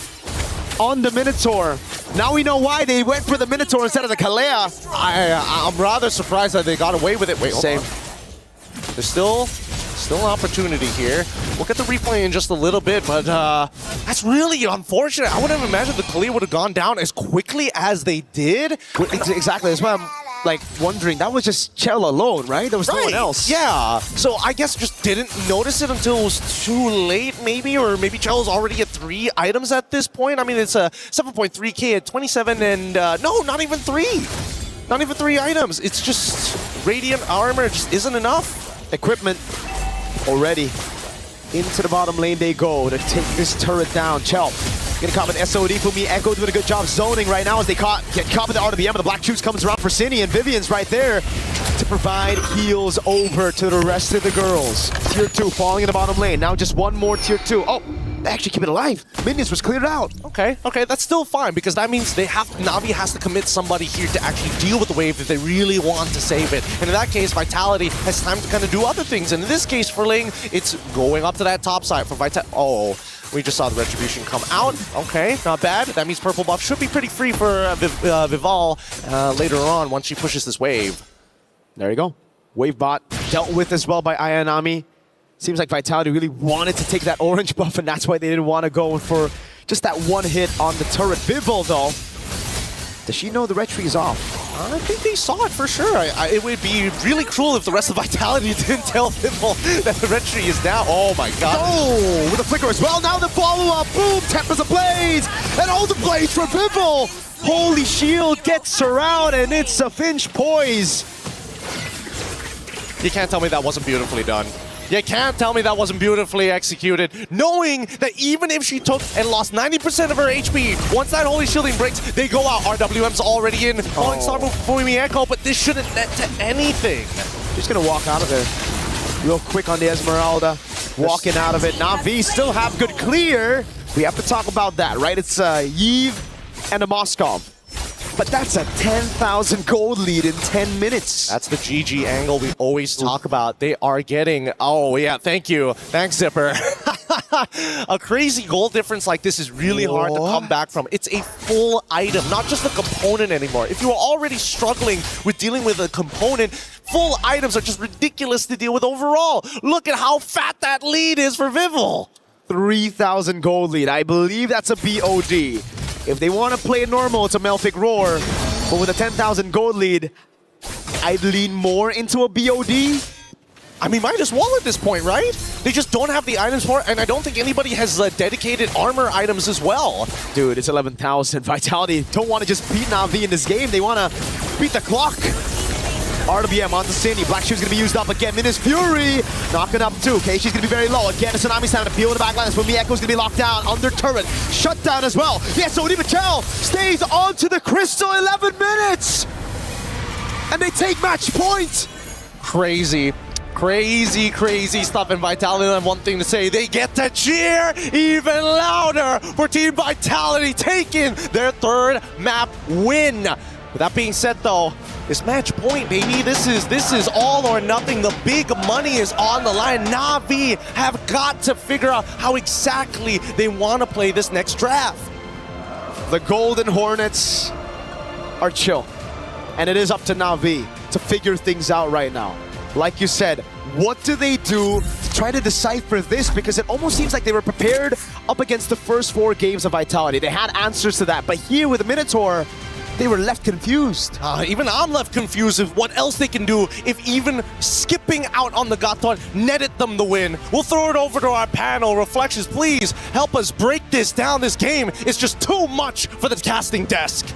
Speaker 15: on the Minotaur. Now we know why they went for the Minotaur instead of the Kalea.
Speaker 4: I'm rather surprised that they got away with it. Wait,
Speaker 15: Same.
Speaker 4: hold on. There's still an opportunity here. We'll get the replay in just a little bit, but that's really unfortunate. I wouldn't have imagined the Kalea would have gone down as quickly as they did.
Speaker 15: Exactly, that's why I'm like wondering, that was just Chell alone, right? There was no one else.
Speaker 4: Yeah, so I guess just didn't notice it until it was too late maybe, or maybe Chell's already at 3 items at this point. I mean, it's a 7.3k at 27 and no, not even 3. Not even 3 items. It's just Radiant Armor just isn't enough.
Speaker 15: Equipment already. Into the bottom lane they go to take this turret down. Chell gonna cop an SOD. Fumieko doing a good job zoning right now as they get caught with the RWM, but the Black Juice comes around for Cine, and Vivian's right there to provide heals over to the rest of the girls. Tier 2 falling in the bottom lane. Now just one more tier 2. Oh, they actually keep it alive. Minions was cleared out.
Speaker 4: Okay, that's still fine because that means Na'Vi has to commit somebody here to actually deal with the wave if they really want to save it. And in that case, Vitality has time to kind of do other things. And in this case, for Ling, it's going up to that top side for Vitality. Oh, We just saw the Retribution come out. Okay, not bad. That means purple buff should be pretty free for Vival later on once she pushes this wave.
Speaker 15: There you go. Wave bot dealt with as well by Ayanami. Seems like Vitality really wanted to take that orange buff, and that's why they didn't want to go for just that one hit on the turret. Vival, though, does she know the Retri is off?
Speaker 4: I think they saw it for sure. It would be really cruel if the rest of Vitality didn't tell Vival that the Retri is down. Oh my god.
Speaker 15: Oh, with a flicker as well. Now the follow-up. Boom, Tempest ablaze. And all the blaze for Vival. Holy shield gets her out, and it's a Finch poise.
Speaker 4: You can't tell me that wasn't beautifully done. You can't tell me that wasn't beautifully executed. Knowing that even if she took and lost 90% of her HP, once that Holy Shielding breaks, they go out. RWM's already in. Falling Star move for Echo, but this shouldn't net to anything.
Speaker 15: Just gonna walk out of there. Real quick on the Esmeralda. Walking out of it. Na'Vi still have good clear. We have to talk about that, right? It's Yves and a Moskov. But that's a 10,000 gold lead in 10 minutes.
Speaker 4: That's the GG angle we always talk about. They are getting, oh yeah, thank you. Thanks, Zipper. A crazy gold difference like this is really hard to come back from. It's a full item, not just a component anymore. If you are already struggling with dealing with a component, full items are just ridiculous to deal with overall. Look at how fat that lead is for Vival.
Speaker 15: 3,000 gold lead. I believe that's a BOD. If they want to play it normal, it's a Melfic Roar. But with a 10,000 gold lead, I'd lean more into a BOD.
Speaker 4: I mean, might as well at this point, right? They just don't have the items for it, and I don't think anybody has dedicated armor items as well.
Speaker 15: Dude, it's 11,000. Vitality don't want to just beat Na'Vi in this game. They want to beat the clock. RWM on the Cindy. Black Shoe's going to be used up again. Minus Fury knocking up too. Okay, she's going to be very low. Again, Tsunami's having to peel in the backline. That's when Echo's going to be locked down under turret. Shut down as well. Yes, Odie Michel stays on to the Crystal 11 minutes. And they take match point.
Speaker 4: Crazy. Crazy, crazy stuff, and Vitality have one thing to say. They get to cheer even louder for Team Vitality taking their third map win. With that being said, though, it's match point, baby. This is all or nothing. The big money is on the line. Na'Vi have got to figure out how exactly they want to play this next draft.
Speaker 15: The Golden Hornets are chill, and it is up to Na'Vi to figure things out right now. Like you said, what do they do to try to decipher this? Because it almost seems like they were prepared up against the first 4 games of Vitality. They had answers to that, but here with the Minotaur, they were left confused.
Speaker 4: Even I'm left confused with what else they can do if even skipping out on the Gaton netted them the win. We'll throw it over to our panel. Reflections, please help us break this down. This game is just too much for the casting desk.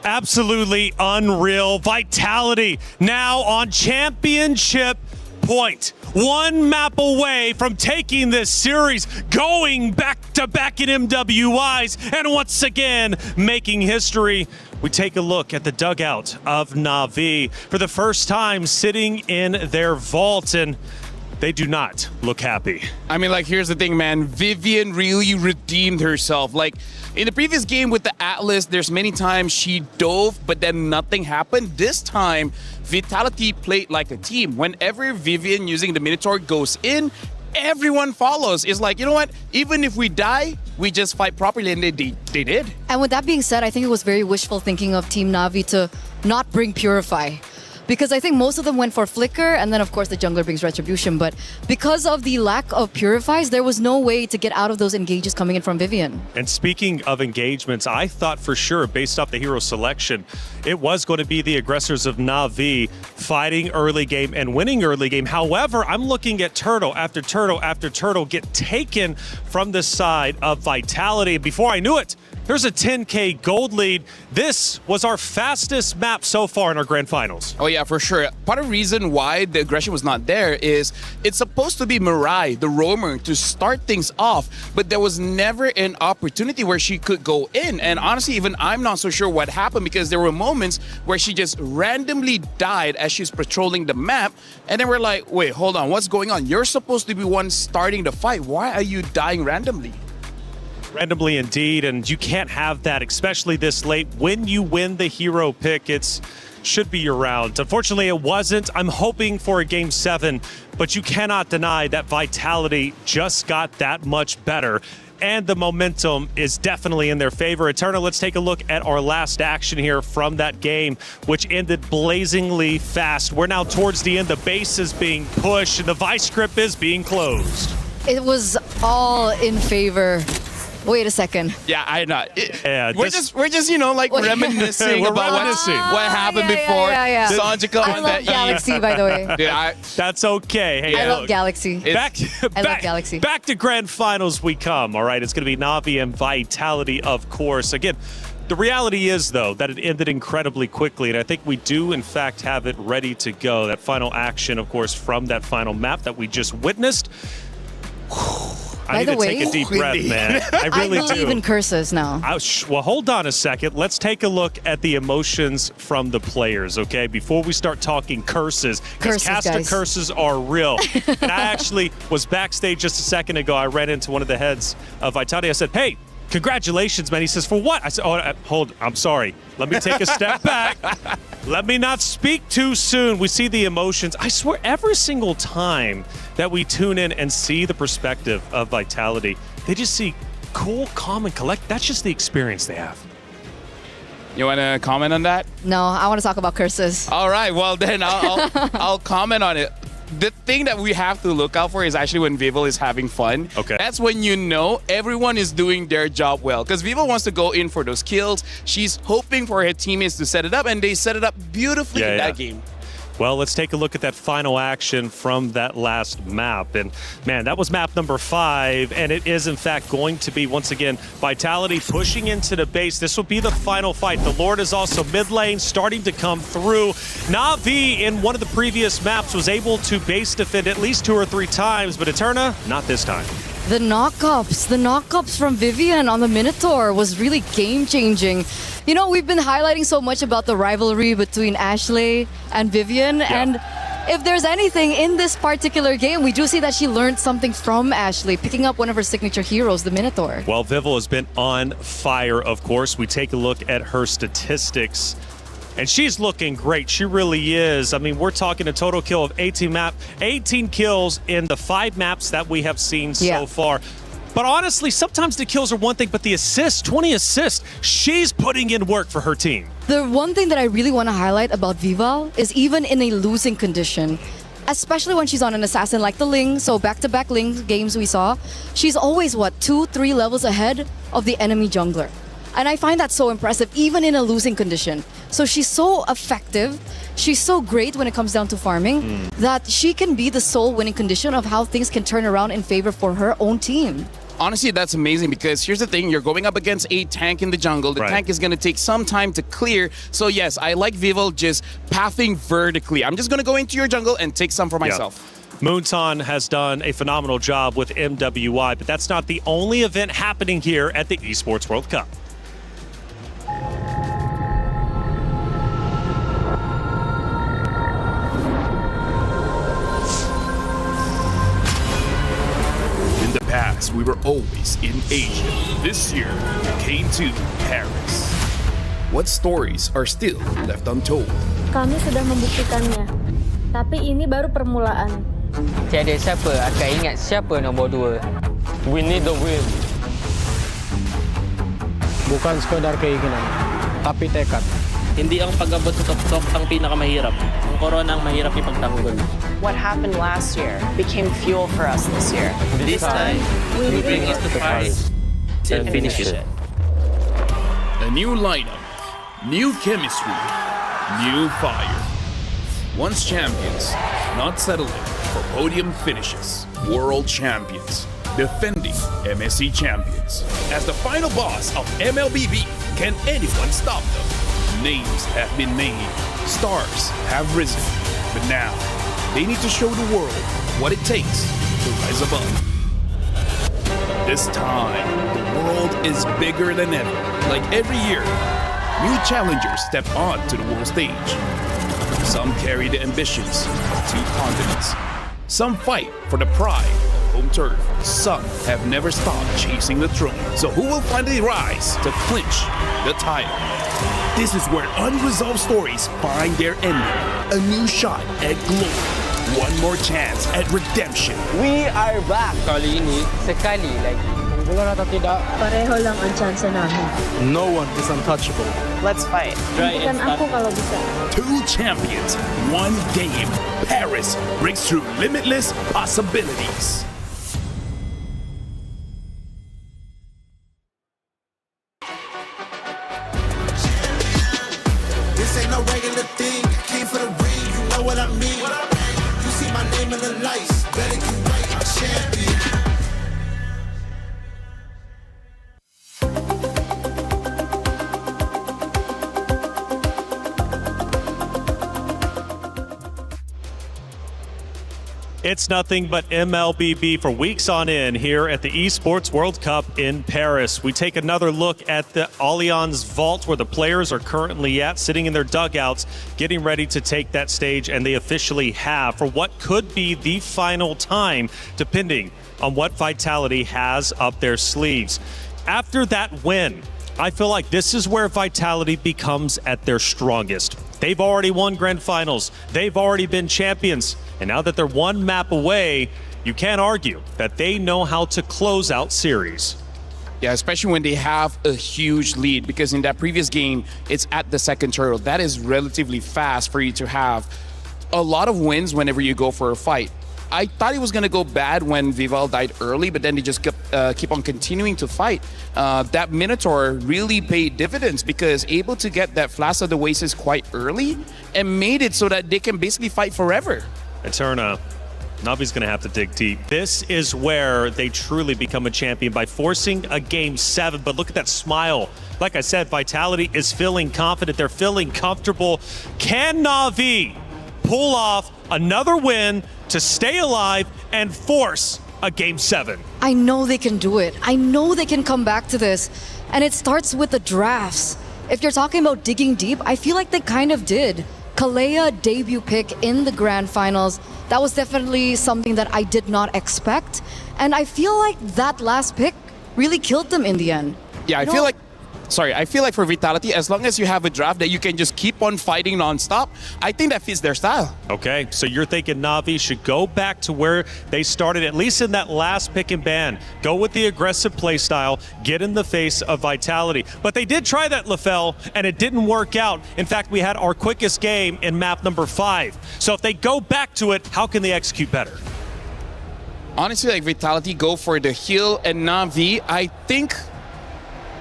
Speaker 13: Absolutely unreal. Vitality now on championship point. 1 map away from taking this series, going back-to-back in MWIs, and once again making history. We take a look at the dugout of Na'Vi for the first time sitting in their vault, and they do not look happy.
Speaker 11: I mean, like, here's the thing, man. Vivian really redeemed herself. Like, in the previous game with the Atlas, there's many times she dove, but then nothing happened. This time, Vitality played like a team. Whenever Vivian using the Minotaur goes in, everyone follows. It's like, you know what? Even if we die, we just fight properly, and they did.
Speaker 1: And with that being said, I think it was very wishful thinking of Team Na'Vi to not bring Purify. because I think most of them went for Flicker, and then of course the jungler brings Retribution. But because of the lack of Purifies, there was no way to get out of those engages coming in from Vivian.
Speaker 13: And speaking of engagements, I thought for sure, based off the hero selection, it was going to be the aggressors of Na'Vi fighting early game and winning early game. However, I'm looking at Turtle after Turtle after Turtle get taken from the side of Vitality. Before I knew it, there's a 10K gold lead. This was our fastest map so far in our grand finals.
Speaker 11: Oh yeah, for sure. Part of the reason why the aggression was not there is it's supposed to be Mirai, the roamer, to start things off, but there was never an opportunity where she could go in. And honestly, even I'm not so sure what happened, because there were moments where she just randomly died as she's patrolling the map. And then we're like, wait, hold on, what's going on? You're supposed to be one starting the fight. Why are you dying randomly?
Speaker 13: Randomly indeed, and you can't have that, especially this late. When you win the hero pick, it's should be your round. Unfortunately, it wasn't. I'm hoping for a game 7, but you cannot deny that Vitality just got that much better, and the momentum is definitely in their favor. Eternal, let's take a look at our last action here from that game, which ended blazingly fast. We're now towards the end. The base is being pushed, and the vice script is being closed.
Speaker 1: It was all in favor. Wait a second.
Speaker 11: Yeah, I know.
Speaker 13: Yeah,
Speaker 11: we're just like reminiscing about what happened before. Sanjika
Speaker 1: I love Galaxy, by the way.
Speaker 11: Yeah,
Speaker 13: that's okay. Hey,
Speaker 1: I love Galaxy. I love Galaxy.
Speaker 13: Back to grand finals we come. All right, it's going to be Na'Vi and Vitality, of course. Again, the reality is, though, that it ended incredibly quickly, and I think we do, in fact, have it ready to go. That final action, of course, from that final map that we just witnessed. I need to take a deep breath, man. I really do.
Speaker 1: I believe in curses now.
Speaker 13: Well, hold on a second. Let's take a look at the emotions from the players, okay? Before we start talking curses. Because Casta curses are real. And I actually was backstage just a second ago. I ran into one of the heads of Vitality. I said, hey, congratulations, man. He says, for what? I said, I'm sorry. Let me take a step back. Let me not speak too soon. We see the emotions. I swear, every single time that we tune in and see the perspective of Vitality, they just see cool, calm, and collect. That's just the experience they have.
Speaker 11: You want to comment on that?
Speaker 1: No, I want to talk about curses.
Speaker 11: All right, well then I'll comment on it. The thing that we have to look out for is actually when Vivo is having fun.
Speaker 13: Okay.
Speaker 11: That's when you know everyone is doing their job well. Because Vivo wants to go in for those kills. She's hoping for her teammates to set it up, and they set it up beautifully in that game.
Speaker 13: Well, let's take a look at that final action from that last map. And man, that was map number 5. And it is, in fact, going to be, once again, Vitality pushing into the base. This will be the final fight. The Lord is also mid lane, starting to come through. Na'Vi, in one of the previous maps, was able to base defend at least 2 or 3 times, but Eterna, not this time.
Speaker 1: The knockups from Vivian on the Minotaur was really game-changing. You know, we've been highlighting so much about the rivalry between Ashley and Vivian, and if there's anything in this particular game, we do see that she learned something from Ashley, picking up one of her signature heroes, the Minotaur.
Speaker 13: Well, Vivo has been on fire, of course. We take a look at her statistics, and she's looking great. She really is. I mean, we're talking a total kill of 18 kills in the 5 maps that we have seen so far. But honestly, sometimes the kills are one thing, but the assists, 20 assists, she's putting in work for her team.
Speaker 1: The one thing that I really want to highlight about Vival is even in a losing condition, especially when she's on an assassin like the Ling, so back-to-back Ling games we saw, she's always, 2-3 levels ahead of the enemy jungler. And I find that so impressive, even in a losing condition. So she's so effective, she's so great when it comes down to farming, that she can be the sole winning condition of how things can turn around in favor for her own team.
Speaker 11: Honestly, that's amazing, because here's the thing, you're going up against a tank in the jungle. The tank is going to take some time to clear. So yes, I like Vivo just pathing vertically. I'm just going to go into your jungle and take some for myself.
Speaker 13: Moonton has done a phenomenal job with MWI, but that's not the only event happening here at the Esports World Cup.
Speaker 7: In the past, we were always in Asia. This year, we came to Paris. What stories are still left untold?
Speaker 10: Kami sudah membuktikannya, tapi ini baru permulaan. Tiada siapa akan ingat siapa nombor 2. We need the win.
Speaker 18: Bukan sekadar keinginan, tapi tekad.
Speaker 20: Hindi ang pag-abot sa tuktok ang pinakamahirap. Ang
Speaker 12: koronang mahirap ipagtanggol.
Speaker 18: What happened last year became fuel for us this year.
Speaker 12: This time, we bring it to fight and finish it.
Speaker 7: A new lineup, new chemistry, new fire. Once champions, not settling for podium finishes. World champions, defending MSC champions. As the final boss of MLBB, can anyone stop them? Names have been made, stars have risen, but now they need to show the world what it takes to rise above. This time, the world is bigger than ever. Like every year, new challengers step on to the world stage. Some carry the ambitions of 2 continents. Some fight for the pride of home turf. Some have never stopped chasing the throne. So who will finally rise to clinch the title? This is where unresolved stories find their ending. A new shot at glory. One more chance at redemption.
Speaker 12: We are back! Kali ini, sekali lagi. Wala na tidak.
Speaker 10: Pareho lang ang chance namin.
Speaker 22: No one is untouchable.
Speaker 18: Let's fight.
Speaker 10: Buktikan ako kalau bisa.
Speaker 7: 2 champions, 1 game. Paris breaks through limitless possibilities.
Speaker 19: This ain't no regular thing. I came for the ring, you know what I mean. You see my name in the lights, better get right, I'm champion.
Speaker 13: It's nothing but MLBB for weeks on end here at the Esports World Cup in Paris. We take another look at the Allianz Vault where the players are currently at, sitting in their dugouts, getting ready to take that stage, and they officially have for what could be the final time, depending on what Vitality has up their sleeves. After that win, I feel like this is where Vitality becomes at their strongest. They've already won grand finals. They've already been champions. And now that they're 1 map away, you can't argue that they know how to close out series.
Speaker 11: Yeah, especially when they have a huge lead, because in that previous game, it's at the 2nd turtle. That is relatively fast for you to have a lot of wins whenever you go for a fight. I thought it was going to go bad when Vival died early, but then they just keep on continuing to fight. That Minotaur really paid dividends because able to get that Flash of the Oasis quite early and made it so that they can basically fight forever.
Speaker 13: Eterna, Navi's going to have to dig deep. This is where they truly become a champion, by forcing a Game 7. But look at that smile. Like I said, Vitality is feeling confident. They're feeling comfortable. Can Navi pull off another win to stay alive and force a Game 7?
Speaker 1: I know they can do it. I know they can come back to this. And it starts with the drafts. If you're talking about digging deep, I feel like they kind of did. Kalea debut pick in the grand finals, that was definitely something that I did not expect. And I feel like that last pick really killed them in the end.
Speaker 11: Yeah, I feel like for Vitality, as long as you have a draft that you can just keep on fighting nonstop, I think that fits their style.
Speaker 13: Okay, so you're thinking Navi should go back to where they started, at least in that last pick and ban. Go with the aggressive play style, get in the face of Vitality. But they did try that, LaFell, and it didn't work out. In fact, we had our quickest game in map number 5. So if they go back to it, how can they execute better?
Speaker 11: Honestly, like Vitality, go for the heal, and Navi, I think...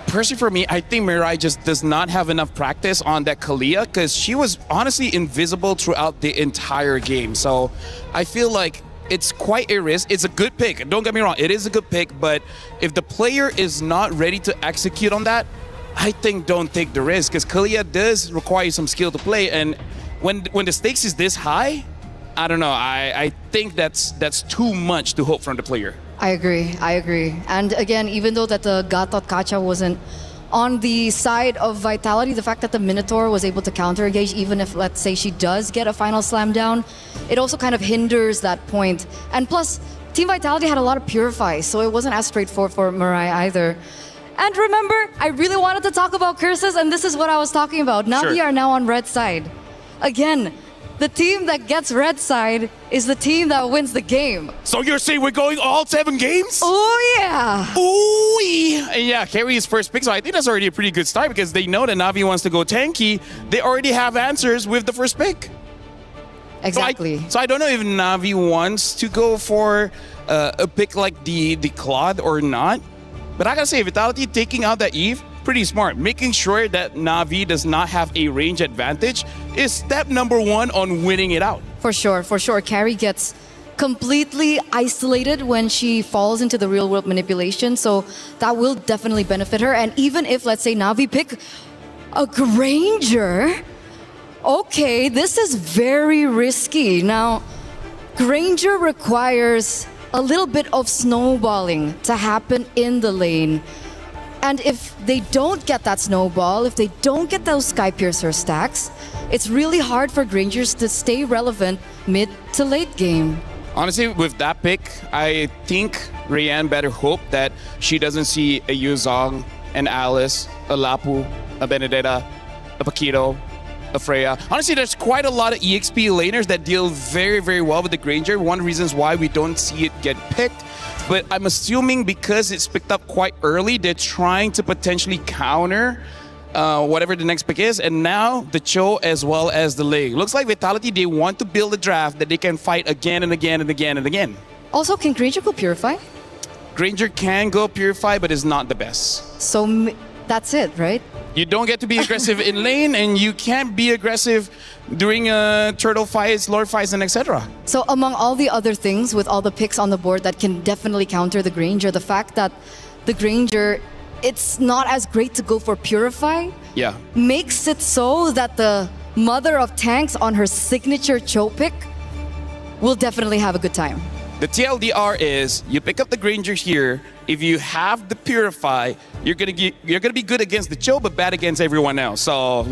Speaker 11: Personally, for me, I think Mirai just does not have enough practice on that Kalea because she was honestly invisible throughout the entire game. So I feel like it's quite a risk. It's a good pick. Don't get me wrong. It is a good pick. But if the player is not ready to execute on that, I think don't take the risk because Kalea does require some skill to play. And when the stakes is this high, I don't know. I think that's too much to hope from the player.
Speaker 1: I agree. And again, even though that the Gatot Kacha wasn't on the side of Vitality, the fact that the Minotaur was able to counter engage, even if, let's say, she does get a final slam down, it also kind of hinders that point. And plus, Team Vitality had a lot of Purify, so it wasn't as straightforward for Mirai either. And remember, I really wanted to talk about curses, and this is what I was talking about. Now we are now on red side. Again, the team that gets red side is the team that wins the game.
Speaker 11: So you're saying we're going all 7 games?
Speaker 1: Oh, yeah.
Speaker 11: Ooh, and yeah, carry his first pick. So I think that's already a pretty good start because they know that Navi wants to go tanky. They already have answers with the first pick.
Speaker 1: Exactly.
Speaker 11: So I don't know if Navi wants to go for a pick like the Claude or not. But I gotta say, Vitality taking out that Eve, pretty smart. Making sure that Navi does not have a range advantage is step number one on winning it out.
Speaker 1: For sure, for sure. Carrie gets completely isolated when she falls into the real world manipulation. So that will definitely benefit her. And even if, let's say, Navi pick a Granger, okay, this is very risky. Now, Granger requires a little bit of snowballing to happen in the lane. And if they don't get that snowball, if they don't get those Sky Piercer stacks, it's really hard for Grangers to stay relevant mid to late game.
Speaker 11: Honestly, with that pick, I think Rayanne better hope that she doesn't see a Yuzong, an Alice, a Lapu, a Benedetta, a Paquito, a Freya. Honestly, there's quite a lot of EXP laners that deal very, very well with the Granger. One of the reasons why we don't see it get picked. But I'm assuming because it's picked up quite early, they're trying to potentially counter whatever the next pick is. And now the Cho as well as the Lei. Looks like Vitality, they want to build a draft that they can fight again and again and again and again.
Speaker 1: Also, can Granger go Purify?
Speaker 11: Granger can go Purify, but is not the best.
Speaker 1: So that's it, right?
Speaker 11: You don't get to be aggressive in lane, and you can't be aggressive during turtle fights, lord fights, and etc.
Speaker 1: So among all the other things, with all the picks on the board that can definitely counter the Granger, the fact that the Granger, it's not as great to go for Purify, makes it so that the mother of tanks on her signature Cho pick will definitely have a good time.
Speaker 11: The TLDR is you pick up the Granger here. If you have the Purify, you're gonna be good against the Cho, but bad against everyone else. So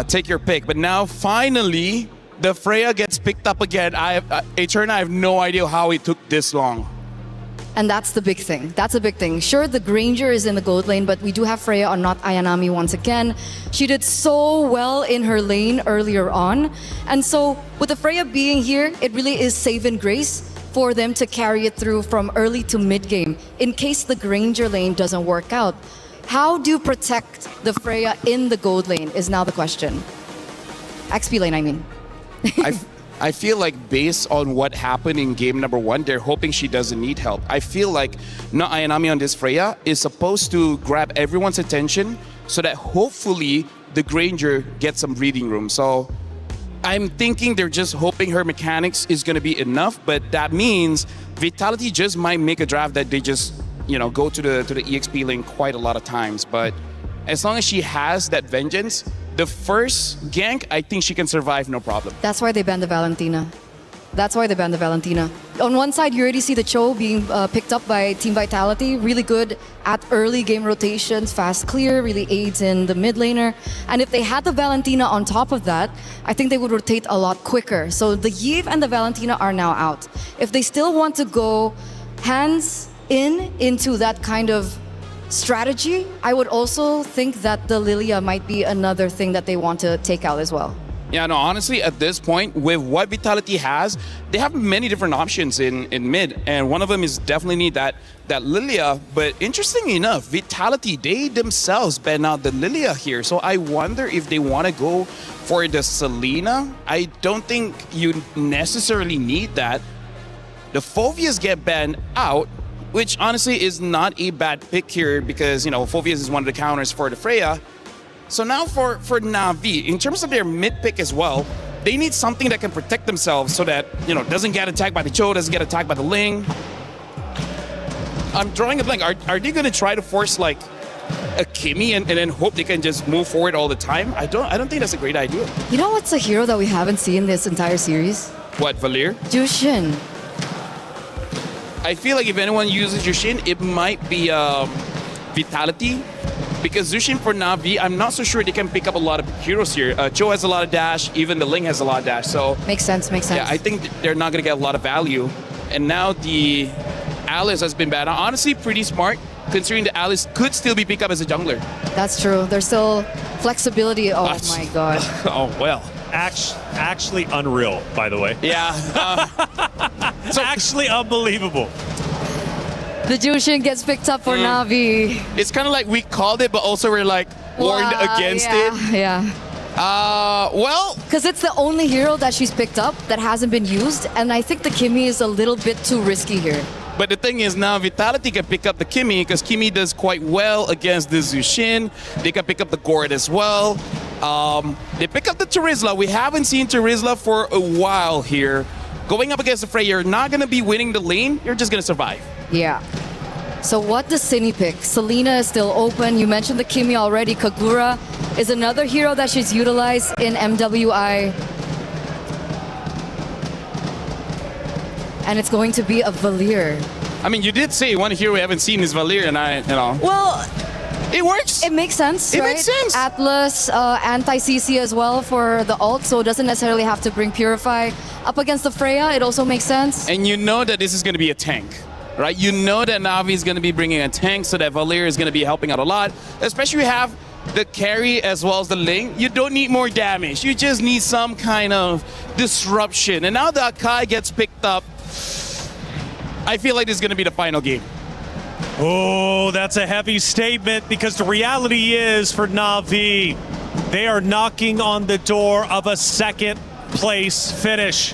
Speaker 11: take your pick. But now finally, the Freya gets picked up again. Eterna, I have no idea how it took this long.
Speaker 1: And that's the big thing. That's a big thing. Sure, the Granger is in the gold lane, but we do have Freya on not Ayanami once again. She did so well in her lane earlier on. And so with the Freya being here, it really is save and grace for them to carry it through from early to mid game in case the Granger lane doesn't work out. How do you protect the Freya in the gold lane is now the question. XP lane, I mean.
Speaker 11: I feel like based on what happened in game number 1, they're hoping she doesn't need help. I feel like not Ayanami on this Freya is supposed to grab everyone's attention so that hopefully the Granger gets some breathing room. So I'm thinking they're just hoping her mechanics is going to be enough, but that means Vitality just might make a draft that they just, go to the EXP lane quite a lot of times. But as long as she has that vengeance, the first gank, I think she can survive no problem.
Speaker 1: That's why they banned the Valentina. On one side, you already see the Cho being picked up by Team Vitality. Really good at early game rotations, fast clear, really aids in the mid laner. And if they had the Valentina on top of that, I think they would rotate a lot quicker. So the Yve and the Valentina are now out. If they still want to go hands into that kind of strategy, I would also think that the Lilia might be another thing that they want to take out as well.
Speaker 11: Yeah, no, honestly, at this point, with what Vitality has, they have many different options in mid, and one of them is definitely that Lilia. But interestingly enough, Vitality, they themselves ban out the Lilia here, so I wonder if they want to go for the Selena. I don't think you necessarily need that. The Phoveas get banned out, which honestly is not a bad pick here because, Phoveas is one of the counters for the Freya. So now for Navi, in terms of their mid pick as well, they need something that can protect themselves so that, doesn't get attacked by the Cho, doesn't get attacked by the Ling. I'm drawing a blank. Are they going to try to force like a Kimmy and then hope they can just move forward all the time? I don't think that's a great idea.
Speaker 1: You know what's a hero that we haven't seen this entire series?
Speaker 11: What, Valir?
Speaker 1: Jushin.
Speaker 11: I feel like if anyone uses Jushin, it might be Vitality. Because Zushin for Navi, I'm not so sure they can pick up a lot of heroes here. Cho has a lot of dash, even the Ling has a lot of dash. So
Speaker 1: Makes sense.
Speaker 11: Yeah, I think they're not going to get a lot of value. And now the Alice has been banned. Honestly, pretty smart, considering the Alice could still be picked up as a jungler.
Speaker 1: That's true. There's still flexibility. Oh my god.
Speaker 11: Oh, well.
Speaker 13: Actually unreal, by the way.
Speaker 11: Yeah.
Speaker 13: So actually unbelievable.
Speaker 1: The Jushin gets picked up for Navi.
Speaker 11: It's kind of like we called it, but also we're like warned against it.
Speaker 1: Yeah.
Speaker 11: Well,
Speaker 1: because it's the only hero that she's picked up that hasn't been used, and I think the Kimmy is a little bit too risky here.
Speaker 11: but the thing is now Vitality can pick up the Kimmy because Kimmy does quite well against the Zushin. They can pick up the Gord as well. They pick up the Terizla. We haven't seen Terizla for a while here. Going up against the Frey, you're not going to be winning the lane. You're just going to survive.
Speaker 1: Yeah. So what does Cine pick? Selena is still open. You mentioned the Kimmy already. Kagura is another hero that she's utilized in MWI. And it's going to be a Valir.
Speaker 11: I mean, you did say one hero we haven't seen is Valir, and
Speaker 1: Well,
Speaker 11: it works.
Speaker 1: It makes sense,
Speaker 11: It
Speaker 1: right?
Speaker 11: makes sense.
Speaker 1: Atlas, anti-CC as well for the ult, so it doesn't necessarily have to bring Purify. Up against the Freya, it also makes sense.
Speaker 11: And you know that this is going to be a tank, right? You know that Na'Vi is going to be bringing a tank, so that Valir is going to be helping out a lot. Especially you have the carry as well as the lane. You don't need more damage. You just need some kind of disruption. And now the Akai gets picked up. I feel like this is going to be the final game.
Speaker 13: Oh, that's a heavy statement because the reality is for Na'Vi, they are knocking on the door of a second place finish.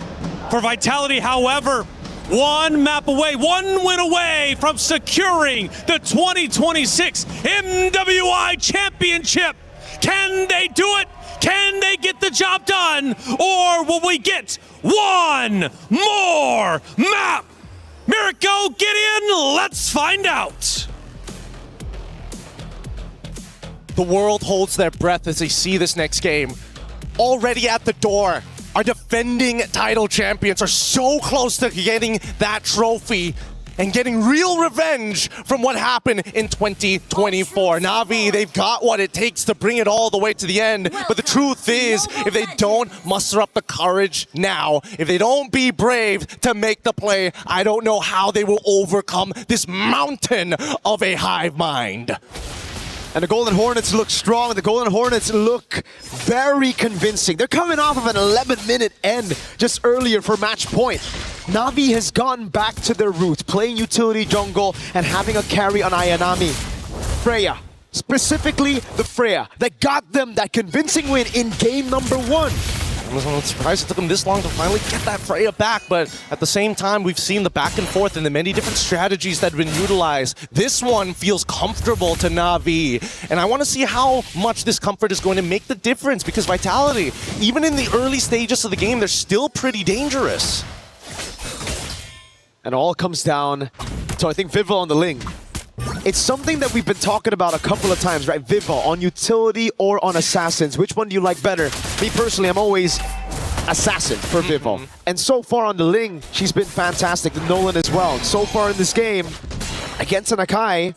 Speaker 13: For Vitality, however, one map away, one win away from securing the 2026 MWI Championship. Can they do it? Can they get the job done? Or will we get one more map? Mirko, get in, let's find out.
Speaker 4: The world holds their breath as they see this next game. Already at the door, our defending title champions are so close to getting that trophy and getting real revenge from what happened in 2024. Na'Vi, they've got what it takes to bring it all the way to the end. But the truth is, if they don't muster up the courage now, if they don't be brave to make the play, I don't know how they will overcome this mountain of a hive mind.
Speaker 15: And the Golden Hornets look strong. The Golden Hornets look very convincing. They're coming off of an 11-minute end just earlier for match point. Na'Vi has gone back to their roots, playing utility jungle and having a carry on Ayanami. Freya, specifically the Freya, that got them that convincing win in game number 1.
Speaker 4: I'm surprised it took them this long to finally get that Freya back, but at the same time, we've seen the back and forth and the many different strategies that have been utilized. This one feels comfortable to Na'Vi, and I want to see how much this comfort is going to make the difference, because Vitality, even in the early stages of the game, they're still pretty dangerous.
Speaker 15: And all comes down to, I think, Vivo on the Ling. It's something that we've been talking about a couple of times, right? Vivo, on utility or on Assassins. Which one do you like better? Me personally, I'm always Assassin for Vivo. And so far on the Ling, she's been fantastic. The Nolan as well. And so far in this game, against an Akai,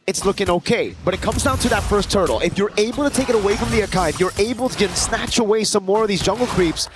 Speaker 15: it's looking okay. But it comes down to that first turtle. If you're able to take it away from the Akai, if you're able to snatch away some more of these jungle creeps,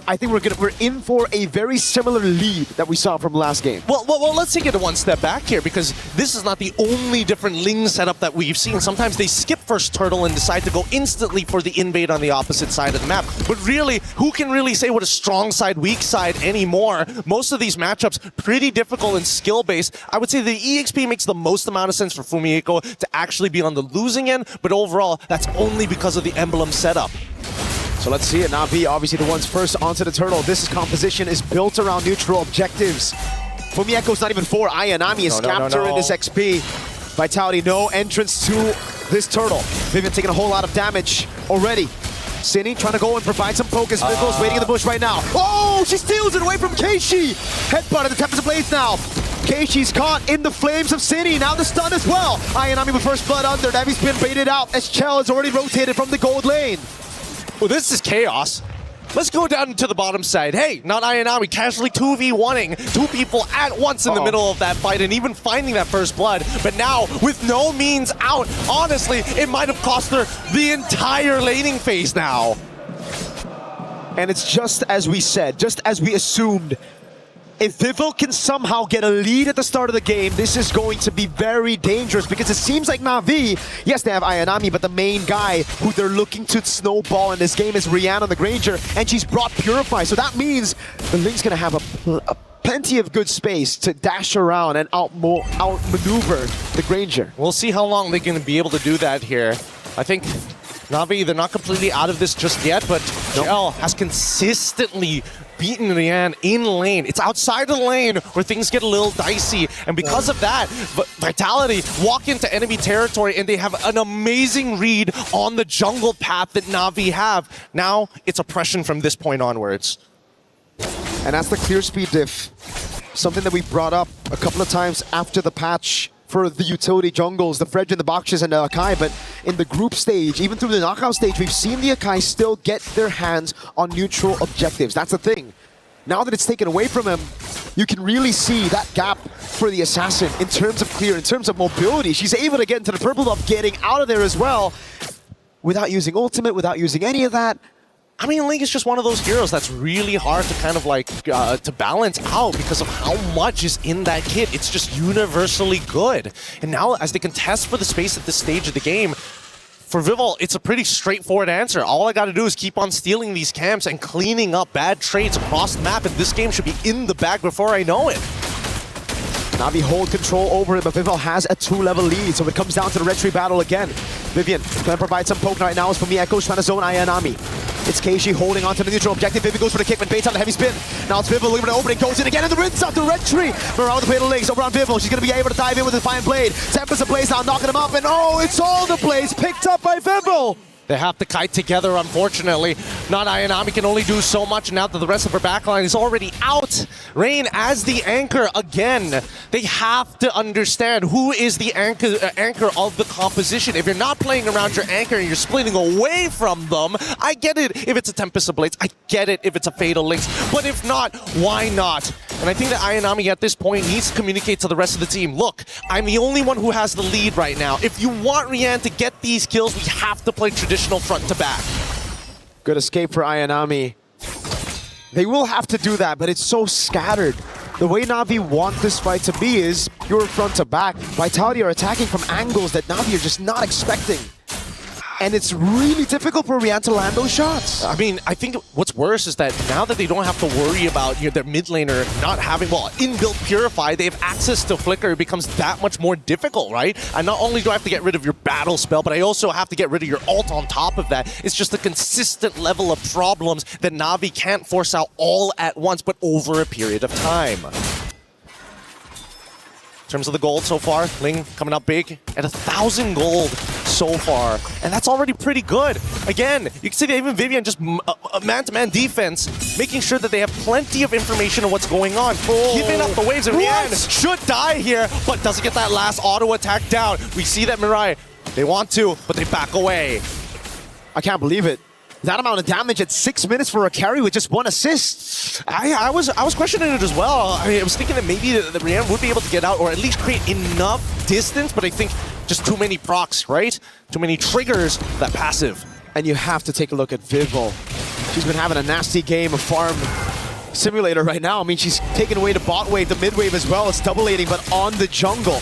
Speaker 15: I think we're in for a very similar lead that we saw from last game.
Speaker 4: Well, let's take it one step back here, because this is not the only different Ling setup that we've seen. Sometimes they skip first turtle and decide to go instantly for the invade on the opposite side of the map. But really, who can really say what a strong side, weak side anymore? Most of these matchups, pretty difficult and skill-based. I would say the EXP makes the most amount of sense for Fumihiko to actually be on the losing end, but overall, that's only because of the emblem setup.
Speaker 15: So let's see it. Na'Vi, obviously the ones first onto the turtle. This composition is built around neutral objectives. Fumihiko's not even for. Ayanami is captured in this XP. Vitality, no entrance to this turtle. Vivian taking a whole lot of damage already. Cine trying to go and provide some focus. Vivo's waiting in the bush right now. Oh, she steals it away from Keishi. Headbutt at the Tempest of Blades now. Keishi's caught in the flames of Cine. Now the stun as well. Ayanami with first blood under. Navi's been baited out as Chell is already rotated from the gold lane.
Speaker 4: Well, this is chaos. Let's go down to the bottom side. Hey, not Ayanami, casually 2v1ing two people at once in the middle of that fight and even finding that first blood. But now, with no means out, honestly, it might have cost her the entire laning phase now.
Speaker 15: And it's just as we said, just as we assumed. If Vivo can somehow get a lead at the start of the game, this is going to be very dangerous, because it seems like Na'Vi, yes, they have Ayanami, but the main guy who they're looking to snowball in this game is Rihanna the Granger, and she's brought Purify. So that means the Ling's going to have a plenty of good space to dash around and outmaneuver the Granger.
Speaker 4: We'll see how long they're going to be able to do that here. I think Na'Vi, they're not completely out of this just yet, but Gel has consistently beaten Rian in lane. It's outside of the lane where things get a little dicey, and because of that, Vitality walk into enemy territory and they have an amazing read on the jungle path that Na'Vi have. Now it's oppression from this point onwards.
Speaker 15: And that's the clear speed diff. Something that we brought up a couple of times after the patch for the utility jungles, the Fredge and the Bakshas and the Akai, but in the group stage, even through the knockout stage, we've seen the Akai still get their hands on neutral objectives. That's the thing. Now that it's taken away from him, you can really see that gap for the Assassin in terms of clear, in terms of mobility. She's able to get into the purple buff, getting out of there as well, without using ultimate, without using any of that.
Speaker 4: I mean, Link is just one of those heroes that's really hard to kind of like, to balance out because of how much is in that kit. It's just universally good. And now as they contest for the space at this stage of the game, for Vivol, it's a pretty straightforward answer. All I gotta do is keep on stealing these camps and cleaning up bad trades across the map, and this game should be in the bag before I know it.
Speaker 15: Na'Vi hold control over it, but Vivol has a 2-level lead, so it comes down to the red tree battle again. Vivian gonna provide some poke right now as for Mieko trying to zone Ayanami. It's Keishi holding on to the neutral objective. Vivian goes for the kick, but baits out the heavy spin. Now it's Vivol looking for the opening, goes in again, and the rinse out the red tree. Morale with the fatal links over on Vivol. She's gonna be able to dive in with the Defiant Blade. Tempest ablaze now, knocking him up, and oh, it's all the blaze picked up by Vivol.
Speaker 4: They have to kite together, unfortunately. Not Ayanami can only do so much now that the rest of her backline is already out. Rain as the anchor again. They have to understand who is the anchor of the composition. If you're not playing around your anchor and you're splitting away from them, I get it if it's a Tempest of Blades. I get it if it's a Fatal Links. But if not, why not? And I think that Ayanami at this point needs to communicate to the rest of the team. Look, I'm the only one who has the lead right now. If you want Rian to get these kills, we have to play traditional front to back.
Speaker 15: Good escape for Ayanami. They will have to do that, but it's so scattered. The way Na'Vi want this fight to be is pure front to back. Vitality are attacking from angles that Na'Vi are just not expecting. And it's really difficult for Rian to land those shots.
Speaker 4: I mean, I think what's worse is that now that they don't have to worry about their mid laner not having, well, inbuilt Purify, they have access to Flicker. It becomes that much more difficult, right? And not only do I have to get rid of your battle spell, but I also have to get rid of your ult on top of that. It's just a consistent level of problems that Na'Vi can't force out all at once, but over a period of time. In terms of the gold so far, Ling coming up big at 1,000 gold so far, and that's already pretty good. Again, you can see that even Vivian just man-to-man defense, making sure that they have plenty of information on what's going on. Keeping up the waves, and Rian should die here, but doesn't get that last auto attack down. We see that Mirai, they want to, but they back away.
Speaker 15: I can't believe it. That amount of damage at 6 minutes for a carry with just 1 assist.
Speaker 4: I was questioning it as well. I was thinking that maybe the Rian would be able to get out or at least create enough distance, but I think just too many procs, right? Too many triggers, that passive.
Speaker 15: And you have to take a look at Vivol. She's been having a nasty game of Farm Simulator right now. I mean, she's taking away the bot wave, the mid wave as well. It's double lating, but on the jungle.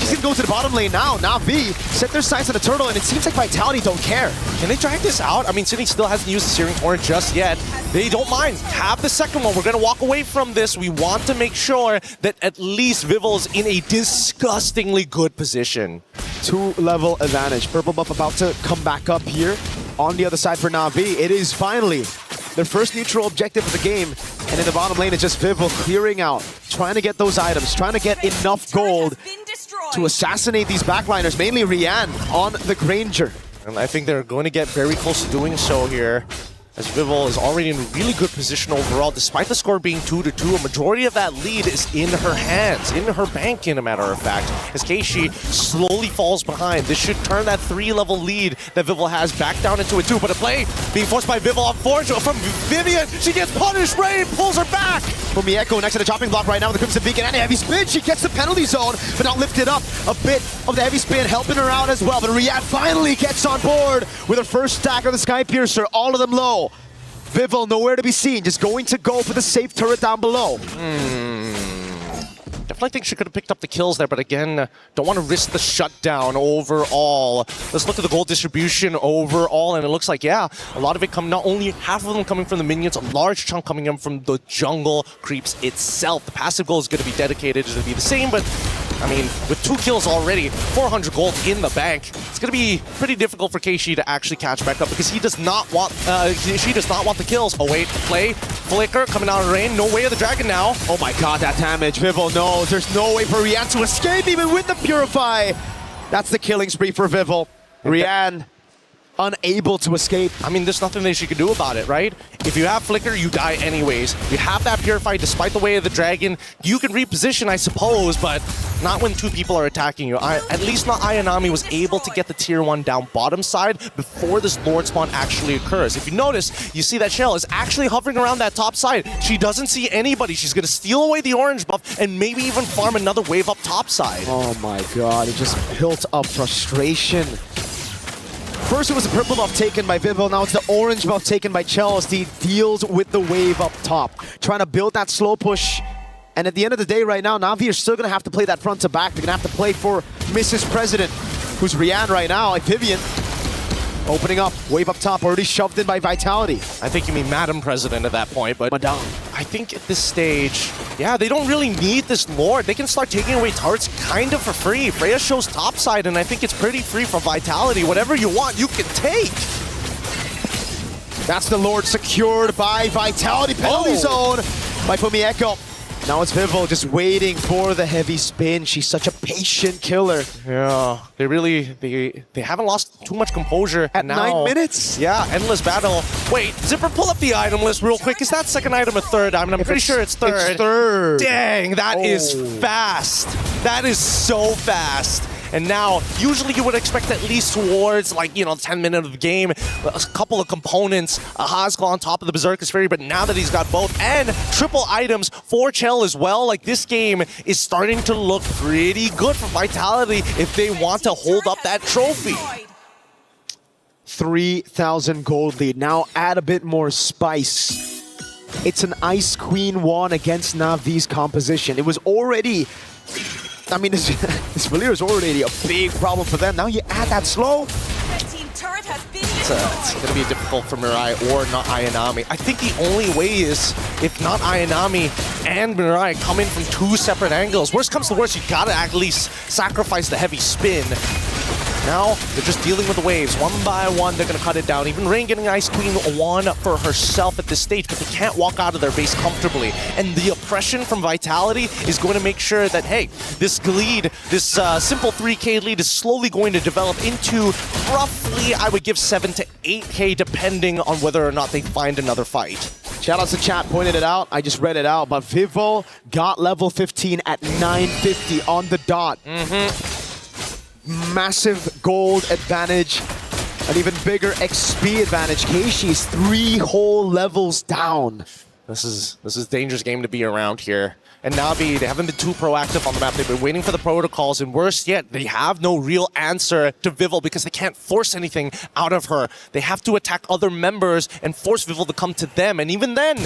Speaker 15: She's gonna go to the bottom lane now. Na'Vi set their sights on the turtle, and it seems like Vitality don't care.
Speaker 4: Can they drag this out? I mean, Sydney still hasn't used the Searing Torrent just yet. They don't mind. Have the second one. We're gonna walk away from this. We want to make sure that at least Vivol's in a disgustingly good position.
Speaker 15: 2-level advantage. Purple buff about to come back up here. On the other side for Na'Vi, it is finally their first neutral objective of the game. And in the bottom lane, it's just Vivol clearing out, trying to get those items, trying to get enough gold to assassinate these backliners, mainly Rian on the Granger.
Speaker 4: And I think they're going to get very close to doing so here, as Vivol is already in a really good position overall. Despite the score being 2-2, a majority of that lead is in her hands, in her bank, in a matter of fact, as Keishi slowly falls behind. This should turn that 3-level lead that Vivol has back down into a 2, but a play being forced by Vivol on forward from Vivian. She gets punished. Rain pulls her back.
Speaker 15: For Mieko next to the chopping block right now with the Crimson Beacon and a heavy spin. She gets the penalty zone, but not lifted up. A bit of the heavy spin helping her out as well, but Rian finally gets on board with her first stack of the Sky Piercer, all of them low. Vivol nowhere to be seen, just going to go for the safe turret down below.
Speaker 4: Definitely think she could have picked up the kills there, but again, don't want to risk the shutdown overall. Let's look at the gold distribution overall, and it looks like, yeah, a lot of it come, not only half of them coming from the minions, a large chunk coming in from the jungle creeps itself. The passive goal is going to be dedicated to be the same, but I mean, with 2 kills already, 400 gold in the bank, it's going to be pretty difficult for Keishi to actually catch back up because he does not want, she does not want the kills. Oh wait, play, flicker, coming out of the rain, no way of the dragon now.
Speaker 15: Oh my god, that damage. Vivel knows there's no way for Rian to escape even with the Purify. That's the killing spree for Vivel. Rian unable to escape.
Speaker 4: I mean, there's nothing that she can do about it, right? If you have Flicker, you die anyways. You have that Purify despite the way of the dragon. You can reposition, I suppose, but not when 2 people are attacking you. At least not Ayanami was able to get the tier 1 down bottom side before this Lord spawn actually occurs. If you notice, you see that Shell is actually hovering around that top side. She doesn't see anybody. She's going to steal away the orange buff and maybe even farm another wave up top side.
Speaker 15: Oh my god, it just built up frustration. First it was the purple buff taken by Vivel, now it's the orange buff taken by Chell as he deals with the wave up top. Trying to build that slow push. And at the end of the day right now, Na'Vi are still going to have to play that front to back. They're going to have to play for Mrs. President, who's Rian right now, like Vivian. Opening up, wave up top, already shoved in by Vitality.
Speaker 4: I think you mean Madam President at that point, but
Speaker 15: Madame.
Speaker 4: I think at this stage, yeah, they don't really need this Lord. They can start taking away turrets kind of for free. Freya shows topside, and I think it's pretty free for Vitality. Whatever you want, you can take.
Speaker 15: That's the Lord secured by Vitality. Penalty zone by Fumieko. Now it's Vivel just waiting for the heavy spin. She's such a patient killer.
Speaker 4: Yeah, they really, they haven't lost too much composure.
Speaker 15: At
Speaker 4: now,
Speaker 15: 9 minutes?
Speaker 4: Yeah, endless battle. Wait, Zipper, pull up the item list real quick. Is that second item or third item? I'm pretty sure it's third.
Speaker 15: It's third.
Speaker 4: Dang, that is fast. That is so fast. And now, usually you would expect at least towards, like, 10 minutes of the game, a couple of components, a Haskell on top of the Berserker's Fury, but now that he's got both, and triple items for Chell as well, like, this game is starting to look pretty good for Vitality if they want to hold up that trophy.
Speaker 15: 3,000 gold lead. Now add a bit more spice. It's an Ice Queen 1 against Na'Vi's composition. It was already... I mean, this Valir is already a big problem for them. Now you add that slow.
Speaker 4: It's going to be difficult for Mirai or not Ayanami. I think the only way is if not Ayanami and Mirai come in from 2 separate angles. Worst comes to worst, you got to at least sacrifice the heavy spin. Now, they're just dealing with the waves. One by one, they're going to cut it down. Even Rain getting Ice Queen 1 for herself at this stage, but they can't walk out of their base comfortably. And the oppression from Vitality is going to make sure that, hey, this lead, this simple 3K lead is slowly going to develop into roughly, I would give 7 to 8K, depending on whether or not they find another fight.
Speaker 15: Shout out to chat, pointed it out. I just read it out, but Vivel got level 15 at 950 on the dot. Massive gold advantage, an even bigger XP advantage. Keishi's 3 whole levels down.
Speaker 4: This is a dangerous game to be around here. And Na'Vi, they haven't been too proactive on the map. They've been waiting for the protocols, and worse yet, they have no real answer to Vivel because they can't force anything out of her. They have to attack other members and force Vivel to come to them, and even then,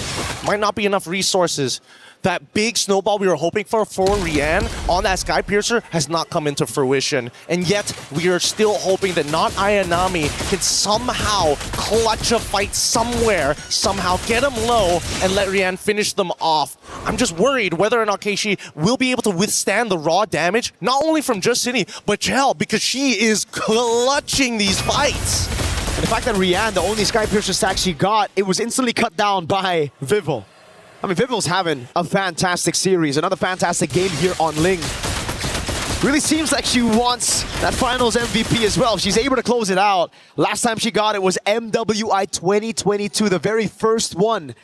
Speaker 4: might not be enough resources. That big snowball we were hoping for Rian on that Sky Piercer has not come into fruition. And yet, we are still hoping that not Ayanami can somehow clutch a fight somewhere, somehow get him low, and let Rian finish them off. I'm just worried whether or not Keishi will be able to withstand the raw damage, not only from Justini, but Chell, because she is clutching these fights.
Speaker 15: And the fact that Rian, the only Sky Piercer stack she got, it was instantly cut down by Vivel. I mean, Vivel's having a fantastic series, another fantastic game here on Ling. Really seems like she wants that finals MVP as well. She's able to close it out. Last time she got it was MWI 2022, the very first one.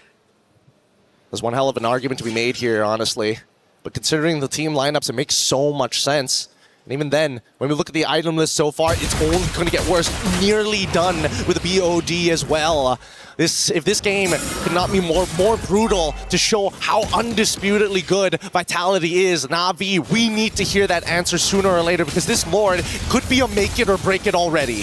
Speaker 4: There's one hell of an argument to be made here, honestly. But considering the team lineups, it makes so much sense. And even then, when we look at the item list so far, it's only going to get worse. Nearly done with the BOD as well. If this game could not be more brutal to show how undisputedly good Vitality is, Na'Vi, we need to hear that answer sooner or later because this Lord could be a make it or break it already.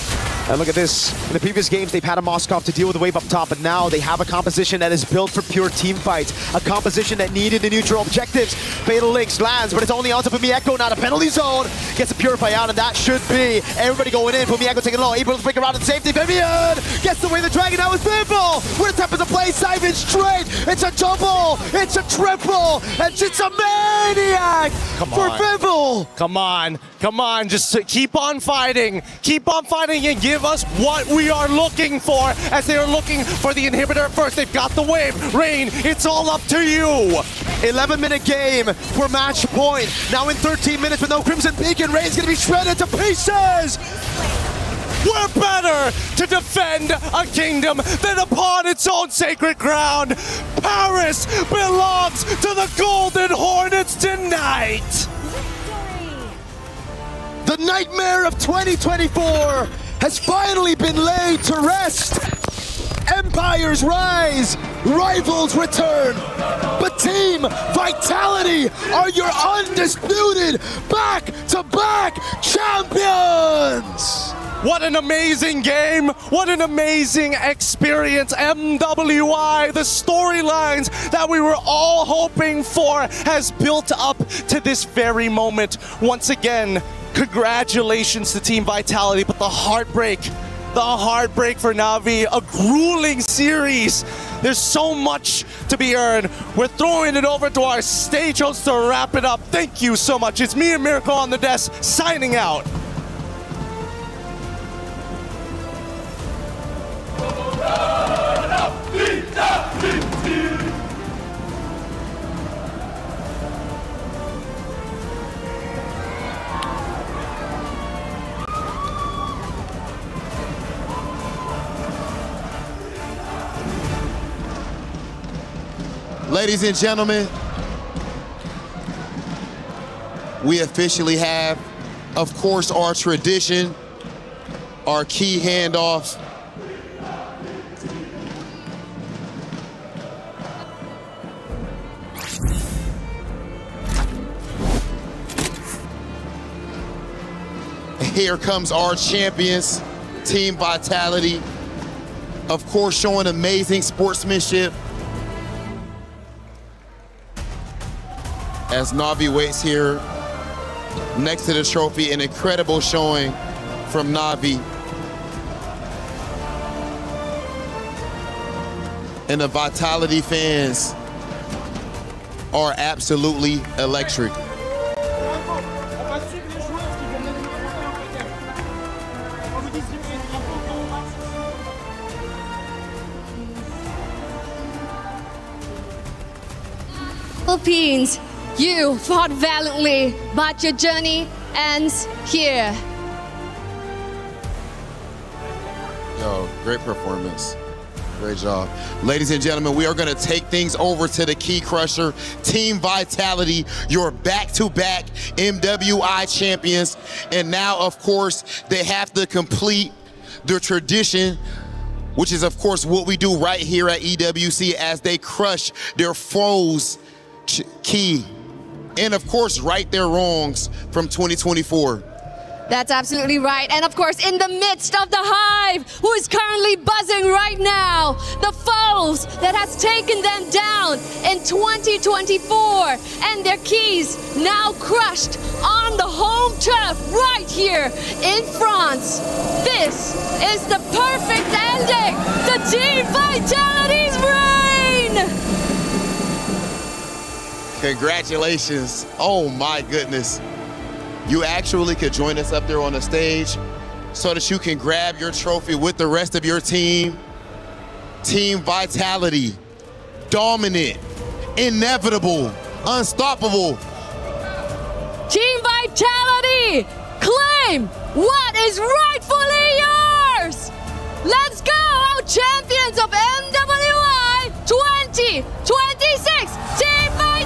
Speaker 15: And look at this. In the previous games, they've had a Moskov to deal with the wave up top, but now they have a composition that is built for pure team fights. A composition that needed the neutral objectives. Fatal Links lands, but it's only onto Pumieko, not a penalty zone. Gets a Purify out, and that should be everybody going in. Pumieko taking low, able to flick around in safety. Vivian gets away the dragon. That was Bimble with a tempest of play. Simon straight. It's a double. It's a triple. And it's a maniac for Bimble.
Speaker 4: Come on. Come on. Just keep on fighting. Keep on fighting and give us what we are looking for, as they are looking for the inhibitor first. They've got the wave. Rain, it's all up to you.
Speaker 15: 11-minute game for match point. Now in 13 minutes with no Crimson Beacon, Rain's gonna be shredded to pieces.
Speaker 4: We're better to defend a kingdom than upon its own sacred ground. Paris belongs to the Golden Hornets tonight.
Speaker 15: The nightmare of 2024 has finally been laid to rest. Empires rise, rivals return, but Team Vitality are your undisputed back-to-back champions!
Speaker 4: What an amazing game! What an amazing experience! MWI, the storylines that we were all hoping for has built up to this very moment. Once again, congratulations to Team Vitality, but the heartbreak for Navi, a grueling series. There's so much to be earned. We're throwing it over to our stage host to wrap it up. Thank you so much. It's me and Miracle on the desk, signing out.
Speaker 21: Ladies and gentlemen, we officially have, of course, our tradition, our key handoff. Here comes our champions, Team Vitality. Of course, showing amazing sportsmanship. As Navi waits here next to the trophy, an incredible showing from Navi. And the Vitality fans are absolutely electric.
Speaker 14: Philippines, you fought valiantly, but your journey ends here.
Speaker 21: Yo, great performance. Great job. Ladies and gentlemen, we are going to take things over to the Key Crusher. Team Vitality, your back-to-back MWI champions. And now, of course, they have to complete their tradition, which is, of course, what we do right here at EWC as they crush their foes, Key. And, of course, right their wrongs from 2024.
Speaker 14: That's absolutely right. And of course, in the midst of the hive, who is currently buzzing right now, the foes that has taken them down in 2024, and their keys now crushed on the home turf right here in France. This is the perfect ending to Team Vitality's reign!
Speaker 21: Congratulations. Oh my goodness. You actually could join us up there on the stage so that you can grab your trophy with the rest of your team. Team Vitality, dominant, inevitable, unstoppable.
Speaker 14: Team Vitality, claim what is rightfully yours! Let's go, our champions of MWI 2026, Team Vitality!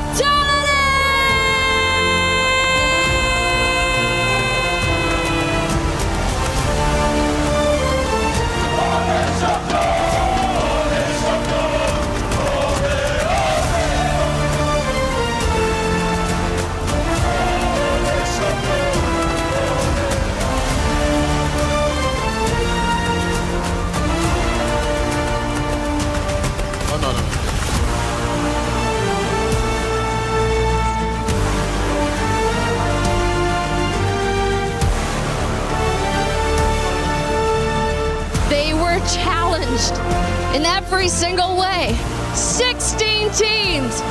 Speaker 14: challenged in every single way. 16 teams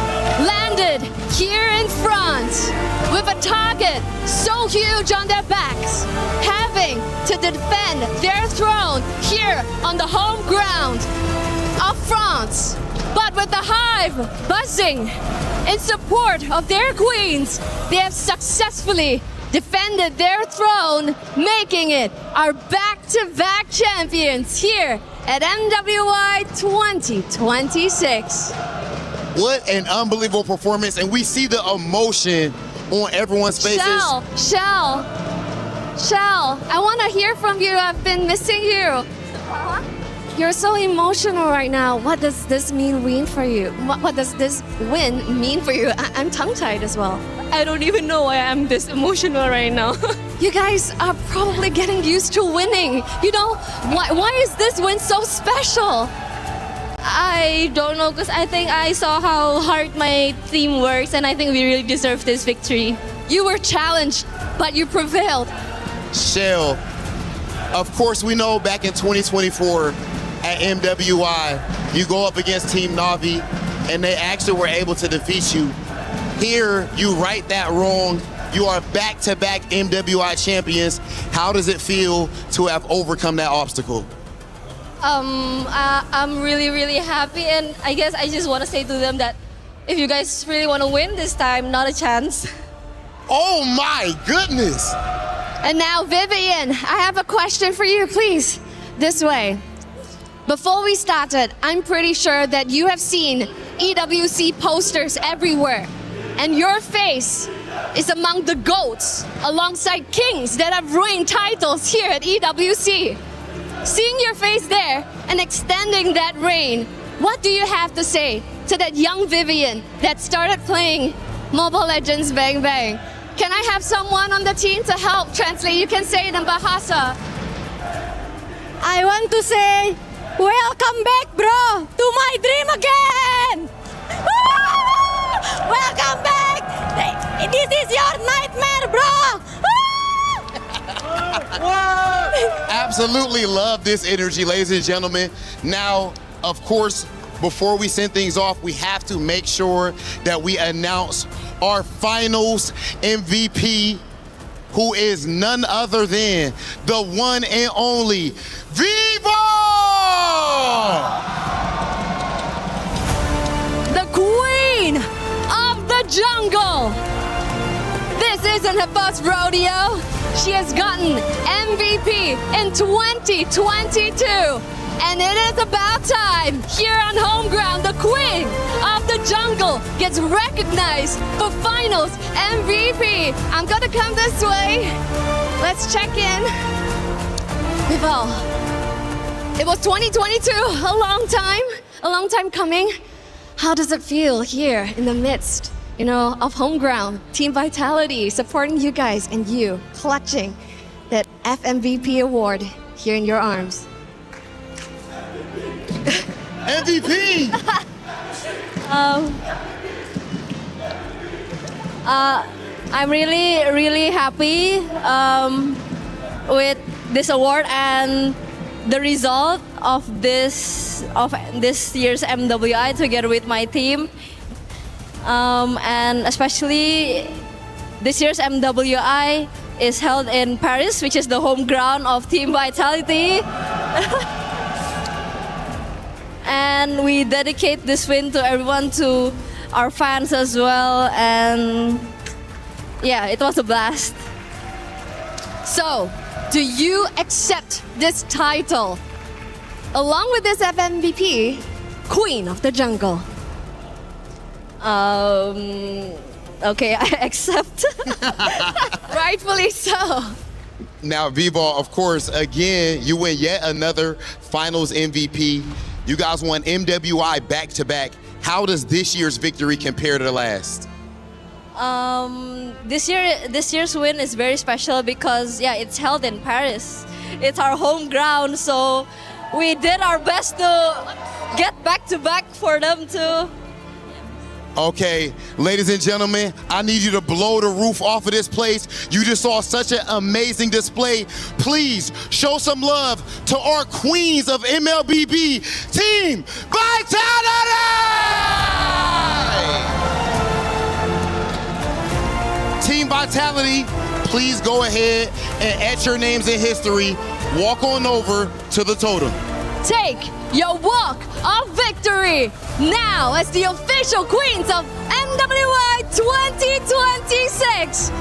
Speaker 14: landed here in France with a target so huge on their backs, having to defend their throne here on the home ground of France. But with the hive buzzing in support of their queens, they have successfully defended their throne, making it our back-to-back champions here at MWI 2026.
Speaker 21: What an unbelievable performance, and we see the emotion on everyone's faces.
Speaker 14: Shell, I want to hear from you. I've been missing you. You're so emotional right now. What does this mean for you? What does this win mean for you? I'm tongue-tied as well.
Speaker 10: I don't even know why I'm this emotional right now.
Speaker 14: You guys are probably getting used to winning. You know, why is this win so special?
Speaker 10: I don't know, because I think I saw how hard my team works, and I think we really deserve this victory.
Speaker 14: You were challenged, but you prevailed.
Speaker 21: Shell, of course we know back in 2024 at MWI, you go up against Team Navi, and they actually were able to defeat you. Here, you right that wrong. You are back-to-back MWI champions. How does it feel to have overcome that obstacle?
Speaker 10: I'm really, really happy, and I guess I just want to say to them that if you guys really want to win this time, not a chance.
Speaker 21: Oh my goodness!
Speaker 14: And now, Vivian, I have a question for you, please. This way. Before we started, I'm pretty sure that you have seen EWC posters everywhere, and your face is among the GOATs, alongside kings that have ruined titles here at EWC. Seeing your face there and extending that reign, what do you have to say to that young Vivian that started playing Mobile Legends Bang Bang? Can I have someone on the team to help translate? You can say it in Bahasa.
Speaker 10: I want to say, welcome back, bro, to my dream again! Welcome back! This is your nightmare, bro!
Speaker 21: Absolutely love this energy, ladies and gentlemen. Now, of course, before we send things off, we have to make sure that we announce our finals MVP, who is none other than the one and only Viva!
Speaker 14: The queen of the jungle. This isn't her first rodeo. She has gotten MVP in 2022. And it is about time, here on home ground, the queen of the jungle gets recognized for finals MVP. I'm gonna come this way. Let's check in. Vival, it was 2022, a long time coming. How does it feel here in the midst, of home ground, Team Vitality supporting you guys and you clutching that FMVP award here in your arms?
Speaker 21: MVP!
Speaker 10: I'm really, really happy with this award and the result of this year's MWI together with my team, and especially this year's MWI is held in Paris, which is the home ground of Team Vitality. And we dedicate this win to everyone, to our fans as well, and yeah, it was a blast.
Speaker 14: So, do you accept this title along with this FMVP, Queen of the Jungle?
Speaker 10: Okay, I accept.
Speaker 14: Rightfully so.
Speaker 21: Now, Viva, of course, again, you win yet another finals MVP. You guys won MWI back-to-back. How does this year's victory compare to the last?
Speaker 10: This year's win is very special because it's held in Paris. It's our home ground, so we did our best to get back-to-back for them to
Speaker 21: Okay, ladies and gentlemen, I need you to blow the roof off of this place. You just saw such an amazing display. Please show some love to our queens of MLBB, Team Vitality! Team Vitality, please go ahead and etch your names in history. Walk on over to the totem.
Speaker 14: Take your walk of victory now as the official queens of MWI 2026.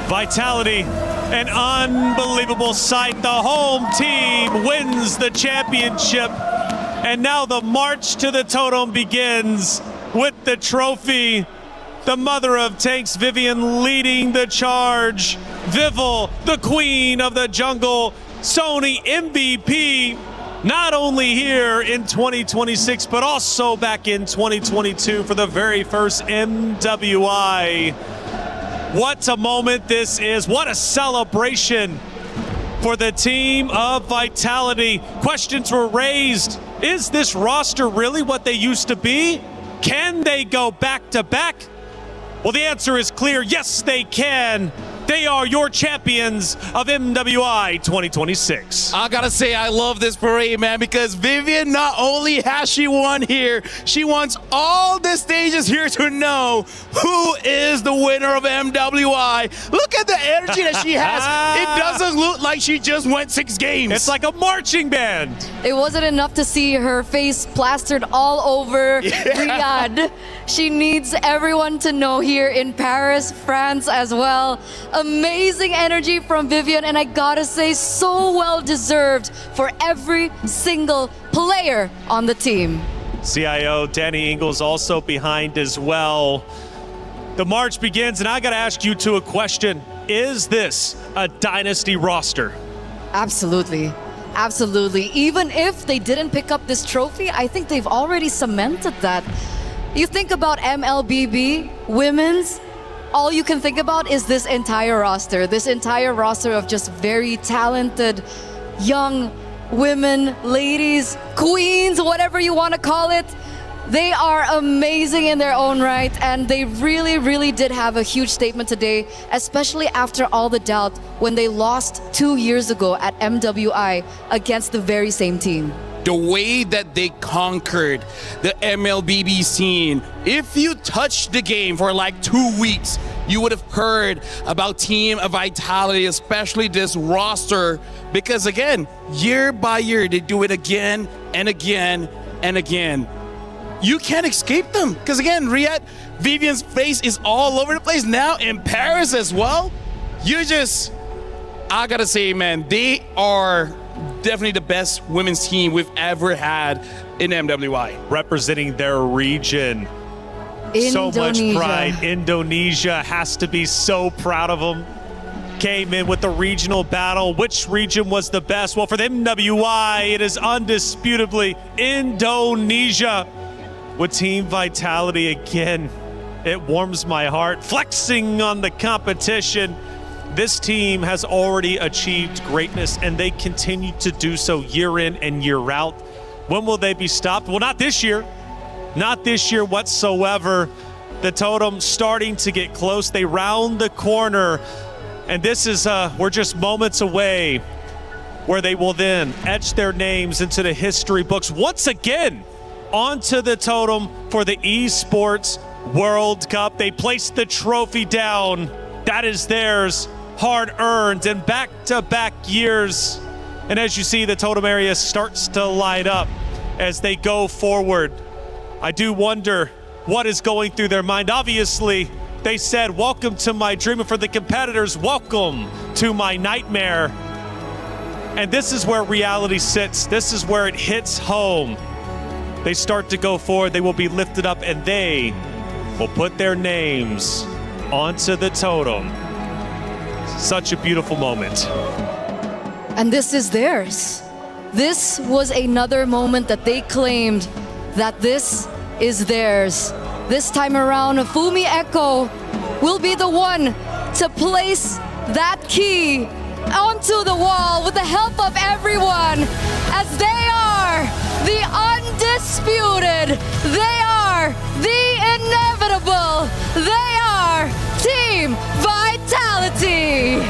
Speaker 13: Vitality, an unbelievable sight. The home team wins the championship. And now the march to the totem begins with the trophy. The mother of tanks, Vivian, leading the charge. Vival, the queen of the jungle. Sony MVP, not only here in 2026, but also back in 2022 for the very first MWI. What a moment this is. What a celebration for the team of Vitality. Questions were raised. Is this roster really what they used to be? Can they go back to back? Well, the answer is clear. Yes, they can. They are your champions of MWI 2026.
Speaker 11: I gotta say, I love this parade, man, because Vivian, not only has she won here, she wants all the stages here to know who is the winner of MWI. Look at the energy that she has. It doesn't look like she just went 6 games.
Speaker 13: It's like a marching band.
Speaker 1: It wasn't enough to see her face plastered all over Riyadh. She needs everyone to know here in Paris, France as well. Amazing energy from Vivian, and I gotta say, so well deserved for every single player on the team.
Speaker 13: CIO Danny Ingles also behind as well. The march begins, and I gotta ask you two a question. Is this a dynasty roster?
Speaker 1: Absolutely. Absolutely. Even if they didn't pick up this trophy, I think they've already cemented that. You think about MLBB, women's, all you can think about is this entire roster of just very talented young women, ladies, queens, whatever you want to call it. They are amazing in their own right, and they really, really did have a huge statement today, especially after all the doubt when they lost 2 years ago at MWI against the very same team.
Speaker 11: The way that they conquered the MLBB scene. If you touched the game for like 2 weeks, you would have heard about Team Vitality, especially this roster, because again, year by year, they do it again and again and again. You can't escape them, because again, Riyadh, Vivian's face is all over the place now in Paris as well. I gotta say, man, they are definitely the best women's team we've ever had in MWI.
Speaker 13: Representing their region. So much pride. Indonesia has to be so proud of them. Came in with the regional battle. Which region was the best? Well, for the MWI, it is undisputably Indonesia. With Team Vitality again, it warms my heart. Flexing on the competition. This team has already achieved greatness, and they continue to do so year in and year out. When will they be stopped? Well, not this year. Not this year whatsoever. The totem starting to get close. They round the corner, and this is, we're just moments away where they will then etch their names into the history books once again onto the totem for the Esports World Cup. They placed the trophy down. That is theirs. Hard-earned in back-to-back years. And as you see, the totem area starts to light up as they go forward. I do wonder what is going through their mind. Obviously, they said, welcome to my dream. And for the competitors, welcome to my nightmare. And this is where reality sits. This is where it hits home. They start to go forward. They will be lifted up, and they will put their names onto the totem. Such a beautiful moment.
Speaker 1: And this is theirs. This was another moment that they claimed that this is theirs. This time around, Fumi Echo will be the one to place that key onto the wall with the help of everyone, as they are the undisputed, they are the inevitable, they are Team Vitality.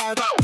Speaker 19: Best.